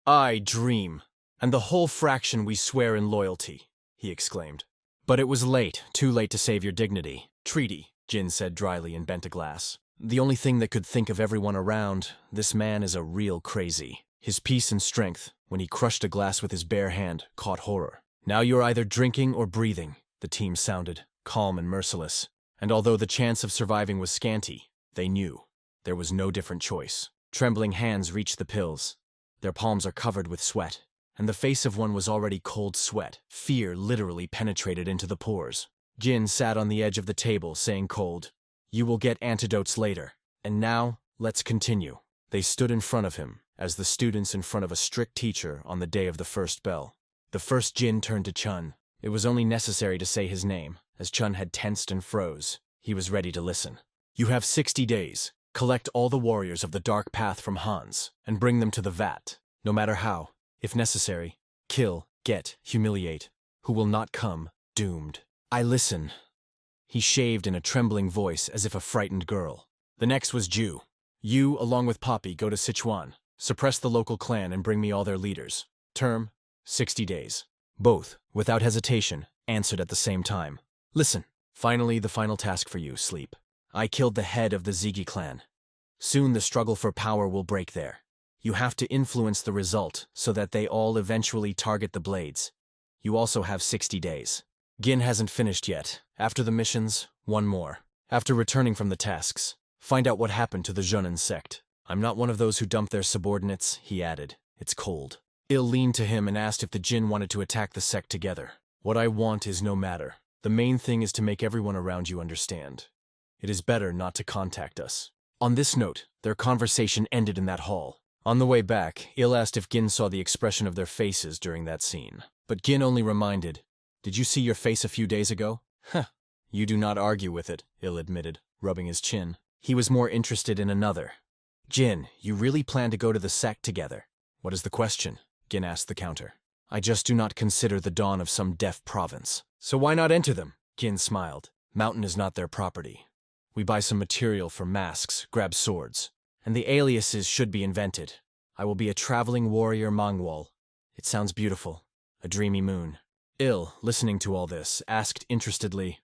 I dream, and the whole fraction we swear in loyalty, he exclaimed. But it was late, too late to save your dignity. Treaty, Jin said dryly and bent a glass. The only thing that could think of everyone around, this man is a real crazy. His peace and strength, when he crushed a glass with his bare hand, caught horror. Now you're either drinking or breathing, the team sounded, calm and merciless. And although the chance of surviving was scanty, they knew. There was no different choice. Trembling hands reached the pills. Their palms are covered with sweat, and the face of one was already cold sweat. Fear literally penetrated into the pores. Jin sat on the edge of the table, saying cold, You will get antidotes later. And now, let's continue. They stood in front of him, as the students in front of a strict teacher on the day of the first bell. The first Jin turned to Chun. It was only necessary to say his name, as Chun had tensed and froze. He was ready to listen. You have 60 days. Collect all the warriors of the Dark Path from Hans, and bring them to the vat. No matter how, if necessary, kill, get, humiliate. Who will not come, doomed. I listen. He shaved in a trembling voice as if a frightened girl. The next was Ju. You, along with Poppy, go to Sichuan. Suppress the local clan and bring me all their leaders. Term, 60 days. Both, without hesitation, answered at the same time. Listen. Finally, the final task for you, Sleep. I killed the head of the Ziggy clan. Soon the struggle for power will break there. You have to influence the result so that they all eventually target the blades. You also have 60 days. Gin hasn't finished yet. After the missions, one more. After returning from the tasks, find out what happened to the Zhenin sect. I'm not one of those who dump their subordinates, he added. It's cold. Il leaned to him and asked if the Jin wanted to attack the sect together. What I want is no matter. The main thing is to make everyone around you understand. It is better not to contact us. On this note, their conversation ended in that hall. On the way back, Il asked if Gin saw the expression of their faces during that scene. But Gin only reminded, Did you see your face a few days ago? Huh. You do not argue with it, Il admitted, rubbing his chin. He was more interested in another. Jin, you really plan to go to the sect together? What is the question? Gin asked the counter. I just do not consider the dawn of some deaf province. So why not enter them? Gin smiled. Mountain is not their property. We buy some material for masks, grab swords. And the aliases should be invented. I will be a traveling warrior Manhwa. It sounds beautiful. A dreamy moon. Il, listening to all this, asked interestedly,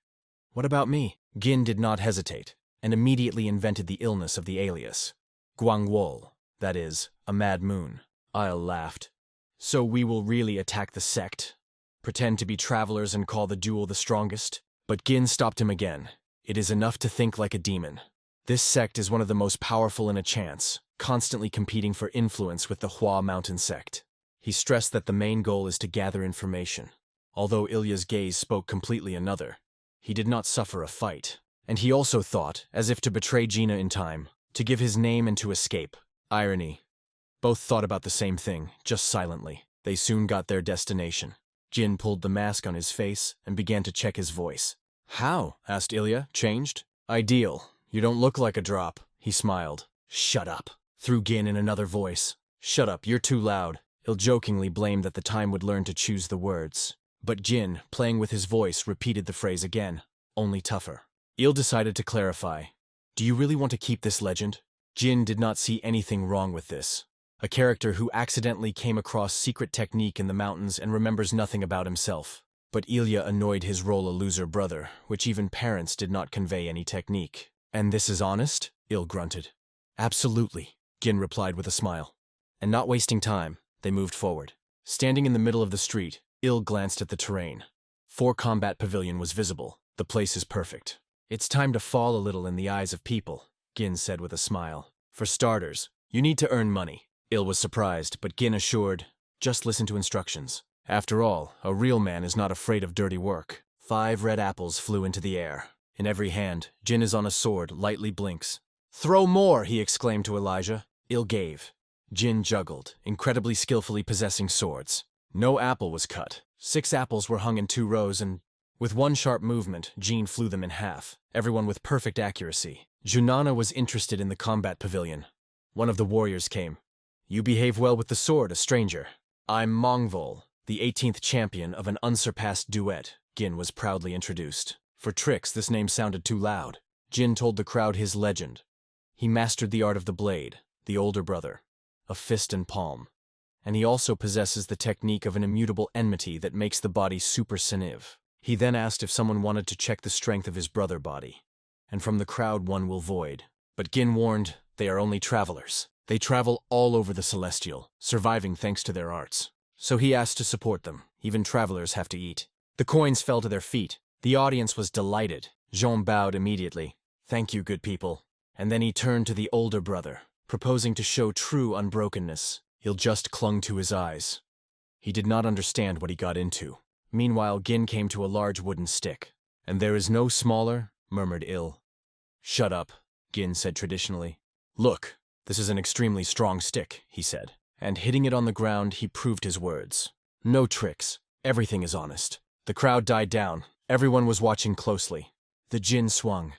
What about me? Gin did not hesitate, and immediately invented the illness of the alias. Guangwol, that is, a mad moon. Il laughed. So we will really attack the sect? Pretend to be travelers and call the duel the strongest? But Gin stopped him again. It is enough to think like a demon. This sect is one of the most powerful in a chance, constantly competing for influence with the Hua Mountain sect. He stressed that the main goal is to gather information. Although Ilya's gaze spoke completely another. He did not suffer a fight. And he also thought, as if to betray Gina in time, to give his name and to escape. Irony. Both thought about the same thing, just silently. They soon got their destination. Jin pulled the mask on his face and began to check his voice. How? Asked Ilya, changed. Ideal. You don't look like a drop. He smiled. Shut up. Threw Gin in another voice. Shut up, you're too loud. Il jokingly blamed that the time would learn to choose the words. But Jin, playing with his voice, repeated the phrase again, only tougher. Il decided to clarify. Do you really want to keep this legend? Jin did not see anything wrong with this. A character who accidentally came across secret technique in the mountains and remembers nothing about himself. But Ilya annoyed his role-a-loser brother, which even parents did not convey any technique. And this is honest? Il grunted. Absolutely, Gin replied with a smile. And not wasting time, they moved forward. Standing in the middle of the street, Il glanced at the terrain. 4 combat pavilion was visible. The place is perfect. It's time to fall a little in the eyes of people, Gin said with a smile. For starters, you need to earn money. Il was surprised, but Gin assured, just listen to instructions. After all, a real man is not afraid of dirty work. 5 red apples flew into the air. In every hand, Jin is on a sword, lightly blinks. "Throw more!" he exclaimed to Elijah. Il gave. Jin juggled, incredibly skillfully possessing swords. No apple was cut. 6 apples were hung in 2 rows and, with one sharp movement, Jin flew them in half, everyone with perfect accuracy. Junana was interested in the combat pavilion. One of the warriors came. "You behave well with the sword, a stranger." "I'm Mongvol, the 18th champion of an unsurpassed duet," Gin was proudly introduced. For tricks, this name sounded too loud. Jin told the crowd his legend. He mastered the art of the blade, the older brother, a fist and palm. And he also possesses the technique of an immutable enmity that makes the body super sinev. He then asked if someone wanted to check the strength of his brother body. And from the crowd one will void. But Gin warned, they are only travelers. They travel all over the Celestial, surviving thanks to their arts. So he asked to support them. Even travelers have to eat. The coins fell to their feet. The audience was delighted. Jean bowed immediately. "Thank you, good people." And then he turned to the older brother, proposing to show true unbrokenness. Il just clung to his eyes. He did not understand what he got into. Meanwhile, Gin came to a large wooden stick. "And there is no smaller," murmured Il. "Shut up," Gin said traditionally. "Look, this is an extremely strong stick," he said. And hitting it on the ground, he proved his words. "No tricks. Everything is honest." The crowd died down. Everyone was watching closely. The Jin swung,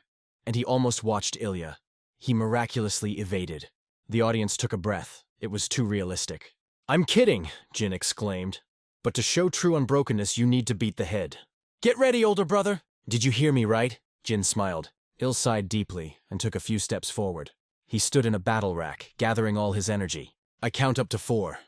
and he almost watched Ilya. He miraculously evaded. The audience took a breath. It was too realistic. "I'm kidding," Jin exclaimed. "But to show true unbrokenness, you need to beat the head." "Get ready, older brother." "Did you hear me right?" Jin smiled. Il sighed deeply and took a few steps forward. He stood in a battle rack, gathering all his energy. "I count up to 4,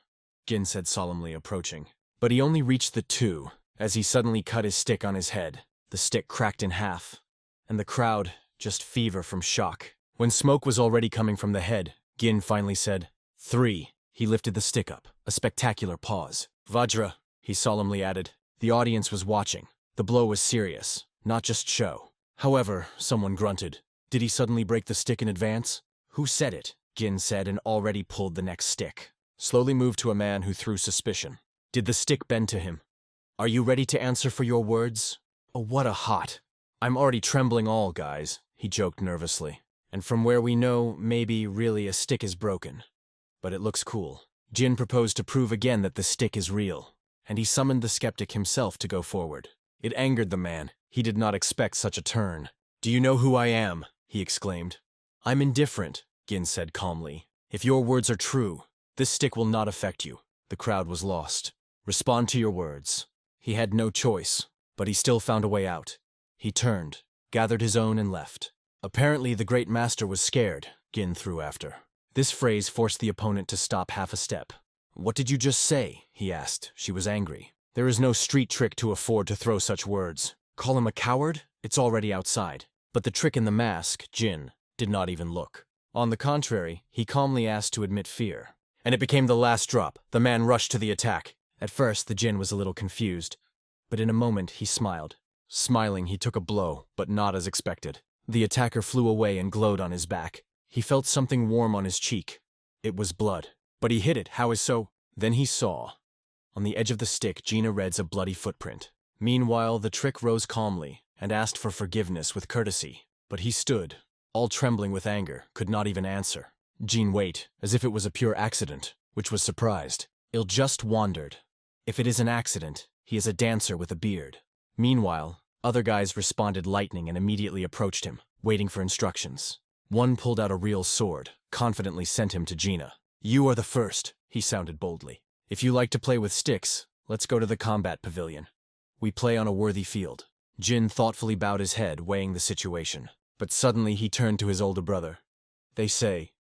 Jin said solemnly, approaching. But he only reached the 2, as he suddenly cut his stick on his head. The stick cracked in half, and the crowd just fever from shock. When smoke was already coming from the head, Gin finally said, 3. He lifted the stick up, a spectacular pause. "Vajra," he solemnly added. The audience was watching. The blow was serious, not just show. However, someone grunted. Did he suddenly break the stick in advance? "Who said it?" Gin said and already pulled the next stick. Slowly moved to a man who threw suspicion. "Did the stick bend to him? Are you ready to answer for your words?" "Oh, what a hot." "I'm already trembling all, guys," he joked nervously. "And from where we know, maybe really a stick is broken. But it looks cool." Jin proposed to prove again that the stick is real, and he summoned the skeptic himself to go forward. It angered the man. He did not expect such a turn. "Do you know who I am?" he exclaimed. "I'm indifferent," Gin said calmly. "If your words are true, this stick will not affect you." The crowd was lost. "Respond to your words." He had no choice, but he still found a way out. He turned, gathered his own and left. "Apparently the great master was scared," Gin threw after. This phrase forced the opponent to stop half a step. "What did you just say?" he asked. She was angry. "There is no street trick to afford to throw such words. Call him a coward? It's already outside." But the trick in the mask, Jin, did not even look. On the contrary, he calmly asked to admit fear. And it became the last drop. The man rushed to the attack. At first, the Jin was a little confused, but in a moment he smiled. Smiling, he took a blow, but not as expected. The attacker flew away and glowed on his back. He felt something warm on his cheek. It was blood. But he hit it, how is so? Then he saw. On the edge of the stick, Gina reads a bloody footprint. Meanwhile, the trick rose calmly and asked for forgiveness with courtesy. But he stood, all trembling with anger, could not even answer. Jean wait, as if it was a pure accident, which was surprised. Il just wandered. If it is an accident, he is a dancer with a beard. Meanwhile, other guys responded lightning and immediately approached him, waiting for instructions. One pulled out a real sword, confidently sent him to Gina. "You are the first," he sounded boldly. "If you like to play with sticks, let's go to the combat pavilion. We play on a worthy field." Jin thoughtfully bowed his head, weighing the situation. But suddenly he turned to his older brother. "They say."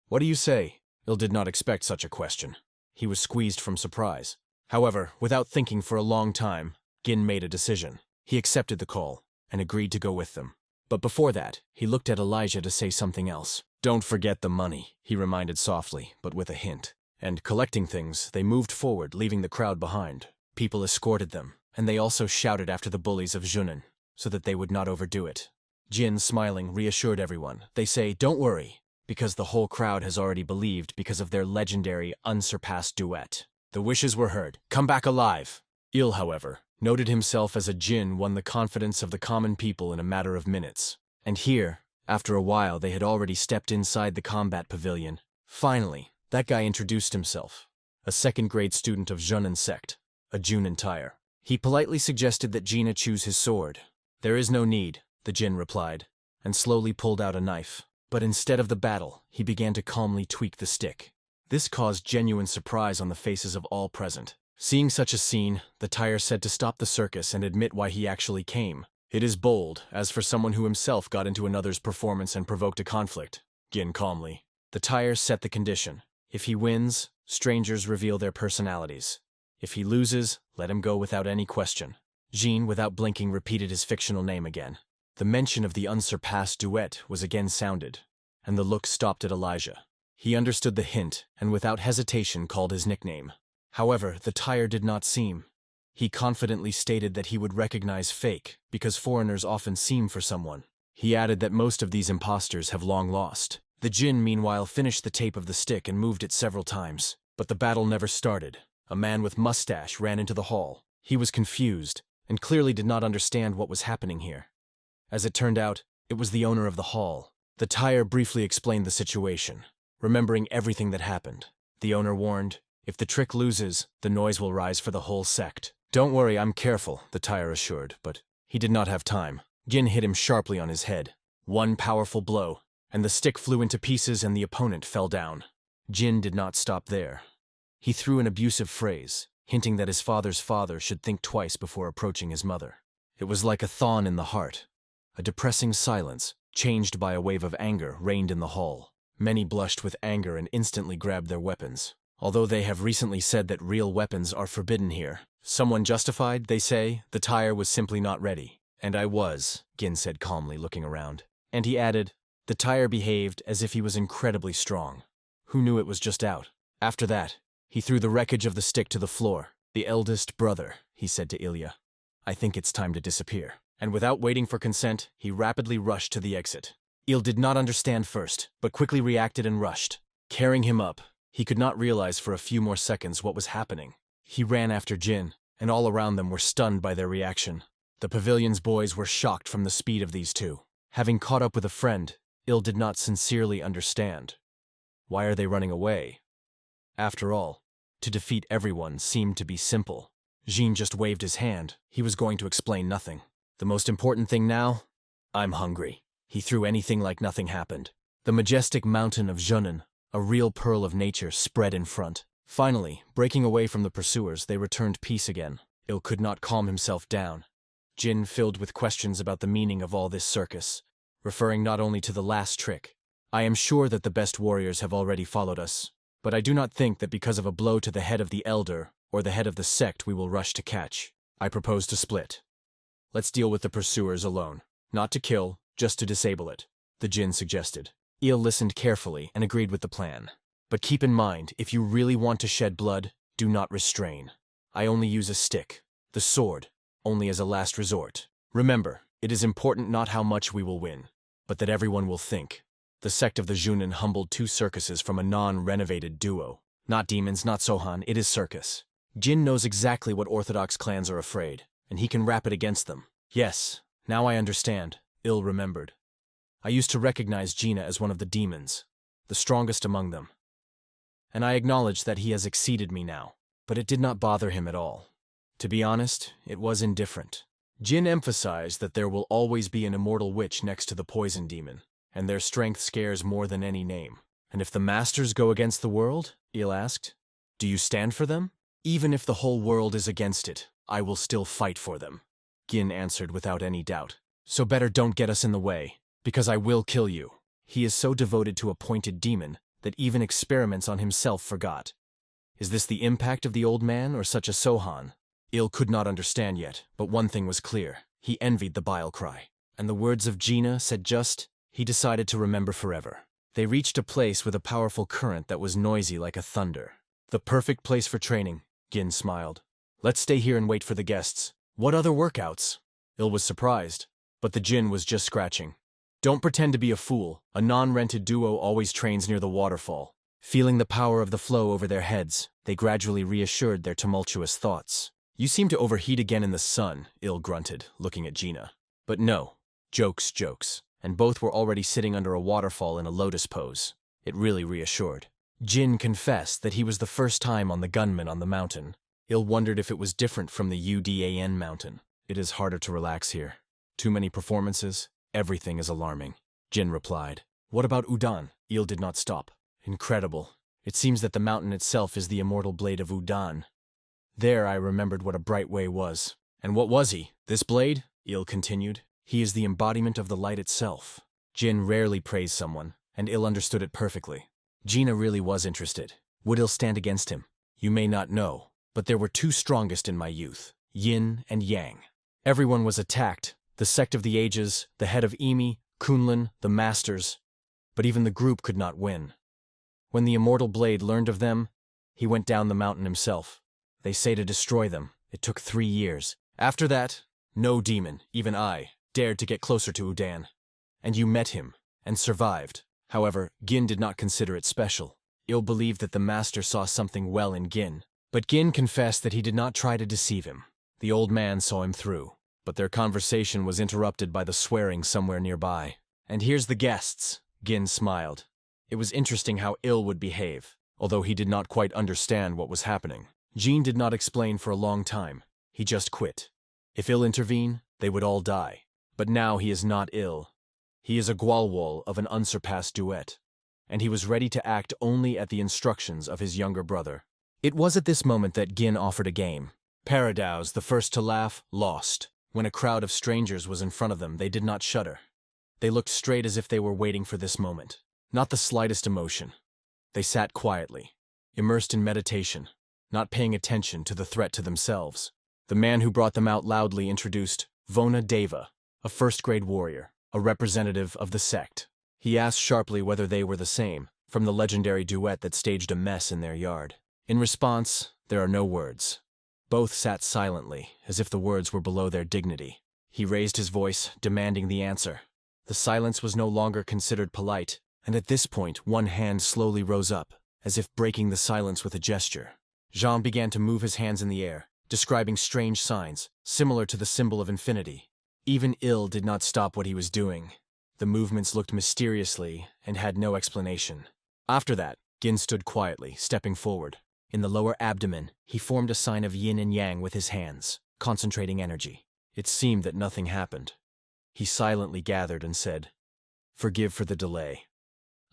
"What do you say?" Il did not expect such a question. He was squeezed from surprise. However, without thinking for a long time, Gin made a decision. He accepted the call and agreed to go with them. But before that, he looked at Elijah to say something else. "Don't forget the money," he reminded softly, but with a hint. And collecting things, they moved forward, leaving the crowd behind. People escorted them, and they also shouted after the bullies of Junin, so that they would not overdo it. Jin, smiling, reassured everyone. They say, "Don't worry," because the whole crowd has already believed because of their legendary, unsurpassed duet. The wishes were heard. "Come back alive!" Il, however, noted himself as a Jin won the confidence of the common people in a matter of minutes. And here, after a while, they had already stepped inside the combat pavilion. Finally, that guy introduced himself. A second-grade student of Junin sect, a Junin tire. He politely suggested that Gina choose his sword. There is no need, the Jin replied, and slowly pulled out a knife. But instead of the battle, he began to calmly tweak the stick. This caused genuine surprise on the faces of all present. Seeing such a scene, the tire said to stop the circus and admit why he actually came. It is bold, as for someone who himself got into another's performance and provoked a conflict. Gin calmly. The tire set the condition. If he wins, strangers reveal their personalities. If he loses, let him go without any question. Jean, without blinking, repeated his fictional name again. The mention of the unsurpassed duet was again sounded, and the look stopped at Elijah. He understood the hint, and without hesitation called his nickname. However, the tire did not seem. He confidently stated that he would recognize fake, because foreigners often seem for someone. He added that most of these imposters have long lost. The Jin, meanwhile, finished the tape of the stick and moved it several times. But the battle never started. A man with mustache ran into the hall. He was confused, and clearly did not understand what was happening here. As it turned out, it was the owner of the hall. The tire briefly explained the situation, remembering everything that happened. The owner warned, if the trick loses, the noise will rise for the whole sect. Don't worry, I'm careful, the tire assured, but he did not have time. Gin hit him sharply on his head. One powerful blow, and the stick flew into pieces and the opponent fell down. Jin did not stop there. He threw an abusive phrase, hinting that his father's father should think twice before approaching his mother. It was like a thorn in the heart. A depressing silence, changed by a wave of anger, reigned in the hall. Many blushed with anger and instantly grabbed their weapons. Although they have recently said that real weapons are forbidden here. Someone justified, they say, the tire was simply not ready. And I was, Gin said calmly, looking around. And he added, the tire behaved as if he was incredibly strong. Who knew it was just out? After that, he threw the wreckage of the stick to the floor. The eldest brother, he said to Ilya. I think it's time to disappear. And without waiting for consent, he rapidly rushed to the exit. Il did not understand first, but quickly reacted and rushed. Carrying him up, he could not realize for a few more seconds what was happening. He ran after Jin, and all around them were stunned by their reaction. The pavilion's boys were shocked from the speed of these two. Having caught up with a friend, Il did not sincerely understand. Why are they running away? After all, to defeat everyone seemed to be simple. Jean just waved his hand. He was going to explain nothing. The most important thing now? I'm hungry. He threw anything like nothing happened. The majestic mountain of Junin, a real pearl of nature, spread in front. Finally, breaking away from the pursuers, they returned peace again. Il could not calm himself down. Jin filled with questions about the meaning of all this circus, referring not only to the last trick. I am sure that the best warriors have already followed us, but I do not think that because of a blow to the head of the elder or the head of the sect we will rush to catch. I propose to split. Let's deal with the pursuers alone. Not to kill, just to disable it, the Jin suggested. Il listened carefully and agreed with the plan. But keep in mind, if you really want to shed blood, do not restrain. I only use a stick, the sword, only as a last resort. Remember, it is important not how much we will win, but that everyone will think. The sect of the Junin humbled 2 circuses from a non-renovated duo. Not demons, not Sohan, it is circus. Jin knows exactly what Orthodox clans are afraid, and he can wrap it against them. Yes, now I understand, Il remembered. I used to recognize Gina as one of the demons, the strongest among them. And I acknowledge that he has exceeded me now, but it did not bother him at all. To be honest, it was indifferent. Jin emphasized that there will always be an immortal witch next to the poison demon, and their strength scares more than any name. And if the masters go against the world, Il asked, do you stand for them? Even if the whole world is against it, I will still fight for them. Gin answered without any doubt. So better don't get us in the way, because I will kill you. He is so devoted to a pointed demon that even experiments on himself forgot. Is this the impact of the old man or such a Sohan? Il could not understand yet, but one thing was clear. He envied the bile cry. And the words of Gina said just, he decided to remember forever. They reached a place with a powerful current that was noisy like a thunder. The perfect place for training, Gin smiled. Let's stay here and wait for the guests. What other workouts? Il was surprised, but the Jin was just scratching. Don't pretend to be a fool. A non-rented duo always trains near the waterfall. Feeling the power of the flow over their heads, they gradually reassured their tumultuous thoughts. You seem to overheat again in the sun, Il grunted, looking at Gina. But no. Jokes. And both were already sitting under a waterfall in a lotus pose. It really reassured. Jin confessed that he was the first time on the gunman on the mountain. Il wondered if it was different from the Udan mountain. It is harder to relax here. Too many performances. Everything is alarming. Jin replied. What about Udan? Il did not stop. Incredible. It seems that the mountain itself is the immortal blade of Udan. There I remembered what a bright way was. And what was he? This blade? Il continued. He is the embodiment of the light itself. Jin rarely praised someone, and Il understood it perfectly. Gina really was interested. Would Il stand against him? You may not know, but there were two strongest in my youth, Yin and Yang. Everyone was attacked, the sect of the ages, the head of Emi, Kunlun, the masters. But even the group could not win. When the immortal blade learned of them, he went down the mountain himself. They say to destroy them. It took 3 years. After that, no demon, even I, dared to get closer to Udan. And you met him, and survived. However, Gin did not consider it special. Il believed that the master saw something well in Gin. But Gin confessed that he did not try to deceive him. The old man saw him through. But their conversation was interrupted by the swearing somewhere nearby. And here's the guests, Gin smiled. It was interesting how Il would behave, although he did not quite understand what was happening. Jean did not explain for a long time. He just quit. If Il intervened, they would all die. But now he is not Il. He is a Gwalwol of an unsurpassed duet, and he was ready to act only at the instructions of his younger brother. It was at this moment that Gin offered a game. Paradows, the first to laugh, lost. When a crowd of strangers was in front of them, they did not shudder. They looked straight as if they were waiting for this moment. Not the slightest emotion. They sat quietly, immersed in meditation, not paying attention to the threat to themselves. The man who brought them out loudly introduced Vona Deva, a first-grade warrior, a representative of the sect. He asked sharply whether they were the same, from the legendary duet that staged a mess in their yard. In response, there are no words. Both sat silently, as if the words were below their dignity. He raised his voice, demanding the answer. The silence was no longer considered polite, and at this point one hand slowly rose up, as if breaking the silence with a gesture. Jean began to move his hands in the air, describing strange signs, similar to the symbol of infinity. Even Il did not stop what he was doing. The movements looked mysteriously and had no explanation. After that, Gin stood quietly, stepping forward. In the lower abdomen, he formed a sign of yin and yang with his hands, concentrating energy. It seemed that nothing happened. He silently gathered and said, "Forgive for the delay.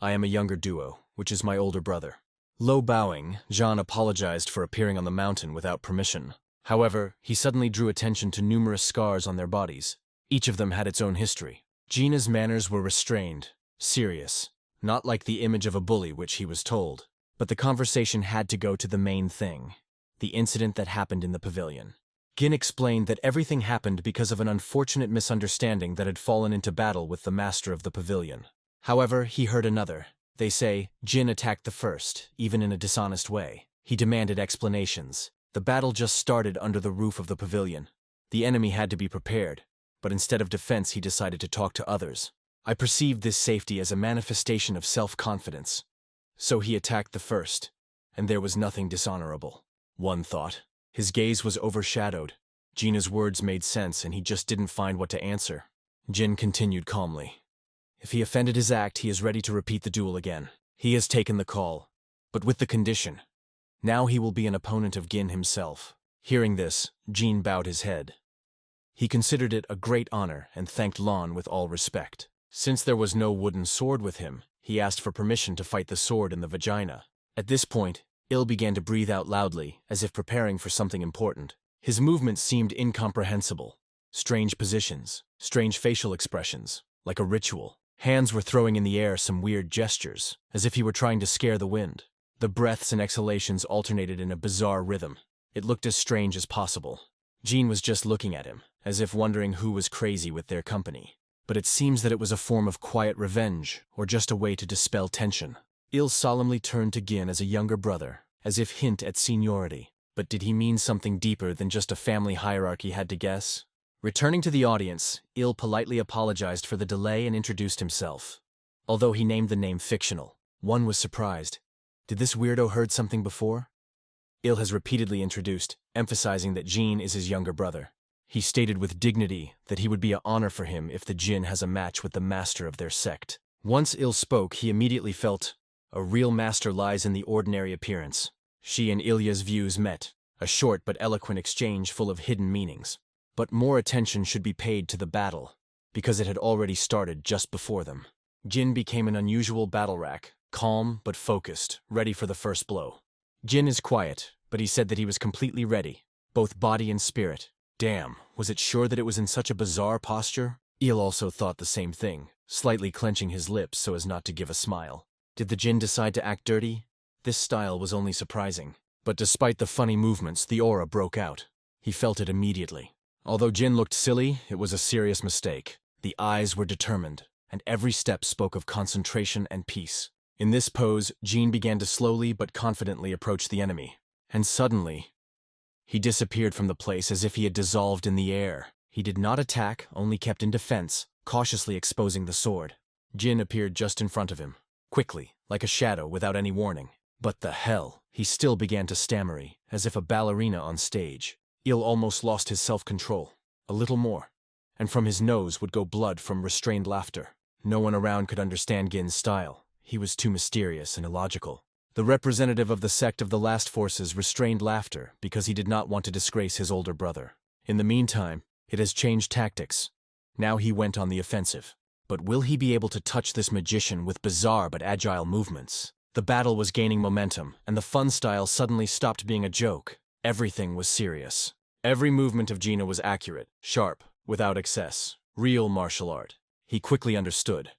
I am a younger duo, which is my older brother." Low bowing, Jean apologized for appearing on the mountain without permission. However, he suddenly drew attention to numerous scars on their bodies. Each of them had its own history. Gina's manners were restrained, serious, not like the image of a bully which he was told. But the conversation had to go to the main thing, the incident that happened in the pavilion. Gin explained that everything happened because of an unfortunate misunderstanding that had fallen into battle with the master of the pavilion. However, he heard another. They say Jin attacked the first, even in a dishonest way. He demanded explanations. The battle just started under the roof of the pavilion. The enemy had to be prepared, but instead of defense he decided to talk to others. I perceived this safety as a manifestation of self-confidence. So he attacked the first, and there was nothing dishonorable. One thought. His gaze was overshadowed. Gina's words made sense, and he just didn't find what to answer. Jin continued calmly. If he offended his act, he is ready to repeat the duel again. He has taken the call, but with the condition. Now he will be an opponent of Gin himself. Hearing this, Jin bowed his head. He considered it a great honor and thanked Lon with all respect. Since there was no wooden sword with him, he asked for permission to fight the sword in the vagina. At this point, Il began to breathe out loudly, as if preparing for something important. His movements seemed incomprehensible. Strange positions, strange facial expressions, like a ritual. Hands were throwing in the air some weird gestures, as if he were trying to scare the wind. The breaths and exhalations alternated in a bizarre rhythm. It looked as strange as possible. Jean was just looking at him, as if wondering who was crazy with their company. But it seems that it was a form of quiet revenge, or just a way to dispel tension. Il solemnly turned to Gin as a younger brother, as if hint at seniority. But did he mean something deeper than just a family hierarchy had to guess? Returning to the audience, Il politely apologized for the delay and introduced himself. Although he named the name fictional, one was surprised. Did this weirdo heard something before? Il has repeatedly introduced, emphasizing that Jin is his younger brother. He stated with dignity that he would be an honor for him if the Jin has a match with the master of their sect. Once Il spoke, he immediately felt, a real master lies in the ordinary appearance. She and Ilya's views met, a short but eloquent exchange full of hidden meanings. But more attention should be paid to the battle, because it had already started just before them. Jin became an unusual battle rack, calm but focused, ready for the first blow. Jin is quiet, but he said that he was completely ready, both body and spirit. Damn, was it sure that it was in such a bizarre posture? Il also thought the same thing, slightly clenching his lips so as not to give a smile. Did the Jin decide to act dirty? This style was only surprising. But despite the funny movements, the aura broke out. He felt it immediately. Although Jin looked silly, it was a serious mistake. The eyes were determined, and every step spoke of concentration and peace. In this pose, Jin began to slowly but confidently approach the enemy. And suddenly, he disappeared from the place as if he had dissolved in the air. He did not attack, only kept in defense, cautiously exposing the sword. Jin appeared just in front of him, quickly, like a shadow without any warning. But the hell, he still began to stammer, as if a ballerina on stage. Il almost lost his self-control. A little more, and from his nose would go blood from restrained laughter. No one around could understand Gin's style. He was too mysterious and illogical. The representative of the sect of the Last Forces restrained laughter because he did not want to disgrace his older brother. In the meantime, it has changed tactics. Now he went on the offensive. But will he be able to touch this magician with bizarre but agile movements? The battle was gaining momentum, and the fun style suddenly stopped being a joke. Everything was serious. Every movement of Gina was accurate, sharp, without excess. Real martial art. He quickly understood.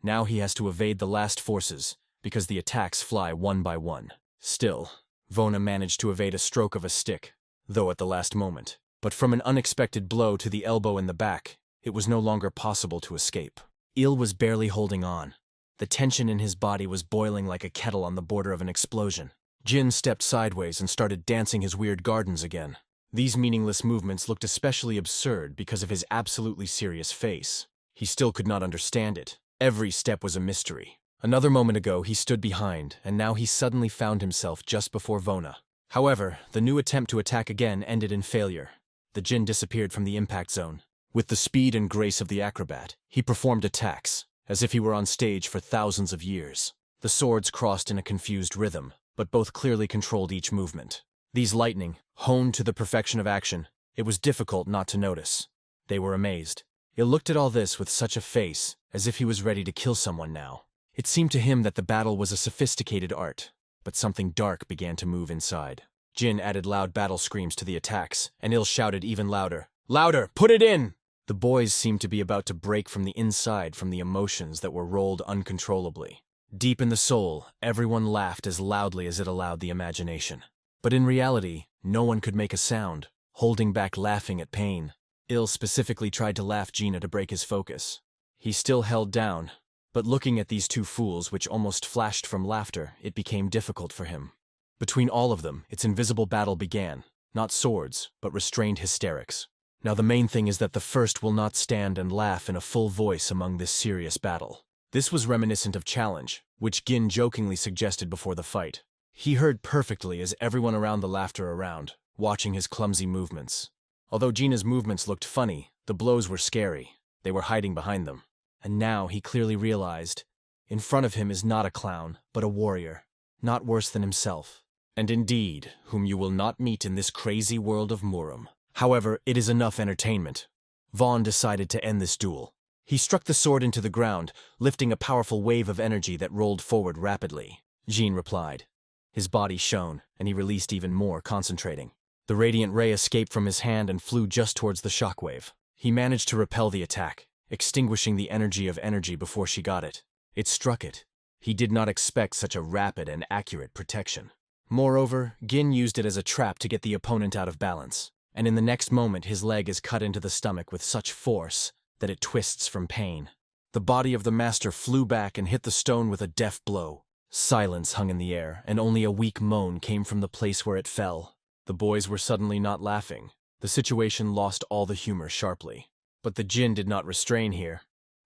Now he has to evade the Last Forces, because the attacks fly one by one. Still, Vona managed to evade a stroke of a stick, though at the last moment. But from an unexpected blow to the elbow in the back, it was no longer possible to escape. Il was barely holding on. The tension in his body was boiling like a kettle on the border of an explosion. Jin stepped sideways and started dancing his weird gardens again. These meaningless movements looked especially absurd because of his absolutely serious face. He still could not understand it. Every step was a mystery. Another moment ago, he stood behind, and now he suddenly found himself just before Vona. However, the new attempt to attack again ended in failure. The Jin disappeared from the impact zone. With the speed and grace of the acrobat, he performed attacks, as if he were on stage for thousands of years. The swords crossed in a confused rhythm, but both clearly controlled each movement. These lightning, honed to the perfection of action, it was difficult not to notice. They were amazed. Il looked at all this with such a face, as if he was ready to kill someone now. It seemed to him that the battle was a sophisticated art, but something dark began to move inside. Jin added loud battle screams to the attacks, and Il shouted even louder, "Louder! Put it in!" The boys seemed to be about to break from the inside from the emotions that were rolled uncontrollably. Deep in the soul, everyone laughed as loudly as it allowed the imagination. But in reality, no one could make a sound, holding back laughing at pain. Il specifically tried to laugh Gina to break his focus. He still held down, but looking at these two fools which almost flashed from laughter, it became difficult for him. Between all of them, its invisible battle began, not swords, but restrained hysterics. Now the main thing is that the first will not stand and laugh in a full voice among this serious battle. This was reminiscent of challenge, which Gin jokingly suggested before the fight. He heard perfectly as everyone around the laughter around, watching his clumsy movements. Although Gina's movements looked funny, the blows were scary. They were hiding behind them. And now he clearly realized, in front of him is not a clown, but a warrior, not worse than himself. And indeed, whom you will not meet in this crazy world of Murum. However, it is enough entertainment. Vaughn decided to end this duel. He struck the sword into the ground, lifting a powerful wave of energy that rolled forward rapidly. Jean replied. His body shone, and he released even more, concentrating. The radiant ray escaped from his hand and flew just towards the shockwave. He managed to repel the attack, extinguishing the energy before she got it. It struck it. He did not expect such a rapid and accurate protection. Moreover, Gin used it as a trap to get the opponent out of balance, and in the next moment his leg is cut into the stomach with such force that it twists from pain. The body of the master flew back and hit the stone with a deft blow. Silence hung in the air, and only a weak moan came from the place where it fell. The boys were suddenly not laughing. The situation lost all the humor sharply. But the Jin did not restrain here.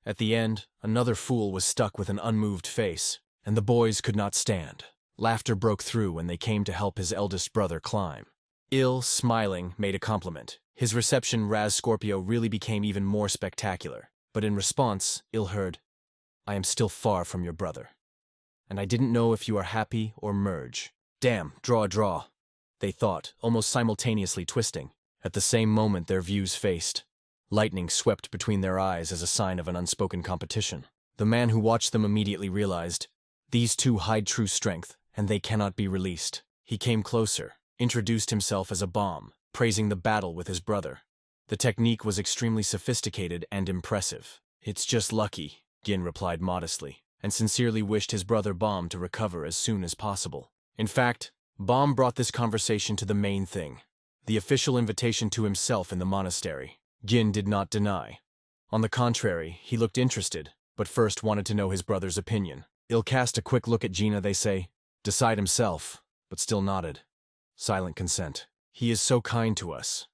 At the end, another fool was stuck with an unmoved face, and the boys could not stand. Laughter broke through when they came to help his eldest brother climb. Il, smiling, made a compliment. His reception Raz Scorpio really became even more spectacular. But in response, Il heard, "I am still far from your brother. And I didn't know if you are happy or merge." Damn, draw, they thought, almost simultaneously twisting. At the same moment their views faced. Lightning swept between their eyes as a sign of an unspoken competition. The man who watched them immediately realized, these two hide true strength, and they cannot be released. He came closer, introduced himself as a bomb, praising the battle with his brother. The technique was extremely sophisticated and impressive. "It's just lucky," Gin replied modestly, and sincerely wished his brother Bomb to recover as soon as possible. In fact, Bomb brought this conversation to the main thing, the official invitation to himself in the monastery. Gin did not deny. On the contrary, he looked interested, but first wanted to know his brother's opinion. Il cast a quick look at Gina, they say, decide himself, but still nodded. Silent consent. He is so kind to us.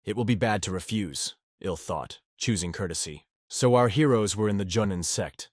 It will be bad to refuse, Il thought, choosing courtesy. So our heroes were in the Junin sect.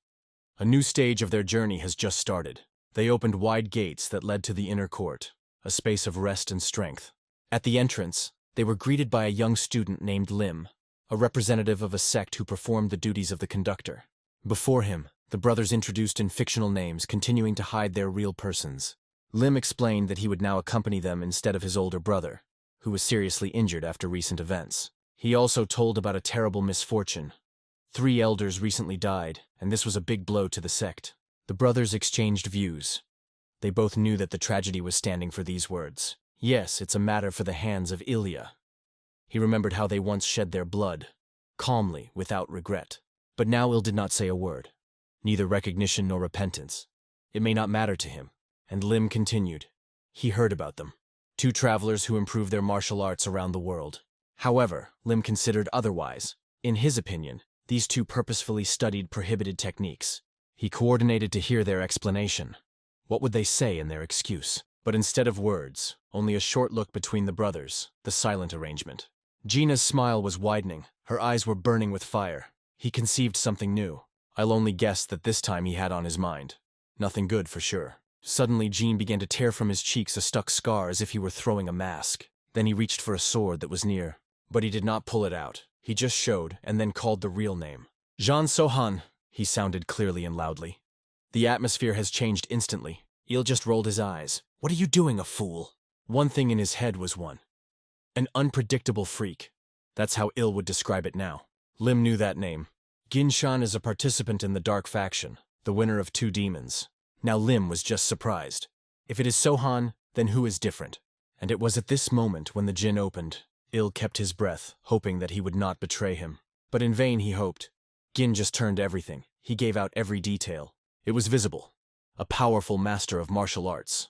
A new stage of their journey has just started. They opened wide gates that led to the inner court, a space of rest and strength. At the entrance, they were greeted by a young student named Lim, a representative of a sect who performed the duties of the conductor. Before him, the brothers introduced in fictional names, continuing to hide their real persons. Lim explained that he would now accompany them instead of his older brother, who was seriously injured after recent events. He also told about a terrible misfortune. 3 elders recently died, and this was a big blow to the sect. The brothers exchanged views. They both knew that the tragedy was standing for these words. Yes, it's a matter for the hands of Ilya. He remembered how they once shed their blood, calmly, without regret. But now Il did not say a word, neither recognition nor repentance. It may not matter to him. And Lim continued. He heard about them. 2 travelers who improved their martial arts around the world. However, Lim considered otherwise. In his opinion, these 2 purposefully studied prohibited techniques. He coordinated to hear their explanation. What would they say in their excuse? But instead of words, only a short look between the brothers, the silent arrangement. Gina's smile was widening. Her eyes were burning with fire. He conceived something new. I'll only guess that this time he had on his mind. Nothing good for sure. Suddenly, Jean began to tear from his cheeks a stuck scar as if he were throwing a mask. Then he reached for a sword that was near. But he did not pull it out. He just showed, and then called the real name. Jean Sohan, he sounded clearly and loudly. The atmosphere has changed instantly. Il just rolled his eyes. What are you doing, a fool? One thing in his head was an unpredictable freak. That's how Il would describe it now. Lim knew that name. Ginshan is a participant in the Dark Faction, the winner of 2 demons. Now Lim was just surprised. If it is Sohan, then who is different? And it was at this moment when the Jinn opened. Il kept his breath, hoping that he would not betray him. But in vain he hoped. Gin just turned everything. He gave out every detail. It was visible. A powerful master of martial arts.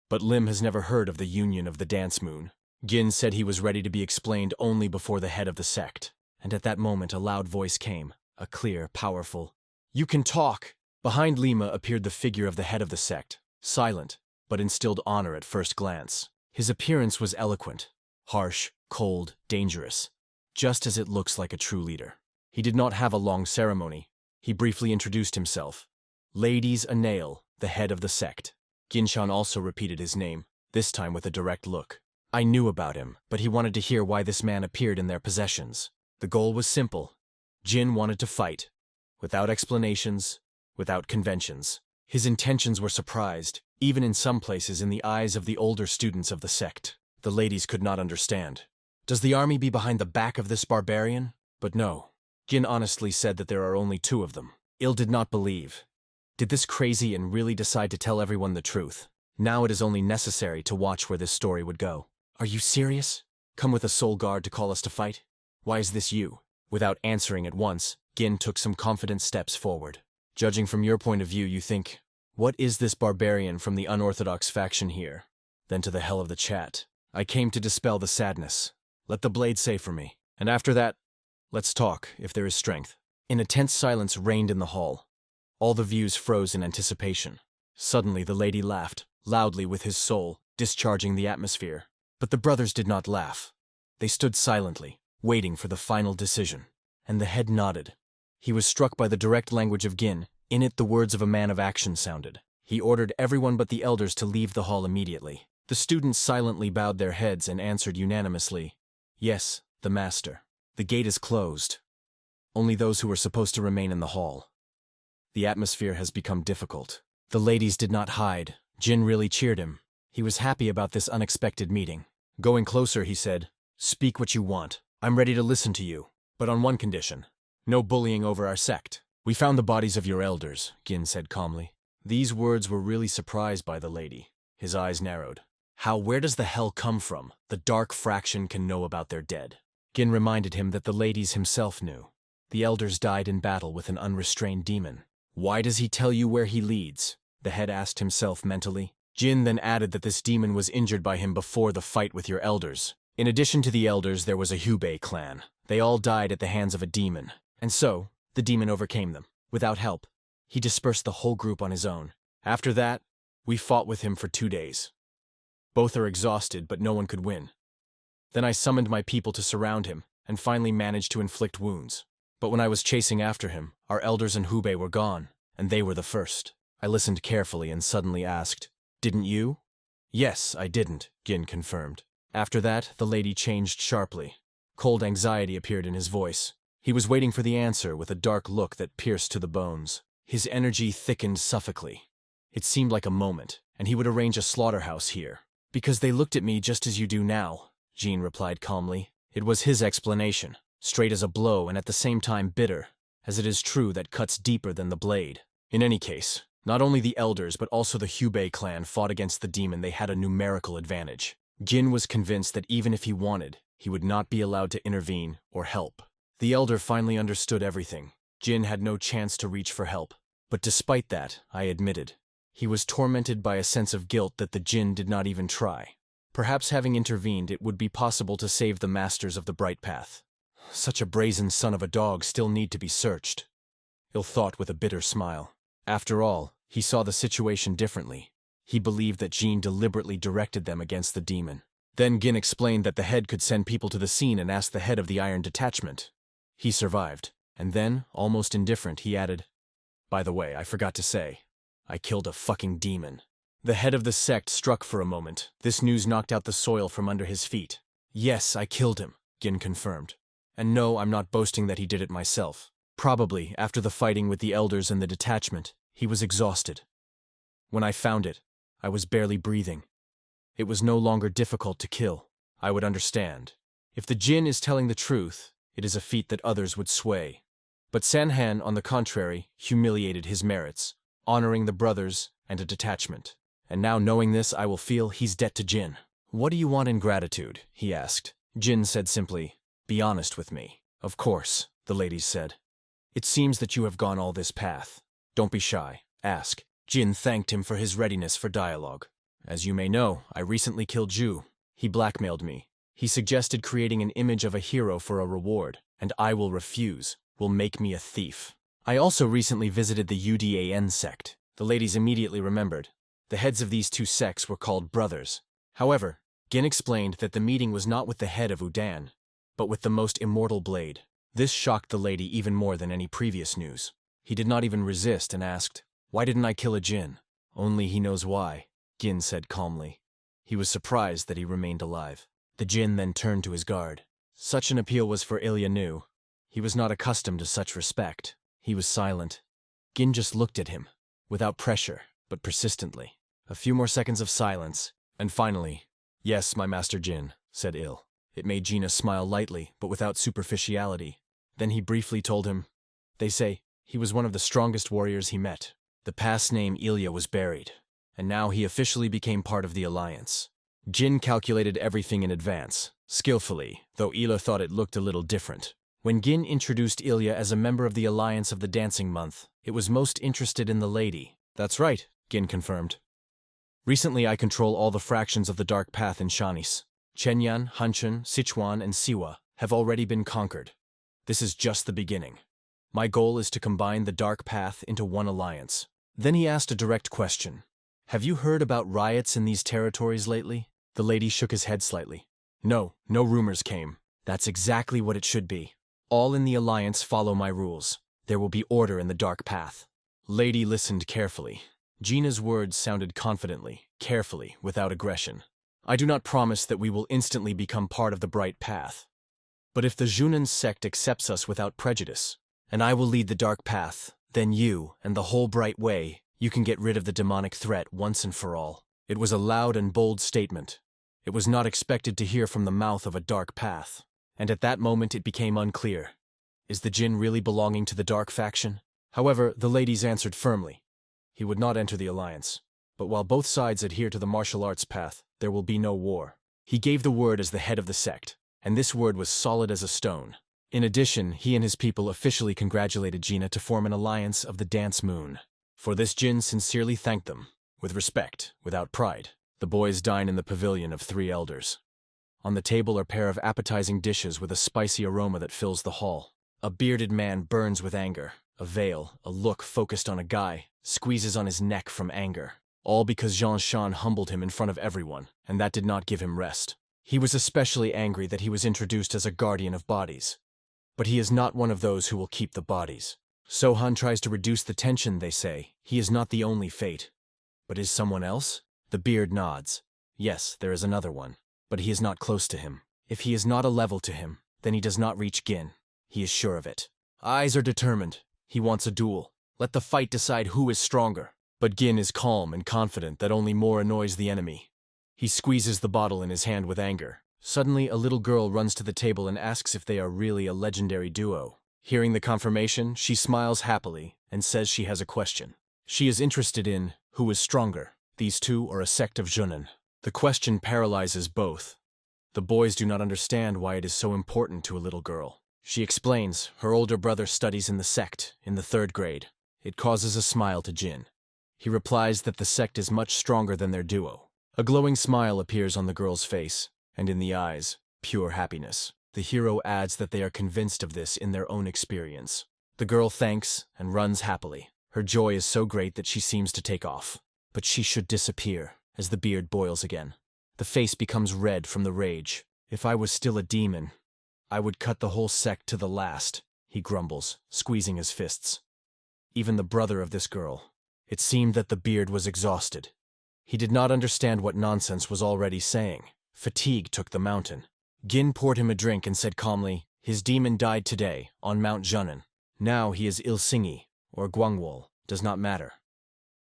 But Lim has never heard of the Union of the Dance Moon. Gin said he was ready to be explained only before the head of the sect. And at that moment a loud voice came, a clear, powerful, "You can talk!" Behind Lima appeared the figure of the head of the sect, silent, but instilled honor at first glance. His appearance was eloquent, harsh, cold, dangerous, just as it looks like a true leader. He did not have a long ceremony. He briefly introduced himself. Ladies Anail, the head of the sect. Ginshan also repeated his name, this time with a direct look. I knew about him, but he wanted to hear why this man appeared in their possessions. The goal was simple. Jin wanted to fight, without explanations, without conventions. His intentions were surprised, even in some places in the eyes of the older students of the sect. The ladies could not understand. Does the army be behind the back of this barbarian? But no. Jin honestly said that there are only 2 of them. Il did not believe. Did this crazy and really decide to tell everyone the truth? Now it is only necessary to watch where this story would go. Are you serious? Come with a soul guard to call us to fight? Why is this you? Without answering at once, Gin took some confident steps forward. Judging from your point of view, you think, what is this barbarian from the unorthodox faction here? Then to the hell of the chat. I came to dispel the sadness. Let the blade say for me. And after that, let's talk, if there is strength. An intense silence reigned in the hall. All the views froze in anticipation. Suddenly the lady laughed, loudly with his soul, discharging the atmosphere. But the brothers did not laugh. They stood silently, waiting for the final decision. And the head nodded. He was struck by the direct language of Gin. In it the words of a man of action sounded. He ordered everyone but the elders to leave the hall immediately. The students silently bowed their heads and answered unanimously, "Yes, the master." The gate is closed. Only those who were supposed to remain in the hall. The atmosphere has become difficult. The ladies did not hide. Jin really cheered him. He was happy about this unexpected meeting. Going closer, he said, "Speak what you want. I'm ready to listen to you. But on one condition. No bullying over our sect." "We found the bodies of your elders," Gin said calmly. These words were really surprised by the lady. His eyes narrowed. Where does the hell come from? The dark fraction can know about their dead. Gin reminded him that the ladies himself knew. The elders died in battle with an unrestrained demon. "Why does he tell you where he leads?" the head asked himself mentally. Jin then added that this demon was injured by him before the fight with your elders. In addition to the elders, there was a Hubei clan. They all died at the hands of a demon. And so, the demon overcame them. Without help, he dispersed the whole group on his own. After that, we fought with him for 2 days. Both are exhausted, but no one could win. Then I summoned my people to surround him, and finally managed to inflict wounds. But when I was chasing after him, our elders and Hubei were gone, and they were the first. I listened carefully and suddenly asked, "Didn't you?" "Yes, I didn't," Gin confirmed. After that, the lady changed sharply. Cold anxiety appeared in his voice. He was waiting for the answer with a dark look that pierced to the bones. His energy thickened suffocatingly. It seemed like a moment, and he would arrange a slaughterhouse here. "Because they looked at me just as you do now," Jean replied calmly. It was his explanation, straight as a blow and at the same time bitter, as it is true that cuts deeper than the blade. In any case, not only the elders but also the Hubei clan fought against the demon. They had a numerical advantage. Jin was convinced that even if he wanted, he would not be allowed to intervene or help. The elder finally understood everything. Jin had no chance to reach for help. But despite that, I admitted, he was tormented by a sense of guilt that the Jin did not even try. Perhaps having intervened, it would be possible to save the masters of the bright path. Such a brazen son of a dog still need to be searched. Il thought with a bitter smile. After all, he saw the situation differently. He believed that Jean deliberately directed them against the demon. Then Gin explained that the head could send people to the scene and ask the head of the Iron Detachment. He survived. And then, almost indifferent, he added, "By the way, I forgot to say, I killed a fucking demon." The head of the sect struck for a moment. This news knocked out the soil from under his feet. "Yes, I killed him," Gin confirmed. "And no, I'm not boasting that he did it myself. Probably, after the fighting with the elders and the detachment, he was exhausted. When I found it, I was barely breathing. It was no longer difficult to kill. I would understand. If the Jin is telling the truth, it is a feat that others would sway. But Sanhan, on the contrary, humiliated his merits, honoring the brothers and a detachment. And now knowing this, I will feel he's debt to Jin." "What do you want in gratitude?" he asked. Jin said simply, "Be honest with me." "Of course," the ladies said. "It seems that you have gone all this path. Don't be shy. Ask." Jin thanked him for his readiness for dialogue. "As you may know, I recently killed Ju. He blackmailed me. He suggested creating an image of a hero for a reward, and I will refuse, will make me a thief. I also recently visited the UDAN sect." The ladies immediately remembered. The heads of these two sects were called brothers. However, Gin explained that the meeting was not with the head of Udan, but with the most immortal blade. This shocked the lady even more than any previous news. He did not even resist and asked, "Why didn't I kill a Jin?" "Only he knows why," Gin said calmly. He was surprised that he remained alive. The Jin then turned to his guard. Such an appeal was for Ilya new. He was not accustomed to such respect. He was silent. Gin just looked at him, without pressure, but persistently. A few more seconds of silence, and finally, "Yes, my master Jin," said Il. It made Gina smile lightly, but without superficiality. Then he briefly told him, "They say he was one of the strongest warriors he met. The past name Ilya was buried, and now he officially became part of the alliance." Jin calculated everything in advance, skillfully, though Ilya thought it looked a little different. When Gin introduced Ilya as a member of the Alliance of the Dancing Month, it was most interested in the lady. "That's right," Gin confirmed. "Recently I control all the fractions of the Dark Path in Shanis. Chenyan, Hanchun, Sichuan, and Siwa have already been conquered. This is just the beginning. My goal is to combine the Dark Path into one alliance." Then he asked a direct question. "Have you heard about riots in these territories lately?" The lady shook his head slightly. "No rumors came. That's exactly what it should be. All in the alliance follow my rules. There will be order in the Dark Path." Lady listened carefully. Gina's words sounded confidently, carefully, without aggression. I do not promise that we will instantly become part of the bright path. But if the Junin sect accepts us without prejudice, and I will lead the dark path, then you, and the whole bright way, you can get rid of the demonic threat once and for all. It was a loud and bold statement. It was not expected to hear from the mouth of a dark path. And at that moment it became unclear. Is the Jin really belonging to the dark faction? However, the ladies answered firmly. He would not enter the alliance. But while both sides adhere to the martial arts path, there will be no war. He gave the word as the head of the sect, and this word was solid as a stone. In addition, he and his people officially congratulated Gina to form an alliance of the Dance Moon. For this Jin sincerely thanked them, with respect, without pride. The boys dine in the pavilion of 3 elders. On the table are a pair of appetizing dishes with a spicy aroma that fills the hall. A bearded man burns with anger. A veil, a look focused on a guy, squeezes on his neck from anger. All because Jean Shan humbled him in front of everyone, and that did not give him rest. He was especially angry that he was introduced as a guardian of bodies. But he is not one of those who will keep the bodies. Sohan tries to reduce the tension, they say. He is not the only fate. But is someone else? The beard nods. Yes, there is another one. But he is not close to him. If he is not a level to him, then he does not reach Gin. He is sure of it. Eyes are determined. He wants a duel. Let the fight decide who is stronger. But Gin is calm and confident that only more annoys the enemy. He squeezes the bottle in his hand with anger. Suddenly, a little girl runs to the table and asks if they are really a legendary duo. Hearing the confirmation, she smiles happily and says she has a question. She is interested in who is stronger, these two or a sect of Junin. The question paralyzes both. The boys do not understand why it is so important to a little girl. She explains her older brother studies in the sect, in the 3rd grade. It causes a smile to Jin. He replies that the sect is much stronger than their duo. A glowing smile appears on the girl's face, and in the eyes, pure happiness. The hero adds that they are convinced of this in their own experience. The girl thanks and runs happily. Her joy is so great that she seems to take off. But she should disappear, as the beard boils again. The face becomes red from the rage. If I was still a demon, I would cut the whole sect to the last, he grumbles, squeezing his fists. Even the brother of this girl. It seemed that the beard was exhausted. He did not understand what nonsense was already saying. Fatigue took the mountain. Gin poured him a drink and said calmly, his demon died today, on Mount Junin. Now he is Ilsingi, or Guangwol, does not matter.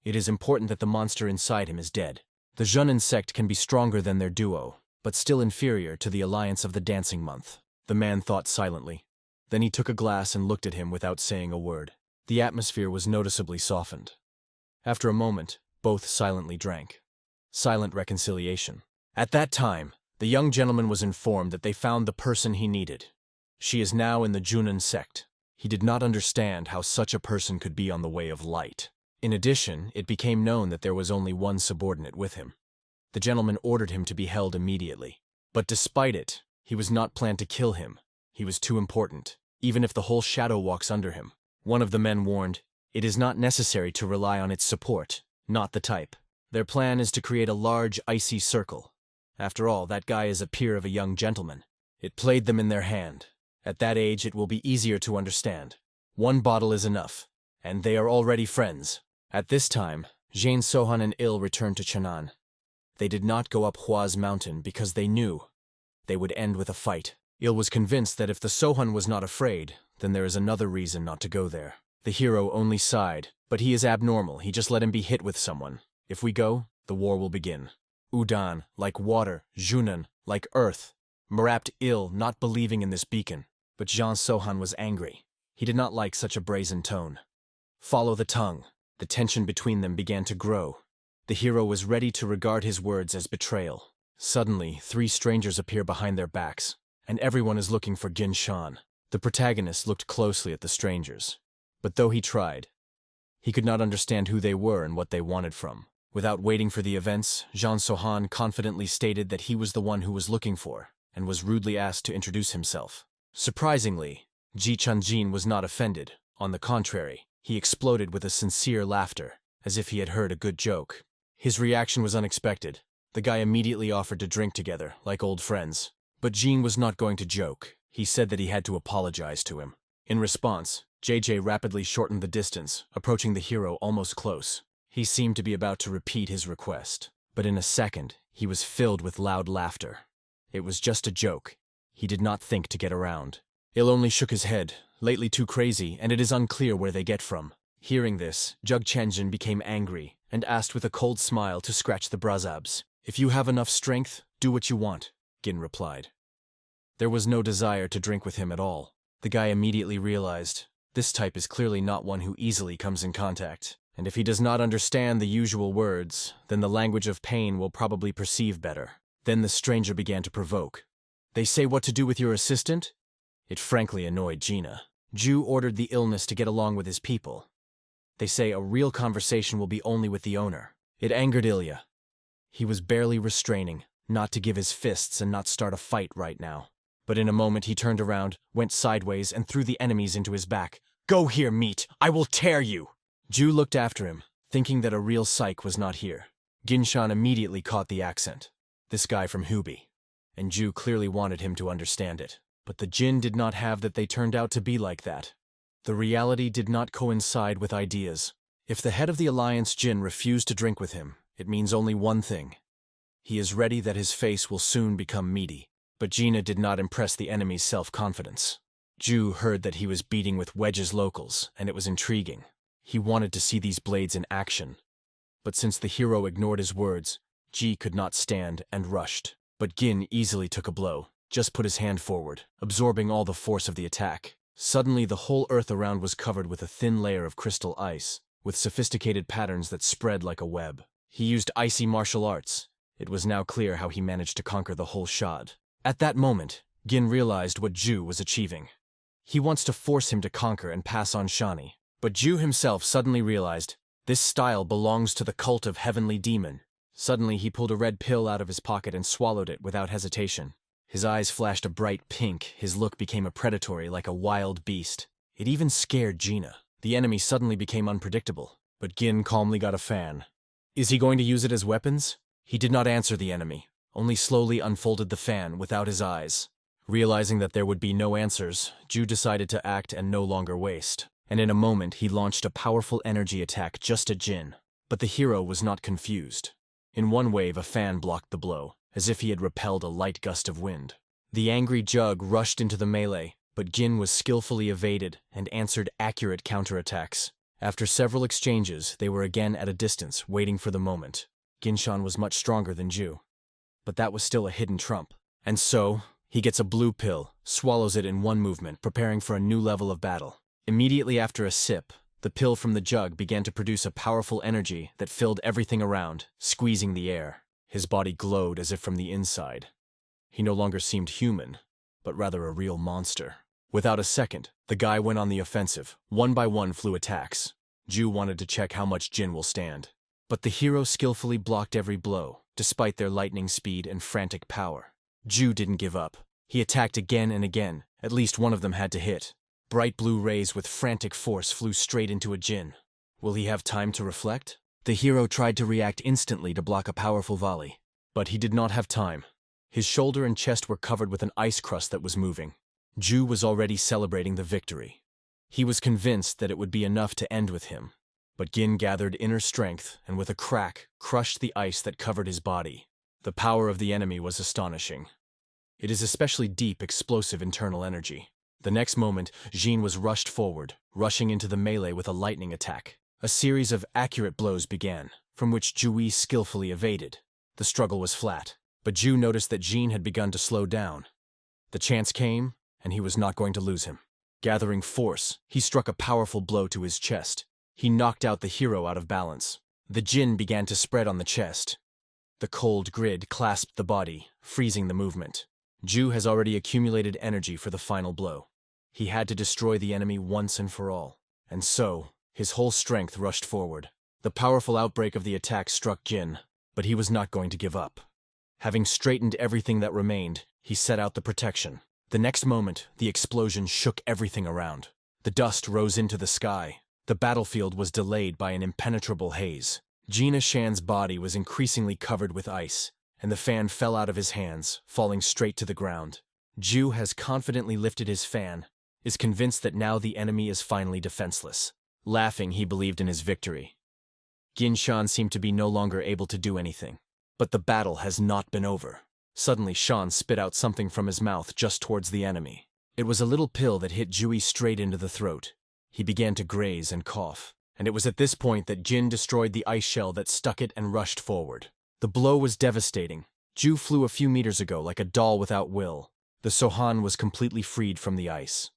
It is important that the monster inside him is dead. The Junin sect can be stronger than their duo, but still inferior to the alliance of the dancing month. The man thought silently. Then he took a glass and looked at him without saying a word. The atmosphere was noticeably softened. After a moment, both silently drank. Silent reconciliation. At that time, the young gentleman was informed that they found the person he needed. She is now in the Junin sect. He did not understand how such a person could be on the way of light. In addition, it became known that there was only one subordinate with him. The gentleman ordered him to be held immediately. But despite it, he was not planned to kill him. He was too important, even if the whole shadow walks under him. One of the men warned, it is not necessary to rely on its support, not the type. Their plan is to create a large, icy circle. After all, that guy is a peer of a young gentleman. It played them in their hand. At that age, it will be easier to understand. One bottle is enough, and they are already friends. At this time, Jane Sohan and Il returned to Chenan. They did not go up Hua's mountain because they knew they would end with a fight. Il was convinced that if the Sohan was not afraid, then there is another reason not to go there. The hero only sighed, but he is abnormal, he just let him be hit with someone. If we go, the war will begin. Udan, like water, Junan, like earth. Marapped Il, not believing in this beacon. But Jean Sohan was angry. He did not like such a brazen tone. Follow the tongue. The tension between them began to grow. The hero was ready to regard his words as betrayal. Suddenly, 3 strangers appear behind their backs, and everyone is looking for Gin Shan. The protagonist looked closely at the strangers. But though he tried, he could not understand who they were and what they wanted from. Without waiting for the events, Jean Sohan confidently stated that he was the one who was looking for, and was rudely asked to introduce himself. Surprisingly, Ji Chunjin was not offended. On the contrary, he exploded with a sincere laughter, as if he had heard a good joke. His reaction was unexpected. The guy immediately offered to drink together, like old friends. But Jean was not going to joke. He said that he had to apologize to him. In response, JJ rapidly shortened the distance, approaching the hero almost close. He seemed to be about to repeat his request, but in a second, he was filled with loud laughter. It was just a joke. He did not think to get around. Il only shook his head, lately too crazy, and it is unclear where they get from. Hearing this, Jug Chenjin became angry and asked with a cold smile to scratch the brazabs. If you have enough strength, do what you want, Gin replied. There was no desire to drink with him at all. The guy immediately realized, this type is clearly not one who easily comes in contact, and if he does not understand the usual words, then the language of pain will probably perceive better. Then the stranger began to provoke. They say what to do with your assistant? It frankly annoyed Gina. Ju ordered the illness to get along with his people. They say a real conversation will be only with the owner. It angered Ilya. He was barely restraining, not to give his fists and not start a fight right now. But in a moment he turned around, went sideways, and threw the enemies into his back. Go here, meat! I will tear you! Ju looked after him, thinking that a real psych was not here. Ginshan immediately caught the accent. This guy from Hubi. And Ju clearly wanted him to understand it. But the Jin did not have that they turned out to be like that. The reality did not coincide with ideas. If the head of the Alliance Jin refused to drink with him, it means only one thing. He is ready that his face will soon become meaty. But Gina did not impress the enemy's self-confidence. Ju heard that he was beating with Wedge's locals, and it was intriguing. He wanted to see these blades in action. But since the hero ignored his words, Ji could not stand and rushed. But Gin easily took a blow, just put his hand forward, absorbing all the force of the attack. Suddenly the whole earth around was covered with a thin layer of crystal ice, with sophisticated patterns that spread like a web. He used icy martial arts. It was now clear how he managed to conquer the whole shad. At that moment, Gin realized what Ju was achieving. He wants to force him to conquer and pass on Shani. But Ju himself suddenly realized, this style belongs to the cult of Heavenly Demon. Suddenly he pulled a red pill out of his pocket and swallowed it without hesitation. His eyes flashed a bright pink, his look became a predatory like a wild beast. It even scared Gina. The enemy suddenly became unpredictable, but Gin calmly got a fan. Is he going to use it as weapons? He did not answer the enemy, only slowly unfolded the fan without his eyes. Realizing that there would be no answers, Ju decided to act and no longer waste. And in a moment he launched a powerful energy attack just at Jin. But the hero was not confused. In one wave a fan blocked the blow, as if he had repelled a light gust of wind. The angry Jug rushed into the melee, but Gin was skillfully evaded and answered accurate counterattacks. After several exchanges, they were again at a distance, waiting for the moment. Ginshan was much stronger than Ju. But that was still a hidden trump. And so, he gets a blue pill, swallows it in one movement, preparing for a new level of battle. Immediately after a sip, the pill from the jug began to produce a powerful energy that filled everything around, squeezing the air. His body glowed as if from the inside. He no longer seemed human, but rather a real monster. Without a second, the guy went on the offensive. One by one flew attacks. Ju wanted to check how much Jin will stand. But the hero skillfully blocked every blow, despite their lightning speed and frantic power. Ju didn't give up. He attacked again and again. At least one of them had to hit. Bright blue rays with frantic force flew straight into a Jin. Will he have time to reflect? The hero tried to react instantly to block a powerful volley. But he did not have time. His shoulder and chest were covered with an ice crust that was moving. Ju was already celebrating the victory. He was convinced that it would be enough to end with him. But Gin gathered inner strength and with a crack crushed the ice that covered his body. The power of the enemy was astonishing. It is especially deep, explosive internal energy. The next moment, Jin was rushed forward, rushing into the melee with a lightning attack. A series of accurate blows began, from which Jui skillfully evaded. The struggle was flat, but Ju noticed that Jin had begun to slow down. The chance came, and he was not going to lose him. Gathering force, he struck a powerful blow to his chest. He knocked out the hero out of balance. The Jin began to spread on the chest. The cold grid clasped the body, freezing the movement. Ju has already accumulated energy for the final blow. He had to destroy the enemy once and for all. And so, his whole strength rushed forward. The powerful outbreak of the attack struck Jin, but he was not going to give up. Having straightened everything that remained, he set out the protection. The next moment, the explosion shook everything around. The dust rose into the sky. The battlefield was delayed by an impenetrable haze. Gina Shan's body was increasingly covered with ice, and the fan fell out of his hands, falling straight to the ground. Ju has confidently lifted his fan, is convinced that now the enemy is finally defenseless. Laughing, he believed in his victory. Shan seemed to be no longer able to do anything. But the battle has not been over. Suddenly Shan spit out something from his mouth just towards the enemy. It was a little pill that hit Jui straight into the throat. He began to graze and cough, and it was at this point that Jin destroyed the ice shell that stuck it and rushed forward. The blow was devastating. Ju flew a few meters ago like a doll without will. The Sohan was completely freed from the ice.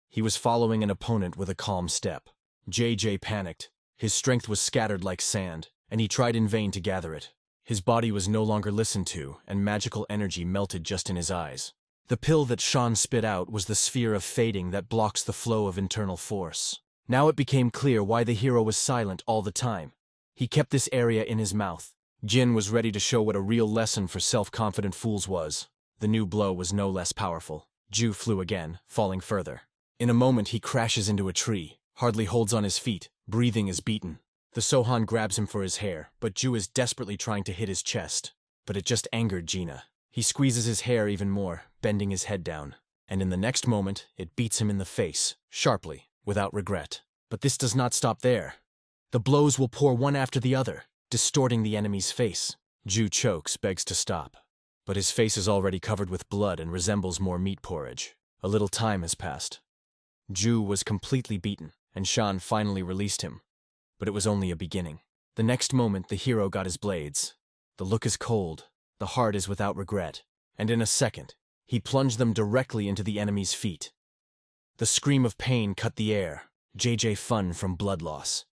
He was following an opponent with a calm step. JJ panicked. His strength was scattered like sand, and he tried in vain to gather it. His body was no longer listened to, and magical energy melted just in his eyes. The pill that Shan spit out was the sphere of fading that blocks the flow of internal force. Now it became clear why the hero was silent all the time. He kept this area in his mouth. Jin was ready to show what a real lesson for self-confident fools was. The new blow was no less powerful. Ju flew again, falling further. In a moment he crashes into a tree, hardly holds on his feet, breathing is beaten. The Sohan grabs him for his hair, but Ju is desperately trying to hit his chest. But it just angered Gina. He squeezes his hair even more, bending his head down. And in the next moment, it beats him in the face, sharply, without regret. But this does not stop there. The blows will pour one after the other, distorting the enemy's face. Ju chokes, begs to stop. But his face is already covered with blood and resembles more meat porridge. A little time has passed. Ju was completely beaten, and Shan finally released him. But it was only a beginning. The next moment, the hero got his blades. The look is cold, the heart is without regret, and in a second, he plunged them directly into the enemy's feet. The scream of pain cut the air, JJ fun from blood loss.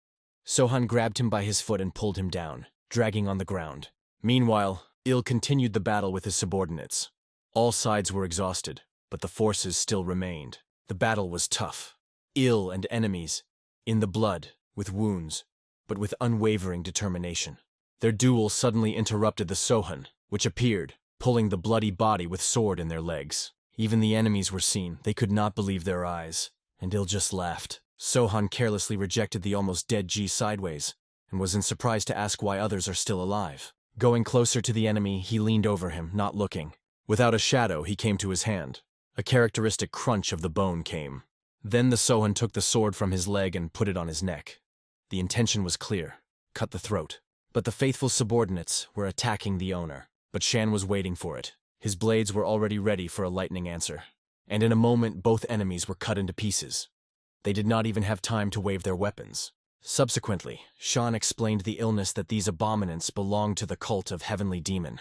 Sohan grabbed him by his foot and pulled him down, dragging on the ground. Meanwhile, Il continued the battle with his subordinates. All sides were exhausted, but the forces still remained. The battle was tough. Il and enemies, in the blood, with wounds, but with unwavering determination. Their duel suddenly interrupted the Sohan, which appeared, pulling the bloody body with sword in their legs. Even the enemies were seen. They could not believe their eyes, and Il just laughed. Sohan carelessly rejected the almost dead G sideways, and was in surprise to ask why others are still alive. Going closer to the enemy, he leaned over him, not looking. Without a shadow, he came to his hand. A characteristic crunch of the bone came. Then the Sohan took the sword from his leg and put it on his neck. The intention was clear: cut the throat. But the faithful subordinates were attacking the owner. But Shan was waiting for it. His blades were already ready for a lightning answer. And in a moment, both enemies were cut into pieces. They did not even have time to wave their weapons. Subsequently, Shan explained the illness that these abominants belonged to the cult of Heavenly Demon.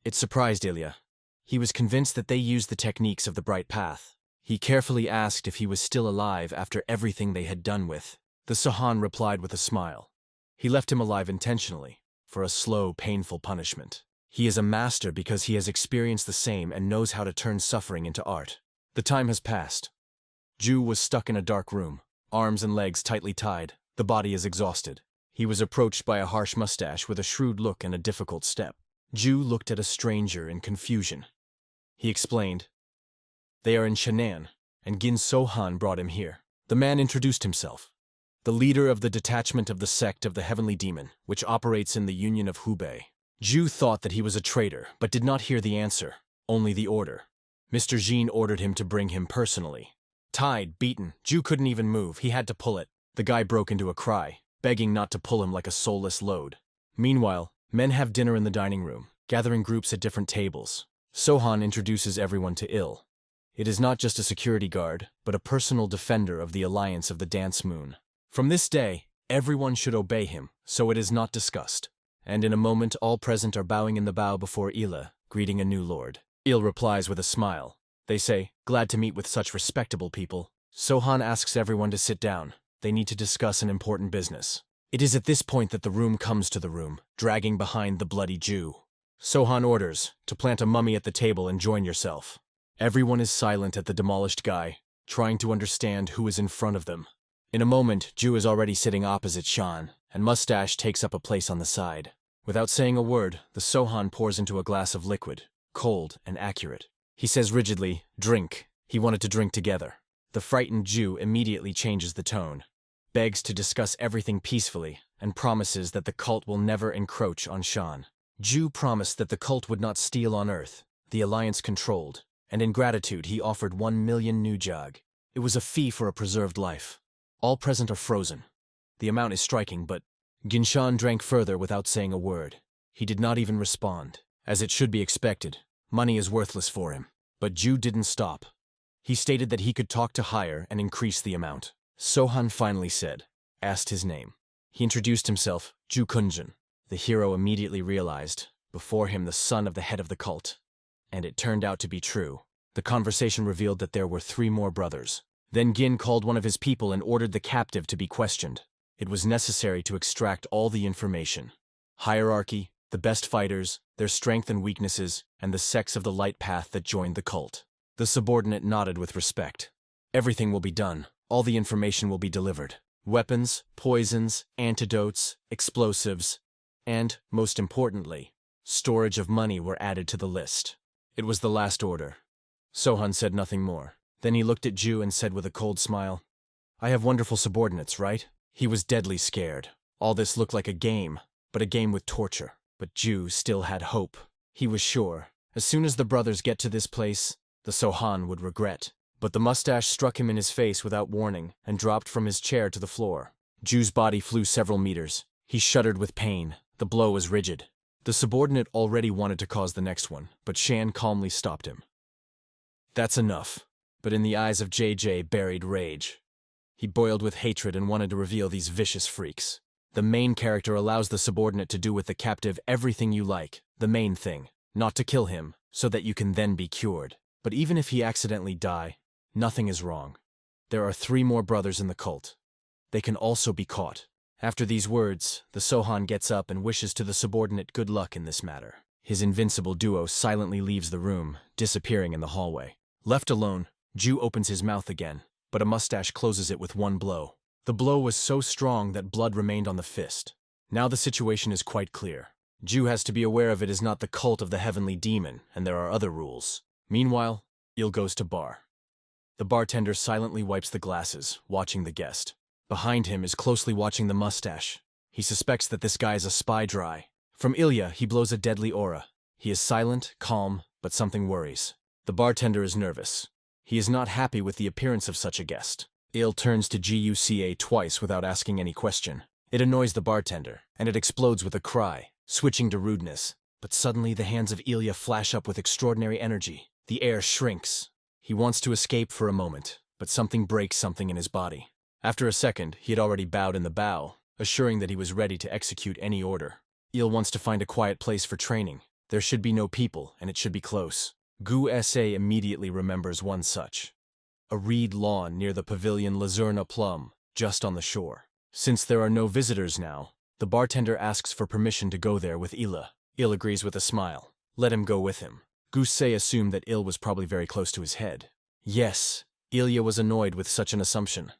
It surprised Ilya. He was convinced that they used the techniques of the Bright Path. He carefully asked if he was still alive after everything they had done with. The Sohan replied with a smile. He left him alive intentionally, for a slow, painful punishment. He is a master because he has experienced the same and knows how to turn suffering into art. The time has passed. Ju was stuck in a dark room, arms and legs tightly tied. The body is exhausted. He was approached by a harsh mustache with a shrewd look and a difficult step. Ju looked at a stranger in confusion. He explained, "They are in Shan'an, and Gin Sohan brought him here." The man introduced himself. The leader of the detachment of the sect of the Heavenly Demon, which operates in the Union of Hubei. Ju thought that he was a traitor, but did not hear the answer, only the order. Mr. Jin ordered him to bring him personally. Tied, beaten, Ju couldn't even move. He had to pull it. The guy broke into a cry, begging not to pull him like a soulless load. Meanwhile, men have dinner in the dining room, gathering groups at different tables. Sohan introduces everyone to Il. It is not just a security guard, but a personal defender of the Alliance of the Dance Moon. From this day, everyone should obey him, so it is not discussed. And in a moment all present are bowing in the bow before Ila, greeting a new lord. Il replies with a smile. They say, "Glad to meet with such respectable people." Sohan asks everyone to sit down. They need to discuss an important business. It is at this point that the room comes to the room, dragging behind the bloody Jew. Sohan orders, to plant a mummy at the table and join yourself. Everyone is silent at the demolished guy, trying to understand who is in front of them. In a moment, Jew is already sitting opposite Shan, and Mustache takes up a place on the side. Without saying a word, the Sohan pours into a glass of liquid, cold and accurate. He says rigidly, "Drink." He wanted to drink together. The frightened Jew immediately changes the tone, begs to discuss everything peacefully, and promises that the cult will never encroach on Shan. Jew promised that the cult would not steal on Earth, the Alliance controlled, and in gratitude he offered 1 million nujag. It was a fee for a preserved life. All present are frozen. The amount is striking, but Ginshan drank further without saying a word. He did not even respond. As it should be expected, money is worthless for him. But Ju didn't stop. He stated that he could talk to higher and increase the amount. Sohan finally asked his name. He introduced himself, Ju Kunjin. The hero immediately realized, before him the son of the head of the cult. And it turned out to be true. The conversation revealed that there were 3 more brothers. Then Gin called one of his people and ordered the captive to be questioned. It was necessary to extract all the information. Hierarchy, the best fighters, their strength and weaknesses, and the sex of the light path that joined the cult. The subordinate nodded with respect. Everything will be done. All the information will be delivered. Weapons, poisons, antidotes, explosives, and, most importantly, storage of money were added to the list. It was the last order. Sohan said nothing more. Then he looked at Ju and said with a cold smile, "I have wonderful subordinates, right?" He was deadly scared. All this looked like a game, but a game with torture. But Ju still had hope. He was sure, as soon as the brothers get to this place, the Sohan would regret. But the mustache struck him in his face without warning and dropped from his chair to the floor. Ju's body flew several meters. He shuddered with pain. The blow was rigid. The subordinate already wanted to cause the next one, but Shan calmly stopped him. That's enough. But in the eyes of JJ buried rage. He boiled with hatred and wanted to reveal these vicious freaks. The main character allows the subordinate to do with the captive everything you like, the main thing, not to kill him, so that you can then be cured. But even if he accidentally die, nothing is wrong. There are 3 more brothers in the cult. They can also be caught. After these words, the Sohan gets up and wishes to the subordinate good luck in this matter. His invincible duo silently leaves the room, disappearing in the hallway. Left alone, Ju opens his mouth again, but a mustache closes it with one blow. The blow was so strong that blood remained on the fist. Now the situation is quite clear. Ju has to be aware of it is not the cult of the heavenly demon, and there are other rules. Meanwhile, Il goes to bar. The bartender silently wipes the glasses, watching the guest. Behind him is closely watching the mustache. He suspects that this guy is a spy dry. From Ilya, he blows a deadly aura. He is silent, calm, but something worries. The bartender is nervous. He is not happy with the appearance of such a guest. Il turns to GUCA twice without asking any question. It annoys the bartender, and it explodes with a cry, switching to rudeness. But suddenly the hands of Ilya flash up with extraordinary energy. The air shrinks. He wants to escape for a moment, but something breaks something in his body. After a second, he had already bowed in the bow, assuring that he was ready to execute any order. Il wants to find a quiet place for training. There should be no people, and it should be close. Gu Sa immediately remembers one such. A reed lawn near the pavilion Lazurna Plum, just on the shore. Since there are no visitors now, the bartender asks for permission to go there with Ila. Il agrees with a smile. Let him go with him. Gu Sa assumed that Il was probably very close to his head. Yes, Ilya was annoyed with such an assumption.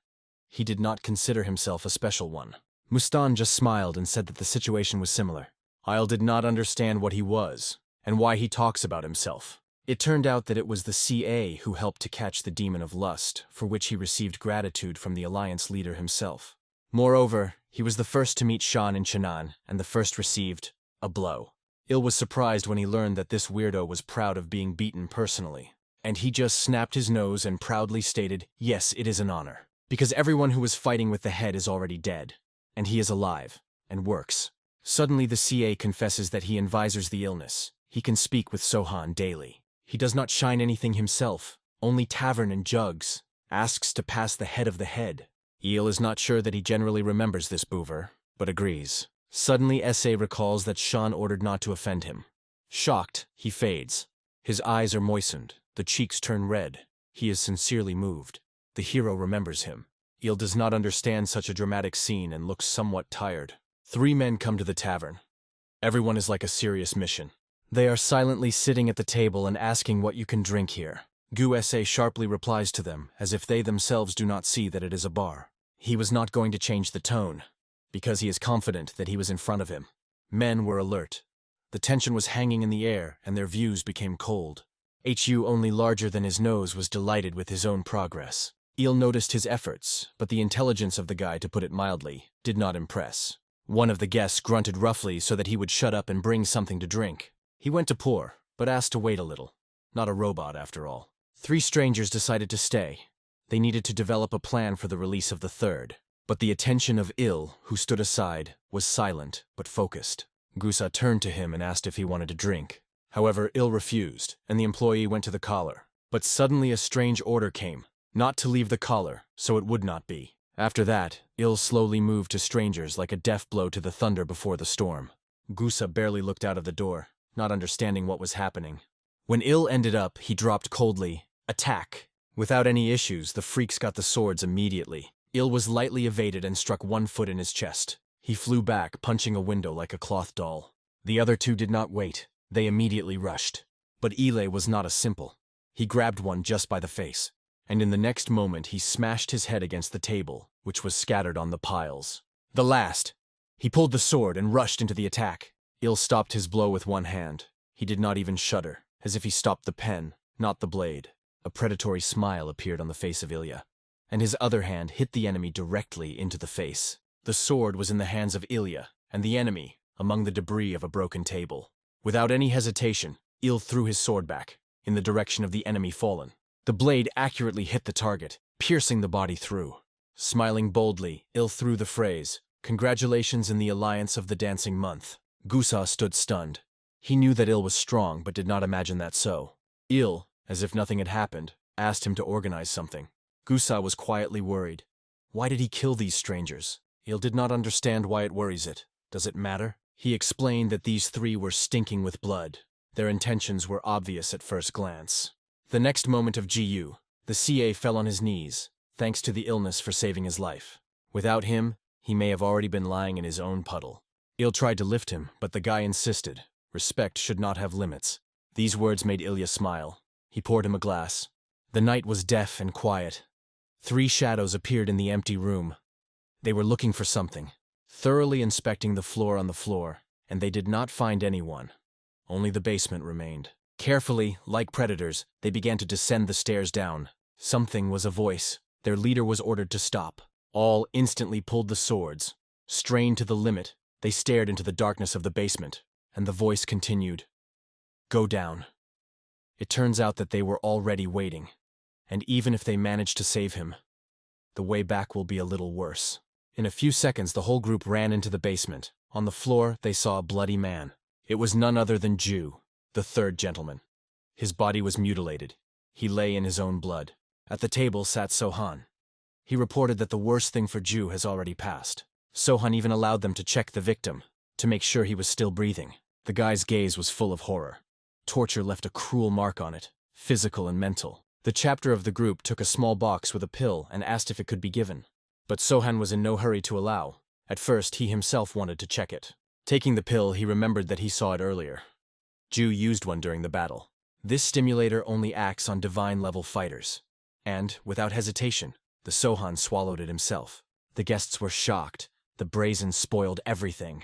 He did not consider himself a special one. Mustan just smiled and said that the situation was similar. Il did not understand what he was, and why he talks about himself. It turned out that it was the CA who helped to catch the demon of lust, for which he received gratitude from the alliance leader himself. Moreover, he was the first to meet Shan in Chenan, and the first received a blow. Il was surprised when he learned that this weirdo was proud of being beaten personally, and he just snapped his nose and proudly stated, "Yes, it is an honor." Because everyone who was fighting with the head is already dead, and he is alive, and works. Suddenly the CA confesses that he envisors the illness. He can speak with Sohan daily. He does not shine anything himself, only tavern and jugs. Asks to pass the head of the head. Il is not sure that he generally remembers this boover, but agrees. Suddenly SA recalls that Shan ordered not to offend him. Shocked, he fades. His eyes are moistened, the cheeks turn red. He is sincerely moved. The hero remembers him. Il does not understand such a dramatic scene and looks somewhat tired. 3 men come to the tavern. Everyone is like a serious mission. They are silently sitting at the table and asking what you can drink here. Gu Sa sharply replies to them, as if they themselves do not see that it is a bar. He was not going to change the tone, because he is confident that he was in front of him. Men were alert. The tension was hanging in the air, and their views became cold. HU, only larger than his nose, was delighted with his own progress. Il noticed his efforts, but the intelligence of the guy, to put it mildly, did not impress. One of the guests grunted roughly so that he would shut up and bring something to drink. He went to pour, but asked to wait a little. Not a robot, after all. 3 strangers decided to stay. They needed to develop a plan for the release of the 3rd. But the attention of Il, who stood aside, was silent but focused. Gusa turned to him and asked if he wanted a drink. However, Il refused, and the employee went to the collar. But suddenly a strange order came, not to leave the collar, so it would not be. After that, Il slowly moved to strangers like a death blow to the thunder before the storm. Gusa barely looked out of the door, not understanding what was happening. When Il ended up, he dropped coldly, "Attack!" Without any issues, the freaks got the swords immediately. Il was lightly evaded and struck one foot in his chest. He flew back, punching a window like a cloth doll. The other two did not wait. They immediately rushed. But Ile was not a simple. He grabbed one just by the face, and in the next moment he smashed his head against the table, which was scattered on the piles. The last! He pulled the sword and rushed into the attack. Il stopped his blow with one hand. He did not even shudder, as if he stopped the pen, not the blade. A predatory smile appeared on the face of Ilya, and his other hand hit the enemy directly into the face. The sword was in the hands of Ilya, and the enemy, among the debris of a broken table. Without any hesitation, Il threw his sword back, in the direction of the enemy fallen. The blade accurately hit the target, piercing the body through. Smiling boldly, Il threw the phrase, "Congratulations in the alliance of the dancing month." Gusa stood stunned. He knew that Il was strong, but did not imagine that so. Il, as if nothing had happened, asked him to organize something. Gusa was quietly worried. Why did he kill these strangers? Il did not understand why it worries it. Does it matter? He explained that these three were stinking with blood. Their intentions were obvious at first glance. The next moment of GU, the CA fell on his knees, thanks to the illness for saving his life. Without him, he may have already been lying in his own puddle. Il tried to lift him, but the guy insisted. Respect should not have limits. These words made Ilya smile. He poured him a glass. The night was deaf and quiet. 3 shadows appeared in the empty room. They were looking for something, thoroughly inspecting the floor on the floor, and they did not find anyone. Only the basement remained. Carefully, like predators, they began to descend the stairs down. Something was a voice. Their leader was ordered to stop. All instantly pulled the swords. Strained to the limit, they stared into the darkness of the basement, and the voice continued, "Go down." It turns out that they were already waiting, and even if they managed to save him, the way back will be a little worse. In a few seconds, the whole group ran into the basement. On the floor, they saw a bloody man. It was none other than Ju, the third gentleman. His body was mutilated. He lay in his own blood. At the table sat Sohan. He reported that the worst thing for Ju has already passed. Sohan even allowed them to check the victim, to make sure he was still breathing. The guy's gaze was full of horror. Torture left a cruel mark on it, physical and mental. The chapter of the group took a small box with a pill and asked if it could be given. But Sohan was in no hurry to allow. At first, he himself wanted to check it. Taking the pill, he remembered that he saw it earlier. Ju used one during the battle. This stimulator only acts on divine-level fighters. And, without hesitation, the Sohan swallowed it himself. The guests were shocked. The brazen spoiled everything.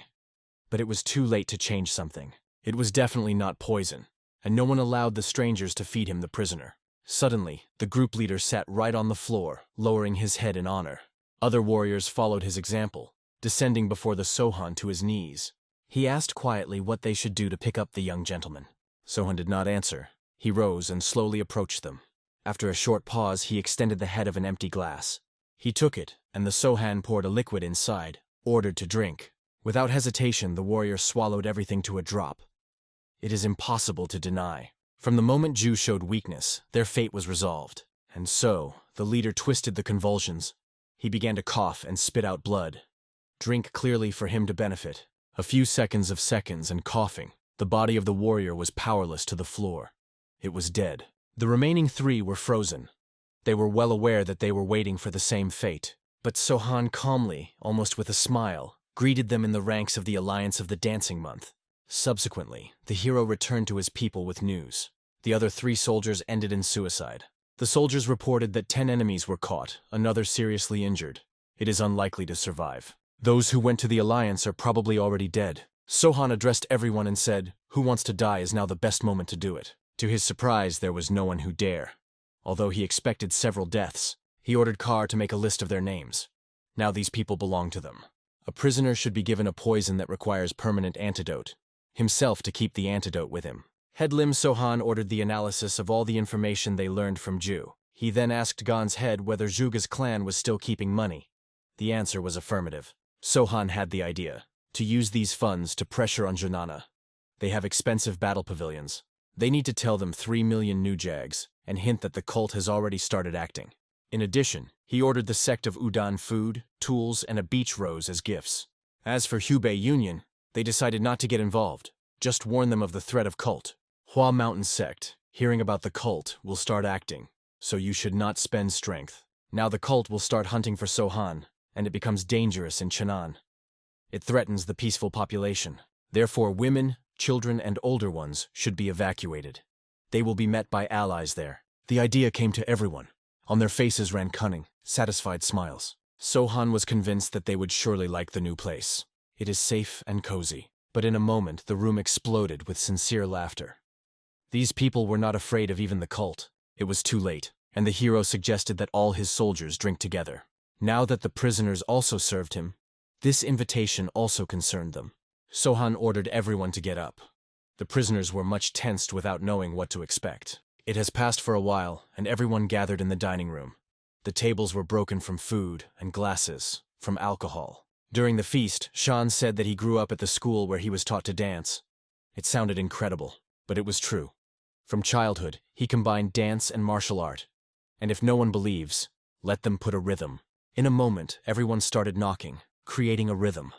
But it was too late to change something. It was definitely not poison, and no one allowed the strangers to feed him the prisoner. Suddenly, the group leader sat right on the floor, lowering his head in honor. Other warriors followed his example, descending before the Sohan to his knees. He asked quietly what they should do to pick up the young gentleman. Sohan did not answer. He rose and slowly approached them. After a short pause, he extended the head of an empty glass. He took it, and the Sohan poured a liquid inside, ordered to drink. Without hesitation, the warrior swallowed everything to a drop. It is impossible to deny. From the moment Ju showed weakness, their fate was resolved. And so, the leader twisted the convulsions. He began to cough and spit out blood. Drink clearly for him to benefit. A few seconds and coughing. The body of the warrior was powerless to the floor. It was dead. The remaining 3 were frozen. They were well aware that they were waiting for the same fate. But Sohan calmly, almost with a smile, greeted them in the ranks of the Alliance of the Dancing Month. Subsequently, the hero returned to his people with news. The other 3 soldiers ended in suicide. The soldiers reported that 10 enemies were caught, another seriously injured. It is unlikely to survive. Those who went to the Alliance are probably already dead. Sohan addressed everyone and said, "Who wants to die is now the best moment to do it." To his surprise, there was no one who dare. Although he expected several deaths, he ordered Kar to make a list of their names. Now these people belong to them. A prisoner should be given a poison that requires permanent antidote. Himself to keep the antidote with him. Headlim Sohan ordered the analysis of all the information they learned from Ju. He then asked Gon's head whether Zhuge's clan was still keeping money. The answer was affirmative. Sohan had the idea to use these funds to pressure on Janana. They have expensive battle pavilions. They need to tell them 3 million new jags and hint that the cult has already started acting. In addition, he ordered the sect of Udan food, tools, and a beach rose as gifts. As for Hubei Union, they decided not to get involved, just warn them of the threat of cult. Hua Mountain sect, hearing about the cult, will start acting, so you should not spend strength. Now the cult will start hunting for Sohan, and it becomes dangerous in Chenan. It threatens the peaceful population. Therefore, women, children, and older ones should be evacuated. They will be met by allies there. The idea came to everyone. On their faces ran cunning, satisfied smiles. Sohan was convinced that they would surely like the new place. It is safe and cozy. But in a moment, the room exploded with sincere laughter. These people were not afraid of even the cult. It was too late, and the hero suggested that all his soldiers drink together. Now that the prisoners also served him, this invitation also concerned them. Sohan ordered everyone to get up. The prisoners were much tensed without knowing what to expect. It has passed for a while, and everyone gathered in the dining room. The tables were broken from food and glasses, from alcohol. During the feast, Shan said that he grew up at the school where he was taught to dance. It sounded incredible, but it was true. From childhood, he combined dance and martial art. And if no one believes, let them put a rhythm. In a moment, everyone started knocking, creating a rhythm.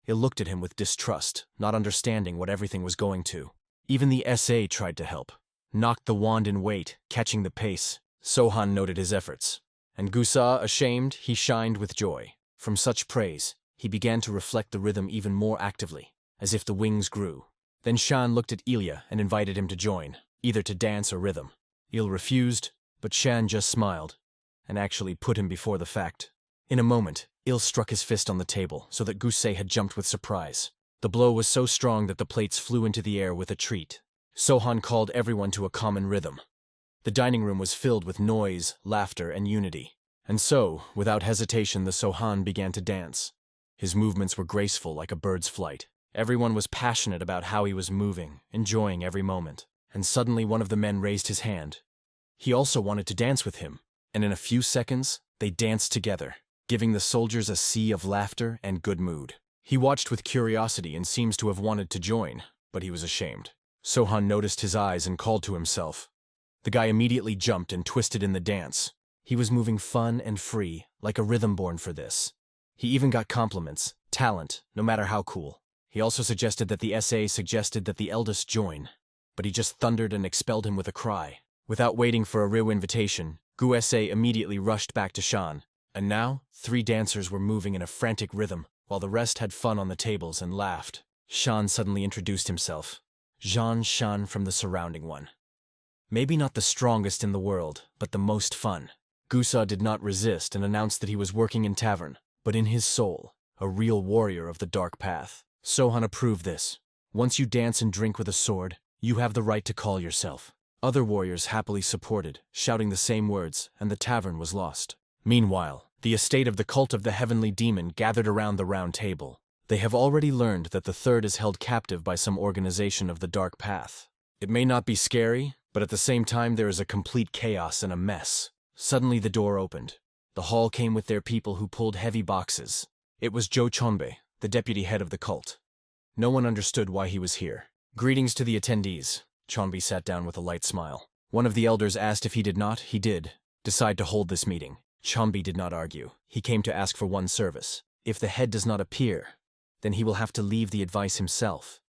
Il looked at him with distrust, not understanding what everything was going to. Even the SA tried to help. Knocked the wand in weight, catching the pace. Sohan noted his efforts. And Gusa, ashamed, he shined with joy. From such praise, he began to reflect the rhythm even more actively, as if the wings grew. Then Shan looked at Ilya and invited him to join, either to dance or rhythm. Il refused, but Shan just smiled, and actually put him before the fact. In a moment, Il struck his fist on the table, so that Gusei had jumped with surprise. The blow was so strong that the plates flew into the air with a treat. Sohan called everyone to a common rhythm. The dining room was filled with noise, laughter, and unity. And so, without hesitation, the Sohan began to dance. His movements were graceful like a bird's flight. Everyone was passionate about how he was moving, enjoying every moment. And suddenly one of the men raised his hand. He also wanted to dance with him, and in a few seconds, they danced together, giving the soldiers a sea of laughter and good mood. He watched with curiosity and seems to have wanted to join, but he was ashamed. Sohan noticed his eyes and called to himself. The guy immediately jumped and twisted in the dance. He was moving fun and free, like a rhythm born for this. He even got compliments, talent, no matter how cool. He also suggested that the SA suggested that the eldest join, but he just thundered and expelled him with a cry. Without waiting for a real invitation, Gu SA immediately rushed back to Shan. And now, 3 dancers were moving in a frantic rhythm, while the rest had fun on the tables and laughed. Shan suddenly introduced himself. Jean Shan from the surrounding one. Maybe not the strongest in the world, but the most fun. Gusa did not resist and announced that he was working in tavern, but in his soul, a real warrior of the dark path. Sohan approved this. Once you dance and drink with a sword, you have the right to call yourself. Other warriors happily supported, shouting the same words, and the tavern was lost. Meanwhile, the estate of the cult of the heavenly demon gathered around the round table. They have already learned that the third is held captive by some organization of the dark path. It may not be scary, but at the same time there is a complete chaos and a mess. Suddenly the door opened. The hall came with their people who pulled heavy boxes. It was Zhou Chonbei, the deputy head of the cult. No one understood why he was here. Greetings to the attendees. Chonbei sat down with a light smile. One of the elders asked if he did not, he did, decide to hold this meeting. Chonbei did not argue. He came to ask for one service. If the head does not appear, then he will have to leave the advice himself.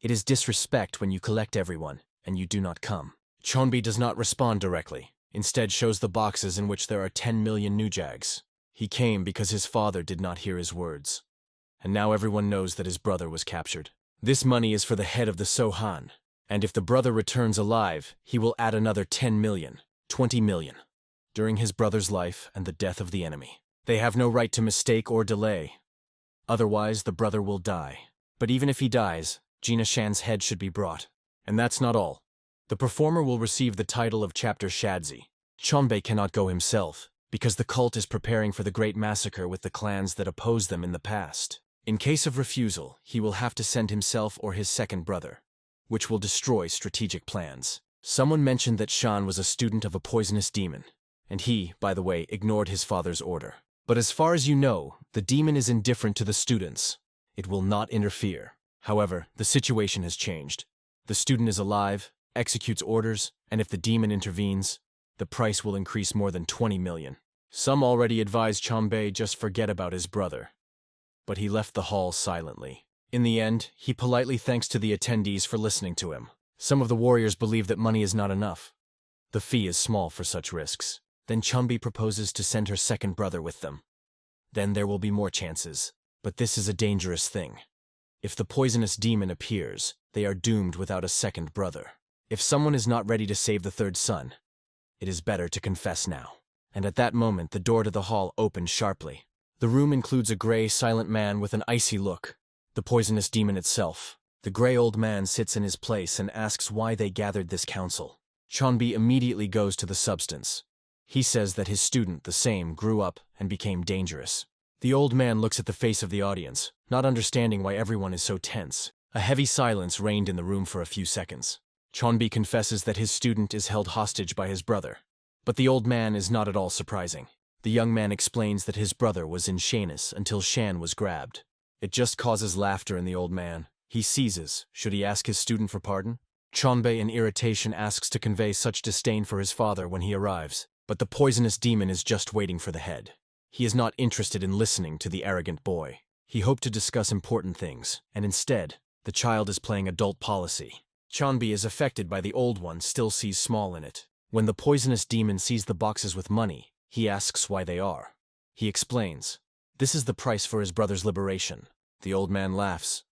It is disrespect when you collect everyone, and you do not come. Chonbei does not respond directly, instead shows the boxes in which there are 10 million nujags. He came because his father did not hear his words. And now everyone knows that his brother was captured. This money is for the head of the Sohan, and if the brother returns alive, he will add another 10 million, 20 million, during his brother's life and the death of the enemy. They have no right to mistake or delay. Otherwise, the brother will die. But even if he dies, Gina Shan's head should be brought. And that's not all. The performer will receive the title of Chapter Shadzi. Chonbei cannot go himself, because the cult is preparing for the great massacre with the clans that opposed them in the past. In case of refusal, he will have to send himself or his second brother, which will destroy strategic plans. Someone mentioned that Shan was a student of a poisonous demon, and he, by the way, ignored his father's order. But as far as you know, the demon is indifferent to the students. It will not interfere. However, the situation has changed. The student is alive, executes orders, and if the demon intervenes, the price will increase more than 20 million. Some already advised Chanbei just forget about his brother. But he left the hall silently. In the end, he politely thanks to the attendees for listening to him. Some of the warriors believe that money is not enough. The fee is small for such risks. Then Chanbei proposes to send her second brother with them. Then there will be more chances. But this is a dangerous thing. If the poisonous demon appears, they are doomed without a second brother. If someone is not ready to save the third son, it is better to confess now. And at that moment, the door to the hall opened sharply. The room includes a gray, silent man with an icy look, the poisonous demon itself. The gray old man sits in his place and asks why they gathered this council. Chanbei immediately goes to the substance. He says that his student, the same, grew up and became dangerous. The old man looks at the face of the audience, not understanding why everyone is so tense. A heavy silence reigned in the room for a few seconds. Chanbei confesses that his student is held hostage by his brother. But the old man is not at all surprising. The young man explains that his brother was in Shanus until Shan was grabbed. It just causes laughter in the old man. He seizes. Should he ask his student for pardon? Chanbei in irritation asks to convey such disdain for his father when he arrives. But the poisonous demon is just waiting for the head. He is not interested in listening to the arrogant boy. He hoped to discuss important things, and instead, the child is playing adult policy. Chanbei is affected by the old one still sees small in it. When the poisonous demon sees the boxes with money, he asks why they are. He explains, this is the price for his brother's liberation. The old man laughs.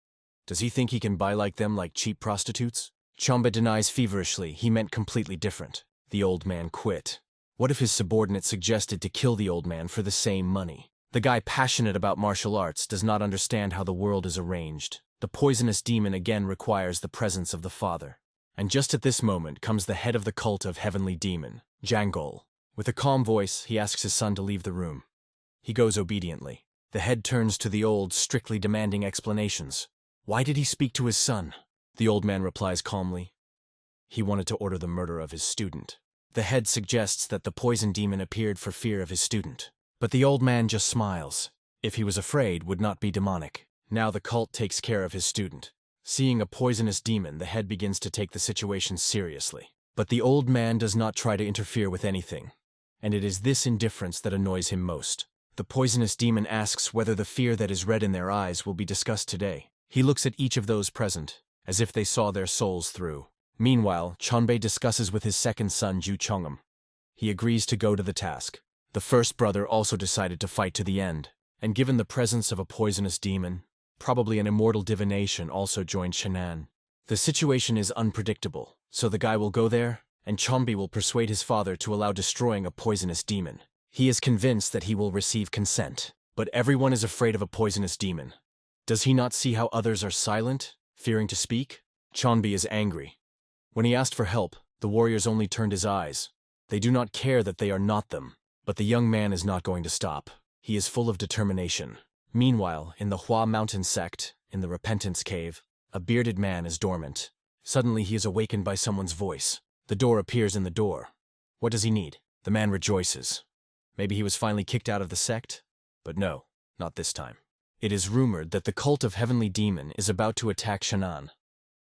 Does he think he can buy like them like cheap prostitutes? Chanbei denies feverishly he meant completely different. The old man quit. What if his subordinate suggested to kill the old man for the same money? The guy passionate about martial arts does not understand how the world is arranged. The poisonous demon again requires the presence of the father. And just at this moment comes the head of the cult of Heavenly Demon, Jangol. With a calm voice, he asks his son to leave the room. He goes obediently. The head turns to the old, strictly demanding explanations. Why did he speak to his son? The old man replies calmly. He wanted to order the murder of his student. The head suggests that the poison demon appeared for fear of his student. But the old man just smiles. If he was afraid, would not be demonic. Now the cult takes care of his student. Seeing a poisonous demon, the head begins to take the situation seriously. But the old man does not try to interfere with anything. And it is this indifference that annoys him most. The poisonous demon asks whether the fear that is read in their eyes will be discussed today. He looks at each of those present, as if they saw their souls through. Meanwhile, Chanbei discusses with his second son, Ju Chongham. He agrees to go to the task. The first brother also decided to fight to the end, and given the presence of a poisonous demon, probably an immortal divination also joined Shan'an. The situation is unpredictable, so the guy will go there, and Chanbei will persuade his father to allow destroying a poisonous demon. He is convinced that he will receive consent, but everyone is afraid of a poisonous demon. Does he not see how others are silent, fearing to speak? Chanbei is angry. When he asked for help, the warriors only turned his eyes. They do not care that they are not them. But the young man is not going to stop. He is full of determination. Meanwhile, in the Hua Mountain sect, in the Repentance Cave, a bearded man is dormant. Suddenly he is awakened by someone's voice. The door appears in the door. What does he need? The man rejoices. Maybe he was finally kicked out of the sect? But no, not this time. It is rumored that the cult of Heavenly Demon is about to attack Shan'an.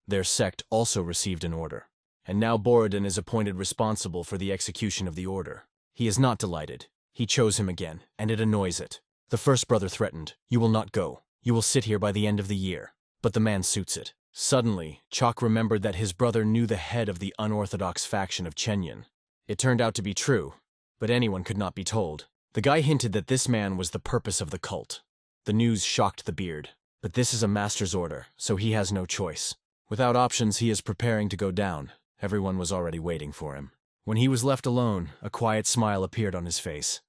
Their sect also received an order, and now Borodin is appointed responsible for the execution of the order. He is not delighted. He chose him again, and it annoys it. The first brother threatened, "You will not go. You will sit here by the end of the year." But the man suits it. Suddenly, Chok remembered that his brother knew the head of the unorthodox faction of Chenyan. It turned out to be true, but anyone could not be told. The guy hinted that this man was the purpose of the cult. The news shocked the beard. But this is a master's order, so he has no choice. Without options, he is preparing to go down. Everyone was already waiting for him. When he was left alone, a quiet smile appeared on his face.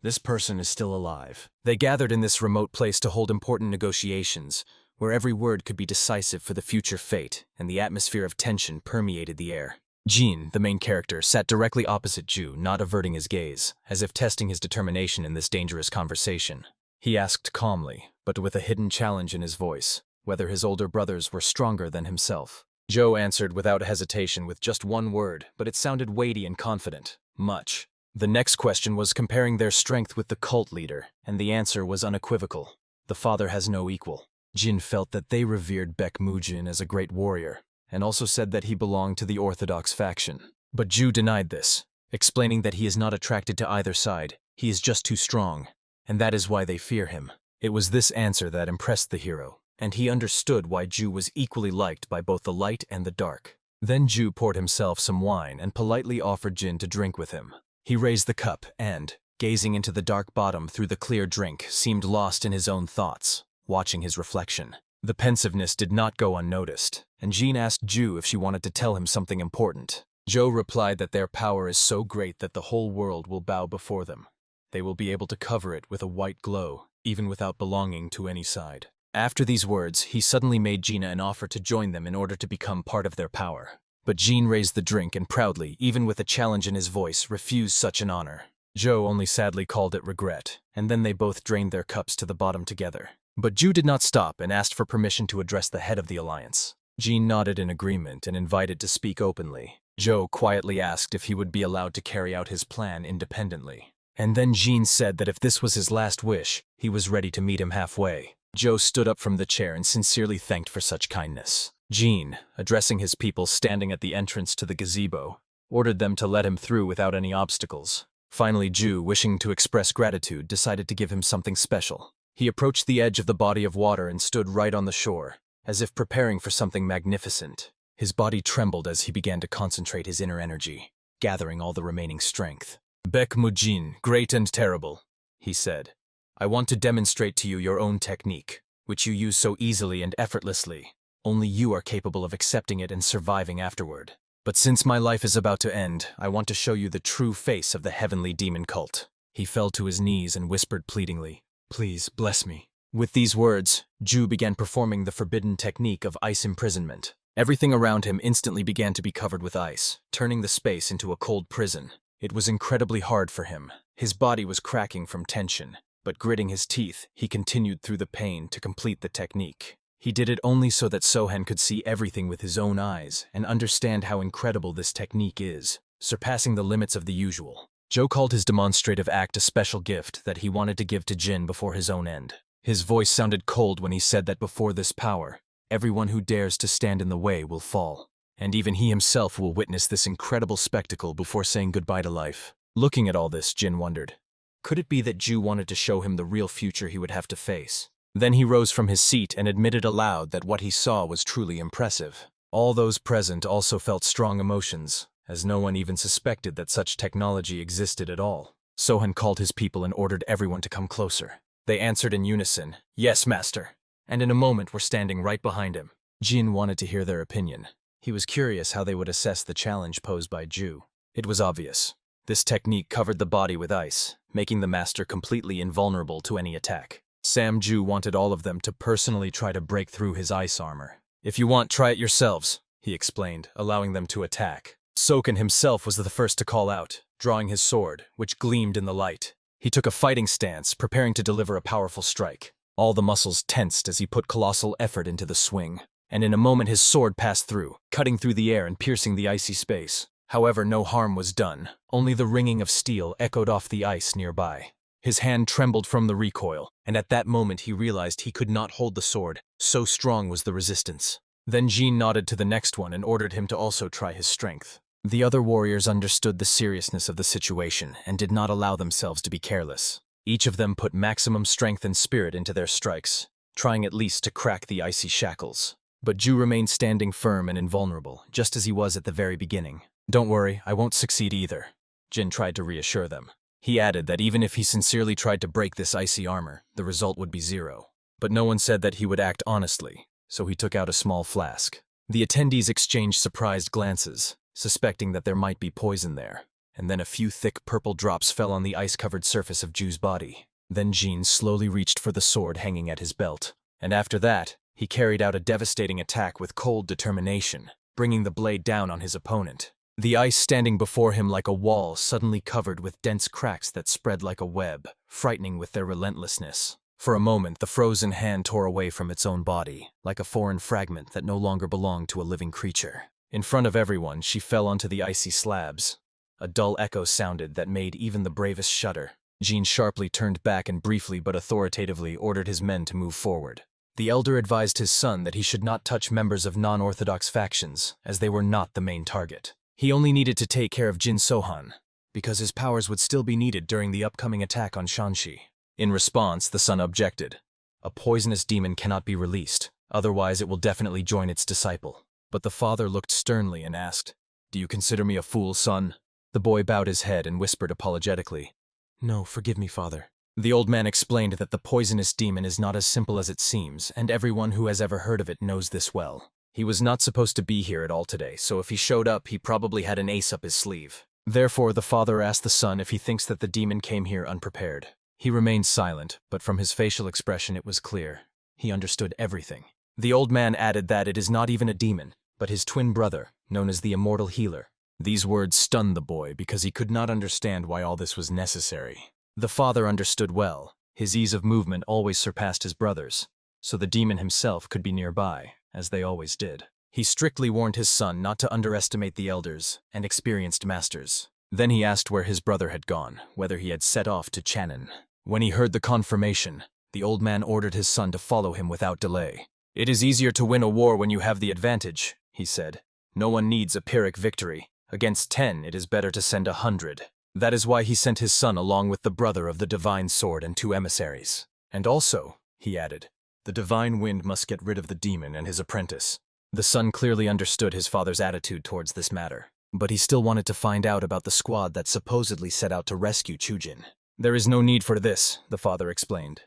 This person is still alive. They gathered in this remote place to hold important negotiations, where every word could be decisive for the future fate, and the atmosphere of tension permeated the air. Jin, the main character, sat directly opposite Ju, not averting his gaze, as if testing his determination in this dangerous conversation. He asked calmly, but with a hidden challenge in his voice, whether his older brothers were stronger than himself. Joe answered without hesitation with just one word, but it sounded weighty and confident. Much. The next question was comparing their strength with the cult leader, and the answer was unequivocal. The father has no equal. Jin felt that they revered Baekmujin as a great warrior, and also said that he belonged to the orthodox faction. But Ju denied this, explaining that he is not attracted to either side, he is just too strong, and that is why they fear him. It was this answer that impressed the hero, and he understood why Ju was equally liked by both the light and the dark. Then Ju poured himself some wine and politely offered Jin to drink with him. He raised the cup and, gazing into the dark bottom through the clear drink, seemed lost in his own thoughts, watching his reflection. The pensiveness did not go unnoticed, and Jin asked Ju if she wanted to tell him something important. Jo replied that their power is so great that the whole world will bow before them. They will be able to cover it with a white glow, even without belonging to any side. After these words, he suddenly made Gina an offer to join them in order to become part of their power. But Jin raised the drink and proudly, even with a challenge in his voice, refused such an honor. Jo only sadly called it regret, and then they both drained their cups to the bottom together. But Ju did not stop and asked for permission to address the head of the alliance. Jin nodded in agreement and invited to speak openly. Jo quietly asked if he would be allowed to carry out his plan independently. And then Jin said that if this was his last wish, he was ready to meet him halfway. Jo stood up from the chair and sincerely thanked for such kindness. Jin, addressing his people standing at the entrance to the gazebo, ordered them to let him through without any obstacles. Finally, Ju, wishing to express gratitude, decided to give him something special. He approached the edge of the body of water and stood right on the shore, as if preparing for something magnificent. His body trembled as he began to concentrate his inner energy, gathering all the remaining strength. "Baekmujin, great and terrible," he said. "I want to demonstrate to you your own technique, which you use so easily and effortlessly. Only you are capable of accepting it and surviving afterward. But since my life is about to end, I want to show you the true face of the heavenly demon cult." He fell to his knees and whispered pleadingly, "Please, bless me." With these words, Ju began performing the forbidden technique of ice imprisonment. Everything around him instantly began to be covered with ice, turning the space into a cold prison. It was incredibly hard for him. His body was cracking from tension, but gritting his teeth, he continued through the pain to complete the technique. He did it only so that Sohan could see everything with his own eyes and understand how incredible this technique is, surpassing the limits of the usual. Jo called his demonstrative act a special gift that he wanted to give to Jin before his own end. His voice sounded cold when he said that before this power, everyone who dares to stand in the way will fall. And even he himself will witness this incredible spectacle before saying goodbye to life. Looking at all this, Jin wondered, could it be that Ju wanted to show him the real future he would have to face? Then he rose from his seat and admitted aloud that what he saw was truly impressive. All those present also felt strong emotions, as no one even suspected that such technology existed at all. Sohan called his people and ordered everyone to come closer. They answered in unison, "Yes, master," and in a moment were standing right behind him. Jin wanted to hear their opinion. He was curious how they would assess the challenge posed by Ju. It was obvious. This technique covered the body with ice, making the master completely invulnerable to any attack. Sam Ju wanted all of them to personally try to break through his ice armor. "If you want, try it yourselves," he explained, allowing them to attack. Sokan himself was the first to call out, drawing his sword, which gleamed in the light. He took a fighting stance, preparing to deliver a powerful strike. All the muscles tensed as he put colossal effort into the swing, and in a moment his sword passed through, cutting through the air and piercing the icy space. However, no harm was done. Only the ringing of steel echoed off the ice nearby. His hand trembled from the recoil, and at that moment he realized he could not hold the sword, so strong was the resistance. Then Jin nodded to the next one and ordered him to also try his strength. The other warriors understood the seriousness of the situation and did not allow themselves to be careless. Each of them put maximum strength and spirit into their strikes, trying at least to crack the icy shackles. But Ju remained standing firm and invulnerable, just as he was at the very beginning. "Don't worry, I won't succeed either," Jin tried to reassure them. He added that even if he sincerely tried to break this icy armor, the result would be zero. But no one said that he would act honestly, so he took out a small flask. The attendees exchanged surprised glances, suspecting that there might be poison there, and then a few thick purple drops fell on the ice-covered surface of Ju's body. Then Jin slowly reached for the sword hanging at his belt, and after that, he carried out a devastating attack with cold determination, bringing the blade down on his opponent. The ice standing before him like a wall suddenly covered with dense cracks that spread like a web, frightening with their relentlessness. For a moment, the frozen hand tore away from its own body, like a foreign fragment that no longer belonged to a living creature. In front of everyone, she fell onto the icy slabs. A dull echo sounded that made even the bravest shudder. Jin sharply turned back and briefly but authoritatively ordered his men to move forward. The elder advised his son that he should not touch members of non-orthodox factions, as they were not the main target. He only needed to take care of Jin Sohan, because his powers would still be needed during the upcoming attack on Shanxi. In response, the son objected. A poisonous demon cannot be released, otherwise it will definitely join its disciple. But the father looked sternly and asked, "Do you consider me a fool, son?" The boy bowed his head and whispered apologetically, "No, forgive me, father." The old man explained that the poisonous demon is not as simple as it seems, and everyone who has ever heard of it knows this well. He was not supposed to be here at all today, so if he showed up, he probably had an ace up his sleeve. Therefore, the father asked the son if he thinks that the demon came here unprepared. He remained silent, but from his facial expression it was clear. He understood everything. The old man added that it is not even a demon, but his twin brother, known as the Immortal Healer. These words stunned the boy because he could not understand why all this was necessary. The father understood well. His ease of movement always surpassed his brother's, so the demon himself could be nearby, as they always did. He strictly warned his son not to underestimate the elders and experienced masters. Then he asked where his brother had gone, whether he had set off to Channon. When he heard the confirmation, the old man ordered his son to follow him without delay. "It is easier to win a war when you have the advantage," he said. "No one needs a Pyrrhic victory. Against 10, it is better to send 100. That is why he sent his son along with the brother of the Divine Sword and 2 emissaries. And also, he added, the Divine Wind must get rid of the demon and his apprentice. The son clearly understood his father's attitude towards this matter, but he still wanted to find out about the squad that supposedly set out to rescue Chujin. "There is no need for this," the father explained.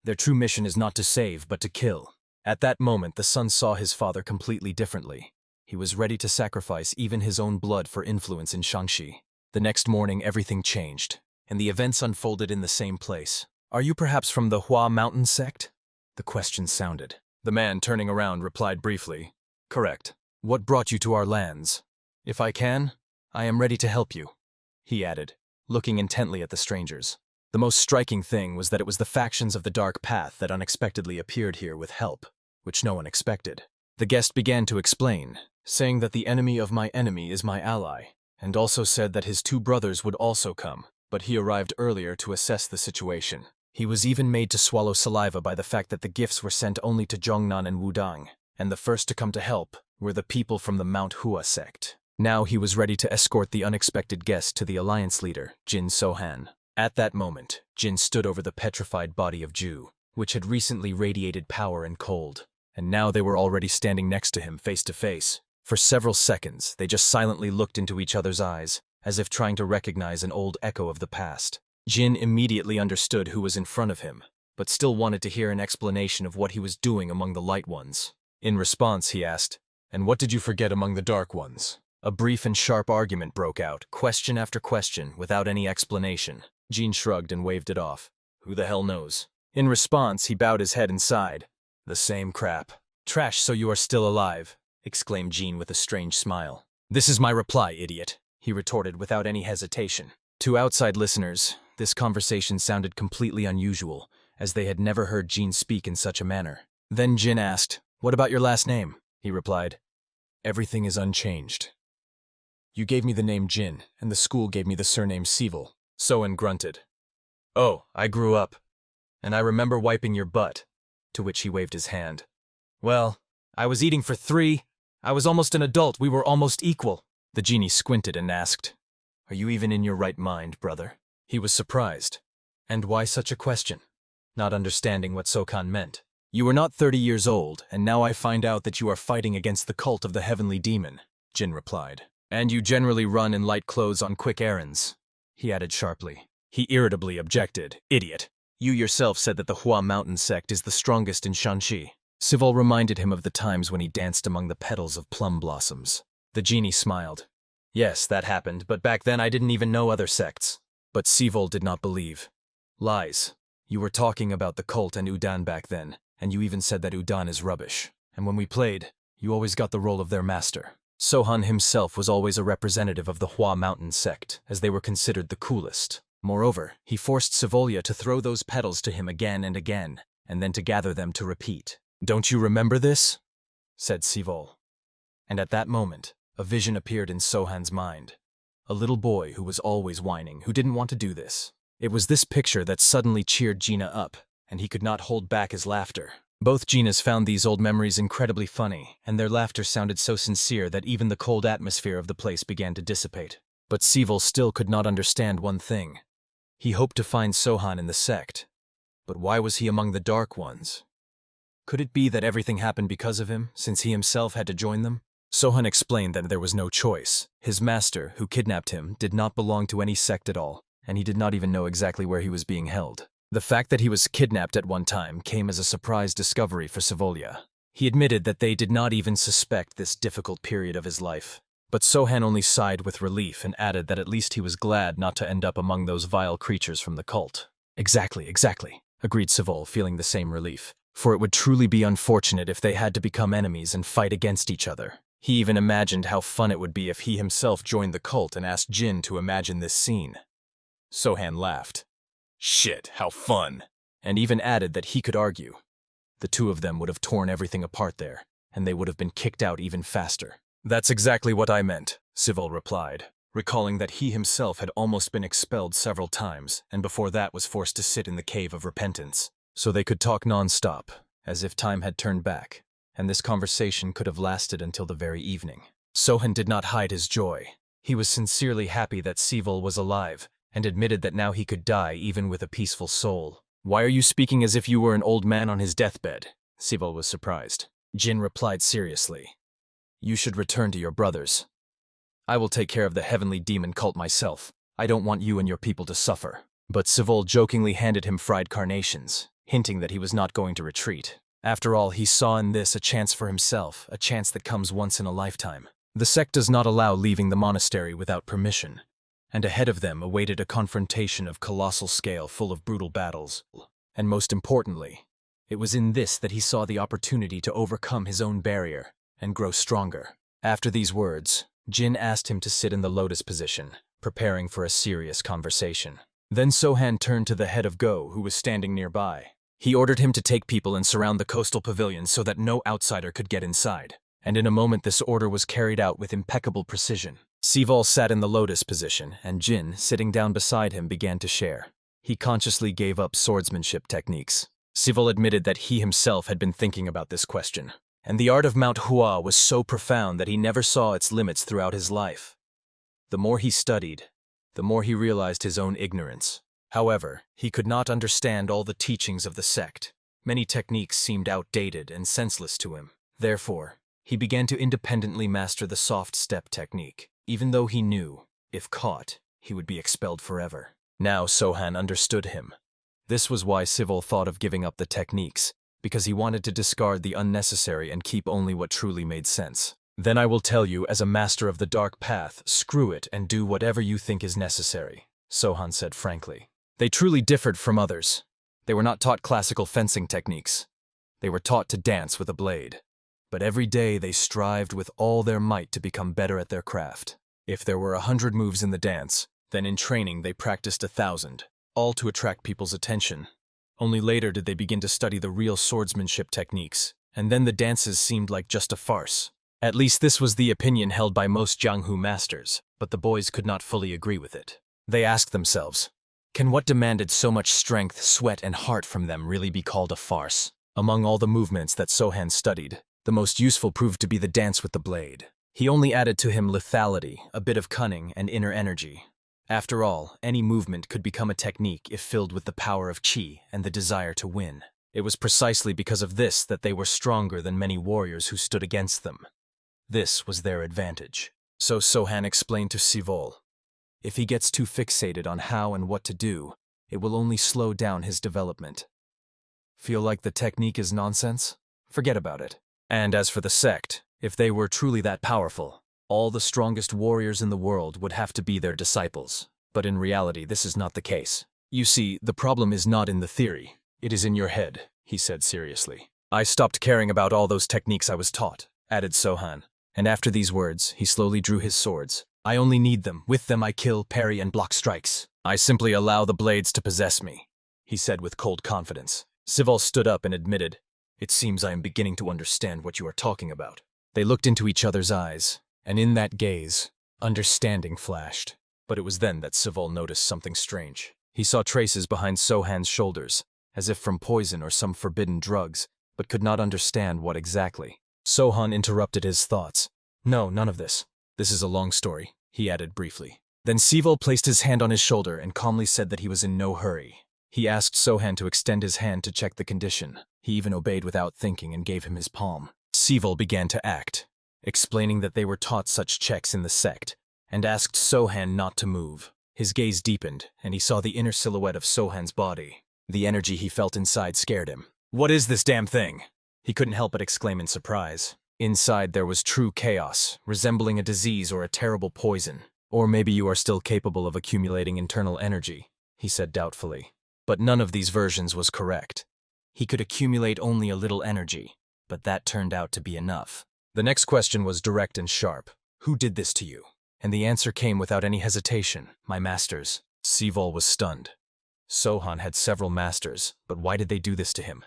"Their true mission is not to save, but to kill." At that moment, the son saw his father completely differently. He was ready to sacrifice even his own blood for influence in Shanxi. The next morning, everything changed, and the events unfolded in the same place. "Are you perhaps from the Hua Mountain sect?" the question sounded. The man, turning around, replied briefly, "Correct. What brought you to our lands?" "If I can, I am ready to help you," he added, looking intently at the strangers. The most striking thing was that it was the factions of the Dark Path that unexpectedly appeared here with help, which no one expected. The guest began to explain, saying that the enemy of my enemy is my ally, and also said that his 2 brothers would also come, but he arrived earlier to assess the situation. He was even made to swallow saliva by the fact that the gifts were sent only to Zhongnan and Wudang, and the first to come to help were the people from the MANHUA sect. Now he was ready to escort the unexpected guest to the alliance leader, Jin Sohan. At that moment, Jin stood over the petrified body of Ju, which had recently radiated power and cold, and now they were already standing next to him face to face. For several seconds, they just silently looked into each other's eyes, as if trying to recognize an old echo of the past. Jin immediately understood who was in front of him, but still wanted to hear an explanation of what he was doing among the Light Ones. In response, he asked, "And what did you forget among the Dark Ones?" A brief and sharp argument broke out, question after question, without any explanation. Jin shrugged and waved it off. "Who the hell knows?" In response, he bowed his head and sighed. "The same crap." "Trash, so you are still alive," exclaimed Jin with a strange smile. "This is my reply, idiot," he retorted without any hesitation. To outside listeners, this conversation sounded completely unusual, as they had never heard Jin speak in such a manner. Then Jin asked, "What about your last name?" He replied, "Everything is unchanged. You gave me the name Jin, and the school gave me the surname Seville." Sohan grunted. "Oh, I grew up, and I remember wiping your butt," to which he waved his hand. "Well, I was eating for 3. I was almost an adult. We were almost equal." The genie squinted and asked, "Are you even in your right mind, brother?" He was surprised. And why such a question? Not understanding what Sohan meant. "You were not 30 years old, and now I find out that you are fighting against the cult of the Heavenly Demon," Jin replied. "And you generally run in light clothes on quick errands," he added sharply. He irritably objected. "Idiot. You yourself said that the Hua Mountain sect is the strongest in Shanxi." Seville reminded him of the times when he danced among the petals of plum blossoms. The genie smiled. "Yes, that happened, but back then I didn't even know other sects." But Seville did not believe. "Lies. You were talking about the cult and Udan back then, and you even said that Udan is rubbish. And when we played, you always got the role of their master." Sohan himself was always a representative of the Hua Mountain sect, as they were considered the coolest. Moreover, he forced Sivolia to throw those petals to him again and then to gather them to repeat. "Don't you remember this?" said Seville. And at that moment, a vision appeared in Sohan's mind. a little boy who was always whining, who didn't want to do this. It was this picture that suddenly cheered Gina up, and he could not hold back his laughter. Both Ginas found these old memories incredibly funny, and their laughter sounded so sincere that even the cold atmosphere of the place began to dissipate. But Seville still could not understand one thing. He hoped to find Sohan in the sect. But why was he among the Dark Ones? Could it be that everything happened because of him, since he himself had to join them? Sohan explained that there was no choice. His master, who kidnapped him, did not belong to any sect at all, and he did not even know exactly where he was being held. The fact that he was kidnapped at one time came as a surprise discovery for Savolia. He admitted that they did not even suspect this difficult period of his life. But Sohan only sighed with relief and added that at least he was glad not to end up among those vile creatures from the cult. Exactly, agreed Savol, feeling the same relief. For it would truly be unfortunate if they had to become enemies and fight against each other. He even imagined how fun it would be if he himself joined the cult and asked Jin to imagine this scene. Sohan laughed. Shit, how fun! And even added that he could argue. The two of them would have torn everything apart there, and they would have been kicked out even faster. That's exactly what I meant, Sivol replied, recalling that he himself had almost been expelled several times, and before that was forced to sit in the Cave of Repentance. So they could talk non-stop, as if time had turned back, and this conversation could have lasted until the very evening. Sohan did not hide his joy. He was sincerely happy that Sivol was alive, and admitted that now he could die even with a peaceful soul. Why are you speaking as if you were an old man on his deathbed? Sivol was surprised. Jin replied seriously. You should return to your brothers. I will take care of the heavenly demon cult myself. I don't want you and your people to suffer. But Sivol jokingly handed him fried carnations, hinting that he was not going to retreat. After all, he saw in this a chance for himself, a chance that comes once in a lifetime. The sect does not allow leaving the monastery without permission, and ahead of them awaited a confrontation of colossal scale full of brutal battles. And most importantly, it was in this that he saw the opportunity to overcome his own barrier and grow stronger. After these words, Jin asked him to sit in the lotus position, preparing for a serious conversation. Then Sohan turned to the head of Go, who was standing nearby. He ordered him to take people and surround the coastal pavilion so that no outsider could get inside. And in a moment this order was carried out with impeccable precision. Sivol sat in the lotus position, and Jin, sitting down beside him, began to share. He consciously gave up swordsmanship techniques. Sivol admitted that he himself had been thinking about this question. And the art of MANHUA was so profound that he never saw its limits throughout his life. The more he studied, the more he realized his own ignorance. However, he could not understand all the teachings of the sect. Many techniques seemed outdated and senseless to him. Therefore, he began to independently master the soft step technique, even though he knew, if caught, he would be expelled forever. Now Sohan understood him. This was why Sivol thought of giving up the techniques, because he wanted to discard the unnecessary and keep only what truly made sense. Then I will tell you, as a master of the dark path, screw it and do whatever you think is necessary, Sohan said frankly. They truly differed from others. They were not taught classical fencing techniques. They were taught to dance with a blade. But every day they strived with all their might to become better at their craft. If there were 100 moves in the dance, then in training they practiced 1,000, all to attract people's attention. Only later did they begin to study the real swordsmanship techniques, and then the dances seemed like just a farce. At least this was the opinion held by most Jianghu masters, but the boys could not fully agree with it. They asked themselves, can what demanded so much strength, sweat, and heart from them really be called a farce? Among all the movements that Sohan studied, the most useful proved to be the dance with the blade. He only added to him lethality, a bit of cunning, and inner energy. After all, any movement could become a technique if filled with the power of qi and the desire to win. It was precisely because of this that they were stronger than many warriors who stood against them. This was their advantage. So Sohan explained to Sivol, if he gets too fixated on how and what to do, it will only slow down his development. Feel like the technique is nonsense? Forget about it. And as for the sect, if they were truly that powerful, all the strongest warriors in the world would have to be their disciples. But in reality, this is not the case. You see, the problem is not in the theory. It is in your head, he said seriously. I stopped caring about all those techniques I was taught, added Sohan. And after these words, he slowly drew his swords. I only need them. With them I kill, parry, and block strikes. I simply allow the blades to possess me, he said with cold confidence. Sivol stood up and admitted, it seems I am beginning to understand what you are talking about. They looked into each other's eyes, and in that gaze, Understanding flashed. But it was then that Sivol noticed something strange. He saw traces behind Sohan's shoulders, as if from poison or some forbidden drugs, but could not understand what exactly. Sohan interrupted his thoughts. No, none of this. This is a long story, he added briefly. Then Sivol placed his hand on his shoulder and calmly said that he was in no hurry. He asked Sohan to extend his hand to check the condition. He even obeyed without thinking and gave him his palm. Sivol began to act, explaining that they were taught such checks in the sect, and asked Sohan not to move. His gaze deepened, and he saw the inner silhouette of Sohan's body. The energy he felt inside scared him. What is this damn thing? He couldn't help but exclaim in surprise. Inside there was true chaos, resembling a disease or a terrible poison. Or maybe you are still capable of accumulating internal energy, he said doubtfully. But none of these versions was correct. He could accumulate only a little energy, but that turned out to be enough. The next question was direct and sharp. Who did this to you? And the answer came without any hesitation. My masters. Sivol was stunned. Sohan had several masters, but why did they do this to him?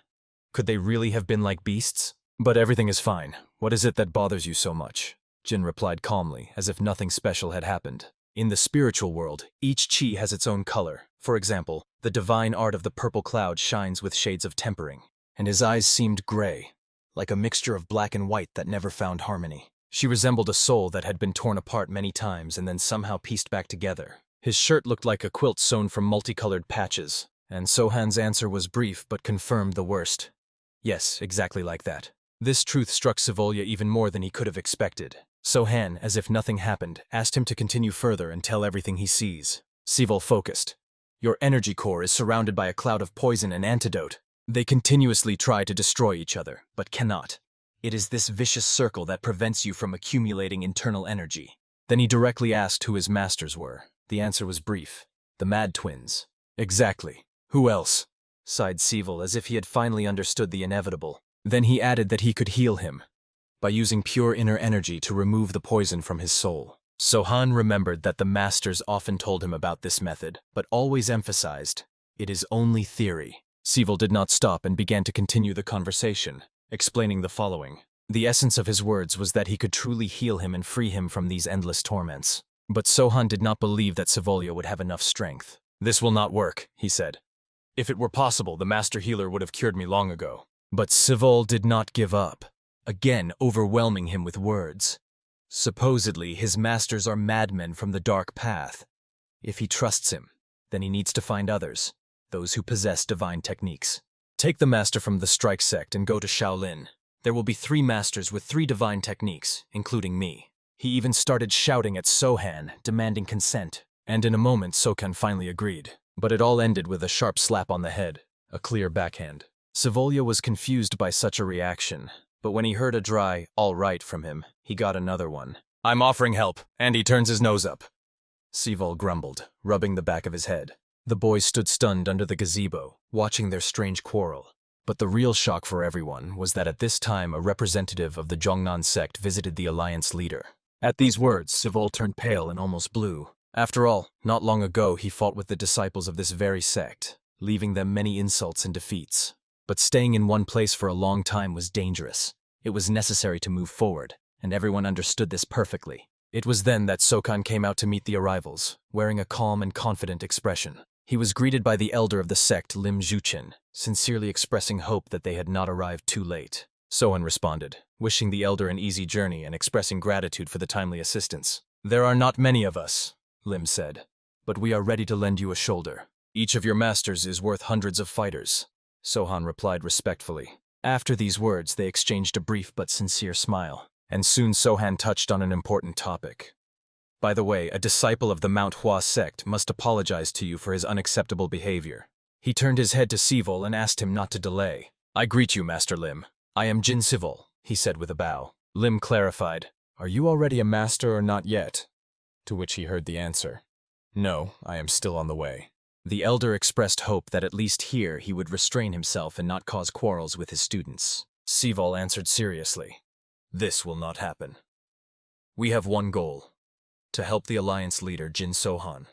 Could they really have been like beasts? But everything is fine. What is it that bothers you so much? Jin replied calmly, as if nothing special had happened. In the spiritual world, each chi has its own color. For example, the divine art of the purple cloud shines with shades of tempering, and his eyes seemed gray, like a mixture of black and white that never found harmony. She resembled a soul that had been torn apart many times and then somehow pieced back together. His shirt looked like a quilt sewn from multicolored patches, and Sohan's answer was brief but confirmed the worst. Yes, exactly like that. This truth struck Sivolya even more than he could have expected. Sohan, as if nothing happened, asked him to continue further and tell everything he sees. Sivol focused. Your energy core is surrounded by a cloud of poison and antidote. They continuously try to destroy each other, but cannot. It is this vicious circle that prevents you from accumulating internal energy. Then he directly asked who his masters were. The answer was brief. The Mad Twins. Exactly. Who else? Sighed Sivol as if he had finally understood the inevitable. Then he added that he could heal him by using pure inner energy to remove the poison from his soul. Sohan remembered that the masters often told him about this method, but always emphasized, it is only theory. Sivol did not stop and began to continue the conversation, explaining the following. The essence of his words was that he could truly heal him and free him from these endless torments. But Sohan did not believe that Sivolya would have enough strength. This will not work, he said. If it were possible, the master healer would have cured me long ago. But Sivol did not give up, again overwhelming him with words. Supposedly, his masters are madmen from the dark path. If he trusts him, then he needs to find others, those who possess divine techniques. Take the master from the Strike sect and go to Shaolin. There will be 3 masters with 3 divine techniques, including me. He even started shouting at Sohan, demanding consent. And in a moment, Sohan finally agreed. But it all ended with a sharp slap on the head, a clear backhand. Sivolya was confused by such a reaction, but when he heard a dry, all right from him, he got another one. I'm offering help, and he turns his nose up. Sivol grumbled, rubbing the back of his head. The boys stood stunned under the gazebo, watching their strange quarrel. But the real shock for everyone was that at this time a representative of the Zhongnan sect visited the alliance leader. At these words, Sivol turned pale and almost blue. After all, not long ago he fought with the disciples of this very sect, leaving them many insults and defeats. But staying in one place for a long time was dangerous. It was necessary to move forward, and everyone understood this perfectly. It was then that Sohan came out to meet the arrivals, wearing a calm and confident expression. He was greeted by the elder of the sect, Lim Zhuchen, sincerely expressing hope that they had not arrived too late. Sohan responded, wishing the elder an easy journey and expressing gratitude for the timely assistance. There are not many of us, Lim said, but we are ready to lend you a shoulder. Each of your masters is worth hundreds of fighters, Sohan replied respectfully. After these words, they exchanged a brief but sincere smile, and soon Sohan touched on an important topic. By the way, a disciple of the MANHWA sect must apologize to you for his unacceptable behavior. He turned his head to Sivol and asked him not to delay. I greet you, Master Lim. I am Jin Sivol, he said with a bow. Lim clarified, Are you already a master or not yet? To which he heard the answer, No, I am still on the way. The elder expressed hope that at least here he would restrain himself and not cause quarrels with his students. Sivol answered seriously, This will not happen. We have one goal, to help the alliance leader Jin Sohan.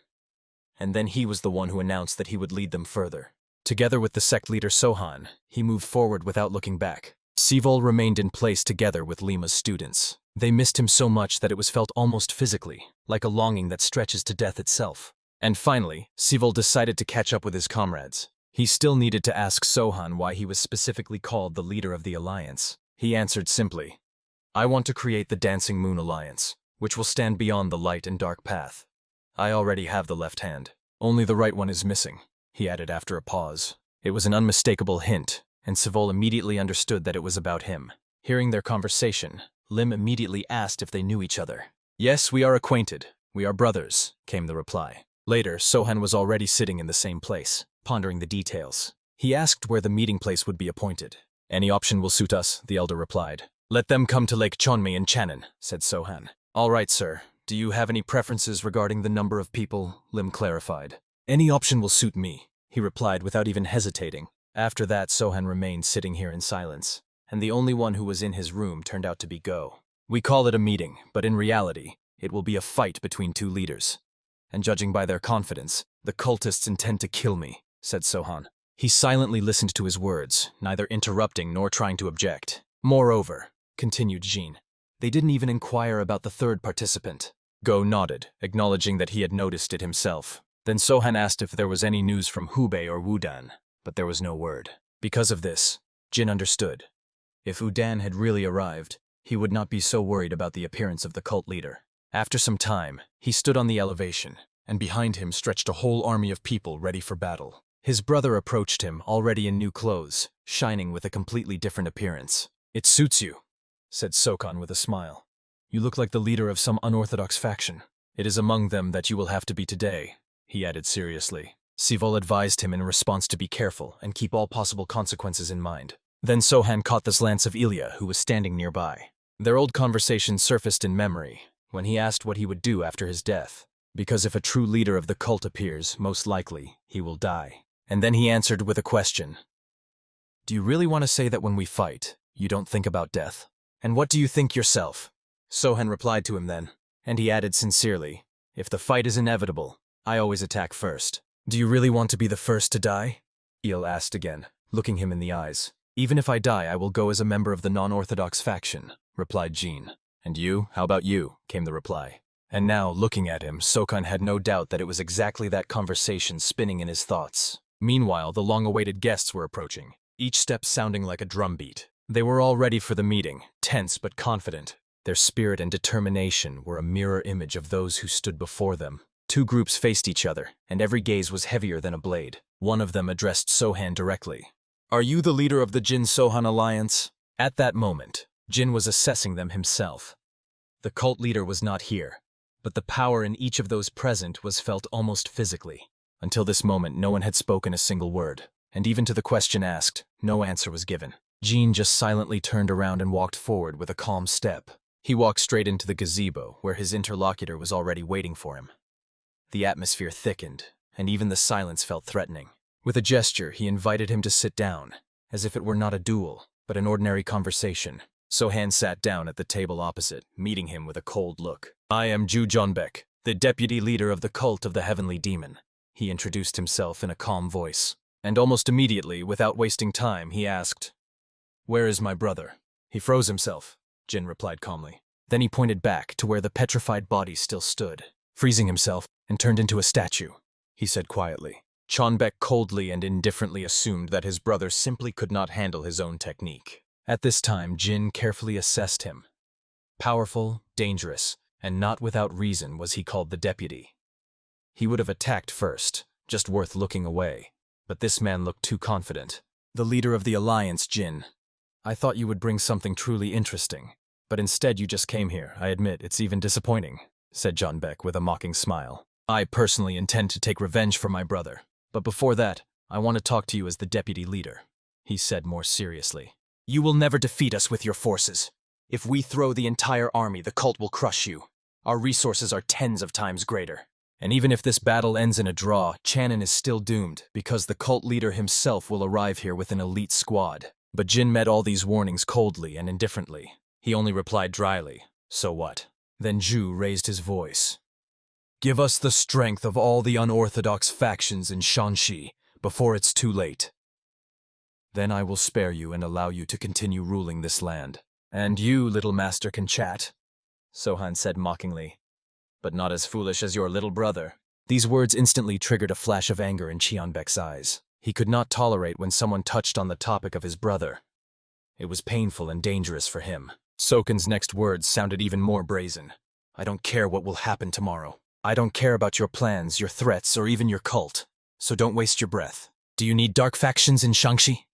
And then he was the one who announced that he would lead them further. Together with the sect leader Sohan, he moved forward without looking back. Sivol remained in place together with Lima's students. They missed him so much that it was felt almost physically, like a longing that stretches to death itself. And finally, Sivol decided to catch up with his comrades. He still needed to ask Sohan why he was specifically called the leader of the Alliance. He answered simply, "I want to create the Dancing Moon Alliance, which will stand beyond the light and dark path. I already have the left hand. Only the right one is missing," he added after a pause. It was an unmistakable hint, and Sivol immediately understood that it was about him. Hearing their conversation, Lim immediately asked if they knew each other. "Yes, we are acquainted. We are brothers," came the reply. Later, Sohan was already sitting in the same place, pondering the details. He asked where the meeting place would be appointed. "Any option will suit us," the elder replied. "Let them come to Lake Chonmi in Channon," said Sohan. "All right, sir. Do you have any preferences regarding the number of people?" Lim clarified. "Any option will suit me," he replied without even hesitating. After that, Sohan remained sitting here in silence, and the only one who was in his room turned out to be Go. "We call it a meeting, but in reality, it will be a fight between two leaders. And judging by their confidence, the cultists intend to kill me," said Sohan. He silently listened to his words, neither interrupting nor trying to object. "Moreover," continued Jin, "they didn't even inquire about the third participant." Go nodded, acknowledging that he had noticed it himself. Then Sohan asked if there was any news from Hubei or Wudan, but there was no word. Because of this, Jin understood. If Wudan had really arrived, he would not be so worried about the appearance of the cult leader. After some time, he stood on the elevation, and behind him stretched a whole army of people ready for battle. His brother approached him, already in new clothes, shining with a completely different appearance. "It suits you," said Sokan with a smile. "You look like the leader of some unorthodox faction. It is among them that you will have to be today," he added seriously. Sivol advised him in response to be careful and keep all possible consequences in mind. Then Sohan caught the glance of Ilya, who was standing nearby. Their old conversation surfaced in memory, when he asked what he would do after his death. Because if a true leader of the cult appears, most likely, he will die. And then he answered with a question. "Do you really want to say that when we fight, you don't think about death? And what do you think yourself?" Sohan replied to him then, and he added sincerely, "If the fight is inevitable, I always attack first." "Do you really want to be the first to die?" Il asked again, looking him in the eyes. "Even if I die, I will go as a member of the non-orthodox faction," replied Jean. "And you? How about you?" came the reply. And now, looking at him, Sokan had no doubt that it was exactly that conversation spinning in his thoughts. Meanwhile, the long-awaited guests were approaching, each step sounding like a drumbeat. They were all ready for the meeting, tense but confident. Their spirit and determination were a mirror image of those who stood before them. Two groups faced each other, and every gaze was heavier than a blade. One of them addressed Sohan directly. "Are you the leader of the Jin-Sohan Alliance?" At that moment, Jin was assessing them himself. The cult leader was not here, but the power in each of those present was felt almost physically. Until this moment, no one had spoken a single word, and even to the question asked, no answer was given. Jin just silently turned around and walked forward with a calm step. He walked straight into the gazebo, where his interlocutor was already waiting for him. The atmosphere thickened, and even the silence felt threatening. With a gesture, he invited him to sit down, as if it were not a duel, but an ordinary conversation. Sohan sat down at the table opposite, meeting him with a cold look. "I am Ju Jonbek, the deputy leader of the cult of the Heavenly Demon," he introduced himself in a calm voice. And almost immediately, without wasting time, he asked, "Where is my brother?" "He froze himself," Jin replied calmly. Then he pointed back to where the petrified body still stood, freezing himself and turned into a statue, he said quietly. Chonbek coldly and indifferently assumed that his brother simply could not handle his own technique. At this time, Jin carefully assessed him. Powerful, dangerous, and not without reason was he called the deputy. He would have attacked first, just worth looking away, but this man looked too confident. "The leader of the Alliance, Jin. I thought you would bring something truly interesting, but instead you just came here. I admit it's even disappointing," said Jonbek with a mocking smile. "I personally intend to take revenge for my brother, but before that, I want to talk to you as the deputy leader," he said more seriously. "You will never defeat us with your forces. If we throw the entire army, the cult will crush you. Our resources are tens of times greater. And even if this battle ends in a draw, Channon is still doomed, because the cult leader himself will arrive here with an elite squad." But Jin met all these warnings coldly and indifferently. He only replied dryly, "So what?" Then Ju raised his voice. "Give us the strength of all the unorthodox factions in Shanxi before it's too late. Then I will spare you and allow you to continue ruling this land. And you, little master, can chat," Sohan said mockingly. But not as foolish as your little brother. These words instantly triggered a flash of anger in Cheonbaek's eyes. He could not tolerate when someone touched on the topic of his brother. It was painful and dangerous for him. Sokan's next words sounded even more brazen. I don't care what will happen tomorrow. I don't care about your plans, your threats, or even your cult. So don't waste your breath. Do you need dark factions in Shangxi?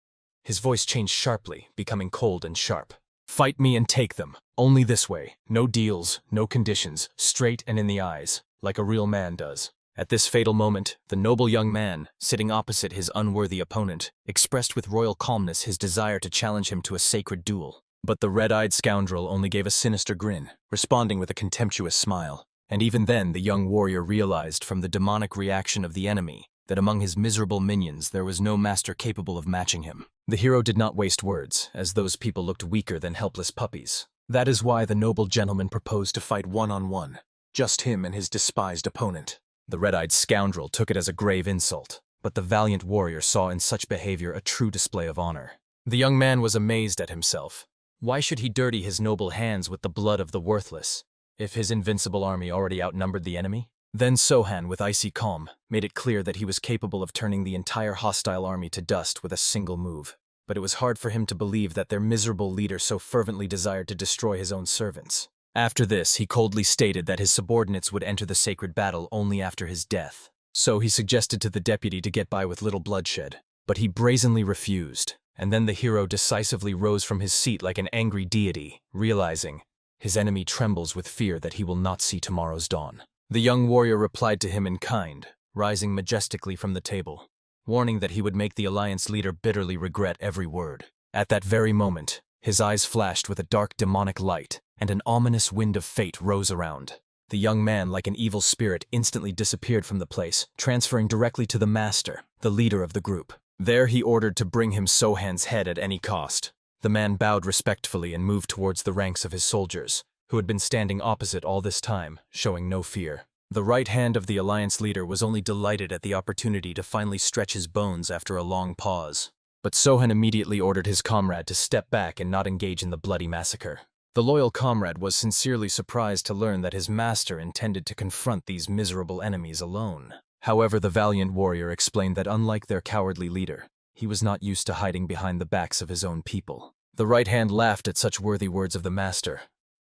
His voice changed sharply, becoming cold and sharp. Fight me and take them. Only this way. No deals, no conditions, straight and in the eyes, like a real man does. At this fatal moment, the noble young man, sitting opposite his unworthy opponent, expressed with royal calmness his desire to challenge him to a sacred duel. But the red-eyed scoundrel only gave a sinister grin, responding with a contemptuous smile. And even then the young warrior realized from the demonic reaction of the enemy that among his miserable minions there was no master capable of matching him. The hero did not waste words, as those people looked weaker than helpless puppies. That is why the noble gentleman proposed to fight one-on-one, just him and his despised opponent. The red-eyed scoundrel took it as a grave insult, but the valiant warrior saw in such behavior a true display of honor. The young man was amazed at himself. Why should he dirty his noble hands with the blood of the worthless, if his invincible army already outnumbered the enemy? Then Sohan, with icy calm, made it clear that he was capable of turning the entire hostile army to dust with a single move. But it was hard for him to believe that their miserable leader so fervently desired to destroy his own servants. After this, he coldly stated that his subordinates would enter the sacred battle only after his death. So he suggested to the deputy to get by with little bloodshed. But he brazenly refused, and then the hero decisively rose from his seat like an angry deity, realizing his enemy trembles with fear that he will not see tomorrow's dawn. The young warrior replied to him in kind, rising majestically from the table, warning that he would make the alliance leader bitterly regret every word. At that very moment, his eyes flashed with a dark demonic light, and an ominous wind of fate rose around. The young man, like an evil spirit, instantly disappeared from the place, transferring directly to the master, the leader of the group. There he ordered to bring him Sohan's head at any cost. The man bowed respectfully and moved towards the ranks of his soldiers, who had been standing opposite all this time, showing no fear. The right hand of the alliance leader was only delighted at the opportunity to finally stretch his bones after a long pause. But Sohan immediately ordered his comrade to step back and not engage in the bloody massacre. The loyal comrade was sincerely surprised to learn that his master intended to confront these miserable enemies alone. However, the valiant warrior explained that unlike their cowardly leader, he was not used to hiding behind the backs of his own people. The right hand laughed at such worthy words of the master,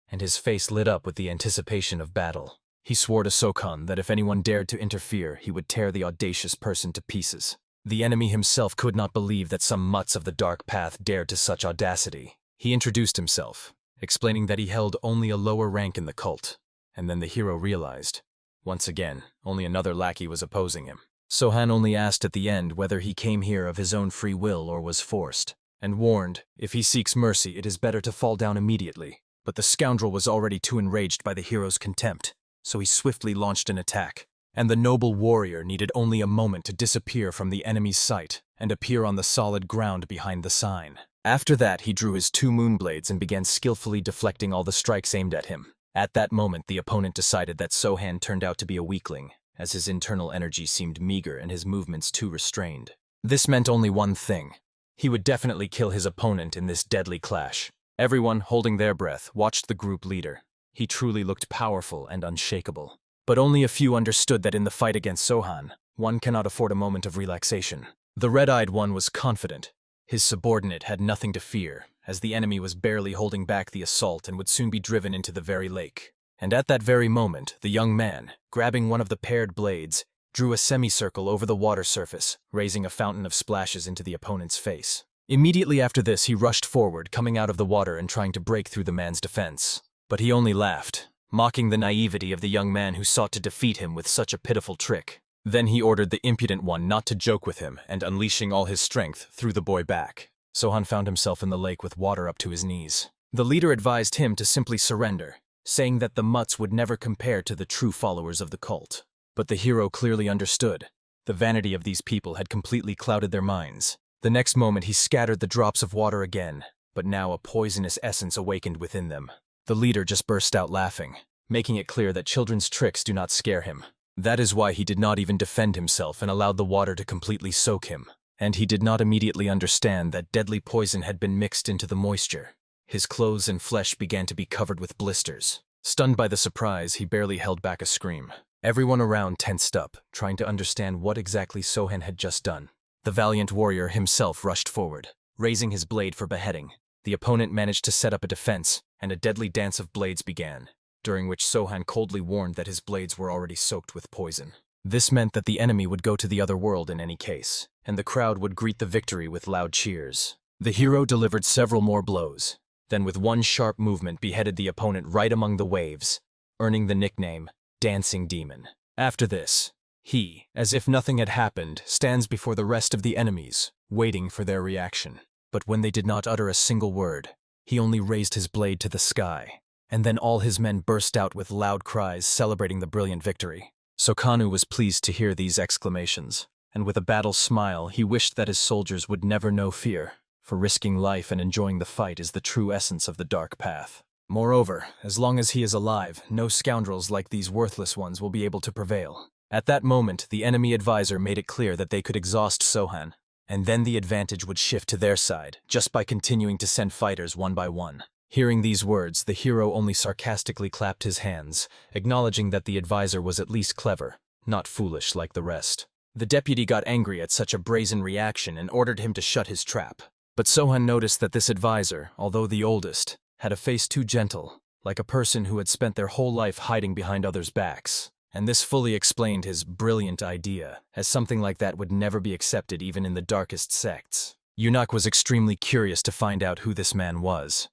and his face lit up with the anticipation of battle. He swore to Sokan that if anyone dared to interfere, he would tear the audacious person to pieces. The enemy himself could not believe that some mutts of the dark path dared to such audacity. He introduced himself, explaining that he held only a lower rank in the cult, and then the hero realized, once again, only another lackey was opposing him. Sohan only asked at the end whether he came here of his own free will or was forced, and warned, if he seeks mercy, it is better to fall down immediately. But the scoundrel was already too enraged by the hero's contempt, so he swiftly launched an attack, and the noble warrior needed only a moment to disappear from the enemy's sight and appear on the solid ground behind the sign. After that, he drew his 2 moonblades and began skillfully deflecting all the strikes aimed at him. At that moment, the opponent decided that Sohan turned out to be a weakling, as his internal energy seemed meager and his movements too restrained. This meant only one thing. He would definitely kill his opponent in this deadly clash. Everyone, holding their breath, watched the group leader. He truly looked powerful and unshakable. But only a few understood that in the fight against Sohan, one cannot afford a moment of relaxation. The red-eyed one was confident. His subordinate had nothing to fear, as the enemy was barely holding back the assault and would soon be driven into the very lake. And at that very moment, the young man, grabbing one of the paired blades, drew a semicircle over the water surface, raising a fountain of splashes into the opponent's face. Immediately after this, he rushed forward, coming out of the water and trying to break through the man's defense. But he only laughed, mocking the naivety of the young man who sought to defeat him with such a pitiful trick. Then he ordered the impudent one not to joke with him, and unleashing all his strength, threw the boy back. Sohan found himself in the lake with water up to his knees. The leader advised him to simply surrender, saying that the mutts would never compare to the true followers of the cult. But the hero clearly understood. The vanity of these people had completely clouded their minds. The next moment he scattered the drops of water again, but now a poisonous essence awakened within them. The leader just burst out laughing, making it clear that children's tricks do not scare him. That is why he did not even defend himself and allowed the water to completely soak him. And he did not immediately understand that deadly poison had been mixed into the moisture. His clothes and flesh began to be covered with blisters. Stunned by the surprise, he barely held back a scream. Everyone around tensed up, trying to understand what exactly Sohan had just done. The valiant warrior himself rushed forward, raising his blade for beheading. The opponent managed to set up a defense, and a deadly dance of blades began, during which Sohan coldly warned that his blades were already soaked with poison. This meant that the enemy would go to the other world in any case, and the crowd would greet the victory with loud cheers. The hero delivered several more blows, then with one sharp movement beheaded the opponent right among the waves, earning the nickname Dancing Demon. After this, he, as if nothing had happened, stands before the rest of the enemies, waiting for their reaction. But when they did not utter a single word, he only raised his blade to the sky, and then all his men burst out with loud cries celebrating the brilliant victory. Sokanu was pleased to hear these exclamations, and with a battle smile he wished that his soldiers would never know fear, for risking life and enjoying the fight is the true essence of the dark path. Moreover, as long as he is alive, no scoundrels like these worthless ones will be able to prevail. At that moment, the enemy advisor made it clear that they could exhaust Sohan, and then the advantage would shift to their side, just by continuing to send fighters one by one. Hearing these words, the hero only sarcastically clapped his hands, acknowledging that the advisor was at least clever, not foolish like the rest. The deputy got angry at such a brazen reaction and ordered him to shut his trap. But Sohan noticed that this advisor, although the oldest, had a face too gentle, like a person who had spent their whole life hiding behind others' backs. And this fully explained his brilliant idea, as something like that would never be accepted even in the darkest sects. Eunuch was extremely curious to find out who this man was.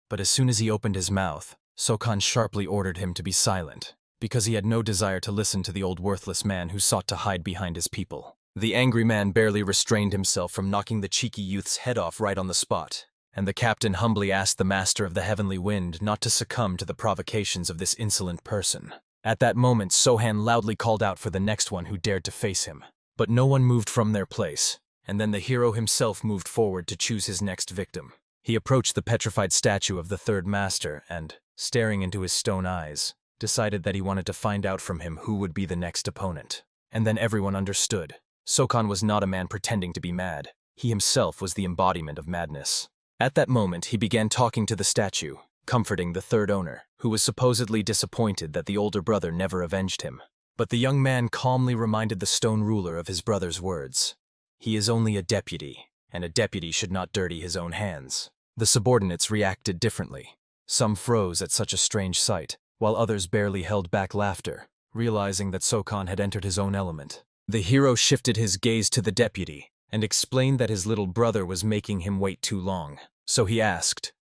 But as soon as he opened his mouth, Sokan sharply ordered him to be silent, because he had no desire to listen to the old worthless man who sought to hide behind his people. The angry man barely restrained himself from knocking the cheeky youth's head off right on the spot, and the captain humbly asked the master of the heavenly wind not to succumb to the provocations of this insolent person. At that moment, Sohan loudly called out for the next one who dared to face him. But no one moved from their place, and then the hero himself moved forward to choose his next victim. He approached the petrified statue of the third master and, staring into his stone eyes, decided that he wanted to find out from him who would be the next opponent. And then everyone understood. Sokan was not a man pretending to be mad. He himself was the embodiment of madness. At that moment, he began talking to the statue, comforting the third owner, who was supposedly disappointed that the older brother never avenged him. But the young man calmly reminded the stone ruler of his brother's words. He is only a deputy, and a deputy should not dirty his own hands. The subordinates reacted differently. Some froze at such a strange sight, while others barely held back laughter, realizing that Sokan had entered his own element. The hero shifted his gaze to the deputy and explained that his little brother was making him wait too long. So he asked,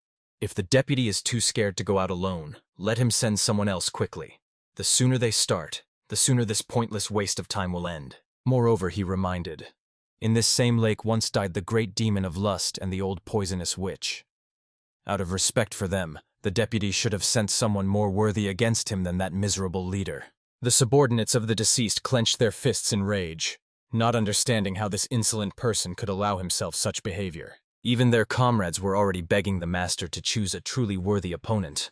"If the deputy is too scared to go out alone, let him send someone else quickly. The sooner they start, the sooner this pointless waste of time will end." Moreover, he reminded, "In this same lake once died the great demon of lust and the old poisonous witch. Out of respect for them, the deputy should have sent someone more worthy against him than that miserable leader." The subordinates of the deceased clenched their fists in rage, not understanding how this insolent person could allow himself such behavior. Even their comrades were already begging the master to choose a truly worthy opponent,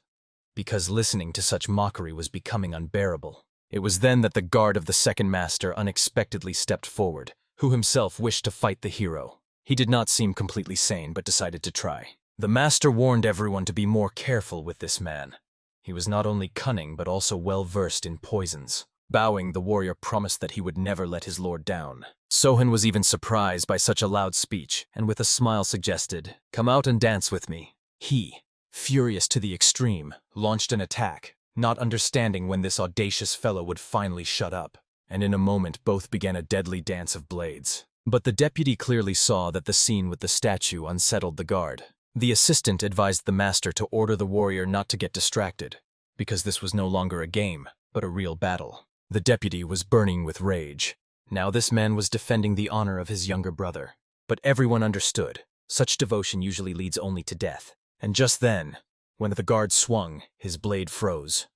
because listening to such mockery was becoming unbearable. It was then that the guard of the second master unexpectedly stepped forward, who himself wished to fight the hero. He did not seem completely sane, but decided to try. The master warned everyone to be more careful with this man. He was not only cunning, but also well-versed in poisons. Bowing, the warrior promised that he would never let his lord down. Sohan was even surprised by such a loud speech, and with a smile suggested, "Come out and dance with me." He, furious to the extreme, launched an attack, not understanding when this audacious fellow would finally shut up, and in a moment both began a deadly dance of blades. But the deputy clearly saw that the scene with the statue unsettled the guard. The assistant advised the master to order the warrior not to get distracted, because this was no longer a game, but a real battle. The deputy was burning with rage. Now this man was defending the honor of his younger brother. But everyone understood. Such devotion usually leads only to death. And just then, when the guard swung, his blade froze.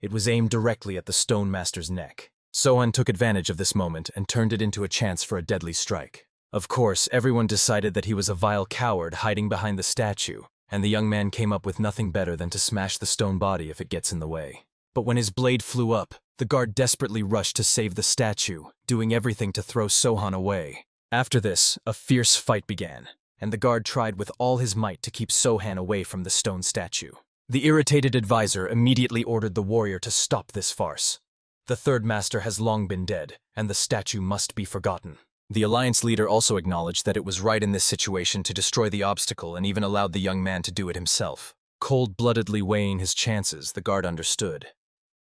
It was aimed directly at the stone master's neck. Sohan took advantage of this moment and turned it into a chance for a deadly strike. Of course, everyone decided that he was a vile coward hiding behind the statue, and the young man came up with nothing better than to smash the stone body if it gets in the way. But when his blade flew up, the guard desperately rushed to save the statue, doing everything to throw Sohan away. After this, a fierce fight began, and the guard tried with all his might to keep Sohan away from the stone statue. The irritated advisor immediately ordered the warrior to stop this farce. The third master has long been dead, and the statue must be forgotten. The alliance leader also acknowledged that it was right in this situation to destroy the obstacle and even allowed the young man to do it himself. Cold-bloodedly weighing his chances, the guard understood.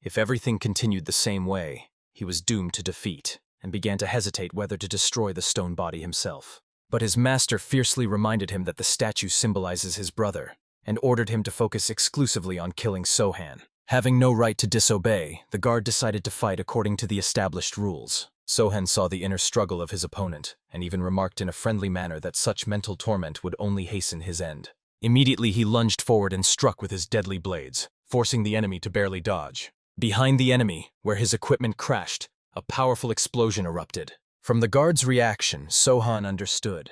If everything continued the same way, he was doomed to defeat, and began to hesitate whether to destroy the stone body himself. But his master fiercely reminded him that the statue symbolizes his brother, and ordered him to focus exclusively on killing Sohan. Having no right to disobey, the guard decided to fight according to the established rules. Sohan saw the inner struggle of his opponent, and even remarked in a friendly manner that such mental torment would only hasten his end. Immediately he lunged forward and struck with his deadly blades, forcing the enemy to barely dodge. Behind the enemy, where his equipment crashed, a powerful explosion erupted. From the guard's reaction, Sohan understood.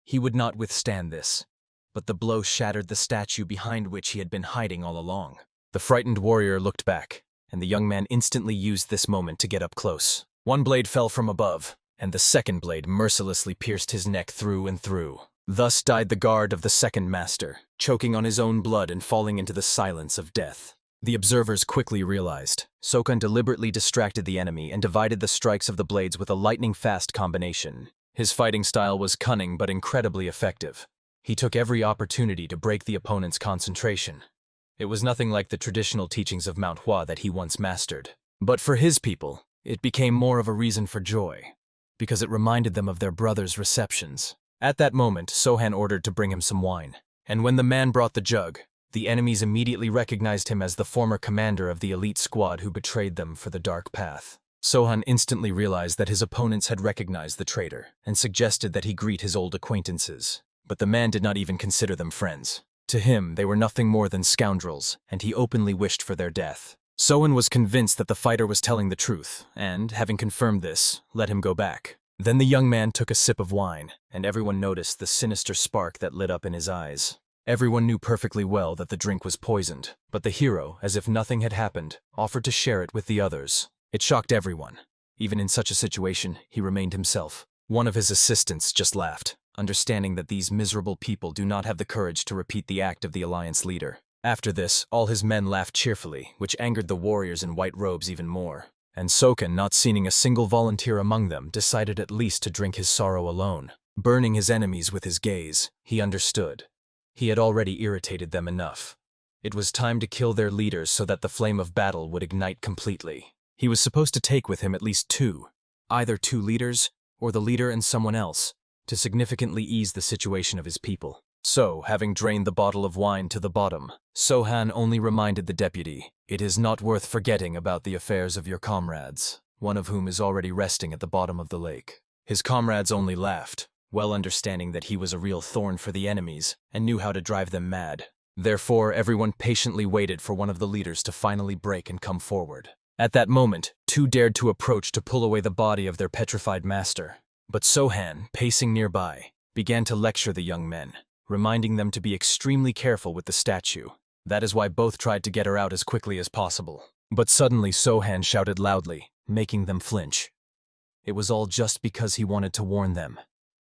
He would not withstand this. But the blow shattered the statue behind which he had been hiding all along. The frightened warrior looked back, and the young man instantly used this moment to get up close. One blade fell from above, and the second blade mercilessly pierced his neck through and through. Thus died the guard of the second master, choking on his own blood and falling into the silence of death. The observers quickly realized. Sokan deliberately distracted the enemy and divided the strikes of the blades with a lightning-fast combination. His fighting style was cunning but incredibly effective. He took every opportunity to break the opponent's concentration. It was nothing like the traditional teachings of Manhwa that he once mastered. But for his people, it became more of a reason for joy, because it reminded them of their brother's receptions. At that moment, Sohan ordered to bring him some wine, and when the man brought the jug, the enemies immediately recognized him as the former commander of the elite squad who betrayed them for the dark path. Sohan instantly realized that his opponents had recognized the traitor, and suggested that he greet his old acquaintances. But the man did not even consider them friends. To him, they were nothing more than scoundrels, and he openly wished for their death. Sohan was convinced that the fighter was telling the truth, and, having confirmed this, let him go back. Then the young man took a sip of wine, and everyone noticed the sinister spark that lit up in his eyes. Everyone knew perfectly well that the drink was poisoned, but the hero, as if nothing had happened, offered to share it with the others. It shocked everyone. Even in such a situation, he remained himself. One of his assistants just laughed, understanding that these miserable people do not have the courage to repeat the act of the alliance leader. After this, all his men laughed cheerfully, which angered the warriors in white robes even more. And Sokan, not seeing a single volunteer among them, decided at least to drink his sorrow alone. Burning his enemies with his gaze, he understood. He had already irritated them enough. It was time to kill their leaders so that the flame of battle would ignite completely. He was supposed to take with him at least two, either two leaders or the leader and someone else, to significantly ease the situation of his people. So, having drained the bottle of wine to the bottom, Sohan only reminded the deputy, "It is not worth forgetting about the affairs of your comrades, one of whom is already resting at the bottom of the lake." His comrades only laughed, well understanding that he was a real thorn for the enemies and knew how to drive them mad. Therefore, everyone patiently waited for one of the leaders to finally break and come forward. At that moment, two dared to approach to pull away the body of their petrified master. But Sohan, pacing nearby, began to lecture the young men, reminding them to be extremely careful with the statue. That is why both tried to get her out as quickly as possible. But suddenly Sohan shouted loudly, making them flinch. It was all just because he wanted to warn them,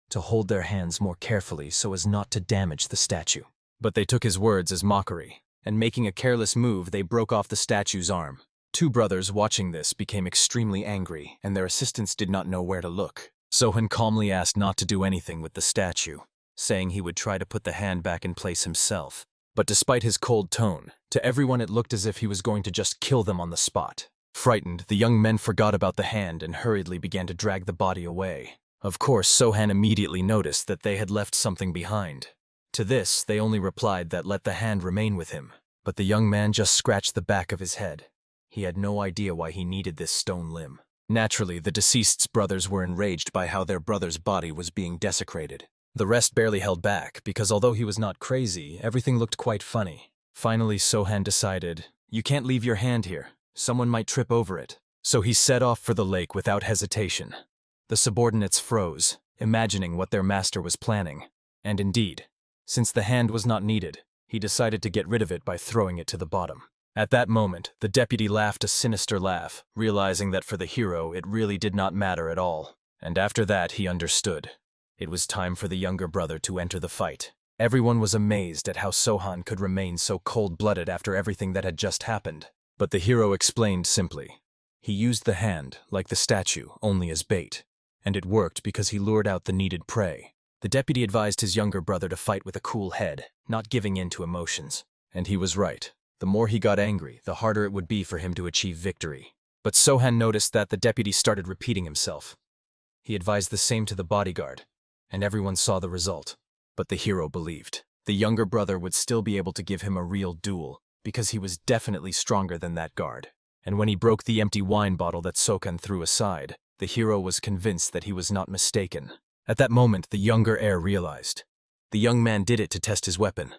to hold their hands more carefully so as not to damage the statue. But they took his words as mockery, and making a careless move, they broke off the statue's arm. Two brothers watching this became extremely angry, and their assistants did not know where to look. Sohan calmly asked not to do anything with the statue, saying he would try to put the hand back in place himself. But despite his cold tone, to everyone it looked as if he was going to just kill them on the spot. Frightened, the young men forgot about the hand and hurriedly began to drag the body away. Of course, Sohan immediately noticed that they had left something behind. To this, they only replied that let the hand remain with him. But the young man just scratched the back of his head. He had no idea why he needed this stone limb. Naturally, the deceased's brothers were enraged by how their brother's body was being desecrated. The rest barely held back, because although he was not crazy, everything looked quite funny. Finally, Sohan decided, "You can't leave your hand here. Someone might trip over it." So he set off for the lake without hesitation. The subordinates froze, imagining what their master was planning. And indeed, since the hand was not needed, he decided to get rid of it by throwing it to the bottom. At that moment, the deputy laughed a sinister laugh, realizing that for the hero it really did not matter at all. And after that he understood. It was time for the younger brother to enter the fight. Everyone was amazed at how Sohan could remain so cold-blooded after everything that had just happened. But the hero explained simply. He used the hand, like the statue, only as bait. And it worked because he lured out the needed prey. The deputy advised his younger brother to fight with a cool head, not giving in to emotions. And he was right. The more he got angry, the harder it would be for him to achieve victory. But Sohan noticed that the deputy started repeating himself. He advised the same to the bodyguard, and everyone saw the result. But the hero believed. The younger brother would still be able to give him a real duel, because he was definitely stronger than that guard. And when he broke the empty wine bottle that Sohan threw aside, the hero was convinced that he was not mistaken. At that moment, the younger heir realized. The young man did it to test his weapon.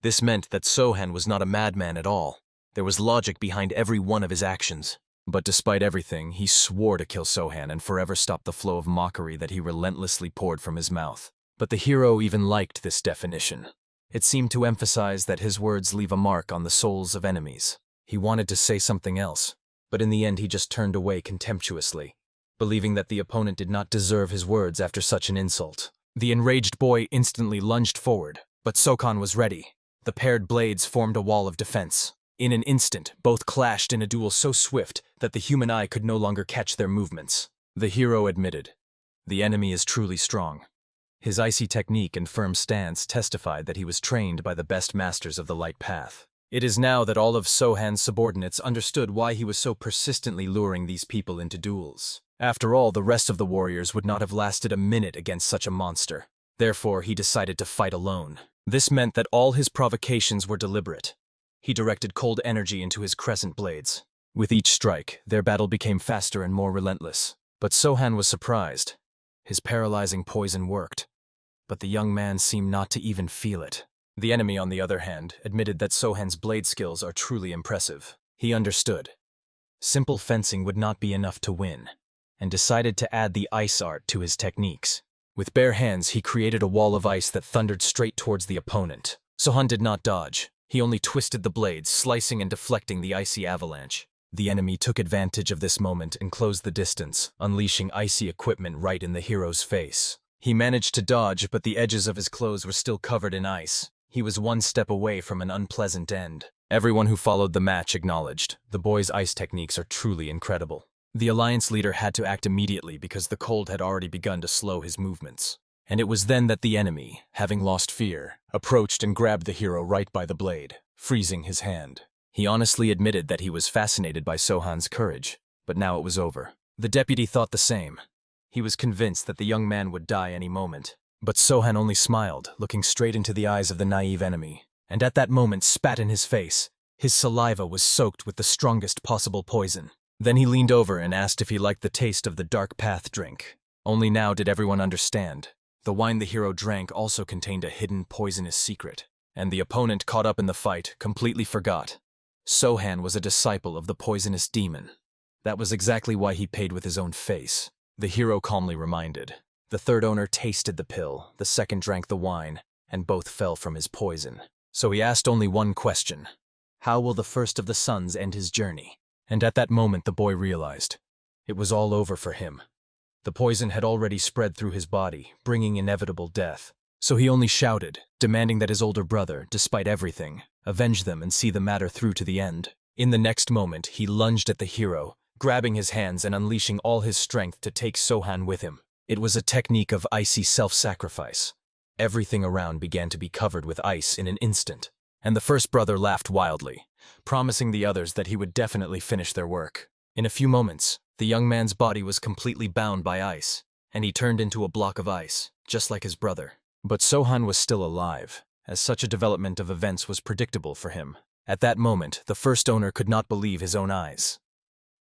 This meant that Sohan was not a madman at all. There was logic behind every one of his actions. But despite everything, he swore to kill Sohan and forever stop the flow of mockery that he relentlessly poured from his mouth. But the hero even liked this definition. It seemed to emphasize that his words leave a mark on the souls of enemies. He wanted to say something else, but in the end he just turned away contemptuously, believing that the opponent did not deserve his words after such an insult. The enraged boy instantly lunged forward, but Sohan was ready. The paired blades formed a wall of defense. In an instant, both clashed in a duel so swift that the human eye could no longer catch their movements. The hero admitted, "The enemy is truly strong." His icy technique and firm stance testified that he was trained by the best masters of the light path. It is now that all of Sohan's subordinates understood why he was so persistently luring these people into duels. After all, the rest of the warriors would not have lasted a minute against such a monster. Therefore, he decided to fight alone. This meant that all his provocations were deliberate. He directed cold energy into his crescent blades. With each strike, their battle became faster and more relentless. But Sohan was surprised. His paralyzing poison worked. But the young man seemed not to even feel it. The enemy, on the other hand, admitted that Sohan's blade skills are truly impressive. He understood. Simple fencing would not be enough to win, and decided to add the ice art to his techniques. With bare hands, he created a wall of ice that thundered straight towards the opponent. Sohan did not dodge. He only twisted the blades, slicing and deflecting the icy avalanche. The enemy took advantage of this moment and closed the distance, unleashing icy equipment right in the hero's face. He managed to dodge, but the edges of his clothes were still covered in ice. He was one step away from an unpleasant end. Everyone who followed the match acknowledged, the boy's ice techniques are truly incredible. The alliance leader had to act immediately because the cold had already begun to slow his movements. And it was then that the enemy, having lost fear, approached and grabbed the hero right by the blade, freezing his hand. He honestly admitted that he was fascinated by Sohan's courage, but now it was over. The deputy thought the same. He was convinced that the young man would die any moment. But Sohan only smiled, looking straight into the eyes of the naive enemy, and at that moment spat in his face. His saliva was soaked with the strongest possible poison. Then he leaned over and asked if he liked the taste of the Dark Path drink. Only now did everyone understand. The wine the hero drank also contained a hidden poisonous secret, and the opponent caught up in the fight completely forgot. Sohan was a disciple of the poisonous demon. That was exactly why he paid with his own face. The hero calmly reminded. The third owner tasted the pill, the second drank the wine, and both fell from his poison. So he asked only one question. How will the first of the sons end his journey? And at that moment the boy realized. It was all over for him. The poison had already spread through his body, bringing inevitable death. So he only shouted, demanding that his older brother, despite everything, avenge them and see the matter through to the end. In the next moment, he lunged at the hero, grabbing his hands and unleashing all his strength to take Sohan with him. It was a technique of icy self-sacrifice. Everything around began to be covered with ice in an instant, and the first brother laughed wildly, promising the others that he would definitely finish their work. In a few moments, the young man's body was completely bound by ice, and he turned into a block of ice, just like his brother. But Sohan was still alive, as such a development of events was predictable for him. At that moment, the first owner could not believe his own eyes.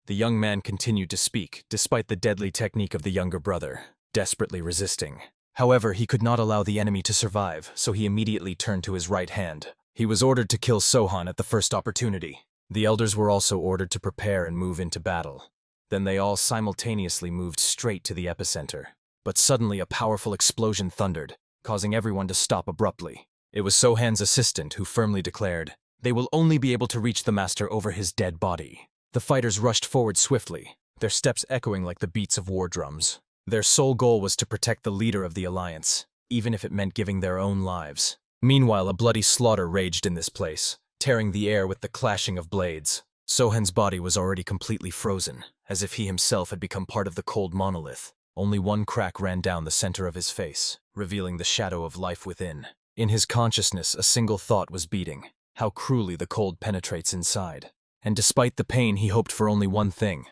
The young man continued to speak, despite the deadly technique of the younger brother, desperately resisting. However, he could not allow the enemy to survive, so he immediately turned to his right hand. He was ordered to kill Sohan at the first opportunity. The elders were also ordered to prepare and move into battle. Then they all simultaneously moved straight to the epicenter. But suddenly a powerful explosion thundered, causing everyone to stop abruptly. It was Sohan's assistant who firmly declared, "They will only be able to reach the master over his dead body." The fighters rushed forward swiftly, their steps echoing like the beats of war drums. Their sole goal was to protect the leader of the alliance, even if it meant giving their own lives. Meanwhile, a bloody slaughter raged in this place, tearing the air with the clashing of blades. Sohan's body was already completely frozen, as if he himself had become part of the cold monolith. Only one crack ran down the center of his face, revealing the shadow of life within. In his consciousness, a single thought was beating: how cruelly the cold penetrates inside. And despite the pain, he hoped for only one thing: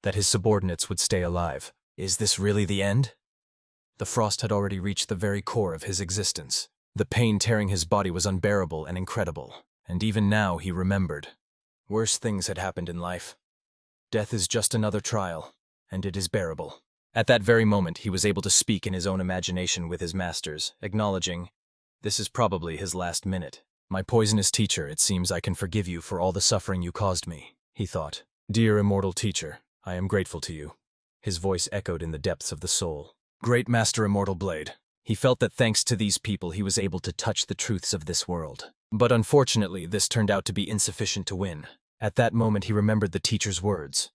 that his subordinates would stay alive. Is this really the end? The frost had already reached the very core of his existence. The pain tearing his body was unbearable and incredible. And even now he remembered. Worse things had happened in life. Death is just another trial, and it is bearable. At that very moment, he was able to speak in his own imagination with his masters, acknowledging, "This is probably his last minute. My poisonous teacher, it seems I can forgive you for all the suffering you caused me," he thought. "Dear immortal teacher, I am grateful to you." His voice echoed in the depths of the soul. Great Master Immortal Blade. He felt that thanks to these people he was able to touch the truths of this world. But unfortunately, this turned out to be insufficient to win. At that moment he remembered the teacher's words.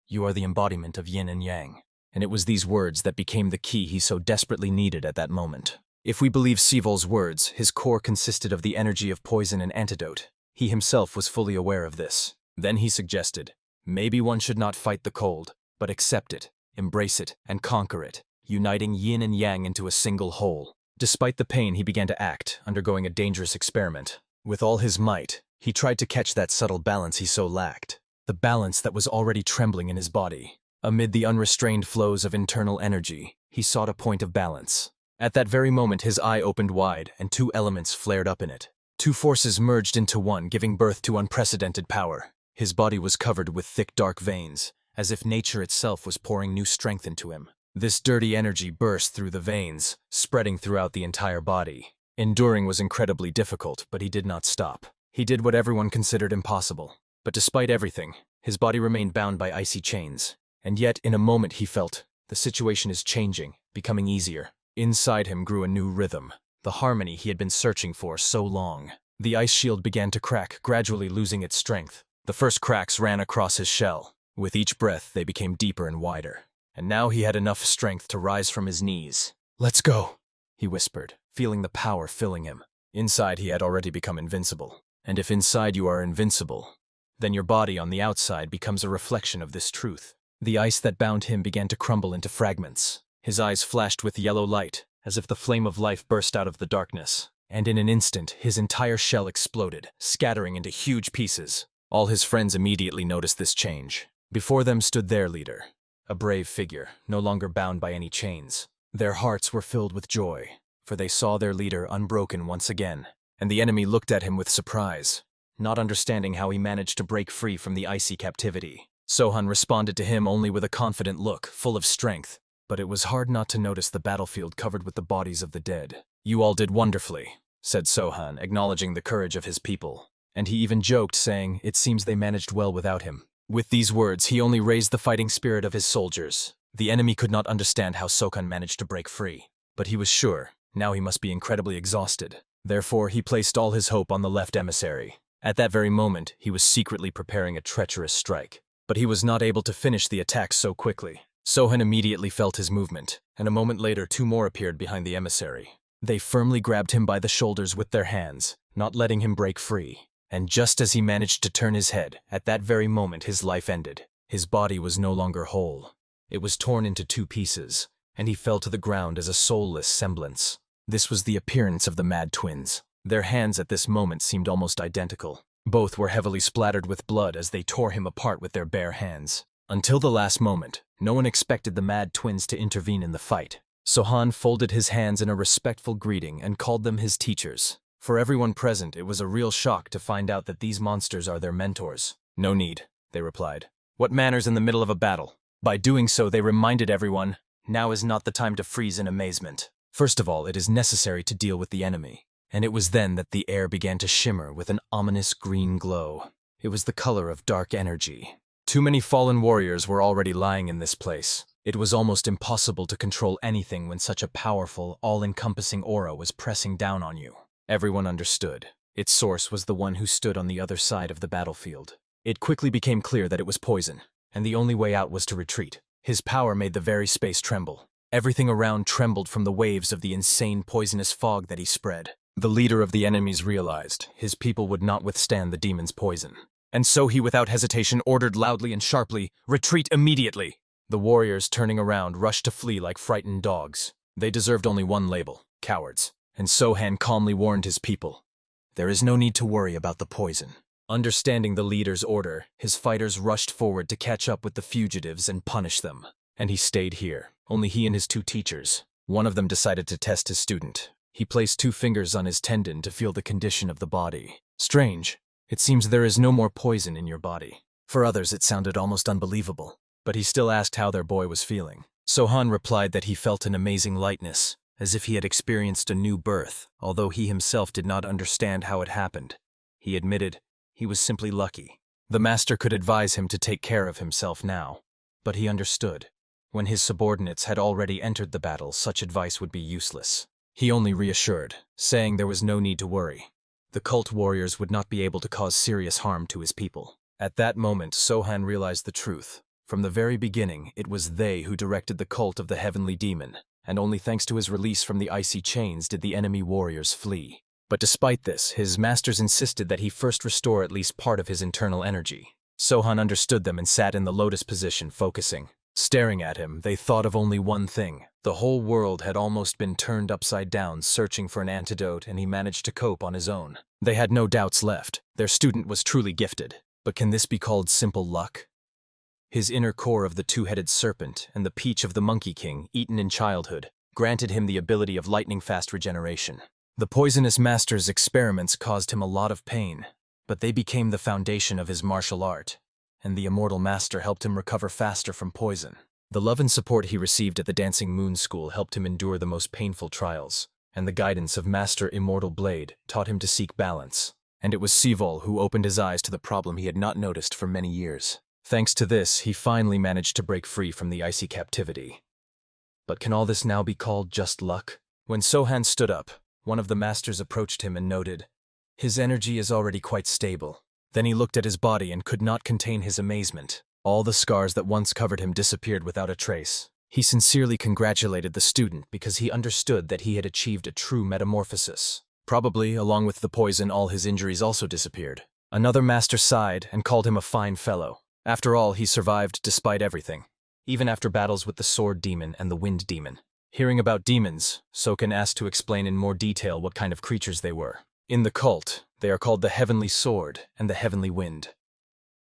"You are the embodiment of yin and yang." And it was these words that became the key he so desperately needed at that moment. If we believe Sivol's words, his core consisted of the energy of poison and antidote. He himself was fully aware of this. Then he suggested, maybe one should not fight the cold, but accept it, embrace it, and conquer it, uniting yin and yang into a single whole. Despite the pain, he began to act, undergoing a dangerous experiment. With all his might, he tried to catch that subtle balance he so lacked, the balance that was already trembling in his body. Amid the unrestrained flows of internal energy, he sought a point of balance. At that very moment, his eye opened wide, and two elements flared up in it. Two forces merged into one, giving birth to unprecedented power. His body was covered with thick, dark veins, as if nature itself was pouring new strength into him. This dirty energy burst through the veins, spreading throughout the entire body. Enduring was incredibly difficult, but he did not stop. He did what everyone considered impossible. But despite everything, his body remained bound by icy chains. And yet, in a moment he felt, the situation is changing, becoming easier. Inside him grew a new rhythm, the harmony he had been searching for so long. The ice shield began to crack, gradually losing its strength. The first cracks ran across his shell. With each breath, they became deeper and wider. And now he had enough strength to rise from his knees. "Let's go," he whispered, feeling the power filling him. Inside, he had already become invincible. And if inside you are invincible, then your body on the outside becomes a reflection of this truth. The ice that bound him began to crumble into fragments. His eyes flashed with yellow light, as if the flame of life burst out of the darkness. And in an instant, his entire shell exploded, scattering into huge pieces. All his friends immediately noticed this change. Before them stood their leader, a brave figure, no longer bound by any chains. Their hearts were filled with joy, for they saw their leader unbroken once again. And the enemy looked at him with surprise, not understanding how he managed to break free from the icy captivity. Sohan responded to him only with a confident look, full of strength. But it was hard not to notice the battlefield covered with the bodies of the dead. "You all did wonderfully," said Sohan, acknowledging the courage of his people. And he even joked, saying, "It seems they managed well without him." With these words, he only raised the fighting spirit of his soldiers. The enemy could not understand how Sohan managed to break free. But he was sure, now he must be incredibly exhausted. Therefore, he placed all his hope on the left emissary. At that very moment, he was secretly preparing a treacherous strike. But he was not able to finish the attack so quickly. Sohan immediately felt his movement, and a moment later 2 more appeared behind the emissary. They firmly grabbed him by the shoulders with their hands, not letting him break free. And just as he managed to turn his head, at that very moment his life ended. His body was no longer whole. It was torn into 2 pieces, and he fell to the ground as a soulless semblance. This was the appearance of the Mad Twins. Their hands at this moment seemed almost identical. Both were heavily splattered with blood as they tore him apart with their bare hands. Until the last moment, no one expected the Mad Twins to intervene in the fight. Sohan folded his hands in a respectful greeting and called them his teachers. For everyone present, it was a real shock to find out that these monsters are their mentors. "No need," they replied. "What manners in the middle of a battle?" By doing so, they reminded everyone, now is not the time to freeze in amazement. First of all, it is necessary to deal with the enemy. And it was then that the air began to shimmer with an ominous green glow. It was the color of dark energy. Too many fallen warriors were already lying in this place. It was almost impossible to control anything when such a powerful, all-encompassing aura was pressing down on you. Everyone understood. Its source was the one who stood on the other side of the battlefield. It quickly became clear that it was poison, and the only way out was to retreat. His power made the very space tremble. Everything around trembled from the waves of the insane poisonous fog that he spread. The leader of the enemies realized his people would not withstand the demon's poison. And so he without hesitation ordered loudly and sharply, "Retreat immediately!" The warriors, turning around, rushed to flee like frightened dogs. They deserved only one label: cowards. And Sohan calmly warned his people, "There is no need to worry about the poison." Understanding the leader's order, his fighters rushed forward to catch up with the fugitives and punish them. And he stayed here, only he and his two teachers. One of them decided to test his student. He placed 2 fingers on his tendon to feel the condition of the body. Strange. It seems there is no more poison in your body. For others, it sounded almost unbelievable. But he still asked how their boy was feeling. Sohan replied that he felt an amazing lightness, as if he had experienced a new birth, although he himself did not understand how it happened. He admitted he was simply lucky. The master could advise him to take care of himself now. But he understood. When his subordinates had already entered the battle, such advice would be useless. He only reassured, saying there was no need to worry. The cult warriors would not be able to cause serious harm to his people. At that moment, Sohan realized the truth. From the very beginning, it was they who directed the cult of the heavenly demon, and only thanks to his release from the icy chains did the enemy warriors flee. But despite this, his masters insisted that he first restore at least part of his internal energy. Sohan understood them and sat in the lotus position, focusing. Staring at him, they thought of only one thing. The whole world had almost been turned upside down, searching for an antidote, and he managed to cope on his own. They had no doubts left. Their student was truly gifted. But can this be called simple luck? His inner core of the 2-headed serpent and the peach of the Monkey King, eaten in childhood, granted him the ability of lightning-fast regeneration. The poisonous master's experiments caused him a lot of pain, but they became the foundation of his martial art, and the immortal master helped him recover faster from poison. The love and support he received at the Dancing Moon School helped him endure the most painful trials, and the guidance of Master Immortal Blade taught him to seek balance. And it was Sivol who opened his eyes to the problem he had not noticed for many years. Thanks to this, he finally managed to break free from the icy captivity. But can all this now be called just luck? When Sohan stood up, one of the masters approached him and noted, "His energy is already quite stable." Then he looked at his body and could not contain his amazement. All the scars that once covered him disappeared without a trace. He sincerely congratulated the student because he understood that he had achieved a true metamorphosis. Probably, along with the poison, all his injuries also disappeared. Another master sighed and called him a fine fellow. After all, he survived despite everything, even after battles with the Sword Demon and the Wind Demon. Hearing about demons, Sokan asked to explain in more detail what kind of creatures they were. In the cult, they are called the Heavenly Sword and the Heavenly Wind.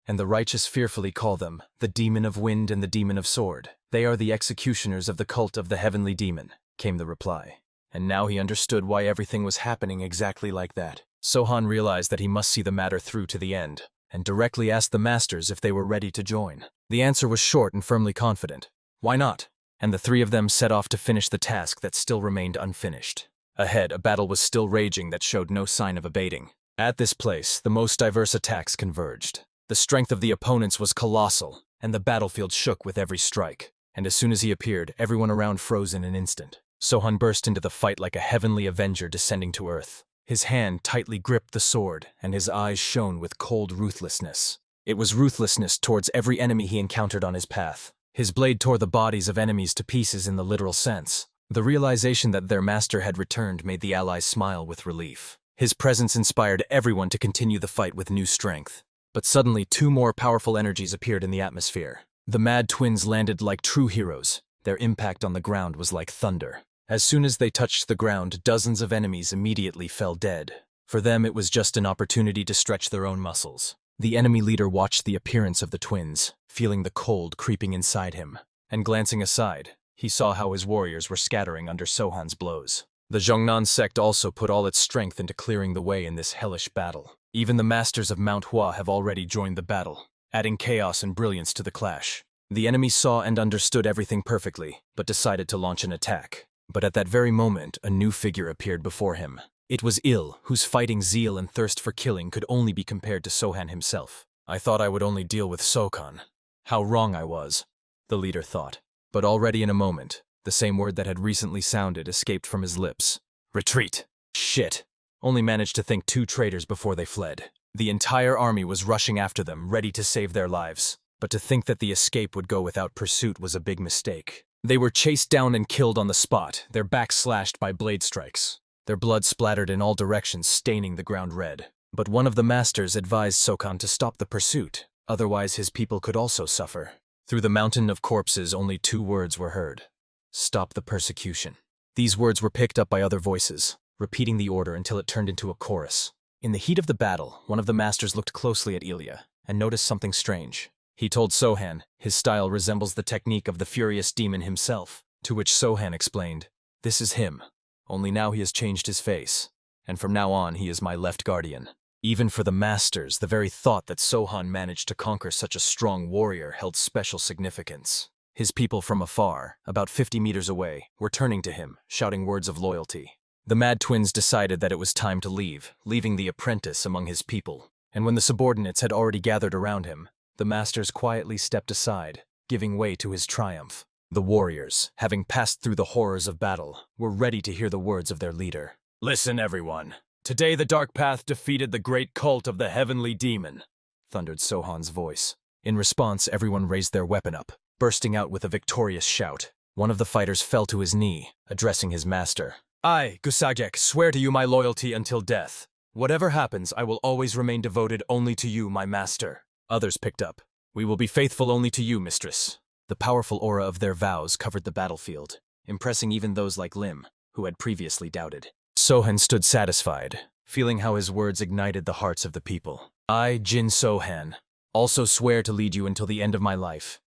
And the righteous fearfully call them the Demon of Wind and the Demon of Sword. They are the executioners of the cult of the Heavenly Demon, came the reply. And now he understood why everything was happening exactly like that. Sohan realized that he must see the matter through to the end, and directly asked the masters if they were ready to join. The answer was short and firmly confident. Why not? And the 3 of them set off to finish the task that still remained unfinished. Ahead, a battle was still raging that showed no sign of abating. At this place, the most diverse attacks converged. The strength of the opponents was colossal, and the battlefield shook with every strike. And as soon as he appeared, everyone around froze in an instant. Sohan burst into the fight like a heavenly avenger descending to earth. His hand tightly gripped the sword, and his eyes shone with cold ruthlessness. It was ruthlessness towards every enemy he encountered on his path. His blade tore the bodies of enemies to pieces in the literal sense. The realization that their master had returned made the allies smile with relief. His presence inspired everyone to continue the fight with new strength. But suddenly 2 more powerful energies appeared in the atmosphere. The Mad Twins landed like true heroes. Their impact on the ground was like thunder. As soon as they touched the ground, dozens of enemies immediately fell dead. For them, it was just an opportunity to stretch their own muscles. The enemy leader watched the appearance of the twins, feeling the cold creeping inside him. And glancing aside, he saw how his warriors were scattering under Sohan's blows. The Zhongnan sect also put all its strength into clearing the way in this hellish battle. Even the masters of MANHWA have already joined the battle, adding chaos and brilliance to the clash. The enemy saw and understood everything perfectly, but decided to launch an attack. But at that very moment, a new figure appeared before him. It was Il, whose fighting zeal and thirst for killing could only be compared to Sohan himself. I thought I would only deal with Sokan. How wrong I was, the leader thought. But already in a moment, the same word that had recently sounded escaped from his lips. Retreat. Shit. Only managed to think 2 traitors before they fled. The entire army was rushing after them, ready to save their lives. But to think that the escape would go without pursuit was a big mistake. They were chased down and killed on the spot, their backs slashed by blade strikes. Their blood splattered in all directions, staining the ground red. But one of the masters advised Sokan to stop the pursuit, otherwise his people could also suffer. Through the mountain of corpses, only 2 words were heard. Stop the persecution. These words were picked up by other voices, repeating the order until it turned into a chorus. In the heat of the battle, one of the masters looked closely at Ilya and noticed something strange. He told Sohan his style resembles the technique of the furious demon himself, to which Sohan explained, "This is him, only now he has changed his face, and from now on he is my left guardian." Even for the masters, the very thought that Sohan managed to conquer such a strong warrior held special significance. His people from afar, about 50 meters away, were turning to him, shouting words of loyalty. The Mad Twins decided that it was time to leave, leaving the apprentice among his people. And when the subordinates had already gathered around him, the masters quietly stepped aside, giving way to his triumph. The warriors, having passed through the horrors of battle, were ready to hear the words of their leader. "Listen, everyone. Today the Dark Path defeated the great cult of the Heavenly Demon," thundered Sohan's voice. In response, everyone raised their weapon up, bursting out with a victorious shout. One of the fighters fell to his knee, addressing his master. "I, Gusagek, swear to you my loyalty until death. Whatever happens, I will always remain devoted only to you, my master." Others picked up. "We will be faithful only to you, mistress." The powerful aura of their vows covered the battlefield, impressing even those like Lim, who had previously doubted. Sohan stood satisfied, feeling how his words ignited the hearts of the people. "I, Jin Sohan, also swear to lead you until the end of my life,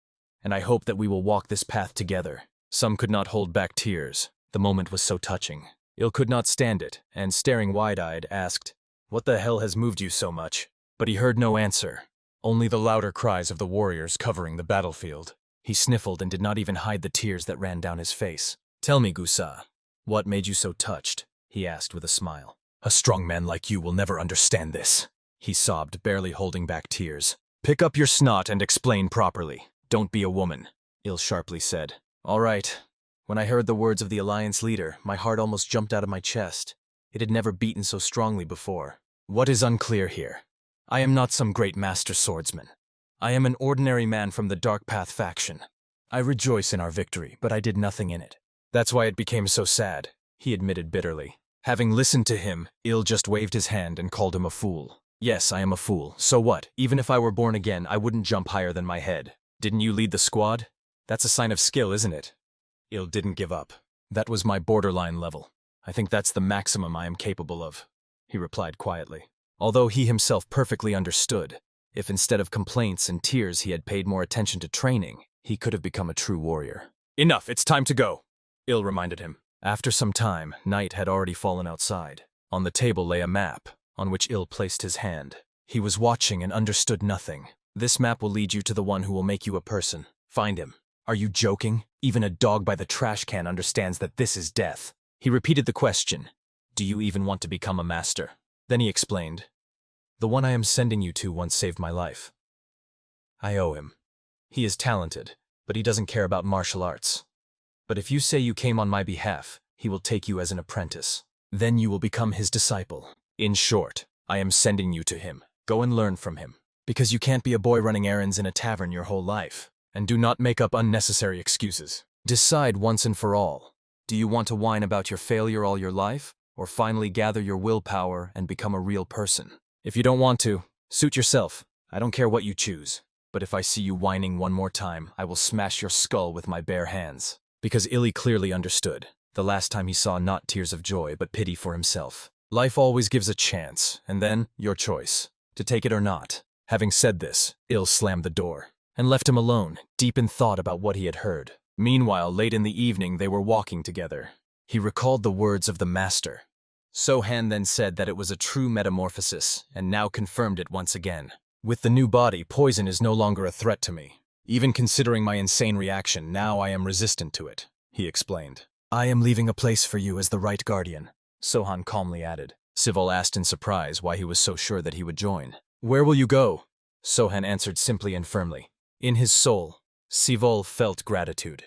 and I hope that we will walk this path together." Some could not hold back tears. The moment was so touching. Il could not stand it, and staring wide-eyed, asked, "What the hell has moved you so much?" But he heard no answer, only the louder cries of the warriors covering the battlefield. He sniffled and did not even hide the tears that ran down his face. "Tell me, Gusa, what made you so touched?" he asked with a smile. "A strong man like you will never understand this," he sobbed, barely holding back tears. "Pick up your snot and explain properly. Don't be a woman," Il sharply said. "All right." When I heard the words of the Alliance leader, my heart almost jumped out of my chest. It had never beaten so strongly before. "What is unclear here? I am not some great master swordsman. I am an ordinary man from the Dark Path faction. I rejoice in our victory, but I did nothing in it. That's why it became so sad," he admitted bitterly. Having listened to him, Il just waved his hand and called him a fool. "Yes, I am a fool. So what? Even if I were born again, I wouldn't jump higher than my head. Didn't you lead the squad? That's a sign of skill, isn't it?" Il didn't give up. "That was my borderline level. I think that's the maximum I am capable of," he replied quietly. Although he himself perfectly understood, if instead of complaints and tears he had paid more attention to training, he could have become a true warrior. "Enough, it's time to go," Il reminded him. After some time, night had already fallen outside. On the table lay a map, on which Il placed his hand. He was watching and understood nothing. "This map will lead you to the one who will make you a person. Find him." "Are you joking? Even a dog by the trash can understands that this is death." He repeated the question. "Do you even want to become a master?" Then he explained. "The one I am sending you to once saved my life. I owe him. He is talented, but he doesn't care about martial arts. But if you say you came on my behalf, he will take you as an apprentice. Then you will become his disciple. In short, I am sending you to him. Go and learn from him. Because you can't be a boy running errands in a tavern your whole life. And do not make up unnecessary excuses. Decide once and for all. Do you want to whine about your failure all your life, or finally gather your willpower and become a real person? If you don't want to, suit yourself. I don't care what you choose. But if I see you whining one more time, I will smash your skull with my bare hands." Because Illy clearly understood. The last time he saw not tears of joy, but pity for himself. Life always gives a chance, and then, your choice. To take it or not. Having said this, Il slammed the door, and left him alone, deep in thought about what he had heard. Meanwhile, late in the evening, they were walking together. He recalled the words of the master. Sohan then said that it was a true metamorphosis, and now confirmed it once again. "With the new body, poison is no longer a threat to me. Even considering my insane reaction, now I am resistant to it," he explained. "I am leaving a place for you as the right guardian," Sohan calmly added. Sivol asked in surprise why he was so sure that he would join. "Where will you go?" Sohan answered simply and firmly. In his soul, Sivol felt gratitude.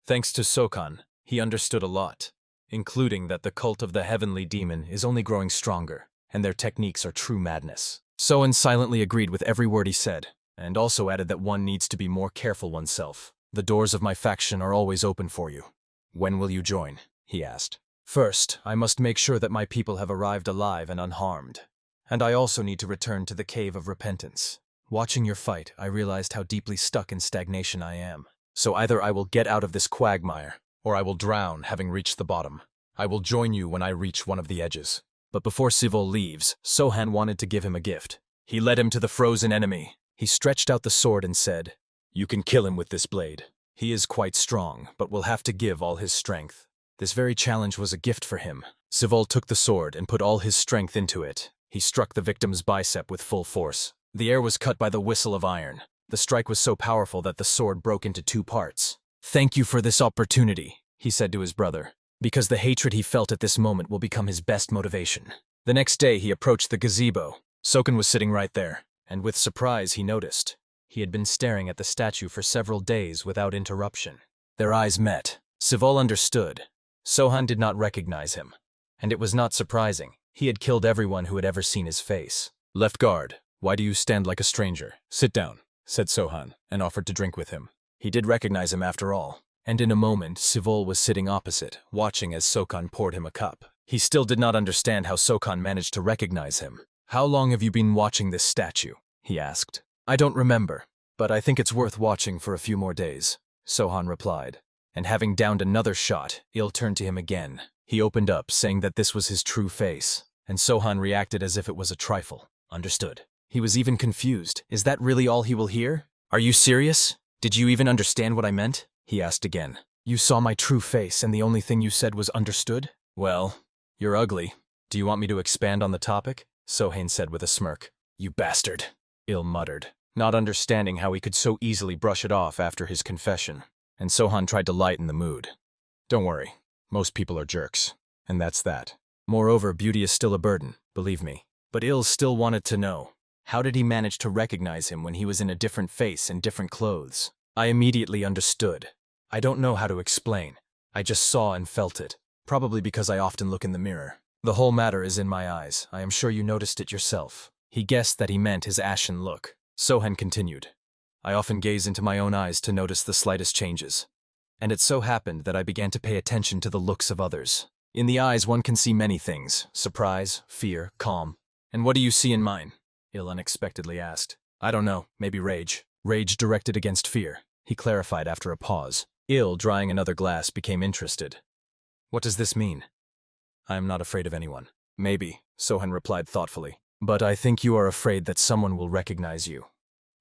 Thanks to Sokan, he understood a lot, including that the cult of the heavenly demon is only growing stronger, and their techniques are true madness. Sohan silently agreed with every word he said, and also added that one needs to be more careful oneself. "The doors of my faction are always open for you." "When will you join?" he asked. First, I must make sure that my people have arrived alive and unharmed. And I also need to return to the Cave of Repentance. Watching your fight, I realized how deeply stuck in stagnation I am. So either I will get out of this quagmire, or I will drown, having reached the bottom. I will join you when I reach one of the edges. But before Sivol leaves, Sohan wanted to give him a gift. He led him to the frozen enemy. He stretched out the sword and said, "You can kill him with this blade. He is quite strong, but will have to give all his strength." This very challenge was a gift for him. Sivol took the sword and put all his strength into it. He struck the victim's bicep with full force. The air was cut by the whistle of iron. The strike was so powerful that the sword broke into 2 parts. "Thank you for this opportunity," he said to his brother, because the hatred he felt at this moment will become his best motivation. The next day he approached the gazebo. Sokan was sitting right there, and with surprise he noticed. He had been staring at the statue for several days without interruption. Their eyes met. Sivol understood. Sohan did not recognize him, and it was not surprising. He had killed everyone who had ever seen his face. "Left guard, why do you stand like a stranger? Sit down," said Sohan, and offered to drink with him. He did recognize him after all, and in a moment Sivol was sitting opposite, watching as Sokan poured him a cup. He still did not understand how Sokan managed to recognize him. "How long have you been watching this statue?" he asked. "I don't remember, but I think it's worth watching for a few more days," Sohan replied. And having downed another shot, Il turned to him again. He opened up, saying that this was his true face, and Sohan reacted as if it was a trifle. Understood. He was even confused. "Is that really all he will hear? Are you serious? Did you even understand what I meant?" he asked again. "You saw my true face, and the only thing you said was understood?" "Well, you're ugly. Do you want me to expand on the topic?" Sohan said with a smirk. "You bastard," Il muttered, not understanding how he could so easily brush it off after his confession. And Sohan tried to lighten the mood. "Don't worry, most people are jerks, and that's that. Moreover, beauty is still a burden, believe me." But Il still wanted to know, how did he manage to recognize him when he was in a different face and different clothes? I immediately understood. I don't know how to explain. I just saw and felt it, probably because I often look in the mirror. The whole matter is in my eyes. I am sure you noticed it yourself. He guessed that he meant his ashen look. Sohan continued. I often gaze into my own eyes to notice the slightest changes. And it so happened that I began to pay attention to the looks of others. In the eyes one can see many things: surprise, fear, calm. "And what do you see in mine?" Il unexpectedly asked. "I don't know, maybe rage. Rage directed against fear," he clarified after a pause. Il, drying another glass, became interested. "What does this mean?" "I am not afraid of anyone." "Maybe," Sohan replied thoughtfully. "But I think you are afraid that someone will recognize you.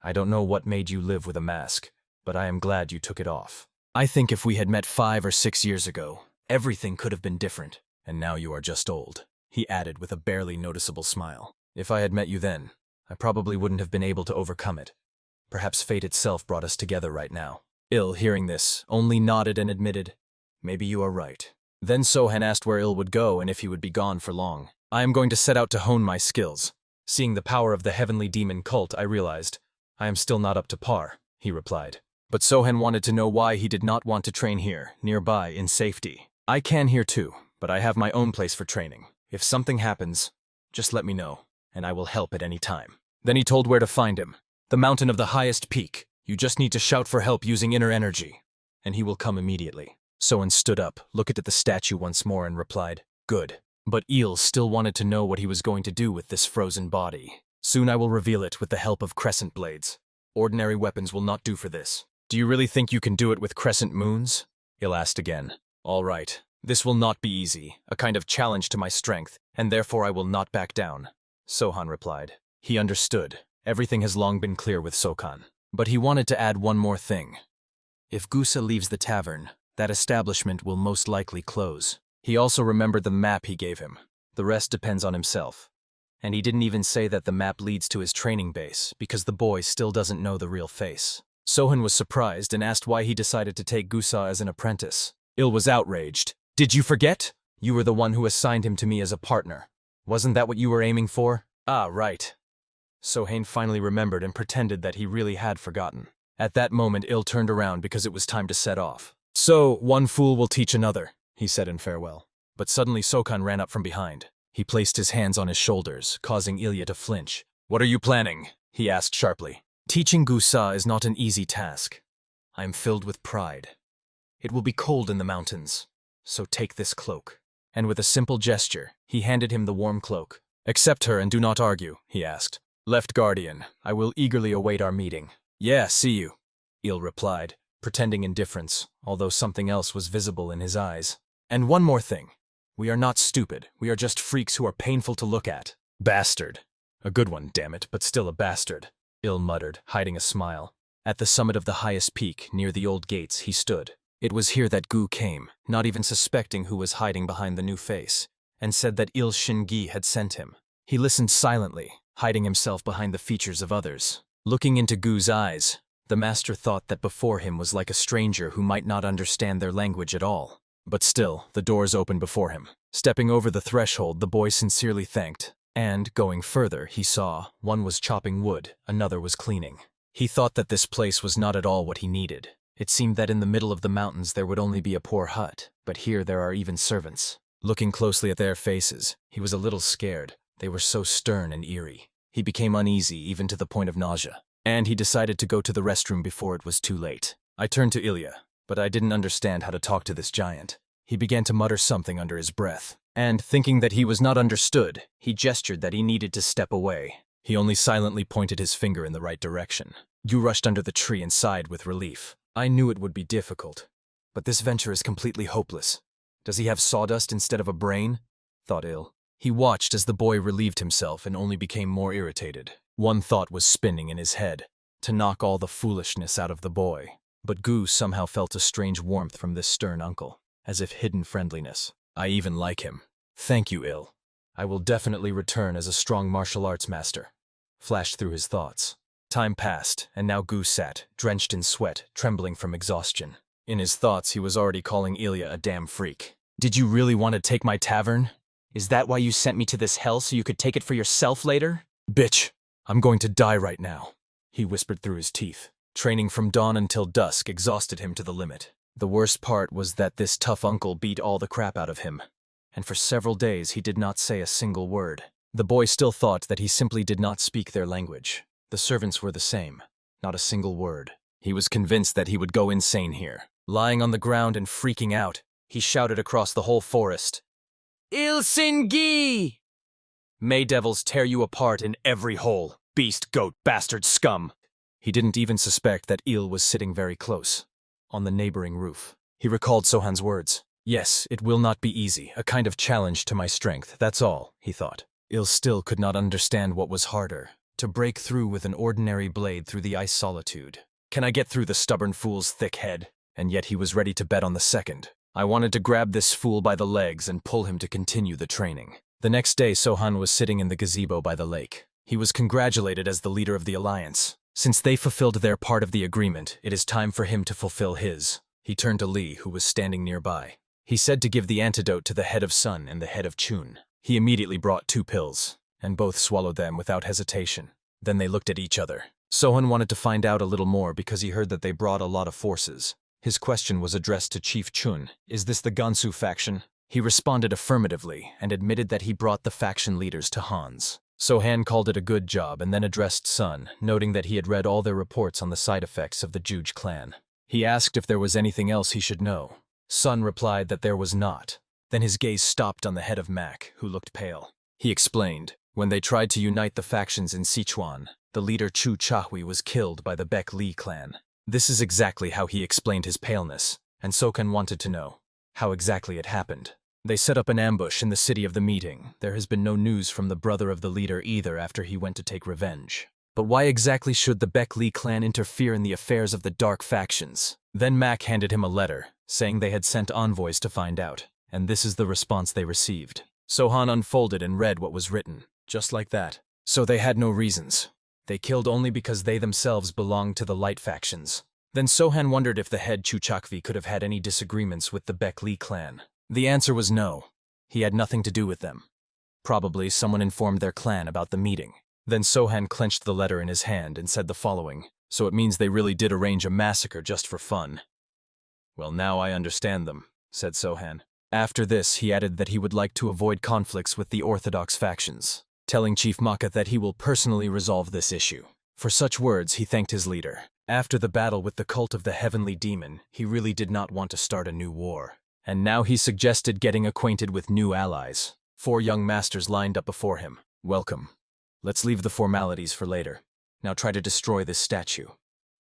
I don't know what made you live with a mask, but I am glad you took it off. I think if we had met 5 or 6 years ago, everything could have been different. And now you are just old," he added with a barely noticeable smile. "If I had met you then, I probably wouldn't have been able to overcome it. Perhaps fate itself brought us together right now." Il, hearing this, only nodded and admitted, "Maybe you are right." Then Sohan asked where Il would go and if he would be gone for long. "I am going to set out to hone my skills. Seeing the power of the heavenly demon cult, I realized I am still not up to par," he replied. But Sohan wanted to know why he did not want to train here, nearby, in safety. "I can here too, but I have my own place for training. If something happens, just let me know, and I will help at any time." Then he told where to find him. "The mountain of the highest peak. You just need to shout for help using inner energy, and he will come immediately." Sohan stood up, looked at the statue once more, and replied, "Good." But Il still wanted to know what he was going to do with this frozen body. "Soon I will reveal it with the help of crescent blades. Ordinary weapons will not do for this." "Do you really think you can do it with crescent moons?" Il asked again. "All right. This will not be easy, a kind of challenge to my strength, and therefore I will not back down," Sohan replied. He understood. Everything has long been clear with Sokan. But he wanted to add one more thing. If Gusa leaves the tavern, that establishment will most likely close. He also remembered the map he gave him. The rest depends on himself. And he didn't even say that the map leads to his training base, because the boy still doesn't know the real face. Sohan was surprised and asked why he decided to take Gusa as an apprentice. Il was outraged. "Did you forget? You were the one who assigned him to me as a partner. Wasn't that what you were aiming for?" "Ah, right." Sohan finally remembered and pretended that he really had forgotten. At that moment, Il turned around because it was time to set off. "So, one fool will teach another," he said in farewell. But suddenly Sokan ran up from behind. He placed his hands on his shoulders, causing Ilya to flinch. "What are you planning?" he asked sharply. "Teaching Gusa is not an easy task. I am filled with pride. It will be cold in the mountains, so take this cloak." and with a simple gesture, he handed him the warm cloak. "Accept her and do not argue," he asked. "Left Guardian, I will eagerly await our meeting." "Yeah, see you," Il replied, pretending indifference, although something else was visible in his eyes. "And one more thing. We are not stupid, we are just freaks who are painful to look at." "Bastard. A good one, damn it, but still a bastard," Il muttered, hiding a smile. At the summit of the highest peak, near the old gates, he stood. It was here that Gu came, not even suspecting who was hiding behind the new face, and said that Il Shingi had sent him. He listened silently, hiding himself behind the features of others. Looking into Gu's eyes, the master thought that before him was like a stranger who might not understand their language at all. But still, the doors opened before him. Stepping over the threshold, the boy sincerely thanked, and, going further, he saw one was chopping wood, another was cleaning. He thought that this place was not at all what he needed. It seemed that in the middle of the mountains there would only be a poor hut, but here there are even servants. Looking closely at their faces, he was a little scared. They were so stern and eerie. He became uneasy, even to the point of nausea, and he decided to go to the restroom before it was too late. I turned to Ilya, but I didn't understand how to talk to this giant. He began to mutter something under his breath, and, thinking that he was not understood, he gestured that he needed to step away. He only silently pointed his finger in the right direction. Yu rushed under the tree and sighed with relief. I knew it would be difficult, but this venture is completely hopeless. Does he have sawdust instead of a brain? Thought Il. He watched as the boy relieved himself and only became more irritated. One thought was spinning in his head, to knock all the foolishness out of the boy. But Gu somehow felt a strange warmth from this stern uncle, as if hidden friendliness. I even like him. Thank you, Il. I will definitely return as a strong martial arts master. Flashed through his thoughts. Time passed, and now Gu sat, drenched in sweat, trembling from exhaustion. In his thoughts, he was already calling Ilya a damn freak. "Did you really want to take my tavern? Is that why you sent me to this hell, so you could take it for yourself later? Bitch, I'm going to die right now," he whispered through his teeth. Training from dawn until dusk exhausted him to the limit. The worst part was that this tough uncle beat all the crap out of him, and for several days he did not say a single word. The boy still thought that he simply did not speak their language. The servants were the same, not a single word. He was convinced that he would go insane here. Lying on the ground and freaking out, he shouted across the whole forest, "Il Singi! May devils tear you apart in every hole, beast, goat, bastard, scum!" He didn't even suspect that Il was sitting very close, on the neighboring roof. He recalled Sohan's words. "Yes, it will not be easy, a kind of challenge to my strength, that's all," he thought. Il still could not understand what was harder, to break through with an ordinary blade through the ice solitude. Can I get through the stubborn fool's thick head? And yet he was ready to bet on the second. I wanted to grab this fool by the legs and pull him to continue the training. The next day, Sohan was sitting in the gazebo by the lake. He was congratulated as the leader of the alliance. Since they fulfilled their part of the agreement, it is time for him to fulfill his. He turned to Li, who was standing nearby. He said to give the antidote to the head of Sun and the head of Chun. He immediately brought 2 pills, and both swallowed them without hesitation. Then they looked at each other. Sohan wanted to find out a little more because he heard that they brought a lot of forces. His question was addressed to Chief Chun. "Is this the Gansu faction?" He responded affirmatively and admitted that he brought the faction leaders to Hans. Sohan called it a good job and then addressed Sun, noting that he had read all their reports on the side effects of the Juge clan. He asked if there was anything else he should know. Sun replied that there was not. Then his gaze stopped on the head of Mac, who looked pale. He explained, when they tried to unite the factions in Sichuan, the leader Chu Chahui was killed by the Baek Li clan. This is exactly how he explained his paleness, and Sokan wanted to know how exactly it happened. They set up an ambush in the city of the meeting. There has been no news from the brother of the leader either after he went to take revenge. But why exactly should the Baek Li clan interfere in the affairs of the dark factions? Then Mac handed him a letter, saying they had sent envoys to find out, and this is the response they received. Sohan unfolded and read what was written, just like that. So they had no reasons. They killed only because they themselves belonged to the light factions. Then Sohan wondered if the head Chuchakvi could have had any disagreements with the Baek Li clan. The answer was no. He had nothing to do with them. Probably someone informed their clan about the meeting. Then Sohan clenched the letter in his hand and said the following, "So it means they really did arrange a massacre just for fun." "Well, now I understand them," said Sohan. After this, he added that he would like to avoid conflicts with the orthodox factions, telling Chief Maka that he will personally resolve this issue. For such words, he thanked his leader. After the battle with the cult of the heavenly demon, he really did not want to start a new war. And now he suggested getting acquainted with new allies. 4 young masters lined up before him. Welcome. Let's leave the formalities for later. Now try to destroy this statue.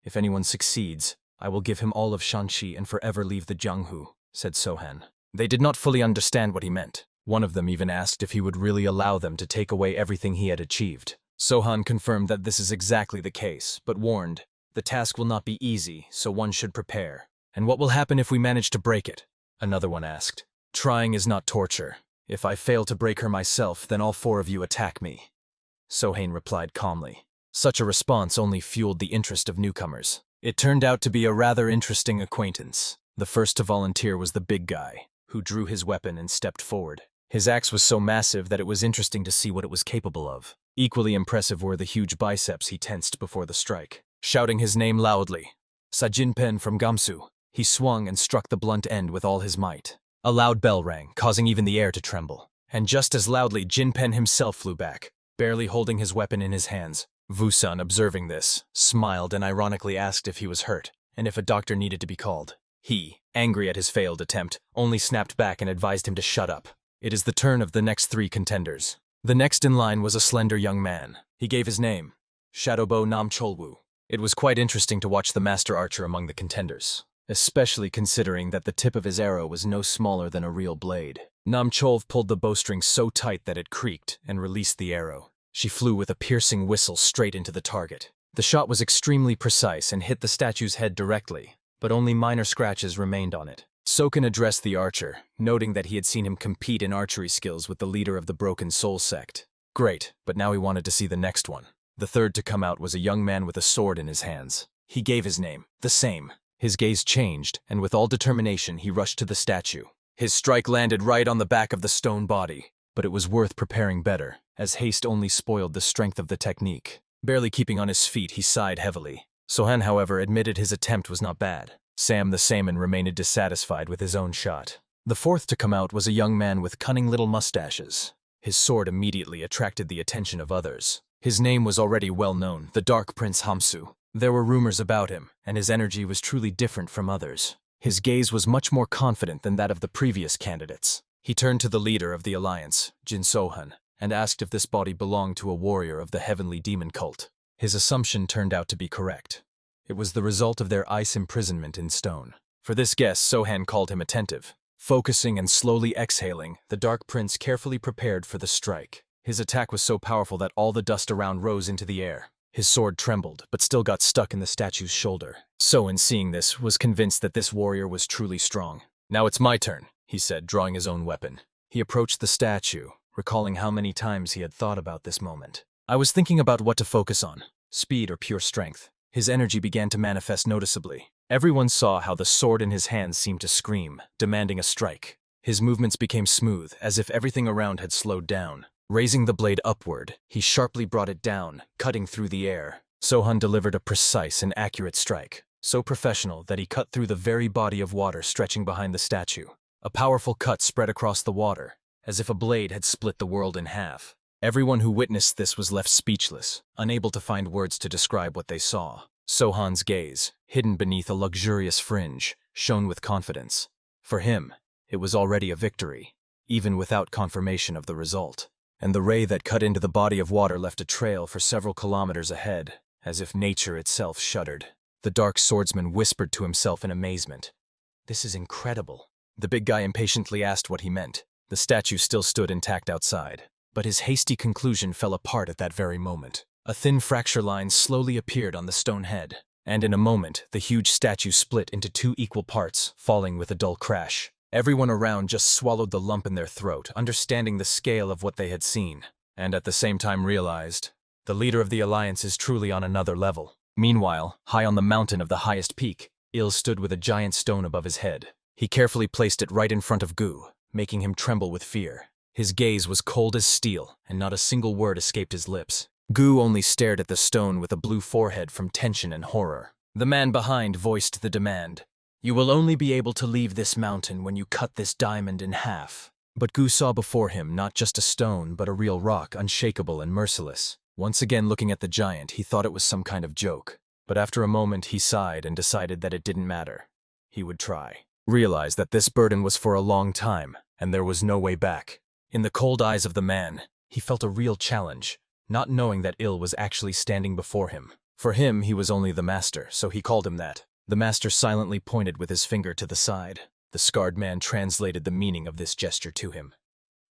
If anyone succeeds, I will give him all of Shanxi and forever leave the Jianghu, said Sohan. They did not fully understand what he meant. One of them even asked if he would really allow them to take away everything he had achieved. Sohan confirmed that this is exactly the case, but warned, the task will not be easy, so one should prepare. And what will happen if we manage to break it? Another one asked. Trying is not torture. If I fail to break her myself, then all 4 of you attack me. Sohan replied calmly. Such a response only fueled the interest of newcomers. It turned out to be a rather interesting acquaintance. The first to volunteer was the big guy, who drew his weapon and stepped forward. His axe was so massive that it was interesting to see what it was capable of. Equally impressive were the huge biceps he tensed before the strike. Shouting his name loudly, Sajinpen from Gamsu, he swung and struck the blunt end with all his might. A loud bell rang, causing even the air to tremble. And just as loudly, Jinpen himself flew back, barely holding his weapon in his hands. Wusun, observing this, smiled and ironically asked if he was hurt, and if a doctor needed to be called. He, angry at his failed attempt, only snapped back and advised him to shut up. It is the turn of the next 3 contenders. The next in line was a slender young man. He gave his name, Shadowbow Nam Cholwu. It was quite interesting to watch the master archer among the contenders, especially considering that the tip of his arrow was no smaller than a real blade. Nam Cholv pulled the bowstring so tight that it creaked and released the arrow. She flew with a piercing whistle straight into the target. The shot was extremely precise and hit the statue's head directly, but only minor scratches remained on it. Soken addressed the archer, noting that he had seen him compete in archery skills with the leader of the Broken Soul sect. Great, but now he wanted to see the next one. The third to come out was a young man with a sword in his hands. He gave his name, the same. His gaze changed, and with all determination he rushed to the statue. His strike landed right on the back of the stone body, but it was worth preparing better, as haste only spoiled the strength of the technique. Barely keeping on his feet, he sighed heavily. Sohan, however, admitted his attempt was not bad. Sam the Saman remained dissatisfied with his own shot. The fourth to come out was a young man with cunning little mustaches. His sword immediately attracted the attention of others. His name was already well known, the Dark Prince Hamsu. There were rumors about him, and his energy was truly different from others. His gaze was much more confident than that of the previous candidates. He turned to the leader of the alliance, Jin Sohan, and asked if this body belonged to a warrior of the heavenly demon cult. His assumption turned out to be correct. It was the result of their ice imprisonment in stone. For this guess, Sohan called him attentive. Focusing and slowly exhaling, the Dark Prince carefully prepared for the strike. His attack was so powerful that all the dust around rose into the air. His sword trembled, but still got stuck in the statue's shoulder. Sohan, seeing this, was convinced that this warrior was truly strong. Now it's my turn, he said, drawing his own weapon. He approached the statue, recalling how many times he had thought about this moment. I was thinking about what to focus on, speed or pure strength. His energy began to manifest noticeably. Everyone saw how the sword in his hands seemed to scream, demanding a strike. His movements became smooth, as if everything around had slowed down. Raising the blade upward, he sharply brought it down, cutting through the air. Sohan delivered a precise and accurate strike, so professional that he cut through the very body of water stretching behind the statue. A powerful cut spread across the water, as if a blade had split the world in half. Everyone who witnessed this was left speechless, unable to find words to describe what they saw. Sohan's gaze, hidden beneath a luxurious fringe, shone with confidence. For him, it was already a victory, even without confirmation of the result. And the ray that cut into the body of water left a trail for several kilometers ahead, as if nature itself shuddered. The dark swordsman whispered to himself in amazement. This is incredible. The big guy impatiently asked what he meant. The statue still stood intact outside, but his hasty conclusion fell apart at that very moment. A thin fracture line slowly appeared on the stone head, and in a moment the huge statue split into 2 equal parts, falling with a dull crash. Everyone around just swallowed the lump in their throat, understanding the scale of what they had seen, and at the same time realized, the leader of the alliance is truly on another level. Meanwhile, high on the mountain of the highest peak, Il stood with a giant stone above his head. He carefully placed it right in front of Gu, making him tremble with fear. His gaze was cold as steel, and not a single word escaped his lips. Gu only stared at the stone with a blue forehead from tension and horror. The man behind voiced the demand. You will only be able to leave this mountain when you cut this diamond in half. But Gu saw before him not just a stone, but a real rock, unshakable and merciless. Once again looking at the giant, he thought it was some kind of joke. But after a moment he sighed and decided that it didn't matter. He would try. realized that this burden was for a long time, and there was no way back. In the cold eyes of the man, he felt a real challenge, not knowing that Il was actually standing before him. For him, he was only the master, so he called him that. The master silently pointed with his finger to the side. The scarred man translated the meaning of this gesture to him.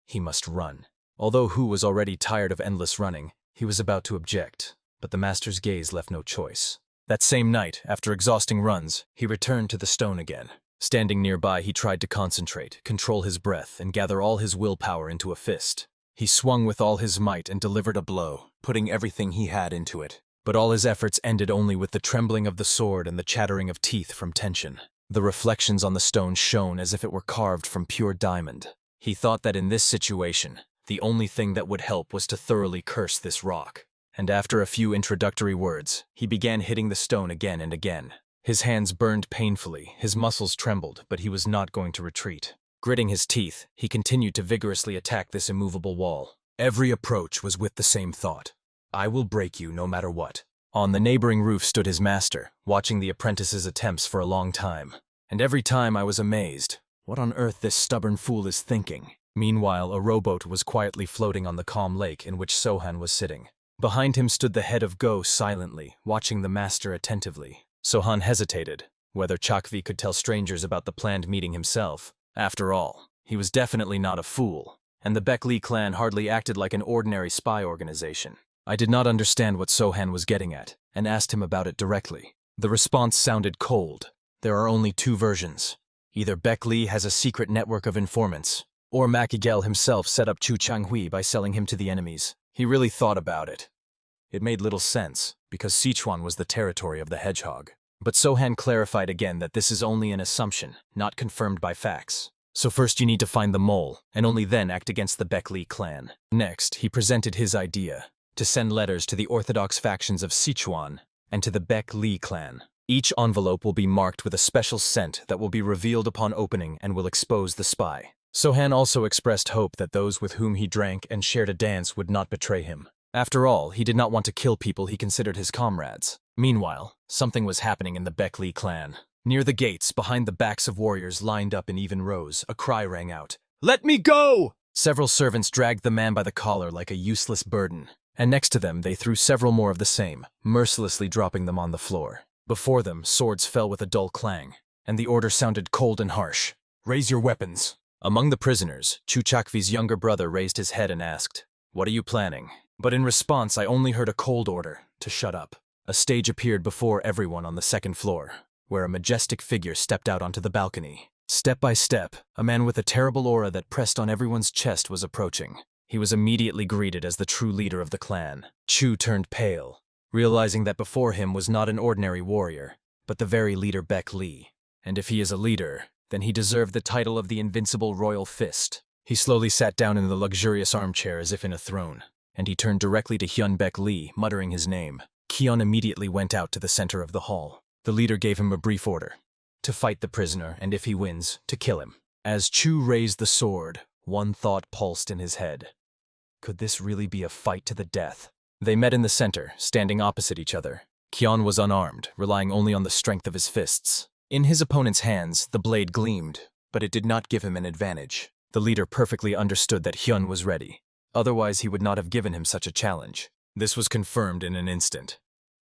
He must run. Although Hu was already tired of endless running, he was about to object, but the master's gaze left no choice. That same night, after exhausting runs, he returned to the stone again. Standing nearby, he tried to concentrate, control his breath, and gather all his willpower into a fist. He swung with all his might and delivered a blow, putting everything he had into it. But all his efforts ended only with the trembling of the sword and the chattering of teeth from tension. The reflections on the stone shone as if it were carved from pure diamond. He thought that in this situation, the only thing that would help was to thoroughly curse this rock. And after a few introductory words, he began hitting the stone again and again. His hands burned painfully, his muscles trembled, but he was not going to retreat. Gritting his teeth, he continued to vigorously attack this immovable wall. Every approach was with the same thought. I will break you no matter what. On the neighboring roof stood his master, watching the apprentice's attempts for a long time. And every time I was amazed. What on earth this stubborn fool is thinking? Meanwhile, a rowboat was quietly floating on the calm lake in which Sohan was sitting. Behind him stood the head of Go silently, watching the master attentively. Sohan hesitated, whether Chakvi could tell strangers about the planned meeting himself. After all, he was definitely not a fool, and the Baek-Lee clan hardly acted like an ordinary spy organization. I did not understand what Sohan was getting at, and asked him about it directly. The response sounded cold. There are only two versions. Either Baek-Lee has a secret network of informants, or Makigel himself set up Chu Changhui by selling him to the enemies. He really thought about it. It made little sense, because Sichuan was the territory of the hedgehog. But Sohan clarified again that this is only an assumption, not confirmed by facts. So first you need to find the mole, and only then act against the Baek-Lee clan. Next, he presented his idea, to send letters to the orthodox factions of Sichuan and to the Baek-Lee clan. Each envelope will be marked with a special scent that will be revealed upon opening and will expose the spy. Sohan also expressed hope that those with whom he drank and shared a dance would not betray him. After all, he did not want to kill people he considered his comrades. Meanwhile, something was happening in the Baek-Lee clan. Near the gates, behind the backs of warriors lined up in even rows, a cry rang out. "Let me go!" Several servants dragged the man by the collar like a useless burden, and next to them they threw several more of the same, mercilessly dropping them on the floor. Before them, swords fell with a dull clang, and the order sounded cold and harsh. "Raise your weapons." Among the prisoners, Chu Chakvi's younger brother raised his head and asked, "What are you planning?" But in response, I only heard a cold order to shut up. A stage appeared before everyone on the second floor, where a majestic figure stepped out onto the balcony. Step by step, a man with a terrible aura that pressed on everyone's chest was approaching. He was immediately greeted as the true leader of the clan. Chu turned pale, realizing that before him was not an ordinary warrior, but the very leader Baek-Lee. And if he is a leader, then he deserved the title of the Invincible Royal Fist. He slowly sat down in the luxurious armchair as if in a throne, and he turned directly to Hyun Baek-Lee, muttering his name. Kyun immediately went out to the center of the hall. The leader gave him a brief order, to fight the prisoner, and if he wins, to kill him. As Chu raised the sword, one thought pulsed in his head. Could this really be a fight to the death? They met in the center, standing opposite each other. Kyun was unarmed, relying only on the strength of his fists. In his opponent's hands, the blade gleamed, but it did not give him an advantage. The leader perfectly understood that Hyun was ready. Otherwise, he would not have given him such a challenge. This was confirmed in an instant.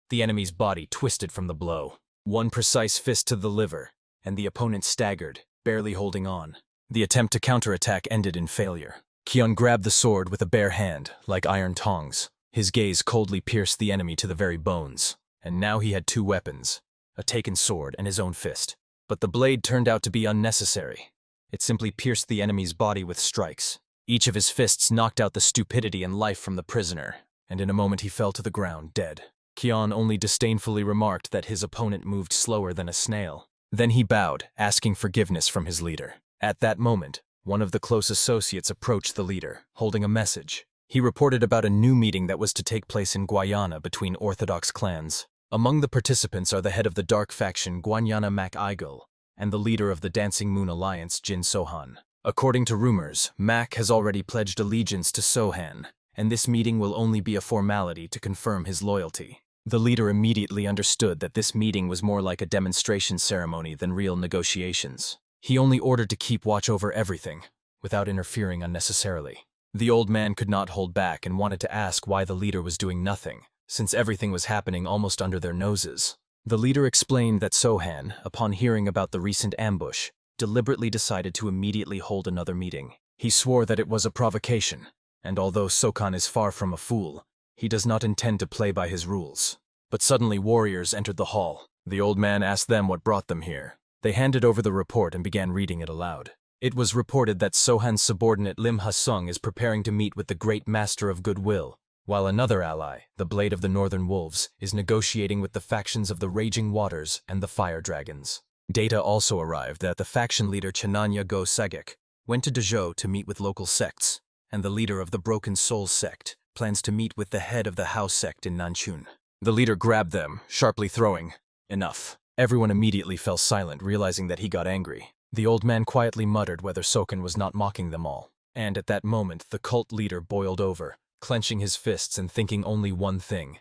The enemy's body twisted from the blow. One precise fist to the liver, and the opponent staggered, barely holding on. The attempt to counterattack ended in failure. Kyun grabbed the sword with a bare hand, like iron tongs. His gaze coldly pierced the enemy to the very bones. And now he had two weapons, a taken sword and his own fist. But the blade turned out to be unnecessary. It simply pierced the enemy's body with strikes. Each of his fists knocked out the stupidity and life from the prisoner, and in a moment he fell to the ground, dead. Kyun only disdainfully remarked that his opponent moved slower than a snail. Then he bowed, asking forgiveness from his leader. At that moment, one of the close associates approached the leader, holding a message. He reported about a new meeting that was to take place in Guyana between orthodox clans. Among the participants are the head of the dark faction Guanyana Mak Igul and the leader of the Dancing Moon Alliance Jin Sohan. According to rumors, Mak has already pledged allegiance to Sohan, and this meeting will only be a formality to confirm his loyalty. The leader immediately understood that this meeting was more like a demonstration ceremony than real negotiations. He only ordered to keep watch over everything, without interfering unnecessarily. The old man could not hold back and wanted to ask why the leader was doing nothing, since everything was happening almost under their noses. The leader explained that Sohan, upon hearing about the recent ambush, deliberately decided to immediately hold another meeting. He swore that it was a provocation, and although Sokan is far from a fool, he does not intend to play by his rules. But suddenly warriors entered the hall. The old man asked them what brought them here. They handed over the report and began reading it aloud. It was reported that Sohan's subordinate Lim Ha-sung is preparing to meet with the Great Master of Goodwill, while another ally, the Blade of the Northern Wolves, is negotiating with the factions of the Raging Waters and the Fire Dragons. Data also arrived that the faction leader Chananya Go Sagek went to Dezhou to meet with local sects, and the leader of the Broken Souls sect plans to meet with the head of the Hao sect in Nanchun. The leader grabbed them, sharply throwing, "Enough." Everyone immediately fell silent, realizing that he got angry. The old man quietly muttered whether Sokan was not mocking them all. And at that moment, the cult leader boiled over, clenching his fists and thinking only one thing.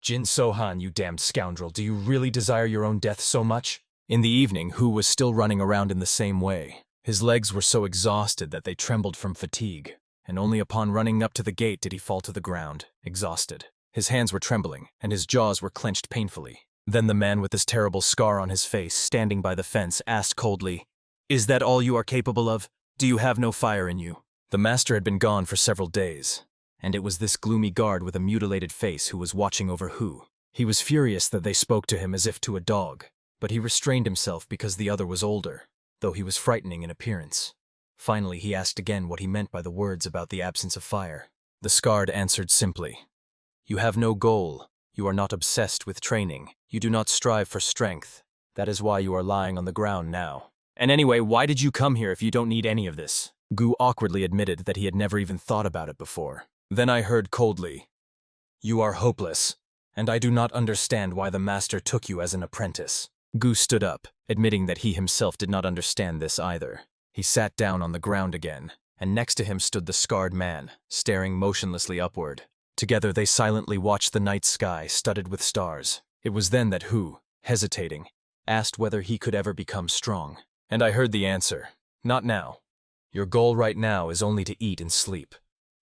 "Jin Sohan, you damned scoundrel, do you really desire your own death so much?" In the evening, Hu was still running around in the same way. His legs were so exhausted that they trembled from fatigue, and only upon running up to the gate did he fall to the ground, exhausted. His hands were trembling, and his jaws were clenched painfully. Then the man with this terrible scar on his face, standing by the fence, asked coldly, "Is that all you are capable of? Do you have no fire in you?" The master had been gone for several days, and it was this gloomy guard with a mutilated face who was watching over Hu. He was furious that they spoke to him as if to a dog, but he restrained himself because the other was older, though he was frightening in appearance. Finally, he asked again what he meant by the words about the absence of fire. The scarred answered simply, "You have no goal. You are not obsessed with training. You do not strive for strength. That is why you are lying on the ground now. And anyway, why did you come here if you don't need any of this?" Gu awkwardly admitted that he had never even thought about it before. Then I heard coldly, "You are hopeless, and I do not understand why the master took you as an apprentice." Gu stood up, admitting that he himself did not understand this either. He sat down on the ground again, and next to him stood the scarred man, staring motionlessly upward. Together they silently watched the night sky studded with stars. It was then that Hu, hesitating, asked whether he could ever become strong. And I heard the answer, "Not now. Your goal right now is only to eat and sleep.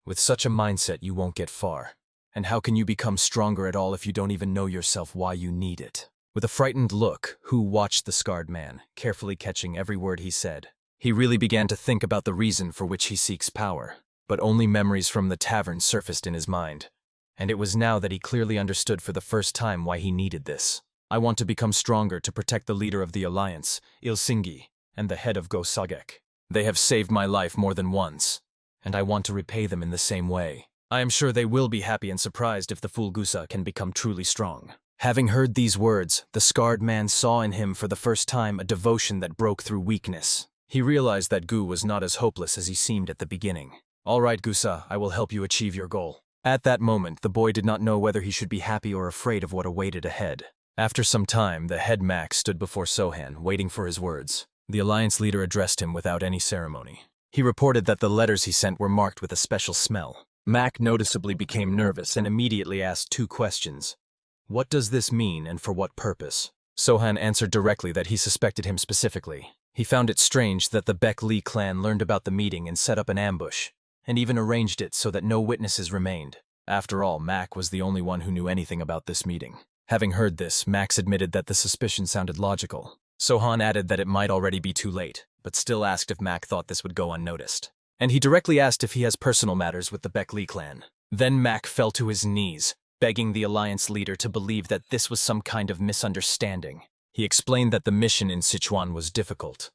With such a mindset you won't get far. And how can you become stronger at all if you don't even know yourself why you need it?" With a frightened look, Hu watched the scarred man, carefully catching every word he said. He really began to think about the reason for which he seeks power. But only memories from the tavern surfaced in his mind, and it was now that he clearly understood for the first time why he needed this. "I want to become stronger to protect the leader of the alliance, Ilsingi, and the head of Go Sagek. They have saved my life more than once, and I want to repay them in the same way. I am sure they will be happy and surprised if the fool Gusa can become truly strong." Having heard these words, the scarred man saw in him for the first time a devotion that broke through weakness. He realized that Gu was not as hopeless as he seemed at the beginning. "All right, Gusa, I will help you achieve your goal." At that moment, the boy did not know whether he should be happy or afraid of what awaited ahead. After some time, the head Mac stood before Sohan, waiting for his words. The alliance leader addressed him without any ceremony. He reported that the letters he sent were marked with a special smell. Mac noticeably became nervous and immediately asked two questions. "What does this mean and for what purpose?" Sohan answered directly that he suspected him specifically. He found it strange that the Baek Lee clan learned about the meeting and set up an ambush, and even arranged it so that no witnesses remained. After all, Mac was the only one who knew anything about this meeting. Having heard this, Max admitted that the suspicion sounded logical. Sohan added that it might already be too late, but still asked if Mac thought this would go unnoticed. And he directly asked if he has personal matters with the Baek Lee clan. Then Mac fell to his knees, begging the alliance leader to believe that this was some kind of misunderstanding. He explained that the mission in Sichuan was difficult,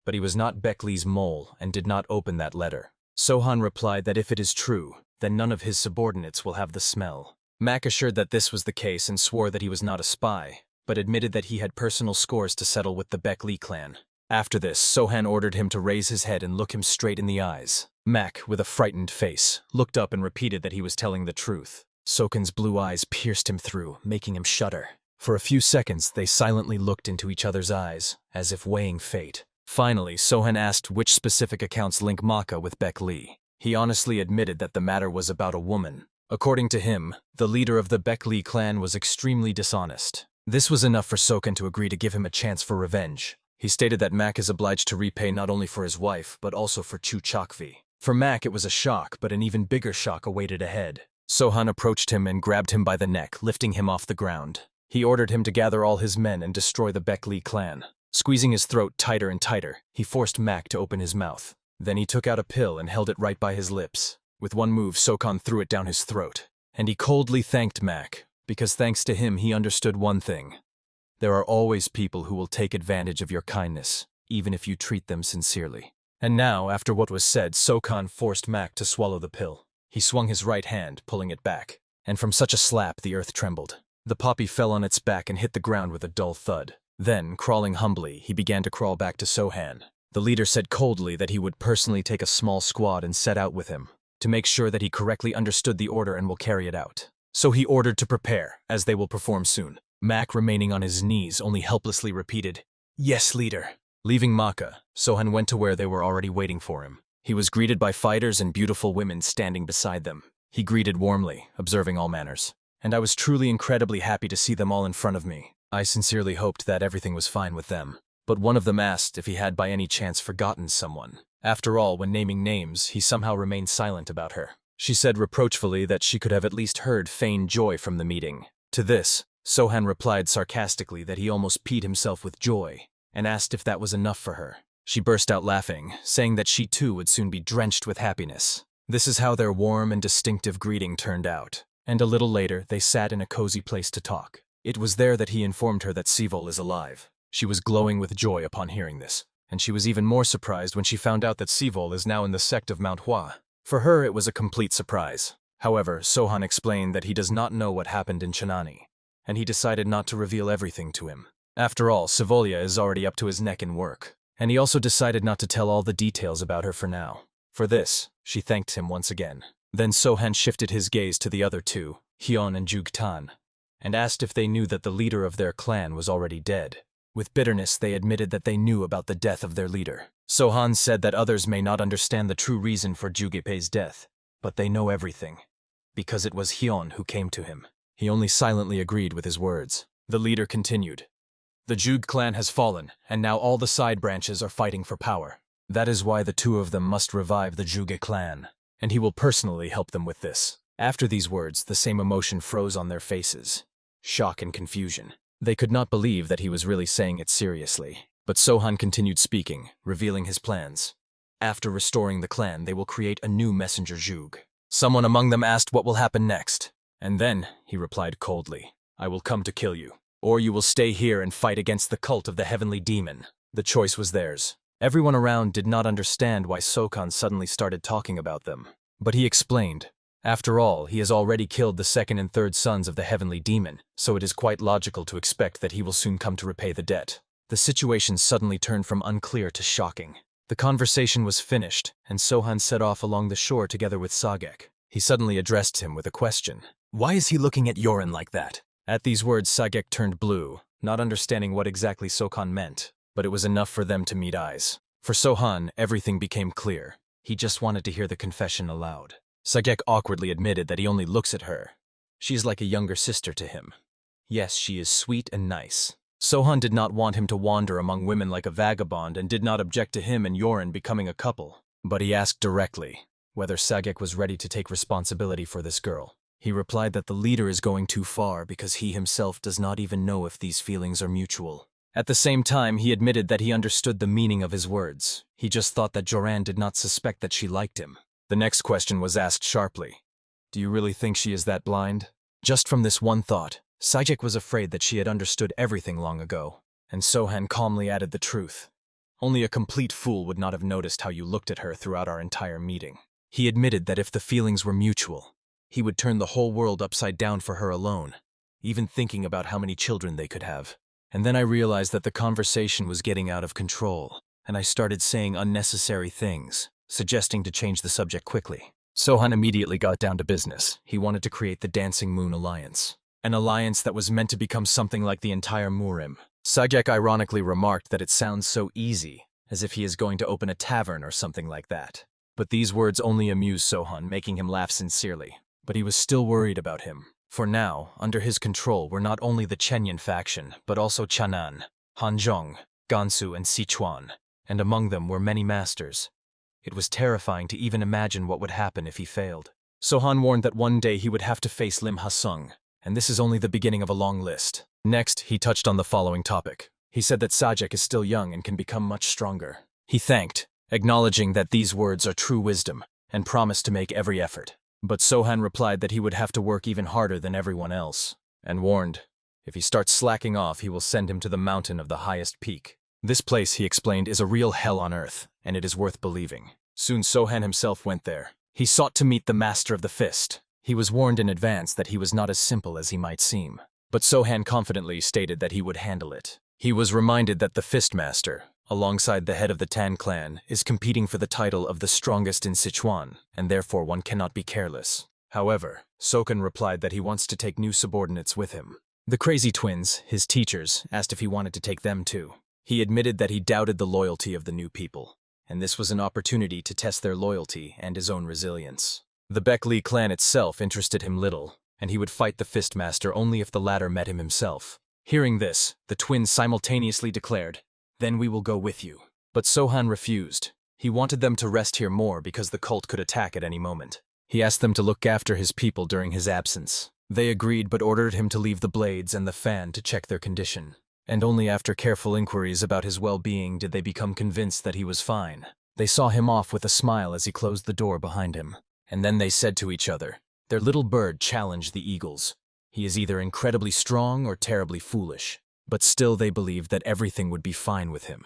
but he was not Baek Lee's mole and did not open that letter. Sohan replied that if it is true, then none of his subordinates will have the smell. Mac assured that this was the case and swore that he was not a spy, but admitted that he had personal scores to settle with the Baek Lee clan. After this, Sohan ordered him to raise his head and look him straight in the eyes. Mac, with a frightened face, looked up and repeated that he was telling the truth. Sokan's blue eyes pierced him through, making him shudder. For a few seconds, they silently looked into each other's eyes, as if weighing fate. Finally, Sohan asked which specific accounts link Maka with Baek Lee. He honestly admitted that the matter was about a woman. According to him, the leader of the Baek Lee clan was extremely dishonest. This was enough for Sokan to agree to give him a chance for revenge. He stated that Mak is obliged to repay not only for his wife, but also for Chu Chokvi. For Mak, it was a shock, but an even bigger shock awaited ahead. Sohan approached him and grabbed him by the neck, lifting him off the ground. He ordered him to gather all his men and destroy the Baekli clan. Squeezing his throat tighter and tighter, he forced Mak to open his mouth. Then he took out a pill and held it right by his lips. With one move, Sokan threw it down his throat. And he coldly thanked Mak, because thanks to him he understood one thing. There are always people who will take advantage of your kindness, even if you treat them sincerely. And now, after what was said, Sokan forced Mak to swallow the pill. He swung his right hand, pulling it back. And from such a slap, the earth trembled. The poppy fell on its back and hit the ground with a dull thud. Then, crawling humbly, he began to crawl back to Sohan. The leader said coldly that he would personally take a small squad and set out with him, to make sure that he correctly understood the order and will carry it out. So he ordered to prepare, as they will perform soon. Mak, remaining on his knees, only helplessly repeated, "Yes, leader." Leaving Maka, Sohan went to where they were already waiting for him. He was greeted by fighters and beautiful women standing beside them. He greeted warmly, observing all manners. And I was truly incredibly happy to see them all in front of me. I sincerely hoped that everything was fine with them. But one of them asked if he had by any chance forgotten someone. After all, when naming names, he somehow remained silent about her. She said reproachfully that she could have at least heard feigned joy from the meeting. To this, Sohan replied sarcastically that he almost peed himself with joy, and asked if that was enough for her. She burst out laughing, saying that she too would soon be drenched with happiness. This is how their warm and distinctive greeting turned out. And a little later, they sat in a cozy place to talk. It was there that he informed her that Sivol is alive. She was glowing with joy upon hearing this, and she was even more surprised when she found out that Sivol is now in the sect of Manhwa. For her, it was a complete surprise. However, Sohan explained that he does not know what happened in Chanani, and he decided not to reveal everything to him. After all, Sivolia is already up to his neck in work, and he also decided not to tell all the details about her for now. For this, she thanked him once again. Then Sohan shifted his gaze to the other two, Hyun and Jugtan, and asked if they knew that the leader of their clan was already dead. With bitterness, they admitted that they knew about the death of their leader. Sohan said that others may not understand the true reason for Jugepei's death, but they know everything, because it was Hyun who came to him. He only silently agreed with his words. The leader continued. The Jug clan has fallen, and now all the side branches are fighting for power. That is why the two of them must revive the Juge clan, and he will personally help them with this. After these words, the same emotion froze on their faces. Shock and confusion. They could not believe that he was really saying it seriously. But Sohan continued speaking, revealing his plans. After restoring the clan, they will create a new messenger Jug. Someone among them asked what will happen next. And then, he replied coldly, I will come to kill you. Or you will stay here and fight against the cult of the heavenly demon. The choice was theirs. Everyone around did not understand why Sokan suddenly started talking about them. But he explained. After all, he has already killed the second and third sons of the heavenly demon, so it is quite logical to expect that he will soon come to repay the debt. The situation suddenly turned from unclear to shocking. The conversation was finished, and Sohan set off along the shore together with Sagek. He suddenly addressed him with a question. Why is he looking at Yorin like that? At these words, Sagek turned blue, not understanding what exactly Sokan meant, but it was enough for them to meet eyes. For Sohan, everything became clear. He just wanted to hear the confession aloud. Sagek awkwardly admitted that he only looks at her. She is like a younger sister to him. Yes, she is sweet and nice. Sohan did not want him to wander among women like a vagabond and did not object to him and Yorin becoming a couple. But he asked directly whether Sagek was ready to take responsibility for this girl. He replied that the leader is going too far because he himself does not even know if these feelings are mutual. At the same time, he admitted that he understood the meaning of his words. He just thought that Joran did not suspect that she liked him. The next question was asked sharply. Do you really think she is that blind? Just from this one thought, Sajek was afraid that she had understood everything long ago, and Sohan calmly added the truth. Only a complete fool would not have noticed how you looked at her throughout our entire meeting. He admitted that if the feelings were mutual, he would turn the whole world upside down for her alone, even thinking about how many children they could have. And then I realized that the conversation was getting out of control, and I started saying unnecessary things, suggesting to change the subject quickly. Sohan immediately got down to business. He wanted to create the Dancing Moon Alliance, an alliance that was meant to become something like the entire Murim. Sajek ironically remarked that it sounds so easy, as if he is going to open a tavern or something like that. But these words only amused Sohan, making him laugh sincerely. But he was still worried about him. For now, under his control were not only the Chenyan faction, but also Chanan, Hanzhong, Gansu, and Sichuan, and among them were many masters. It was terrifying to even imagine what would happen if he failed. Sohan warned that one day he would have to face Lim Ha-sung, and this is only the beginning of a long list. Next, he touched on the following topic. He said that Sajek is still young and can become much stronger. He thanked, acknowledging that these words are true wisdom, and promised to make every effort. But Sohan replied that he would have to work even harder than everyone else, and warned, if he starts slacking off, he will send him to the mountain of the highest peak. This place, he explained, is a real hell on earth, and it is worth believing. Soon Sohan himself went there. He sought to meet the master of the fist. He was warned in advance that he was not as simple as he might seem. But Sohan confidently stated that he would handle it. He was reminded that the fist master, alongside the head of the Tan clan, is competing for the title of the strongest in Sichuan, and therefore one cannot be careless. However, Sokan replied that he wants to take new subordinates with him. The crazy twins, his teachers, asked if he wanted to take them too. He admitted that he doubted the loyalty of the new people, and this was an opportunity to test their loyalty and his own resilience. The Beckley clan itself interested him little, and he would fight the Fistmaster only if the latter met him himself. Hearing this, the twins simultaneously declared, "Then we will go with you." But Sohan refused. He wanted them to rest here more because the cult could attack at any moment. He asked them to look after his people during his absence. They agreed but ordered him to leave the blades and the fan to check their condition. And only after careful inquiries about his well-being did they become convinced that he was fine. They saw him off with a smile as he closed the door behind him. And then they said to each other, "Their little bird challenged the eagles. He is either incredibly strong or terribly foolish." But still they believed that everything would be fine with him,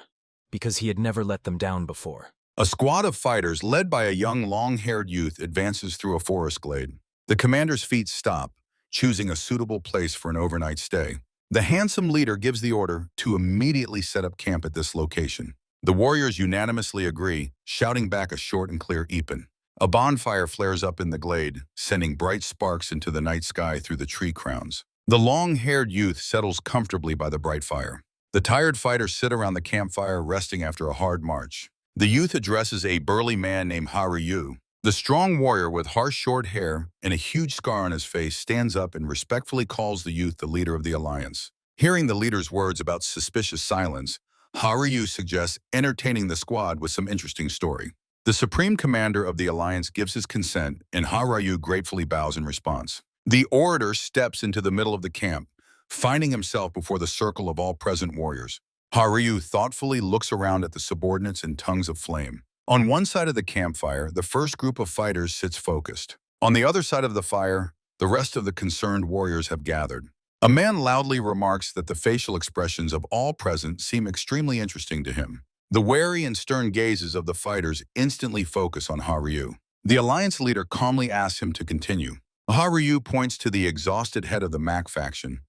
because he had never let them down before. A squad of fighters led by a young long-haired youth advances through a forest glade. The commander's feet stop, choosing a suitable place for an overnight stay. The handsome leader gives the order to immediately set up camp at this location. The warriors unanimously agree, shouting back a short and clear Ipan. A bonfire flares up in the glade, sending bright sparks into the night sky through the tree crowns. The long-haired youth settles comfortably by the bright fire. The tired fighters sit around the campfire resting after a hard march. The youth addresses a burly man named Haruyu. The strong warrior with harsh short hair and a huge scar on his face stands up and respectfully calls the youth the leader of the alliance. Hearing the leader's words about suspicious silence, Haruyu suggests entertaining the squad with some interesting story. The supreme commander of the alliance gives his consent, and Haruyu gratefully bows in response. The orator steps into the middle of the camp, finding himself before the circle of all present warriors. Haruyu thoughtfully looks around at the subordinates in tongues of flame. On one side of the campfire, the first group of fighters sits focused. On the other side of the fire, the rest of the concerned warriors have gathered. A man loudly remarks that the facial expressions of all present seem extremely interesting to him. The wary and stern gazes of the fighters instantly focus on Haruyu. The alliance leader calmly asks him to continue. Haruyu points to the exhausted head of the Mac faction,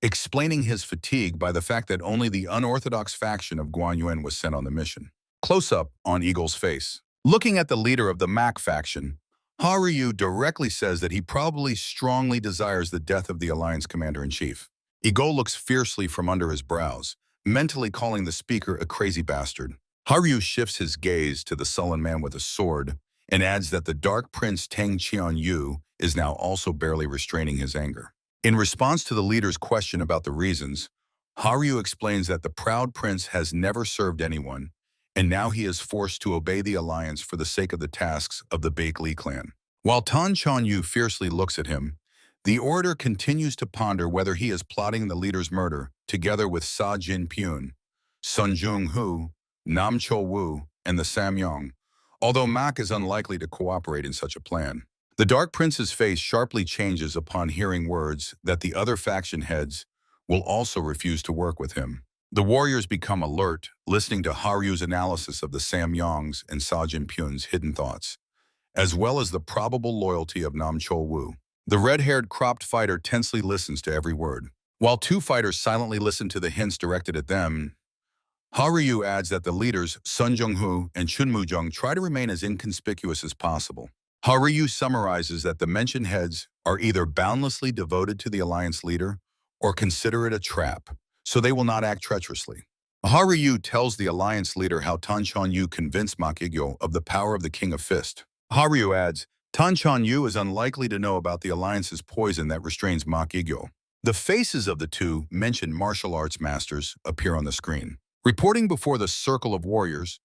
explaining his fatigue by the fact that only the unorthodox faction of Guanyuan was sent on the mission. Close-up on Eagle's face. Looking at the leader of the Mac faction, Haruyu directly says that he probably strongly desires the death of the Alliance Commander-in-Chief. Eagle looks fiercely from under his brows, mentally calling the speaker a crazy bastard. Haruyu shifts his gaze to the sullen man with a sword and adds that the Dark Prince Tang Qianyu is now also barely restraining his anger. In response to the leader's question about the reasons, Haruyu explains that the proud prince has never served anyone, and now he is forced to obey the alliance for the sake of the tasks of the Baek clan. While Tan Chanyu fiercely looks at him, the orator continues to ponder whether he is plotting the leader's murder together with Sa Jin Pyun, Sun Jung Hu, Nam Cho Wu, and the Samyong, although Mak is unlikely to cooperate in such a plan. The Dark Prince's face sharply changes upon hearing words that the other faction heads will also refuse to work with him. The warriors become alert, listening to Haryu's analysis of the Samyong's and Sajin Pyun's hidden thoughts, as well as the probable loyalty of Nam Cho Wu. The red-haired cropped fighter tensely listens to every word. While two fighters silently listen to the hints directed at them, Haryu adds that the leaders Sun Jung-hu and Chun Mu-jung try to remain as inconspicuous as possible. Haryu summarizes that the mentioned heads are either boundlessly devoted to the alliance leader or consider it a trap, so they will not act treacherously. Haryu tells the alliance leader how Tan Chanyu convinced Ma Kigyo of the power of the King of Fist. Haryu adds, Tan Chanyu is unlikely to know about the alliance's poison that restrains Ma Kigyo. The faces of the two mentioned martial arts masters appear on the screen. Reporting before the circle of warriors,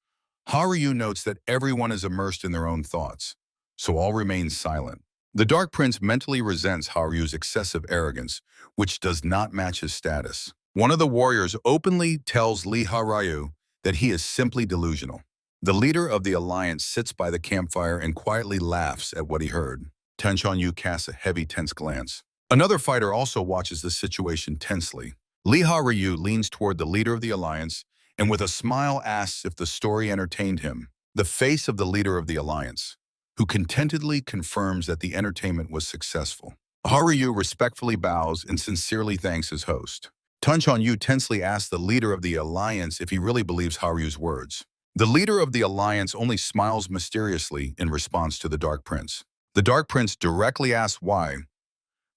Haryu notes that everyone is immersed in their own thoughts, so all remain silent. The Dark Prince mentally resents Haryu's excessive arrogance, which does not match his status. One of the warriors openly tells Lee Haryu that he is simply delusional. The leader of the alliance sits by the campfire and quietly laughs at what he heard. Yu casts a heavy, tense glance. Another fighter also watches the situation tensely. Lee Haryu leans toward the leader of the alliance and with a smile asks if the story entertained him. The face of the leader of the alliance, who contentedly confirms that the entertainment was successful. Haryu respectfully bows and sincerely thanks his host. Yu tensely asks the leader of the alliance if he really believes Haryu's words. The leader of the alliance only smiles mysteriously in response to the Dark Prince. The Dark Prince directly asks why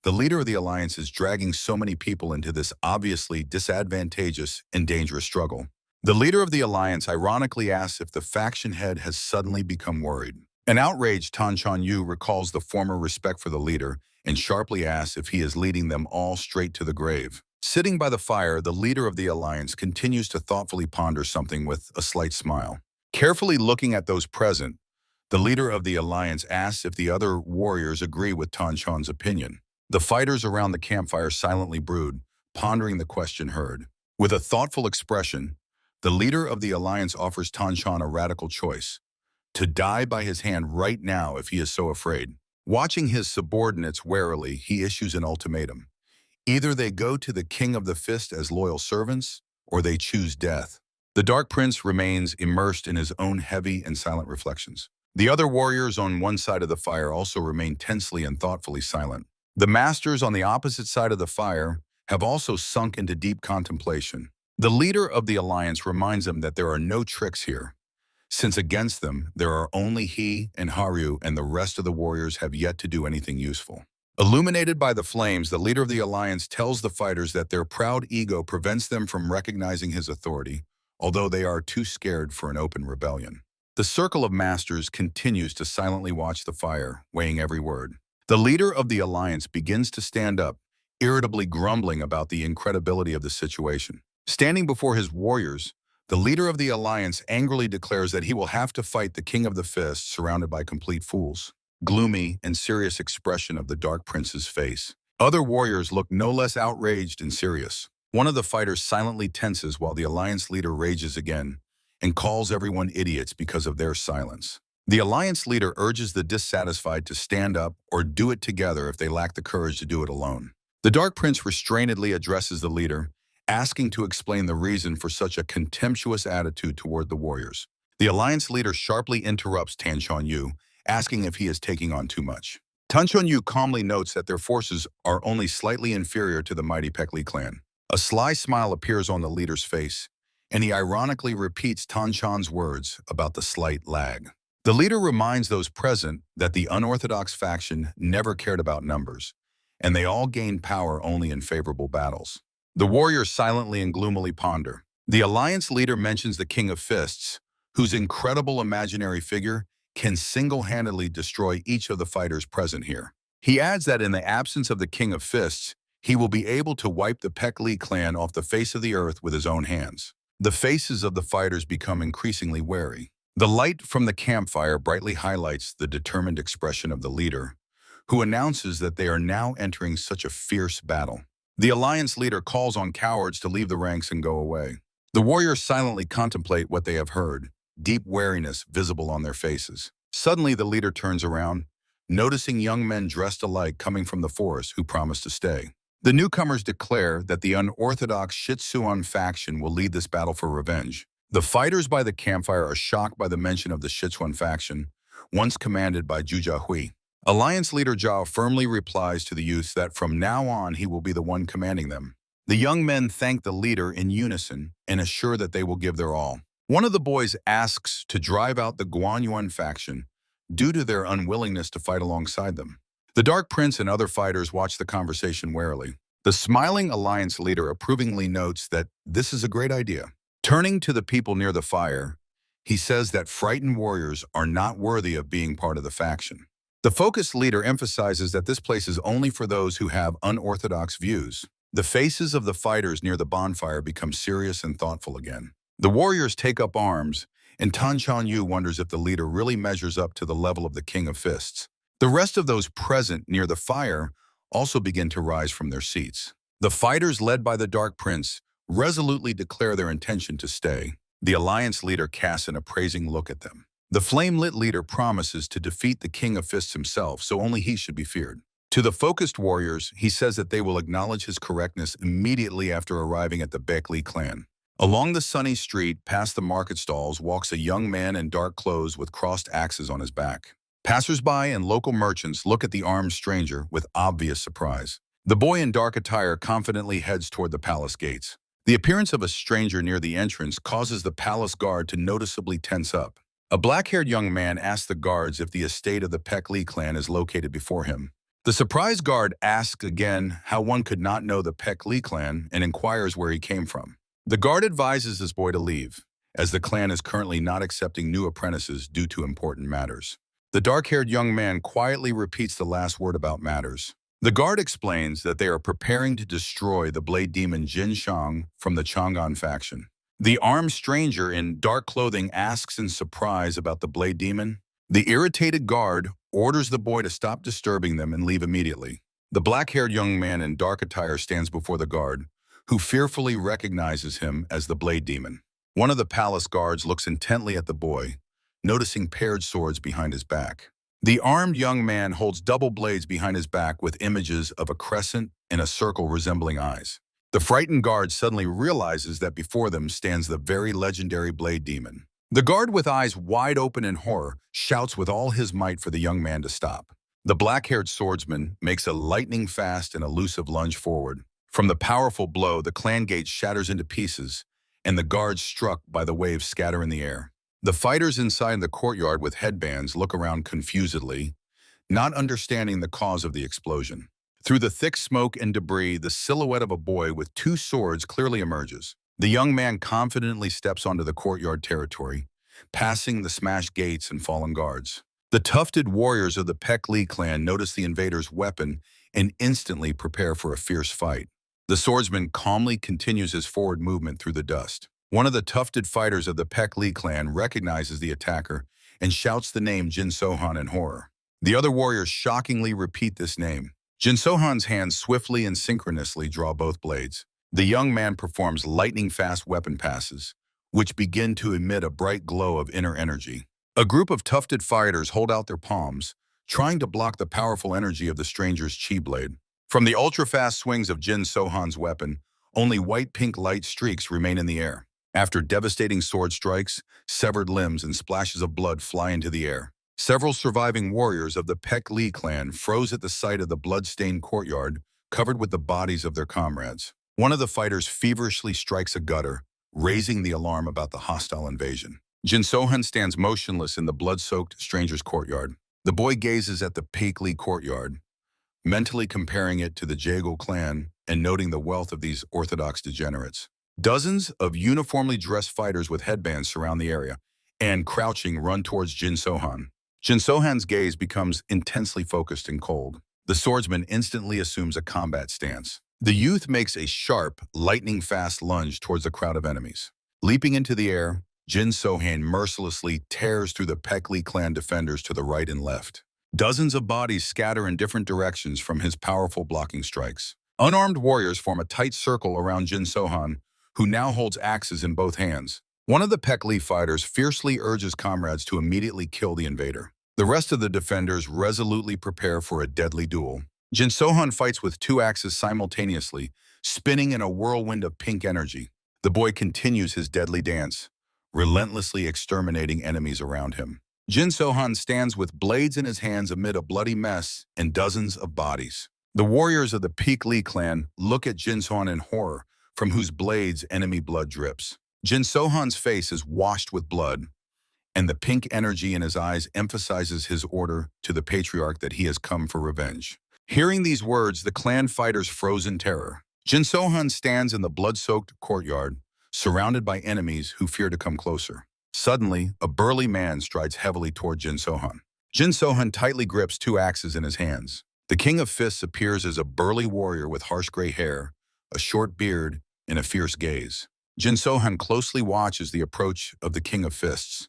the leader of the alliance is dragging so many people into this obviously disadvantageous and dangerous struggle. The leader of the alliance ironically asks if the faction head has suddenly become worried. An outraged Yu recalls the former respect for the leader and sharply asks if he is leading them all straight to the grave. Sitting by the fire, the leader of the alliance continues to thoughtfully ponder something with a slight smile. Carefully looking at those present, the leader of the alliance asks if the other warriors agree with Tanchon's opinion. The fighters around the campfire silently brood, pondering the question heard. With a thoughtful expression, the leader of the alliance offers Tanchon a radical choice: to die by his hand right now if he is so afraid. Watching his subordinates warily, he issues an ultimatum. Either they go to the King of the Fist as loyal servants, or they choose death. The Dark Prince remains immersed in his own heavy and silent reflections. The other warriors on one side of the fire also remain tensely and thoughtfully silent. The masters on the opposite side of the fire have also sunk into deep contemplation. The leader of the alliance reminds them that there are no tricks here, since against them there are only he and Haryu, and the rest of the warriors have yet to do anything useful. Illuminated by the flames, the leader of the alliance tells the fighters that their proud ego prevents them from recognizing his authority, although they are too scared for an open rebellion. The circle of masters continues to silently watch the fire, weighing every word. The leader of the alliance begins to stand up, irritably grumbling about the incredibility of the situation. Standing before his warriors, the leader of the alliance angrily declares that he will have to fight the King of the Fist surrounded by complete fools. Gloomy and serious expression of the Dark Prince's face. Other warriors look no less outraged and serious. One of the fighters silently tenses while the alliance leader rages again and calls everyone idiots because of their silence. The alliance leader urges the dissatisfied to stand up or do it together if they lack the courage to do it alone. The Dark Prince restrainedly addresses the leader, asking to explain the reason for such a contemptuous attitude toward the warriors. The alliance leader sharply interrupts Yu, asking if he is taking on too much. Yu calmly notes that their forces are only slightly inferior to the mighty Pekli clan. A sly smile appears on the leader's face, and he ironically repeats Tanchon's words about the slight lag. The leader reminds those present that the unorthodox faction never cared about numbers, and they all gained power only in favorable battles. The warriors silently and gloomily ponder. The alliance leader mentions the King of Fists, whose incredible imaginary figure can single-handedly destroy each of the fighters present here. He adds that in the absence of the King of Fists, he will be able to wipe the Pekli clan off the face of the earth with his own hands. The faces of the fighters become increasingly wary. The light from the campfire brightly highlights the determined expression of the leader, who announces that they are now entering such a fierce battle. The alliance leader calls on cowards to leave the ranks and go away. The warriors silently contemplate what they have heard, deep wariness visible on their faces. Suddenly, the leader turns around, noticing young men dressed alike coming from the forest who promise to stay. The newcomers declare that the unorthodox Shitsuan faction will lead this battle for revenge. The fighters by the campfire are shocked by the mention of the Shitsuan faction, once commanded by Juja Hui. Alliance leader Zhao firmly replies to the youths that from now on he will be the one commanding them. The young men thank the leader in unison and assure that they will give their all. One of the boys asks to drive out the Guanyuan faction due to their unwillingness to fight alongside them. The Dark Prince and other fighters watch the conversation warily. The smiling alliance leader approvingly notes that this is a great idea. Turning to the people near the fire, he says that frightened warriors are not worthy of being part of the faction. The focused leader emphasizes that this place is only for those who have unorthodox views. The faces of the fighters near the bonfire become serious and thoughtful again. The warriors take up arms, and Tan Chan Yu wonders if the leader really measures up to the level of the King of Fists. The rest of those present near the fire also begin to rise from their seats. The fighters led by the Dark Prince resolutely declare their intention to stay. The alliance leader casts an appraising look at them. The flame-lit leader promises to defeat the King of Fists himself, so only he should be feared. To the focused warriors, he says that they will acknowledge his correctness immediately after arriving at the Baek clan. Along the sunny street, past the market stalls, walks a young man in dark clothes with crossed axes on his back. Passers-by and local merchants look at the armed stranger with obvious surprise. The boy in dark attire confidently heads toward the palace gates. The appearance of a stranger near the entrance causes the palace guard to noticeably tense up. A black-haired young man asks the guards if the estate of the Baek clan is located before him. The surprised guard asks again how one could not know the Baek clan and inquires where he came from. The guard advises this boy to leave, as the clan is currently not accepting new apprentices due to important matters. The dark-haired young man quietly repeats the last word about matters. The guard explains that they are preparing to destroy the blade demon Jin Shang from the Chang'an faction. The armed stranger in dark clothing asks in surprise about the blade demon. The irritated guard orders the boy to stop disturbing them and leave immediately. The black-haired young man in dark attire stands before the guard, who fearfully recognizes him as the blade demon. One of the palace guards looks intently at the boy, noticing paired swords behind his back. The armed young man holds double blades behind his back with images of a crescent and a circle resembling eyes. The frightened guard suddenly realizes that before them stands the very legendary blade demon. The guard, with eyes wide open in horror, shouts with all his might for the young man to stop. The black-haired swordsman makes a lightning-fast and elusive lunge forward. From the powerful blow, the clan gate shatters into pieces, and the guards struck by the wave scatter in the air. The fighters inside the courtyard with headbands look around confusedly, not understanding the cause of the explosion. Through the thick smoke and debris, the silhouette of a boy with two swords clearly emerges. The young man confidently steps onto the courtyard territory, passing the smashed gates and fallen guards. The tufted warriors of the Baek clan notice the invader's weapon and instantly prepare for a fierce fight. The swordsman calmly continues his forward movement through the dust. One of the tufted fighters of the Baek clan recognizes the attacker and shouts the name Jin Sohan in horror. The other warriors shockingly repeat this name. Jin Sohan's hands swiftly and synchronously draw both blades. The young man performs lightning-fast weapon passes, which begin to emit a bright glow of inner energy. A group of tufted fighters hold out their palms, trying to block the powerful energy of the stranger's chi blade. From the ultra-fast swings of Jin Sohan's weapon, only white-pink light streaks remain in the air. After devastating sword strikes, severed limbs and splashes of blood fly into the air. Several surviving warriors of the Baek clan froze at the sight of the blood-stained courtyard, covered with the bodies of their comrades. One of the fighters feverishly strikes a gutter, raising the alarm about the hostile invasion. Jin Sohan stands motionless in the blood-soaked stranger's courtyard. The boy gazes at the Baek courtyard, mentally comparing it to the Jaegul clan and noting the wealth of these orthodox degenerates. Dozens of uniformly dressed fighters with headbands surround the area and, crouching, run towards Jin Sohan. Jin Sohan's gaze becomes intensely focused and cold. The swordsman instantly assumes a combat stance. The youth makes a sharp, lightning-fast lunge towards the crowd of enemies. Leaping into the air, Jin Sohan mercilessly tears through the Baek clan defenders to the right and left. Dozens of bodies scatter in different directions from his powerful blocking strikes. Unarmed warriors form a tight circle around Jin Sohan, who now holds axes in both hands. One of the Baek fighters fiercely urges comrades to immediately kill the invader. The rest of the defenders resolutely prepare for a deadly duel. Jin Sohan fights with two axes simultaneously, spinning in a whirlwind of pink energy. The boy continues his deadly dance, relentlessly exterminating enemies around him. Jin Sohan stands with blades in his hands amid a bloody mess and dozens of bodies. The warriors of the Baek clan look at Jin Sohan in horror, from whose blades enemy blood drips. Jin Sohan's face is washed with blood, and the pink energy in his eyes emphasizes his order to the patriarch that he has come for revenge. Hearing these words, the clan fighters froze in terror. Jin Sohan stands in the blood-soaked courtyard, surrounded by enemies who fear to come closer. Suddenly, a burly man strides heavily toward Jin Sohan. Jin Sohan tightly grips two axes in his hands. The King of Fists appears as a burly warrior with harsh gray hair, a short beard, and a fierce gaze. Jin Sohan closely watches the approach of the King of Fists,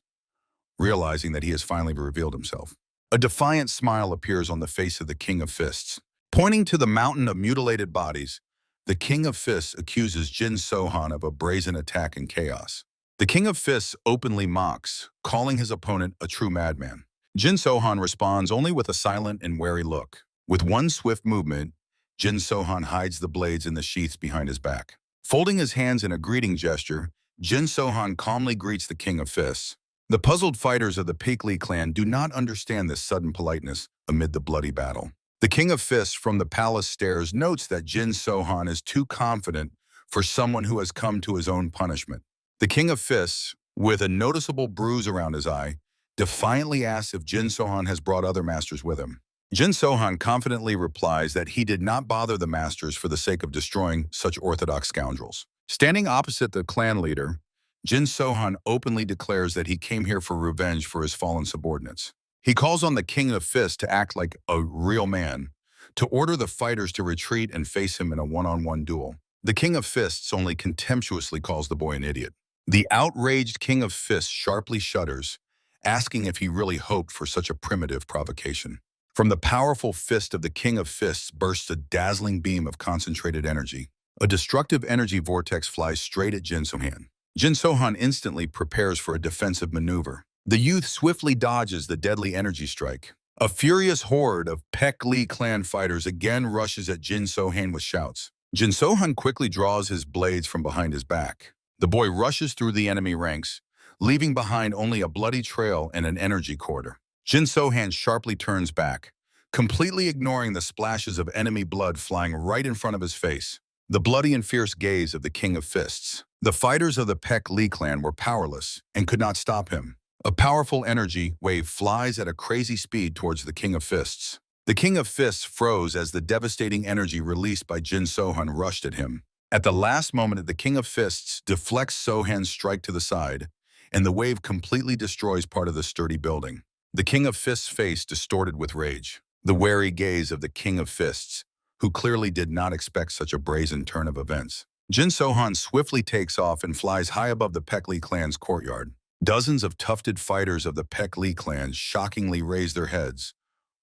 realizing that he has finally revealed himself. A defiant smile appears on the face of the King of Fists. Pointing to the mountain of mutilated bodies, the King of Fists accuses Jin Sohan of a brazen attack and chaos. The King of Fists openly mocks, calling his opponent a true madman. Jin Sohan responds only with a silent and wary look. With one swift movement, Jin Sohan hides the blades in the sheaths behind his back. Folding his hands in a greeting gesture, Jin Sohan calmly greets the King of Fists. The puzzled fighters of the Peekli clan do not understand this sudden politeness amid the bloody battle. The King of Fists from the palace stairs notes that Jin Sohan is too confident for someone who has come to his own punishment. The King of Fists, with a noticeable bruise around his eye, defiantly asks if Jin Sohan has brought other masters with him. Jin Sohan confidently replies that he did not bother the masters for the sake of destroying such orthodox scoundrels. Standing opposite the clan leader, Jin Sohan openly declares that he came here for revenge for his fallen subordinates. He calls on the King of Fists to act like a real man, to order the fighters to retreat and face him in a one-on-one duel. The King of Fists only contemptuously calls the boy an idiot. The outraged King of Fists sharply shudders, asking if he really hoped for such a primitive provocation. From the powerful fist of the King of Fists bursts a dazzling beam of concentrated energy. A destructive energy vortex flies straight at Jin Sohan. Jin Sohan instantly prepares for a defensive maneuver. The youth swiftly dodges the deadly energy strike. A furious horde of Peekli clan fighters again rushes at Jin Sohan with shouts. Jin Sohan quickly draws his blades from behind his back. The boy rushes through the enemy ranks, leaving behind only a bloody trail and an energy corridor. Jin Sohan sharply turns back, completely ignoring the splashes of enemy blood flying right in front of his face. The bloody and fierce gaze of the King of Fists. The fighters of the Peekli clan were powerless and could not stop him. A powerful energy wave flies at a crazy speed towards the King of Fists. The King of Fists froze as the devastating energy released by Jin Sohan rushed at him. At the last moment, the King of Fists deflects Sohan's strike to the side, and the wave completely destroys part of the sturdy building. The King of Fists' face distorted with rage. The wary gaze of the King of Fists, who clearly did not expect such a brazen turn of events. Jin Sohan swiftly takes off and flies high above the Peekli clan's courtyard. Dozens of tufted fighters of the Peekli clan shockingly raise their heads,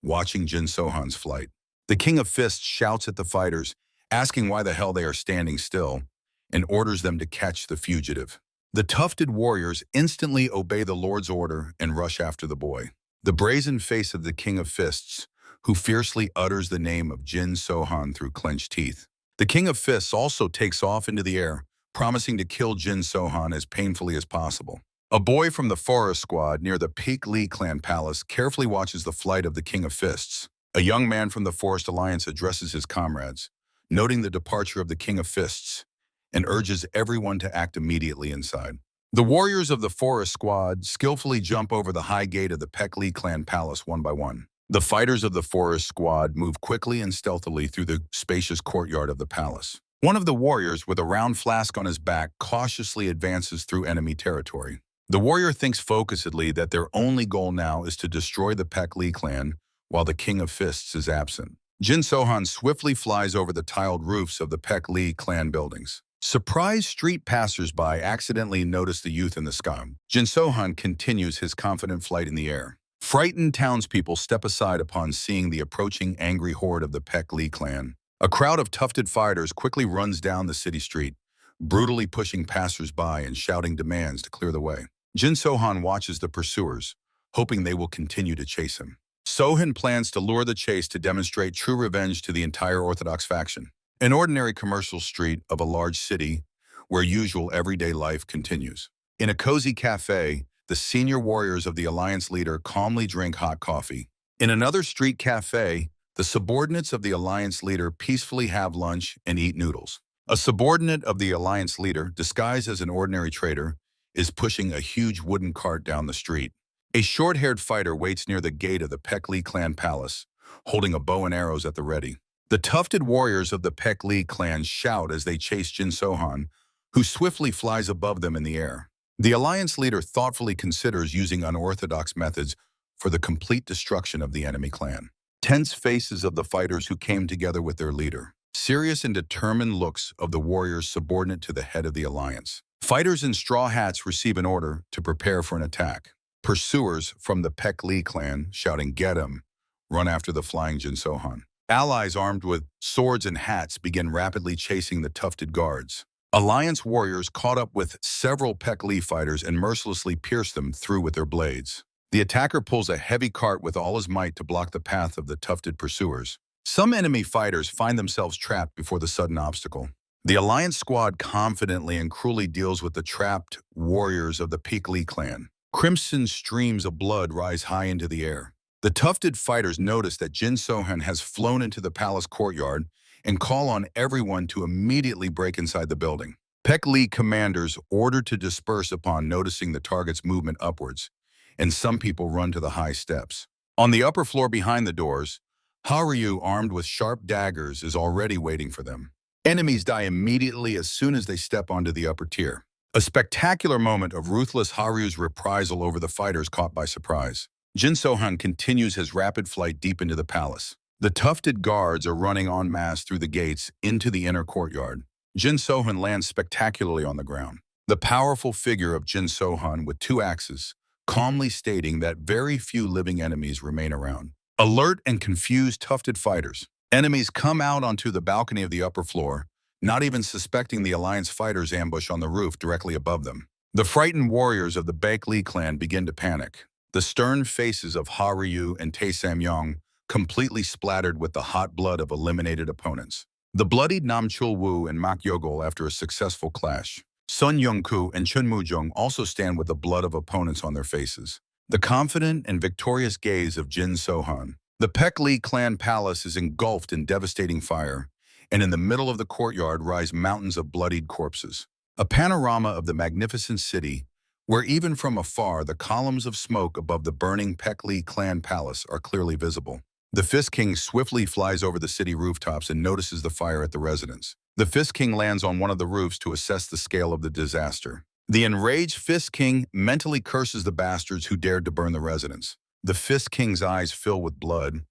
watching Jin Sohan's flight. The King of Fists shouts at the fighters, asking why the hell they are standing still, and orders them to catch the fugitive. The tufted warriors instantly obey the Lord's order and rush after the boy. The brazen face of the King of Fists, who fiercely utters the name of Jin Sohan through clenched teeth. The King of Fists also takes off into the air, promising to kill Jin Sohan as painfully as possible. A boy from the forest squad near the Peekli clan palace carefully watches the flight of the King of Fists. A young man from the Forest Alliance addresses his comrades, noting the departure of the King of Fists, and urges everyone to act immediately inside. The warriors of the forest squad skillfully jump over the high gate of the Peekli clan palace one by one. The fighters of the forest squad move quickly and stealthily through the spacious courtyard of the palace. One of the warriors, with a round flask on his back, cautiously advances through enemy territory. The warrior thinks focusedly that their only goal now is to destroy the Peekli clan while the King of Fists is absent. Jin Sohan swiftly flies over the tiled roofs of the Peekli clan buildings. Surprised street passers-by accidentally notice the youth in the sky. Jin Sohan continues his confident flight in the air. Frightened townspeople step aside upon seeing the approaching angry horde of the Peekli clan. A crowd of tufted fighters quickly runs down the city street, brutally pushing passers-by and shouting demands to clear the way. Jin Sohan watches the pursuers, hoping they will continue to chase him. Sohan plans to lure the chase to demonstrate true revenge to the entire Orthodox faction. An ordinary commercial street of a large city where usual everyday life continues. In a cozy cafe, the senior warriors of the Alliance leader calmly drink hot coffee. In another street cafe, the subordinates of the Alliance leader peacefully have lunch and eat noodles. A subordinate of the Alliance leader, disguised as an ordinary trader, is pushing a huge wooden cart down the street. A short-haired fighter waits near the gate of the Peekli clan palace, holding a bow and arrows at the ready. The tufted warriors of the Peekli clan shout as they chase Jin Sohan, who swiftly flies above them in the air. The Alliance leader thoughtfully considers using unorthodox methods for the complete destruction of the enemy clan. Tense faces of the fighters who came together with their leader. Serious and determined looks of the warriors subordinate to the head of the Alliance. Fighters in straw hats receive an order to prepare for an attack. Pursuers from the Pek Lee clan, shouting "Get him!" run after the flying Jin Sohan. Allies armed with swords and hats begin rapidly chasing the tufted guards. Alliance warriors caught up with several Pek Lee fighters and mercilessly pierce them through with their blades. The attacker pulls a heavy cart with all his might to block the path of the tufted pursuers. Some enemy fighters find themselves trapped before the sudden obstacle. The Alliance squad confidently and cruelly deals with the trapped warriors of the Pek Lee clan. Crimson streams of blood rise high into the air. The tufted fighters notice that Jin Sohan has flown into the palace courtyard and call on everyone to immediately break inside the building. Pek Lee commanders order to disperse upon noticing the target's movement upwards, and some people run to the high steps. On the upper floor behind the doors, Haryu, armed with sharp daggers, is already waiting for them. Enemies die immediately as soon as they step onto the upper tier. A spectacular moment of ruthless Haryu's reprisal over the fighters caught by surprise. Jin Sohan continues his rapid flight deep into the palace. The tufted guards are running en masse through the gates into the inner courtyard. Jin Sohan lands spectacularly on the ground. The powerful figure of Jin Sohan with 2 axes, calmly stating that very few living enemies remain around. Alert and confused tufted fighters. Enemies come out onto the balcony of the upper floor, not even suspecting the Alliance fighters' ambush on the roof directly above them. The frightened warriors of the Pek Lee clan begin to panic. The stern faces of Haryu and Tae Samyong completely splattered with the hot blood of eliminated opponents. The bloodied Nam Chul Woo and Mak Yogol after a successful clash. Sun Young-koo and Chun Mu-jung also stand with the blood of opponents on their faces. The confident and victorious gaze of Jin Sohan. The Pek Lee clan palace is engulfed in devastating fire, and in the middle of the courtyard rise mountains of bloodied corpses. A panorama of the magnificent city, where even from afar the columns of smoke above the burning Pek Lee clan palace are clearly visible. The Fist King swiftly flies over the city rooftops and notices the fire at the residence. The Fist King lands on one of the roofs to assess the scale of the disaster. The enraged Fist King mentally curses the bastards who dared to burn the residence. The Fist King's eyes fill with blood,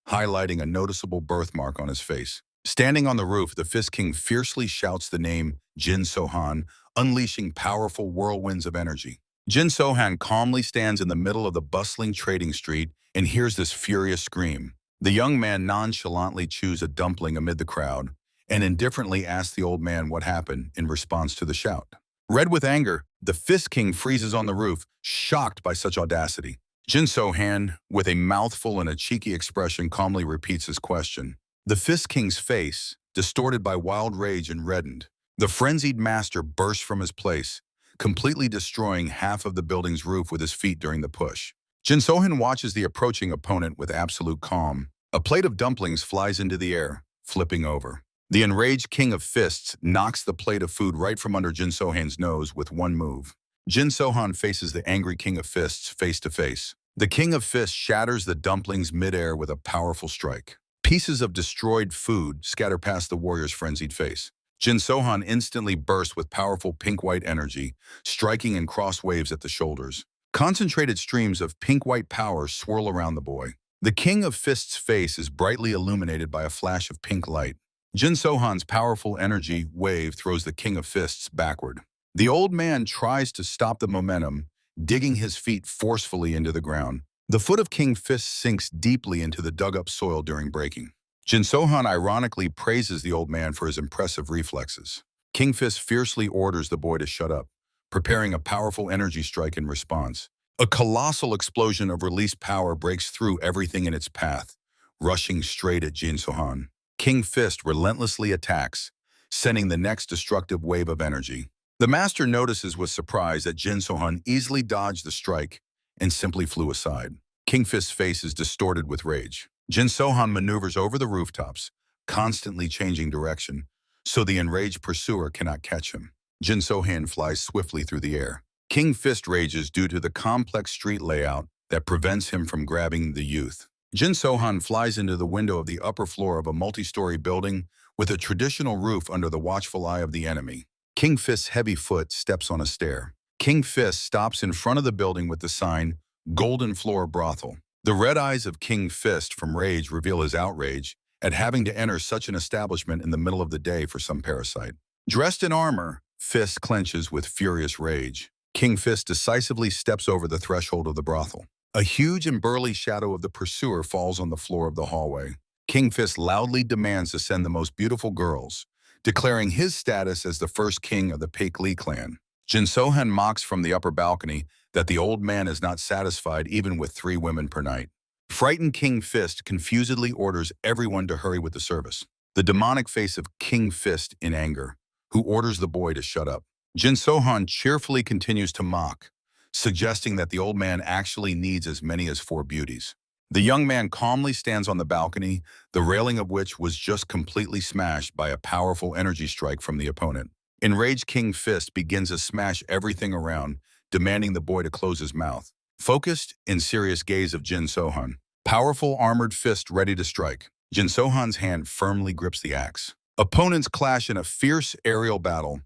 highlighting a noticeable birthmark on his face. Standing on the roof, the Fist King fiercely shouts the name Jin Sohan, unleashing powerful whirlwinds of energy. Jin Sohan calmly stands in the middle of the bustling trading street and hears this furious scream. The young man nonchalantly chews a dumpling amid the crowd and indifferently asks the old man what happened in response to the shout. Red with anger, the Fist King freezes on the roof, shocked by such audacity. Jin Sohan, with a mouthful and a cheeky expression, calmly repeats his question. The Fist King's face, distorted by wild rage and reddened. The frenzied master bursts from his place, completely destroying half of the building's roof with his feet during the push. Jin Sohan watches the approaching opponent with absolute calm. A plate of dumplings flies into the air, flipping over. The enraged King of Fists knocks the plate of food right from under Jin Sohan's nose with one move. Jin Sohan faces the angry King of Fists face to face. The King of Fists shatters the dumplings midair with a powerful strike. Pieces of destroyed food scatter past the warrior's frenzied face. Jin Sohan instantly bursts with powerful pink-white energy, striking in cross waves at the shoulders. Concentrated streams of pink-white power swirl around the boy. The King of Fists' face is brightly illuminated by a flash of pink light. Jin Sohan's powerful energy wave throws the King of Fists backward. The old man tries to stop the momentum, digging his feet forcefully into the ground. The foot of King Fist sinks deeply into the dug-up soil during breaking. Jin Sohan ironically praises the old man for his impressive reflexes. King Fist fiercely orders the boy to shut up, preparing a powerful energy strike in response. A colossal explosion of released power breaks through everything in its path, rushing straight at Jin Sohan. King Fist relentlessly attacks, sending the next destructive wave of energy. The master notices with surprise that Jin Sohan easily dodged the strike and simply flew aside. King Fist's face is distorted with rage. Jin Sohan maneuvers over the rooftops, constantly changing direction, so the enraged pursuer cannot catch him. Jin Sohan flies swiftly through the air. King Fist rages due to the complex street layout that prevents him from grabbing the youth. Jin Sohan flies into the window of the upper floor of a multi-story building with a traditional roof under the watchful eye of the enemy. King Fist's heavy foot steps on a stair. King Fist stops in front of the building with the sign, Golden Floor Brothel. The red eyes of King Fist from rage reveal his outrage at having to enter such an establishment in the middle of the day for some parasite. Dressed in armor, Fist clenches with furious rage. King Fist decisively steps over the threshold of the brothel. A huge and burly shadow of the pursuer falls on the floor of the hallway. King Fist loudly demands to send the most beautiful girls, declaring his status as the first king of the Paik Lee clan. Jin Sohan mocks from the upper balcony that the old man is not satisfied even with 3 women per night. Frightened King Fist confusedly orders everyone to hurry with the service. The demonic face of King Fist in anger, who orders the boy to shut up. Jin Sohan cheerfully continues to mock, suggesting that the old man actually needs as many as 4 beauties. The young man calmly stands on the balcony, the railing of which was just completely smashed by a powerful energy strike from the opponent. Enraged King Fist begins to smash everything around, demanding the boy to close his mouth. Focused in serious gaze of Jin Sohan. Powerful armored fist ready to strike. Jin Sohan's hand firmly grips the axe. Opponents clash in a fierce aerial battle,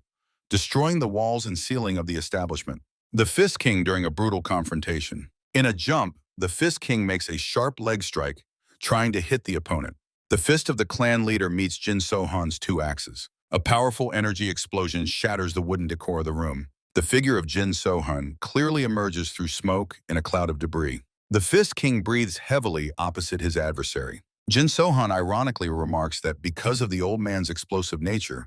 destroying the walls and ceiling of the establishment. The Fist King during a brutal confrontation. In a jump, the Fist King makes a sharp leg strike, trying to hit the opponent. The fist of the clan leader meets Jin Sohan's 2 axes. A powerful energy explosion shatters the wooden decor of the room. The figure of Jin Sohan clearly emerges through smoke in a cloud of debris. The Fist King breathes heavily opposite his adversary. Jin Sohan ironically remarks that because of the old man's explosive nature,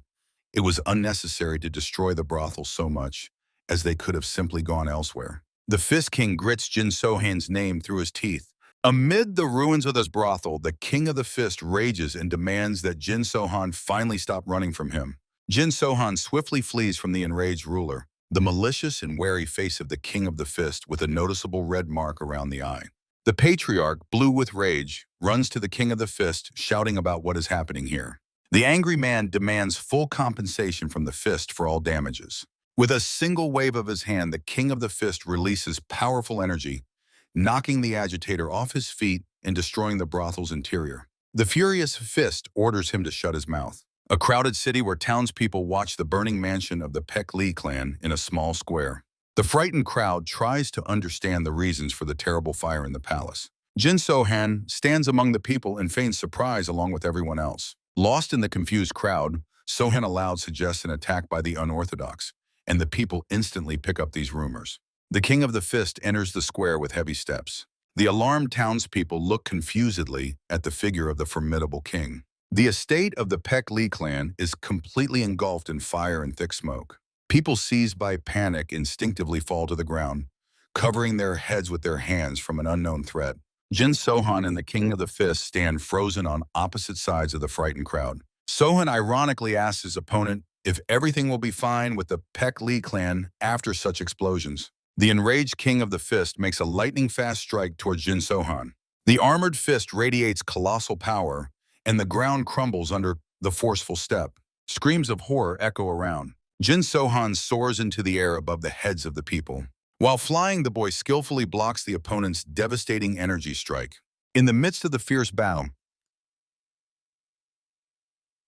it was unnecessary to destroy the brothel so much, as they could have simply gone elsewhere. The Fist King grits Jin Sohan's name through his teeth. Amid the ruins of this brothel, the King of the Fist rages and demands that Jin Sohan finally stop running from him. Jin Sohan swiftly flees from the enraged ruler, the malicious and wary face of the King of the Fist with a noticeable red mark around the eye. The patriarch, blue with rage, runs to the King of the Fist, shouting about what is happening here. The angry man demands full compensation from the Fist for all damages. With a single wave of his hand, the King of the Fist releases powerful energy, knocking the agitator off his feet and destroying the brothel's interior. The furious Fist orders him to shut his mouth. A crowded city where townspeople watch the burning mansion of the Paik Lee clan in a small square. The frightened crowd tries to understand the reasons for the terrible fire in the palace. Jin Sohan stands among the people and feigns surprise along with everyone else. Lost in the confused crowd, Sohan aloud suggests an attack by the unorthodox, and the people instantly pick up these rumors. The King of the Fist enters the square with heavy steps. The alarmed townspeople look confusedly at the figure of the formidable king. The estate of the Paik Lee clan is completely engulfed in fire and thick smoke. People seized by panic instinctively fall to the ground, covering their heads with their hands from an unknown threat. Jin Sohan and the King of the Fist stand frozen on opposite sides of the frightened crowd. Sohan ironically asks his opponent if everything will be fine with the Paik Lee clan after such explosions. The enraged King of the Fist makes a lightning-fast strike towards Jin Sohan. The armored fist radiates colossal power, and the ground crumbles under the forceful step. Screams of horror echo around. Jin Sohan soars into the air above the heads of the people. While flying, the boy skillfully blocks the opponent's devastating energy strike. In the midst of the fierce battle,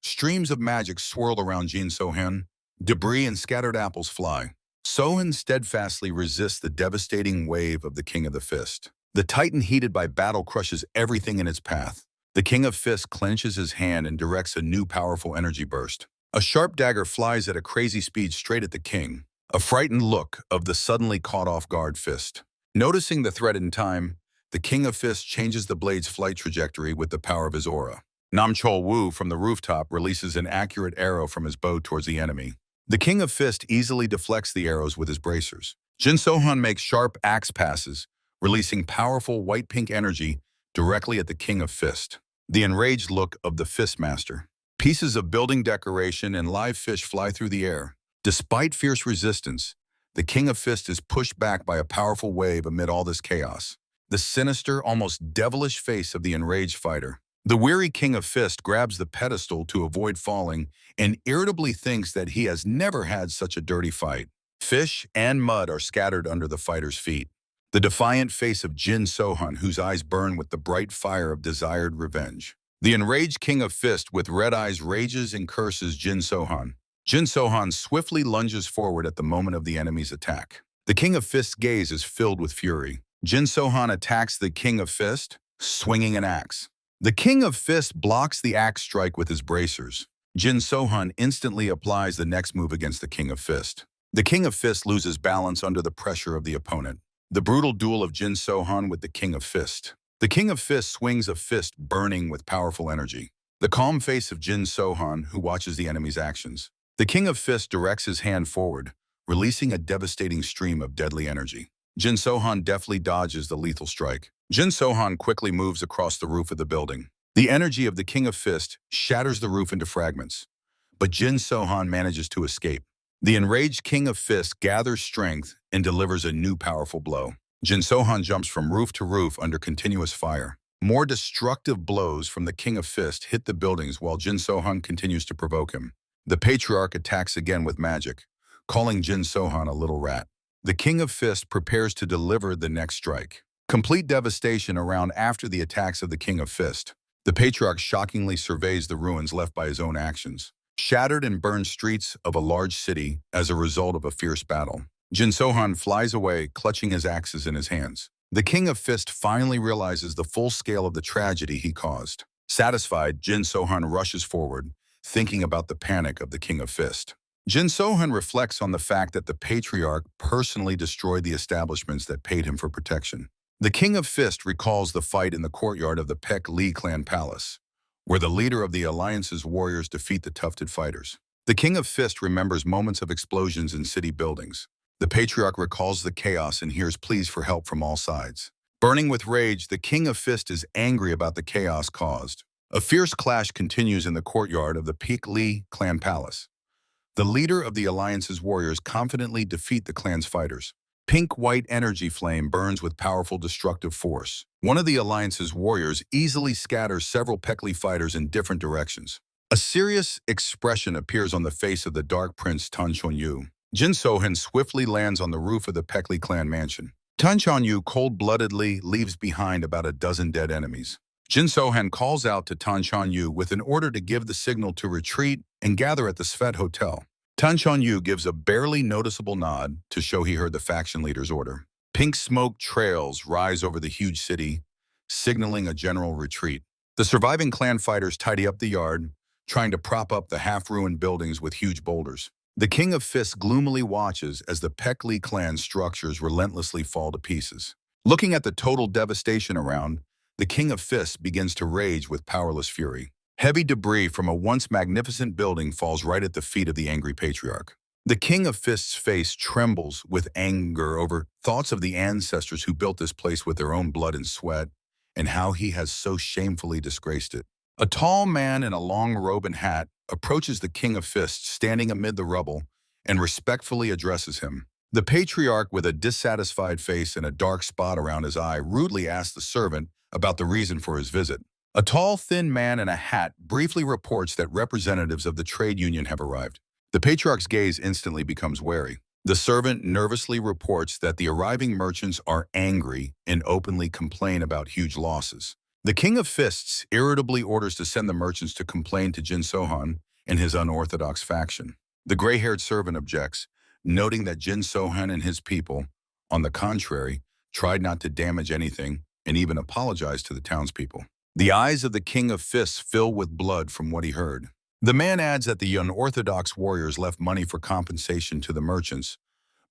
streams of magic swirl around Jin Sohan. Debris and scattered apples fly. Sohan steadfastly resists the devastating wave of the King of the Fist. The titan heated by battle crushes everything in its path. The King of Fist clenches his hand and directs a new powerful energy burst. A sharp dagger flies at a crazy speed straight at the king. A frightened look of the suddenly caught off guard Fist. Noticing the threat in time, the King of Fist changes the blade's flight trajectory with the power of his aura. Nam Chol Wu from the rooftop releases an accurate arrow from his bow towards the enemy. The King of Fist easily deflects the arrows with his bracers. Jin Sohan makes sharp axe passes, releasing powerful white-pink energy directly at the King of Fist. The enraged look of the Fistmaster. Pieces of building decoration and live fish fly through the air. Despite fierce resistance, the King of Fist is pushed back by a powerful wave amid all this chaos. The sinister, almost devilish face of the enraged fighter. The weary King of Fist grabs the pedestal to avoid falling and irritably thinks that he has never had such a dirty fight. Fish and mud are scattered under the fighter's feet. The defiant face of Jin Sohan, whose eyes burn with the bright fire of desired revenge. The enraged King of Fist with red eyes rages and curses Jin Sohan. Jin Sohan swiftly lunges forward at the moment of the enemy's attack. The King of Fist's gaze is filled with fury. Jin Sohan attacks the King of Fist, swinging an axe. The King of Fist blocks the axe strike with his bracers. Jin Sohan instantly applies the next move against the King of Fist. The King of Fist loses balance under the pressure of the opponent. The brutal duel of Jin Sohan with the King of Fist. The King of Fist swings a fist burning with powerful energy. The calm face of Jin Sohan, who watches the enemy's actions. The King of Fist directs his hand forward, releasing a devastating stream of deadly energy. Jin Sohan deftly dodges the lethal strike. Jin Sohan quickly moves across the roof of the building. The energy of the King of Fist shatters the roof into fragments, but Jin Sohan manages to escape. The enraged King of Fist gathers strength and delivers a new powerful blow. Jin Sohan jumps from roof to roof under continuous fire. More destructive blows from the King of Fist hit the buildings while Jin Sohan continues to provoke him. The Patriarch attacks again with magic, calling Jin Sohan a little rat. The King of Fist prepares to deliver the next strike. Complete devastation around after the attacks of the King of Fist. The Patriarch shockingly surveys the ruins left by his own actions. Shattered and burned streets of a large city as a result of a fierce battle. Jin Sohan flies away, clutching his axes in his hands. The King of Fist finally realizes the full scale of the tragedy he caused. Satisfied, Jin Sohan rushes forward, thinking about the panic of the King of Fist. Jin Sohan reflects on the fact that the Patriarch personally destroyed the establishments that paid him for protection. The King of Fist recalls the fight in the courtyard of the Pek Li clan palace, where the leader of the Alliance's warriors defeat the tufted fighters. The King of Fist remembers moments of explosions in city buildings. The Patriarch recalls the chaos and hears pleas for help from all sides. Burning with rage, the King of Fist is angry about the chaos caused. A fierce clash continues in the courtyard of the Pek Li clan palace. The leader of the Alliance's warriors confidently defeat the clan's fighters. Pink-white energy flame burns with powerful destructive force. One of the Alliance's warriors easily scatters several Pek Li fighters in different directions. A serious expression appears on the face of the Dark Prince Tan Chonyu. Jin Sohan swiftly lands on the roof of the Pek Li clan mansion. Tan Chonyu cold-bloodedly leaves behind about a dozen dead enemies. Jin Sohan calls out to Tan Chonyu with an order to give the signal to retreat and gather at the Svet Hotel. Tan Chonyu gives a barely noticeable nod to show he heard the faction leader's order. Pink smoke trails rise over the huge city, signaling a general retreat. The surviving clan fighters tidy up the yard, trying to prop up the half-ruined buildings with huge boulders. The King of Fists gloomily watches as the Pek Li clan structures relentlessly fall to pieces. Looking at the total devastation around, the King of Fists begins to rage with powerless fury. Heavy debris from a once magnificent building falls right at the feet of the angry Patriarch. The King of Fists' face trembles with anger over thoughts of the ancestors who built this place with their own blood and sweat, and how he has so shamefully disgraced it. A tall man in a long robe and hat approaches the King of Fists standing amid the rubble and respectfully addresses him. The Patriarch, with a dissatisfied face and a dark spot around his eye, rudely asks the servant about the reason for his visit. A tall, thin man in a hat briefly reports that representatives of the trade union have arrived. The Patriarch's gaze instantly becomes wary. The servant nervously reports that the arriving merchants are angry and openly complain about huge losses. The King of Fists irritably orders to send the merchants to complain to Jin Sohan and his unorthodox faction. The gray-haired servant objects, noting that Jin Sohan and his people, on the contrary, tried not to damage anything and even apologized to the townspeople. The eyes of the King of Fists fill with blood from what he heard. The man adds that the unorthodox warriors left money for compensation to the merchants,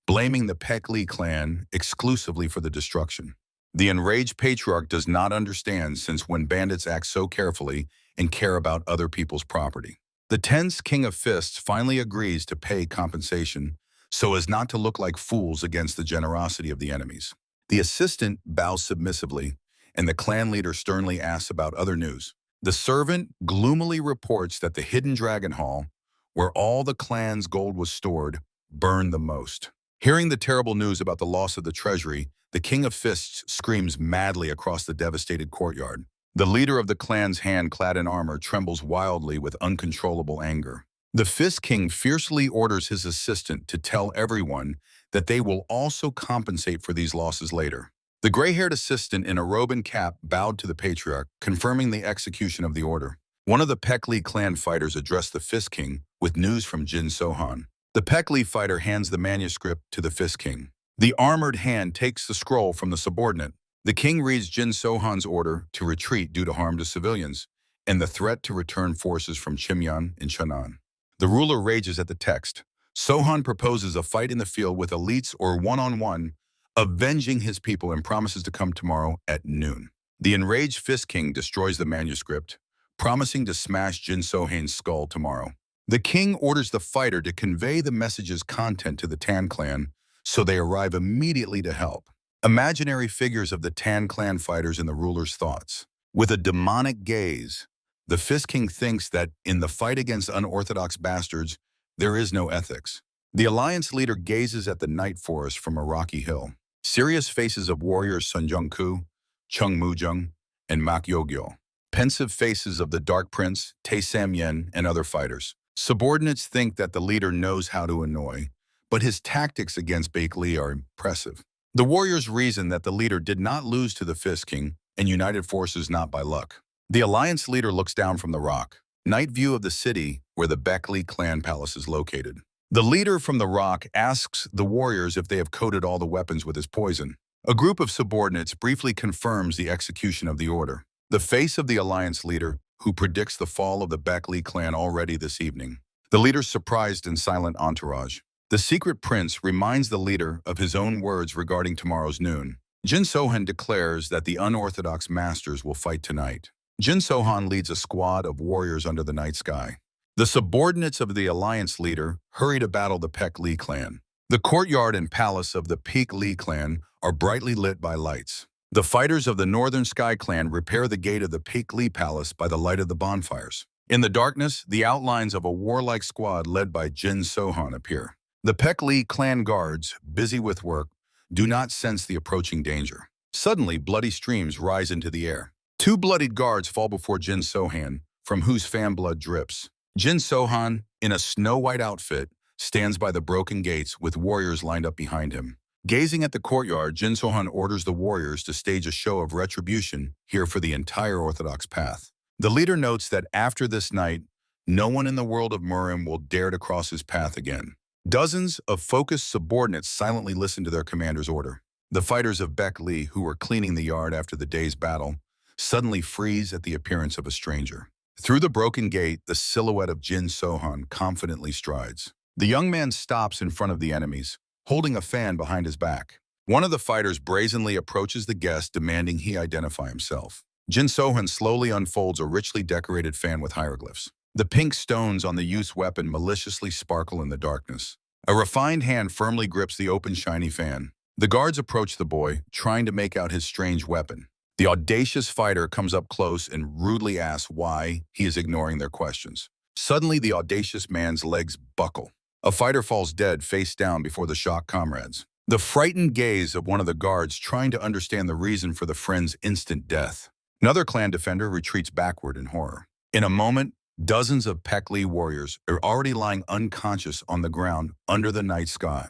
blaming the Pek Li clan exclusively for the destruction. The enraged Patriarch does not understand, since when bandits act so carefully and care about other people's property. The tense King of Fists finally agrees to pay compensation so as not to look like fools against the generosity of the enemies. The assistant bows submissively, and the clan leader sternly asks about other news. The servant gloomily reports that the hidden dragon hall, where all the clan's gold was stored, burned the most. Hearing the terrible news about the loss of the treasury, the King of Fists screams madly across the devastated courtyard. The leader of the clan's hand clad in armor trembles wildly with uncontrollable anger. The Fist King fiercely orders his assistant to tell everyone that they will also compensate for these losses later. The gray-haired assistant in a robe and cap bowed to the Patriarch, confirming the execution of the order. One of the Pek Li clan fighters addressed the Fist King with news from Jin Sohan. The Pek Li fighter hands the manuscript to the Fist King. The armored hand takes the scroll from the subordinate. The king reads Jin Sohan's order to retreat due to harm to civilians, and the threat to return forces from Chimyan and Cheonan. The ruler rages at the text. Sohan proposes a fight in the field with elites or one-on-one, avenging his people and promises to come tomorrow at noon. The enraged Fist King destroys the manuscript, promising to smash Jin Sohan's skull tomorrow. The king orders the fighter to convey the message's content to the Tan clan, so they arrive immediately to help. Imaginary figures of the Tan clan fighters in the ruler's thoughts. With a demonic gaze, the Fist King thinks that in the fight against unorthodox bastards, there is no ethics. The alliance leader gazes at the night forest from a rocky hill. Serious faces of warriors Sun Jung-ku, Chung Mu-jung, and Mak Yogyo. Pensive faces of the Dark Prince, Tae Sam-yen, and other fighters. Subordinates think that the leader knows how to annoy, but his tactics against Baek Lee are impressive. The warriors reason that the leader did not lose to the Fist King and united forces not by luck. The alliance leader looks down from the rock. Night view of the city where the Baek Lee clan palace is located. The leader from the rock asks the warriors if they have coated all the weapons with his poison. A group of subordinates briefly confirms the execution of the order. The face of the alliance leader, who predicts the fall of the Baek Lee clan already this evening. The leader's surprised and silent entourage. The secret prince reminds the leader of his own words regarding tomorrow's noon. Jin Sohan declares that the unorthodox masters will fight tonight. Jin Sohan leads a squad of warriors under the night sky. The subordinates of the alliance leader hurry to battle the Baek Lee clan. The courtyard and palace of the Baek Lee clan are brightly lit by lights. The fighters of the Northern Sky clan repair the gate of the Baek Lee palace by the light of the bonfires. In the darkness, the outlines of a warlike squad led by Jin Sohan appear. The Baek Lee clan guards, busy with work, do not sense the approaching danger. Suddenly, bloody streams rise into the air. Two bloodied guards fall before Jin Sohan, from whose fan blood drips. Jin Sohan, in a snow-white outfit, stands by the broken gates with warriors lined up behind him. Gazing at the courtyard, Jin Sohan orders the warriors to stage a show of retribution here for the entire Orthodox path. The leader notes that after this night, no one in the world of Murim will dare to cross his path again. Dozens of focused subordinates silently listen to their commander's order. The fighters of Baek Lee, who were cleaning the yard after the day's battle, suddenly freeze at the appearance of a stranger. Through the broken gate, the silhouette of Jin Sohan confidently strides. The young man stops in front of the enemies, holding a fan behind his back. One of the fighters brazenly approaches the guest, demanding he identify himself. Jin Sohan slowly unfolds a richly decorated fan with hieroglyphs. The pink stones on the youth's weapon maliciously sparkle in the darkness. A refined hand firmly grips the open, shiny fan. The guards approach the boy, trying to make out his strange weapon. The audacious fighter comes up close and rudely asks why he is ignoring their questions. Suddenly, the audacious man's legs buckle. A fighter falls dead, face down before the shocked comrades. The frightened gaze of one of the guards trying to understand the reason for the friend's instant death. Another clan defender retreats backward in horror. In a moment, dozens of Baek Lee warriors are already lying unconscious on the ground under the night sky.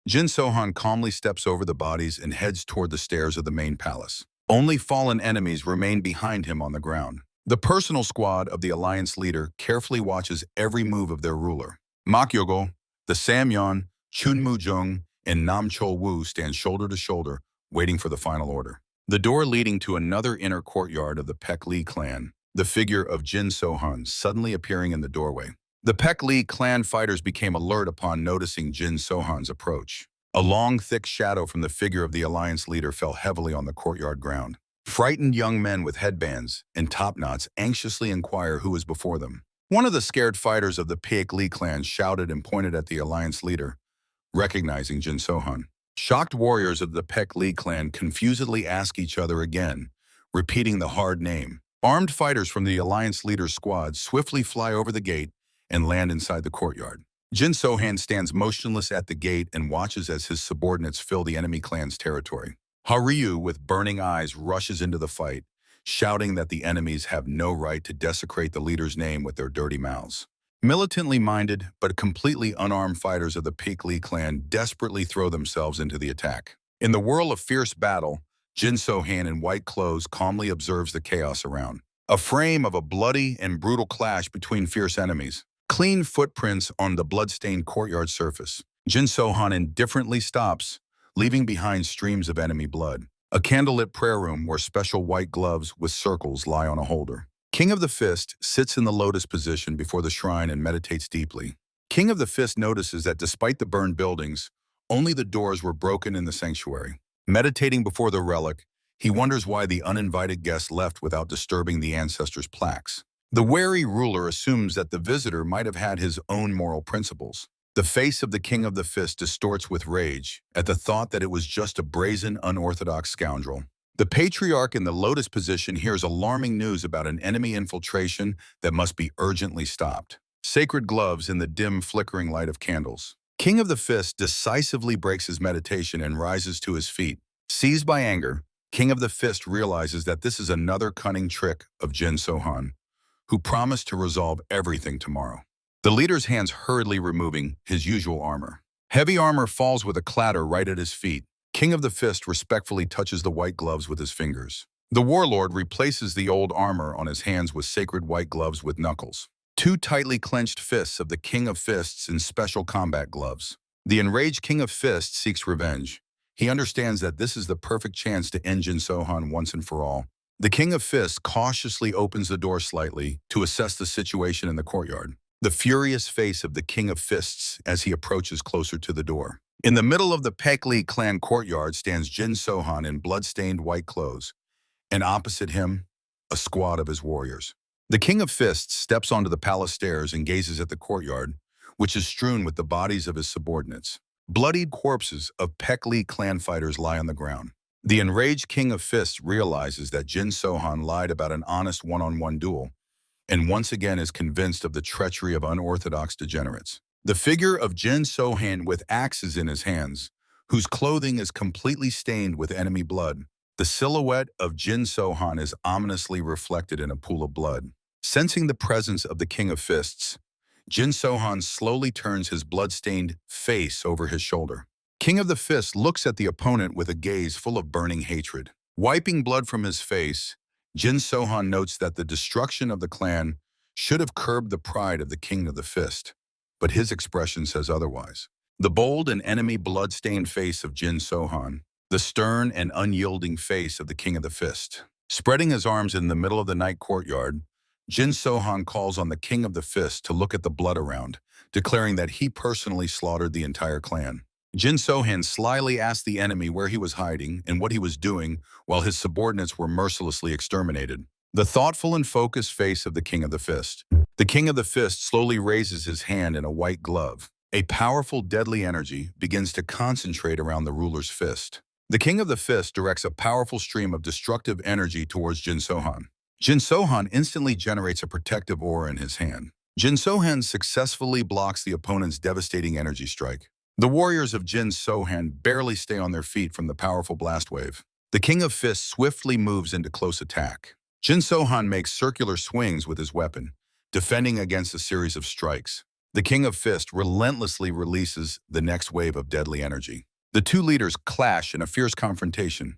Jin Sohan calmly steps over the bodies and heads toward the stairs of the main palace. Only fallen enemies remain behind him on the ground. The personal squad of the alliance leader carefully watches every move of their ruler. Mak Yogo, the Samyeon, Chun Mu-jung, and Nam Chol-woo stand shoulder to shoulder, waiting for the final order. The door leading to another inner courtyard of the Baek Lee clan, the figure of Jin Sohan suddenly appearing in the doorway. The Baek Lee clan fighters became alert upon noticing Jin Sohan's approach. A long, thick shadow from the figure of the alliance leader fell heavily on the courtyard ground. Frightened young men with headbands and topknots anxiously inquire who is before them. One of the scared fighters of the Baek Lee clan shouted and pointed at the alliance leader, recognizing Jin Sohan. Shocked warriors of the Baek Lee clan confusedly ask each other again, repeating the hard name. Armed fighters from the alliance leader's squad swiftly fly over the gate and land inside the courtyard. Jin Sohan stands motionless at the gate and watches as his subordinates fill the enemy clan's territory. Haryu, with burning eyes, rushes into the fight, shouting that the enemies have no right to desecrate the leader's name with their dirty mouths. Militantly minded, but completely unarmed fighters of the Baek Lee clan desperately throw themselves into the attack. In the whirl of fierce battle, Jin Sohan in white clothes calmly observes the chaos around. A frame of a bloody and brutal clash between fierce enemies. Clean footprints on the blood-stained courtyard surface. Jin Sohan indifferently stops, leaving behind streams of enemy blood. A candlelit prayer room where special white gloves with circles lie on a holder. King of the Fist sits in the lotus position before the shrine and meditates deeply. King of the Fist notices that despite the burned buildings, only the doors were broken in the sanctuary. Meditating before the relic, he wonders why the uninvited guest left without disturbing the ancestors' plaques. The wary ruler assumes that the visitor might have had his own moral principles. The face of the King of the Fist distorts with rage at the thought that it was just a brazen, unorthodox scoundrel. The patriarch in the lotus position hears alarming news about an enemy infiltration that must be urgently stopped. Sacred gloves in the dim, flickering light of candles. King of the Fist decisively breaks his meditation and rises to his feet. Seized by anger, King of the Fist realizes that this is another cunning trick of Jin Sohan, who promised to resolve everything tomorrow. The leader's hands hurriedly removing his usual armor. Heavy armor falls with a clatter right at his feet. King of the Fist respectfully touches the white gloves with his fingers. The warlord replaces the old armor on his hands with sacred white gloves with knuckles. Two tightly clenched fists of the King of Fists in special combat gloves. The enraged King of Fists seeks revenge. He understands that this is the perfect chance to end Jin Sohan once and for all. The King of Fists cautiously opens the door slightly to assess the situation in the courtyard. The furious face of the King of Fists as he approaches closer to the door. In the middle of the Pekli clan courtyard stands Jin Sohan in blood-stained white clothes, and opposite him, a squad of his warriors. The King of Fists steps onto the palace stairs and gazes at the courtyard, which is strewn with the bodies of his subordinates. Bloodied corpses of Pekli clan fighters lie on the ground. The enraged King of Fists realizes that Jin Sohan lied about an honest one-on-one duel, and once again is convinced of the treachery of unorthodox degenerates. The figure of Jin Sohan with axes in his hands, whose clothing is completely stained with enemy blood. The silhouette of Jin Sohan is ominously reflected in a pool of blood. Sensing the presence of the King of Fists, Jin Sohan slowly turns his blood-stained face over his shoulder. King of the Fist looks at the opponent with a gaze full of burning hatred. Wiping blood from his face, Jin Sohan notes that the destruction of the clan should have curbed the pride of the King of the Fist, but his expression says otherwise. The bold and enemy blood-stained face of Jin Sohan, the stern and unyielding face of the King of the Fist. Spreading his arms in the middle of the night courtyard, Jin Sohan calls on the King of the Fist to look at the blood around, declaring that he personally slaughtered the entire clan. Jin Sohan slyly asked the enemy where he was hiding and what he was doing while his subordinates were mercilessly exterminated. The thoughtful and focused face of the King of the Fist. The King of the Fist slowly raises his hand in a white glove. A powerful, deadly energy begins to concentrate around the ruler's fist. The King of the Fist directs a powerful stream of destructive energy towards Jin Sohan. Jin Sohan instantly generates a protective aura in his hand. Jin Sohan successfully blocks the opponent's devastating energy strike. The warriors of Jin Sohan barely stay on their feet from the powerful blast wave. The King of Fists swiftly moves into close attack. Jin Sohan makes circular swings with his weapon, defending against a series of strikes. The King of Fists relentlessly releases the next wave of deadly energy. The two leaders clash in a fierce confrontation,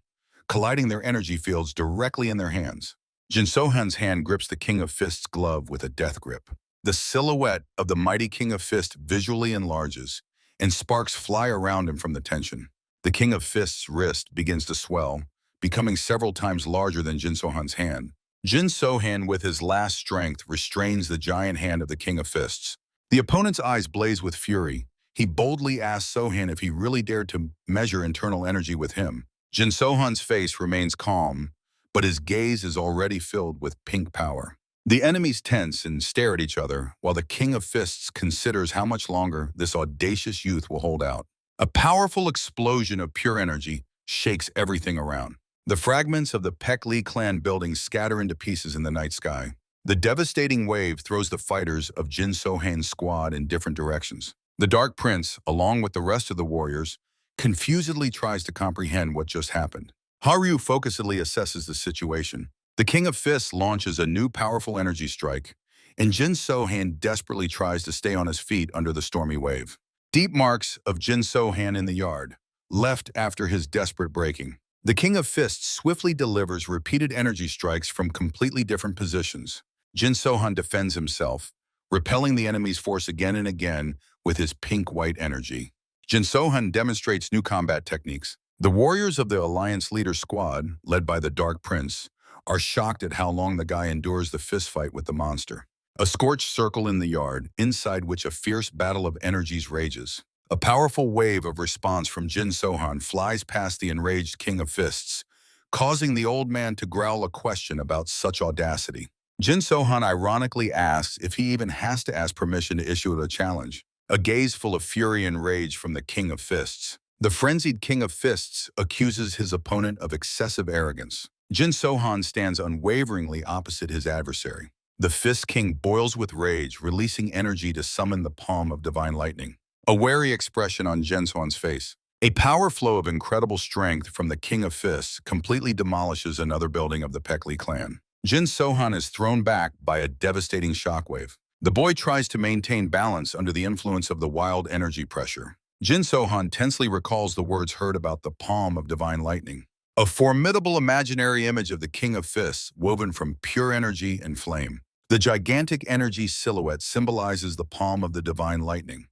colliding their energy fields directly in their hands. Jin Sohan's hand grips the King of Fists' glove with a death grip. The silhouette of the mighty King of Fists visually enlarges, and sparks fly around him from the tension. The King of Fists' wrist begins to swell, becoming several times larger than Jin Sohan's hand. Jin Sohan, with his last strength, restrains the giant hand of the King of Fists. The opponent's eyes blaze with fury. He boldly asks Sohan if he really dared to measure internal energy with him. Jin Sohan's face remains calm, but his gaze is already filled with pink power. The enemies tense and stare at each other, while the King of Fists considers how much longer this audacious youth will hold out. A powerful explosion of pure energy shakes everything around. The fragments of the Pekli clan buildings scatter into pieces in the night sky. The devastating wave throws the fighters of Jin Sohan's squad in different directions. The Dark Prince, along with the rest of the warriors, confusedly tries to comprehend what just happened. Haru focusedly assesses the situation. The King of Fists launches a new powerful energy strike, and Jin Sohan desperately tries to stay on his feet under the stormy wave. Deep marks of Jin Sohan in the yard, left after his desperate breaking. The King of Fists swiftly delivers repeated energy strikes from completely different positions. Jin Sohan defends himself, repelling the enemy's force again and again with his pink-white energy. Jin Sohan demonstrates new combat techniques. The warriors of the Alliance Leader Squad, led by the Dark Prince, are shocked at how long the guy endures the fistfight with the monster. A scorched circle in the yard, inside which a fierce battle of energies rages. A powerful wave of response from Jin Sohan flies past the enraged King of Fists, causing the old man to growl a question about such audacity. Jin Sohan ironically asks if he even has to ask permission to issue a challenge. A gaze full of fury and rage from the King of Fists. The frenzied King of Fists accuses his opponent of excessive arrogance. Jin Sohan stands unwaveringly opposite his adversary. The Fist King boils with rage, releasing energy to summon the palm of divine lightning. A wary expression on Jin Sohan's face. A power flow of incredible strength from the King of Fists completely demolishes another building of the Pekli clan. Jin Sohan is thrown back by a devastating shockwave. The boy tries to maintain balance under the influence of the wild energy pressure. Jin Sohan tensely recalls the words heard about the palm of divine lightning. A formidable imaginary image of the King of Fists woven from pure energy and flame. The gigantic energy silhouette symbolizes the palm of the divine lightning,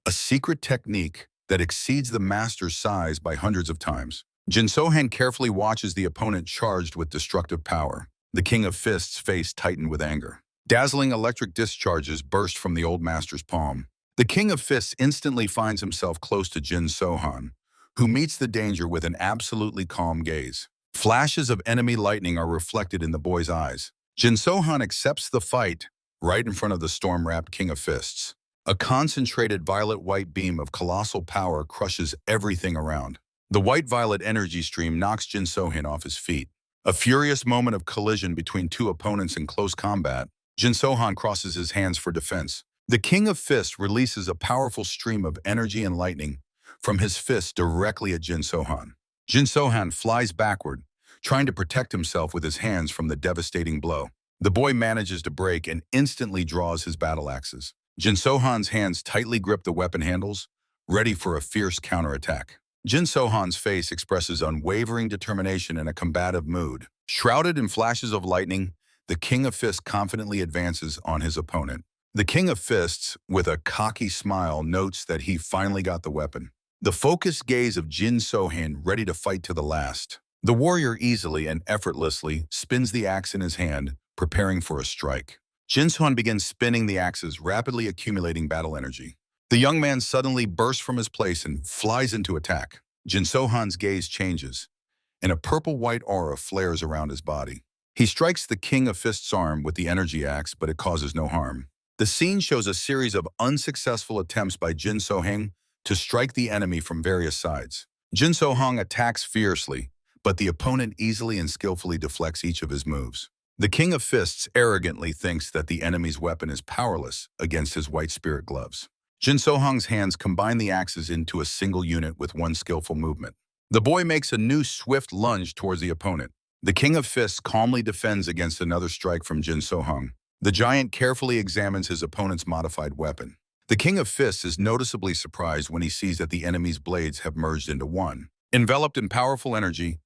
a secret technique that exceeds the master's size by hundreds of times. Jin Sohan carefully watches the opponent charged with destructive power. The King of Fists' face tightened with anger. Dazzling electric discharges burst from the old master's palm. The King of Fists instantly finds himself close to Jin Sohan, who meets the danger with an absolutely calm gaze. Flashes of enemy lightning are reflected in the boy's eyes. Jin Sohan accepts the fight right in front of the storm-wrapped King of Fists. A concentrated violet-white beam of colossal power crushes everything around. The white-violet energy stream knocks Jin Sohan off his feet. A furious moment of collision between two opponents in close combat. Jin Sohan crosses his hands for defense. The King of Fists releases a powerful stream of energy and lightning from his fist directly at Jin Sohan. Jin Sohan flies backward, trying to protect himself with his hands from the devastating blow. The boy manages to break and instantly draws his battle axes. Jin Sohan's hands tightly grip the weapon handles, ready for a fierce counterattack. Jin Sohan's face expresses unwavering determination and a combative mood. Shrouded in flashes of lightning, the King of Fists confidently advances on his opponent. The King of Fists, with a cocky smile, notes that he finally got the weapon. The focused gaze of Jin Sohan ready to fight to the last. The warrior easily and effortlessly spins the axe in his hand, preparing for a strike. Jin Sohan begins spinning the axes, rapidly accumulating battle energy. The young man suddenly bursts from his place and flies into attack. Jin Sohan's gaze changes, and a purple-white aura flares around his body. He strikes the King of Fists' arm with the energy axe, but it causes no harm. The scene shows a series of unsuccessful attempts by Jin Sohan to strike the enemy from various sides. Jin Sohan attacks fiercely, but the opponent easily and skillfully deflects each of his moves. The King of Fists arrogantly thinks that the enemy's weapon is powerless against his white spirit gloves. Jin Sohan's hands combine the axes into a single unit with one skillful movement. The boy makes a new swift lunge towards the opponent. The King of Fists calmly defends against another strike from Jin Sohan. The giant carefully examines his opponent's modified weapon. The King of Fists is noticeably surprised when he sees that the enemy's blades have merged into one. Enveloped in powerful energy,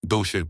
Jin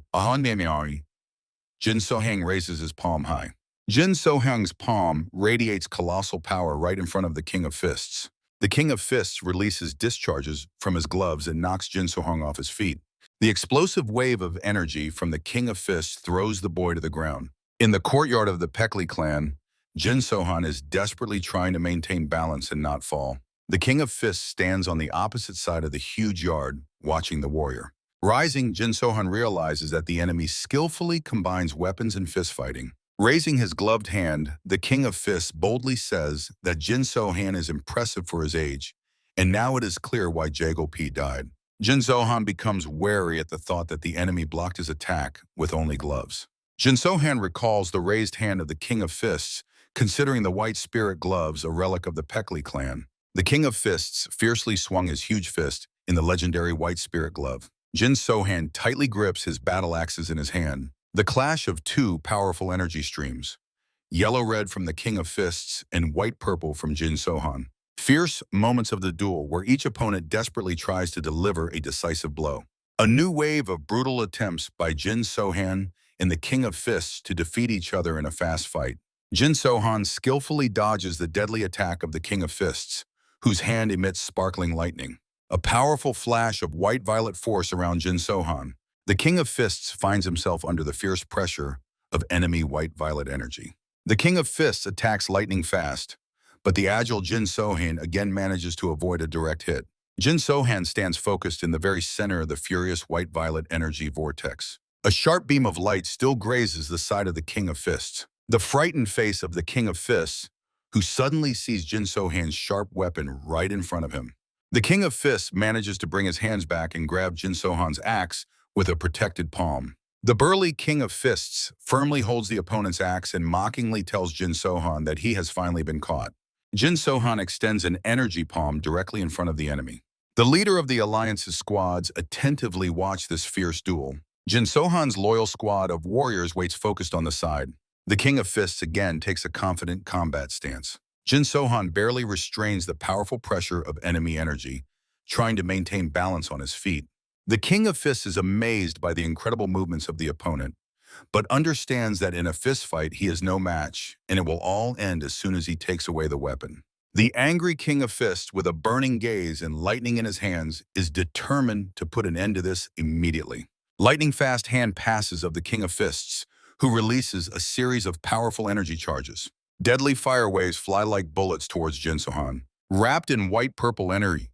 Sohan raises his palm high. Jin Sohan's palm radiates colossal power right in front of the King of Fists. The King of Fists releases discharges from his gloves and knocks Jin Sohan off his feet. The explosive wave of energy from the King of Fists throws the boy to the ground. In the courtyard of the Pekli clan, Jin Sohan is desperately trying to maintain balance and not fall. The King of Fists stands on the opposite side of the huge yard, watching the warrior. Rising, Jin Sohan realizes that the enemy skillfully combines weapons and fistfighting. Raising his gloved hand, the King of Fists boldly says that Jin Sohan is impressive for his age, and now it is clear why Jago P died. Jin Sohan becomes wary at the thought that the enemy blocked his attack with only gloves. Jin Sohan recalls the raised hand of the King of Fists, considering the white spirit gloves a relic of the Pekli clan. The King of Fists fiercely swung his huge fist in the legendary white spirit glove. Jin Sohan tightly grips his battle axes in his hand. The clash of two powerful energy streams, yellow-red from the King of Fists and white-purple from Jin Sohan. Fierce moments of the duel where each opponent desperately tries to deliver a decisive blow. A new wave of brutal attempts by Jin Sohan and the King of Fists to defeat each other in a fast fight. Jin Sohan skillfully dodges the deadly attack of the King of Fists, whose hand emits sparkling lightning. A powerful flash of white-violet force around Jin Sohan. The King of Fists finds himself under the fierce pressure of enemy white-violet energy. The King of Fists attacks lightning fast, but the agile Jin Sohan again manages to avoid a direct hit. Jin Sohan stands focused in the very center of the furious white-violet energy vortex. A sharp beam of light still grazes the side of the King of Fists. The frightened face of the King of Fists, who suddenly sees Jin Sohan's sharp weapon right in front of him. The King of Fists manages to bring his hands back and grab Jin Sohan's axe with a protected palm. The burly King of Fists firmly holds the opponent's axe and mockingly tells Jin Sohan that he has finally been caught. Jin Sohan extends an energy palm directly in front of the enemy. The leader of the Alliance's squads attentively watch this fierce duel. Jin Sohan's loyal squad of warriors waits focused on the side. The King of Fists again takes a confident combat stance. Jin Sohan barely restrains the powerful pressure of enemy energy, trying to maintain balance on his feet. The King of Fists is amazed by the incredible movements of the opponent, but understands that in a fistfight he is no match, and it will all end as soon as he takes away the weapon. The angry King of Fists, with a burning gaze and lightning in his hands, is determined to put an end to this immediately. Lightning-fast hand passes of the King of Fists, who releases a series of powerful energy charges. Deadly fire waves fly like bullets towards Jin Sohan. Wrapped in white-purple energy,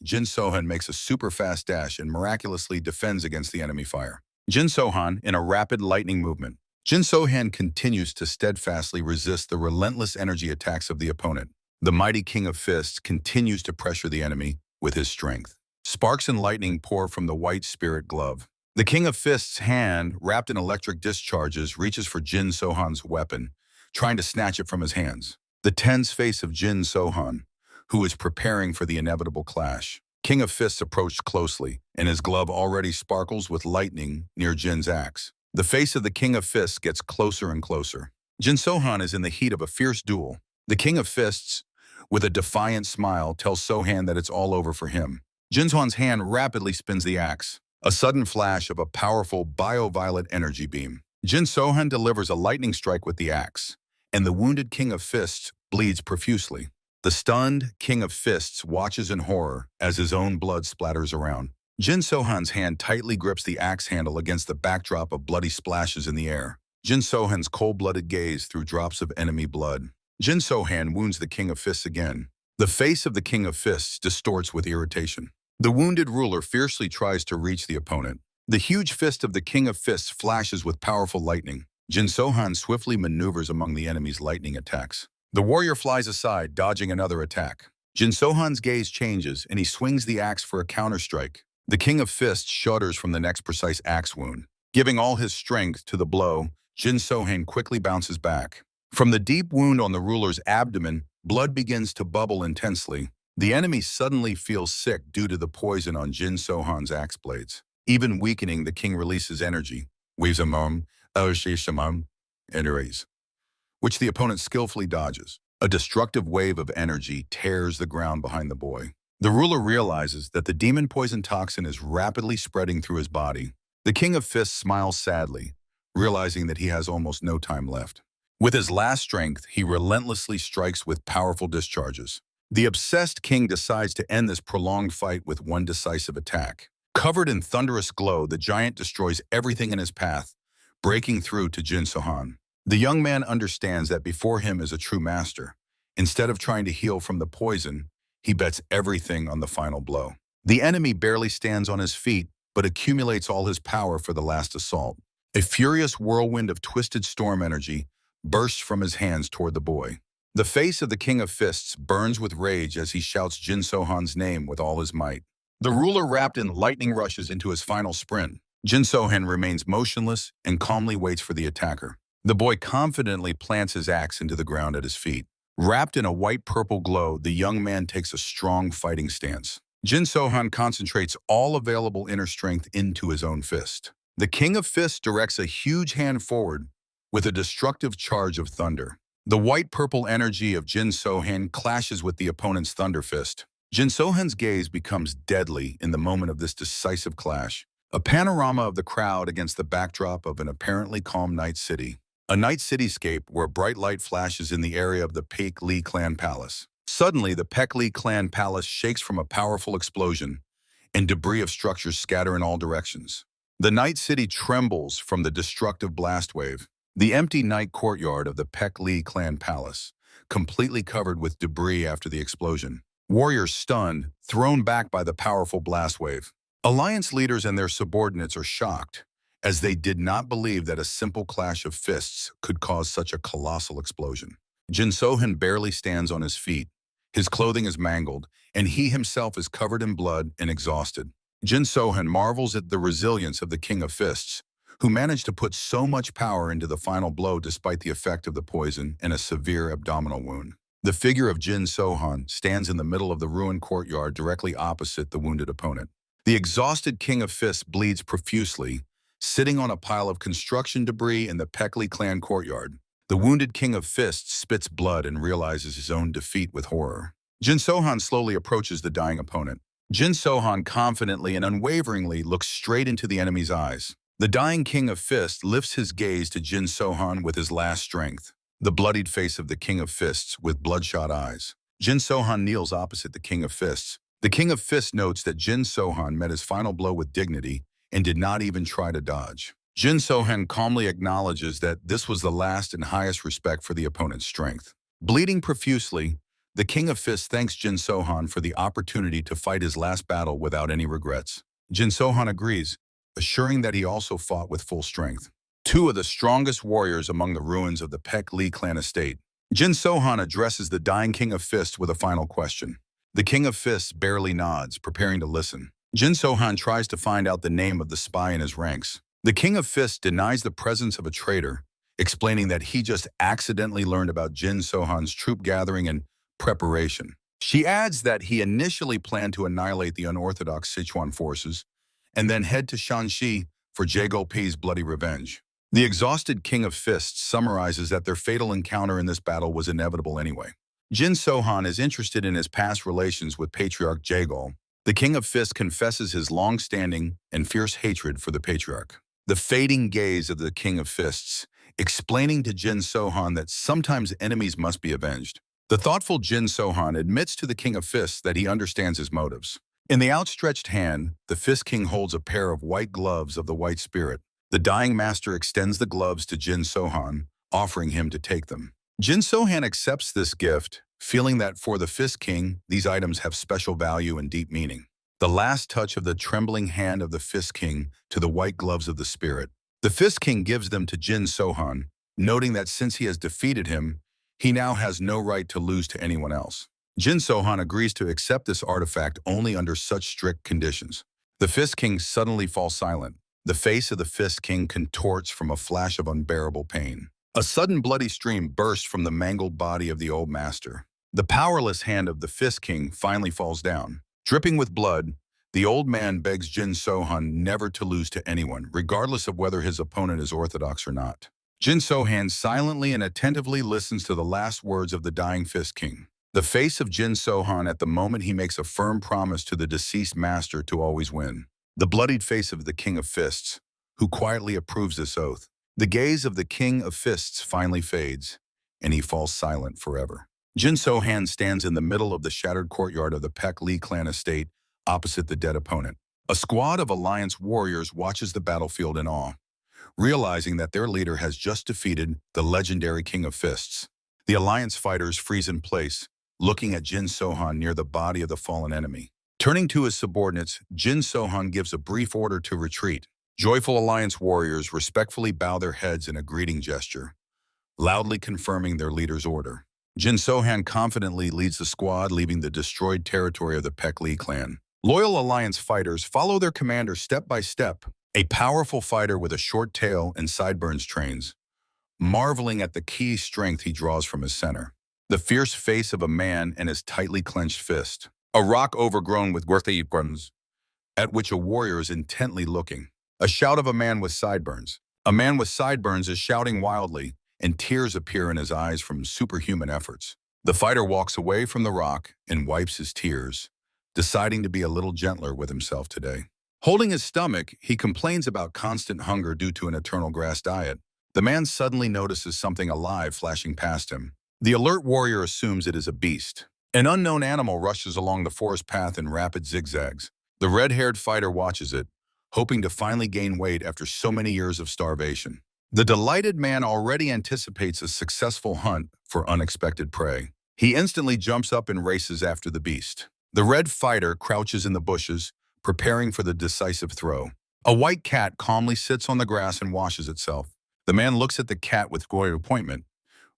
Jin Sohan makes a super-fast dash and miraculously defends against the enemy fire. Jin Sohan, in a rapid lightning movement, Jin Sohan continues to steadfastly resist the relentless energy attacks of the opponent. The mighty King of Fists continues to pressure the enemy with his strength. Sparks and lightning pour from the white spirit glove. The King of Fists' hand, wrapped in electric discharges, reaches for Jin Sohan's weapon, trying to snatch it from his hands. The tense face of Jin Sohan, who is preparing for the inevitable clash. King of Fists approached closely, and his glove already sparkles with lightning near Jin's axe. The face of the King of Fists gets closer and closer. Jin Sohan is in the heat of a fierce duel. The King of Fists, with a defiant smile, tells Sohan that it's all over for him. Jin Sohan's hand rapidly spins the axe. A sudden flash of a powerful bio-violet energy beam. Jin Sohan delivers a lightning strike with the axe, and the wounded King of Fists bleeds profusely. The stunned King of Fists watches in horror as his own blood splatters around. Jin Sohan's hand tightly grips the axe handle against the backdrop of bloody splashes in the air. Jin Sohan's cold-blooded gaze through drops of enemy blood. Jin Sohan wounds the King of Fists again. The face of the King of Fists distorts with irritation. The wounded ruler fiercely tries to reach the opponent. The huge fist of the King of Fists flashes with powerful lightning. Jin Sohan swiftly maneuvers among the enemy's lightning attacks. The warrior flies aside, dodging another attack. Jin Sohan's gaze changes, and he swings the axe for a counterstrike. The King of Fists shudders from the next precise axe wound. Giving all his strength to the blow, Jin Sohan quickly bounces back. From the deep wound on the ruler's abdomen, blood begins to bubble intensely. The enemy suddenly feels sick due to the poison on Jin Sohan's axe blades. Even weakening, the king releases energy, waves a mom, which the opponent skillfully dodges. A destructive wave of energy tears the ground behind the boy. The ruler realizes that the demon poison toxin is rapidly spreading through his body. The King of Fists smiles sadly, realizing that he has almost no time left. With his last strength, he relentlessly strikes with powerful discharges. The obsessed king decides to end this prolonged fight with one decisive attack. Covered in thunderous glow, the giant destroys everything in his path, breaking through to Jin Sohan. The young man understands that before him is a true master. Instead of trying to heal from the poison, he bets everything on the final blow. The enemy barely stands on his feet, but accumulates all his power for the last assault. A furious whirlwind of twisted storm energy bursts from his hands toward the boy. The face of the King of Fists burns with rage as he shouts Jin Sohan's name with all his might. The ruler, wrapped in lightning, rushes into his final sprint. Jin Sohan remains motionless and calmly waits for the attacker. The boy confidently plants his axe into the ground at his feet. Wrapped in a white-purple glow, the young man takes a strong fighting stance. Jin Sohan concentrates all available inner strength into his own fist. The King of Fists directs a huge hand forward with a destructive charge of thunder. The white-purple energy of Jin Sohan clashes with the opponent's thunder fist. Jin Sohan's gaze becomes deadly in the moment of this decisive clash. A panorama of the crowd against the backdrop of an apparently calm night city. A night cityscape where bright light flashes in the area of the Paek Lee clan palace. Suddenly, the Paek Lee clan palace shakes from a powerful explosion, and debris of structures scatter in all directions. The night city trembles from the destructive blast wave. The empty night courtyard of the Pek Lee clan palace, completely covered with debris after the explosion. Warriors stunned, thrown back by the powerful blast wave. Alliance leaders and their subordinates are shocked, as they did not believe that a simple clash of fists could cause such a colossal explosion. Jin Sohan barely stands on his feet. His clothing is mangled, and he himself is covered in blood and exhausted. Jin Sohan marvels at the resilience of the King of Fists, who managed to put so much power into the final blow despite the effect of the poison and a severe abdominal wound. The figure of Jin Sohan stands in the middle of the ruined courtyard directly opposite the wounded opponent. The exhausted King of Fists bleeds profusely, sitting on a pile of construction debris in the Pek Lee clan courtyard. The wounded King of Fists spits blood and realizes his own defeat with horror. Jin Sohan slowly approaches the dying opponent. Jin Sohan confidently and unwaveringly looks straight into the enemy's eyes. The dying King of Fists lifts his gaze to Jin Sohan with his last strength. The bloodied face of the King of Fists with bloodshot eyes. Jin Sohan kneels opposite the King of Fists. The King of Fists notes that Jin Sohan met his final blow with dignity and did not even try to dodge. Jin Sohan calmly acknowledges that this was the last and highest respect for the opponent's strength. Bleeding profusely, the King of Fists thanks Jin Sohan for the opportunity to fight his last battle without any regrets. Jin Sohan agrees, assuring that he also fought with full strength. Two of the strongest warriors among the ruins of the Pek Lee clan estate. Jin Sohan addresses the dying King of Fists with a final question. The King of Fists barely nods, preparing to listen. Jin Sohan tries to find out the name of the spy in his ranks. The King of Fists denies the presence of a traitor, explaining that he just accidentally learned about Jin Sohan's troop gathering and preparation. She adds that he initially planned to annihilate the unorthodox Sichuan forces and then head to Shanxi for Jagolpi's bloody revenge. The exhausted King of Fists summarizes that their fatal encounter in this battle was inevitable anyway. Jin Sohan is interested in his past relations with Patriarch Jagol. The King of Fists confesses his long-standing and fierce hatred for the Patriarch. The fading gaze of the King of Fists, explaining to Jin Sohan that sometimes enemies must be avenged. The thoughtful Jin Sohan admits to the King of Fists that he understands his motives. In the outstretched hand, the Fist King holds a pair of white gloves of the White Spirit. The dying master extends the gloves to Jin Sohan, offering him to take them. Jin Sohan accepts this gift, feeling that for the Fist King, these items have special value and deep meaning. The last touch of the trembling hand of the Fist King to the white gloves of the spirit. The Fist King gives them to Jin Sohan, noting that since he has defeated him, he now has no right to lose to anyone else. Jin Sohan agrees to accept this artifact only under such strict conditions. The Fist King suddenly falls silent. The face of the Fist King contorts from a flash of unbearable pain. A sudden bloody stream bursts from the mangled body of the old master. The powerless hand of the Fist King finally falls down. Dripping with blood, the old man begs Jin Sohan never to lose to anyone, regardless of whether his opponent is orthodox or not. Jin Sohan silently and attentively listens to the last words of the dying Fist King. The face of Jin Sohan at the moment he makes a firm promise to the deceased master to always win. The bloodied face of the King of Fists, who quietly approves this oath. The gaze of the King of Fists finally fades, and he falls silent forever. Jin Sohan stands in the middle of the shattered courtyard of the Pek Lee clan estate, opposite the dead opponent. A squad of Alliance warriors watches the battlefield in awe, realizing that their leader has just defeated the legendary King of Fists. The Alliance fighters freeze in place, looking at Jin Sohan near the body of the fallen enemy. Turning to his subordinates, Jin Sohan gives a brief order to retreat. Joyful Alliance warriors respectfully bow their heads in a greeting gesture, loudly confirming their leader's order. Jin Sohan confidently leads the squad, leaving the destroyed territory of the Pek Lee clan. Loyal Alliance fighters follow their commander step by step, a powerful fighter with a short tail and sideburns trains, marveling at the key strength he draws from his center. The fierce face of a man and his tightly clenched fist. A rock overgrown with guns, at which a warrior is intently looking. A shout of a man with sideburns. A man with sideburns is shouting wildly, and tears appear in his eyes from superhuman efforts. The fighter walks away from the rock and wipes his tears, deciding to be a little gentler with himself today. Holding his stomach, he complains about constant hunger due to an eternal grass diet. The man suddenly notices something alive flashing past him. The alert warrior assumes it is a beast. An unknown animal rushes along the forest path in rapid zigzags. The red-haired fighter watches it, hoping to finally gain weight after so many years of starvation. The delighted man already anticipates a successful hunt for unexpected prey. He instantly jumps up and races after the beast. The red fighter crouches in the bushes, preparing for the decisive throw. A white cat calmly sits on the grass and washes itself. The man looks at the cat with great appointment,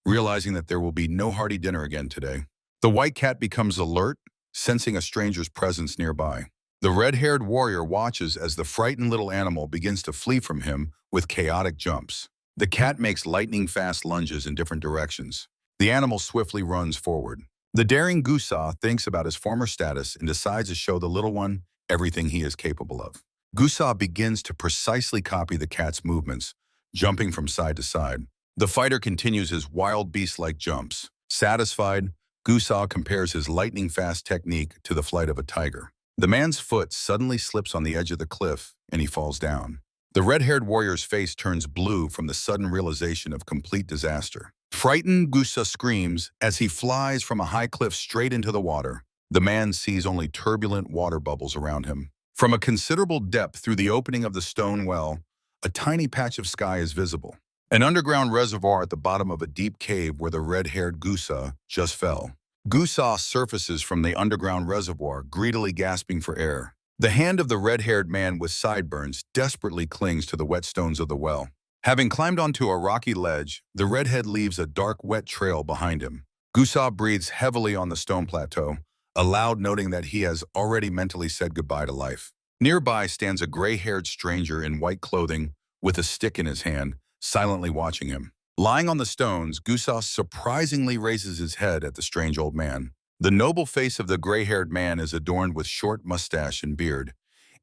realizing that there will be no hearty dinner again today. The white cat becomes alert, sensing a stranger's presence nearby. The red-haired warrior watches as the frightened little animal begins to flee from him with chaotic jumps. The cat makes lightning-fast lunges in different directions. The animal swiftly runs forward. The daring Gusa thinks about his former status and decides to show the little one everything he is capable of. Gusa begins to precisely copy the cat's movements, jumping from side to side. The fighter continues his wild beast-like jumps. Satisfied, Gusa compares his lightning-fast technique to the flight of a tiger. The man's foot suddenly slips on the edge of the cliff, and he falls down. The red-haired warrior's face turns blue from the sudden realization of complete disaster. Frightened, Gusa screams as he flies from a high cliff straight into the water. The man sees only turbulent water bubbles around him. From a considerable depth through the opening of the stone well, a tiny patch of sky is visible. An underground reservoir at the bottom of a deep cave where the red-haired Gusa just fell. Gusa surfaces from the underground reservoir, greedily gasping for air. The hand of the red-haired man with sideburns desperately clings to the wet stones of the well. Having climbed onto a rocky ledge, the redhead leaves a dark, wet trail behind him. Gusa breathes heavily on the stone plateau, aloud noting that he has already mentally said goodbye to life. Nearby stands a gray-haired stranger in white clothing with a stick in his hand, silently watching him. Lying on the stones, Gusa surprisingly raises his head at the strange old man. The noble face of the gray-haired man is adorned with short mustache and beard,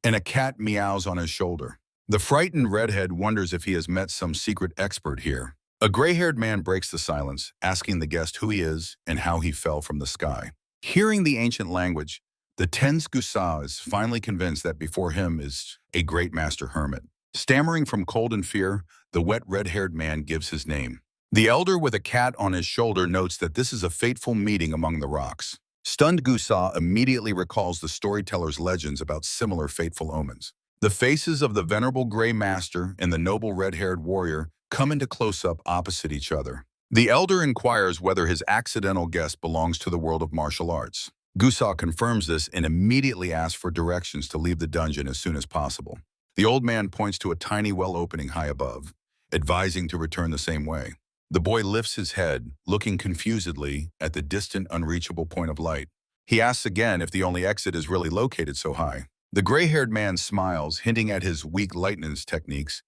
and a cat meows on his shoulder. The frightened redhead wonders if he has met some secret expert here. A gray-haired man breaks the silence, asking the guest who he is and how he fell from the sky. Hearing the ancient language, the tense Gusa is finally convinced that before him is a great master hermit. Stammering from cold and fear, the wet red-haired man gives his name. The elder with a cat on his shoulder notes that this is a fateful meeting among the rocks. Stunned Gusa immediately recalls the storyteller's legends about similar fateful omens. The faces of the venerable gray master and the noble red-haired warrior come into close-up opposite each other. The elder inquires whether his accidental guest belongs to the world of martial arts. Gusa confirms this and immediately asks for directions to leave the dungeon as soon as possible. The old man points to a tiny well opening high above, advising to return the same way. The boy lifts his head, looking confusedly at the distant, unreachable point of light. He asks again if the only exit is really located so high. The gray-haired man smiles, hinting at his weak lightness techniques,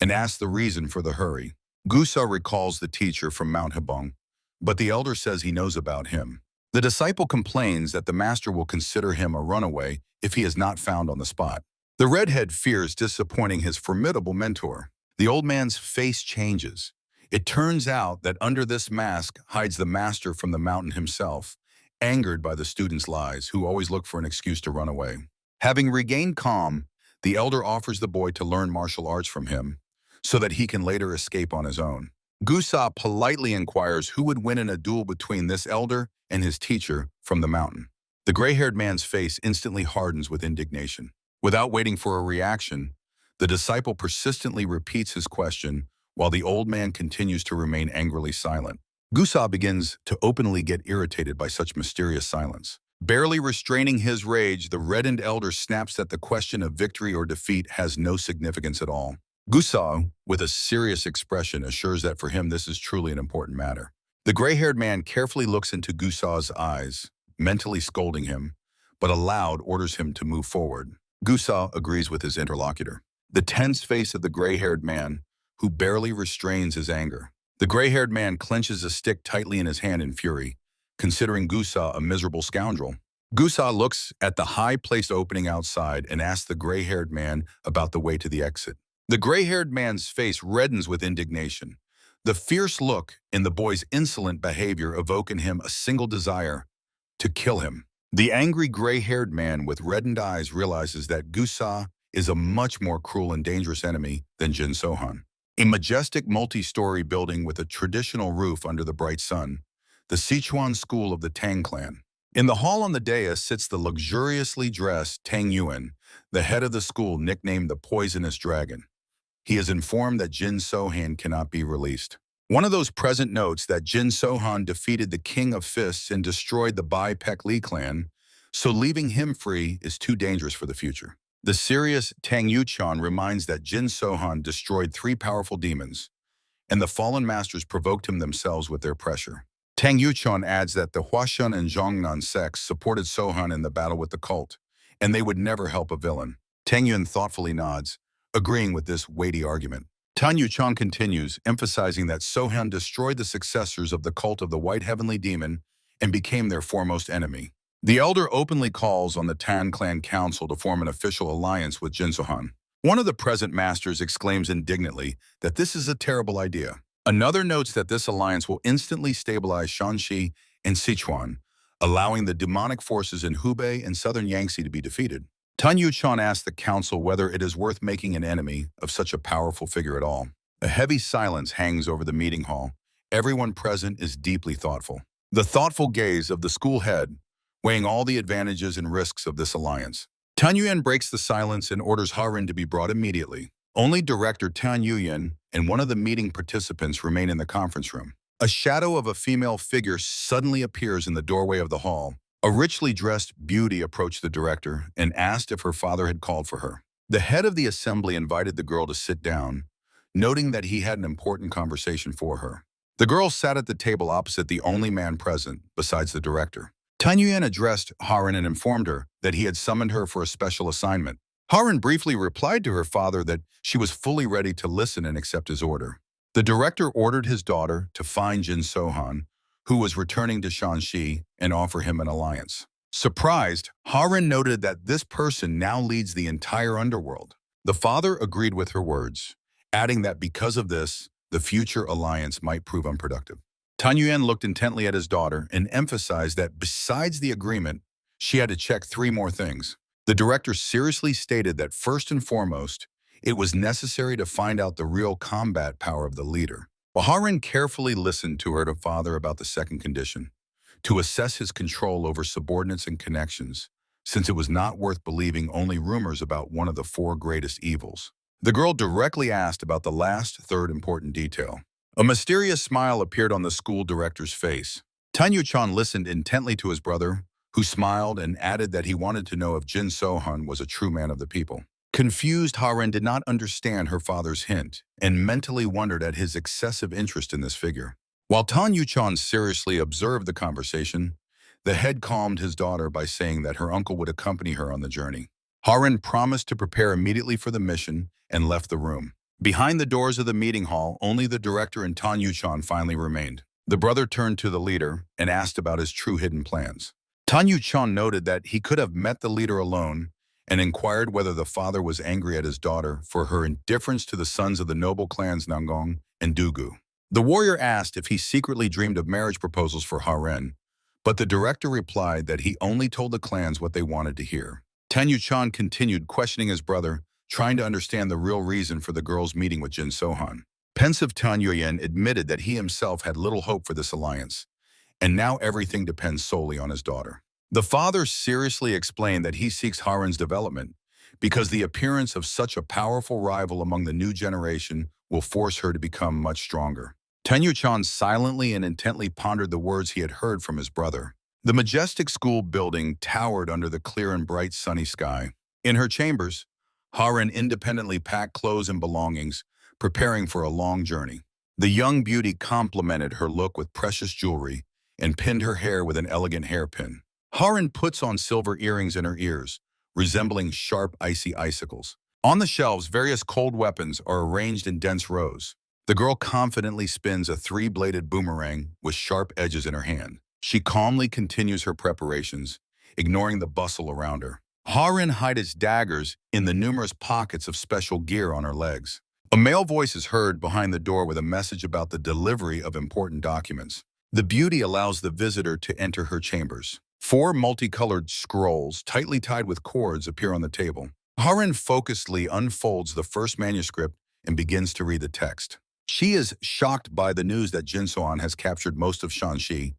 and asks the reason for the hurry. Gusa recalls the teacher from Manhwa, but the elder says he knows about him. The disciple complains that the master will consider him a runaway if he is not found on the spot. The redhead fears disappointing his formidable mentor. The old man's face changes. It turns out that under this mask hides the master from the mountain himself, angered by the student's lies, who always look for an excuse to run away. Having regained calm, the elder offers the boy to learn martial arts from him, so that he can later escape on his own. Gusa politely inquires who would win in a duel between this elder and his teacher from the mountain. The gray-haired man's face instantly hardens with indignation. Without waiting for a reaction, the disciple persistently repeats his question while the old man continues to remain angrily silent. Gusa begins to openly get irritated by such mysterious silence. Barely restraining his rage, the reddened elder snaps that the question of victory or defeat has no significance at all. Gusa, with a serious expression, assures that for him this is truly an important matter. The gray-haired man carefully looks into Gusa's eyes, mentally scolding him, but aloud orders him to move forward. Gusa agrees with his interlocutor. The tense face of the gray-haired man, who barely restrains his anger. The gray-haired man clenches a stick tightly in his hand in fury, considering Gusa a miserable scoundrel. Gusa looks at the high-placed opening outside and asks the gray-haired man about the way to the exit. The gray-haired man's face reddens with indignation. The fierce look in the boy's insolent behavior evoke in him a single desire: to kill him. The angry gray-haired man with reddened eyes realizes that Gusa is a much more cruel and dangerous enemy than Jin Sohan. A majestic multi-story building with a traditional roof under the bright sun, the Sichuan school of the Tang clan. In the hall on the dais sits the luxuriously dressed Tang Yuan, the head of the school nicknamed the Poisonous Dragon. He is informed that Jin Sohan cannot be released. One of those present notes that Jin Sohan defeated the King of Fists and destroyed the Bai Pek Li clan, so leaving him free is too dangerous for the future. The serious Tang Yuchan reminds that Jin Sohan destroyed 3 powerful demons, and the fallen masters provoked him themselves with their pressure. Tang Yuchan adds that the Huashan and Zhongnan sects supported Sohan in the battle with the cult, and they would never help a villain. Tang Yun thoughtfully nods, agreeing with this weighty argument. Tan Yuchan continues, emphasizing that Sohan destroyed the successors of the cult of the White Heavenly Demon and became their foremost enemy. The elder openly calls on the Tan Clan Council to form an official alliance with Jin Sohan. One of the present masters exclaims indignantly that this is a terrible idea. Another notes that this alliance will instantly stabilize Shanxi and Sichuan, allowing the demonic forces in Hubei and southern Yangtze to be defeated. Tan Yuchan asks the council whether it is worth making an enemy of such a powerful figure at all. A heavy silence hangs over the meeting hall. Everyone present is deeply thoughtful. The thoughtful gaze of the school head, weighing all the advantages and risks of this alliance. Tan Yuan breaks the silence and orders Harin to be brought immediately. Only Director Tan Yuan and one of the meeting participants remain in the conference room. A shadow of a female figure suddenly appears in the doorway of the hall. A richly dressed beauty approached the director and asked if her father had called for her. The head of the assembly invited the girl to sit down, noting that he had an important conversation for her. The girl sat at the table opposite the only man present, besides the director. Tan Yuan addressed Harin and informed her that he had summoned her for a special assignment. Harin briefly replied to her father that she was fully ready to listen and accept his order. The director ordered his daughter to find Jin Sohan, who was returning to Shanxi, and offer him an alliance. Surprised, Harin noted that this person now leads the entire underworld. The father agreed with her words, adding that because of this, the future alliance might prove unproductive. Tan Yuan looked intently at his daughter and emphasized that besides the agreement, she had to check 3 more things. The director seriously stated that first and foremost, it was necessary to find out the real combat power of the leader. Harin carefully listened to her father about the second condition, to assess his control over subordinates and connections, since it was not worth believing only rumors about one of the 4 greatest evils. The girl directly asked about the last, third important detail. A mysterious smile appeared on the school director's face. Tan Yuchan listened intently to his brother, who smiled and added that he wanted to know if Jin Sohan was a true man of the people. Confused, Harin did not understand her father's hint and mentally wondered at his excessive interest in this figure. While Tan Yuchan seriously observed the conversation, the head calmed his daughter by saying that her uncle would accompany her on the journey. Harin promised to prepare immediately for the mission and left the room. Behind the doors of the meeting hall, only the director and Tan Yuchan finally remained. The brother turned to the leader and asked about his true hidden plans. Tan Yuchan noted that he could have met the leader alone and inquired whether the father was angry at his daughter for her indifference to the sons of the noble clans Nangong and Dugu. The warrior asked if he secretly dreamed of marriage proposals for Harin, but the director replied that he only told the clans what they wanted to hear. Tan Yuchan continued questioning his brother, trying to understand the real reason for the girl's meeting with Jin Sohan. Pensive Tan Yuan admitted that he himself had little hope for this alliance, and now everything depends solely on his daughter. The father seriously explained that he seeks Harin's development because the appearance of such a powerful rival among the new generation will force her to become much stronger. Tan Yuchan silently and intently pondered the words he had heard from his brother. The majestic school building towered under the clear and bright sunny sky. In her chambers, Harin independently packed clothes and belongings, preparing for a long journey. The young beauty complemented her look with precious jewelry and pinned her hair with an elegant hairpin. Harin puts on silver earrings in her ears, resembling sharp, icy icicles. On the shelves, various cold weapons are arranged in dense rows. The girl confidently spins a 3-bladed boomerang with sharp edges in her hand. She calmly continues her preparations, ignoring the bustle around her. Harin hides daggers in the numerous pockets of special gear on her legs. A male voice is heard behind the door with a message about the delivery of important documents. The beauty allows the visitor to enter her chambers. 4 multicolored scrolls, tightly tied with cords, appear on the table. Harin focusedly unfolds the first manuscript and begins to read the text. She is shocked by the news that Jin Sohan has captured most of Shanxi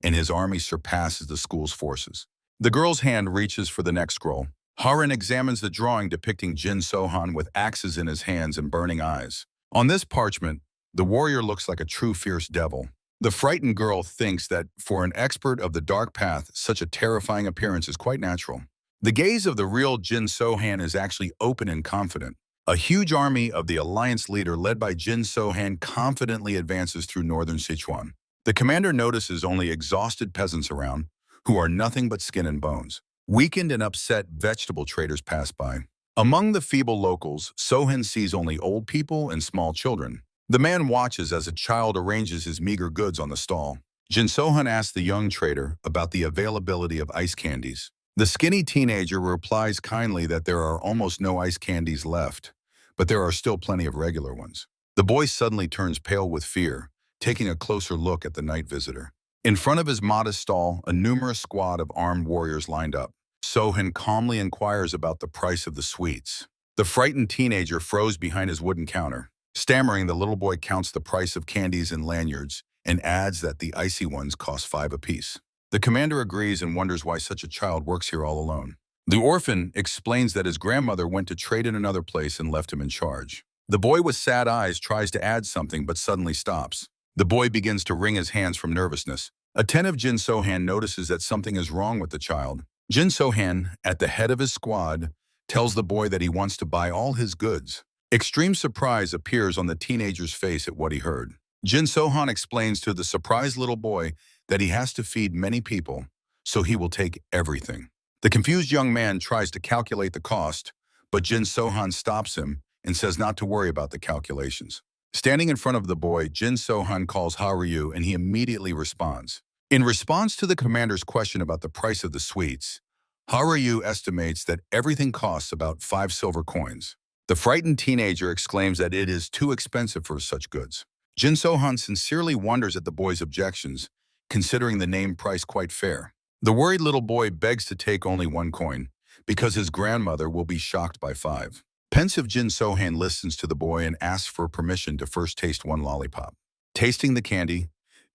and his army surpasses the school's forces. The girl's hand reaches for the next scroll. Haran examines the drawing depicting Jin Sohan with axes in his hands and burning eyes. On this parchment, the warrior looks like a true fierce devil. The frightened girl thinks that for an expert of the dark path, such a terrifying appearance is quite natural. The gaze of the real Jin Sohan is actually open and confident. A huge army of the alliance leader led by Jin Sohan confidently advances through northern Sichuan. The commander notices only exhausted peasants around, who are nothing but skin and bones. Weakened and upset vegetable traders pass by. Among the feeble locals, Sohan sees only old people and small children. The man watches as a child arranges his meager goods on the stall. Jin Sohan asks the young trader about the availability of ice candies. The skinny teenager replies kindly that there are almost no ice candies left, but there are still plenty of regular ones. The boy suddenly turns pale with fear, taking a closer look at the night visitor. In front of his modest stall, a numerous squad of armed warriors lined up. Sohan calmly inquires about the price of the sweets. The frightened teenager froze behind his wooden counter. Stammering, the little boy counts the price of candies and lanyards and adds that the icy ones cost 5 apiece. The commander agrees and wonders why such a child works here all alone. The orphan explains that his grandmother went to trade in another place and left him in charge. The boy with sad eyes tries to add something but suddenly stops. The boy begins to wring his hands from nervousness. Attentive Jin Sohan notices that something is wrong with the child. Jin Sohan, at the head of his squad, tells the boy that he wants to buy all his goods. Extreme surprise appears on the teenager's face at what he heard. Jin Sohan explains to the surprised little boy that he has to feed many people, so he will take everything. The confused young man tries to calculate the cost, but Jin Sohan stops him and says not to worry about the calculations. Standing in front of the boy, Jin Sohan calls Haryu and he immediately responds. In response to the commander's question about the price of the sweets, Haryu estimates that everything costs about 5 silver coins. The frightened teenager exclaims that it is too expensive for such goods. Jin Sohan sincerely wonders at the boy's objections, considering the name price quite fair. The worried little boy begs to take only 1 coin, because his grandmother will be shocked by 5. Pensive Jin Sohan listens to the boy and asks for permission to first taste 1 lollipop. Tasting the candy,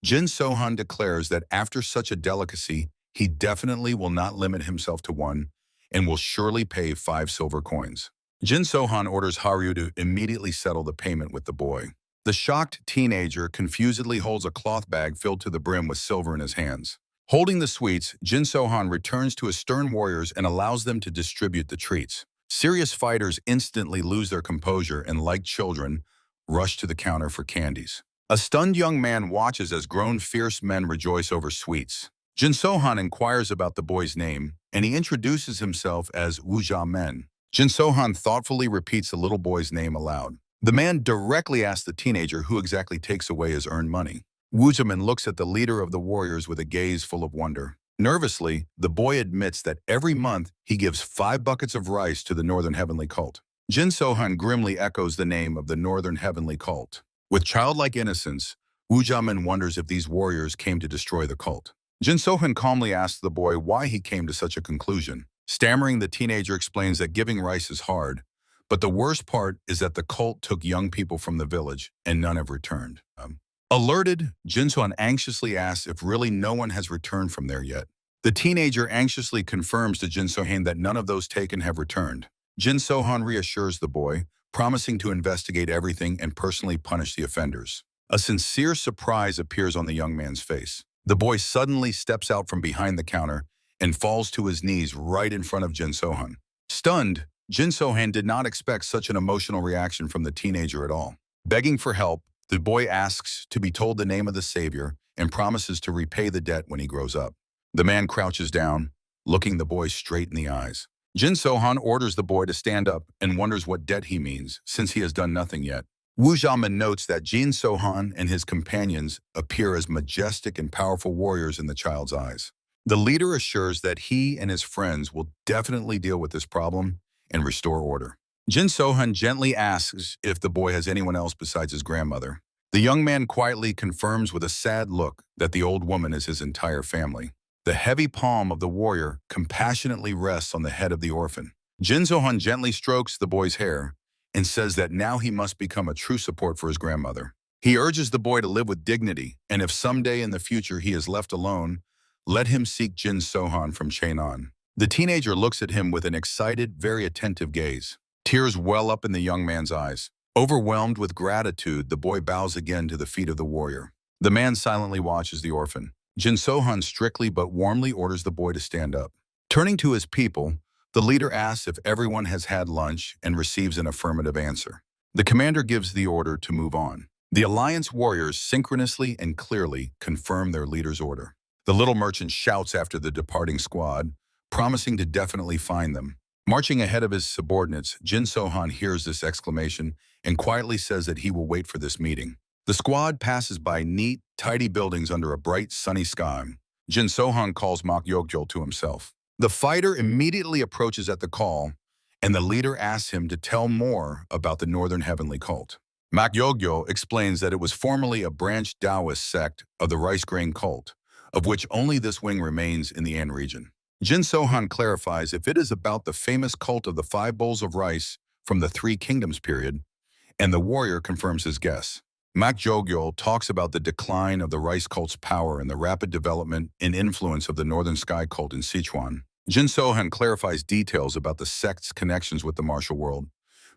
Jin Sohan declares that after such a delicacy, he definitely will not limit himself to 1 and will surely pay 5 silver coins. Jin Sohan orders Haryu to immediately settle the payment with the boy. The shocked teenager confusedly holds a cloth bag filled to the brim with silver in his hands. Holding the sweets, Jin Sohan returns to his stern warriors and allows them to distribute the treats. Serious fighters instantly lose their composure and, like children, rush to the counter for candies. A stunned young man watches as grown fierce men rejoice over sweets. Jin Sohan inquires about the boy's name, and he introduces himself as Wu Men. Jin Sohan thoughtfully repeats the little boy's name aloud. The man directly asks the teenager who exactly takes away his earned money. Wu Zhaman looks at the leader of the warriors with a gaze full of wonder. Nervously, the boy admits that every month he gives 5 buckets of rice to the Northern Heavenly Cult. Jin Sohan grimly echoes the name of the Northern Heavenly Cult. With childlike innocence, Wu Zhaman wonders if these warriors came to destroy the cult. Jin Sohan calmly asks the boy why he came to such a conclusion. Stammering, the teenager explains that giving rice is hard, but the worst part is that the cult took young people from the village and none have returned. Alerted, Jin Sohan anxiously asks if really no one has returned from there yet. The teenager anxiously confirms to Jin Sohan that none of those taken have returned. Jin Sohan reassures the boy, promising to investigate everything and personally punish the offenders. A sincere surprise appears on the young man's face. The boy suddenly steps out from behind the counter and falls to his knees right in front of Jin Sohan. Stunned, Jin Sohan did not expect such an emotional reaction from the teenager at all. Begging for help, the boy asks to be told the name of the savior and promises to repay the debt when he grows up. The man crouches down, looking the boy straight in the eyes. Jin Sohan orders the boy to stand up and wonders what debt he means, since he has done nothing yet. Wu Zhaman notes that Jin Sohan and his companions appear as majestic and powerful warriors in the child's eyes. The leader assures that he and his friends will definitely deal with this problem and restore order. Jin Sohan gently asks if the boy has anyone else besides his grandmother. The young man quietly confirms with a sad look that the old woman is his entire family. The heavy palm of the warrior compassionately rests on the head of the orphan. Jin Sohan gently strokes the boy's hair and says that now he must become a true support for his grandmother. He urges the boy to live with dignity, and if someday in the future he is left alone, let him seek Jin Sohan from Cheonan. The teenager looks at him with an excited, very attentive gaze. Tears well up in the young man's eyes. Overwhelmed with gratitude, the boy bows again to the feet of the warrior. The man silently watches the orphan. Jin Sohan strictly but warmly orders the boy to stand up. Turning to his people, the leader asks if everyone has had lunch and receives an affirmative answer. The commander gives the order to move on. The Alliance warriors synchronously and clearly confirm their leader's order. The little merchant shouts after the departing squad, promising to definitely find them. Marching ahead of his subordinates, Jin Sohan hears this exclamation and quietly says that he will wait for this meeting. The squad passes by neat, tidy buildings under a bright, sunny sky. Jin Sohan calls Mak Yogyol to himself. The fighter immediately approaches at the call, and the leader asks him to tell more about the Northern Heavenly Cult. Mak Yogyol explains that it was formerly a branched Taoist sect of the rice grain cult, of which only this wing remains in the An region. Jin Sohan clarifies if it is about the famous cult of the 5 bowls of rice from the 3 kingdoms period, and the warrior confirms his guess. Mak Yogyol talks about the decline of the rice cult's power and the rapid development and influence of the Northern Sky cult in Sichuan. Jin Sohan clarifies details about the sect's connections with the martial world,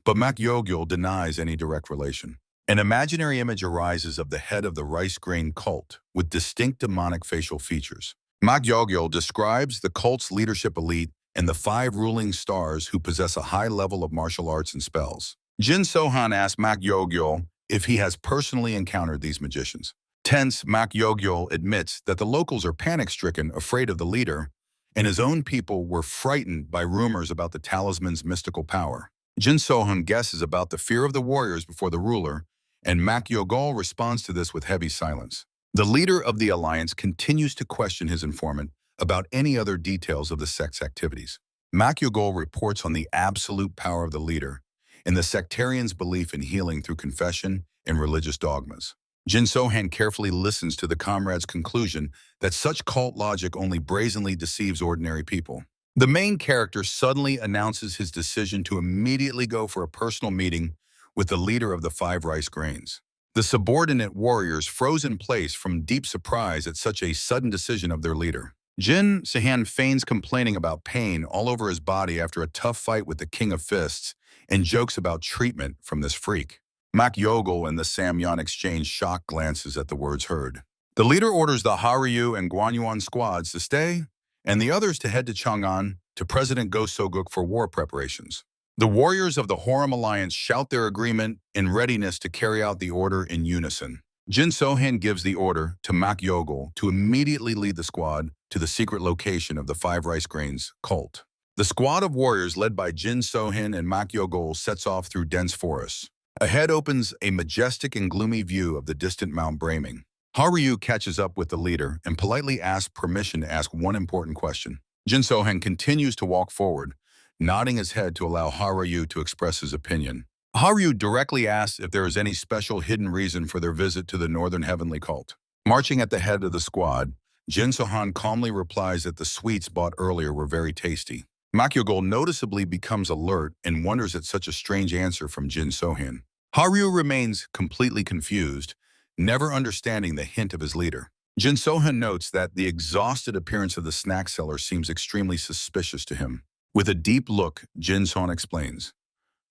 but Mak Yogyol denies any direct relation. An imaginary image arises of the head of the rice grain cult with distinct demonic facial features. Mak Yogyol describes the cult's leadership elite and the 5 ruling stars who possess a high level of martial arts and spells. Jin Sohan asks Mak Yogyol if he has personally encountered these magicians. Tense, Mak Yogyol admits that the locals are panic-stricken, afraid of the leader, and his own people were frightened by rumors about the talisman's mystical power. Jin Sohan guesses about the fear of the warriors before the ruler, and Mak Yogyol responds to this with heavy silence. The leader of the alliance continues to question his informant about any other details of the sect's activities. Mak Yogyol reports on the absolute power of the leader and the sectarians' belief in healing through confession and religious dogmas. Jin Sohan carefully listens to the comrade's conclusion that such cult logic only brazenly deceives ordinary people. The main character suddenly announces his decision to immediately go for a personal meeting with the leader of the 5 rice grains. The subordinate warriors froze in place from deep surprise at such a sudden decision of their leader. Jin Sohan feigns complaining about pain all over his body after a tough fight with the King of Fists and jokes about treatment from this freak. Mak Yogyol and the Samyeon exchange shocked glances at the words heard. The leader orders the Haryu and Gwangyuan squads to stay and the others to head to Chang'an to President Go Soguk for war preparations. The warriors of the Horim Alliance shout their agreement in readiness to carry out the order in unison. Jin Sohan gives the order to Mak Yogyol to immediately lead the squad to the secret location of the 5 rice grains cult. The squad of warriors led by Jin Sohan and Mak Yogyol sets off through dense forests. Ahead opens a majestic and gloomy view of the distant Mount Braming. Haryu catches up with the leader and politely asks permission to ask one important question. Jin Sohan continues to walk forward, nodding his head to allow Haryu to express his opinion. Haryu directly asks if there is any special hidden reason for their visit to the Northern Heavenly Cult. Marching at the head of the squad, Jin Sohan calmly replies that the sweets bought earlier were very tasty. Mak Yogyol noticeably becomes alert and wonders at such a strange answer from Jin Sohan. Haryu remains completely confused, never understanding the hint of his leader. Jin Sohan notes that the exhausted appearance of the snack seller seems extremely suspicious to him. With a deep look, Jin Sohan explains,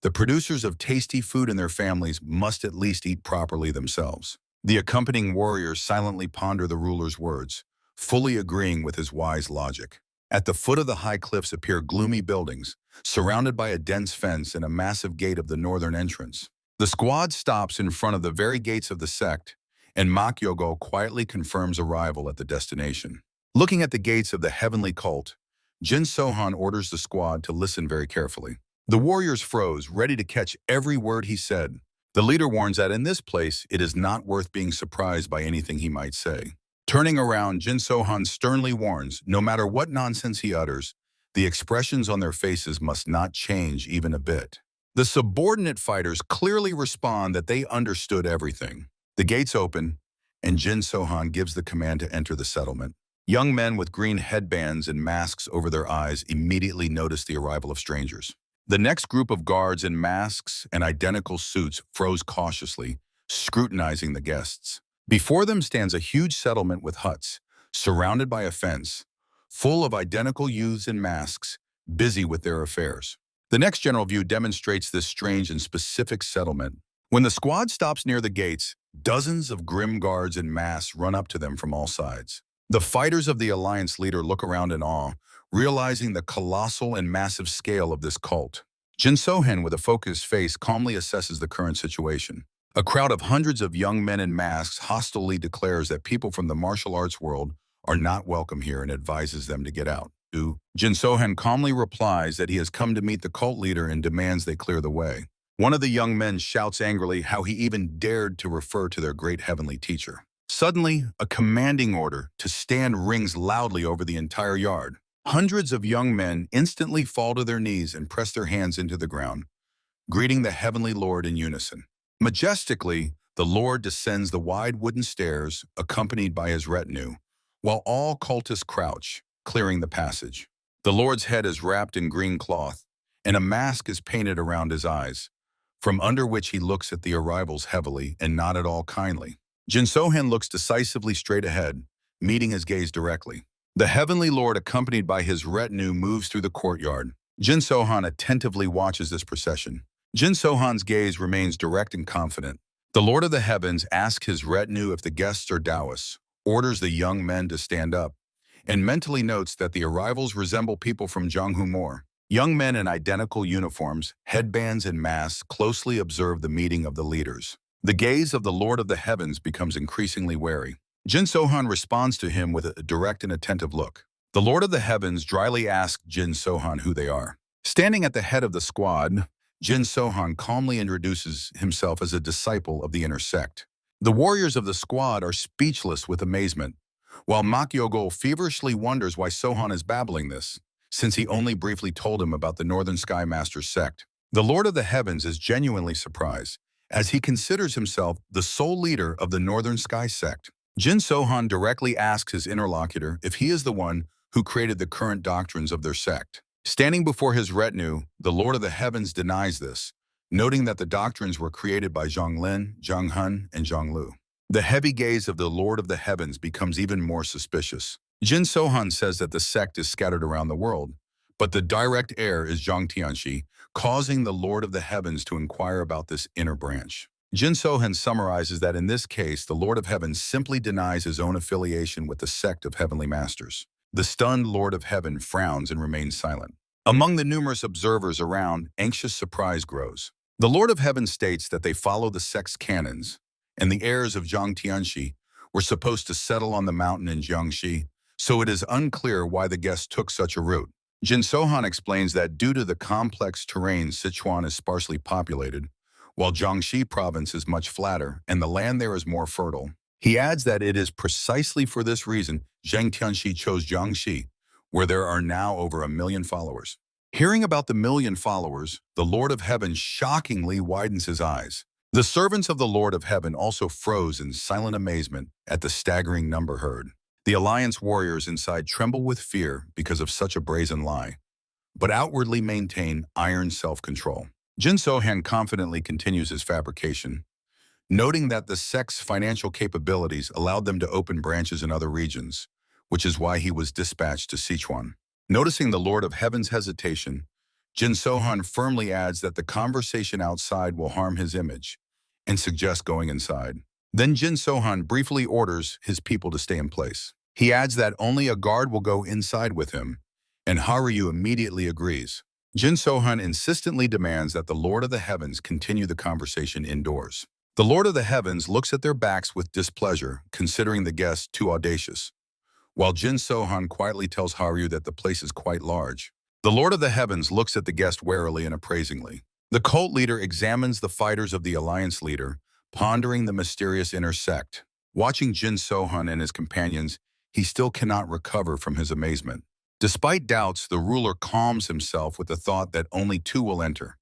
"The producers of tasty food and their families must at least eat properly themselves." The accompanying warriors silently ponder the ruler's words, fully agreeing with his wise logic. At the foot of the high cliffs appear gloomy buildings, surrounded by a dense fence and a massive gate of the northern entrance. The squad stops in front of the very gates of the sect, and Mak Yogyol quietly confirms arrival at the destination. Looking at the gates of the heavenly cult, Jin Sohan orders the squad to listen very carefully. The warriors froze, ready to catch every word he said. The leader warns that in this place, it is not worth being surprised by anything he might say. Turning around, Jin Sohan sternly warns, no matter what nonsense he utters, the expressions on their faces must not change even a bit. The subordinate fighters clearly respond that they understood everything. The gates open, and Jin Sohan gives the command to enter the settlement. Young men with green headbands and masks over their eyes immediately notice the arrival of strangers. The next group of guards in masks and identical suits froze cautiously, scrutinizing the guests. Before them stands a huge settlement with huts, surrounded by a fence, full of identical youths in masks, busy with their affairs. The next general view demonstrates this strange and specific settlement. When the squad stops near the gates, dozens of grim guards in mass run up to them from all sides. The fighters of the Alliance leader look around in awe, realizing the colossal and massive scale of this cult. Jin Sohan, with a focused face, calmly assesses the current situation. A crowd of hundreds of young men in masks hostilely declares that people from the martial arts world are not welcome here and advises them to get out. Jin Sohan calmly replies that he has come to meet the cult leader and demands they clear the way. One of the young men shouts angrily how he even dared to refer to their great heavenly teacher. Suddenly, a commanding order to stand rings loudly over the entire yard. Hundreds of young men instantly fall to their knees and press their hands into the ground, greeting the heavenly Lord in unison. Majestically, the Lord descends the wide wooden stairs, accompanied by his retinue, while all cultists crouch, clearing the passage. The Lord's head is wrapped in green cloth, and a mask is painted around his eyes, from under which he looks at the arrivals heavily and not at all kindly. Jin Sohan looks decisively straight ahead, meeting his gaze directly. The heavenly Lord, accompanied by his retinue, moves through the courtyard. Jin Sohan attentively watches this procession. Jin Sohan's gaze remains direct and confident. The Lord of the Heavens asks his retinue if the guests are Taoists, orders the young men to stand up, and mentally notes that the arrivals resemble people from Jianghu. Young men in identical uniforms, headbands and masks closely observe the meeting of the leaders. The gaze of the Lord of the Heavens becomes increasingly wary. Jin Sohan responds to him with a direct and attentive look. The Lord of the Heavens dryly asks Jin Sohan who they are. Standing at the head of the squad, Jin Sohan calmly introduces himself as a disciple of the inner sect. The warriors of the squad are speechless with amazement, while Makyogol feverishly wonders why Sohan is babbling this, since he only briefly told him about the Northern Sky Master sect. The Lord of the Heavens is genuinely surprised, as he considers himself the sole leader of the Northern Sky sect. Jin Sohan directly asks his interlocutor if he is the one who created the current doctrines of their sect. Standing before his retinue, the Lord of the Heavens denies this, noting that the doctrines were created by Zhang Lin, Zhang Hun, and Zhang Lu. The heavy gaze of the Lord of the Heavens becomes even more suspicious. Jin Sohan says that the sect is scattered around the world, but the direct heir is Zhang Tianxi, causing the Lord of the Heavens to inquire about this inner branch. Jin Sohan summarizes that in this case, the Lord of Heaven simply denies his own affiliation with the sect of heavenly masters. The stunned Lord of Heaven frowns and remains silent. Among the numerous observers around, anxious surprise grows. The Lord of Heaven states that they follow the sect's canons, and the heirs of Zhang Tianxi were supposed to settle on the mountain in Jiangxi, so it is unclear why the guests took such a route. Jin Sohan explains that due to the complex terrain, Sichuan is sparsely populated, while Jiangxi province is much flatter and the land there is more fertile. He adds that it is precisely for this reason Zhang Tianxi chose Jiangxi, where there are now over 1 million followers. Hearing about the 1 million followers, the Lord of Heaven shockingly widens his eyes. The servants of the Lord of Heaven also froze in silent amazement at the staggering number heard. The Alliance warriors inside tremble with fear because of such a brazen lie, but outwardly maintain iron self-control. Jin Sohan confidently continues his fabrication, noting that the sect's financial capabilities allowed them to open branches in other regions, which is why he was dispatched to Sichuan. Noticing the Lord of Heaven's hesitation, Jin Sohan firmly adds that the conversation outside will harm his image and suggests going inside. Then Jin Sohan briefly orders his people to stay in place. He adds that only a guard will go inside with him, and Haryu immediately agrees. Jin Sohan insistently demands that the Lord of the Heavens continue the conversation indoors. The Lord of the Heavens looks at their backs with displeasure, considering the guests too audacious, while Jin Sohan quietly tells Haryu that the place is quite large. The Lord of the Heavens looks at the guest warily and appraisingly. The cult leader examines the fighters of the Alliance leader, pondering the mysterious inner sect. Watching Jin Sohan and his companions, he still cannot recover from his amazement. Despite doubts, the ruler calms himself with the thought that only 2 will enter,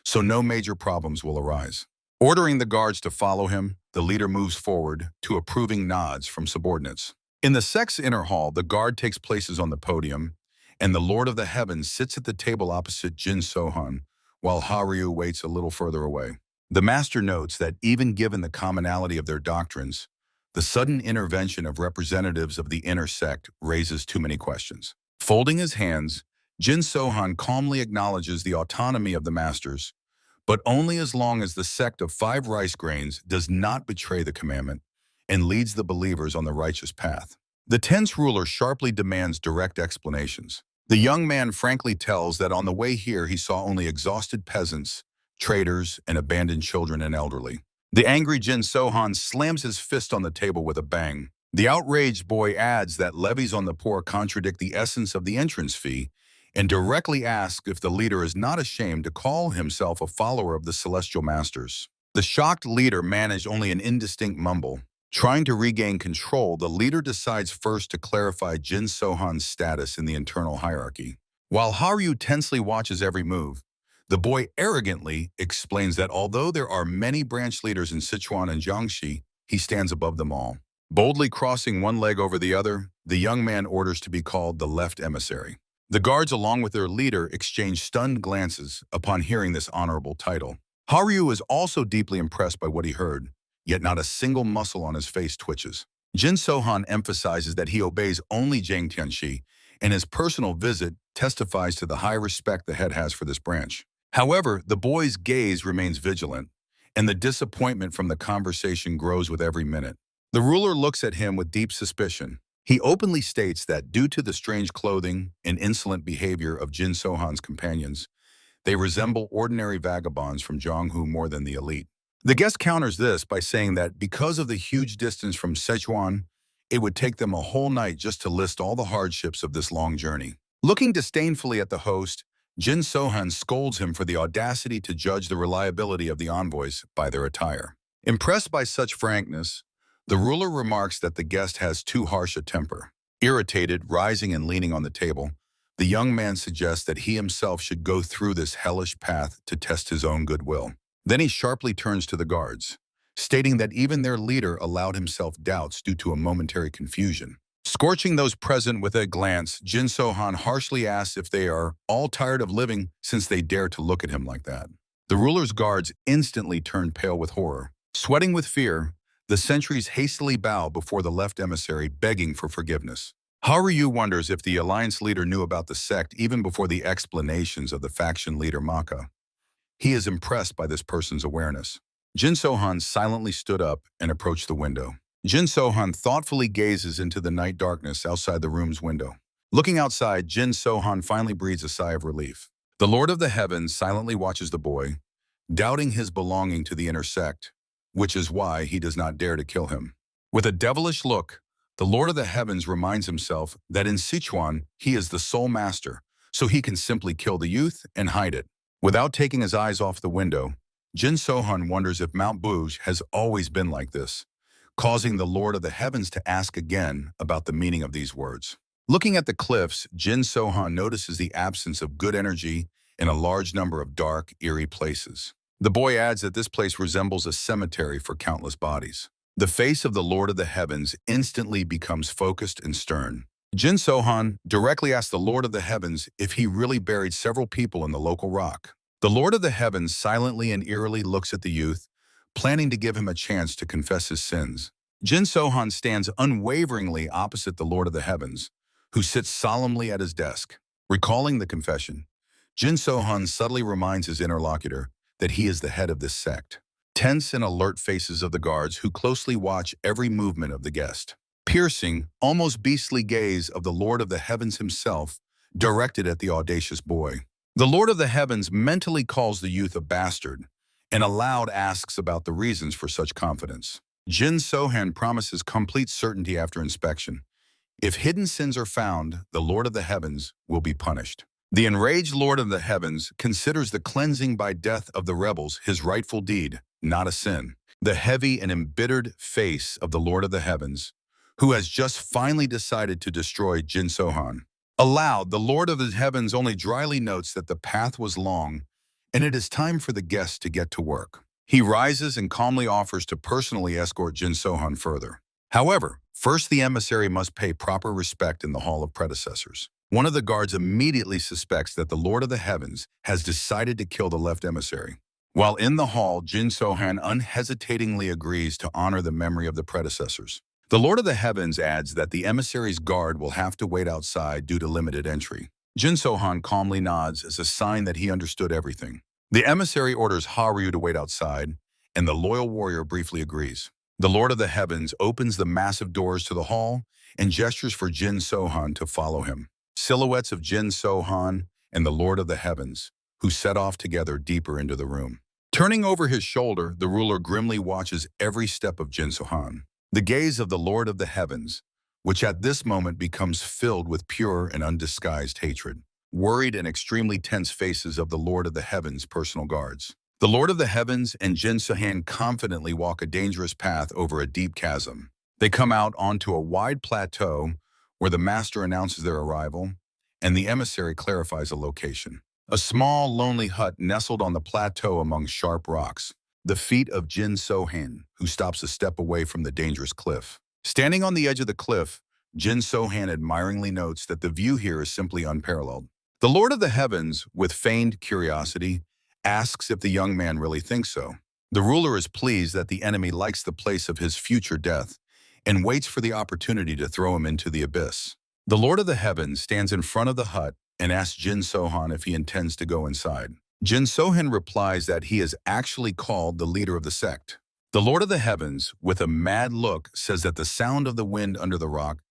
so no major problems will arise. Ordering the guards to follow him, the leader moves forward to approving nods from subordinates. In the sect's inner hall, the guard takes places on the podium, and the Lord of the Heavens sits at the table opposite Jin Sohan, while Haryu waits a little further away. The master notes that even given the commonality of their doctrines, the sudden intervention of representatives of the inner sect raises too many questions. Folding his hands, Jin Sohan calmly acknowledges the autonomy of the masters, but only as long as the sect of 5 rice grains does not betray the commandment and leads the believers on the righteous path. The tense ruler sharply demands direct explanations. The young man frankly tells that on the way here he saw only exhausted peasants, traders, and abandoned children and elderly. The angry Jin Sohan slams his fist on the table with a bang. The outraged boy adds that levies on the poor contradict the essence of the entrance fee and directly asks if the leader is not ashamed to call himself a follower of the celestial masters. The shocked leader managed only an indistinct mumble. Trying to regain control, the leader decides first to clarify Jin Sohan's status in the internal hierarchy. While Haryu tensely watches every move, the boy arrogantly explains that although there are many branch leaders in Sichuan and Jiangxi, he stands above them all. Boldly crossing one leg over the other, the young man orders to be called the left emissary. The guards, along with their leader, exchange stunned glances upon hearing this honorable title. Haryu is also deeply impressed by what he heard, yet not a single muscle on his face twitches. Jin Sohan emphasizes that he obeys only Zhang Tianxi, and his personal visit testifies to the high respect the head has for this branch. However, the boy's gaze remains vigilant, and the disappointment from the conversation grows with every minute. The ruler looks at him with deep suspicion. He openly states that due to the strange clothing and insolent behavior of Jin Sohan's companions, they resemble ordinary vagabonds from Jianghu more than the elite. The guest counters this by saying that because of the huge distance from Sichuan, it would take them a whole night just to list all the hardships of this long journey. Looking disdainfully at the host, Jin Sohan scolds him for the audacity to judge the reliability of the envoys by their attire. Impressed by such frankness, the ruler remarks that the guest has too harsh a temper. Irritated, rising and leaning on the table, the young man suggests that he himself should go through this hellish path to test his own goodwill. Then he sharply turns to the guards, stating that even their leader allowed himself doubts due to a momentary confusion. Scorching those present with a glance, Jin Sohan harshly asks if they are all tired of living since they dare to look at him like that. The ruler's guards instantly turn pale with horror. Sweating with fear, the sentries hastily bow before the left emissary, begging for forgiveness. Haryu wonders if the alliance leader knew about the sect even before the explanations of the faction leader Maka. He is impressed by this person's awareness. Jin Sohan silently stood up and approached the window. Jin Sohan thoughtfully gazes into the night darkness outside the room's window. Looking outside, Jin Sohan finally breathes a sigh of relief. The Lord of the Heavens silently watches the boy, doubting his belonging to the inner sect, which is why he does not dare to kill him. With a devilish look, the Lord of the Heavens reminds himself that in Sichuan he is the sole master, so he can simply kill the youth and hide it. Without taking his eyes off the window, Jin Sohan wonders if Mount Bouge has always been like this, causing the Lord of the Heavens to ask again about the meaning of these words. Looking at the cliffs, Jin Sohan notices the absence of good energy in a large number of dark, eerie places. The boy adds that this place resembles a cemetery for countless bodies. The face of the Lord of the Heavens instantly becomes focused and stern. Jin Sohan directly asks the Lord of the Heavens if he really buried several people in the local rock. The Lord of the Heavens silently and eerily looks at the youth, planning to give him a chance to confess his sins. Jin Sohan stands unwaveringly opposite the Lord of the Heavens, who sits solemnly at his desk. Recalling the confession, Jin Sohan subtly reminds his interlocutor that he is the head of this sect. Tense and alert faces of the guards who closely watch every movement of the guest. Piercing, almost beastly gaze of the Lord of the Heavens himself directed at the audacious boy. The Lord of the Heavens mentally calls the youth a bastard and aloud asks about the reasons for such confidence. Jin Sohan promises complete certainty after inspection. If hidden sins are found, the Lord of the Heavens will be punished. The enraged Lord of the Heavens considers the cleansing by death of the rebels his rightful deed, not a sin. The heavy and embittered face of the Lord of the Heavens, who has just finally decided to destroy Jin Sohan. Aloud, the Lord of the Heavens only dryly notes that the path was long, and it is time for the guests to get to work. He rises and calmly offers to personally escort Jin Sohan further. However, first the emissary must pay proper respect in the Hall of Predecessors. One of the guards immediately suspects that the Lord of the Heavens has decided to kill the left emissary. While in the hall, Jin Sohan unhesitatingly agrees to honor the memory of the predecessors. The Lord of the Heavens adds that the emissary's guard will have to wait outside due to limited entry. Jin Sohan calmly nods as a sign that he understood everything. The emissary orders Haryu to wait outside, and the loyal warrior briefly agrees. The Lord of the Heavens opens the massive doors to the hall and gestures for Jin Sohan to follow him. Silhouettes of Jin Sohan and the Lord of the Heavens, who set off together deeper into the room. Turning over his shoulder, the ruler grimly watches every step of Jin Sohan. The gaze of the Lord of the Heavens, which at this moment becomes filled with pure and undisguised hatred. Worried and extremely tense faces of the Lord of the Heavens' personal guards. The Lord of the Heavens and Jin Sohan confidently walk a dangerous path over a deep chasm. They come out onto a wide plateau where the master announces their arrival, and the emissary clarifies a location. A small, lonely hut nestled on the plateau among sharp rocks. The feet of Jin Sohan, who stops a step away from the dangerous cliff. Standing on the edge of the cliff, Jin Sohan admiringly notes that the view here is simply unparalleled. The Lord of the Heavens, with feigned curiosity, asks if the young man really thinks so. The ruler is pleased that the enemy likes the place of his future death and waits for the opportunity to throw him into the abyss. The Lord of the Heavens stands in front of the hut and asks Jin Sohan if he intends to go inside. Jin Sohan replies that he is actually called the leader of the sect. The Lord of the Heavens, with a mad look, says that the sound of the wind under the rock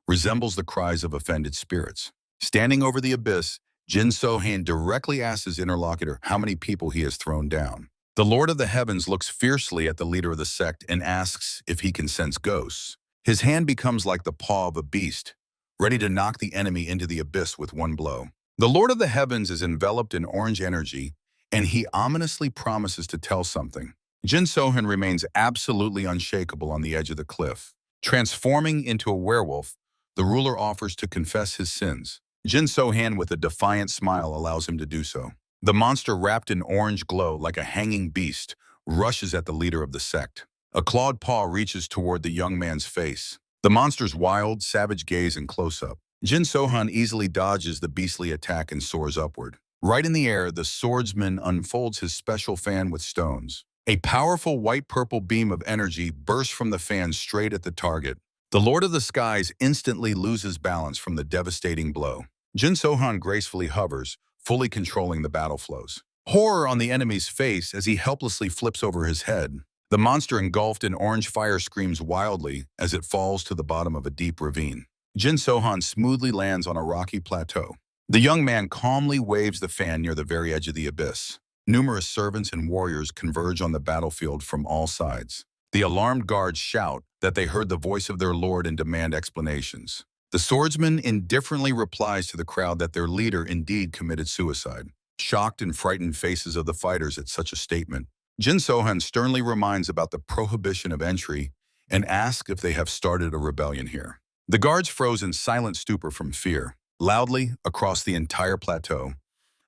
resembles the cries of offended spirits. Standing over the abyss, Jin Sohan directly asks his interlocutor how many people he has thrown down. The Lord of the Heavens looks fiercely at the leader of the sect and asks if he can sense ghosts. His hand becomes like the paw of a beast, ready to knock the enemy into the abyss with one blow. The Lord of the Heavens is enveloped in orange energy, and he ominously promises to tell something. Jin Sohan remains absolutely unshakable on the edge of the cliff. Transforming into a werewolf, the ruler offers to confess his sins. Jin Sohan, with a defiant smile, allows him to do so. The monster, wrapped in orange glow like a hanging beast, rushes at the leader of the sect. A clawed paw reaches toward the young man's face. The monster's wild, savage gaze in close-up. Jin Sohan easily dodges the beastly attack and soars upward. Right in the air, the swordsman unfolds his special fan with stones. A powerful white-purple beam of energy bursts from the fan straight at the target. The Lord of the Skies instantly loses balance from the devastating blow. Jin Sohan gracefully hovers, fully controlling the battle flows. Horror on the enemy's face as he helplessly flips over his head. The monster, engulfed in orange fire, screams wildly as it falls to the bottom of a deep ravine. Jin Sohan smoothly lands on a rocky plateau. The young man calmly waves the fan near the very edge of the abyss. Numerous servants and warriors converge on the battlefield from all sides. The alarmed guards shout that they heard the voice of their lord and demand explanations. The swordsman indifferently replies to the crowd that their leader indeed committed suicide. Shocked and frightened faces of the fighters at such a statement, Jin Sohan sternly reminds about the prohibition of entry and asks if they have started a rebellion here. The guards froze in silent stupor from fear. Loudly, across the entire plateau,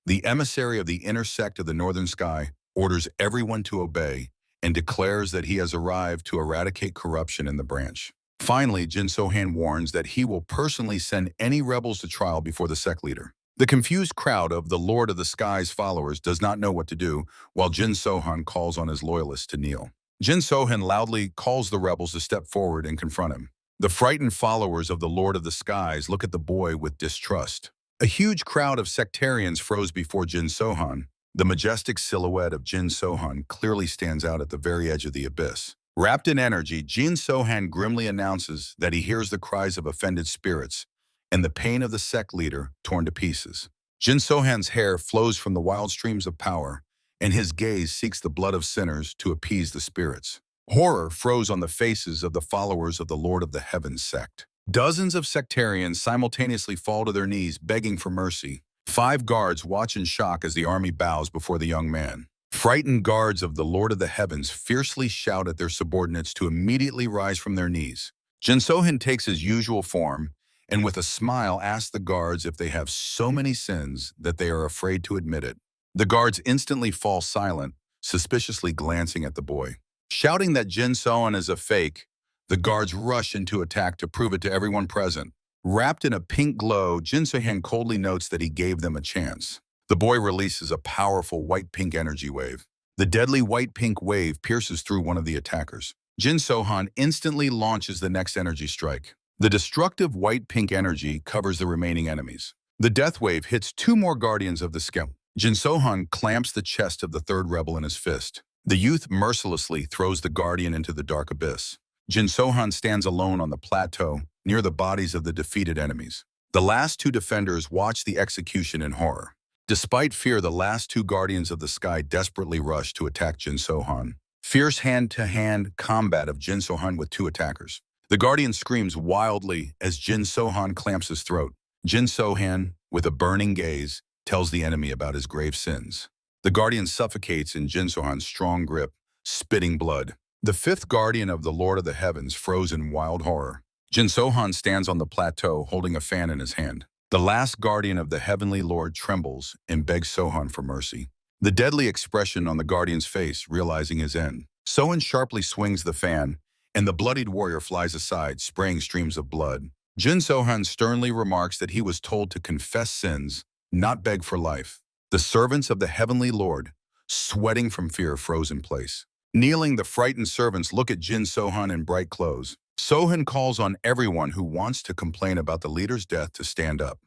the emissary of the inner sect of the northern sky orders everyone to obey and declares that he has arrived to eradicate corruption in the branch. Finally, Jin Sohan warns that he will personally send any rebels to trial before the sect leader. The confused crowd of the Lord of the Skies followers does not know what to do, while Jin Sohan calls on his loyalists to kneel. Jin Sohan loudly calls the rebels to step forward and confront him. The frightened followers of the Lord of the Skies look at the boy with distrust. A huge crowd of sectarians froze before Jin Sohan. The majestic silhouette of Jin Sohan clearly stands out at the very edge of the abyss. Wrapped in energy, Jin Sohan grimly announces that he hears the cries of offended spirits and the pain of the sect leader torn to pieces. Jin Sohan's hair flows from the wild streams of power, and his gaze seeks the blood of sinners to appease the spirits. Horror froze on the faces of the followers of the Lord of the Heavens sect. Dozens of sectarians simultaneously fall to their knees, begging for mercy. 5 guards watch in shock as the army bows before the young man. Frightened guards of the Lord of the Heavens fiercely shout at their subordinates to immediately rise from their knees. Jin Sohan takes his usual form, and with a smile asks the guards if they have so many sins that they are afraid to admit it. The guards instantly fall silent, suspiciously glancing at the boy. Shouting that Jin Sohan is a fake, the guards rush into attack to prove it to everyone present. Wrapped in a pink glow, Jin Sohan coldly notes that he gave them a chance. The boy releases a powerful white-pink energy wave. The deadly white-pink wave pierces through one of the attackers. Jin Sohan instantly launches the next energy strike. The destructive white-pink energy covers the remaining enemies. The death wave hits two more guardians of the skeleton. Jin Sohan clamps the chest of the third rebel in his fist. The youth mercilessly throws the guardian into the dark abyss. Jin Sohan stands alone on the plateau, near the bodies of the defeated enemies. The last two defenders watch the execution in horror. Despite fear, the last two guardians of the sky desperately rush to attack Jin Sohan. Fierce hand-to-hand combat of Jin Sohan with two attackers. The guardian screams wildly as Jin Sohan clamps his throat. Jin Sohan, with a burning gaze, tells the enemy about his grave sins. The guardian suffocates in Jin Sohan's strong grip, spitting blood. The fifth guardian of the Lord of the Heavens froze in wild horror. Jin Sohan stands on the plateau holding a fan in his hand. The last guardian of the Heavenly Lord trembles and begs Sohan for mercy. The deadly expression on the guardian's face, realizing his end. Sohan sharply swings the fan, and the bloodied warrior flies aside, spraying streams of blood. Jin Sohan sternly remarks that he was told to confess sins, not beg for life. The servants of the Heavenly Lord, sweating from fear, froze in place. Kneeling, the frightened servants look at Jin Sohan in bright clothes. Sohan calls on everyone who wants to complain about the leader's death to stand up.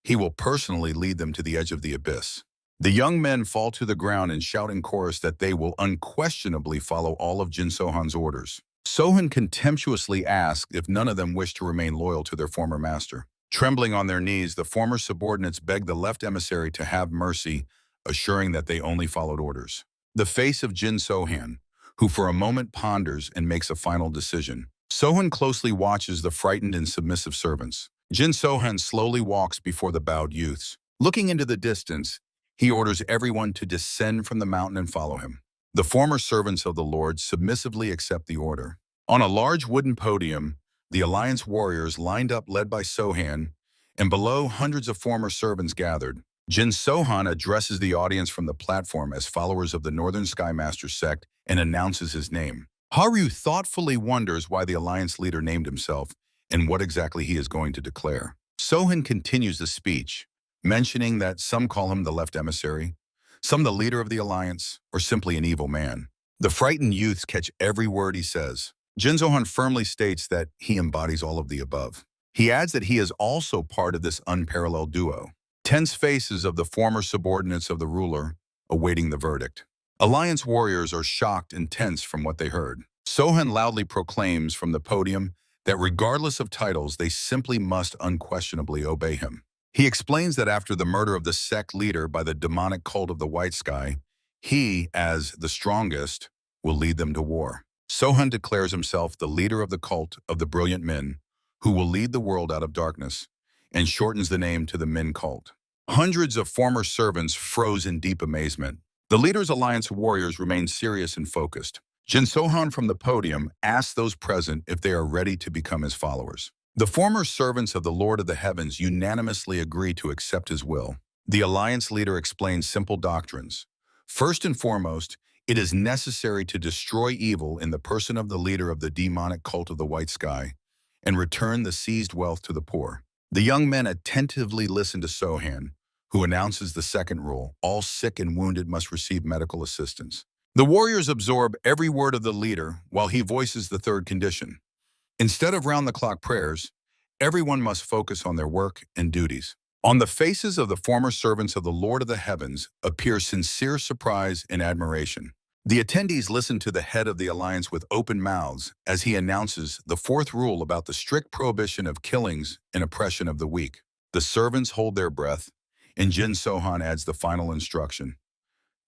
He will personally lead them to the edge of the abyss. The young men fall to the ground and shout in chorus that they will unquestionably follow all of Jin Sohan's orders. Sohan contemptuously asks if none of them wish to remain loyal to their former master. Trembling on their knees, the former subordinates beg the left emissary to have mercy, assuring that they only followed orders. The face of Jin Sohan, who for a moment ponders and makes a final decision. Sohan closely watches the frightened and submissive servants. Jin Sohan slowly walks before the bowed youths. Looking into the distance, he orders everyone to descend from the mountain and follow him. The former servants of the Lord submissively accept the order. On a large wooden podium, the Alliance warriors lined up led by Sohan, and below hundreds of former servants gathered. Jin Sohan addresses the audience from the platform as followers of the Northern Skymaster sect and announces his name. Haru thoughtfully wonders why the Alliance leader named himself and what exactly he is going to declare. Sohan continues the speech, mentioning that some call him the left emissary, some the leader of the Alliance, or simply an evil man. The frightened youths catch every word he says. Jin Sohan firmly states that he embodies all of the above. He adds that he is also part of this unparalleled duo. Tense faces of the former subordinates of the ruler awaiting the verdict. Alliance warriors are shocked and tense from what they heard. Sohan loudly proclaims from the podium that regardless of titles, they simply must unquestionably obey him. He explains that after the murder of the sect leader by the demonic cult of the White Sky, he, as the strongest, will lead them to war. Sohan declares himself the leader of the cult of the brilliant men, who will lead the world out of darkness, and shortens the name to the Min cult. Hundreds of former servants froze in deep amazement. The leader's Alliance warriors remain serious and focused. Jin Sohan from the podium asks those present if they are ready to become his followers. The former servants of the Lord of the Heavens unanimously agree to accept his will. The Alliance leader explains simple doctrines. First and foremost, it is necessary to destroy evil in the person of the leader of the demonic cult of the White Sky and return the seized wealth to the poor. The young men attentively listen to Sohan, who announces the second rule: all sick and wounded must receive medical assistance. The warriors absorb every word of the leader while he voices the third condition. Instead of round-the-clock prayers, everyone must focus on their work and duties. On the faces of the former servants of the Lord of the Heavens appear sincere surprise and admiration. The attendees listen to the head of the Alliance with open mouths as he announces the fourth rule about the strict prohibition of killings and oppression of the weak. The servants hold their breath, and Jin Sohan adds the final instruction.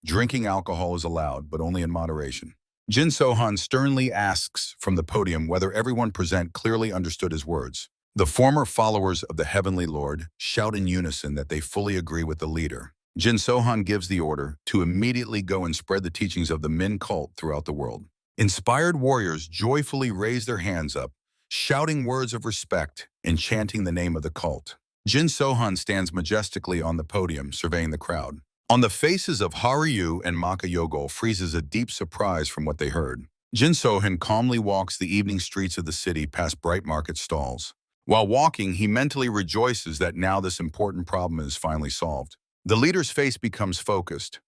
Drinking alcohol is allowed, but only in moderation. Jin Sohan sternly asks from the podium whether everyone present clearly understood his words. The former followers of the Heavenly Lord shout in unison that they fully agree with the leader. Jin Sohan gives the order to immediately go and spread the teachings of the Min cult throughout the world. Inspired warriors joyfully raise their hands up, shouting words of respect and chanting the name of the cult. Jin Sohan stands majestically on the podium, surveying the crowd. On the faces of Haru and Maka Yogol freezes a deep surprise from what they heard. Jin Sohan calmly walks the evening streets of the city past bright market stalls. While walking, he mentally rejoices that now this important problem is finally solved. The leader's face becomes focused.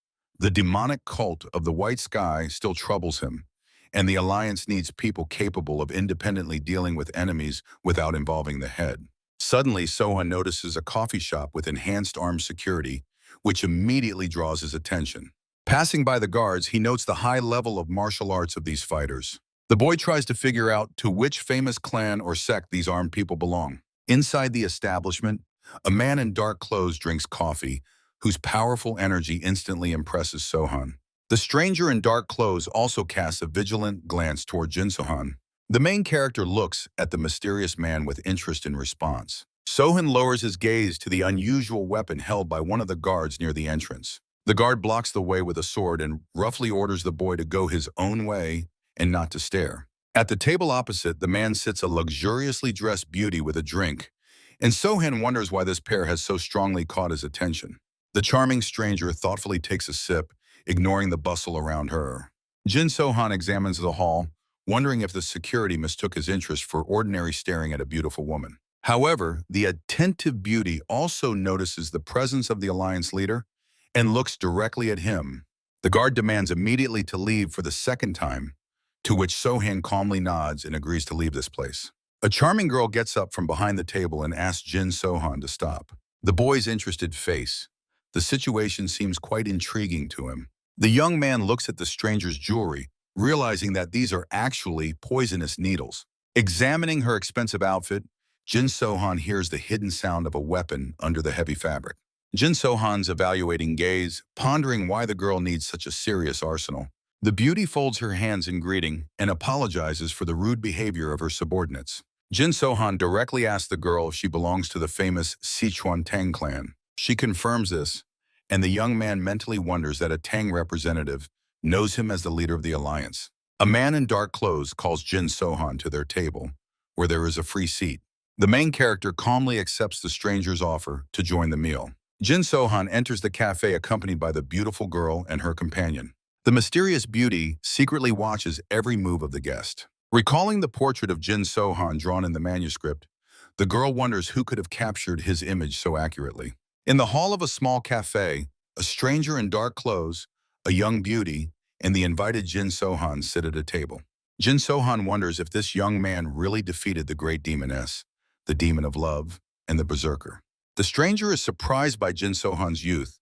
The demonic cult of the White Sky still troubles him, and the Alliance needs people capable of independently dealing with enemies without involving the head. Suddenly, Sohan notices a coffee shop with enhanced armed security, which immediately draws his attention. Passing by the guards, he notes the high level of martial arts of these fighters. The boy tries to figure out to which famous clan or sect these armed people belong. Inside the establishment, a man in dark clothes drinks coffee, whose powerful energy instantly impresses Sohan. The stranger in dark clothes also casts a vigilant glance toward Jin Sohan. The main character looks at the mysterious man with interest in response. Sohan lowers his gaze to the unusual weapon held by one of the guards near the entrance. The guard blocks the way with a sword and roughly orders the boy to go his own way and not to stare. At the table opposite, the man sits a luxuriously dressed beauty with a drink, and Sohan wonders why this pair has so strongly caught his attention. The charming stranger thoughtfully takes a sip, ignoring the bustle around her. Jin Sohan examines the hall, wondering if the security mistook his interest for ordinary staring at a beautiful woman. However, the attentive beauty also notices the presence of the Alliance leader and looks directly at him. The guard demands immediately to leave for the second time, to which Sohan calmly nods and agrees to leave this place. A charming girl gets up from behind the table and asks Jin Sohan to stop. The boy's interested face. The situation seems quite intriguing to him. The young man looks at the stranger's jewelry, realizing that these are actually poisonous needles. Examining her expensive outfit, Jin Sohan hears the hidden sound of a weapon under the heavy fabric. Jin Sohan's evaluating gaze, pondering why the girl needs such a serious arsenal. The beauty folds her hands in greeting and apologizes for the rude behavior of her subordinates. Jin Sohan directly asks the girl if she belongs to the famous Sichuan Tang clan. She confirms this, and the young man mentally wonders that a Tang representative knows him as the leader of the Alliance. A man in dark clothes calls Jin Sohan to their table, where there is a free seat. The main character calmly accepts the stranger's offer to join the meal. Jin Sohan enters the cafe accompanied by the beautiful girl and her companion. The mysterious beauty secretly watches every move of the guest. Recalling the portrait of Jin Sohan drawn in the manuscript, the girl wonders who could have captured his image so accurately. In the hall of a small cafe, a stranger in dark clothes, a young beauty, and the invited Jin Sohan sit at a table. Jin Sohan wonders if this young man really defeated the great demoness, the demon of love, and the berserker. The stranger is surprised by Jin Sohan's youth,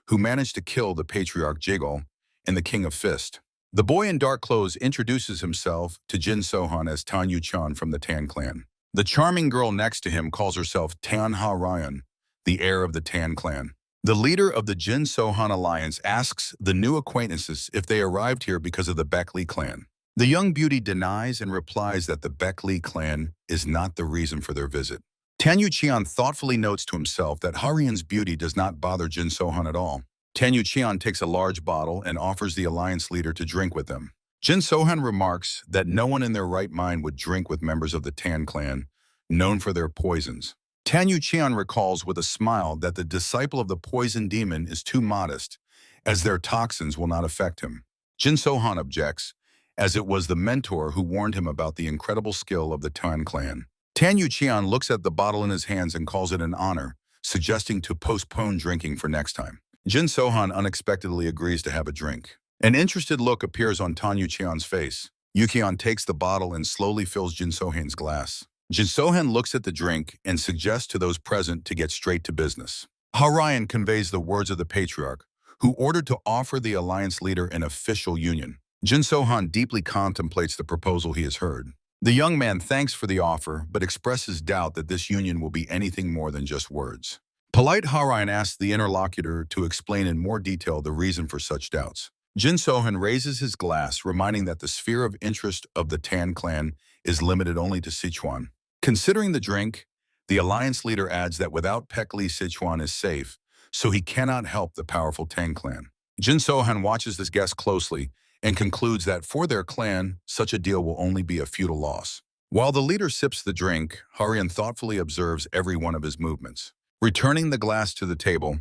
who managed to kill the patriarch Jigol and the king of Fist. The boy in dark clothes introduces himself to Jin Sohan as Tan Yu-chan from the Tan clan. The charming girl next to him calls herself Tan Ha-ryan, the heir of the Tan clan. The leader of the Jin Sohan alliance asks the new acquaintances if they arrived here because of the Baek-lee clan. The young beauty denies and replies that the Baek-lee clan is not the reason for their visit. Tan Yu-cheon thoughtfully notes to himself that Ha-ryan's beauty does not bother Jin Sohan at all. Tan Yu-cheon takes a large bottle and offers the alliance leader to drink with them. Jin Sohan remarks that no one in their right mind would drink with members of the Tan clan, known for their poisons. Tan Yu-cheon recalls with a smile that the disciple of the poison demon is too modest, as their toxins will not affect him. Jin Sohan objects, as it was the mentor who warned him about the incredible skill of the Tan clan. Tan Yu-cheon looks at the bottle in his hands and calls it an honor, suggesting to postpone drinking for next time. Jin Sohan unexpectedly agrees to have a drink. An interested look appears on Tan Yu-cheon's face. Yu-cheon takes the bottle and slowly fills Jin Sohan's glass. Jin Sohan looks at the drink and suggests to those present to get straight to business. Ha-ryan conveys the words of the patriarch, who ordered to offer the alliance leader an official union. Jin Sohan deeply contemplates the proposal he has heard. The young man thanks for the offer, but expresses doubt that this union will be anything more than just words. Polite Ha-ryan asks the interlocutor to explain in more detail the reason for such doubts. Jin Sohan raises his glass, reminding that the sphere of interest of the Tan clan is limited only to Sichuan. Considering the drink, the alliance leader adds that without Baek-lee, Sichuan is safe, so he cannot help the powerful Tang clan. Jin Sohan watches this guest closely and concludes that for their clan, such a deal will only be a futile loss. While the leader sips the drink, Ha-ryan thoughtfully observes every one of his movements. Returning the glass to the table,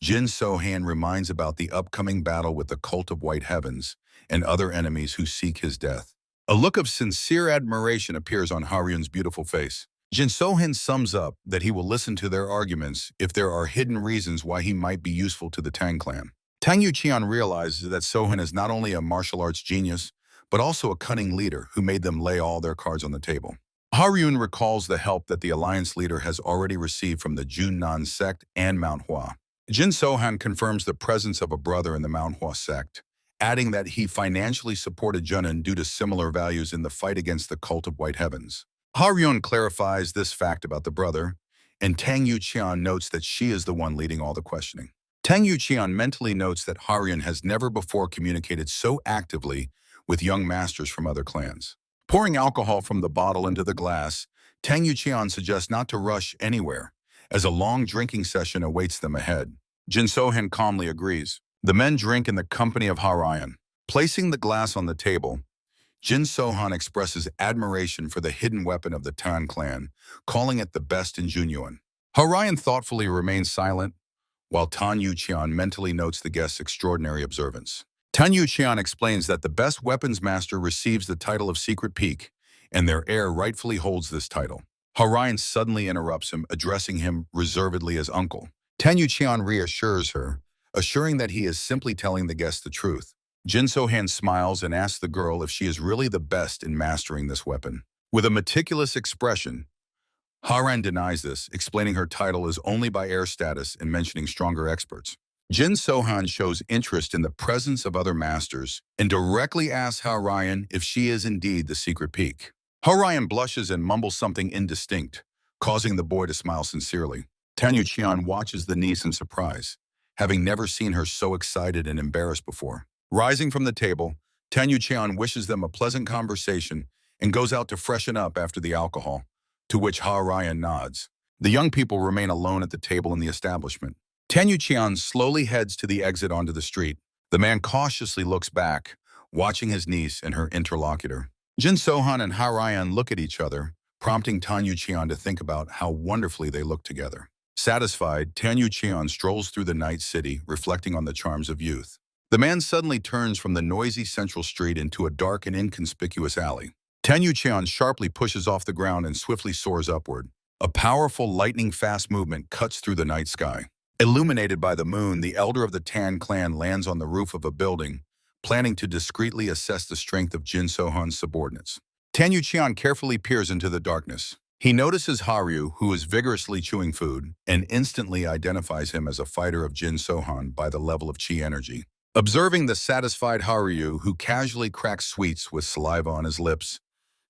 Jin Sohan reminds about the upcoming battle with the Cult of White Heavens and other enemies who seek his death. A look of sincere admiration appears on Ha-ryan's beautiful face. Jin Sohan sums up that he will listen to their arguments if there are hidden reasons why he might be useful to the Tang clan. Tang Yuqian realizes that Sohan is not only a martial arts genius, but also a cunning leader who made them lay all their cards on the table. Haryun recalls the help that the alliance leader has already received from the Junnan sect and Manhwa. Jin Sohan confirms the presence of a brother in the Manhwa sect, adding that he financially supported Junnan due to similar values in the fight against the cult of White Heavens. Haryun clarifies this fact about the brother, and Tang Yuqian notes that she is the one leading all the questioning. Tang Yuqian mentally notes that Haryun has never before communicated so actively with young masters from other clans. Pouring alcohol from the bottle into the glass, Tang Yuqian suggests not to rush anywhere, as a long drinking session awaits them ahead. Jin Sohan calmly agrees. The men drink in the company of Haryun. Placing the glass on the table, Jin Sohan expresses admiration for the hidden weapon of the Tan clan, calling it the best in Junyuan. Haryun thoughtfully remains silent, while Tan Yuqian mentally notes the guest's extraordinary observance. Tan Yuqian explains that the best weapons master receives the title of Secret Peak, and their heir rightfully holds this title. Haryun suddenly interrupts him, addressing him reservedly as uncle. Tan Yuqian reassures her, assuring that he is simply telling the guest the truth. Jin Sohan smiles and asks the girl if she is really the best in mastering this weapon. With a meticulous expression, Haryun denies this, explaining her title is only by heir status and mentioning stronger experts. Jin Sohan shows interest in the presence of other masters and directly asks Haryun if she is indeed the Secret Peak. Haryun blushes and mumbles something indistinct, causing the boy to smile sincerely. Tan Yuqian watches the niece in surprise, having never seen her so excited and embarrassed before. Rising from the table, Tan Yuqian wishes them a pleasant conversation and goes out to freshen up after the alcohol, to which Haryun nods. The young people remain alone at the table in the establishment. Tan Yuqian slowly heads to the exit onto the street. The man cautiously looks back, watching his niece and her interlocutor. Jin Sohan and Haryun look at each other, prompting Tan Yuqian to think about how wonderfully they look together. Satisfied, Tan Yuqian strolls through the night city, reflecting on the charms of youth. The man suddenly turns from the noisy central street into a dark and inconspicuous alley. Tan Yuqian sharply pushes off the ground and swiftly soars upward. A powerful lightning-fast movement cuts through the night sky. Illuminated by the moon, the elder of the Tan clan lands on the roof of a building, planning to discreetly assess the strength of Jin Sohan's subordinates. Tan Yuqian carefully peers into the darkness. He notices Haru, who is vigorously chewing food, and instantly identifies him as a fighter of Jin Sohan by the level of chi energy. Observing the satisfied Haru, who casually cracks sweets with saliva on his lips,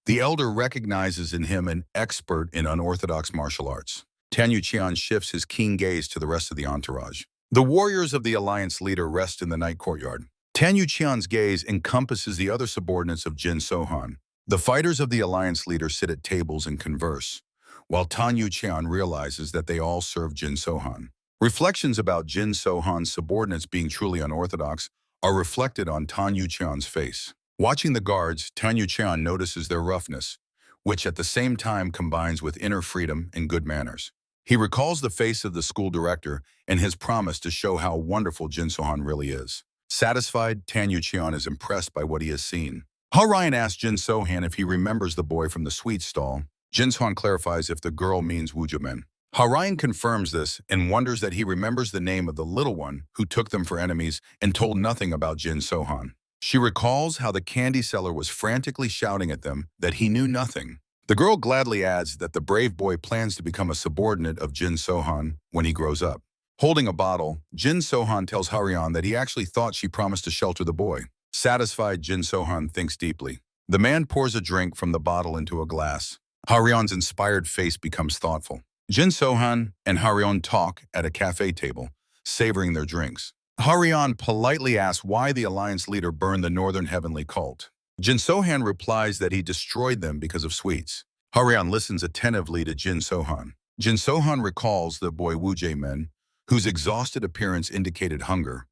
the elder recognizes in him an expert in unorthodox martial arts. Tan Yuqian shifts his keen gaze to the rest of the entourage. The warriors of the alliance leader rest in the night courtyard. Tan Yuqian's gaze encompasses the other subordinates of Jin Sohan. The fighters of the alliance leader sit at tables and converse, while Tan Yuqian realizes that they all serve Jin Sohan. Reflections about Jin Sohan's subordinates being truly unorthodox are reflected on Tan Yuqian's face. Watching the guards, Tan Yuqian notices their roughness, which at the same time combines with inner freedom and good manners. He recalls the face of the school director and his promise to show how wonderful Jin Sohan really is. Satisfied, Tan Yuqian is impressed by what he has seen. Haryun asks Jin Sohan if he remembers the boy from the sweet stall. Jin Sohan clarifies if the girl means Wujumen. Haryun confirms this and wonders that he remembers the name of the little one who took them for enemies and told nothing about Jin Sohan. She recalls how the candy seller was frantically shouting at them that he knew nothing. The girl gladly adds that the brave boy plans to become a subordinate of Jin Sohan when he grows up. Holding a bottle, Jin Sohan tells Haryun that he actually thought she promised to shelter the boy. Satisfied, Jin Sohan thinks deeply. The man pours a drink from the bottle into a glass. Haryun's inspired face becomes thoughtful. Jin Sohan and Haryun talk at a cafe table, savoring their drinks. Haryun politely asks why the alliance leader burned the Northern Heavenly Cult. Jin Sohan replies that he destroyed them because of sweets. Haryun listens attentively to Jin Sohan. Jin Sohan recalls the boy Wu Jae-men, whose exhausted appearance indicated hunger,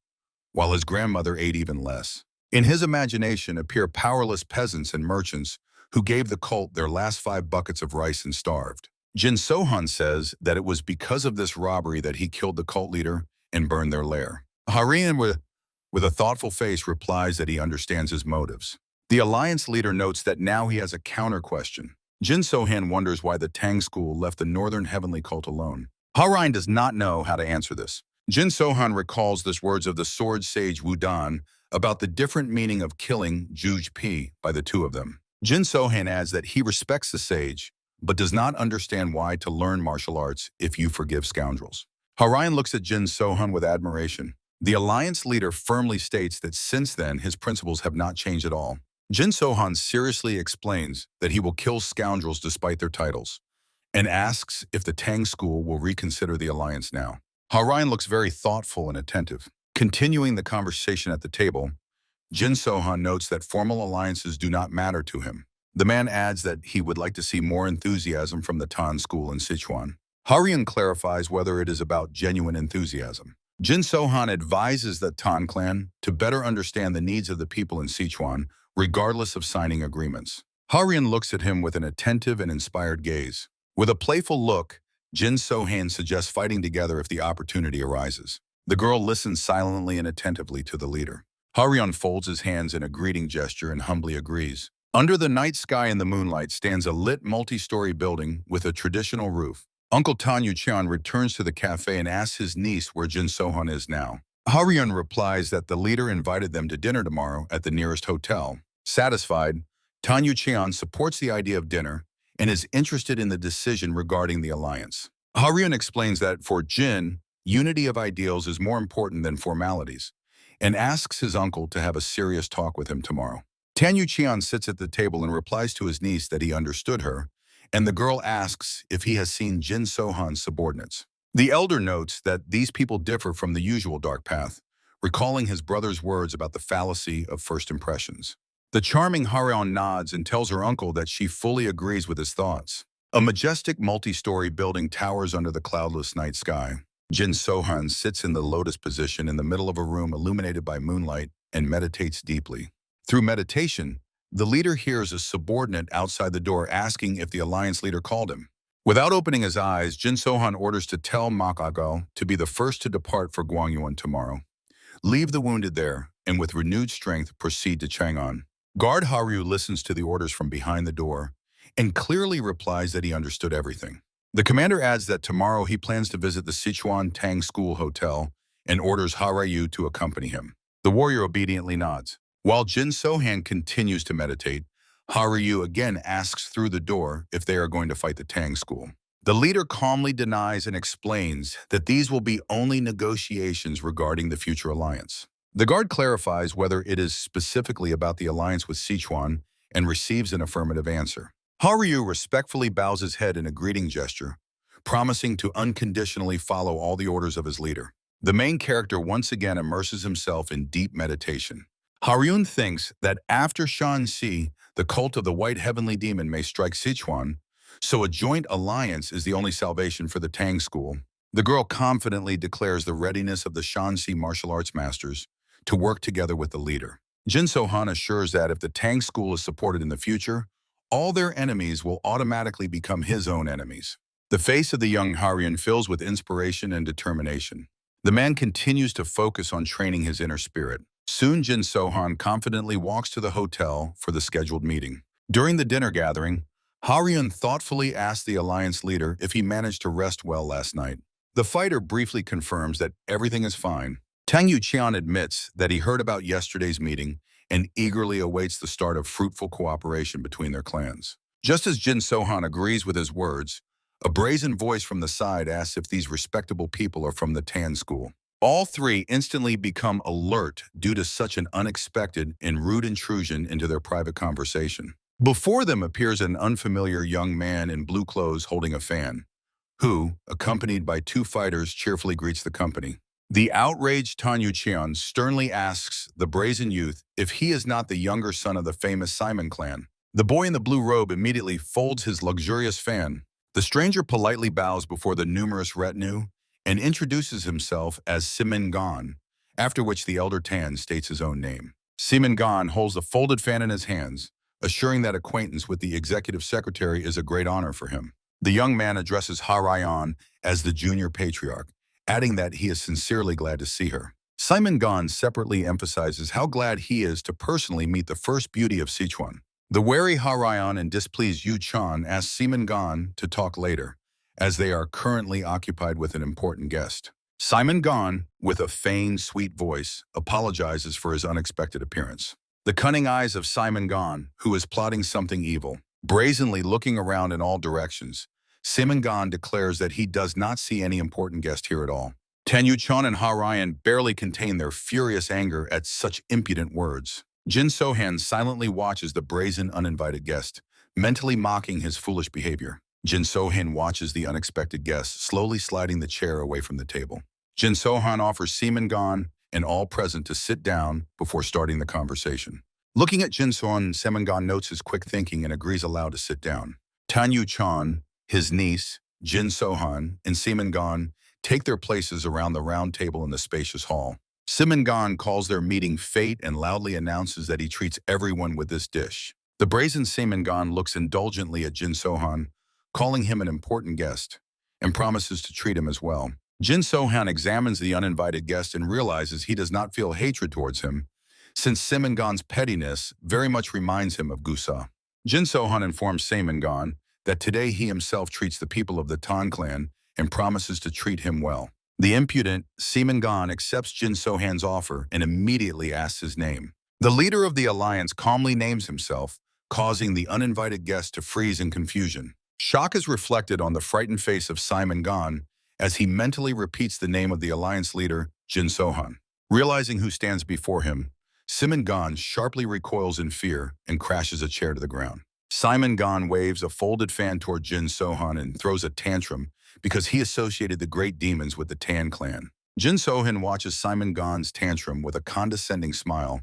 while his grandmother ate even less. In his imagination appear powerless peasants and merchants who gave the cult their last 5 buckets of rice and starved. Jin Sohan says that it was because of this robbery that he killed the cult leader and burned their lair. Haryun, with a thoughtful face, replies that he understands his motives. The alliance leader notes that now he has a counter question. Jin Sohan wonders why the Tang school left the Northern Heavenly Cult alone. Haryun does not know how to answer this. Jin Sohan recalls the words of the sword sage Wudan about the different meaning of killing Juj P by the two of them. Jin Sohan adds that he respects the sage, but does not understand why to learn martial arts if you forgive scoundrels. Harayan looks at Jin Sohan with admiration. The alliance leader firmly states that since then his principles have not changed at all. Jin Sohan seriously explains that he will kill scoundrels despite their titles, and asks if the Tang school will reconsider the alliance now. Harayan looks very thoughtful and attentive. Continuing the conversation at the table, Jin Sohan notes that formal alliances do not matter to him. The man adds that he would like to see more enthusiasm from the Tan school in Sichuan. Harayan clarifies whether it is about genuine enthusiasm. Jin Sohan advises the Tan clan to better understand the needs of the people in Sichuan, regardless of signing agreements. Harayan looks at him with an attentive and inspired gaze. With a playful look, Jin Sohan suggests fighting together if the opportunity arises. The girl listens silently and attentively to the leader. Harayan folds his hands in a greeting gesture and humbly agrees. Under the night sky and the moonlight stands a lit multi-story building with a traditional roof. Uncle Tan Yuqian returns to the cafe and asks his niece where Jin Sohan is now. Harayan replies that the leader invited them to dinner tomorrow at the nearest hotel. Satisfied, Tan Yuqian supports the idea of dinner and is interested in the decision regarding the alliance. Harayan explains that for Jin, unity of ideals is more important than formalities, and asks his uncle to have a serious talk with him tomorrow. Tan Yuqian sits at the table and replies to his niece that he understood her, and the girl asks if he has seen Jin Sohan's subordinates. The elder notes that these people differ from the usual dark path, recalling his brother's words about the fallacy of first impressions. The charming Harayan nods and tells her uncle that she fully agrees with his thoughts. A majestic multi-story building towers under the cloudless night sky. Jin Sohan sits in the lotus position in the middle of a room illuminated by moonlight and meditates deeply. Through meditation, the leader hears a subordinate outside the door asking if the alliance leader called him. Without opening his eyes, Jin Sohan orders to tell Makago to be the first to depart for Guangyuan tomorrow. Leave the wounded there, and with renewed strength proceed to Chang'an. Guard Haru listens to the orders from behind the door and clearly replies that he understood everything. The commander adds that tomorrow he plans to visit the Sichuan Tang School Hotel and orders Harayu to accompany him. The warrior obediently nods. While Jin Sohan continues to meditate, Harayu again asks through the door if they are going to fight the Tang School. The leader calmly denies and explains that these will be only negotiations regarding the future alliance. The guard clarifies whether it is specifically about the alliance with Sichuan and receives an affirmative answer. Harayu respectfully bows his head in a greeting gesture, promising to unconditionally follow all the orders of his leader. The main character once again immerses himself in deep meditation. Haryun thinks that after Shanxi, the cult of the White Heavenly Demon may strike Sichuan, so a joint alliance is the only salvation for the Tang School. The girl confidently declares the readiness of the Shanxi martial arts masters to work together with the leader. Jin Sohan assures that if the Tang School is supported in the future, all their enemies will automatically become his own enemies. The face of the young Haryun fills with inspiration and determination. The man continues to focus on training his inner spirit. Soon Jin Sohan confidently walks to the hotel for the scheduled meeting. During the dinner gathering, Haryun thoughtfully asks the alliance leader if he managed to rest well last night. The fighter briefly confirms that everything is fine. Tang Yuqian admits that he heard about yesterday's meeting and eagerly awaits the start of fruitful cooperation between their clans. Just as Jin Sohan agrees with his words, a brazen voice from the side asks if these respectable people are from the Tan School. All three instantly become alert due to such an unexpected and rude intrusion into their private conversation. Before them appears an unfamiliar young man in blue clothes holding a fan, who, accompanied by two fighters, cheerfully greets the company. The outraged Tan Yuqian sternly asks the brazen youth if he is not the younger son of the famous Simon clan. The boy in the blue robe immediately folds his luxurious fan. The stranger politely bows before the numerous retinue and introduces himself as Simin Gan, after which the elder Tan states his own name. Simin Gan holds the folded fan in his hands, assuring that acquaintance with the executive secretary is a great honor for him. The young man addresses Harayan as the junior patriarch, adding that he is sincerely glad to see her. Simon Gan separately emphasizes how glad he is to personally meet the first beauty of Sichuan. The wary Harayan and displeased Yu Chan ask Simon Gan to talk later, as they are currently occupied with an important guest. Simon Gon, with a feigned, sweet voice, apologizes for his unexpected appearance. The cunning eyes of Simon Gon, who is plotting something evil, brazenly looking around in all directions, Simon Gon declares that he does not see any important guest here at all. Tanyuchan and Harayan barely contain their furious anger at such impudent words. Jin Sohan silently watches the brazen, uninvited guest, mentally mocking his foolish behavior. Jin Sohan watches the unexpected guest slowly sliding the chair away from the table. Jin Sohan offers Simon Gon and all present to sit down before starting the conversation. Looking at Jin Sohan, Simon Gon notes his quick thinking and agrees aloud to sit down. Tanyuchan, his niece, Jin Sohan, and Simon Gon take their places around the round table in the spacious hall. Simon Gon calls their meeting fate and loudly announces that he treats everyone with this dish. The brazen Simon Gon looks indulgently at Jin Sohan, calling him an important guest, and promises to treat him as well. Jin Sohan examines the uninvited guest and realizes he does not feel hatred towards him, since Simon Gon's pettiness very much reminds him of Gusa. Jin Sohan informs Simon Gon that today he himself treats the people of the Tan clan and promises to treat him well. The impudent Simon Gon accepts Jin Sohan's offer and immediately asks his name. The leader of the alliance calmly names himself, causing the uninvited guest to freeze in confusion. Shock is reflected on the frightened face of Simon Gon as he mentally repeats the name of the alliance leader, Jin Sohan. Realizing who stands before him, Simon Gon sharply recoils in fear and crashes a chair to the ground. Simon Gon waves a folded fan toward Jin Sohan and throws a tantrum because he associated the great demons with the Tan clan. Jin Sohan watches Simon Gon's tantrum with a condescending smile,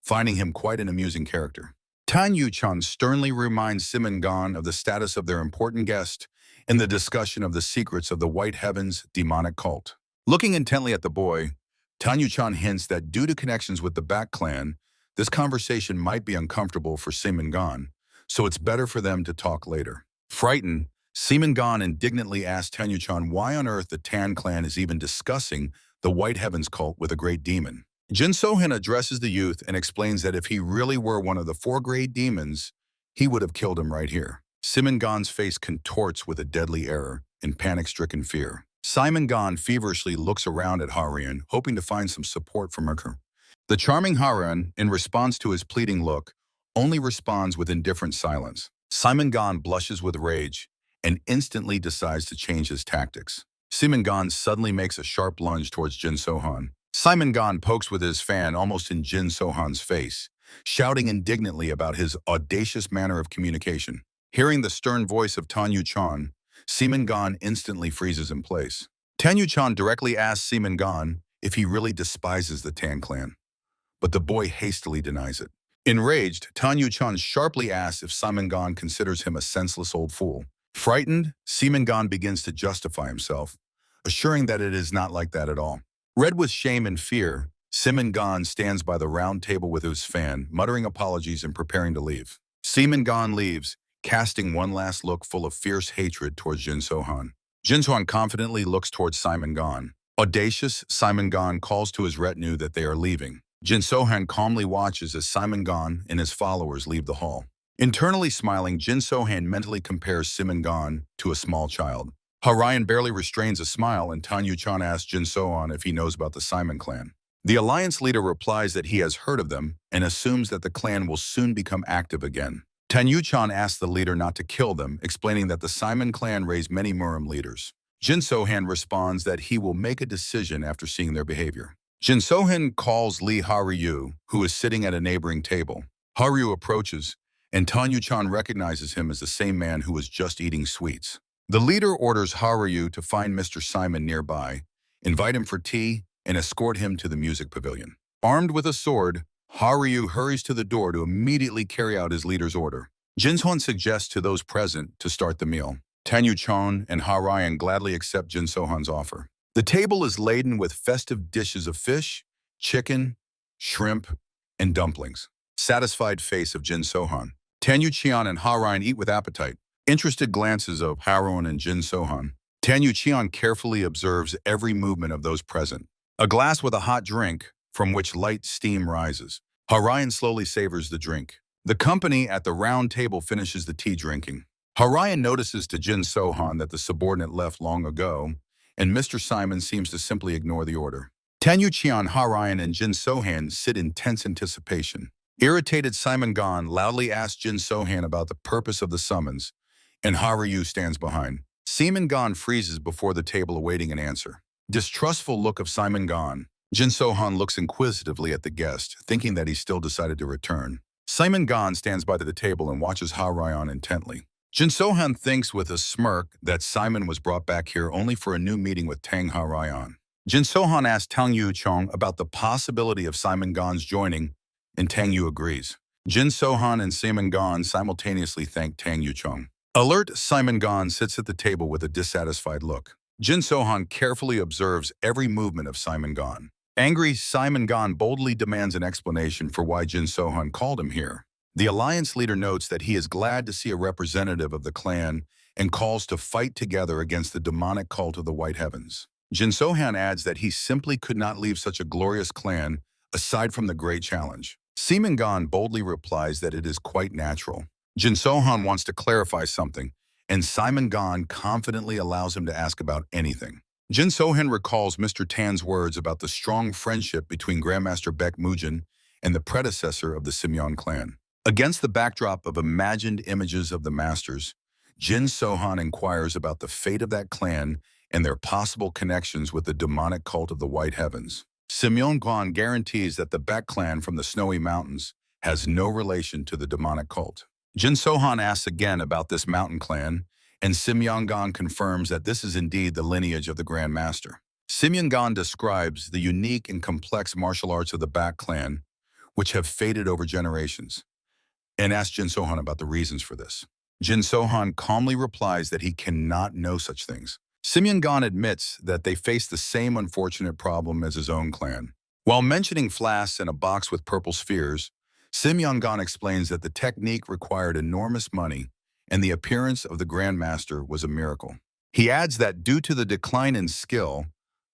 finding him quite an amusing character. Tan Yuchan sternly reminds Simon Gon of the status of their important guest in the discussion of the secrets of the White Heavens demonic cult. Looking intently at the boy, Tan Yuchan hints that due to connections with the Bat clan, this conversation might be uncomfortable for Simon Gon, so it's better for them to talk later. Frightened, Simon Gon indignantly asks Tan Yuchan why on earth the Tan clan is even discussing the White Heavens cult with a great demon. Jin Sohan addresses the youth and explains that if he really were one of the 4 great demons, he would have killed him right here. Simon Gon's face contorts with a deadly error in panic-stricken fear. Simon Gon feverishly looks around at Harayan, hoping to find some support from her. The charming Harayan, in response to his pleading look, only responds with indifferent silence. Simon Gon blushes with rage and instantly decides to change his tactics. Simon Gon suddenly makes a sharp lunge towards Jin Sohan. Simon Gon pokes with his fan almost in Jin Sohan's face, shouting indignantly about his audacious manner of communication. Hearing the stern voice of Tan Yuchan, Simon Gon instantly freezes in place. Tan Yuchan directly asks Simon Gon if he really despises the Tan clan, but the boy hastily denies it. Enraged, Tan Yuchan sharply asks if Simon Gon considers him a senseless old fool. Frightened, Simon Gon begins to justify himself, assuring that it is not like that at all. Red with shame and fear, Simon Gon stands by the round table with his fan, muttering apologies and preparing to leave. Simon Gon leaves, casting one last look full of fierce hatred towards Jin Sohan. Jin Sohan confidently looks towards Simon Gon. Audacious, Simon Gon calls to his retinue that they are leaving. Jin Sohan calmly watches as Simon Gon and his followers leave the hall. Internally smiling, Jin Sohan mentally compares Simon Gon to a small child. Harayan barely restrains a smile and Tan Yuchan asks Jin Sohan if he knows about the Simon clan. The alliance leader replies that he has heard of them and assumes that the clan will soon become active again. Tan Yuchan asks the leader not to kill them, explaining that the Simon clan raised many Murim leaders. Jin Sohan responds that he will make a decision after seeing their behavior. Jin Sohan calls Li Haryu, who is sitting at a neighboring table. Haryu approaches, and Tan Yuchan recognizes him as the same man who was just eating sweets. The leader orders Haryu to find Mr. Simon nearby, invite him for tea, and escort him to the music pavilion. Armed with a sword, Haryu hurries to the door to immediately carry out his leader's order. Jin Sohan suggests to those present to start the meal. Tan Yuchan and Harayan gladly accept Jin Sohan's offer. The table is laden with festive dishes of fish, chicken, shrimp, and dumplings. Satisfied face of Jin Sohan. Tan Yuchan and Harayan eat with appetite. Interested glances of Harayan and Jin Sohan. Tan Yuchan carefully observes every movement of those present. A glass with a hot drink, from which light steam rises. Harayan slowly savors the drink. The company at the round table finishes the tea drinking. Harayan notices to Jin Sohan that the subordinate left long ago, and Mr. Simon seems to simply ignore the order. Tanyuchian, Harayan, and Jin Sohan sit in tense anticipation. Irritated Simon Gon loudly asks Jin Sohan about the purpose of the summons, and Haruyu stands behind. Simon Gon freezes before the table awaiting an answer. Distrustful look of Simon Gon, Jin Sohan looks inquisitively at the guest, thinking that he still decided to return. Simon Gon stands by the table and watches Harayan intently. Jin Sohan thinks with a smirk that Simon was brought back here only for a new meeting with Tang Harayan. Jin Sohan asks Tang Yu Chong about the possibility of Simon Gon's joining, and Tang Yu agrees. Jin Sohan and Simon Gon simultaneously thank Tang Yu Chong. Alert Simon Gon sits at the table with a dissatisfied look. Jin Sohan carefully observes every movement of Simon Gon. Angry, Simon Gon boldly demands an explanation for why Jin Sohan called him here. The alliance leader notes that he is glad to see a representative of the clan and calls to fight together against the demonic cult of the White Heavens. Jin Sohan adds that he simply could not leave such a glorious clan aside from the great challenge. Simon Gon boldly replies that it is quite natural. Jin Sohan wants to clarify something, and Simon Gon confidently allows him to ask about anything. Jin Sohan recalls Mr. Tan's words about the strong friendship between Grandmaster Baek Mujin and the predecessor of the Simyeon clan. Against the backdrop of imagined images of the masters, Jin Sohan inquires about the fate of that clan and their possible connections with the demonic cult of the White Heavens. Simyeon Gon guarantees that the Baek clan from the Snowy Mountains has no relation to the demonic cult. Jin Sohan asks again about this mountain clan, and Simyeon Gon confirms that this is indeed the lineage of the Grand Master. Simyeon Gon describes the unique and complex martial arts of the Baek clan, which have faded over generations, and asks Jin Sohan about the reasons for this. Jin Sohan calmly replies that he cannot know such things. Simyeon Gon admits that they face the same unfortunate problem as his own clan. While mentioning flasks and a box with purple spheres, Simyeon Gon explains that the technique required enormous money and the appearance of the Grand Master was a miracle. He adds that due to the decline in skill,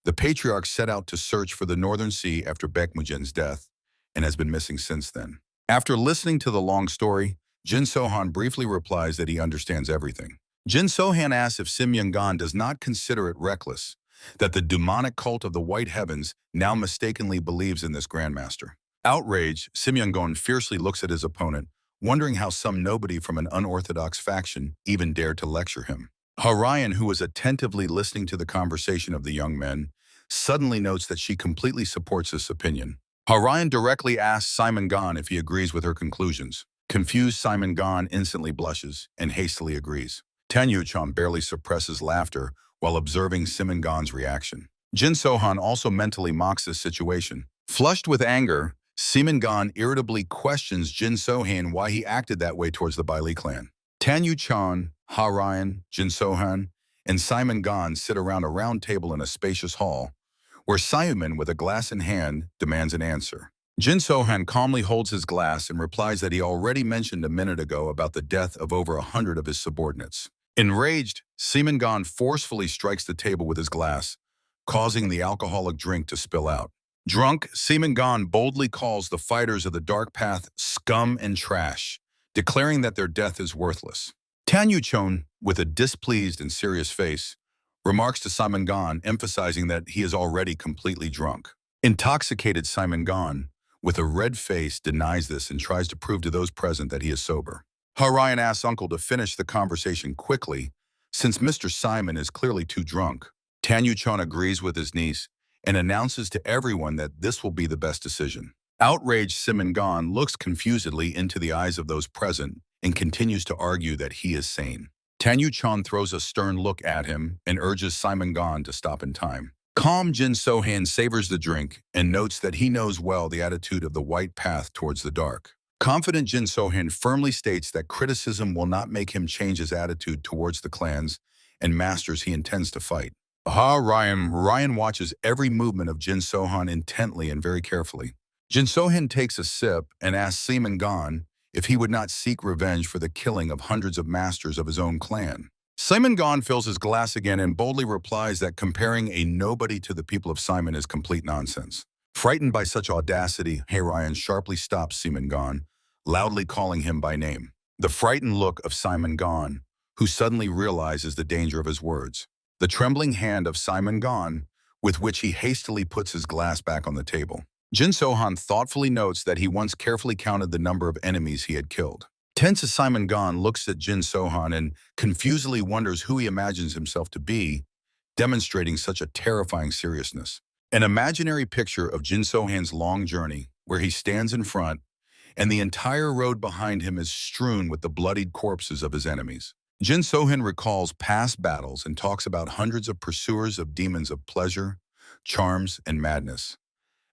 the Patriarch set out to search for the Northern Sea after Baek Mujin's death and has been missing since then. After listening to the long story, Jin Sohan briefly replies that he understands everything. Jin Sohan asks if Simyeon Gon does not consider it reckless that the demonic cult of the White Heavens now mistakenly believes in this Grandmaster. Outraged, Simyeon Gon fiercely looks at his opponent, wondering how some nobody from an unorthodox faction even dared to lecture him. Harayan, who was attentively listening to the conversation of the young men, suddenly notes that she completely supports this opinion. Harayan directly asks Simon Gon if he agrees with her conclusions. Confused, Simon Gon instantly blushes and hastily agrees. Tanyuchan barely suppresses laughter while observing Simon Gon's reaction. Jin Sohan also mentally mocks this situation. Flushed with anger, Simon Gon irritably questions Jin Sohan why he acted that way towards the Baili clan. Tanyuchan, Harayan, Jin Sohan, and Simon Gon sit around a round table in a spacious hall, where Simon, with a glass in hand, demands an answer. Jin Sohan calmly holds his glass and replies that he already mentioned a minute ago about the death of over 100 of his subordinates. Enraged, Simon Gon forcefully strikes the table with his glass, causing the alcoholic drink to spill out. Drunk, Simon Gon boldly calls the fighters of the Dark Path scum and trash, declaring that their death is worthless. Tan Yuchon, with a displeased and serious face, remarks to Simon Gon, emphasizing that he is already completely drunk. Intoxicated Simon Gon, with a red face, denies this and tries to prove to those present that he is sober. Harayan asks Uncle to finish the conversation quickly, since Mr. Simon is clearly too drunk. Tan Yuchon agrees with his niece and announces to everyone that this will be the best decision. Outraged Simon Gon looks confusedly into the eyes of those present and continues to argue that he is sane. Tan Yuchon throws a stern look at him and urges Simon Gon to stop in time. Calm Jin Sohan savors the drink and notes that he knows well the attitude of the white path towards the dark. Confident Jin Sohan firmly states that criticism will not make him change his attitude towards the clans and masters he intends to fight. Ryan watches every movement of Jin Sohan intently and very carefully. Jin Sohan takes a sip and asks Simon Gon if he would not seek revenge for the killing of hundreds of masters of his own clan. Simon Gon fills his glass again and boldly replies that comparing a nobody to the people of Simon is complete nonsense. Frightened by such audacity, Ryan sharply stops Simon Gon, loudly calling him by name. The frightened look of Simon Gon, who suddenly realizes the danger of his words. the trembling hand of Simon gone, with which he hastily puts his glass back on the table. Jin So-han thoughtfully notes that he once carefully counted the number of enemies he had killed. Tense as Simon Gon looks at Jin So-han and confusedly wonders who he imagines himself to be, demonstrating such a terrifying seriousness. An imaginary picture of Jin So-han's long journey, where he stands in front, and the entire road behind him is strewn with the bloodied corpses of his enemies. Jin So-han recalls past battles and talks about hundreds of pursuers of demons of pleasure, charms, and madness,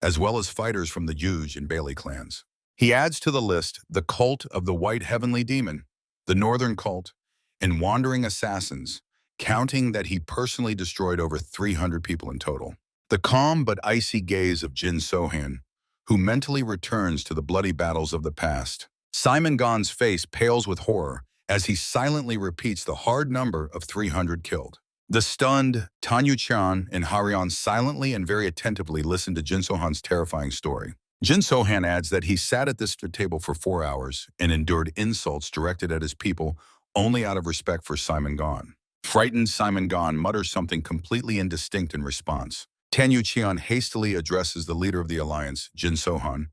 as well as fighters from the Yuge and Bailey clans. He adds to the list the cult of the White Heavenly Demon, the Northern Cult, and wandering assassins, counting that he personally destroyed over 300 people in total. The calm but icy gaze of Jin So-han, who mentally returns to the bloody battles of the past. Simon Gon's face pales with horror as he silently repeats the hard number of 300 killed. The stunned Tan Yu-chan and Haryan silently and very attentively listen to Jin So-han's terrifying story. Jin So-han adds that he sat at this table for 4 hours and endured insults directed at his people only out of respect for Simon Gon. Frightened Simon Gon mutters something completely indistinct in response. Tan Yu-chan hastily addresses the leader of the alliance, Jin So-han,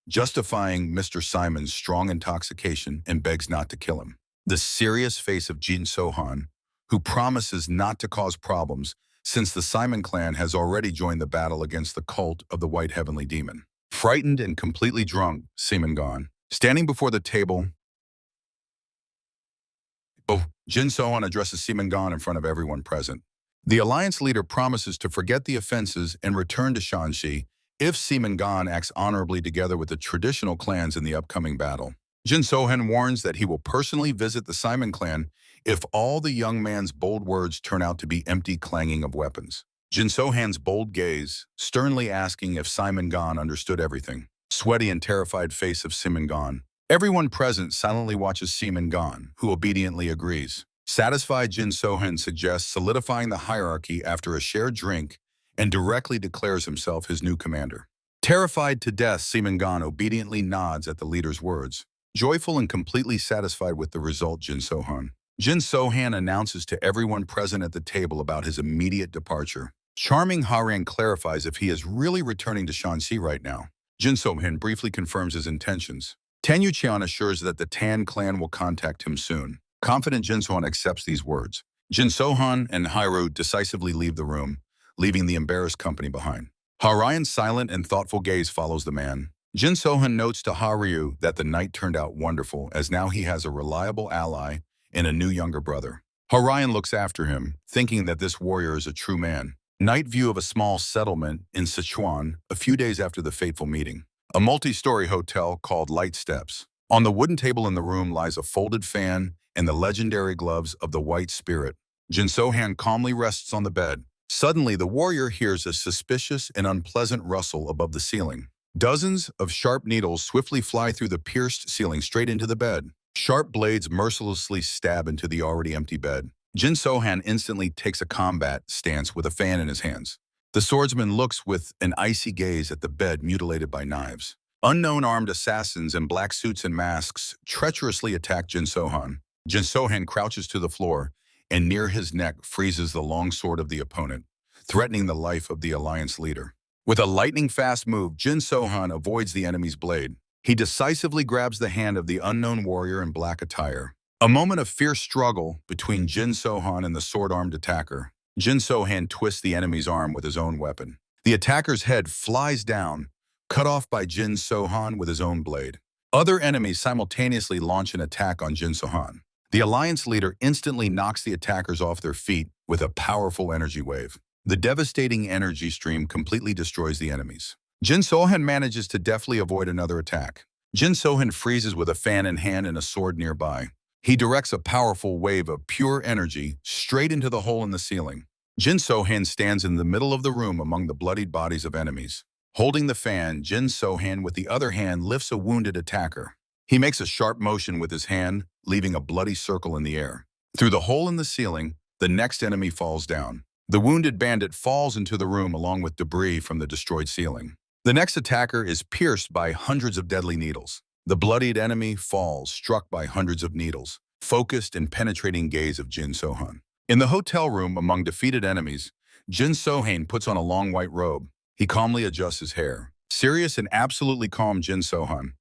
justifying Mr. Simon's strong intoxication and begs not to kill him. The serious face of Jin So-han, who promises not to cause problems since the Simon clan has already joined the battle against the cult of the White Heavenly Demon. Frightened and completely drunk, Simon Gon, standing before the table, Jin So-han addresses Simon Gon in front of everyone present. The alliance leader promises to forget the offenses and return to Shanxi if Simon Gon acts honorably together with the traditional clans in the upcoming battle. Jin So-han warns that he will personally visit the Simon clan if all the young man's bold words turn out to be empty clanging of weapons. Jin So-han's bold gaze, sternly asking if Simon Gon understood everything. Sweaty and terrified face of Simon Gon. Everyone present silently watches Simon Gon, who obediently agrees. Satisfied, Jin So-han suggests solidifying the hierarchy after a shared drink and directly declares himself his new commander. Terrified to death, Simon Gon obediently nods at the leader's words. Joyful and completely satisfied with the result, Jin So-han announces to everyone present at the table about his immediate departure. Charming Haryan clarifies if he is really returning to Shanxi right now. Jin So-han briefly confirms his intentions. Tan Yu-chan assures that the Tan clan will contact him soon. Confident, Jin So-han accepts these words. Jin So-han and Hairu decisively leave the room, leaving the embarrassed company behind. Haryan's silent and thoughtful gaze follows the man. Jin So-han notes to Hairu that the night turned out wonderful, as now he has a reliable ally and a new younger brother. Haryan looks after him, thinking that this warrior is a true man. Night view of a small settlement in Sichuan a few days after the fateful meeting. A multi-story hotel called Light Steps. On the wooden table in the room lies a folded fan and the legendary gloves of the White Spirit. Jin So-han calmly rests on the bed. Suddenly, the warrior hears a suspicious and unpleasant rustle above the ceiling. Dozens of sharp needles swiftly fly through the pierced ceiling straight into the bed. Sharp blades mercilessly stab into the already empty bed. Jin So-han instantly takes a combat stance with a fan in his hands. The swordsman looks with an icy gaze at the bed mutilated by knives. Unknown armed assassins in black suits and masks treacherously attack Jin So-han. Jin So-han crouches to the floor, and near his neck freezes the long sword of the opponent, threatening the life of the alliance leader. With a lightning-fast move, Jin So-han avoids the enemy's blade. He decisively grabs the hand of the unknown warrior in black attire. A moment of fierce struggle between Jin So-han and the sword-armed attacker. Jin So-han twists the enemy's arm with his own weapon. The attacker's head flies down, cut off by Jin So-han with his own blade. Other enemies simultaneously launch an attack on Jin So-han. The alliance leader instantly knocks the attackers off their feet with a powerful energy wave. The devastating energy stream completely destroys the enemies. Jin So-han manages to deftly avoid another attack. Jin So-han freezes with a fan in hand and a sword nearby. He directs a powerful wave of pure energy straight into the hole in the ceiling. Jin So-han stands in the middle of the room among the bloodied bodies of enemies. Holding the fan, Jin So-han with the other hand lifts a wounded attacker. He makes a sharp motion with his hand, leaving a bloody circle in the air. Through the hole in the ceiling, the next enemy falls down. The wounded bandit falls into the room along with debris from the destroyed ceiling. The next attacker is pierced by hundreds of deadly needles. The bloodied enemy falls, struck by hundreds of needles. Focused and penetrating gaze of Jin So-han. In the hotel room among defeated enemies, Jin So-hain puts on a long white robe. He calmly adjusts his hair. Serious and absolutely calm Jin So-hain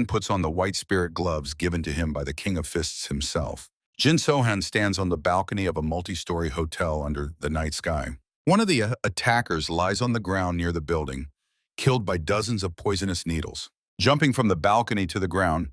puts on the white spirit gloves given to him by the King of Fists himself. Jin So-hain stands on the balcony of a multi-story hotel under the night sky. One of the attackers lies on the ground near the building, killed by dozens of poisonous needles. Jumping from the balcony to the ground,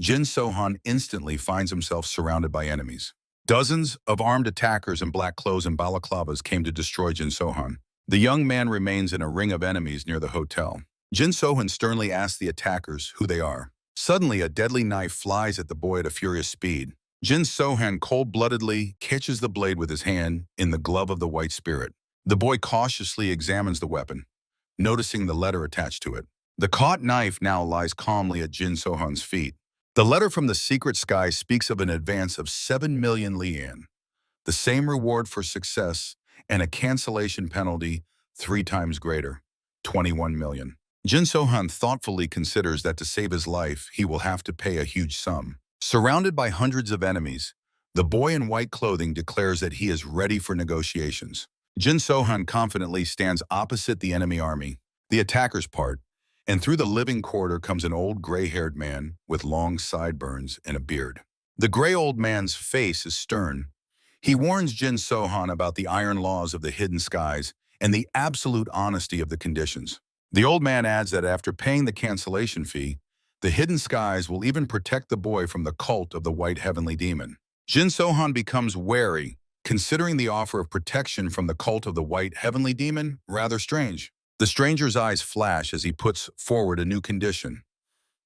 Jin So-hain instantly finds himself surrounded by enemies. Dozens of armed attackers in black clothes and balaclavas came to destroy Jin So-hain. The young man remains in a ring of enemies near the hotel. Jin So-hain sternly asks the attackers who they are. Suddenly, a deadly knife flies at the boy at a furious speed. Jin So-hain cold-bloodedly catches the blade with his hand in the glove of the white spirit. The boy cautiously examines the weapon, noticing the letter attached to it. The caught knife now lies calmly at Jin So-hain's feet. The letter from the secret sky speaks of an advance of 7 million lian, the same reward for success, and a cancellation penalty 3 times greater, 21 million. Jin So-hain thoughtfully considers that to save his life, he will have to pay a huge sum. Surrounded by hundreds of enemies, the boy in white clothing declares that he is ready for negotiations. Jin So-hain confidently stands opposite the enemy army, the attackers part, and through the living quarter comes an old gray-haired man with long sideburns and a beard. The gray old man's face is stern. He warns Jin So-hain about the iron laws of the hidden skies and the absolute honesty of the conditions. The old man adds that after paying the cancellation fee, the hidden skies will even protect the boy from the cult of the white heavenly demon. Jin So-hain becomes wary, considering the offer of protection from the cult of the white heavenly demon rather strange. The stranger's eyes flash as he puts forward a new condition.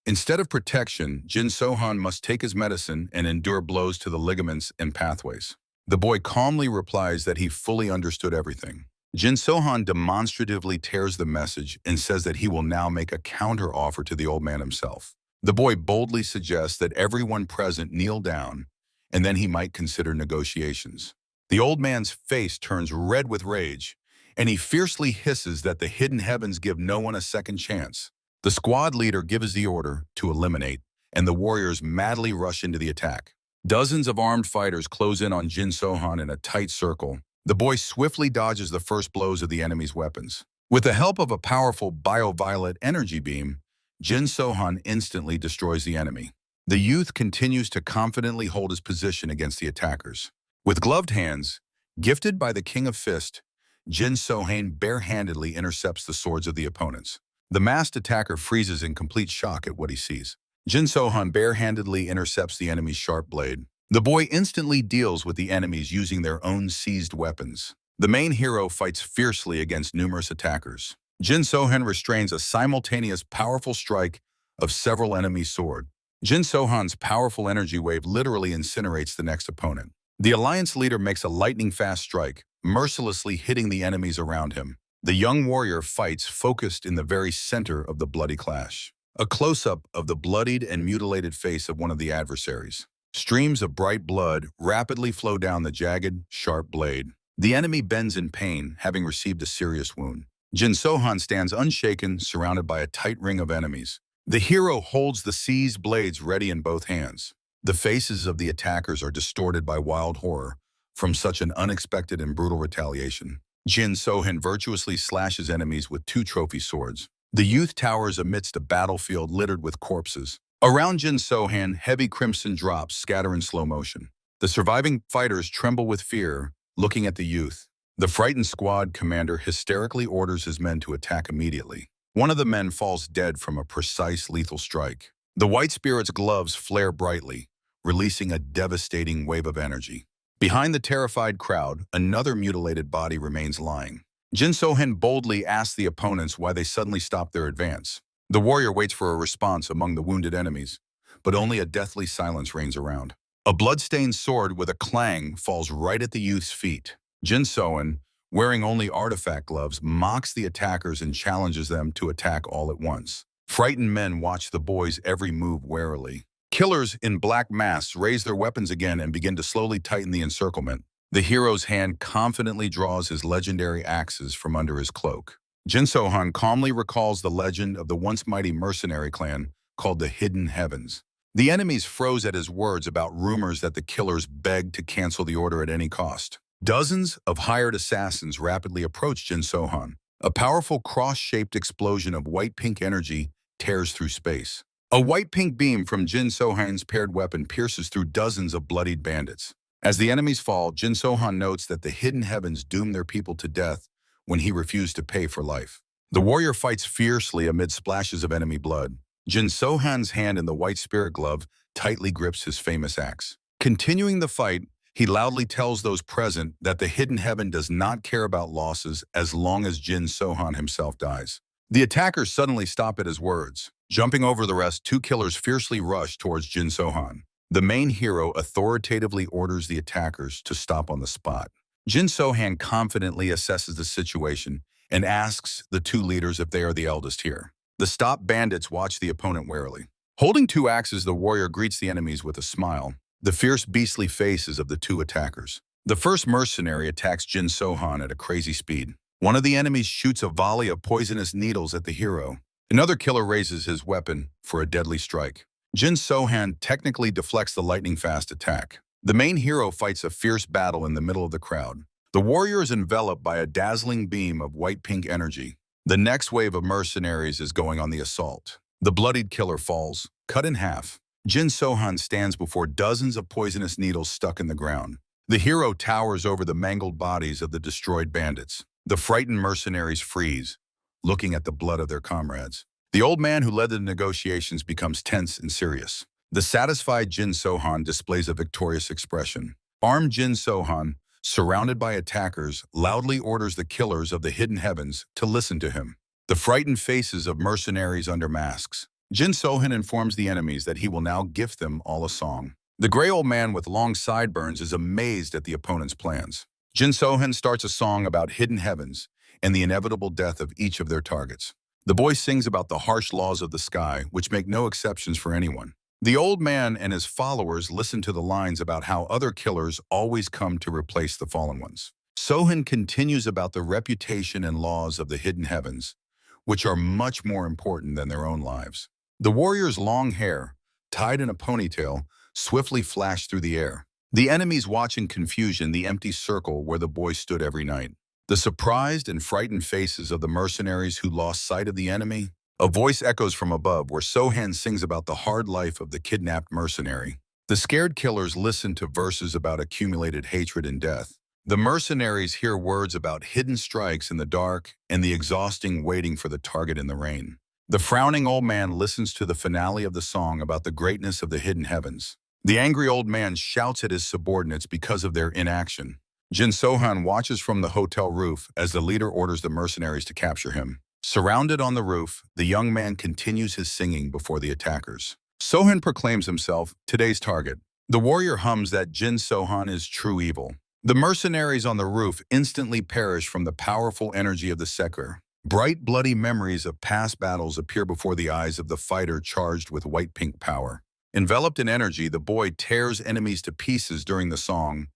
Instead of protection, Jin So-hain must take his medicine and endure blows to the ligaments and pathways. The boy calmly replies that he fully understood everything. Jin So-hain demonstratively tears the message and says that he will now make a counter-offer to the old man himself. The boy boldly suggests that everyone present kneel down, and then he might consider negotiations. The old man's face turns red with rage, and he fiercely hisses that the hidden heavens give no one a second chance. The squad leader gives the order to eliminate, and the warriors madly rush into the attack. Dozens of armed fighters close in on Jin So-hain in a tight circle. The boy swiftly dodges the first blows of the enemy's weapons. With the help of a powerful bio-violet energy beam, Jin So-hain instantly destroys the enemy. The youth continues to confidently hold his position against the attackers. With gloved hands, gifted by the King of Fist, Jin So-hain barehandedly intercepts the swords of the opponents. The masked attacker freezes in complete shock at what he sees. Jin So-hain barehandedly intercepts the enemy's sharp blade. The boy instantly deals with the enemies using their own seized weapons. The main hero fights fiercely against numerous attackers. Jin So-hain restrains a simultaneous powerful strike of several enemies' swords. Jin So-hain's powerful energy wave literally incinerates the next opponent. The alliance leader makes a lightning-fast strike, mercilessly hitting the enemies around him. The young warrior fights focused in the very center of the bloody clash. A close-up of the bloodied and mutilated face of one of the adversaries. Streams of bright blood rapidly flow down the jagged, sharp blade. The enemy bends in pain, having received a serious wound. Jin So-hain stands unshaken, surrounded by a tight ring of enemies. The hero holds the seized blades ready in both hands. The faces of the attackers are distorted by wild horror from such an unexpected and brutal retaliation. Jin So-hain virtuously slashes enemies with 2 trophy swords. The youth towers amidst a battlefield littered with corpses. Around Jin So-hain, heavy crimson drops scatter in slow motion. The surviving fighters tremble with fear, looking at the youth. The frightened squad commander hysterically orders his men to attack immediately. One of the men falls dead from a precise lethal strike. The white spirit's gloves flare brightly, releasing a devastating wave of energy. Behind the terrified crowd, another mutilated body remains lying. Jin So-hain boldly asks the opponents why they suddenly stopped their advance. The warrior waits for a response among the wounded enemies, but only a deathly silence reigns around. A blood-stained sword with a clang falls right at the youth's feet. Jin So-hain, wearing only artifact gloves, mocks the attackers and challenges them to attack all at once. Frightened men watch the boy's every move warily. Killers in black masks raise their weapons again and begin to slowly tighten the encirclement. The hero's hand confidently draws his legendary axes from under his cloak. Jin So-hain calmly recalls the legend of the once mighty mercenary clan called the Hidden Heavens. The enemies froze at his words about rumors that the killers begged to cancel the order at any cost. Dozens of hired assassins rapidly approached Jin Sohan. A powerful cross-shaped explosion of white-pink energy tears through space. A white-pink beam from Jin Sohan's paired weapon pierces through dozens of bloodied bandits. As the enemies fall, Jin Sohan notes that the hidden heavens doom their people to death when he refused to pay for life. The warrior fights fiercely amid splashes of enemy blood. Jin Sohan's hand in the white spirit glove tightly grips his famous axe. Continuing the fight, he loudly tells those present that the hidden heaven does not care about losses as long as Jin Sohan himself dies. The attackers suddenly stop at his words. Jumping over the rest, two killers fiercely rush towards Jin Sohan. The main hero authoritatively orders the attackers to stop on the spot. Jin Sohan confidently assesses the situation and asks the two leaders if they are the eldest here. The stopped bandits watch the opponent warily. Holding two axes, the warrior greets the enemies with a smile. The fierce, beastly faces of the two attackers. The first mercenary attacks Jin Sohan at a crazy speed. One of the enemies shoots a volley of poisonous needles at the hero. Another killer raises his weapon for a deadly strike. Jin Sohan technically deflects the lightning-fast attack. The main hero fights a fierce battle in the middle of the crowd. The warrior is enveloped by a dazzling beam of white-pink energy. The next wave of mercenaries is going on the assault. The bloodied killer falls, cut in half. Jin Sohan stands before dozens of poisonous needles stuck in the ground. The hero towers over the mangled bodies of the destroyed bandits. The frightened mercenaries freeze, looking at the blood of their comrades. The old man who led the negotiations becomes tense and serious. The satisfied Jin Sohan displays a victorious expression. Armed Jin Sohan, surrounded by attackers, loudly orders the killers of the hidden heavens to listen to him. The frightened faces of mercenaries under masks. Jin Sohan informs the enemies that he will now gift them all a song. The gray old man with long sideburns is amazed at the opponent's plans. Jin Sohan starts a song about hidden heavens and the inevitable death of each of their targets. The boy sings about the harsh laws of the sky, which make no exceptions for anyone. The old man and his followers listen to the lines about how other killers always come to replace the fallen ones. Sohan continues about the reputation and laws of the hidden heavens, which are much more important than their own lives. The warrior's long hair, tied in a ponytail, swiftly flashed through the air. The enemies watch in confusion the empty circle where the boy stood every night. The surprised and frightened faces of the mercenaries who lost sight of the enemy. A voice echoes from above where Sohan sings about the hard life of the kidnapped mercenary. The scared killers listen to verses about accumulated hatred and death. The mercenaries hear words about hidden strikes in the dark and the exhausting waiting for the target in the rain. The frowning old man listens to the finale of the song about the greatness of the hidden heavens. The angry old man shouts at his subordinates because of their inaction. Jin Sohan watches from the hotel roof as the leader orders the mercenaries to capture him. Surrounded on the roof, the young man continues his singing before the attackers. Sohan proclaims himself today's target. The warrior hums that Jin Sohan is true evil. The mercenaries on the roof instantly perish from the powerful energy of the seeker. Bright, bloody memories of past battles appear before the eyes of the fighter charged with white-pink power. Enveloped in energy, the boy tears enemies to pieces during the song,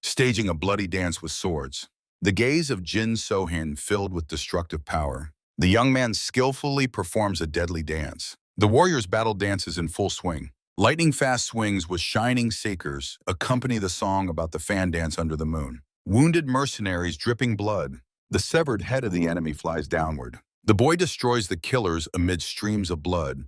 staging a bloody dance with swords. The gaze of Jin Sohan filled with destructive power. The young man skillfully performs a deadly dance. The warrior's battle dance is in full swing. Lightning-fast swings with shining seekers accompany the song about the fan dance under the moon. Wounded mercenaries dripping blood. The severed head of the enemy flies downward. The boy destroys the killers amid streams of blood,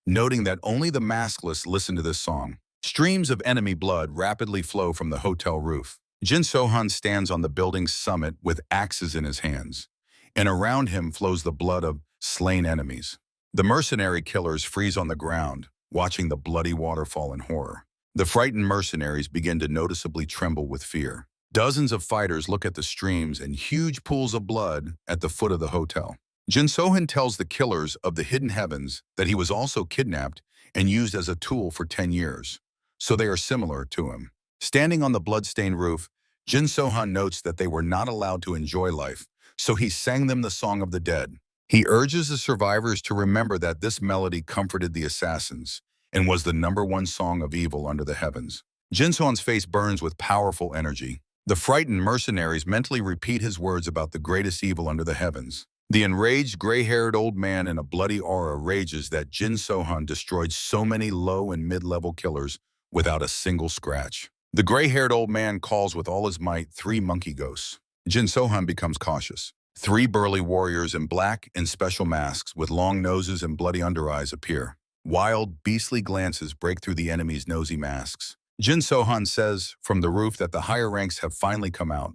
noting that only the maskless listen to this song. Streams of enemy blood rapidly flow from the hotel roof. Jin Sohan stands on the building's summit with axes in his hands, and around him flows the blood of slain enemies. The mercenary killers freeze on the ground, watching the bloody waterfall in horror. The frightened mercenaries begin to noticeably tremble with fear. Dozens of fighters look at the streams and huge pools of blood at the foot of the hotel. Jin Sohan tells the killers of the hidden heavens that he was also kidnapped and used as a tool for 10 years, so they are similar to him. Standing on the blood-stained roof, Jin Sohan notes that they were not allowed to enjoy life, so he sang them the Song of the Dead. He urges the survivors to remember that this melody comforted the assassins and was the #1 song of evil under the heavens. Jin Sohan's face burns with powerful energy. The frightened mercenaries mentally repeat his words about the greatest evil under the heavens. The enraged gray-haired old man in a bloody aura rages that Jin Sohan destroyed so many low and mid-level killers without a single scratch. The gray-haired old man calls with all his might 3 monkey ghosts. Jin Sohan becomes cautious. 3 burly warriors in black and special masks with long noses and bloody under-eyes appear. Wild, beastly glances break through the enemy's nosy masks. Jin Sohan says from the roof that the higher ranks have finally come out,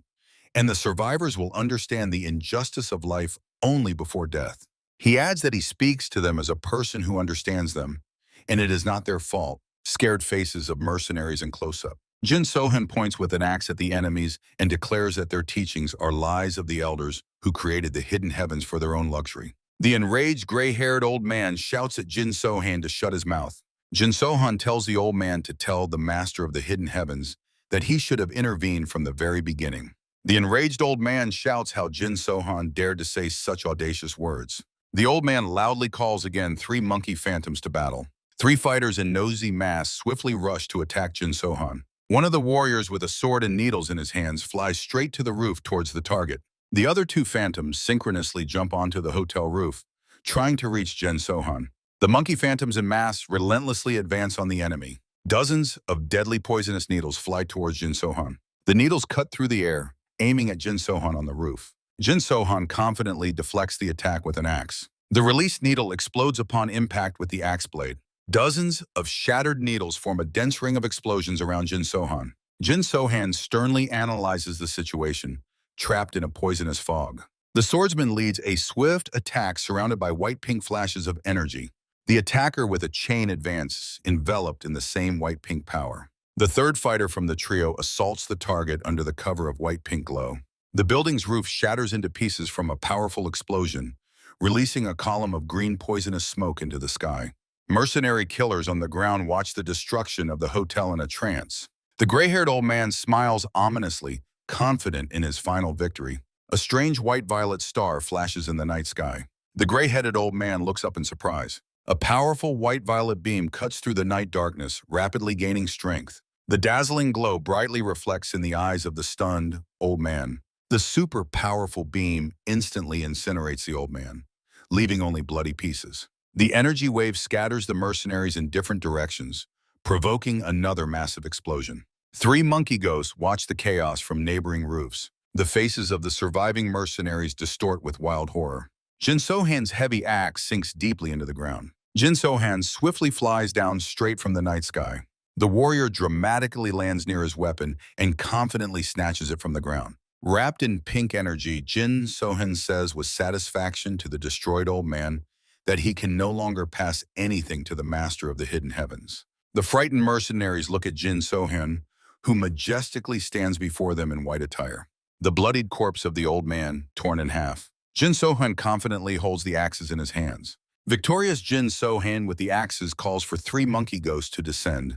and the survivors will understand the injustice of life only before death. He adds that he speaks to them as a person who understands them, and it is not their fault. Scared faces of mercenaries in close-up. Jin Sohan points with an axe at the enemies and declares that their teachings are lies of the elders who created the hidden heavens for their own luxury. The enraged gray-haired old man shouts at Jin Sohan to shut his mouth. Jin Sohan tells the old man to tell the master of the hidden heavens that he should have intervened from the very beginning. The enraged old man shouts how Jin Sohan dared to say such audacious words. The old man loudly calls again 3 monkey phantoms to battle. 3 fighters in nosy masks swiftly rush to attack Jin Sohan. One of the warriors with a sword and needles in his hands flies straight to the roof towards the target. The other 2 phantoms synchronously jump onto the hotel roof, trying to reach Jin Sohan. The monkey phantoms in masks relentlessly advance on the enemy. Dozens of deadly poisonous needles fly towards Jin Sohan. The needles cut through the air, aiming at Jin Sohan on the roof. Jin Sohan confidently deflects the attack with an axe. The released needle explodes upon impact with the axe blade. Dozens of shattered needles form a dense ring of explosions around Jin Sohan. Jin Sohan sternly analyzes the situation, trapped in a poisonous fog. The swordsman leads a swift attack surrounded by white-pink flashes of energy. The attacker with a chain advances, enveloped in the same white-pink power. The third fighter from the trio assaults the target under the cover of white-pink glow. The building's roof shatters into pieces from a powerful explosion, releasing a column of green poisonous smoke into the sky. Mercenary killers on the ground watch the destruction of the hotel in a trance. The gray-haired old man smiles ominously, confident in his final victory. A strange white-violet star flashes in the night sky. The gray-headed old man looks up in surprise. A powerful white-violet beam cuts through the night darkness, rapidly gaining strength. The dazzling glow brightly reflects in the eyes of the stunned old man. The super-powerful beam instantly incinerates the old man, leaving only bloody pieces. The energy wave scatters the mercenaries in different directions, provoking another massive explosion. 3 monkey ghosts watch the chaos from neighboring roofs. The faces of the surviving mercenaries distort with wild horror. Jin Sohan's heavy axe sinks deeply into the ground. Jin Sohan swiftly flies down straight from the night sky. The warrior dramatically lands near his weapon and confidently snatches it from the ground. Wrapped in pink energy, Jin Sohan says with satisfaction to the destroyed old man that he can no longer pass anything to the master of the hidden heavens. The frightened mercenaries look at Jin Sohan, who majestically stands before them in white attire. The bloodied corpse of the old man, torn in half. Jin Sohan confidently holds the axes in his hands. Victorious Jin Sohan with the axes calls for 3 monkey ghosts to descend,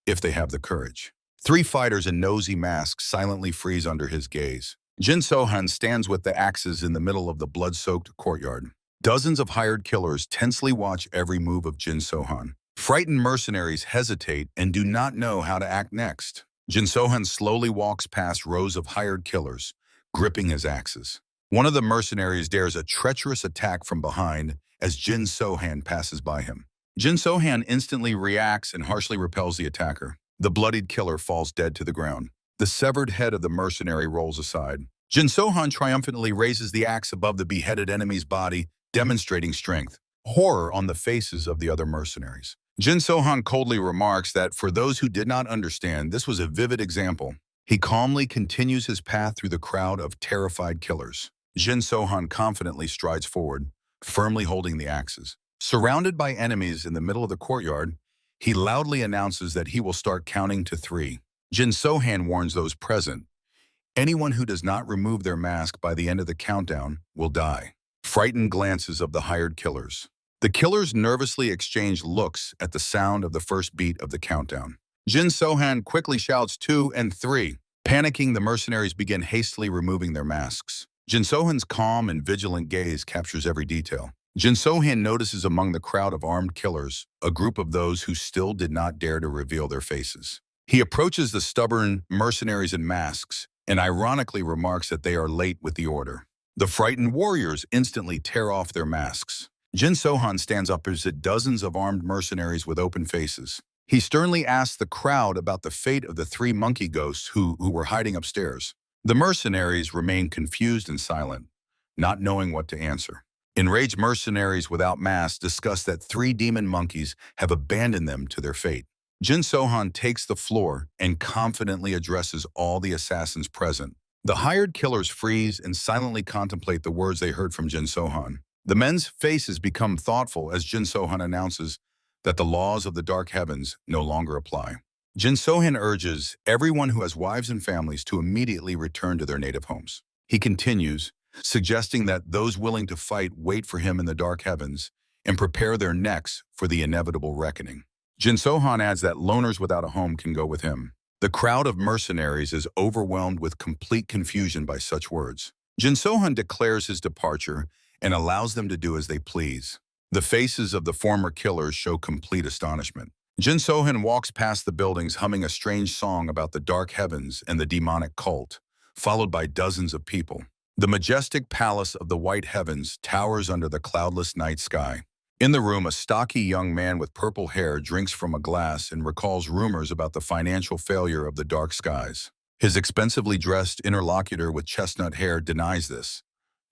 if they have the courage. 3 fighters in nosy masks silently freeze under his gaze. Jin Sohan stands with the axes in the middle of the blood-soaked courtyard. Dozens of hired killers tensely watch every move of Jin Sohan. Frightened mercenaries hesitate and do not know how to act next. Jin Sohan slowly walks past rows of hired killers, gripping his axes. One of the mercenaries dares a treacherous attack from behind as Jin Sohan passes by him. Jin Sohan instantly reacts and harshly repels the attacker. The bloodied killer falls dead to the ground. The severed head of the mercenary rolls aside. Jin Sohan triumphantly raises the axe above the beheaded enemy's body, demonstrating strength. Horror on the faces of the other mercenaries. Jin Sohan coldly remarks that for those who did not understand, this was a vivid example. He calmly continues his path through the crowd of terrified killers. Jin Sohan confidently strides forward, firmly holding the axes. Surrounded by enemies in the middle of the courtyard, he loudly announces that he will start counting to 3. Jin Sohan warns those present, anyone who does not remove their mask by the end of the countdown will die. Frightened glances of the hired killers. The killers nervously exchange looks at the sound of the first beat of the countdown. Jin Sohan quickly shouts 2 and 3. Panicking, the mercenaries begin hastily removing their masks. Jin Sohan's calm and vigilant gaze captures every detail. Jin Sohan notices among the crowd of armed killers a group of those who still did not dare to reveal their faces. He approaches the stubborn mercenaries in masks and ironically remarks that they are late with the order. The frightened warriors instantly tear off their masks. Jin Sohan stands opposite dozens of armed mercenaries with open faces. He sternly asks the crowd about the fate of the three monkey ghosts who were hiding upstairs. The mercenaries remain confused and silent, not knowing what to answer. Enraged mercenaries without masks discuss that three demon monkeys have abandoned them to their fate. Jin Sohan takes the floor and confidently addresses all the assassins present. The hired killers freeze and silently contemplate the words they heard from Jin Sohan. The men's faces become thoughtful as Jin Sohan announces that the laws of the dark heavens no longer apply. Jin Sohan urges everyone who has wives and families to immediately return to their native homes. He continues, suggesting that those willing to fight wait for him in the dark heavens and prepare their necks for the inevitable reckoning. Jin Sohan adds that loners without a home can go with him. The crowd of mercenaries is overwhelmed with complete confusion by such words. Jin Sohan declares his departure and allows them to do as they please. The faces of the former killers show complete astonishment. Jin Sohan walks past the buildings humming a strange song about the dark heavens and the demonic cult, followed by dozens of people. The majestic palace of the white heavens towers under the cloudless night sky. In the room, a stocky young man with purple hair drinks from a glass and recalls rumors about the financial failure of the dark skies. His expensively dressed interlocutor with chestnut hair denies this,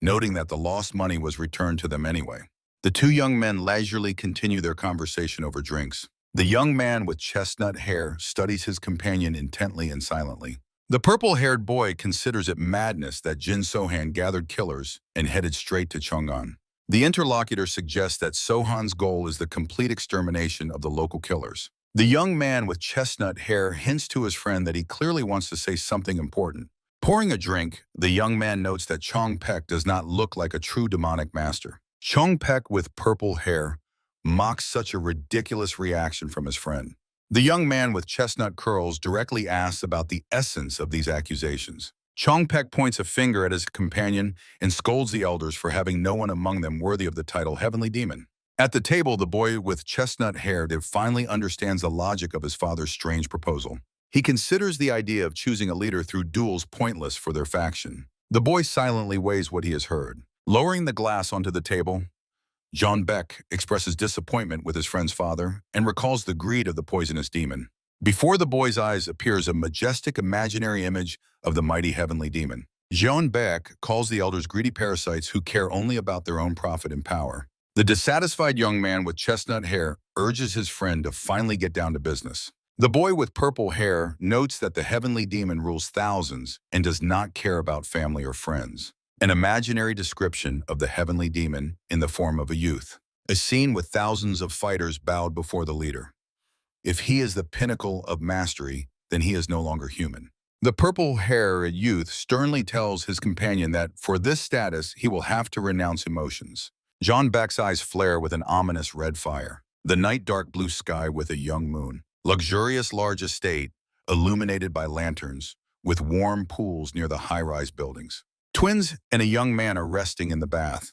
noting that the lost money was returned to them anyway. The two young men leisurely continue their conversation over drinks. The young man with chestnut hair studies his companion intently and silently. The purple-haired boy considers it madness that Jin Sohan gathered killers and headed straight to Chang'an. The interlocutor suggests that Sohan's goal is the complete extermination of the local killers. The young man with chestnut hair hints to his friend that he clearly wants to say something important. Pouring a drink, the young man notes that Chong Pek does not look like a true demonic master. Chong Pek with purple hair mocks such a ridiculous reaction from his friend. The young man with chestnut curls directly asks about the essence of these accusations. Chong Pek points a finger at his companion and scolds the elders for having no one among them worthy of the title Heavenly Demon. At the table, the boy with chestnut hair finally understands the logic of his father's strange proposal. He considers the idea of choosing a leader through duels pointless for their faction. The boy silently weighs what he has heard. Lowering the glass onto the table, John Beck expresses disappointment with his friend's father and recalls the greed of the poisonous demon. Before the boy's eyes appears a majestic imaginary image of the mighty heavenly demon. John Beck calls the elders greedy parasites who care only about their own profit and power. The dissatisfied young man with chestnut hair urges his friend to finally get down to business. The boy with purple hair notes that the heavenly demon rules thousands and does not care about family or friends. An imaginary description of the heavenly demon in the form of a youth. A scene with thousands of fighters bowed before the leader. If he is the pinnacle of mastery, then he is no longer human. The purple-haired youth sternly tells his companion that for this status, he will have to renounce emotions. John Beck's eyes flare with an ominous red fire. The night dark blue sky with a young moon. Luxurious large estate, illuminated by lanterns, with warm pools near the high-rise buildings. Twins and a young man are resting in the bath.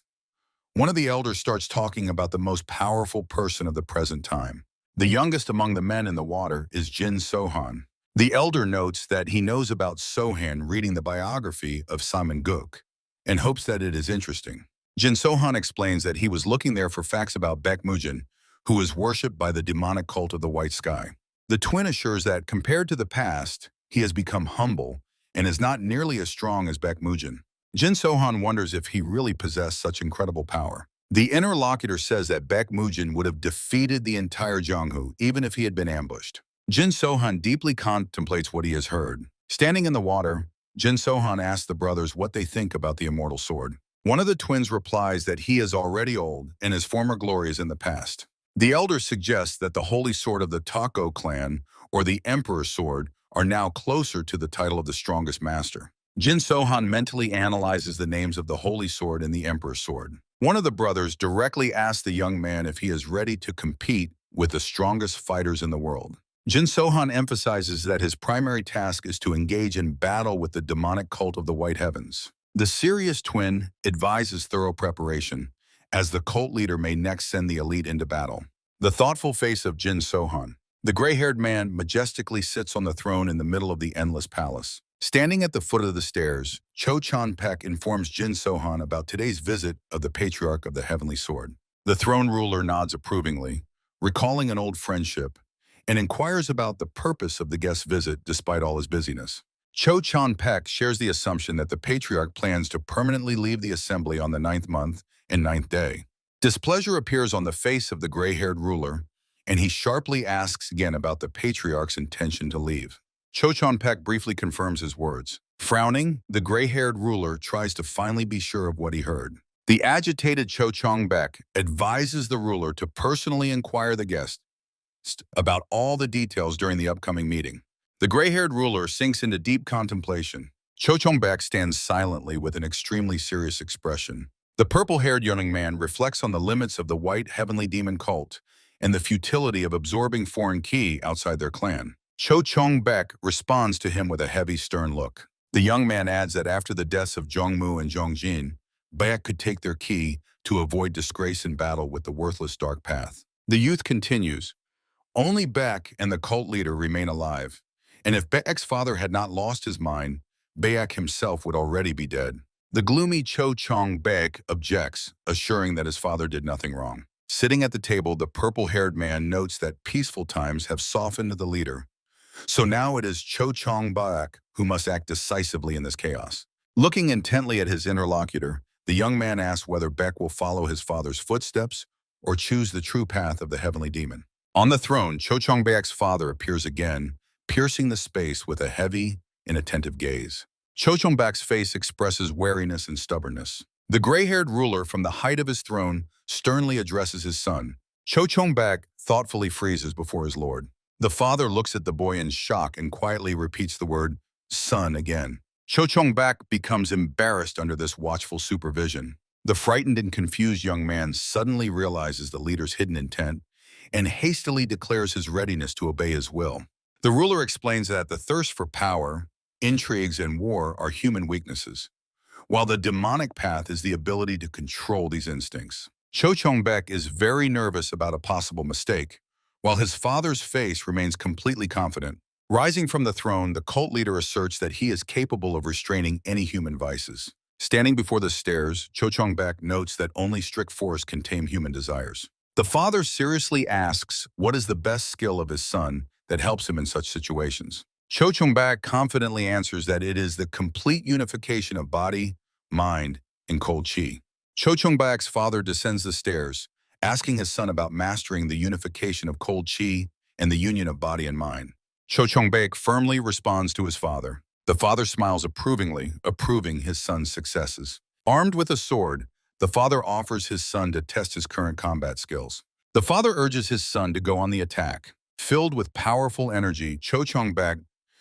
One of the elders starts talking about the most powerful person of the present time. The youngest among the men in the water is Jin Sohan. The elder notes that he knows about Sohan reading the biography of Simon Guk and hopes that it is interesting. Jin Sohan explains that he was looking there for facts about Baek Mujin, who is worshipped by the demonic cult of the White Sky. The twin assures that compared to the past, he has become humble and is not nearly as strong as Baek Mujin. Jin Sohan wonders if he really possessed such incredible power. The interlocutor says that Baek Mujin would have defeated the entire Jianghu even if he had been ambushed. Jin Sohan deeply contemplates what he has heard. Standing in the water, Jin Sohan asks the brothers what they think about the immortal sword. One of the twins replies that he is already old and his former glory is in the past. The elder suggests that the holy sword of the Tako clan or the Emperor's sword are now closer to the title of the strongest master. Jin Sohan mentally analyzes the names of the holy sword and the Emperor's sword. One of the brothers directly asks the young man if he is ready to compete with the strongest fighters in the world. Jin Sohan emphasizes that his primary task is to engage in battle with the demonic cult of the White Heavens. The serious twin advises thorough preparation, as the cult leader may next send the elite into battle. The thoughtful face of Jin Sohan. The gray-haired man majestically sits on the throne in the middle of the endless palace. Standing at the foot of the stairs, Cho Chon-pek informs Jin Sohan about today's visit of the Patriarch of the Heavenly Sword. The throne ruler nods approvingly, recalling an old friendship, and inquires about the purpose of the guest's visit despite all his busyness. Cho Chon-pek shares the assumption that the Patriarch plans to permanently leave the assembly on the 9th month and 9th day. Displeasure appears on the face of the gray-haired ruler, and he sharply asks again about the Patriarch's intention to leave. Cho Chon-pek briefly confirms his words. Frowning, the gray-haired ruler tries to finally be sure of what he heard. The agitated Cho Chon-pek advises the ruler to personally inquire the guest about all the details during the upcoming meeting. The gray-haired ruler sinks into deep contemplation. Cho Chon-pek stands silently with an extremely serious expression. The purple-haired young man reflects on the limits of the white heavenly demon cult and the futility of absorbing foreign ki outside their clan. Cho Chon-pek responds to him with a heavy, stern look. The young man adds that after the deaths of Jongmu and Jongjin, Baek could take their ki to avoid disgrace in battle with the worthless dark path. The youth continues. Only Baek and the cult leader remain alive, and if Baek's father had not lost his mind, Baek himself would already be dead. The gloomy Cho Chon-pek objects, assuring that his father did nothing wrong. Sitting at the table, the purple-haired man notes that peaceful times have softened the leader. So now it is Cho Chon-pek who must act decisively in this chaos. Looking intently at his interlocutor, the young man asks whether Baek will follow his father's footsteps or choose the true path of the heavenly demon. On the throne, Cho Chon-pek's father appears again, piercing the space with a heavy and attentive gaze. Cho Chon-pek's face expresses wariness and stubbornness. The gray-haired ruler from the height of his throne sternly addresses his son. Cho Chon-pek thoughtfully freezes before his lord. The father looks at the boy in shock and quietly repeats the word, son, again. Cho Chon-pek becomes embarrassed under this watchful supervision. The frightened and confused young man suddenly realizes the leader's hidden intent and hastily declares his readiness to obey his will. The ruler explains that the thirst for power, intrigues, and war are human weaknesses, while the demonic path is the ability to control these instincts. Cho Chon-pek is very nervous about a possible mistake, while his father's face remains completely confident. Rising from the throne, the cult leader asserts that he is capable of restraining any human vices. Standing before the stairs, Cho Chon-pek notes that only strict force can tame human desires. The father seriously asks what is the best skill of his son that helps him in such situations. Cho Chon-pek confidently answers that it is the complete unification of body, mind, and cold chi. Cho Chon-pek's father descends the stairs, asking his son about mastering the unification of cold chi and the union of body and mind. Cho Chon-pek firmly responds to his father. The father smiles approvingly, approving his son's successes. Armed with a sword, the father offers his son to test his current combat skills. The father urges his son to go on the attack. Filled with powerful energy, Cho Chon-pek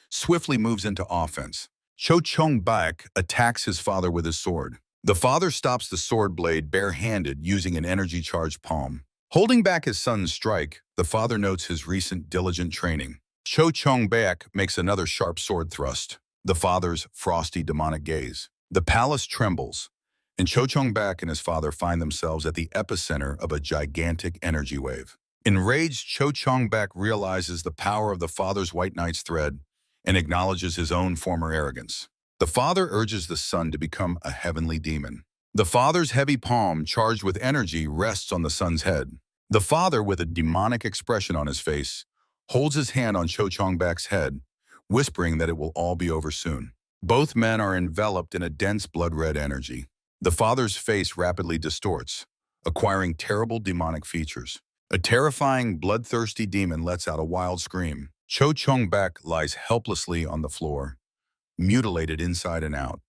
swiftly moves into offense. Cho Chon-pek attacks his father with his sword. The father stops the sword blade bare-handed using an energy-charged palm. Holding back his son's strike, the father notes his recent diligent training. Cho Chon-pek makes another sharp sword thrust. The father's frosty demonic gaze. The palace trembles, and Cho Chon-pek and his father find themselves at the epicenter of a gigantic energy wave. Enraged, Cho Chon-pek realizes the power of the father's White Knight's thread and acknowledges his own former arrogance. The father urges the son to become a heavenly demon. The father's heavy palm, charged with energy, rests on the son's head. The father, with a demonic expression on his face, holds his hand on Cho Chon-pek's head, whispering that it will all be over soon. Both men are enveloped in a dense blood-red energy. The father's face rapidly distorts, acquiring terrible demonic features. A terrifying, bloodthirsty demon lets out a wild scream. Cho Chon-pek lies helplessly on the floor, mutilated inside and out.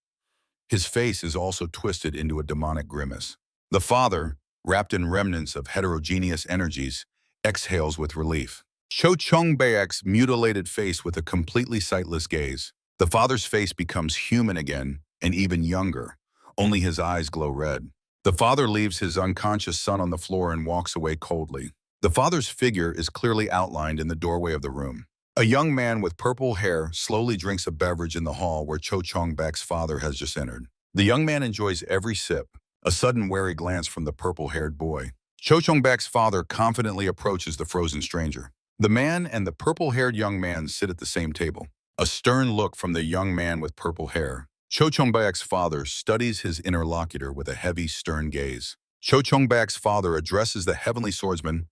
His face is also twisted into a demonic grimace. The father, wrapped in remnants of heterogeneous energies, exhales with relief. Cho Chon-pek's mutilated face with a completely sightless gaze. The father's face becomes human again, and even younger. Only his eyes glow red. The father leaves his unconscious son on the floor and walks away coldly. The father's figure is clearly outlined in the doorway of the room. A young man with purple hair slowly drinks a beverage in the hall where Cho Chon-pek's father has just entered. The young man enjoys every sip, a sudden wary glance from the purple-haired boy. Cho Chon-pek's father confidently approaches the frozen stranger. The man and the purple-haired young man sit at the same table. A stern look from the young man with purple hair. Cho Chongbak's father studies his interlocutor with a heavy, stern gaze. Cho Chongbak's father addresses the heavenly swordsman,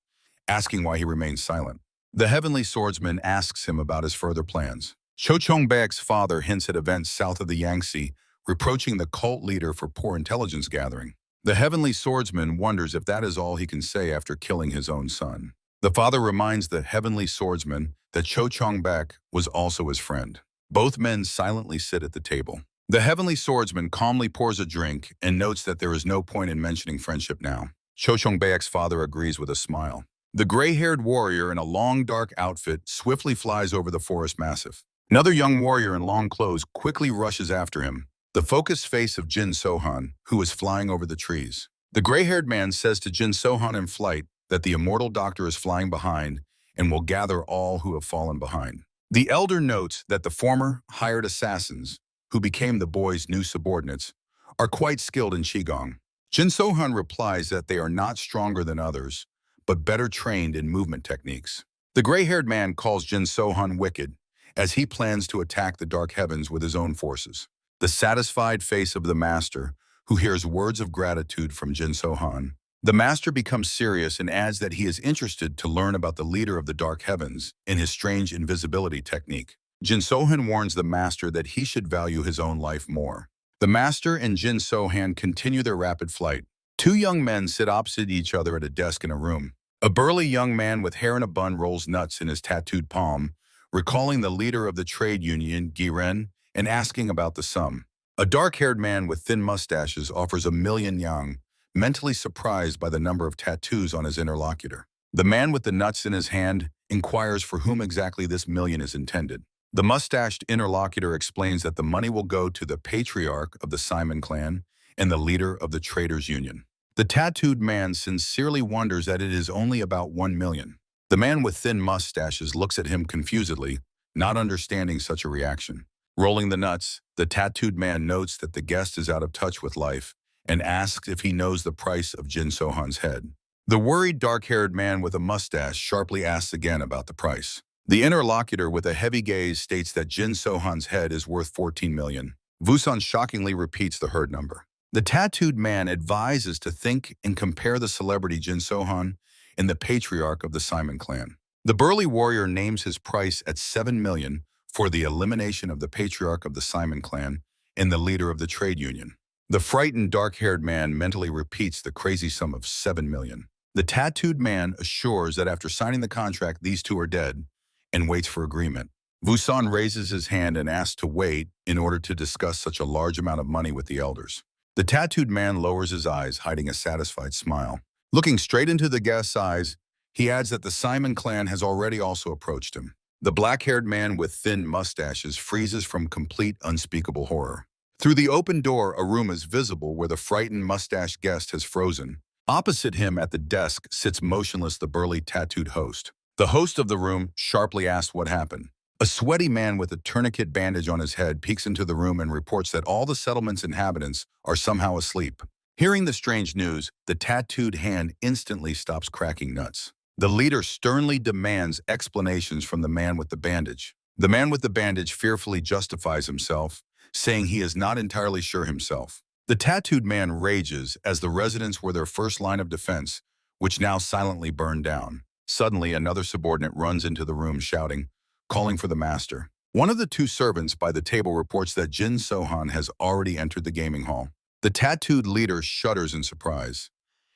asking why he remains silent. The heavenly swordsman asks him about his further plans. Cho Chongbak's father hints at events south of the Yangtze, reproaching the cult leader for poor intelligence gathering. The heavenly swordsman wonders if that is all he can say after killing his own son. The father reminds the heavenly swordsman that Cho Chongbak was also his friend. Both men silently sit at the table. The heavenly swordsman calmly pours a drink and notes that there is no point in mentioning friendship now. Cho Chongbak's father agrees with a smile. The gray-haired warrior in a long, dark outfit swiftly flies over the forest massif. Another young warrior in long clothes quickly rushes after him, the focused face of Jin Sohan, who is flying over the trees. The gray-haired man says to Jin Sohan in flight that the immortal doctor is flying behind and will gather all who have fallen behind. The elder notes that the former hired assassins, who became the boy's new subordinates, are quite skilled in Qigong. Jin Sohan replies that they are not stronger than others, but better trained in movement techniques. The gray-haired man calls Jin Sohan wicked, as he plans to attack the dark heavens with his own forces. The satisfied face of the master, who hears words of gratitude from Jin Sohan. The master becomes serious and adds that he is interested to learn about the leader of the dark heavens in his strange invisibility technique. Jin Sohan warns the master that he should value his own life more. The master and Jin Sohan continue their rapid flight. Two young men sit opposite each other at a desk in a room. A burly young man with hair in a bun rolls nuts in his tattooed palm, recalling the leader of the trade union, Giren, and asking about the sum. A dark-haired man with thin mustaches offers 1,000,000 yang, mentally surprised by the number of tattoos on his interlocutor. The man with the nuts in his hand inquires for whom exactly this million is intended. The mustached interlocutor explains that the money will go to the patriarch of the Simon clan and the leader of the traders' union. The tattooed man sincerely wonders that it is only about 1,000,000. The man with thin mustaches looks at him confusedly, not understanding such a reaction. Rolling the nuts, the tattooed man notes that the guest is out of touch with life and asks if he knows the price of Jin Sohan's head. The worried dark-haired man with a mustache sharply asks again about the price. The interlocutor with a heavy gaze states that Jin Sohan's head is worth 14,000,000. Vusan shockingly repeats the heard number. The tattooed man advises to think and compare the celebrity Jin Sohan and the patriarch of the Simon clan. The burly warrior names his price at 7,000,000 for the elimination of the patriarch of the Simon clan and the leader of the trade union. The frightened dark-haired man mentally repeats the crazy sum of 7,000,000. The tattooed man assures that after signing the contract, these two are dead, and waits for agreement. Vusan raises his hand and asks to wait in order to discuss such a large amount of money with the elders. The tattooed man lowers his eyes, hiding a satisfied smile. Looking straight into the guest's eyes, he adds that the Simon clan has already also approached him. The black-haired man with thin mustaches freezes from complete unspeakable horror. Through the open door, a room is visible where the frightened mustached guest has frozen. Opposite him at the desk sits motionless the burly tattooed host. The host of the room sharply asks what happened. A sweaty man with a tourniquet bandage on his head peeks into the room and reports that all the settlement's inhabitants are somehow asleep. Hearing the strange news, the tattooed hand instantly stops cracking nuts. The leader sternly demands explanations from the man with the bandage. The man with the bandage fearfully justifies himself, saying he is not entirely sure himself. The tattooed man rages as the residents were their first line of defense, which now silently burned down. Suddenly, another subordinate runs into the room shouting, calling for the master. One of the two servants by the table reports that Jin Sohan has already entered the gaming hall. The tattooed leader shudders in surprise,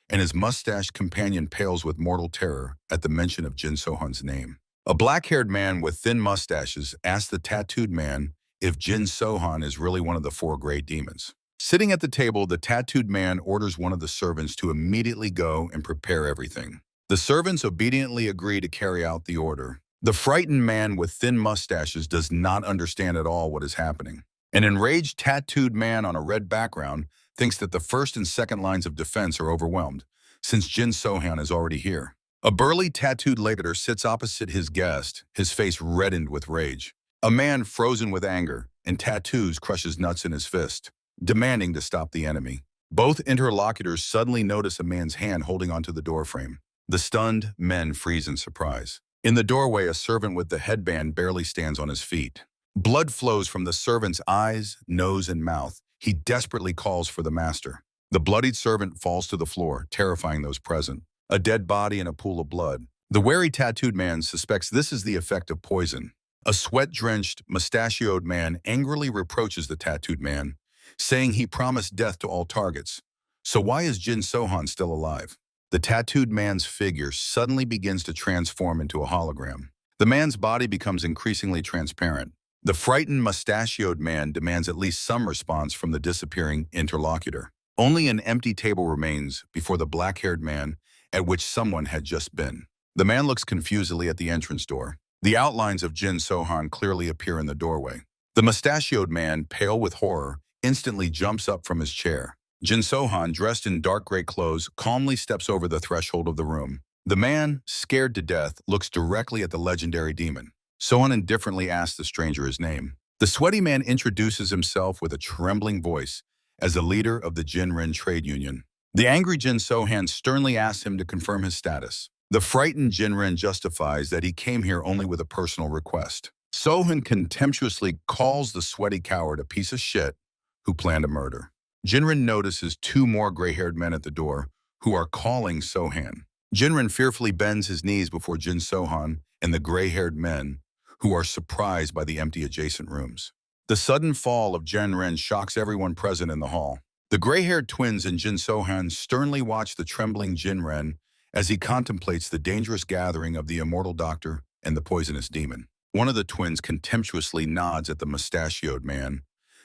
and his mustached companion pales with mortal terror at the mention of Jin Sohan's name. A black-haired man with thin mustaches asks the tattooed man if Jin Sohan is really one of the four great demons. Sitting at the table, the tattooed man orders one of the servants to immediately go and prepare everything. The servants obediently agree to carry out the order. The frightened man with thin mustaches does not understand at all what is happening. An enraged tattooed man on a red background thinks that the first and second lines of defense are overwhelmed, since Jin Sohan is already here. A burly tattooed legator sits opposite his guest, his face reddened with rage. A man frozen with anger and tattoos crushes nuts in his fist, demanding to stop the enemy. Both interlocutors suddenly notice a man's hand holding onto the doorframe. The stunned men freeze in surprise. In the doorway, a servant with the headband barely stands on his feet. Blood flows from the servant's eyes, nose, and mouth. He desperately calls for the master. The bloodied servant falls to the floor, terrifying those present. A dead body in a pool of blood. The wary tattooed man suspects this is the effect of poison. A sweat-drenched, mustachioed man angrily reproaches the tattooed man, saying he promised death to all targets. So why is Jin Sohan still alive? The tattooed man's figure suddenly begins to transform into a hologram. The man's body becomes increasingly transparent. The frightened, mustachioed man demands at least some response from the disappearing interlocutor. Only an empty table remains before the black-haired man at which someone had just been. The man looks confusedly at the entrance door. The outlines of Jin Sohan clearly appear in the doorway. The mustachioed man, pale with horror, instantly jumps up from his chair. Jin Sohan, dressed in dark gray clothes, calmly steps over the threshold of the room. The man, scared to death, looks directly at the legendary demon. Sohan indifferently asks the stranger his name. The sweaty man introduces himself with a trembling voice as the leader of the Jinren trade union. The angry Jin Sohan sternly asks him to confirm his status. The frightened Jinren justifies that he came here only with a personal request. Sohan contemptuously calls the sweaty coward a piece of shit who planned a murder. Jinren notices two more gray-haired men at the door who are calling Sohan. Jinren fearfully bends his knees before Jin Sohan and the gray-haired men, who are surprised by the empty adjacent rooms. The sudden fall of Jinren shocks everyone present in the hall. The gray-haired twins and Jin Sohan sternly watch the trembling Jinren as he contemplates the dangerous gathering of the immortal doctor and the poisonous demon. One of the twins contemptuously nods at the mustachioed man,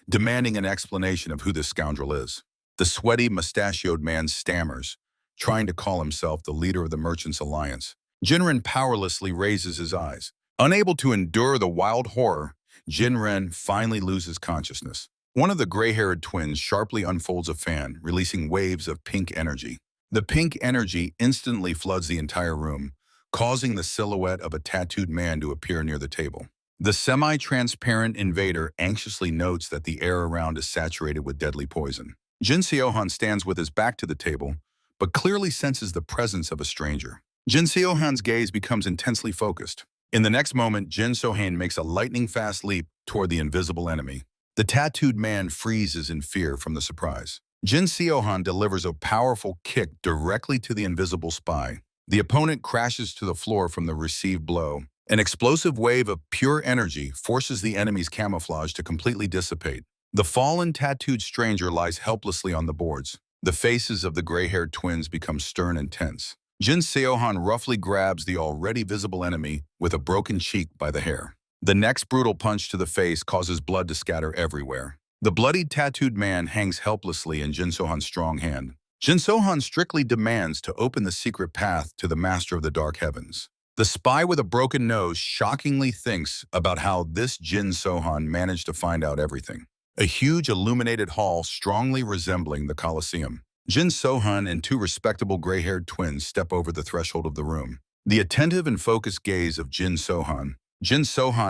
demanding an explanation of who this scoundrel is. The sweaty, mustachioed man stammers, trying to call himself the leader of the Merchants' Alliance. Jinren powerlessly raises his eyes. Unable to endure the wild horror, Jinren finally loses consciousness. One of the gray-haired twins sharply unfolds a fan, releasing waves of pink energy. The pink energy instantly floods the entire room, causing the silhouette of a tattooed man to appear near the table. The semi-transparent invader anxiously notes that the air around is saturated with deadly poison. Jin Seohan stands with his back to the table, but clearly senses the presence of a stranger. Jin Seohan's gaze becomes intensely focused. In the next moment, Jin Sohan makes a lightning-fast leap toward the invisible enemy. The tattooed man freezes in fear from the surprise. Jin Seohan delivers a powerful kick directly to the invisible spy. The opponent crashes to the floor from the received blow. An explosive wave of pure energy forces the enemy's camouflage to completely dissipate. The fallen tattooed stranger lies helplessly on the boards. The faces of the gray-haired twins become stern and tense. Jin Seohan roughly grabs the already visible enemy with a broken cheek by the hair. The next brutal punch to the face causes blood to scatter everywhere. The bloodied tattooed man hangs helplessly in Jin Sohan's strong hand. Jin Sohan strictly demands to open the secret path to the master of the dark heavens. The spy with a broken nose shockingly thinks about how this Jin Sohan managed to find out everything. A huge illuminated hall strongly resembling the Colosseum. Jin Sohan and two respectable gray-haired twins step over the threshold of the room. The attentive and focused gaze of Jin Sohan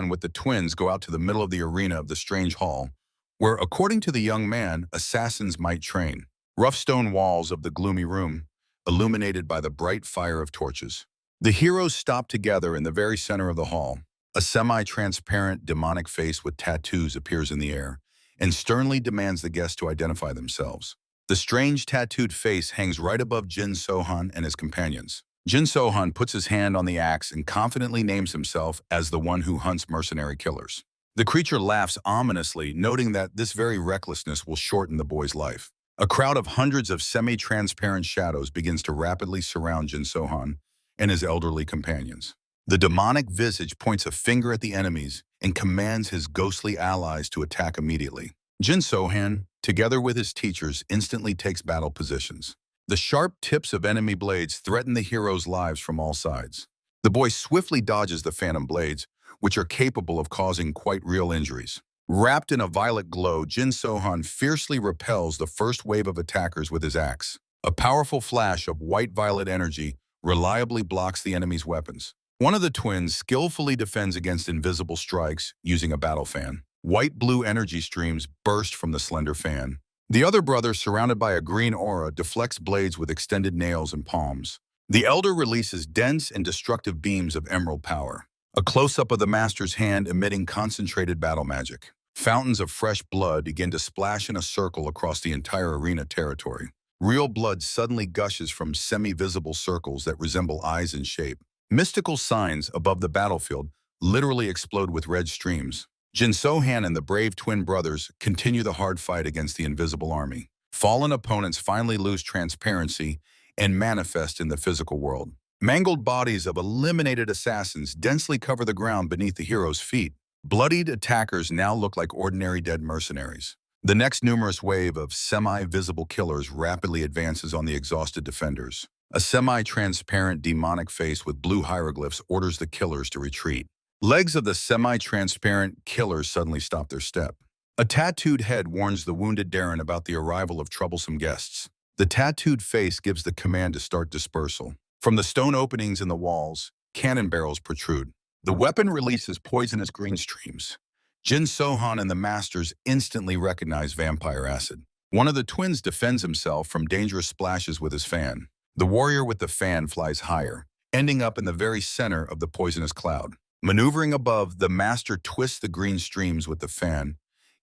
with the twins go out to the middle of the arena of the strange hall, where, according to the young man, assassins might train. Rough stone walls of the gloomy room, illuminated by the bright fire of torches. The heroes stop together in the very center of the hall. A semi-transparent, demonic face with tattoos appears in the air and sternly demands the guests to identify themselves. The strange tattooed face hangs right above Jin Sohan and his companions. Jin Sohan puts his hand on the axe and confidently names himself as the one who hunts mercenary killers. The creature laughs ominously, noting that this very recklessness will shorten the boy's life. A crowd of hundreds of semi-transparent shadows begins to rapidly surround Jin Sohan and his elderly companions. The demonic visage points a finger at the enemies and commands his ghostly allies to attack immediately. Jin Sohan, together with his teachers, instantly takes battle positions. The sharp tips of enemy blades threaten the heroes' lives from all sides. The boy swiftly dodges the phantom blades, which are capable of causing quite real injuries. Wrapped in a violet glow, Jin Sohan fiercely repels the first wave of attackers with his axe. A powerful flash of white-violet energy reliably blocks the enemy's weapons. One of the twins skillfully defends against invisible strikes using a battle fan. White-blue energy streams burst from the slender fan. The other brother, surrounded by a green aura, deflects blades with extended nails and palms. The elder releases dense and destructive beams of emerald power. A close-up of the master's hand emitting concentrated battle magic. Fountains of fresh blood begin to splash in a circle across the entire arena territory. Real blood suddenly gushes from semi-visible circles that resemble eyes in shape. Mystical signs above the battlefield literally explode with red streams. Jin Sohan and the brave twin brothers continue the hard fight against the invisible army. Fallen opponents finally lose transparency and manifest in the physical world. Mangled bodies of eliminated assassins densely cover the ground beneath the heroes' feet. Bloodied attackers now look like ordinary dead mercenaries. The next numerous wave of semi-visible killers rapidly advances on the exhausted defenders. A semi-transparent demonic face with blue hieroglyphs orders the killers to retreat. Legs of the semi-transparent killers suddenly stop their step. A tattooed head warns the wounded Darren about the arrival of troublesome guests. The tattooed face gives the command to start dispersal. From the stone openings in the walls, cannon barrels protrude. The weapon releases poisonous green streams. Jin Sohan and the masters instantly recognize vampire acid. One of the twins defends himself from dangerous splashes with his fan. The warrior with the fan flies higher, ending up in the very center of the poisonous cloud. Maneuvering above, the master twists the green streams with the fan,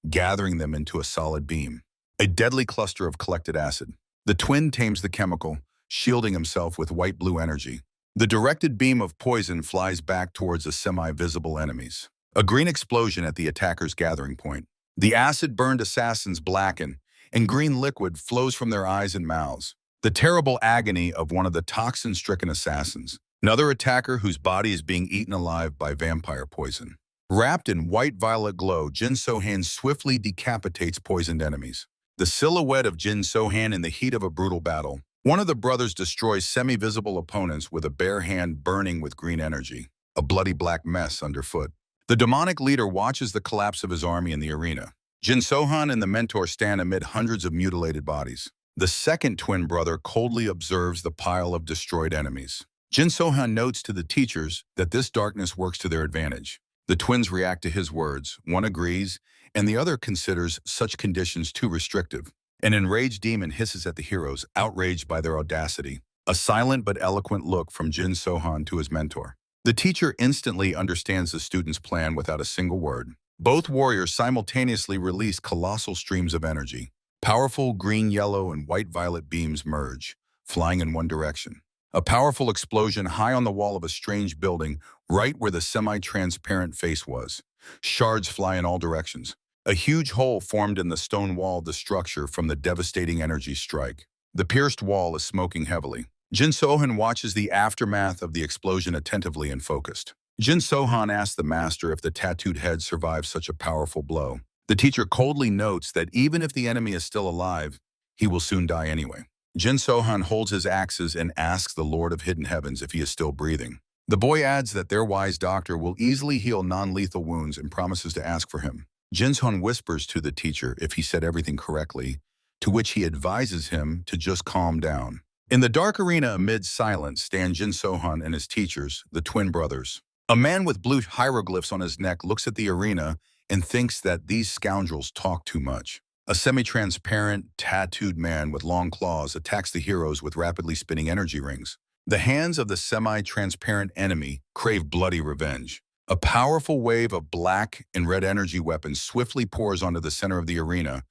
gathering them into a solid beam. A deadly cluster of collected acid. The twin tames the chemical, shielding himself with white-blue energy. The directed beam of poison flies back towards the semi-visible enemies. A green explosion at the attacker's gathering point. The acid-burned assassins blacken, and green liquid flows from their eyes and mouths. The terrible agony of one of the toxin-stricken assassins. Another attacker whose body is being eaten alive by vampire poison. Wrapped in white-violet glow, Jin Sohan swiftly decapitates poisoned enemies. The silhouette of Jin Sohan in the heat of a brutal battle. One of the brothers destroys semi-visible opponents with a bare hand burning with green energy. A bloody black mess underfoot. The demonic leader watches the collapse of his army in the arena. Jin Sohan and the mentor stand amid hundreds of mutilated bodies. The second twin brother coldly observes the pile of destroyed enemies. Jin Sohan notes to the teachers that this darkness works to their advantage. The twins react to his words. One agrees, and the other considers such conditions too restrictive. An enraged demon hisses at the heroes, outraged by their audacity. A silent but eloquent look from Jin Sohan to his mentor. The teacher instantly understands the student's plan without a single word. Both warriors simultaneously release colossal streams of energy. Powerful green, yellow, and white-violet beams merge, flying in one direction. A powerful explosion high on the wall of a strange building, right where the semi-transparent face was. Shards fly in all directions. A huge hole formed in the stone wall of the structure from the devastating energy strike. The pierced wall is smoking heavily. Jin Sohan watches the aftermath of the explosion attentively and focused. Jin Sohan asks the master if the tattooed head survived such a powerful blow. The teacher coldly notes that even if the enemy is still alive, he will soon die anyway. Jin Sohan holds his axes and asks the Lord of Hidden Heavens if he is still breathing. The boy adds that their wise doctor will easily heal non-lethal wounds and promises to ask for him. Jin Sohan whispers to the teacher if he said everything correctly, to which he advises him to just calm down. In the dark arena amid silence stand Jin Sohan and his teachers, the twin brothers. A man with blue hieroglyphs on his neck looks at the arena and thinks that these scoundrels talk too much. A semi-transparent, tattooed man with long claws attacks the heroes with rapidly spinning energy rings. The hands of the semi-transparent enemy crave bloody revenge. A powerful wave of black and red energy weapons swiftly pours onto the center of the arena,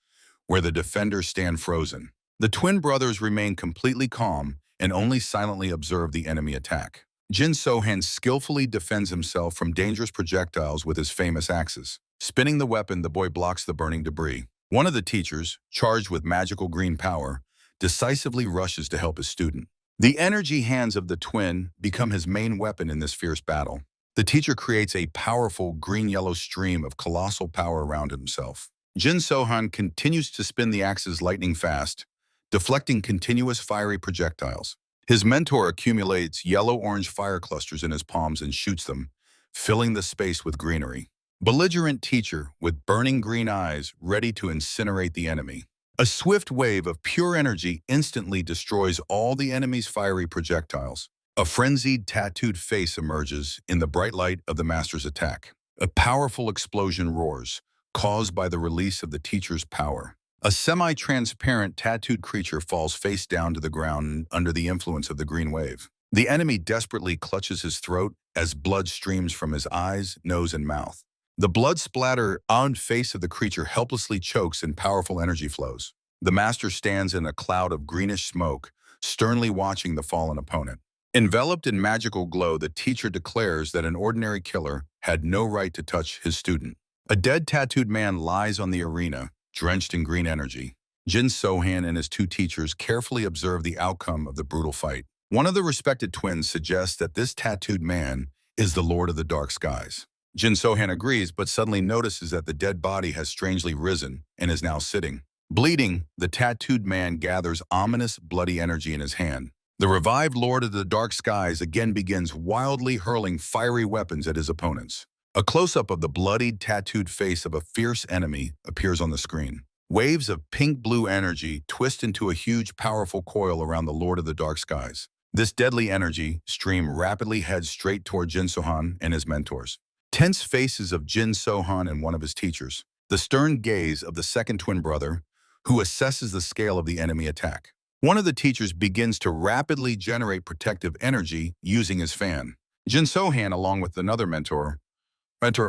where the defenders stand frozen. The twin brothers remain completely calm and only silently observe the enemy attack. Jin Sohan skillfully defends himself from dangerous projectiles with his famous axes. Spinning the weapon, the boy blocks the burning debris. One of the teachers, charged with magical green power, decisively rushes to help his student. The energy hands of the twin become his main weapon in this fierce battle. The teacher creates a powerful green-yellow stream of colossal power around himself. Jin Sohan continues to spin the axes lightning fast, deflecting continuous fiery projectiles. His mentor accumulates yellow-orange fire clusters in his palms and shoots them, filling the space with greenery. Belligerent teacher with burning green eyes ready to incinerate the enemy. A swift wave of pure energy instantly destroys all the enemy's fiery projectiles. A frenzied, tattooed face emerges in the bright light of the master's attack. A powerful explosion roars, caused by the release of the teacher's power. A semi-transparent, tattooed creature falls face down to the ground under the influence of the green wave. The enemy desperately clutches his throat as blood streams from his eyes, nose, and mouth. The blood splatter on face of the creature helplessly chokes and powerful energy flows. The master stands in a cloud of greenish smoke, sternly watching the fallen opponent. Enveloped in magical glow, the teacher declares that an ordinary killer had no right to touch his student. A dead tattooed man lies on the arena, drenched in green energy. Jin Sohan and his two teachers carefully observe the outcome of the brutal fight. One of the respected twins suggests that this tattooed man is the Lord of the Dark Skies. Jin Sohan agrees, but suddenly notices that the dead body has strangely risen and is now sitting. Bleeding, the tattooed man gathers ominous, bloody energy in his hand. The revived Lord of the Dark Skies again begins wildly hurling fiery weapons at his opponents. A close-up of the bloodied, tattooed face of a fierce enemy appears on the screen. Waves of pink-blue energy twist into a huge, powerful coil around the Lord of the Dark Skies. This deadly energy stream rapidly heads straight toward Jin Sohan and his mentors. Tense faces of Jin Sohan and one of his teachers. The stern gaze of the second twin brother, who assesses the scale of the enemy attack. One of the teachers begins to rapidly generate protective energy using his fan. Jin Sohan, along with another mentor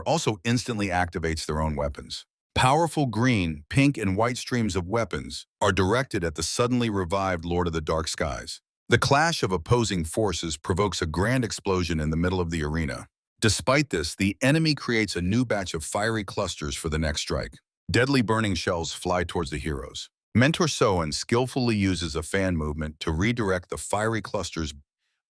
also instantly activates their own weapons. Powerful green, pink, and white streams of weapons are directed at the suddenly revived Lord of the Dark Skies. The clash of opposing forces provokes a grand explosion in the middle of the arena. Despite this, the enemy creates a new batch of fiery clusters for the next strike. Deadly burning shells fly towards the heroes. Mentor Sohan skillfully uses a fan movement to redirect the fiery clusters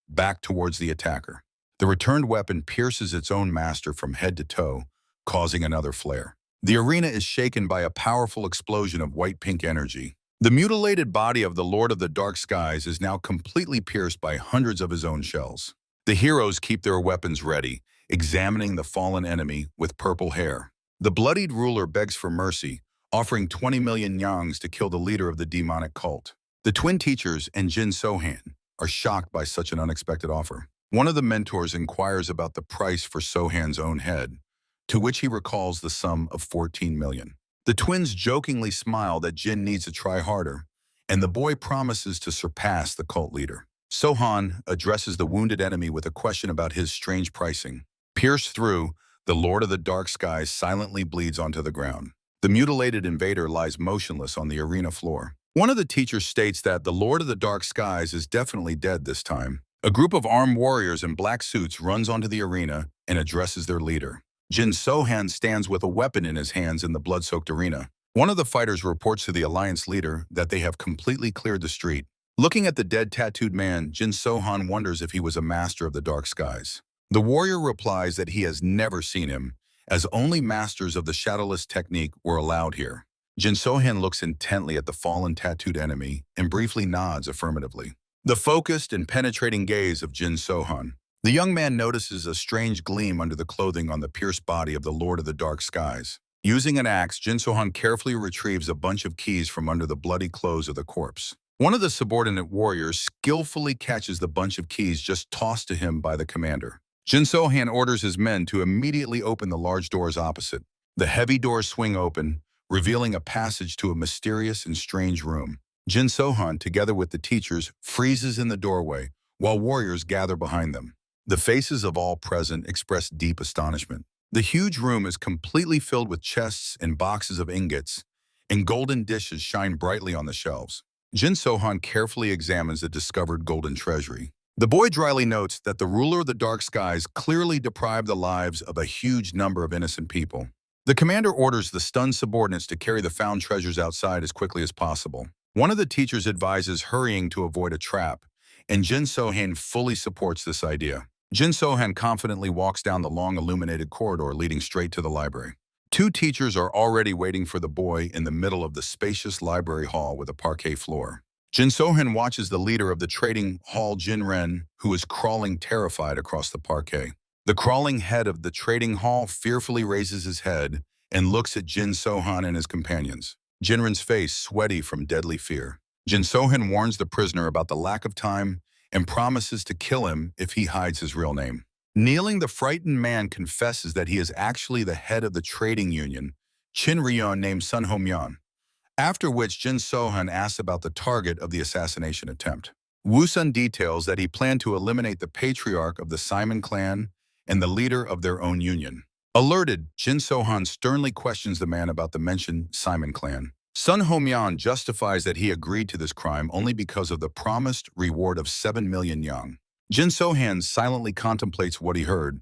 back towards the attacker. The returned weapon pierces its own master from head to toe, causing another flare. The arena is shaken by a powerful explosion of white-pink energy. The mutilated body of the Lord of the Dark Skies is now completely pierced by hundreds of his own shells. The heroes keep their weapons ready, examining the fallen enemy with purple hair. The bloodied ruler begs for mercy, offering 20 million yangs to kill the leader of the demonic cult. The twin teachers and Jin Sohan are shocked by such an unexpected offer. One of the mentors inquires about the price for Sohan's own head, to which he recalls the sum of 14 million. The twins jokingly smile that Jin needs to try harder, and the boy promises to surpass the cult leader. Sohan addresses the wounded enemy with a question about his strange pricing. Pierced through, the Lord of the Dark Skies silently bleeds onto the ground. The mutilated invader lies motionless on the arena floor. One of the teachers states that the Lord of the Dark Skies is definitely dead this time. A group of armed warriors in black suits runs onto the arena and addresses their leader. Jin Sohan stands with a weapon in his hands in the blood-soaked arena. One of the fighters reports to the Alliance leader that they have completely cleared the street. Looking at the dead tattooed man, Jin Sohan wonders if he was a master of the Dark Skies. The warrior replies that he has never seen him, as only masters of the shadowless technique were allowed here. Jin Sohan looks intently at the fallen tattooed enemy and briefly nods affirmatively. The focused and penetrating gaze of Jin Sohan. The young man notices a strange gleam under the clothing on the pierced body of the Lord of the Dark Skies. Using an axe, Jin Sohan carefully retrieves a bunch of keys from under the bloody clothes of the corpse. One of the subordinate warriors skillfully catches the bunch of keys just tossed to him by the commander. Jin Sohan orders his men to immediately open the large doors opposite. The heavy doors swing open, revealing a passage to a mysterious and strange room. Jin Sohan, together with the teachers, freezes in the doorway, while warriors gather behind them. The faces of all present express deep astonishment. The huge room is completely filled with chests and boxes of ingots, and golden dishes shine brightly on the shelves. Jin Sohan carefully examines the discovered golden treasury. The boy dryly notes that the ruler of the Dark Skies clearly deprived the lives of a huge number of innocent people. The commander orders the stunned subordinates to carry the found treasures outside as quickly as possible. One of the teachers advises hurrying to avoid a trap, and Jin Sohan fully supports this idea. Jin Sohan confidently walks down the long illuminated corridor leading straight to the library. Two teachers are already waiting for the boy in the middle of the spacious library hall with a parquet floor. Jin Sohan watches the leader of the trading hall, Jin Ren, who is crawling terrified across the parquet. The crawling head of the trading hall fearfully raises his head and looks at Jin Sohan and his companions. Jin Ren's face sweaty from deadly fear. Jin Sohan warns the prisoner about the lack of time and promises to kill him if he hides his real name. Kneeling, the frightened man confesses that he is actually the head of the trading union, Chin Ryon, named Sun Ho Myan. After which Jin Sohan asks about the target of the assassination attempt. Woo Sun details that he planned to eliminate the patriarch of the Simon clan and the leader of their own union. Alerted, Jin Sohan sternly questions the man about the mentioned Simon clan. Sun Homyan justifies that he agreed to this crime only because of the promised reward of 7 million yang. Jin Sohan silently contemplates what he heard,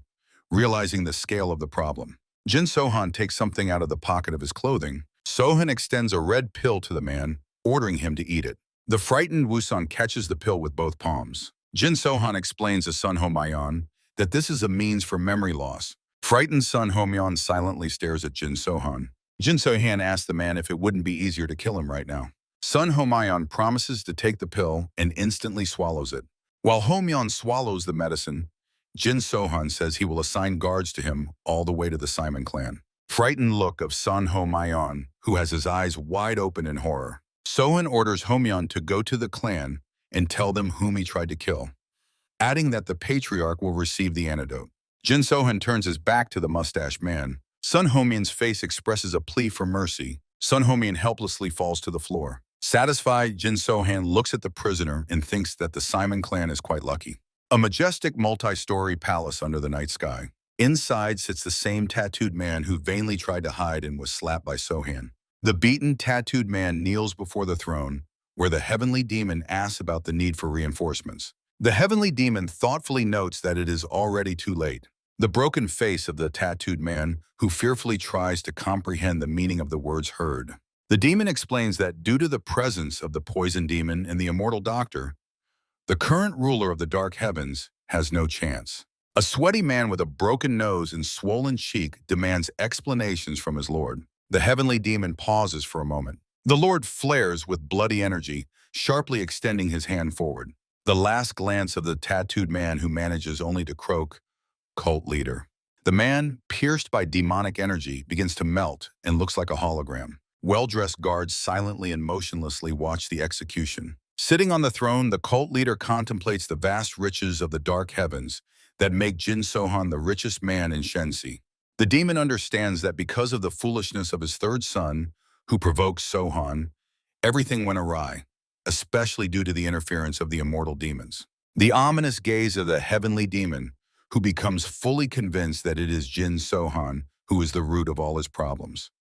realizing the scale of the problem. Jin Sohan takes something out of the pocket of his clothing. Sohan extends a red pill to the man, ordering him to eat it. The frightened Woosan catches the pill with both palms. Jin Sohan explains to Sun Homyan that this is a means for memory loss. Frightened Sun Homyan silently stares at Jin Sohan. Jin Sohan asks the man if it wouldn't be easier to kill him right now. Sun Homyan promises to take the pill and instantly swallows it. While Homyan swallows the medicine, Jin Sohan says he will assign guards to him all the way to the Simon clan. Frightened look of Sun Homyan, who has his eyes wide open in horror. Sohan orders Homyan to go to the clan and tell them whom he tried to kill, adding that the patriarch will receive the antidote. Jin Sohan turns his back to the mustached man. Sun Homyan's face expresses a plea for mercy. Sun Homyan helplessly falls to the floor. Satisfied, Jin Sohan looks at the prisoner and thinks that the Simon clan is quite lucky. A majestic multi-story palace under the night sky. Inside sits the same tattooed man who vainly tried to hide and was slapped by Sohan. The beaten, tattooed man kneels before the throne, where the heavenly demon asks about the need for reinforcements. The heavenly demon thoughtfully notes that it is already too late. The broken face of the tattooed man, who fearfully tries to comprehend the meaning of the words heard. The demon explains that due to the presence of the poison demon and the immortal doctor, the current ruler of the dark heavens has no chance. A sweaty man with a broken nose and swollen cheek demands explanations from his lord. The heavenly demon pauses for a moment. The lord flares with bloody energy, sharply extending his hand forward. The last glance of the tattooed man who manages only to croak, "Cult leader." The man, pierced by demonic energy, begins to melt and looks like a hologram. Well-dressed guards silently and motionlessly watch the execution. Sitting on the throne, the cult leader contemplates the vast riches of the dark heavens that make Jin Sohan the richest man in Shensi. The demon understands that because of the foolishness of his third son, who provoked Sohan, everything went awry, especially due to the interference of the immortal demons. The ominous gaze of the heavenly demon, who becomes fully convinced that it is Jin Sohan who is the root of all his problems.